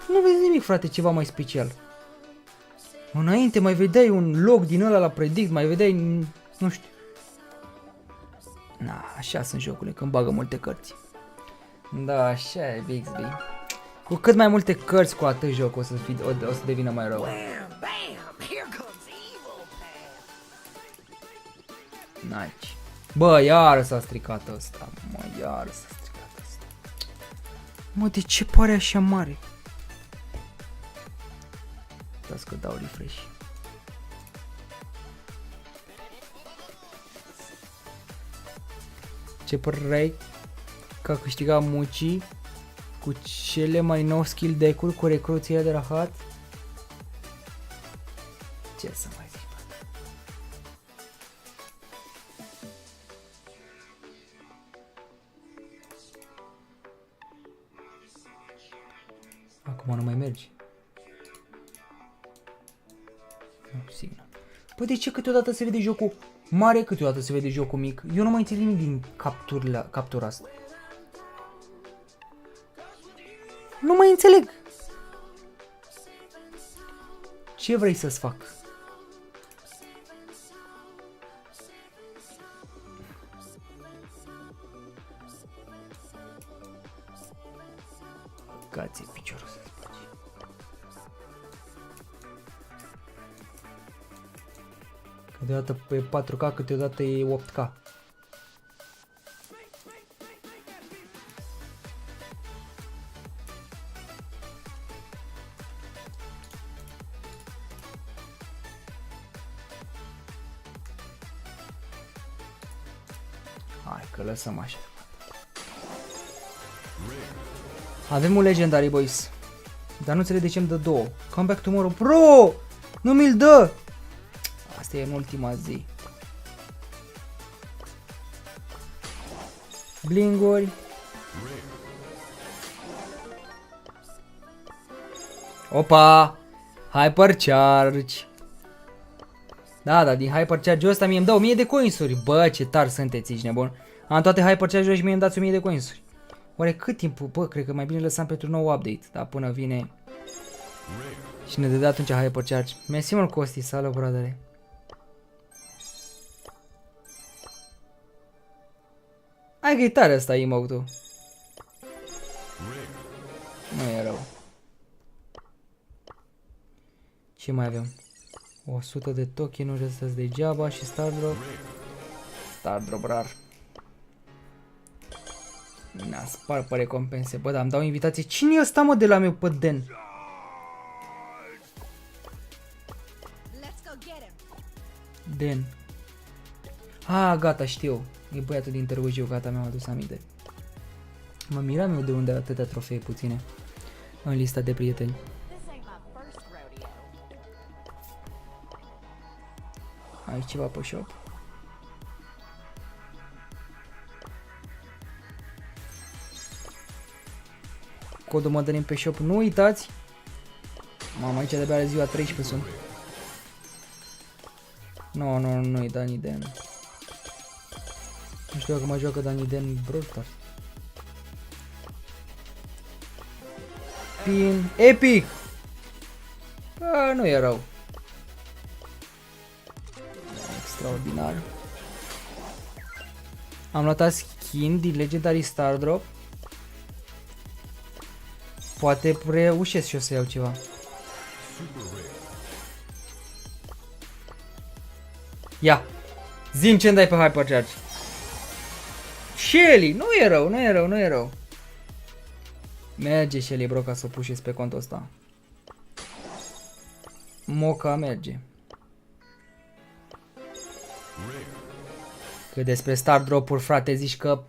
Nu vezi nimic, frate, ceva mai special. Înainte mai vedeai un log din ăla la predict, mai vedeai, nu știu. Na, așa sunt jocurile, când bagă multe cărți. Da, așa e, Bixby. Cu cât mai multe cărți, cu atât jocul o să devină mai rău. Nice. Bă, iară s-a stricat ăsta. Mă, de ce pare așa mare? Uitați că dau refresh. Ce părere ai că a câștigat Muci cu cele mai nou skill deck-uri cu recruția de rahat? Ce să mai zic? Acum nu mai merge. Nu, sigur. Păi de ce câteodată se vede jocul mare, câteodată se vede jocul mic? Eu nu mai înțeleg nimic din captura asta. Nu mai înțeleg. Ce vrei să-ți fac? Băgați-i piciorul să-ți place. Câteodată pe 4K, câteodată e 8K. Hai că lăsăm așa. Avem un legendary, boys. Dar nu înțeleg de ce îmi dă două. Come back tomorrow. Bro! Nu mi-l dă! Asta e în ultima zi. blinguri. Opa! Hypercharge. Da, din Hypercharge-ul ăsta mie îmi dau 1000 de coinsuri. Bă, ce tari sunteți, ești nebun. Am toate Hypercharge-urile și mie îmi dați 1000 de coinsuri. Oare cât timp? Bă, cred că mai bine lăsam pentru nou update. Dar până vine... Și ne dădea atunci Hypercharge. Mersi mult, Costi, salut, bradere. Hai că e tare ăsta emote-ul. Nu e rău. Ce mai avem? 100 de tokenuri astea degeaba și star drop. Star drop rar. Na, spar pe recompense. Bă, dar îmi dau invitație. Cine e ăsta, mă, de la meu pe Den? Den. Ah, gata, știu. E băiatul din Târgu Jiu, gata, mi-am adus aminte. Mă miram eu de unde atâtea trofee puține în lista de prieteni. Ai ceva pe shop? Codul Madalin pe shop, nu uitați! Mamă, aici de-abia are ziua 13 sunt. Nu-i Dani Den. Nu știu dacă mă joacă Dani Den Brawl Stars. Pin epic! Bă, nu e rău. Extraordinar. Am luat skin din Legendary Star Drop. Poate reușesc și o să iau ceva. Ia! Zi-mi ce-mi dai pe Hypercharge. Shelly! Nu e rău, nu e rău, nu e rău. Merge Shelly, bro, ca să o pușezi pe contul ăsta. Moca merge. Că despre Star Drop-uri, frate, zici că...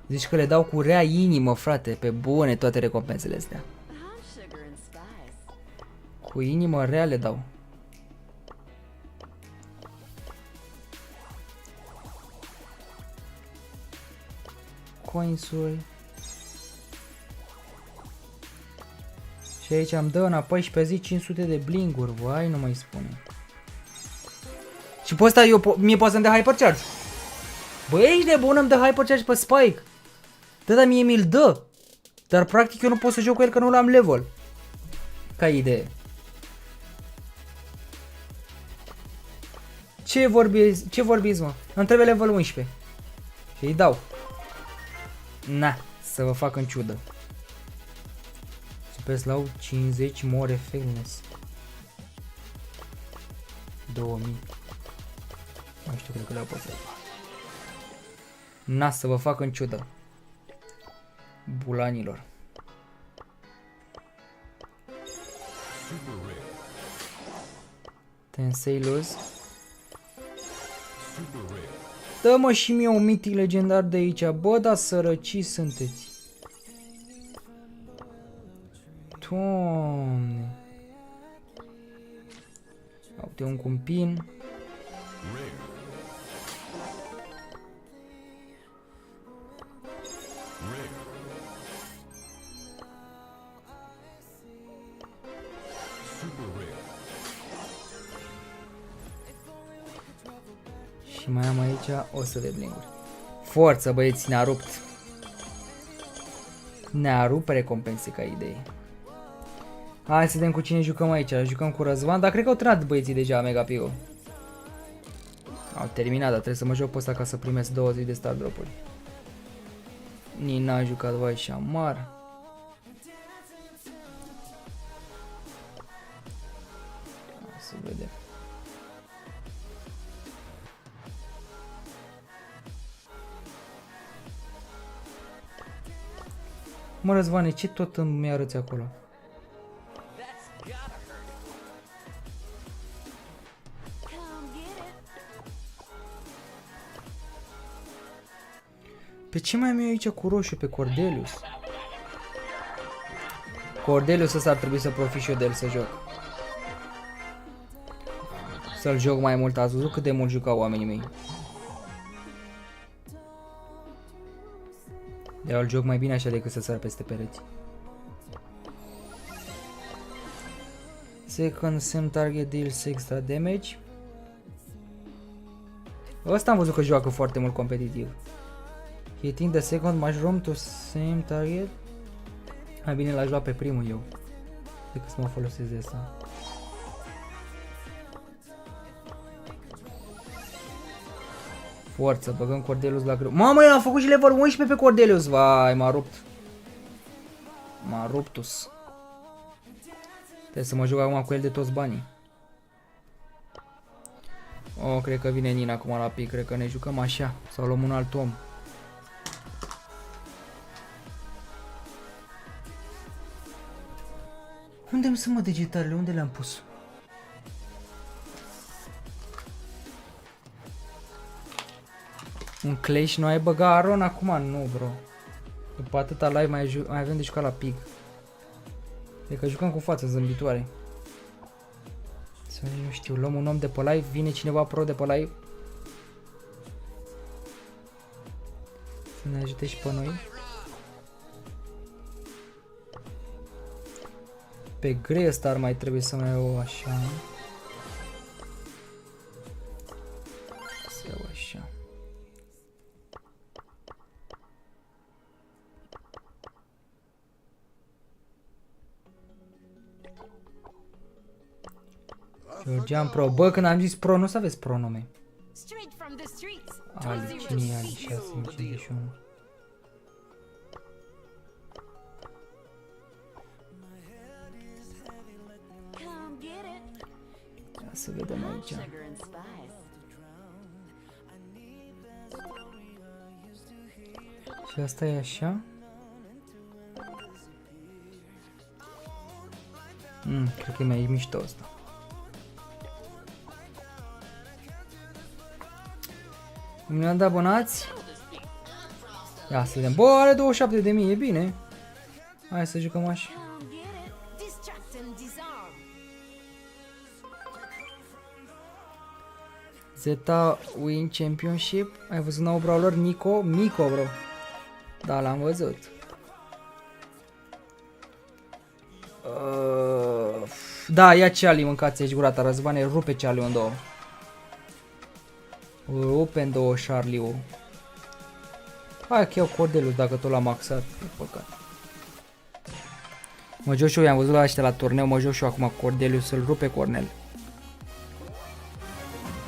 Zici că le dau cu rea inimă, frate, pe bune toate recompensele astea. Cu inimă rea le dau. Coinsuri. Și aici am dă înapoi și pe zi 500 de blinguri, vai, nu mai spune. Și pe ăsta mie poate să-mi dea Hypercharge. Bă, ești nebun, îmi dă Hypercharge pe Spike. Da, dar mie mi-l dă. Dar practic eu nu pot să joc cu el că nu l-am level. Ca idee. Ce vorbiți, mă? Îmi trebuie level 11. Și îi dau. Na, să vă fac în ciudă. Super slow 50 more effectiveness. 2000. Nu știu, cred că le-au păstrat. Na, să vă fac în ciudă. Bulanilor. Tensei lose. Dă-mă și mie un mitic legendar de aici. Bă, dar sărăcii sunteți. Doamne. Uite un cumpin. Și mai am aici 100 de blinguri. Forță, băieți, ne-a rupt. Ne-a rupt recompense ca idee. Hai să vedem cu cine jucăm aici. Jucăm cu Răzvan, dar cred că au terminat băieții deja Mega Pigo. Au terminat, dar trebuie să mă joc pe ăsta ca să primesc 20 de star drop-uri. Nici n-a jucat, vai, și amar. Să vedem. Mă, Răzvane, ce tot îmi arăți acolo? Pe ce mai am eu aici cu roșu? Pe Cordelius. Cordelius ăsta ar trebui să profit și eu de el să joc. Să-l joc mai mult. Ați văzut cât de mult jucau oamenii mei. Eu îl joc mai bine așa decât să sar peste pereți. Second, same target deals extra damage. Ăsta am văzut că joacă foarte mult competitiv. Hitting the second mushroom to same target. Mai bine l-aș lua pe primul eu decât să mă folosesc de asta. Forță, băgăm Cordelius la greu. Mamă, am făcut și level 11 pe Cordelius. Vai, m-a rupt. M-a ruptus. Trebuie să mă joc acum cu el de toți banii. Oh, cred că vine Nina acum la pic. Cred că ne jucăm așa. Sau luăm un alt om. Unde-mi sunt, mă, digitalele? Unde le-am pus? Un Clash nu ai băga Aron acum? Nu, bro. După atâta live mai avem de jucat la pig. E că jucăm cu față zâmbitoare. Să nu știu, luăm un om de pe live, vine cineva pro de pe live. Să ne ajute și pe noi. Pe grey ăsta ar mai trebui să mai iau așa. Să iau așa. Georgian Pro. Bă, când am zis Pro, nu să aveți pronume. Ali, cine e Ali? 651. Ia să vedem aici. Și asta e așa. Cred că e mai mișto asta. Un milion de abonați. Ia să vedem. Bă, are 27.000, e bine. Hai să jucăm așa. Zeta Win Championship. Ai văzut nou brawler? Nico, bro. Da, l-am văzut. Da, ia Charlie, mâncați aici gurata, Răzvane, rupe Charlie în două. Rupe în două Charlie-ul. Hai că iau Cordelius dacă tot l-am maxat, e păcat. Mă joc și eu, i-am văzut la ăștia la turneu, mă joc și eu acum Cordelius, să-l rupe Cornel.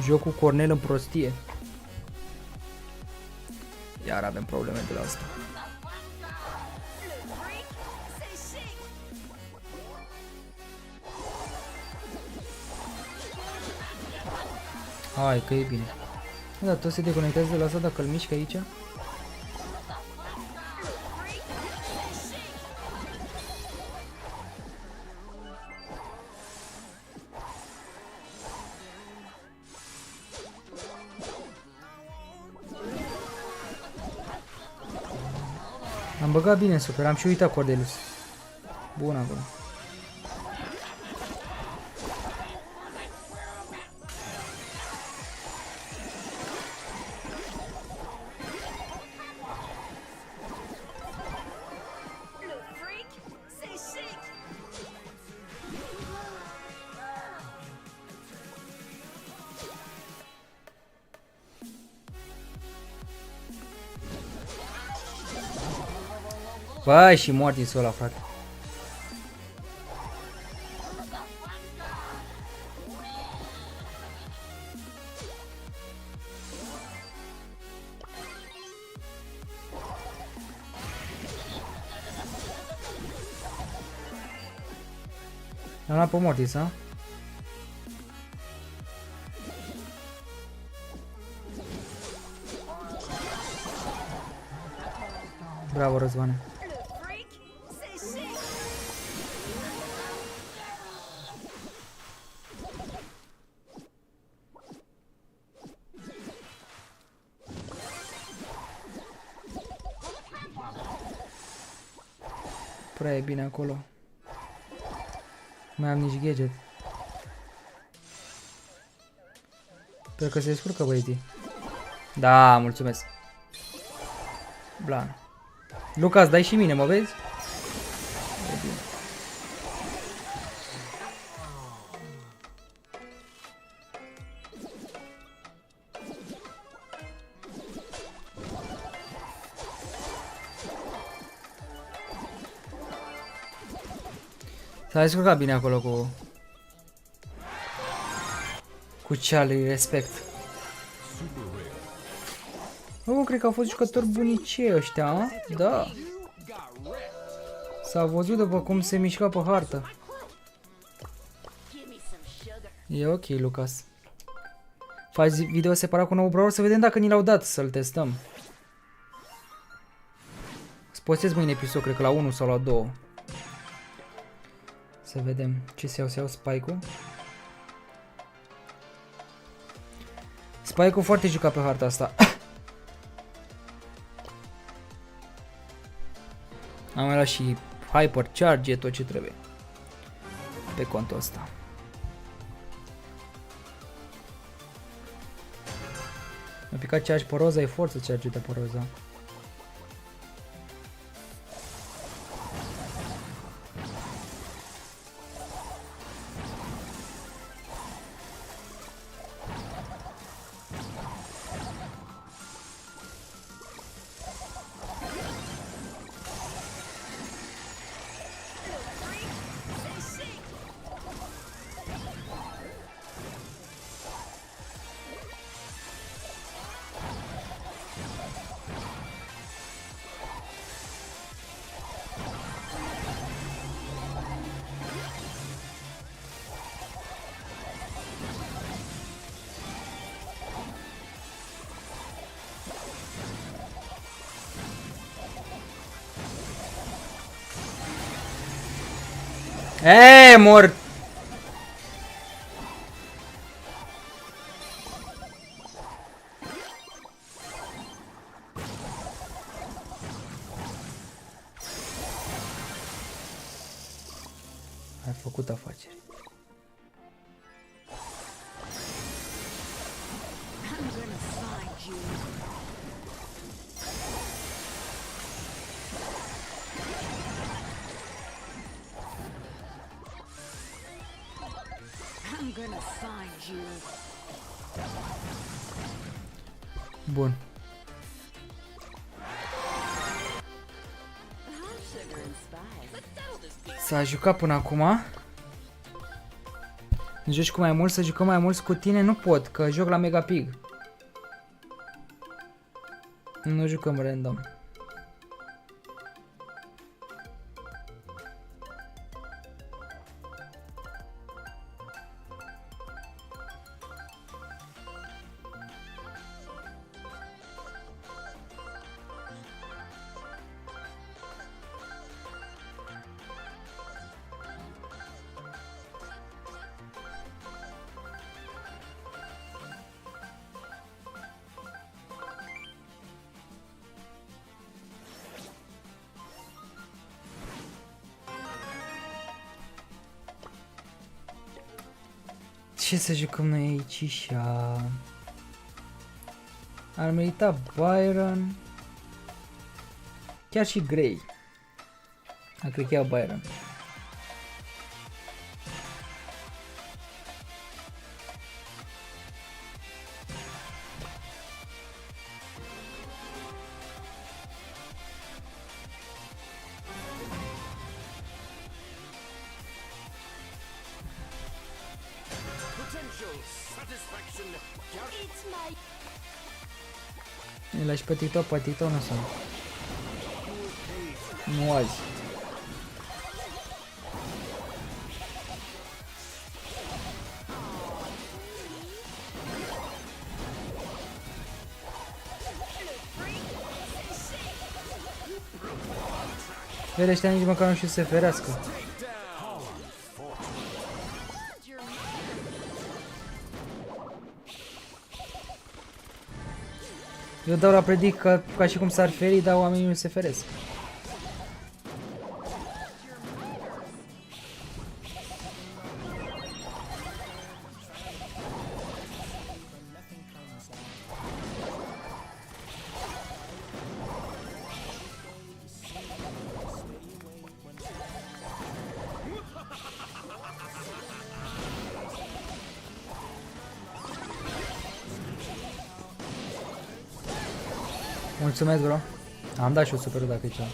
Joc cu Cornel în prostie. Iar avem probleme de la asta. Hai că e bine. Da, tot se deconectează de la asta dacă îl mișcă aici. Am băgat bine în super, am și uitat Cordelius. Bun acolo. Băi, și Mortis-ul ăla, frate. Am luat pe Mortis, a? Bravo, Răzvane. Prea e bine acolo. Nu mai am nici gadget. Sper că se descurcă băieții. Da, mulțumesc. Blan. Lucas, dai și mine, mă vezi? E bine. S-a descurcat bine acolo cu Charlie, respect. Cred că au fost jucători bunicei ăștia, a? Da. S-a văzut după cum se mișca pe hartă. E ok, Lucas. Faci video separat cu nou brawler să vedem dacă ni l-au dat, să-l testăm. Să postez mâine episod, cred că la 1 sau la 2. Să vedem ce se iau Spike-ul. Spike-ul foarte jucat pe harta asta. Am mai luat și hypercharge, tot ce trebuie pe contul ăsta. Mi-a picat charge pe roza, e forță charge de pe roza. Mor! Ai făcut afaceri. Bun. S-a jucat până acum. Joci cu mai mult, să jucăm mai mulți cu tine? Nu pot, că joc la Mega Pig. Nu jucăm random. Ce să jucăm noi aici și ar merita Byron. Chiar și Grey. Cred că ia Byron. Îl lași pe TikTok nu sunt. Nu azi. Vede, ăștia nici măcar nu știu să se ferească. Eu dau la predic că, ca și cum s-ar feri, dar oamenii nu se feresc. Mulțumesc, bro. Am dat și o super dacă e ceva.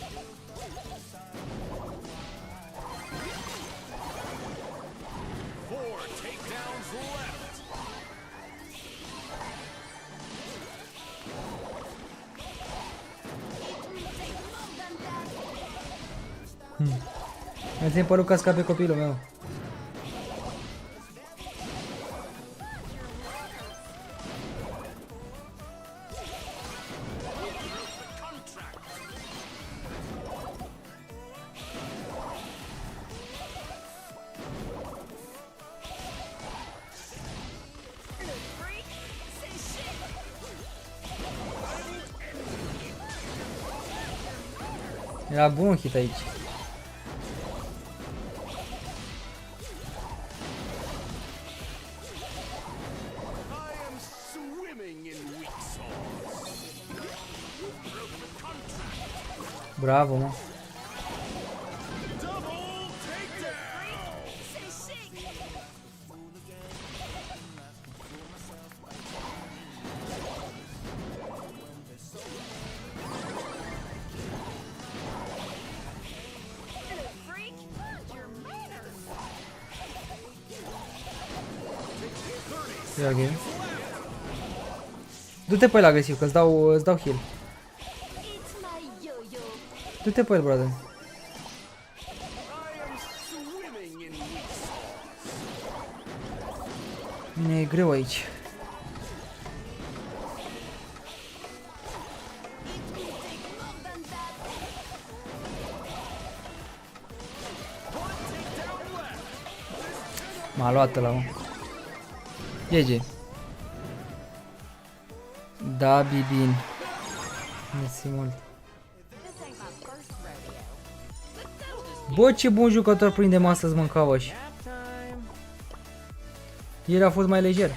Mi-a țin părul ca scape copilul meu. Era bun un hit aici. Bravo, mă. Ia game. Du-te pe el agresiv, că îți dau heal. Du-te pe el, brother. Mine e greu aici. M-a luat ăla, mă. GG. Da, Bibin. Mersi mult. Bă, ce bun jucător prindem astăzi, mâncavași. Ieri a fost mai lejer.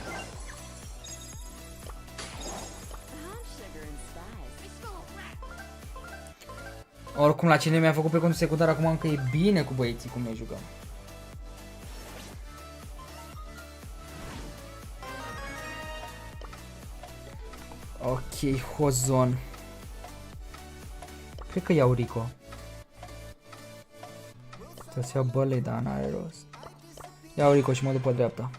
Oricum, la cine mi-a făcut pe contul secundar, acum încă e bine cu băieții cum ne jucăm. Ok, Hozon. Cred că iau Rico. Trebuie să iau bălei, dar n-are rost. Iau Rico și mă duc pe dreapta.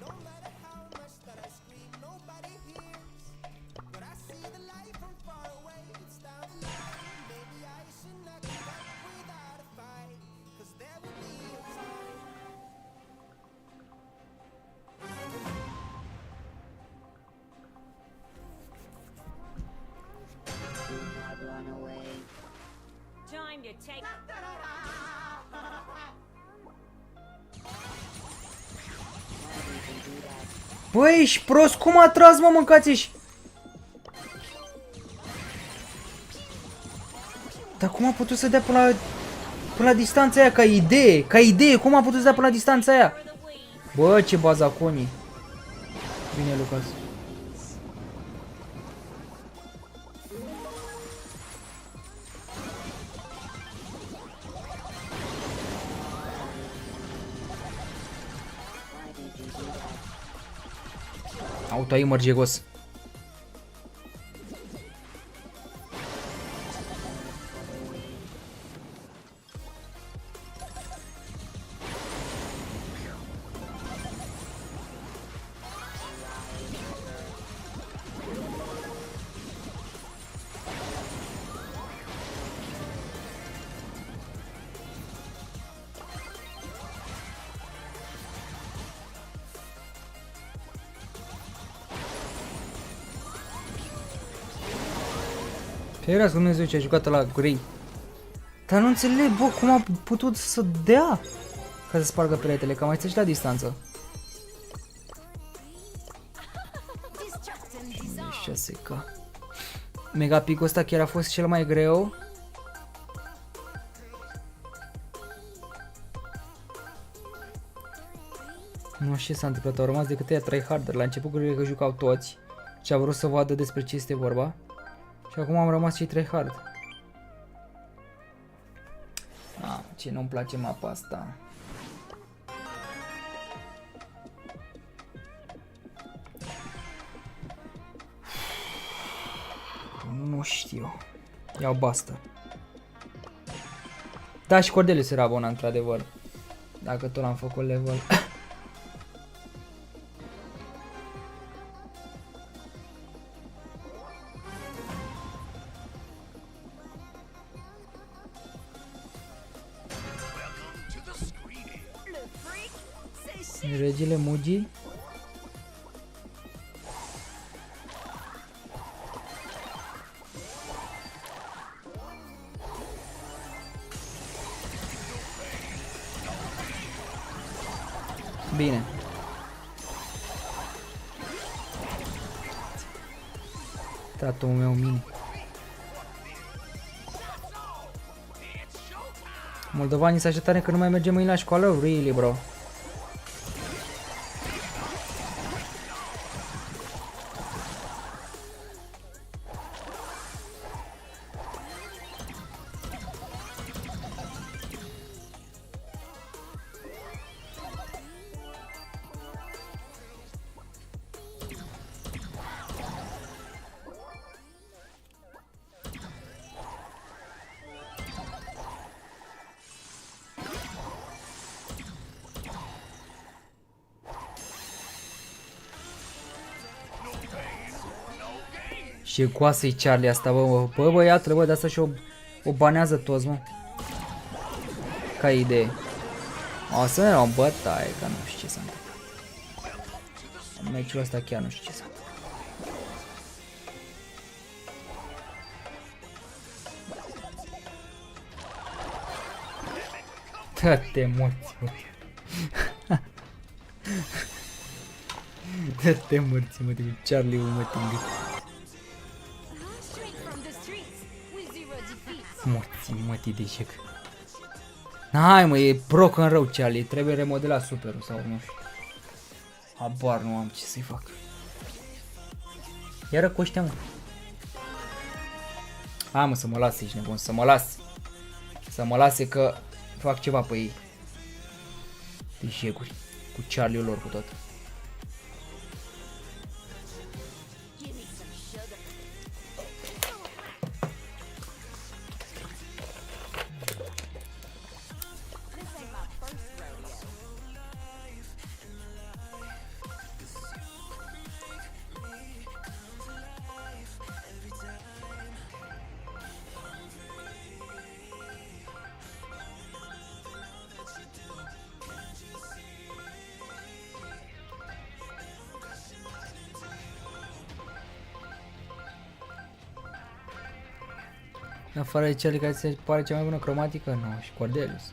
Băi, ești prost, cum a tras, mă, mâncați-și? Dar cum a putut să dea până la distanța aia, ca idee, cum a putut să dea până la distanța aia? Bă, ce bazaconii. Bine, Lucas. Auto-aimer jegos. Era să Dumnezeu ce a jucat la grei. Dar nu înțeleg, bă, cum a putut să dea ca să spargă peretele, că mai țești la distanță. 6K. Megapicul ăsta chiar a fost cel mai greu. Nu știu ce s-a întâmplat, au rămas decât ăia tryharder. La început cred că jucau toți și a vrut să vadă despre ce este vorba. Și acum am rămas cei tryhard. Ce nu-mi place mapa asta. Nu știu. Iau Buster. Da, și Cordelius era abonat, într-adevăr. Dacă tot l-am făcut level. Regele Mugi. Bine. Tatul meu mini. Moldovanii se așteptare că nu mai mergem mâine la școală? Really, bro? Și coasă-i Charlie asta, bă, băiatul, bă, de asta și o banează toți, mă. Ca idee. O să ne luăm bătaie, că nu știu ce s-a întâmplat. În meciul ăsta chiar nu știu ce s-a întâmplat. Dă-te morți, mă. Dă-te morți, mă, cu Charlie, mă, tingât. Morții, mătii de șec. Hai, mă, e broken rău Charlie, trebuie remodelat superul sau nu știu. Habar nu am ce să-i fac. Iară cu ăștia, mă. Hai, mă, să mă lase, ești nebun, să mă lase. Să mă lase că fac ceva pe ei. De șecuri. Cu Charlie-ul lor cu tot. În afară de cele care se pare cea mai bună cromatică, nu, și Cordelius.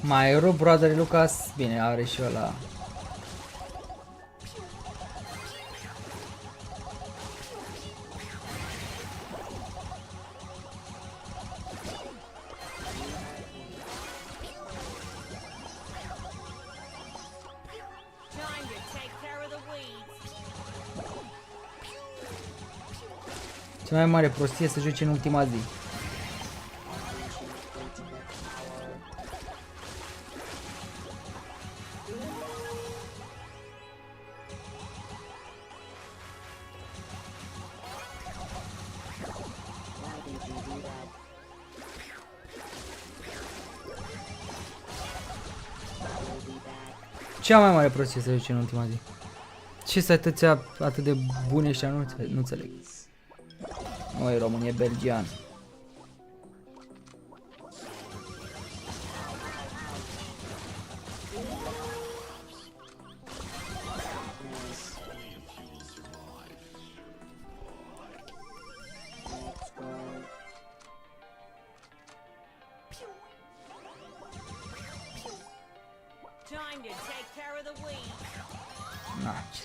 Mai rup brother Lucas, bine, are și ăla. Cea mai mare prostie să joci în ultima zi. Cea mai mare prostie să joci în ultima zi. Ce să atât de bune ăștia, nu înțeleg. Noi România, belgian. Na, ce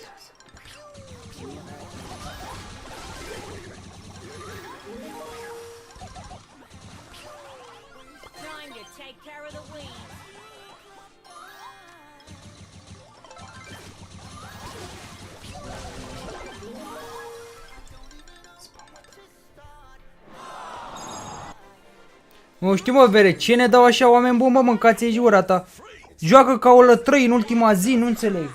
Nu știu, mă, vere, ce ne dau așa oameni buni, mă, mâncați-i jura ta. Joacă ca o lătrăi în ultima zi, nu înțeleg.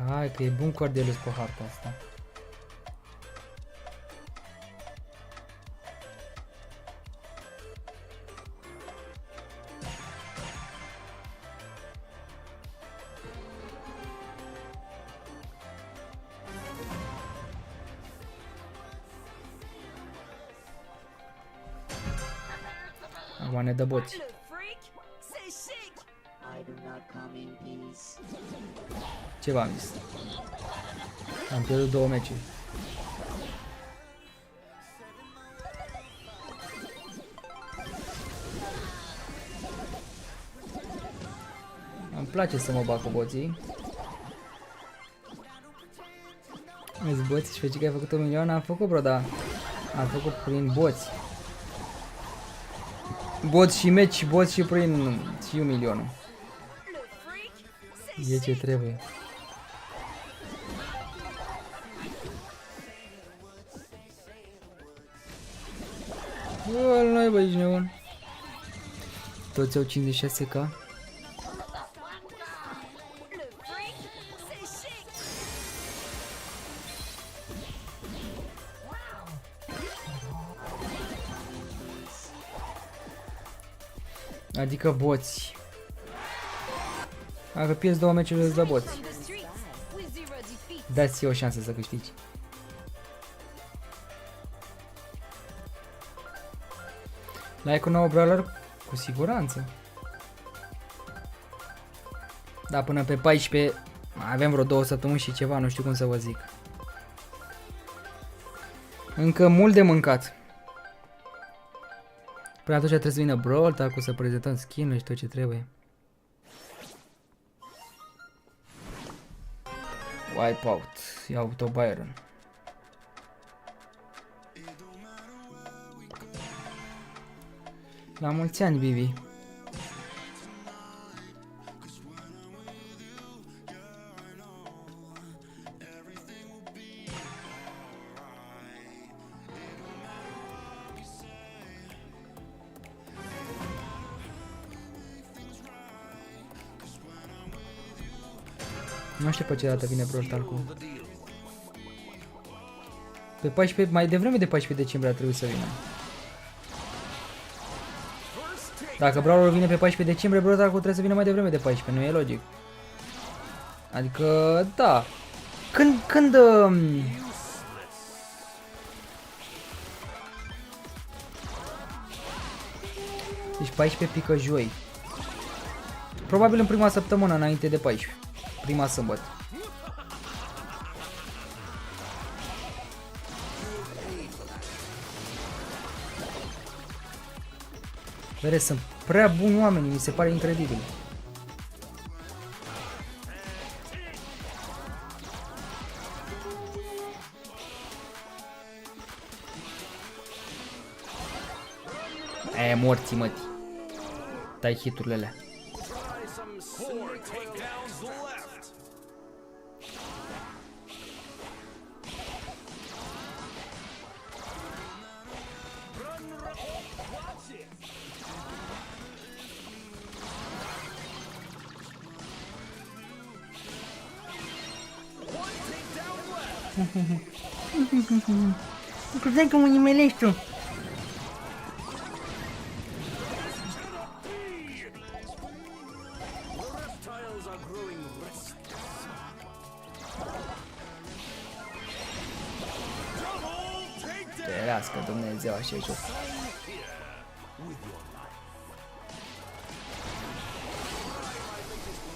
Hai că e bun Cordelus pe harta asta. Acum ne dă boți. Ce v-am zis? Am pierdut 2 meciuri. Îmi place să mă bag cu boții. Îți boți și feci că ai făcut 1 milion? Am făcut, bro, da. Am făcut prin boți. Boți și meci, boți și prin și 1 milion. E ce trebuie. Bă, nu-i bă, ești nebun. Toți au 56k. Adică boți. Dacă pierzi 2 meciuri, îți dă boți. Dați-i o șansă să câștigi. Like un nou brawler? Cu siguranță. Da, până pe 14 avem vreo 2 săptămâni și ceva, nu știu cum să vă zic. Încă mult de mâncat. Până atunci trebuie să vină Brawl Talk-ul, să prezentăm skin-uri și tot ce trebuie. Wipeout. Ia auto Byron. La mulți ani, Bibi. Nu știu pe ce dată vine Brawl Talk-ul. Pe 14, mai devreme de 14 decembrie ar trebui să vină. Dacă Brawler vine pe 14 decembrie, Brawl Talk-ul trebuie să vină mai devreme de 14, nu e logic. Adică, da. Când deci 14 pică joi. Probabil în prima săptămână înainte de 14. Prima sâmbătă. Vere, sunt prea buni oamenii, mi se pare incredibil. Morții, mătii. Dai hiturile alea. Credeam că mă nimelești tu. Ferească Dumnezeu așa jos.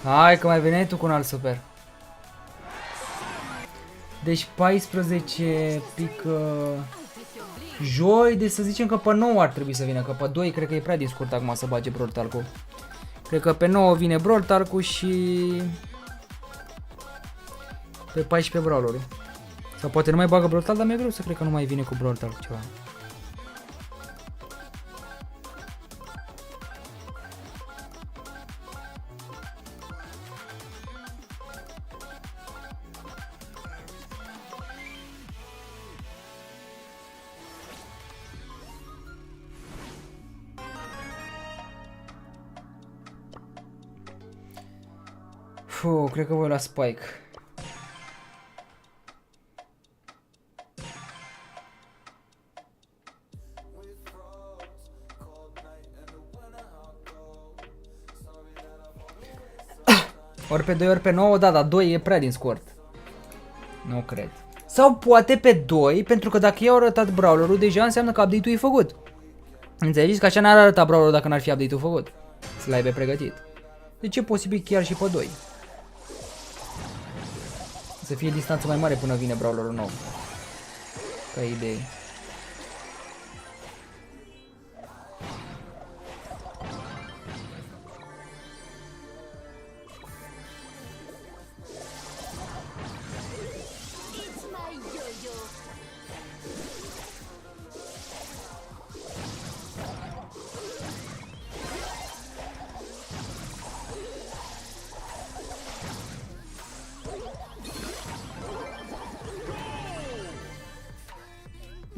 Hai că mai veneai tu cu un alt super. Deci 14 pică joi, deci să zicem că pe 9 ar trebui să vină, că pe 2 cred că e prea din scurt acum să bage Brawl Talk-ul. Cred că pe 9 vine Brawl Talk-ul și pe 14 Brawler-ul. Sau poate nu mai bagă Brawl Talk, dar mi-e greu să cred că nu mai vine cu Brawl Talk ceva. Cred că voi la Spike. Ori pe 2, ori pe 9, da, 2 e prea din scurt. Nu cred. Sau poate pe 2, pentru că dacă i-au arătat brawlerul, deja înseamnă că update-ul e făcut. Înțelegeți? Că așa n-ar arăta brawlerul dacă n-ar fi update-ul făcut. Să l-aibă pregătit. Deci e posibil chiar și pe 2. Să fie distanță mai mare până vine brawlerul nou. Ca idee.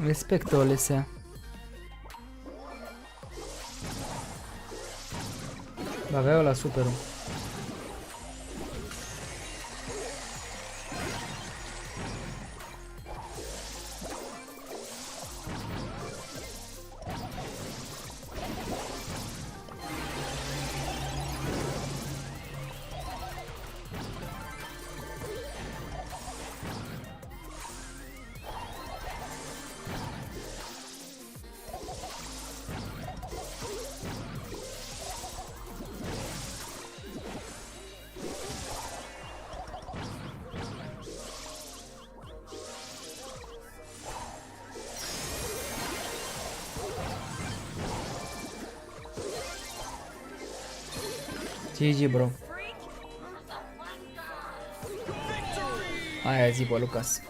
Respectă o lesea. Avea la superul. GG, bro. Aia zi, bă, Lucas.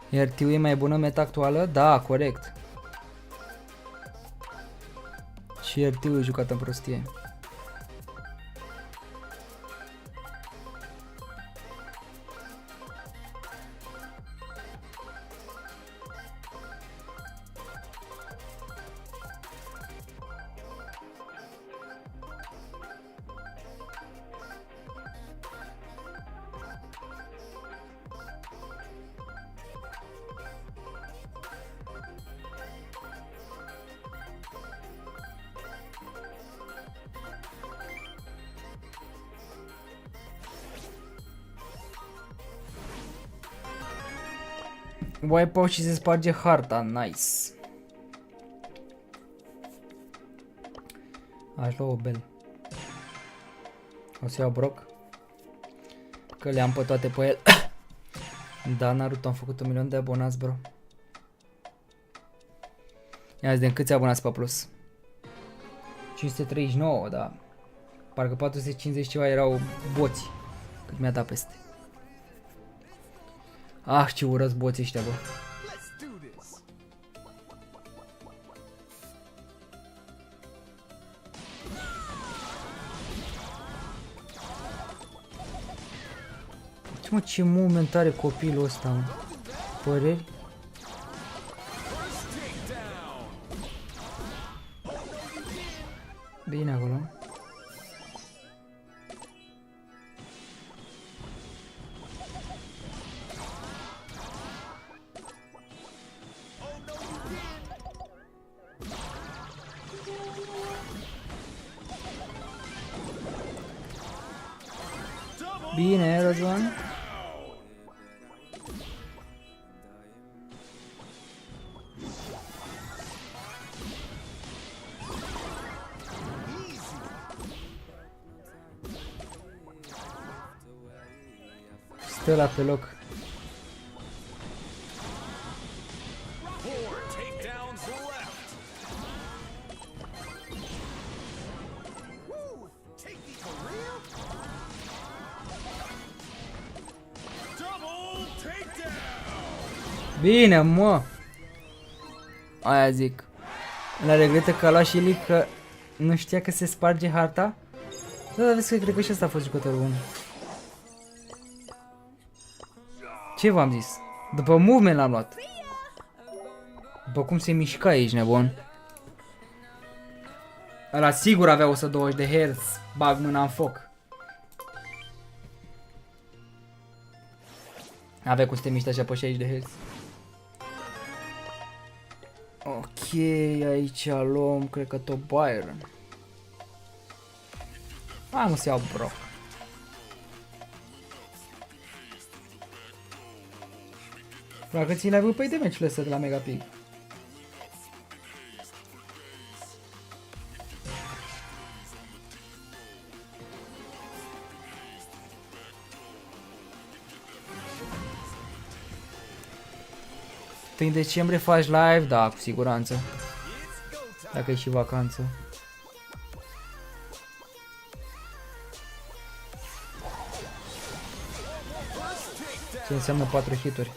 RTU e mai bună meta actuală? Da, corect. Și RTU e jucat în prostie. Wipe-out și se sparge harta, nice. Aș lua o bel. O să iau Brock, că le-am pe toate pe el. Da, Naruto, am făcut 1 milion de abonați, bro. Ia zi, de câți abonați pe plus? 539, da. Parcă 450 ceva erau boți. Cât mi-a dat peste. Ah, ce urăsc boții ăștia, bă. Mă, ce moment are copilul ăsta, mă. Păreri? Bine acolo. Bine, Răzvan. Stă la pe loc. Bine, mă! Aia zic. La regretă că a luat și Eli că nu știa că se sparge harta. Da, dar vezi că cred că și ăsta a fost jucătorul bun. Ce v-am zis? După movement l-am luat. După cum se mișca, ești nebun. Ăla sigur avea 120 de Hz. Bag mâna în foc. Avea cum să te miști așa pe 60 de Hz. Ok, aici luăm, cred că tot Byron. Nu se iau Brock. Dacă ții live-ul, păi de meciurile astea de la Megapig. În decembrie faci live? Da, cu siguranță. Dacă e și vacanță. Ce înseamnă 4 hituri?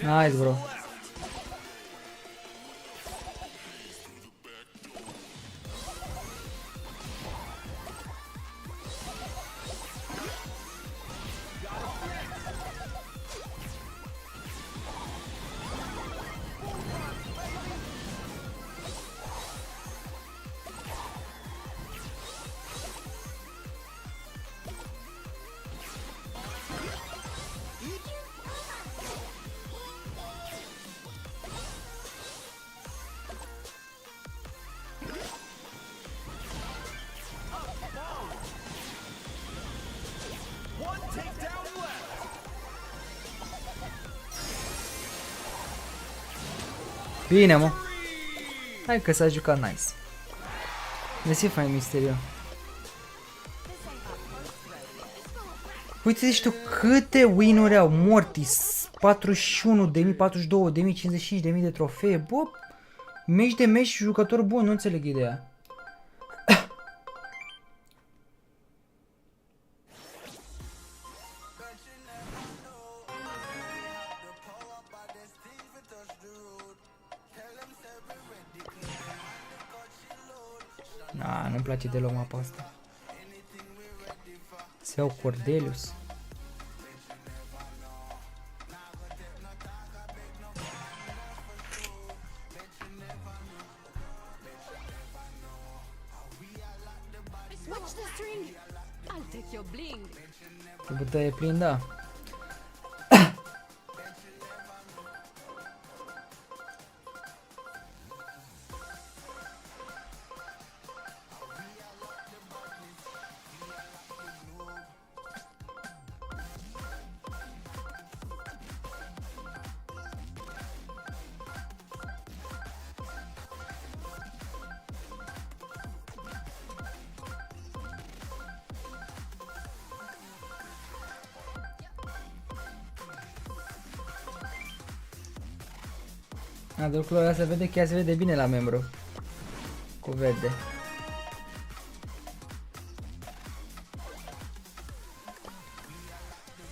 Nice, bro. Bine, mă. Hai că s-a jucat nice. Mersi, fain misterio. Uite, zici tu câte win-uri au Mortis. 41.000, 42.000, 55.000 de trofee. Bă, meci de meci, jucător bun, nu înțeleg ideea. Nu-mi place deloc mapa asta. Se iau Cordelius. Ce bătaie plin, da. De lucrul ăla se vede, chiar se vede bine la membru. Cu verde.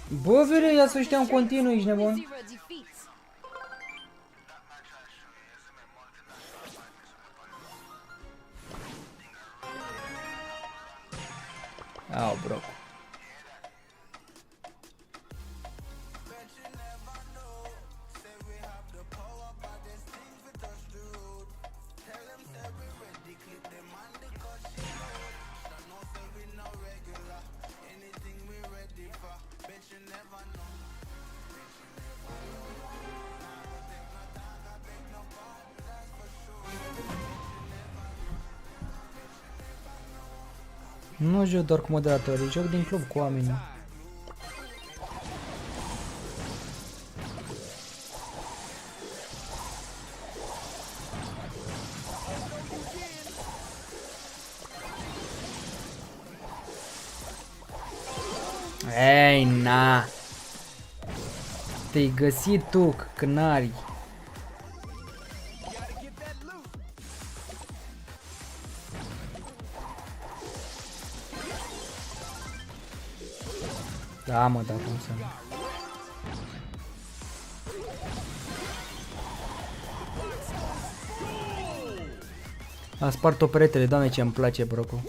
Bă, vere, ia să știa în continuu, ești nebun? Au, bro. Nu joc doar cu moderatorii, joc din club cu oamenii. Ei, na! Te-ai găsit tu, cănari! Da, mă, da, cum să nu. A spart-o peretele, doamne ce îmi place brocul.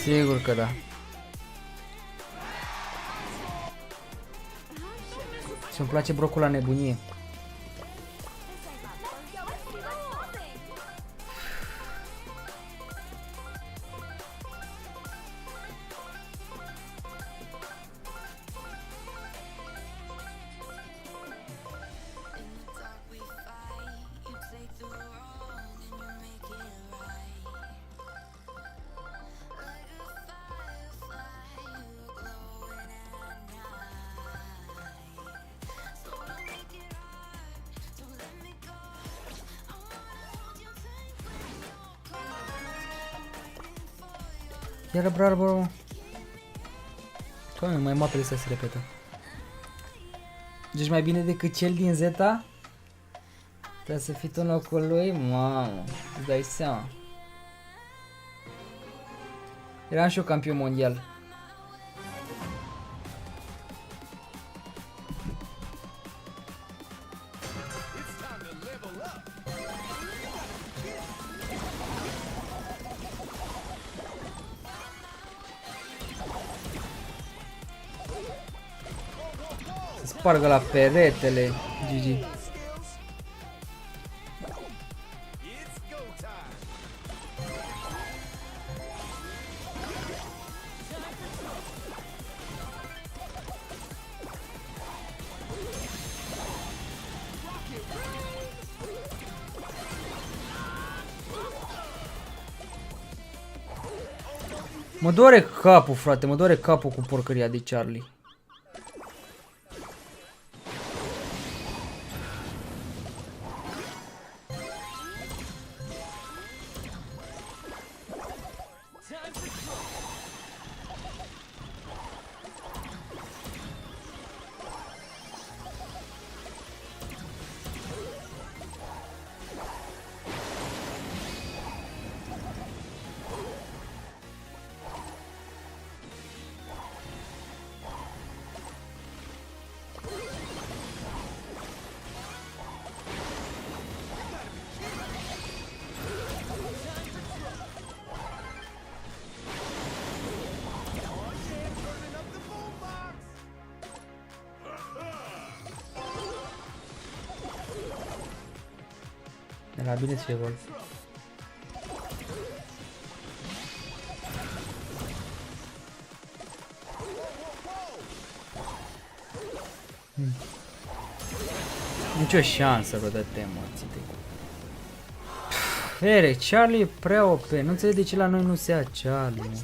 Sigur că da. Și-mi place brocul la nebunie. Iar bro. Doamne, mai mapele astea se repetă. Deci mai bine decât cel din Zeta? Trebuie să fii tu în locul lui? Mamă, îți dai seama. Eram și eu campion mondial. Spargă la peretele, GG. Mă doare capul, frate, mă doare capul cu porcăria de Charlie. Era bine să fie gol. Nicio șansă, bă, dă-te emoții. Vere, Charlie e prea OP. Nu înțeleg de ce la noi nu se ia Charlie, mă.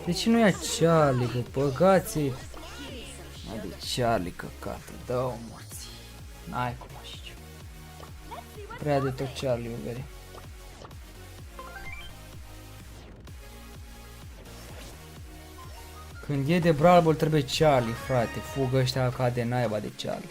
De ce nu ia Charlie, bă? Băgați-i. Mai de Charlie, căcată. Dă-o, morții. N-ai cum așa ceva. Prea de tot Charlie, Vere. Când e de Brawl Ball trebuie Charlie, frate. Fugă ăștia ca de naiba de Charlie.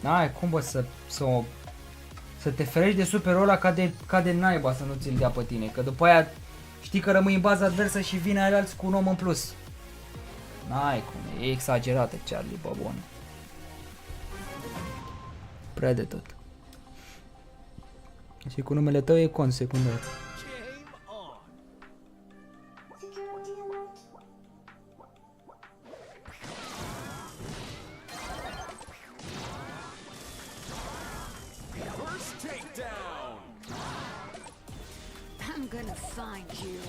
N-ai cum, bă, să te ferești de superul ăla ca de naiba să nu ți-l dea pe tine. Că după aia știi că rămâi în baza adversă și vine alți cu un om în plus. N-ai cum, e exagerată Charlie, bă, bun. Prea de tot. Și cu numele tău e cont secundar. I'm gonna find you.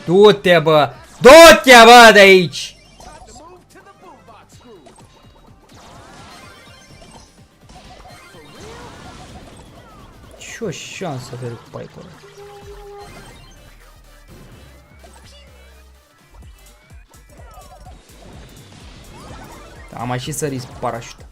Du-te, bă! Du-te, bă, de aici! Ce o șansă avere cu Piper. Da, am mai și sărit parașută.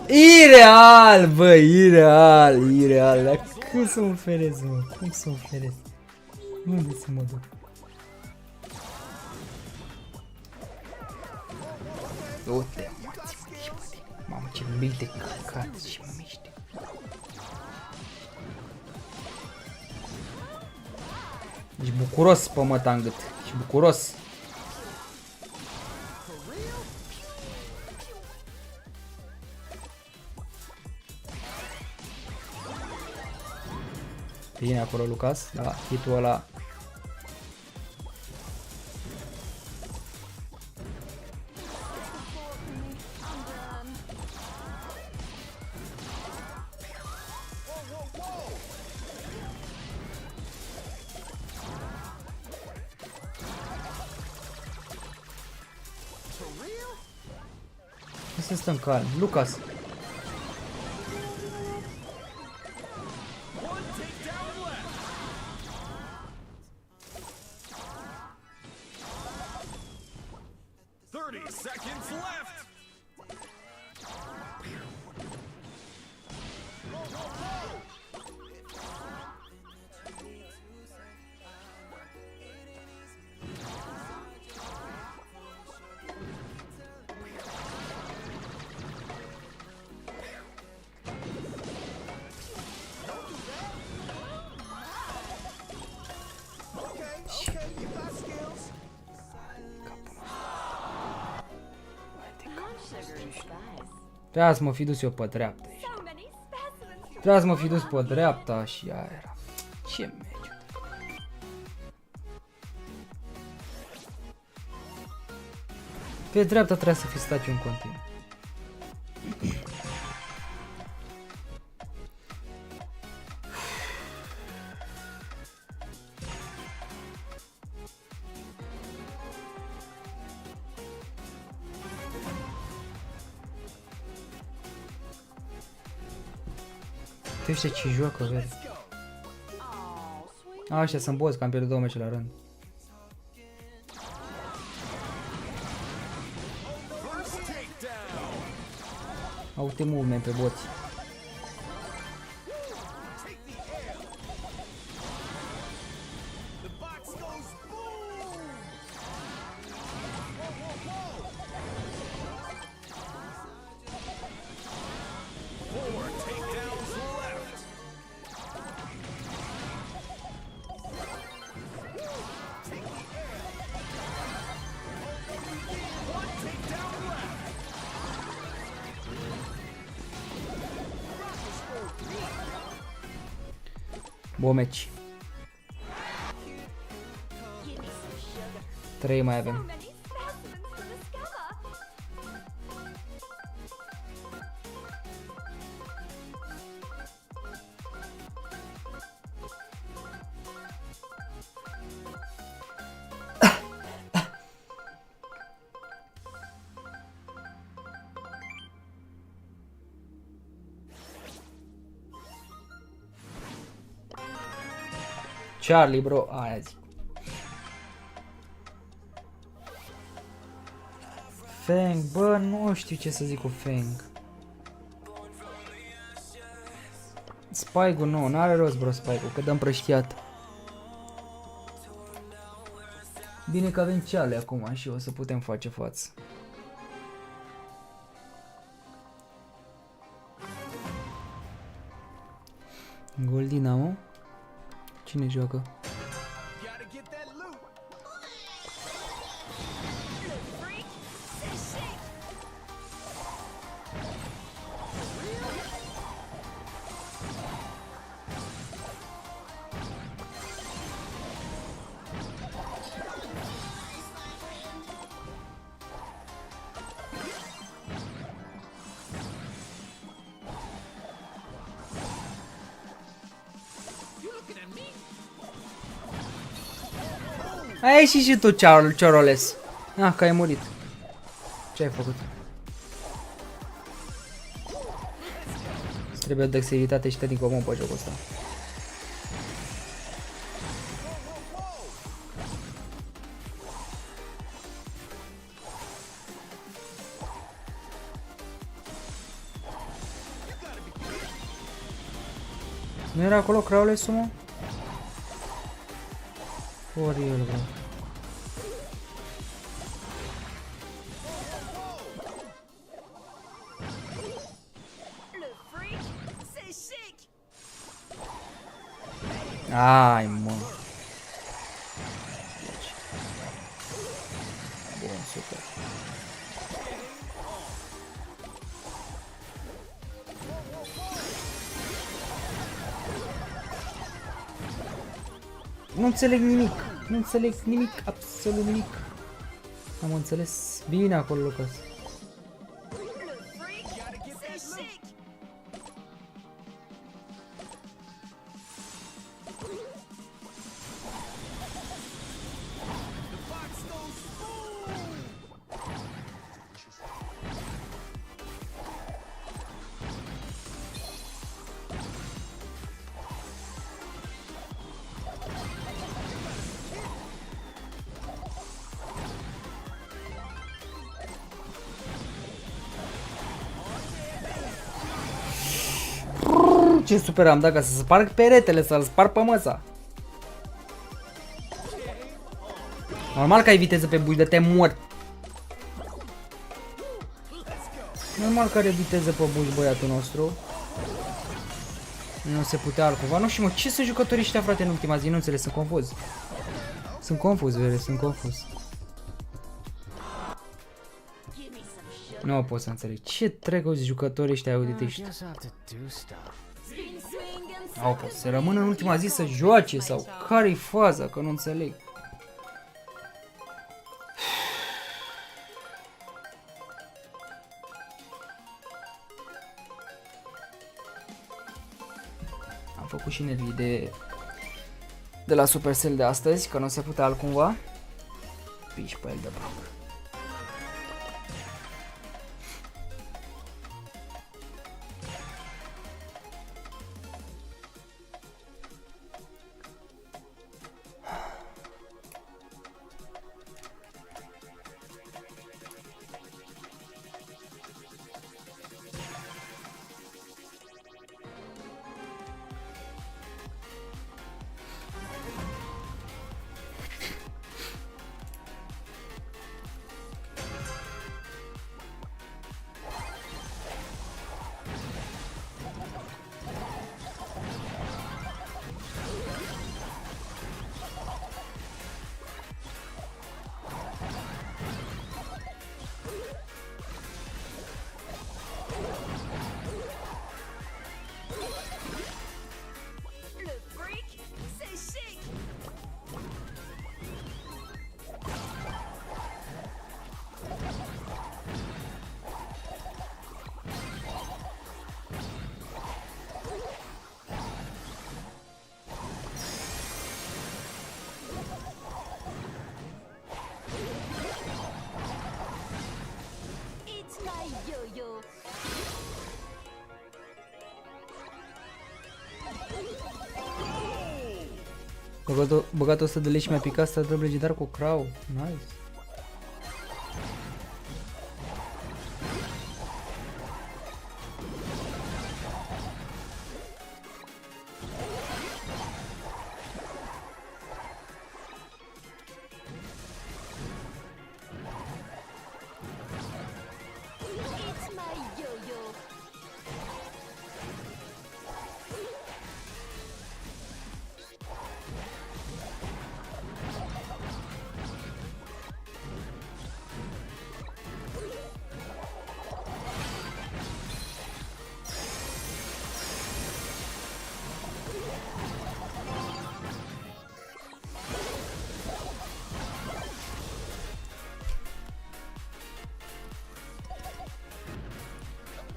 Ireal, bă, ireal, dar cum să mă ferez, mă, cum să mă ferez? Unde să mă duc? Du-te, mamă, ce mic de căcat și mă miște. Ești bucuros, pămăta în gât, ești bucuros. Bine acolo, Lucas, da, hitul ăla. Să stăm calm, Lucas. Trebuia să mă fi dus eu pe dreapta. Trebuia să mă fi dus pe dreapta și aia era. Ce meciu. Pe dreapta trebuia să fi stat eu în continuu. Tu ăștia ce joacă, vede? A, ăștia sunt boss, că am pierdut 2 meciuri la rând. Aute movement pe boți. Bun meci. 3 mai avem. Charlie, bro, aia zic. Fang, bă, nu știu ce să zic cu Fang. Spike-ul nu, n-are rost, bro, Spike-ul, că dăm prăștiat. Bine că avem ceale acum și o să putem face față. Gol Dinamo. Cine joacă? Ai ieșit și tu, Cioroles. Ah, că ai murit. Ce ai făcut? Trebuie dexteritate și tehnică comun pe jocul ăsta. Nu era acolo Crowley-ul, mă? Ori el, bro. Ai, mă. Bun, super. Nu înțeleg nimic. Nu înțeleg nimic, absolut nimic. Am înțeles bine acolo, Lucas. Ce super am dat ca să sparg peretele, să-l sparg pe măsa. Normal că ai viteză pe buși, de te mori. Normal că are viteză pe buși băiatul nostru. Nu se putea altcumva. Nu știu, mă, ce sunt jucătorii ăștia, frate, în ultima zi? Nu înțeleg, sunt confuz. Sunt confuz, vere, sunt confuz. Nu pot să înțeleg. Ce trec auzi jucătorii ăștia auditiști? Au pot să rămână în ultima zi să joace sau care-i faza, că nu înțeleg. Am făcut și nervii de la Supercell de astăzi, că nu se putea altcumva. Piși pe el de broc. Băgat 100 de lei și mi-a picat să dăm legendar cu Crow. Nice.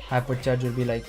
Hypercharge will be like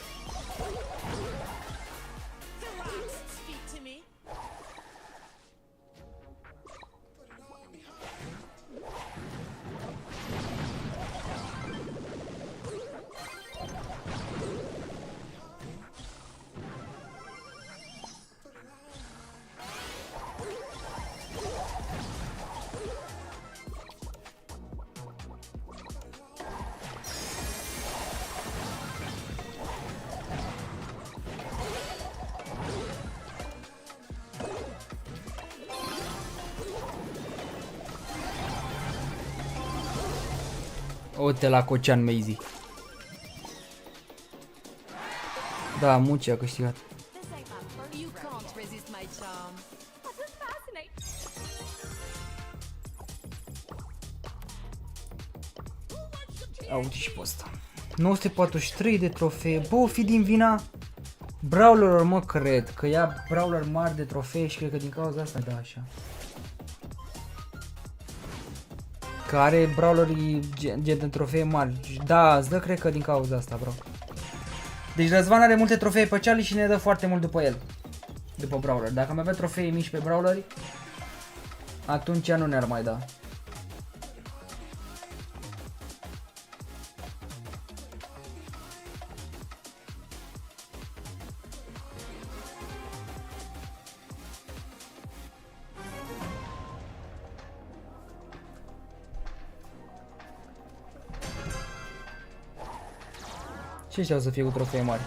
uite la Cocean Maisie. Da, Muci a câștigat. Uite și pe ăsta. 943 de trofee. Bă, o fi din vina brawlerilor, mă, cred. Că ia brawler mari de trofee și cred că din cauza asta da așa. Care brawlerii gen de trofee mari. Da, îți dă cred că din cauza asta, bro. Deci Răzvan are multe trofee pe Charlie și ne dă foarte mult după el. După brawler. Dacă mai avea trofee mici pe brawleri, atunci nu ne-ar mai da. Ce ăștia o să fie cu trofee mari?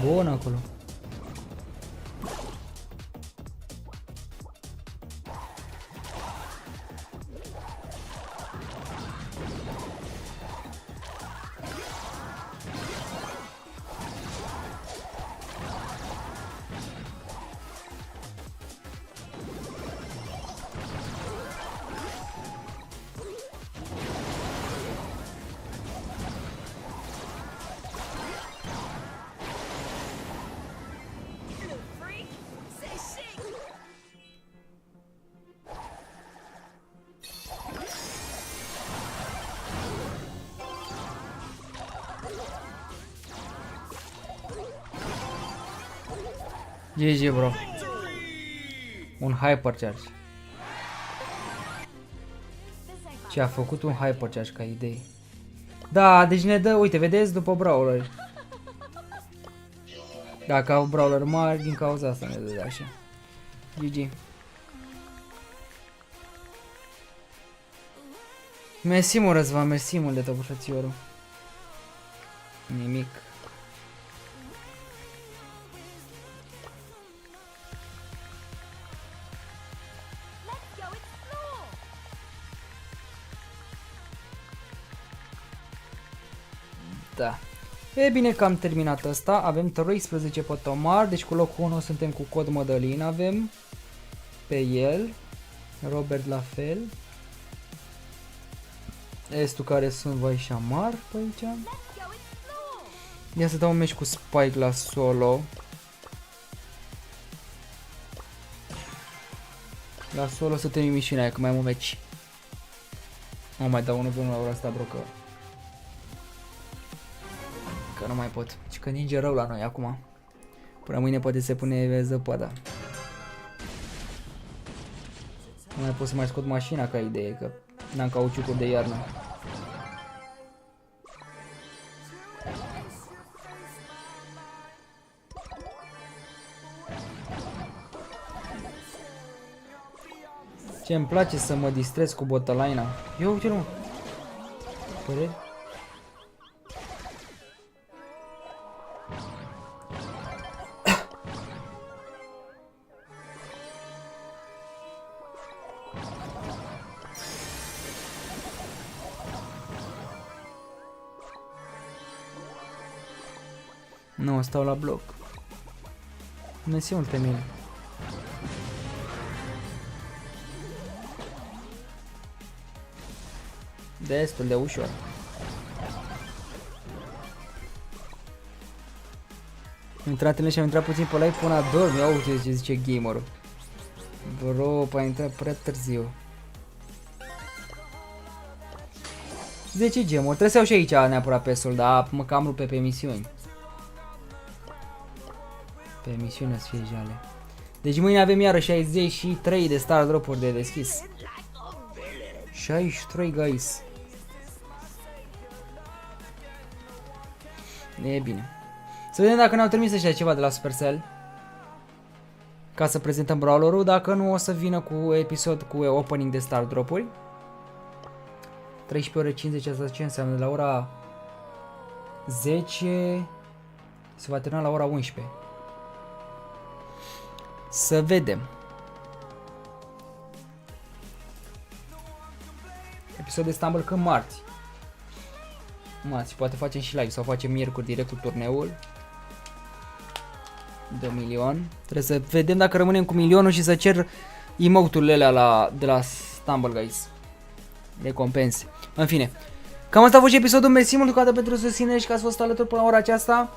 Bun acolo. GG, bro. Un hypercharge. Ce a făcut un hypercharge ca idee. Da, deci ne dă, uite, vedeți, după brawler. Dacă au brawler mari, din cauza asta ne dă așa. GG. Mersi, mă, Răzvan, mersi mult de tot, frățiorul. Nimic. Da. E bine că am terminat asta. Avem 13 pe Tomar, deci cu locul 1 suntem cu cod Madalin, avem pe el. Robert la fel. Estul care sunt vai și amar pe aici. Ia să dau un meci cu Spike la solo. La solo să termin misiunea aia, că mai am un meci. Nu mai dau 1v1 la ora asta, bro, că nu mai pot. Și că ninge rău la noi acum. Până mâine poate se pune zăpada. Nu mai pot să mai scot mașina ca idee, că n-am cauciucul de iarnă. Ce îmi place să mă distrez cu botălaina. Eu, uite, nu. Păreri? Nu, stau la bloc. Semnul mine. Destul de ușor. Am intrat în și am intrat puțin pe live până adorm. Ia uite ce zice gamerul. Bro, a intrat prea târziu. 10 gemuri. Trebuie să iau și aici neapărat pesul, dar mă cam rupe pe misiuni. Pe misiune să fie jale. Deci mâine avem iară 63 de star drop-uri de deschis. 63, guys. E bine. Să vedem dacă ne-au trimis ăștia ceva de la Supercell, ca să prezentăm brawlerul. Dacă nu, o să vină cu episod cu opening de star drop-uri. 13:50, asta ce înseamnă? La ora 10 se va termina la ora 11. Să vedem. Episod de Stumble când marți. Marți, poate facem și live sau facem miercuri direct cu turneul de 1 milion. Trebuie să vedem dacă rămânem cu milionul și să cer emote-urile alea de la Stumble, guys. Recompense. În fine. Cam asta a fost și episodul. Mersi mult că pentru susținere și că ați fost alături până la ora aceasta.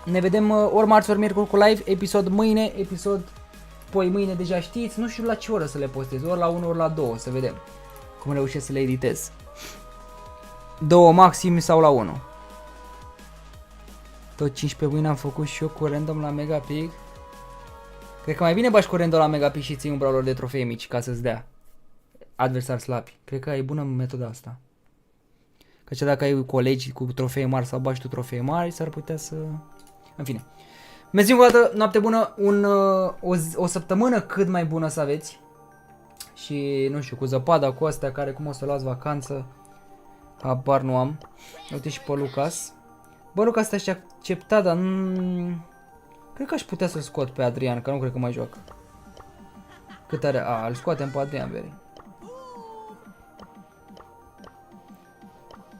Ne vedem ori marți, ori miercuri cu live. Episod mâine, episod poi mâine deja știți. Nu știu la ce oră să le postez. Ori la 1, ori la 2. Să vedem cum reușesc să le editez. 2 maxim sau la 1. Tot 15 mâine am făcut și eu cu random la Megapic. Cred că mai bine bași cu random la Megapic și ții un brawler de trofee mici ca să-ți dea adversari slabi. Cred că e bună metoda asta. Că dacă ai colegi cu trofee mari sau bași tu trofee mari, s-ar putea să... În fine. Mersi încă o dată, noapte bună, o săptămână cât mai bună să aveți. Și nu știu, cu zăpada, cu astea, care cum o să luați vacanță, habar nu am. Uite și pe Lucas. Bă, Lucas te-aș accepta, dar cred că aș putea să-l scot pe Adrian, că nu cred că mai joacă. Cât are? A, îl scoatem pe Adrian, veri.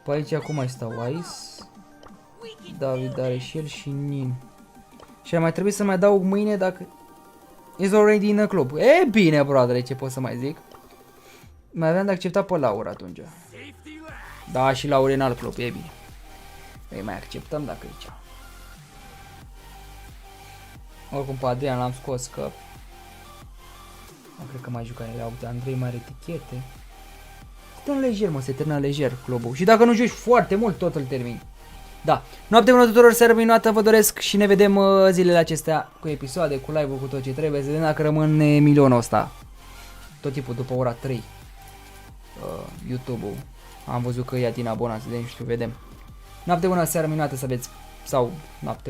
Pe aici acum mai stau Ice, David are și el și Nin. Și ar mai trebui să mai dau mâine dacă... Is already in a club. E bine, brother, ce pot să mai zic. Mai aveam de acceptat pe Laura atunci. Da, și Laura în alt club, e bine. Ei, mai acceptăm dacă aici. Oricum pe Adrian l-am scos că... Nu cred că mai juca ele aute. Andrei mai are etichete. Se termină lejer, mă, se termină lejer clubul. Și dacă nu joci foarte mult, tot îl termin. Da. Noapte bună tuturor, seară minunată vă doresc și ne vedem zilele acestea cu episoade, cu live-ul, cu tot ce trebuie. Să vedem dacă rămâne milionul ăsta. Tot timpul după ora 3. YouTube-ul. Am văzut că ia din abonați, de nu știu, vedem. Noapte bună, seară minunată să aveți. Sau noapte bună.